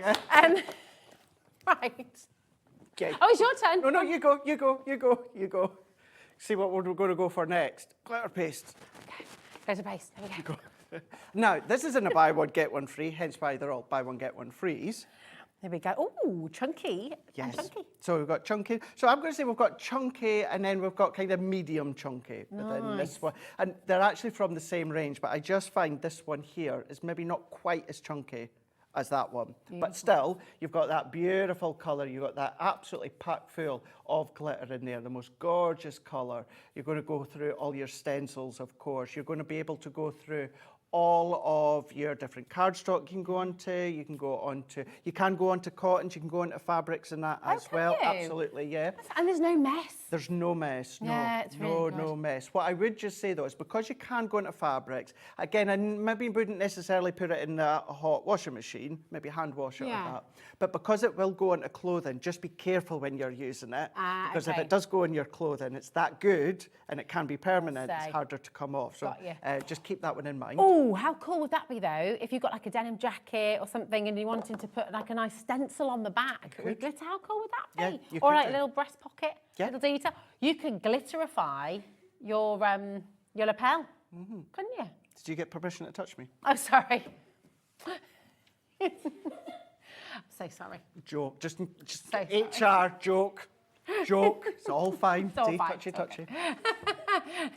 right. Okay. Oh, it's your turn. No, you go, you go, you go, you go. See what we're going to go for next. Glitter paste. Okay. Glitter paste. There we go. Now, this isn't a buy one, get one free, hence why they're all buy one, get one frees. There we go. Oh, chunky. Yes. And chunky. So we've got chunky. So I'm going to say we've got chunky and then we've got kind of medium chunky within this one. And they're actually from the same range, but I just find this one here is maybe not quite as chunky as that one. But still, you've got that beautiful colour. You've got that absolutely packed full of glitter in there, the most gorgeous colour. You're going to go through all your stencils, of course. You're going to be able to go through all of your different cardstock you can go onto. You can go onto cottons, you can go into fabrics and that as well. you? Absolutely, yeah. And there's no mess. There's no mess, no. Yeah, it's really good. No mess. What I would just say though is because you can go into fabrics, again, I maybe wouldn't necessarily put it in a hot washing machine, maybe hand wash it or that. But because it will go into clothing, just be careful when you're using it. Because if it does go in your clothing, it's that good and it can be permanent, it's harder to come off. So just keep that one in mind. Oh, how cool would that be though, if you've got like a denim jacket or something and you wanted to put like a nice stencil on the back with glitter, how cool would that be? You or could like a do. little breast pocket, little detail. You could glitterify your lapel, couldn't you? Did you get permission to touch me? Oh, sorry. I'm so sorry. Joke, just So HR joke. It's all fine. It's all See, fine. touchy.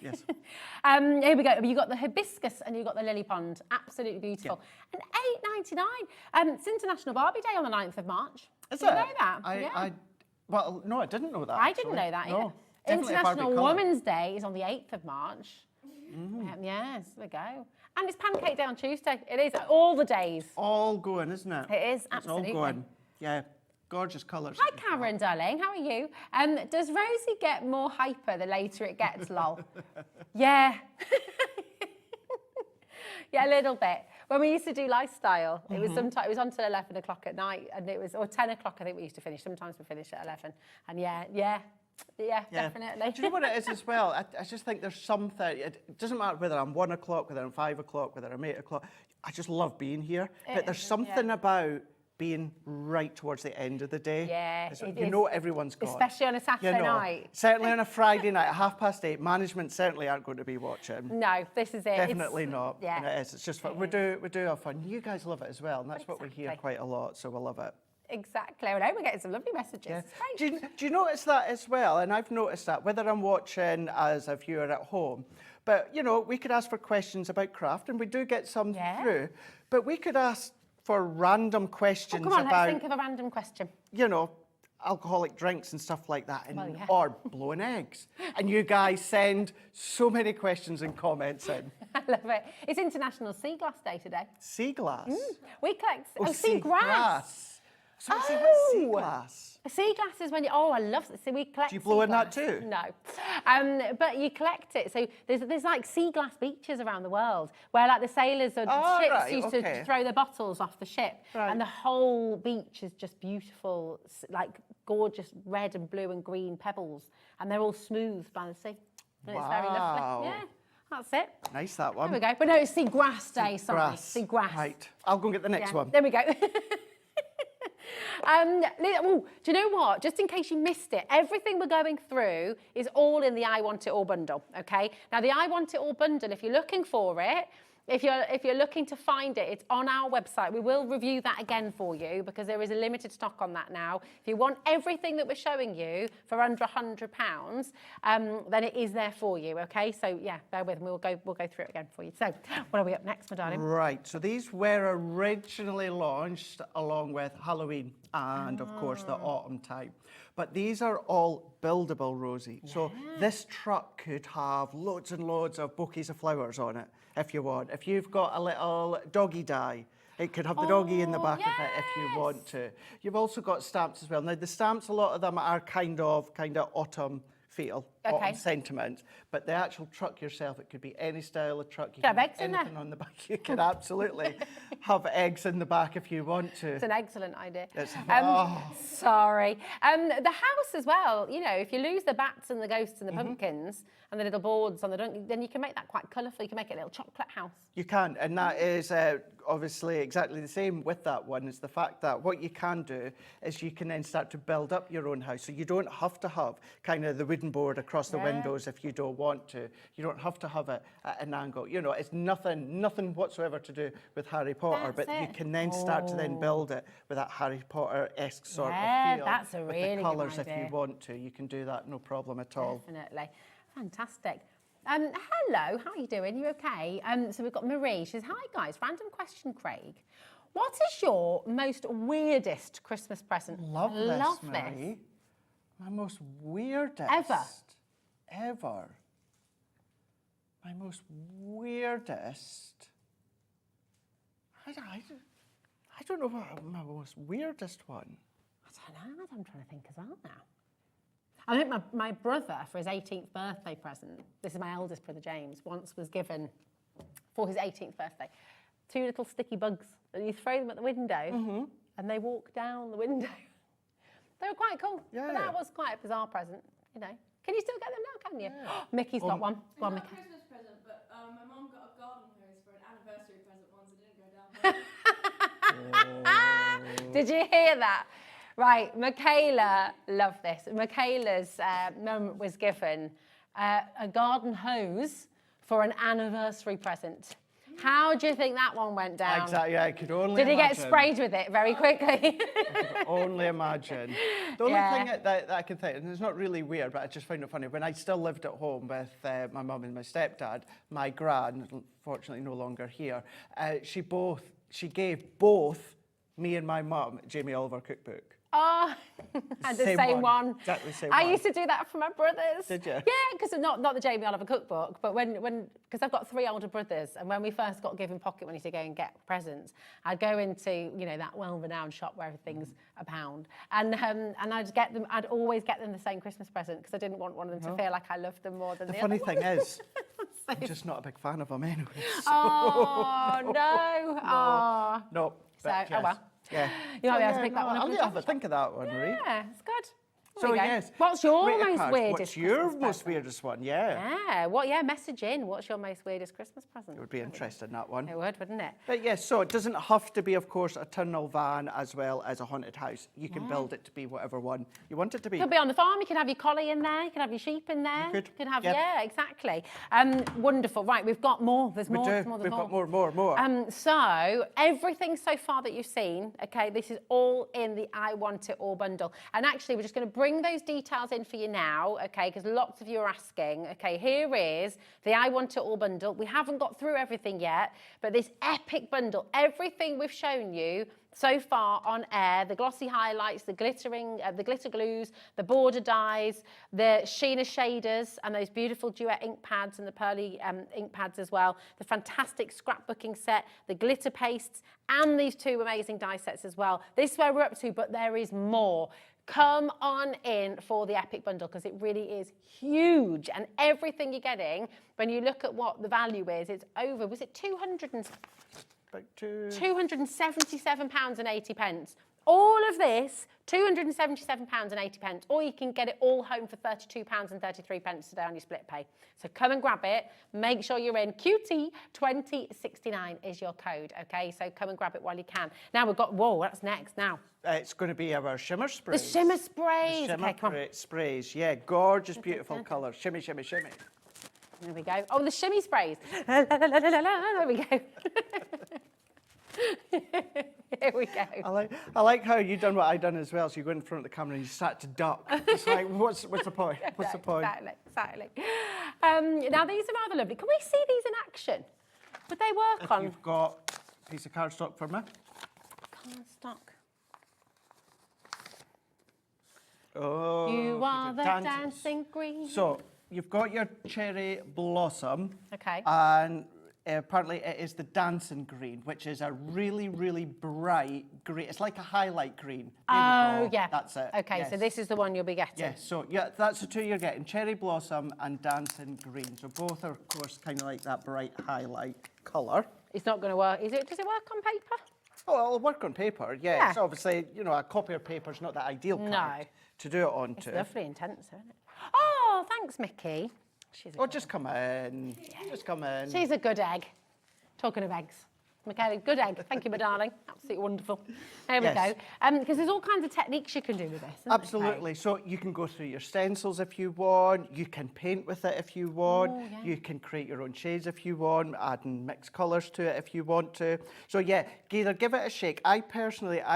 Yes. Here we go. You got the hibiscus and you got the lily pond. Absolutely beautiful. And £8.99. It's International Barbie Day on the 9th of March. Is Did it? you know that? Well, no, I didn't know that. I didn't know that either. No, definitely a Barbie International colour. Women's Day is on the 8th of March. Yes, there we go. And it's Pancake Day on Tuesday. It is all the days. All going, isn't it? It is, absolutely. It's all going. Yeah, gorgeous colours. Hi, Karen, darling. How are you? Does Rosie get more hyper the later it gets, lol? Yeah. Yeah, a little bit. When we used to do lifestyle, it was sometimes it was until 11 o'clock at night, and it was or 10 o'clock. I think we used to finish. Sometimes we finish at 11. And yeah, definitely. Do you know what it is as well? I just think there's something. It doesn't matter whether I'm 1 o'clock, whether I'm 5 o'clock, whether I'm 8 o'clock. I just love being here. But there's something about being right towards the end of the day. Yeah, you know everyone's got. Especially on a Saturday night. Certainly on a Friday night at 8:30, management certainly aren't going to be watching. No, this is it. Definitely not. Yeah. And it is. It's just fun. We do have fun. You guys love it as well, and that's what we hear quite a lot. So we love it. Exactly. I know we're getting some lovely messages. Yeah. It's great. Do you notice that as well? And I've noticed that whether I'm watching as a viewer at home, but you know, we could ask for questions about craft, and we do get some through. But we could ask for random questions Come on, about, let's think of a random question. you know, alcoholic drinks and stuff like that, and, Well, yeah. or blowing eggs. And you guys send so many questions and comments in. I love it. It's International Sea Glass Day today. Sea glass? We collect sea grass. So what's sea glass? A sea glass is when you, I love it. So we collect. Do you blow sea in that glass. too? No. But you collect it. So there's like sea glass beaches around the world where like the sailors or ships used to throw their bottles off the ship. Right. And the whole beach is just beautiful, like gorgeous red and blue and green pebbles. And they're all smoothed by the sea. And it's very lovely. Yeah. That's it. Nice, that one. There we go. But no, it's Sea Grass Day, sorry. Grass. Sea Grass. Right. I'll go and get the next one. There we go. Do you know what? Just in case you missed it, everything we're going through is all in the I Want It All bundle, okay? Now, the I Want It All bundle, if you're looking for it, If you're looking to find it, it's on our website. We will review that again for you because there is a limited stock on that now. If you want everything that we're showing you for under £100, then it is there for you. Okay, so yeah, bear with me. We'll go through it again for you. So, what are we up next, my darling? Right. So these were originally launched along with Halloween and, of course, the autumn time. But these are all buildable, Rosie. Yeah. So this truck could have loads and loads of bouquets of flowers on it, if you want. If you've got a little doggy die, it could have the doggy in the back of it if you want to. You've also got stamps as well. Now, the stamps, a lot of them are kind of autumn feel, autumn sentiment. But the actual truck yourself, it could be any style of truck. You can have eggs in there. On the back. You can absolutely have eggs in the back if you want to. It's an excellent idea. Sorry. The house as well, you know, if you lose the bats and the ghosts and the pumpkins and the little boards on the donkey, then you can make that quite colourful. You can make it a little chocolate house. You can, and that is obviously exactly the same with that one, is the fact that what you can do is you can then start to build up your own house. So you don't have to have kind of the wooden board across the windows if you don't want to. You don't have to have it at an angle. You know, it's nothing whatsoever to do with Harry Potter, but you can then start to then build it with that Harry Potter-esque sort of feel. That's a really with the colours good idea. if you want to. You can do that, no problem at all. Definitely. Fantastic. Hello, how are you doing? You okay? So we've got Marie. She says, hi guys, random question, Craig. What is your most weirdest Christmas present? Love this, Marie. My most weirdest. Ever. My most weirdest. I don't know what my most weirdest one. I don't know. I'm trying to think as well now. I think my brother, for his 18th birthday present, this is my eldest brother James, once was given, for his 18th birthday, 2 little sticky bugs. And you throw them at the window and they walk down the window. They were quite cool. Yeah. But that was quite a bizarre present, you know. Can you still get them now, can you? Yeah. Mickey's got one. Go on, Mickey. It's not a Christmas present, but my mum got a garden hose for an anniversary present once. It didn't go down. Did you hear that? Right, Michaela, love this. Michaela's mum was given a garden hose for an anniversary present. How do you think that one went down? Exactly, I could only Did he imagine. get sprayed with it very quickly? I could only imagine. The only thing that I can think, and it's not really weird, but I just find it funny, when I still lived at home with my mum and my stepdad, my gran, unfortunately no longer here, she gave both me and my mum Jamie Oliver cookbook. Oh, and the same one. Exactly the same I one. used to do that for my brothers. Did you? Yeah, because not the Jamie Oliver cookbook, but because I've got 3 older brothers, and when we first got given pocket money to go and get presents, I'd go into, you know, that well-renowned shop where everything's £1, and I'd always get them the same Christmas present because I didn't want one of them to feel like I loved them more than the funny other thing one. is, I'm just not a big fan of them anyway. So. Oh no! Oh no. So yes. oh well. Yeah. You might be able to pick that one up. I'll have a think of that one, Marie. Yeah, it's good. So yes. What's your most weirdest? What's your most weirdest one? Yeah. Yeah. Message in. What's your most weirdest Christmas present? It would be interesting, that one. It would, wouldn't it? But yes, so it doesn't have to be, of course, a tunnel van as well as a haunted house. You can build it to be whatever one you want it to be. You could be on the farm. You can have your collie in there. You can have your sheep in there. You could have exactly. Wonderful. Right, we've got more. There's more. We've got more. So everything so far that you've seen, okay, this is all in the I Want It All bundle. And actually, we're just going to bring those details in for you now, okay, because lots of you are asking. Okay, here is the I Want It All bundle. We haven't got through everything yet, but this epic bundle, everything we've shown you so far on air, the glossy highlights, the glittering, the glitter glues, the border dyes, the Sheena shaders, and those beautiful duet ink pads and the pearly ink pads as well, the fantastic scrapbooking set, the glitter pastes, and these 2 amazing die sets as well. This is where we're up to, but there is more. Come on in for the epic bundle because it really is huge, and everything you're getting, when you look at what the value is, it's over, was it £277.80. All of this, £277.80, or you can get it all home for £32.33 today on your split pay. So come and grab it. Make sure you're in. QT2069 is your code, okay? So come and grab it while you can. Now we've got, whoa, what's next now? It's going to be our shimmer sprays. The shimmer sprays. The shimmer sprays, yeah. Gorgeous, beautiful colours. Shimmy, shimmy, shimmy. There we go. Oh, the shimmy sprays. There we go. Here we go. I like how you done what I done as well. So you go in front of the camera and you start to duck. It's like, what's the point? What's the point? Exactly. Now these are rather lovely. Can we see these in action? Would they work on? You've got a piece of cardstock for me. Cardstock. Oh, You are the dancing green. So you've got your cherry blossom. Okay. And apparently it is the dancing green, which is a really, really bright green. It's like a highlight green. There we go. Yeah. That's it. Okay, yes. so this is the one you'll be getting. Yes, so yeah, that's the two you're getting, cherry blossom and dancing green. So both are, of course, kind of like that bright highlight colour. It's not going to work, is it? Does it work on paper? Oh, it'll work on paper, yeah. Yeah. It's obviously, you know, a copier paper is not the ideal card to do it onto. It's lovely intense, isn't it? Oh, thanks, Mickey. Just come in. Yeah. Just come in. She's a good egg. Talking of eggs. Michaela, good egg. Thank you, my darling. Absolutely wonderful. There we go. Because there's all kinds of techniques you can do with this, isn't Absolutely. So you can go through your stencils if you want. You can paint with it if you want. Oh, yeah. You can create your own shades if you want, adding mixed colours to it if you want to. So yeah, either give it a shake. I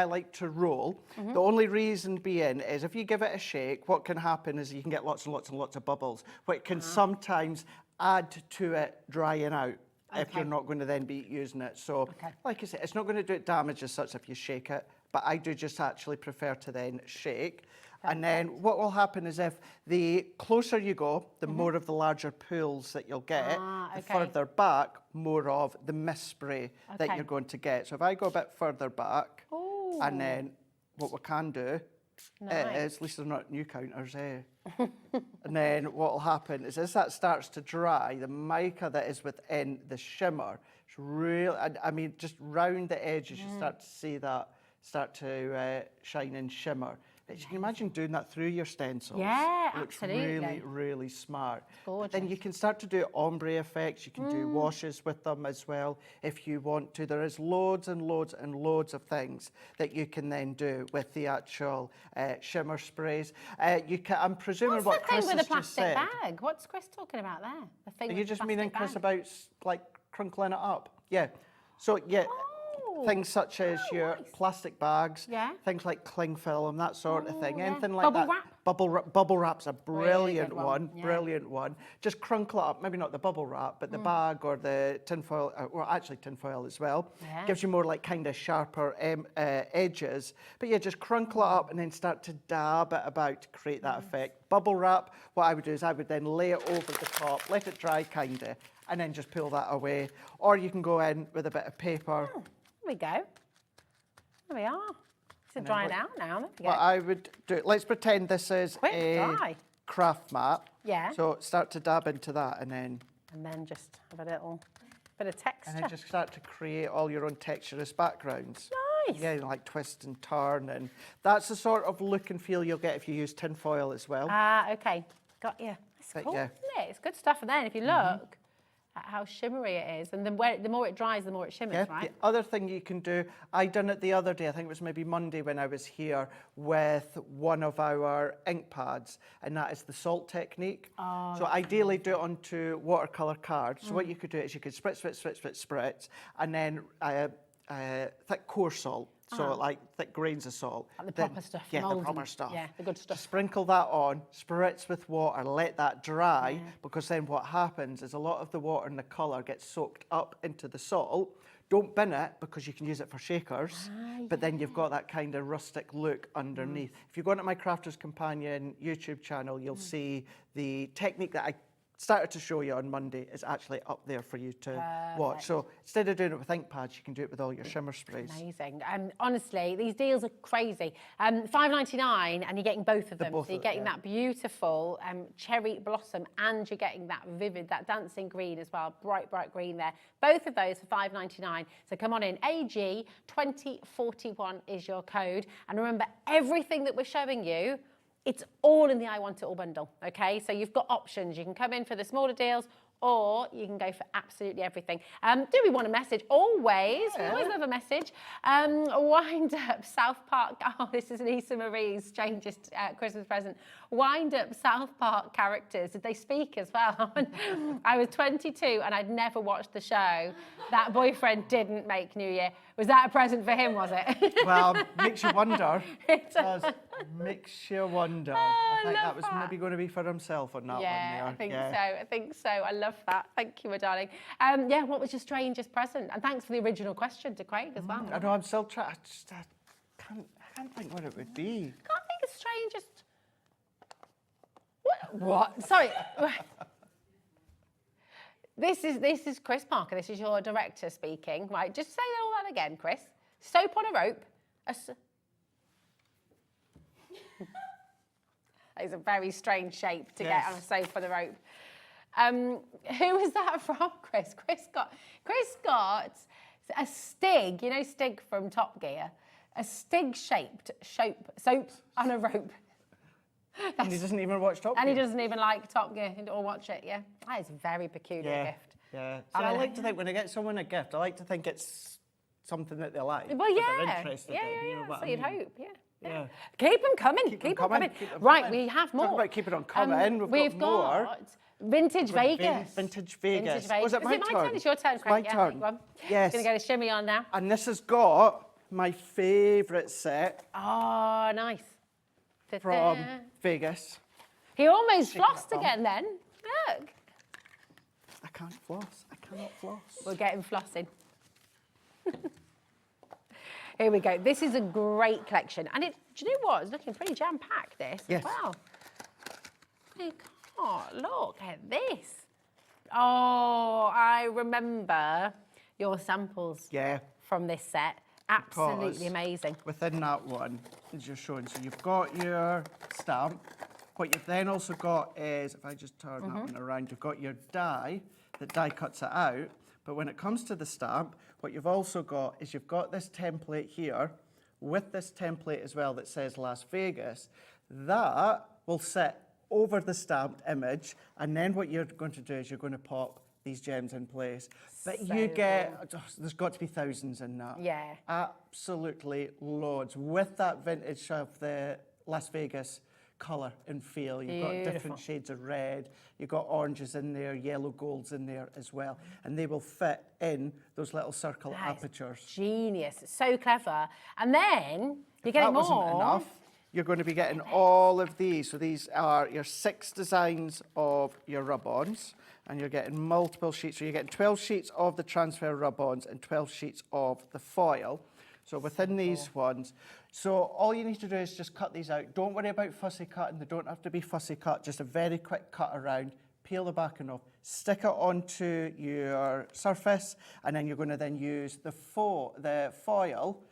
like to roll. Mm-hmm. The only reason being is if you give it a shake, what can happen is you can get lots and lots and lots of bubbles, which can sometimes add to it drying out. If you're not going to then be using it. So, like I said, it's not going to do it damage as such if you shake it, but I do just actually prefer to then shake. And then what will happen is if the closer you go, the more of the larger pools that you'll get, the further back, more of the mist spray that you're going to get. So if I go a bit further back, and then what we can do is, at least they're not new counters, and then what will happen is as that starts to dry, the mica that is within the shimmer, it's really, I mean, just round the edges, you start to see that start to shine and shimmer. You can imagine doing that through your stencils. Yeah, Looks absolutely. really, really smart. Gorgeous. Then you can start to do ombre effects. You can do washes with them as well if you want to. There is loads and loads and loads of things that you can then do with the actual shimmer sprays. You can, I'm presuming What's what the Chris thing with has the just plastic said. bag? What's Chris talking about there? The thing Are with you the just plastic meaning, Chris, bag? about like crinkling it up? Yeah. So yeah. Things such as your plastic bags, things like cling film, that sort of thing, anything like Bubble that. wrap? Bubble wrap's a brilliant one, brilliant one. Just crunkle it up, maybe not the bubble wrap, but the bag or the tinfoil, or actually tinfoil as well. Yeah. Gives you more like kind of sharper edges. But yeah, just crunkle it up and then start to dab it about to create that effect. Bubble wrap, what I would do is I would then lay it over the top, let it dry kinda, and then just pull that away. Or you can go in with a bit of paper. There we go. There we are. It's drying out now. There we go. What I would do, let's pretend this is a dry. craft mat. Yeah. So start to dab into that and then just have a little bit of texture. and then just start to create all your own texturous backgrounds. Nice. Yeah, like twist and turn, and that's the sort of look and feel you'll get if you use tin foil as well. Okay. Got you. It's But cool, yeah. isn't it? It's good stuff. And then if you look at how shimmery it is, and the more it dries, the more it shimmers, right? The other thing you can do, I done it the other day, I think it was maybe Monday when I was here, with one of our ink pads, and that is the salt technique. Oh, so ideally do it onto watercolour cards. So what you could do is you could spritz, and then thick coarse salt. So like thick grains of salt. Like the proper stuff. Yeah, the moulds proper and- stuff. Yeah, the good stuff. Sprinkle that on, spritz with water, let that dry, because then what happens is a lot of the water and the colour gets soaked up into the salt. Don't bin it because you can use it for shakers, but then you've got that kind of rustic look underneath. If you go onto my Crafter's Companion YouTube channel, you'll see the technique that I started to show you on Monday is actually up there for you to watch. So instead of doing it with ink pads, you can do it with all your shimmer sprays. Amazing. Honestly, these deals are crazy. $5.99 and you're getting both of them. both So you're of- getting that beautiful cherry blossom and you're getting that vivid, that dancing green as well, bright, bright green there. Both of those for $5.99. So come on in. AG2041 is your code. And remember, everything that we're showing you It's all in the I Want It All bundle, okay? So you've got options. You can come in for the smaller deals, or you can go for absolutely everything. Do we want a message? Always. We always love a message. Wind Up South Park. Oh, this is Lisa Marie's strangest Christmas present. Wind Up South Park characters. Did they speak as well? I was 22 and I'd never watched the show. That boyfriend didn't make New Year. Was that a present for him, was it? Well, makes you wonder. It does. Makes you wonder. I think that was maybe going to be for himself on that one there. I think so. I think so. I love that. Thank you, my darling. Yeah, what was your strangest present? And thanks for the original question to Craig as well. I know, I'm still trying. I can't think what it would be. Can't think of strangest. What? Sorry. This is Chris Parker. This is your director speaking. Right, just say all that again, Chris. Soap on a rope. That is a very strange shape to get on a soap on a rope. Who was that from, Chris? Chris got a Stig, you know Stig from Top Gear, a Stig-shaped soap on a rope. And he doesn't even watch Top Gear. And he doesn't even like Top Gear or watch it, yeah. That is a very peculiar gift. Yeah. So I like to think when I get someone a gift, I like to think it's something that they like. Well, that yeah. they're interested in, you know what So I you'd mean? hope, yeah. Keep them coming. Keep them coming. Right, we have more. Talk about keeping on coming. We've got more. Vintage Vegas. Vintage Vegas. Was it my turn? It's your turn, Craig. My turn. Yes. Going to get a shimmy on now. And this has got my favourite set. Oh, nice. From Vegas. He almost flossed again then. Look. I can't floss. I cannot floss. We'll get him flossing. Here we go. This is a great collection. And do you know what? It's looking pretty jam-packed, this. Yes. Wow. Oh, look at this. Oh, I remember your samples from this set. Absolutely amazing. Within that one, as you're showing, so you've got your stamp. What you've then also got is, if I just turn that one around, you've got your die that die cuts it out. But when it comes to the stamp, what you've also got is you've got this template here with this template as well that says Las Vegas. That will sit over the stamped image, and then what you're going to do is you're going to pop these gems in place. But you get, there's got to be thousands in that. Yeah. Absolutely loads. With that vintage of the Las Vegas colour and feel. You've got different shades of red, you've got oranges in there, yellow golds in there as well. And they will fit in those little circle apertures. Genius. It's so clever. And then you're getting more. That wasn't enough. You're going to be getting all of these. So these are your 6 designs of your rub-ons, and you're getting multiple sheets. So you're getting 12 sheets of the transfer rub-ons and 12 sheets of the foil. So within these ones, so all you need to do is just cut these out. Don't worry about fussy cutting. They don't have to be fussy cut. Just a very quick cut around. Peel the backing off. Stick it onto your surface, and then you're going to then use the foil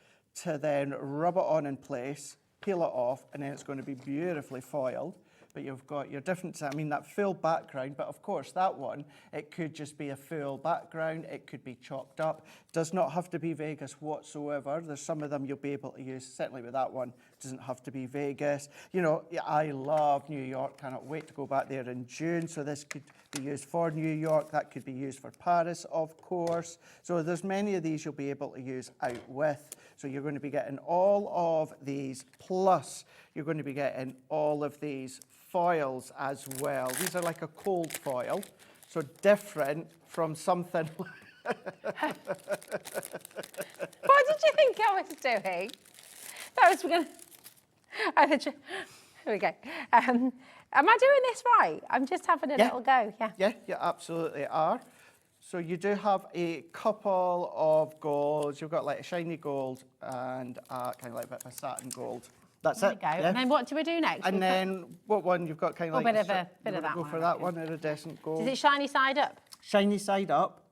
to then rub it on in place. Peel it off, and then it's going to be beautifully foiled. But you've got your different, I mean, that full background, but of course that one, it could just be a full background, it could be chopped up. Does not have to be Vegas whatsoever. There's some of them you'll be able to use, certainly with that one, doesn't have to be Vegas. You know, I love New York, cannot wait to go back there in June, so this could be used for New York, that could be used for Paris, of course. So there's many of these you'll be able to use out with. So you're going to be getting all of these, plus you're going to be getting all of these foils as well. These are like a cold foil, so different from something. What did you think I was doing? That was gonna. Here we go. Am I doing this right? I'm just having a little go. Yeah. Yeah, you absolutely are. So you do have a couple of golds. You've got like a shiny gold and kind of like a bit of a satin gold. That's there it. We go. And then what do we do next? And then what one? You've got kind of like a bit of that go one. for that one, iridescent gold. Is it shiny side up? Shiny side up.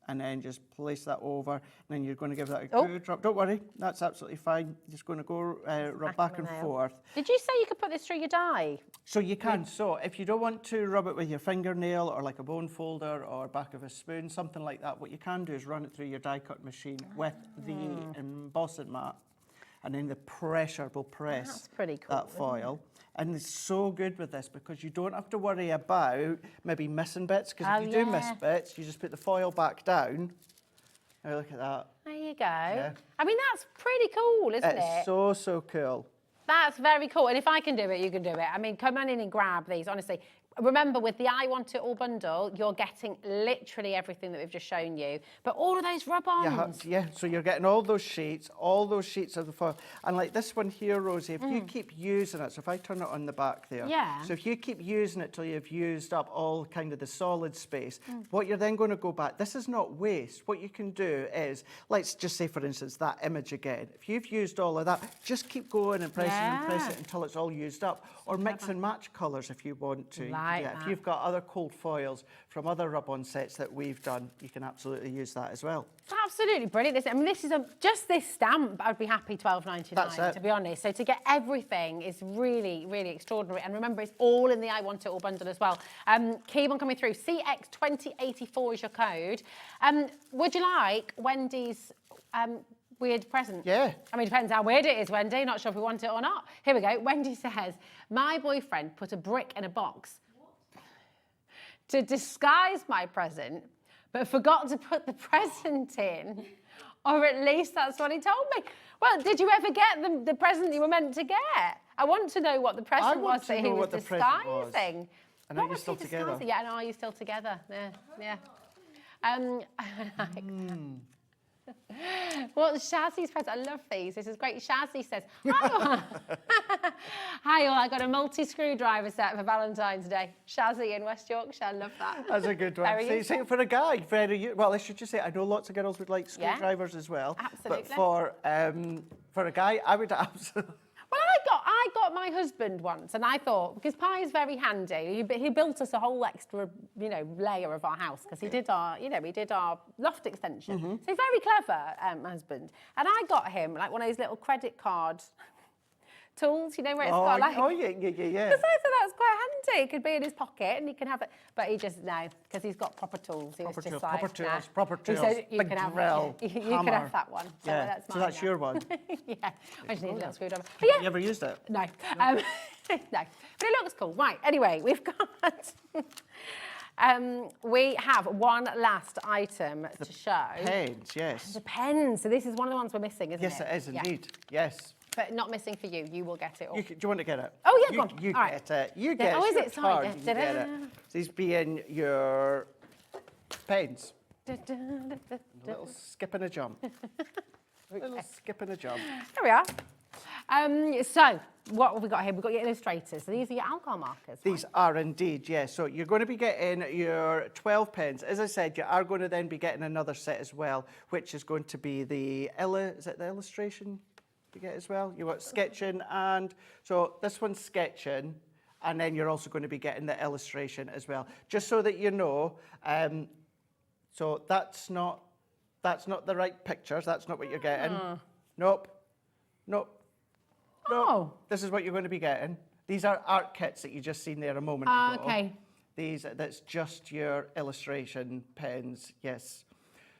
And then just place that over, and then you're going to give that a good rub. Don't worry, that's absolutely fine. Just going to go rub back and forth. Did you say you could put this through your die? So you can. So if you don't want to rub it with your fingernail or like a bone folder or back of a spoon, something like that, what you can do is run it through your die cut machine with the embossing mat. and then the pressure will press That's pretty cool, that isn't foil. And it's so good with this because you don't have to worry about maybe missing bits, because if you do miss bits, you just put the foil back down. Now look at that. There you go. I mean, that's pretty cool, isn't it? It's so, so cool. That's very cool. And if I can do it, you can do it. I mean, come on in and grab these, honestly. Remember, with the I Want It All bundle, you're getting literally everything that we've just shown you. But all of those rub-ons. Yeah, so you're getting all those sheets of the foil. And like this one here, Rosie, if you keep using it, so if I turn it on the back there. Yeah. So if you keep using it till you've used up all kind of the solid space, what you're then going to go back, this is not waste. What you can do is, let's just say, for instance, that image again. If you've used all of that, just keep going and pressing and press it until it's all used up. Or mix and match colours if you want to. If you've got other cold foils from other rub-on sets that we've done, you can absolutely use that as well. Absolutely brilliant. I mean, this is just this stamp. I'd be happy $12.99, to be honest. So to get everything is really, really extraordinary. And remember, it's all in the I Want It All bundle as well. Keep on coming through. CX2084 is your code. Would you like Wendy's weird present? Yeah. I mean, it depends how weird it is, Wendy. Not sure if we want it or not. Here we go. Wendy says, my boyfriend put a brick in a box to disguise my present, but forgot to put the present in, or at least that's what he told me. Well, did you ever get the present you were meant to get? I want to know what the present was that he was disguising. And are you still together? Yeah, and are you still together? Yeah. What's Shazzy's present? I love these. This is great. Shazzy says, hi all. Hi all, I got a multi-screwdriver set for Valentine's Day. Shazzy in West Yorkshire, I love that. That's a good one. See, for a guy, well, I should just say, I know lots of girls would like screwdrivers as well. Absolutely. But for a guy, I would absolutely... Well, I got my husband once, and I thought, because pie is very handy, he built us a whole extra, layer of our house, because he did our loft extension. So he's very clever, my husband. And I got him like one of those little credit card tools, where it's got like... Oh, yeah. Because I thought that was quite handy. It could be in his pocket and he can have it. But he just, no, because he's got proper tools. He was just like, proper tools. He said, you big can have drill, you can have that one. So that's mine. So that's your one. Yeah. I just need a little screwdriver. But you ever used it? No. No. But it looks cool. Right, anyway, we've got... we have one last item to show. Pens, yes. The pens. So this is one of the ones we're missing, isn't it? Yes, it is indeed. Yes. But not missing for you. You will get it all. Do you want to get it? Oh, yeah, go on. You all get it. You get it. Oh, is your it? Sorry. turn, you get it. These being your pens. A little skip and a jump. A little skip and a jump. There we are. So, what have we got here? We've got your illustrators. So these are your alcohol markers. These are indeed, yes. So you're going to be getting your 12 pens. As I said, you are going to then be getting another set as well, which is going to be the illustration you get as well? You've got sketching, and so this one's sketching, and then you're also going to be getting the illustration as well. Just so that you know, so that's not the right pictures. That's not what you're getting. Nope. Oh. This is what you're going to be getting. These are art kits that you just seen there a moment ago. Okay. That's just your illustration pens, yes.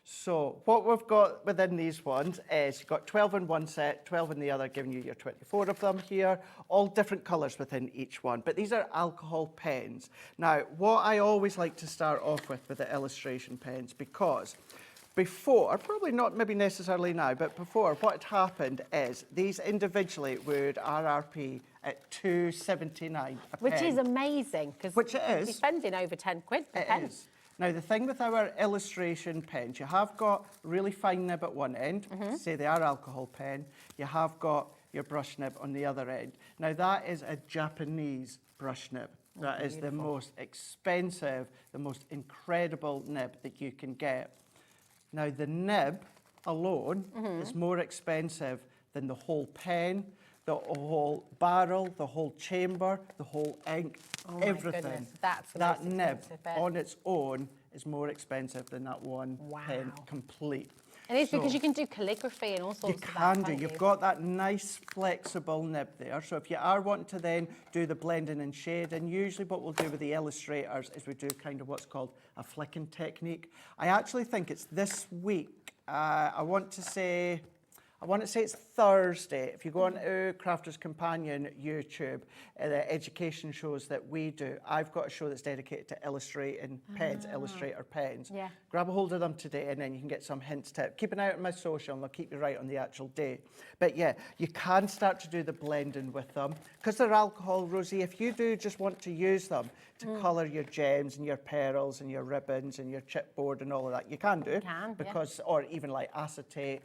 So what we've got within these ones is you've got 12 in one set, 12 in the other, giving you your 24 of them here, all different colours within each one. But these are alcohol pens. Now, what I always like to start off with the illustration pens, because before, probably not maybe necessarily now, but before, what had happened is these individually would RRP at £2.79 a Which pen. is amazing, because Which it is. you're spending over 10 quid per pen. It is. Now, the thing with our illustration pens, you have got really fine nib at one end, say they are alcohol pen. You have got your brush nib on the other end. Now, that is a Japanese brush nib. That is the most expensive, the most incredible nib that you can get. Now, the nib alone is more expensive than the whole pen, the whole barrel, the whole chamber, the whole ink, everything. Goodness, that's the that most nib expensive bit. on its own is more expensive than that one pen complete. It is, because you can do calligraphy and all sorts You of that, can do. can't You've you? got that nice flexible nib there. So if you are wanting to then do the blending and shading, usually what we'll do with the illustrators is we do kind of what's called a flicking technique. I actually think it's this week. I want to say I want to say it's Thursday. If you go on to Crafter's Companion YouTube, the education shows that we do, I've got a show that's dedicated to illustrating pens, illustrator pens. Yeah. Grab a hold of them today and then you can get some hints, tips. Keep an eye out on my social and they'll keep you right on the actual day. But yeah, you can start to do the blending with them. Because they're alcohol, Rosie, if you do just want to use them to colour your gems and your pearls and your ribbons and your chipboard and all of that, you can do. Because, or even like acetate,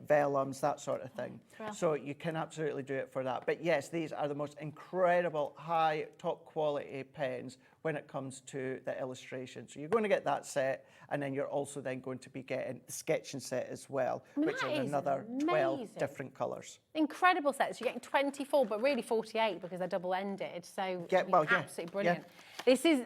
vellums, that sort of thing. So you can absolutely do it for that. But yes, these are the most incredible, high, top quality pens when it comes to the illustration. So you're going to get that set, and then you're also then going to be getting the sketching set as well, which is another 12 different colours. Incredible sets. You're getting 24, but really 48 because they're double-ended. So absolutely brilliant. This is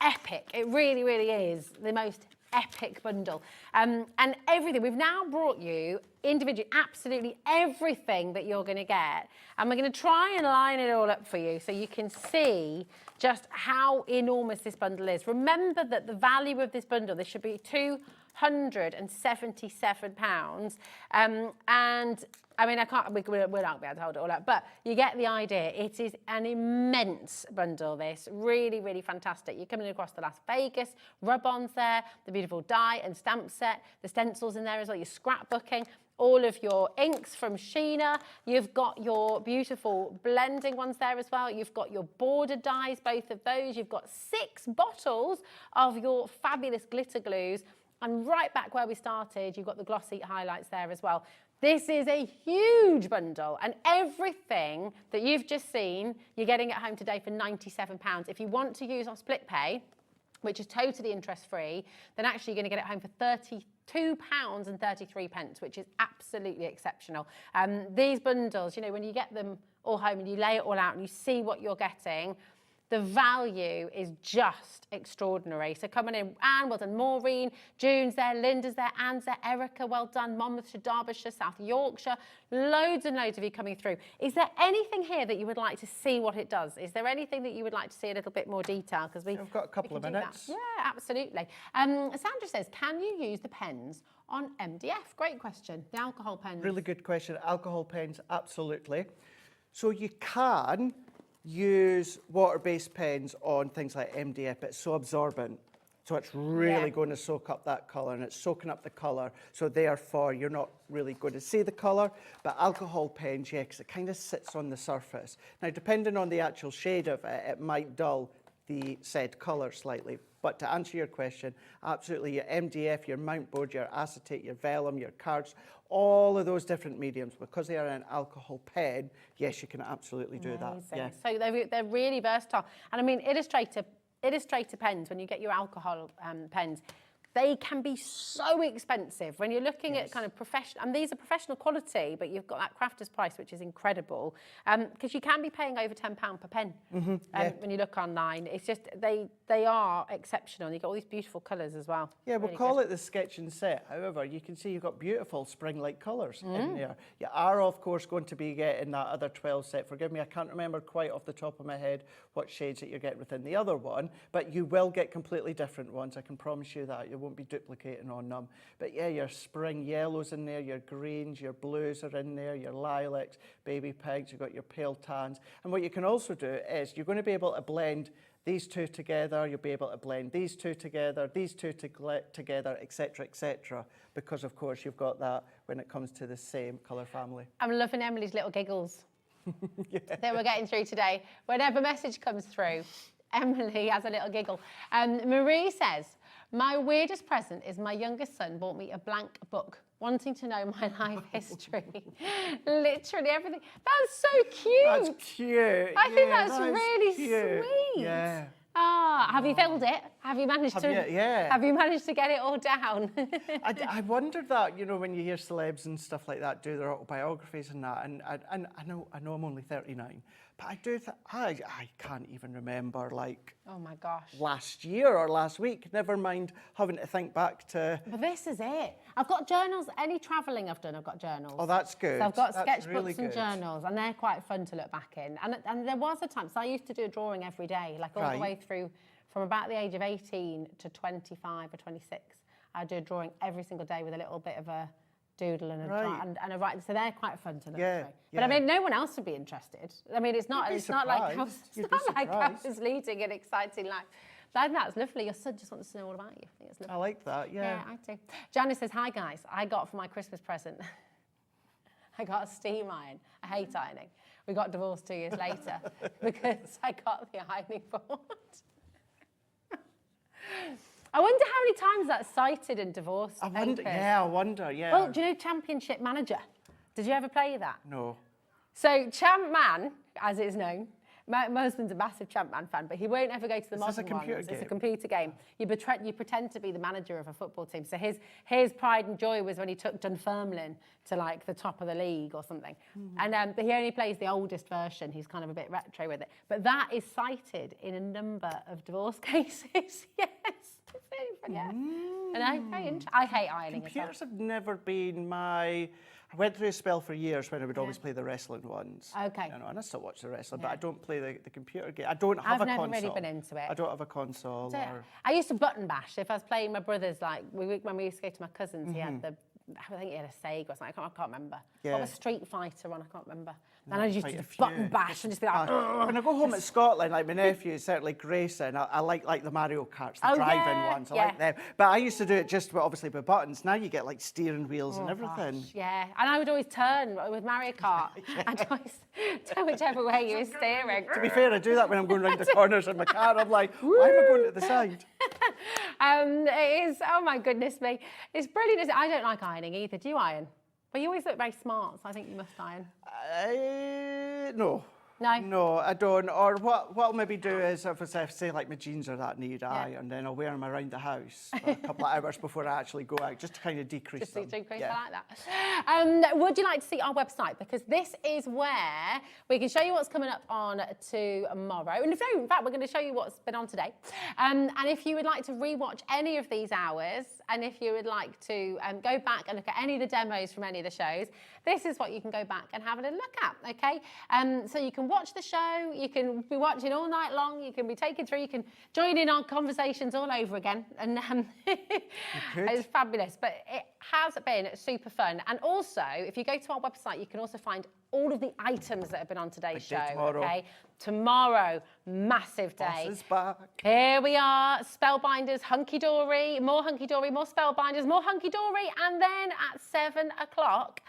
epic. It really, really is the most epic bundle. And everything. We've now brought you individually absolutely everything that you're going to get. And we're going to try and line it all up for you so you can see just how enormous this bundle is. Remember that the value of this bundle, this should be £277. And I mean, we're not be able to hold it all up, but you get the idea. It is an immense bundle, this. Really, really fantastic. You're coming across the Las Vegas rub-ons there, the beautiful die and stamp set, the stencils in there as well, your scrapbooking, all of your inks from Sheena. You've got your beautiful blending ones there as well. You've got your border dies, both of those. You've got 6 bottles of your fabulous glitter glues. And right back where we started, you've got the glossy highlights there as well. This is a huge bundle, and everything that you've just seen, you're getting at home today for £97. If you want to use our split pay, which is totally interest-free, then actually you're going to get it home for £32.33, which is absolutely exceptional. These bundles, you know, when you get them all home and you lay it all out and you see what you're getting, the value is just extraordinary. So coming in, Anne, well done, Maureen, June's there, Linda's there, Anne's there, Erica, well done, Monmouthshire, Derbyshire, South Yorkshire, loads and loads of you coming through. Is there anything here that you would like to see what it does? Is there anything that you would like to see a little bit more detail? Because we've got a couple of minutes. Yeah, absolutely. Sandra says, can you use the pens on MDF? Great question. The alcohol pens. Really good question. Alcohol pens, absolutely. So you can use water-based pens on things like MDF. It's so absorbent. So it's really going to soak up that colour, and it's soaking up the colour. So therefore, you're not really going to see the colour. But alcohol pens, yeah, because it kind of sits on the surface. Now, depending on the actual shade of it, it might dull the said colour slightly. But to answer your question, absolutely, your MDF, your mount board, your acetate, your vellum, your cards, all of those different mediums, because they are an alcohol pen, yes, you can absolutely do that. Yeah. So they're really versatile. And I mean, illustrator pens, when you get your alcohol pens, they can be so expensive when you're looking at kind of professional, and these are professional quality, but you've got that crafter's price, which is incredible, because you can be paying over £10 per pen when you look online. It's just, they are exceptional. You've got all these beautiful colours as well. Yeah, we'll call it the sketching set. However, you can see you've got beautiful spring-like colours in there. You are, of course, going to be getting that other 12 set. Forgive me, I can't remember quite off the top of my head what shades that you're getting within the other one, but you will get completely different ones. I can promise you that. You won't be duplicating on them. But yeah, your spring yellows in there, your greens, your blues are in there, your lilacs, baby pinks, you've got your pale tans. And what you can also do is you're going to be able to blend these two together, you'll be able to blend these two together, these two together, etc., because of course you've got that when it comes to the same colour family. I'm loving Emily's little giggles that we're getting through today. Whenever a message comes through, Emily has a little giggle. Marie says, my weirdest present is my youngest son bought me a blank book, wanting to know my life history. Literally everything. That's so cute. That's cute. I think that's really cute. Sweet. Yeah. Ah, have you filled it? Have you managed to? Yeah. Have you managed to get it all down? I wondered that, you know, when you hear celebs and stuff like that do their autobiographies and that, and I know I'm only 39, but I do I can't even remember, like, oh my gosh, last year or last week, never mind having to think back to. But this is it. I've got journals. Any travelling I've done, I've got journals. Oh, that's good. So I've got That's sketchbooks really and good. journals, and they're quite fun to look back in. And there was a time, so I used to do a drawing every day, like all the way through, from about the age of 18 to 25 or 26. I'd do a drawing every single day with a little bit of a doodle and a Right. and a write. So they're quite fun to look Yeah, through. But I yeah. mean, no one else would be interested. I mean, it's not. You'd be It's not like I surprised. was. It's You'd be not like I surprised. was leading an exciting life. But I think that's lovely. Your son just wants to know all about you. I think it's lovely. I like that, yeah. Yeah, I do. Janice says, "Hi guys, I got for my Christmas present. I got a steam iron. I hate ironing. We got divorced 2 years later because I got the ironing board." I wonder how many times that's cited in divorce I wonder, papers. yeah, I wonder, yeah. Well, do you know Championship Manager? Did you ever play that? No. So Champ Man, as it's known, my husband's a massive Champ Man fan, but he won't ever go to the Is this a modern computer ones. It's a game? computer game. You pretend to be the manager of a football team. So his pride and joy was when he took Dunfermline to like the top of the league or something. And but he only plays the oldest version. He's kind of a bit retro with it. But that is cited in a number of divorce cases. Yes. It's really funny. Yeah. And I hate ironing as well. Computers have never been my... I went through a spell for years when I would always play the wrestling ones. Okay. You know, and I still watch the wrestling, but I don't play the computer game. I don't have a console. I've never really been into it. I don't have a console. So, Or... I used to button bash. If I was playing my brother's, like, when we used to go to my cousin's, he had I think he had a Sega or something. I can't remember. Yeah. What was Street Fighter on? I can't remember. And No, I used quite to a just button few. bash and just be like, "Ugh." When I go home at Scotland, like my nephew, certainly Grayson, I like the Mario Karts, the driving ones, I like them. But I used to do it just obviously with buttons. Now you get like steering wheels and everything. Gosh, yeah, and I would always turn with Mario Kart. I'd always turn whichever way you were steering. To be fair, I do that when I'm going round the corners in my car. I'm like, why am I going to the side? It is, oh my goodness me. It's brilliant. I don't like ironing either. Do you iron? But you always look very smart, so I think you must iron. No. No? No, I don't. Or what I'll maybe do is, if I say like my jeans are that need iron, then I'll wear them around the house for a couple of hours before I actually go out, just to kind of decrease them. Just to decrease, I like that. Would you like to see our website? Because this is where we can show you what's coming up on tomorrow. And in fact, we're going to show you what's been on today. And if you would like to rewatch any of these hours, and if you would like to go back and look at any of the demos from any of the shows, this is what you can go back and have a little look at, okay? So you can watch the show, you can be watching all night long, you can be taken through, you can join in our conversations all over again. And it's fabulous, but it has been super fun. And also, if you go to our website, you can also find all of the items that have been on today's show, okay? Tomorrow, massive day. Boss is back. Here we are, Spellbinders, Hunky Dory, more Spellbinders, more Hunky Dory, and then at 7 o'clock,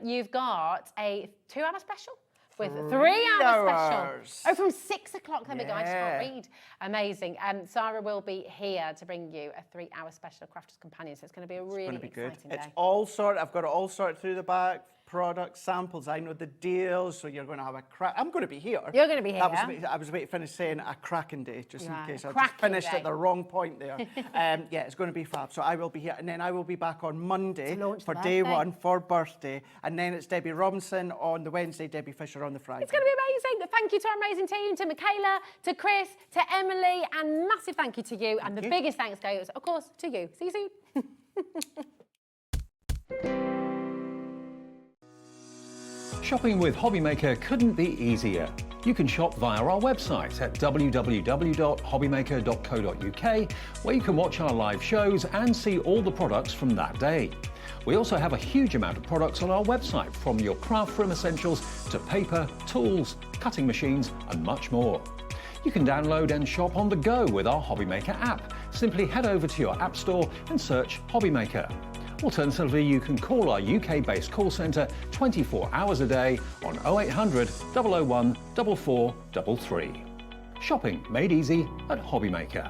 you've got a 2-hour special with 3-hour special. Oh, from 6 o'clock, then we go, I just can't read. Amazing. Sarah will be here to bring you a 3-hour special of Crafters Companion, so it's going to be a really exciting day. It's all sorted. I've got it all sorted through the back. Product samples, I know the deals, so you're going to have a crack. I'm going to be here. You're going to be here. I was waiting to finish saying a cracking day, just in case I just cracking finished day. at the wrong point there. Yeah, it's going to be fab. So I will be here, and then I will be back on Monday for day one for birthday, and then it's Debbie Robinson on the Wednesday, Debbie Fisher on the Friday. It's going to be amazing. Thank you to our amazing team, to Michaela, to Chris, to Emily, and massive thank you to you. And the biggest thanks goes, of course, to you. See you soon. Shopping with HobbyMaker couldn't be easier. You can shop via our website at www.hobbymaker.co.uk, where you can watch our live shows and see all the products from that day. We also have a huge amount of products on our website, from your craft room essentials to paper, tools, cutting machines and much more. You can download and shop on the go with our HobbyMaker app. Simply head over to your app store and search HobbyMaker. Alternatively, you can call our UK-based call centre 24 hours a day on 0800 001 4433. Shopping made easy at HobbyMaker.